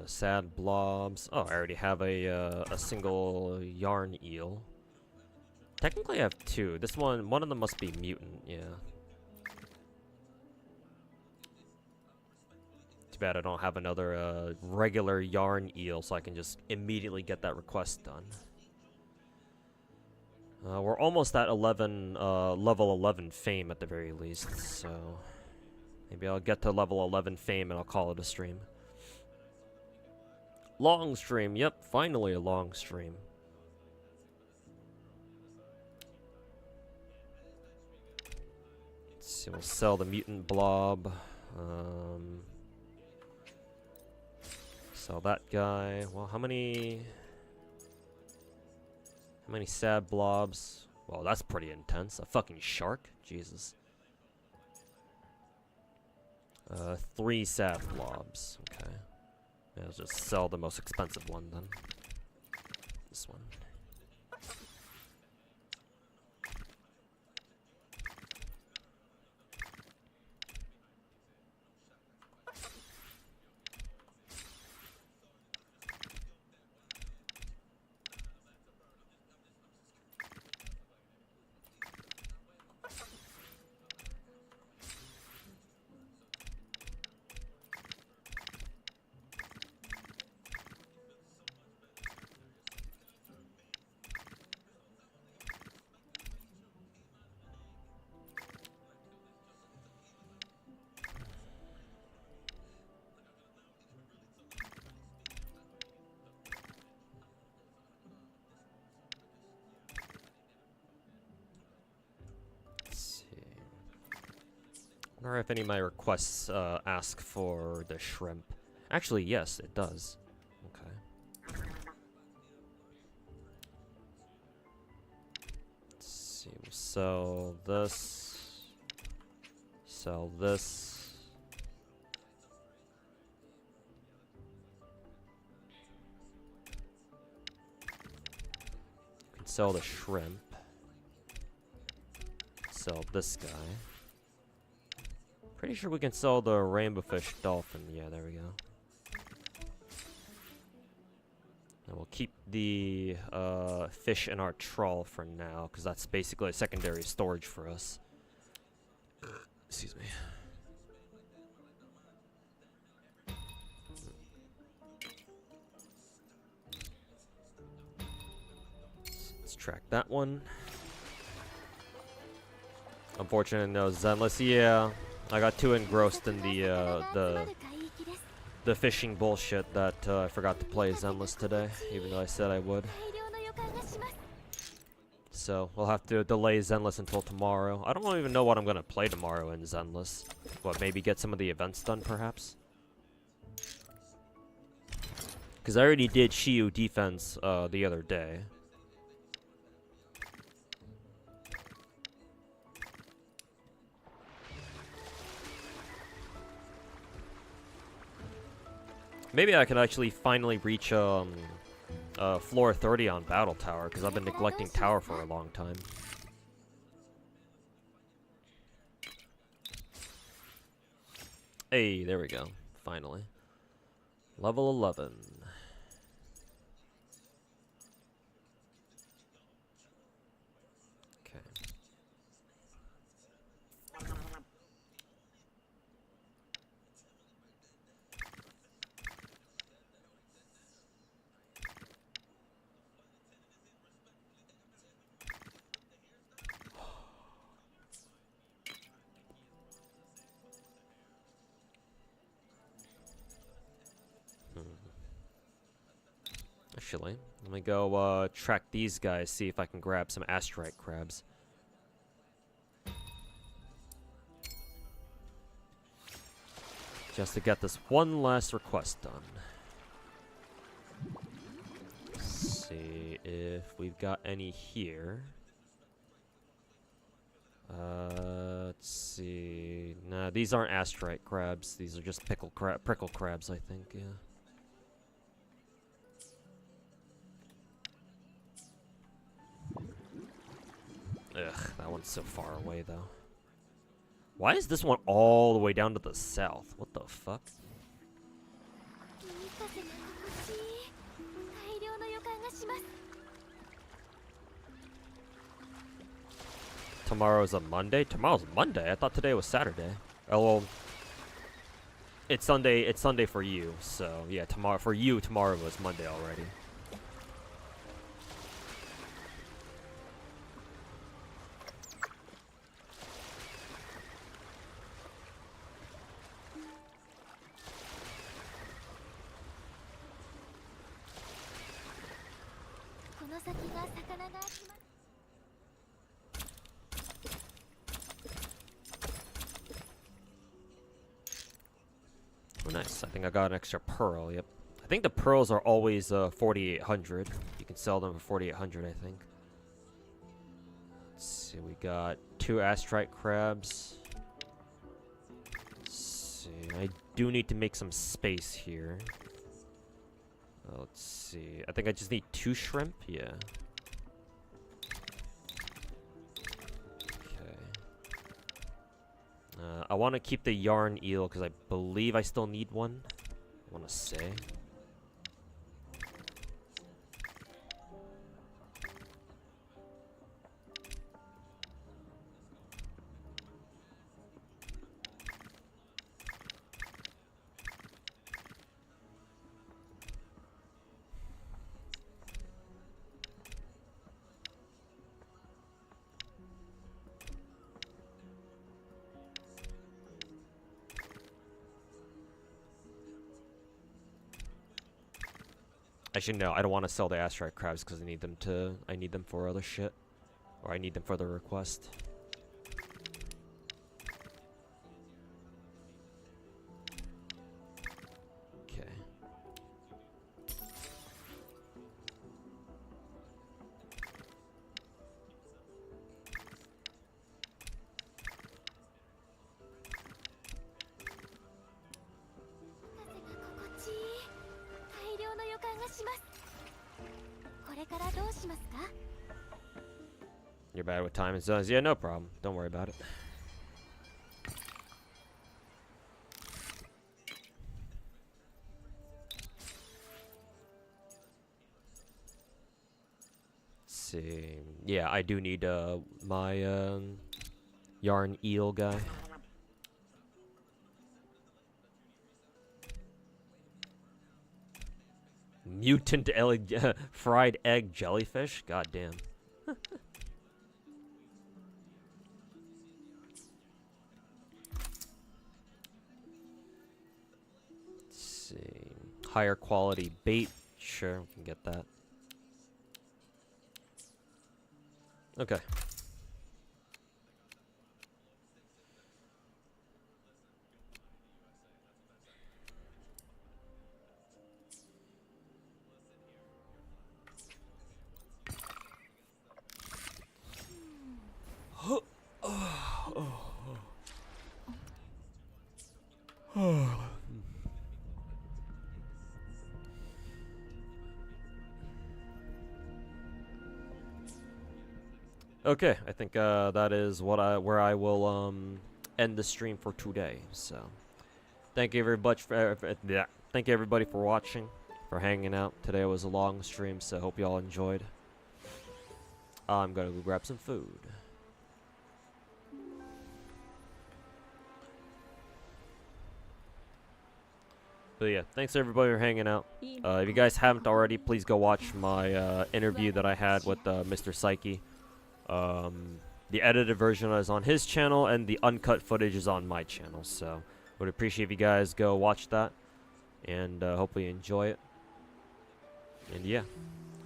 Sad blobs. Oh, I already have a single yarn eel. Technically, I have two. This one of them must be mutant. Yeah. Too bad I don't have another regular yarn eel, so I can just immediately get that request done. We're almost at level 11 fame at the very least, so maybe I'll get to level 11 fame and I'll call it a stream. Long stream, yep, finally a long stream. Let's see, we'll sell the mutant blob. Sell that guy. Well, how many sad blobs? Well, that's pretty intense. A fucking shark? Jesus. 3 sad blobs. Okay. Yeah, I'll just sell the most expensive one then. This one. I wonder if any of my requests ask for the shrimp. Actually, yes, it does. Okay. Let's see, we'll sell this. Sell this. We can sell the shrimp. Sell this guy. Pretty sure we can sell the rainbow fish dolphin. Yeah, there we go. And we'll keep the fish in our trawl for now, because that's basically a secondary storage for us. Excuse me. Let's track that one. Unfortunately, no Zenless. Yeah. I got too engrossed in the fishing bullshit that I forgot to play Zenless today, even though I said I would. So we'll have to delay Zenless until tomorrow. I don't even know what I'm gonna play tomorrow in Zenless. What, maybe get some of the events done, perhaps? Because I already did Shiyu defense the other day. Maybe I could actually finally reach floor 30 on Battle Tower, because I've been neglecting Tower for a long time. Hey, there we go. Finally. Level 11. Okay. Actually, let me go track these guys, see if I can grab some astrite crabs. Just to get this one last request done. Let's see if we've got any here. Let's see. Nah, these aren't astrite crabs. These are just prickle crabs, I think, yeah. Ugh, that one's so far away, though. Why is this one all the way down to the south? What the fuck? 風が心地いい。大量の予感がします。 Tomorrow's a Monday? Tomorrow's Monday? I thought today was Saturday. Oh, well, it's Sunday. It's Sunday for you. So, yeah, tomorrow for you, tomorrow was Monday already. Oh, nice. I think I got an extra pearl. Yep. I think the pearls are always 4,800. You can sell them for 4,800, I think. Let's see. We got 2 astrite crabs. Let's see. I do need to make some space here. Let's see. I think I just need 2 shrimp. Yeah. I want to keep the yarn eel because I believe I still need one. I want to say. Actually, no, I don't want to sell the astrite crabs because I need them for other shit. Or I need them for the request. Okay. You're bad with time and zones. Yeah, no problem. Don't worry about it. Let's see. Yeah, I do need my yarn eel guy. Mutant fried egg jellyfish? God damn. Let's see. Higher quality bait. Sure, we can get that. Okay. Okay, I think that is where I will end the stream for today. So, thank you everybody thank you everybody for watching, for hanging out. Today was a long stream, so hope you all enjoyed. I'm gonna go grab some food. But yeah, thanks everybody for hanging out. If you guys haven't already, please go watch my interview that I had with Mr. Psyche. The edited version is on his channel, and the uncut footage is on my channel. So, would appreciate if you guys go watch that, and hopefully enjoy it. And yeah,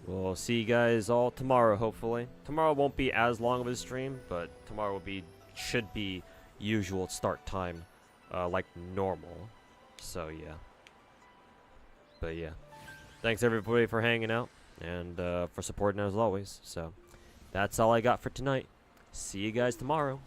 we'll see you guys all tomorrow. Hopefully, tomorrow won't be as long of a stream, but tomorrow should be usual start time, like normal. So yeah. But yeah, thanks everybody for hanging out and for supporting as always. So that's all I got for tonight. See you guys tomorrow.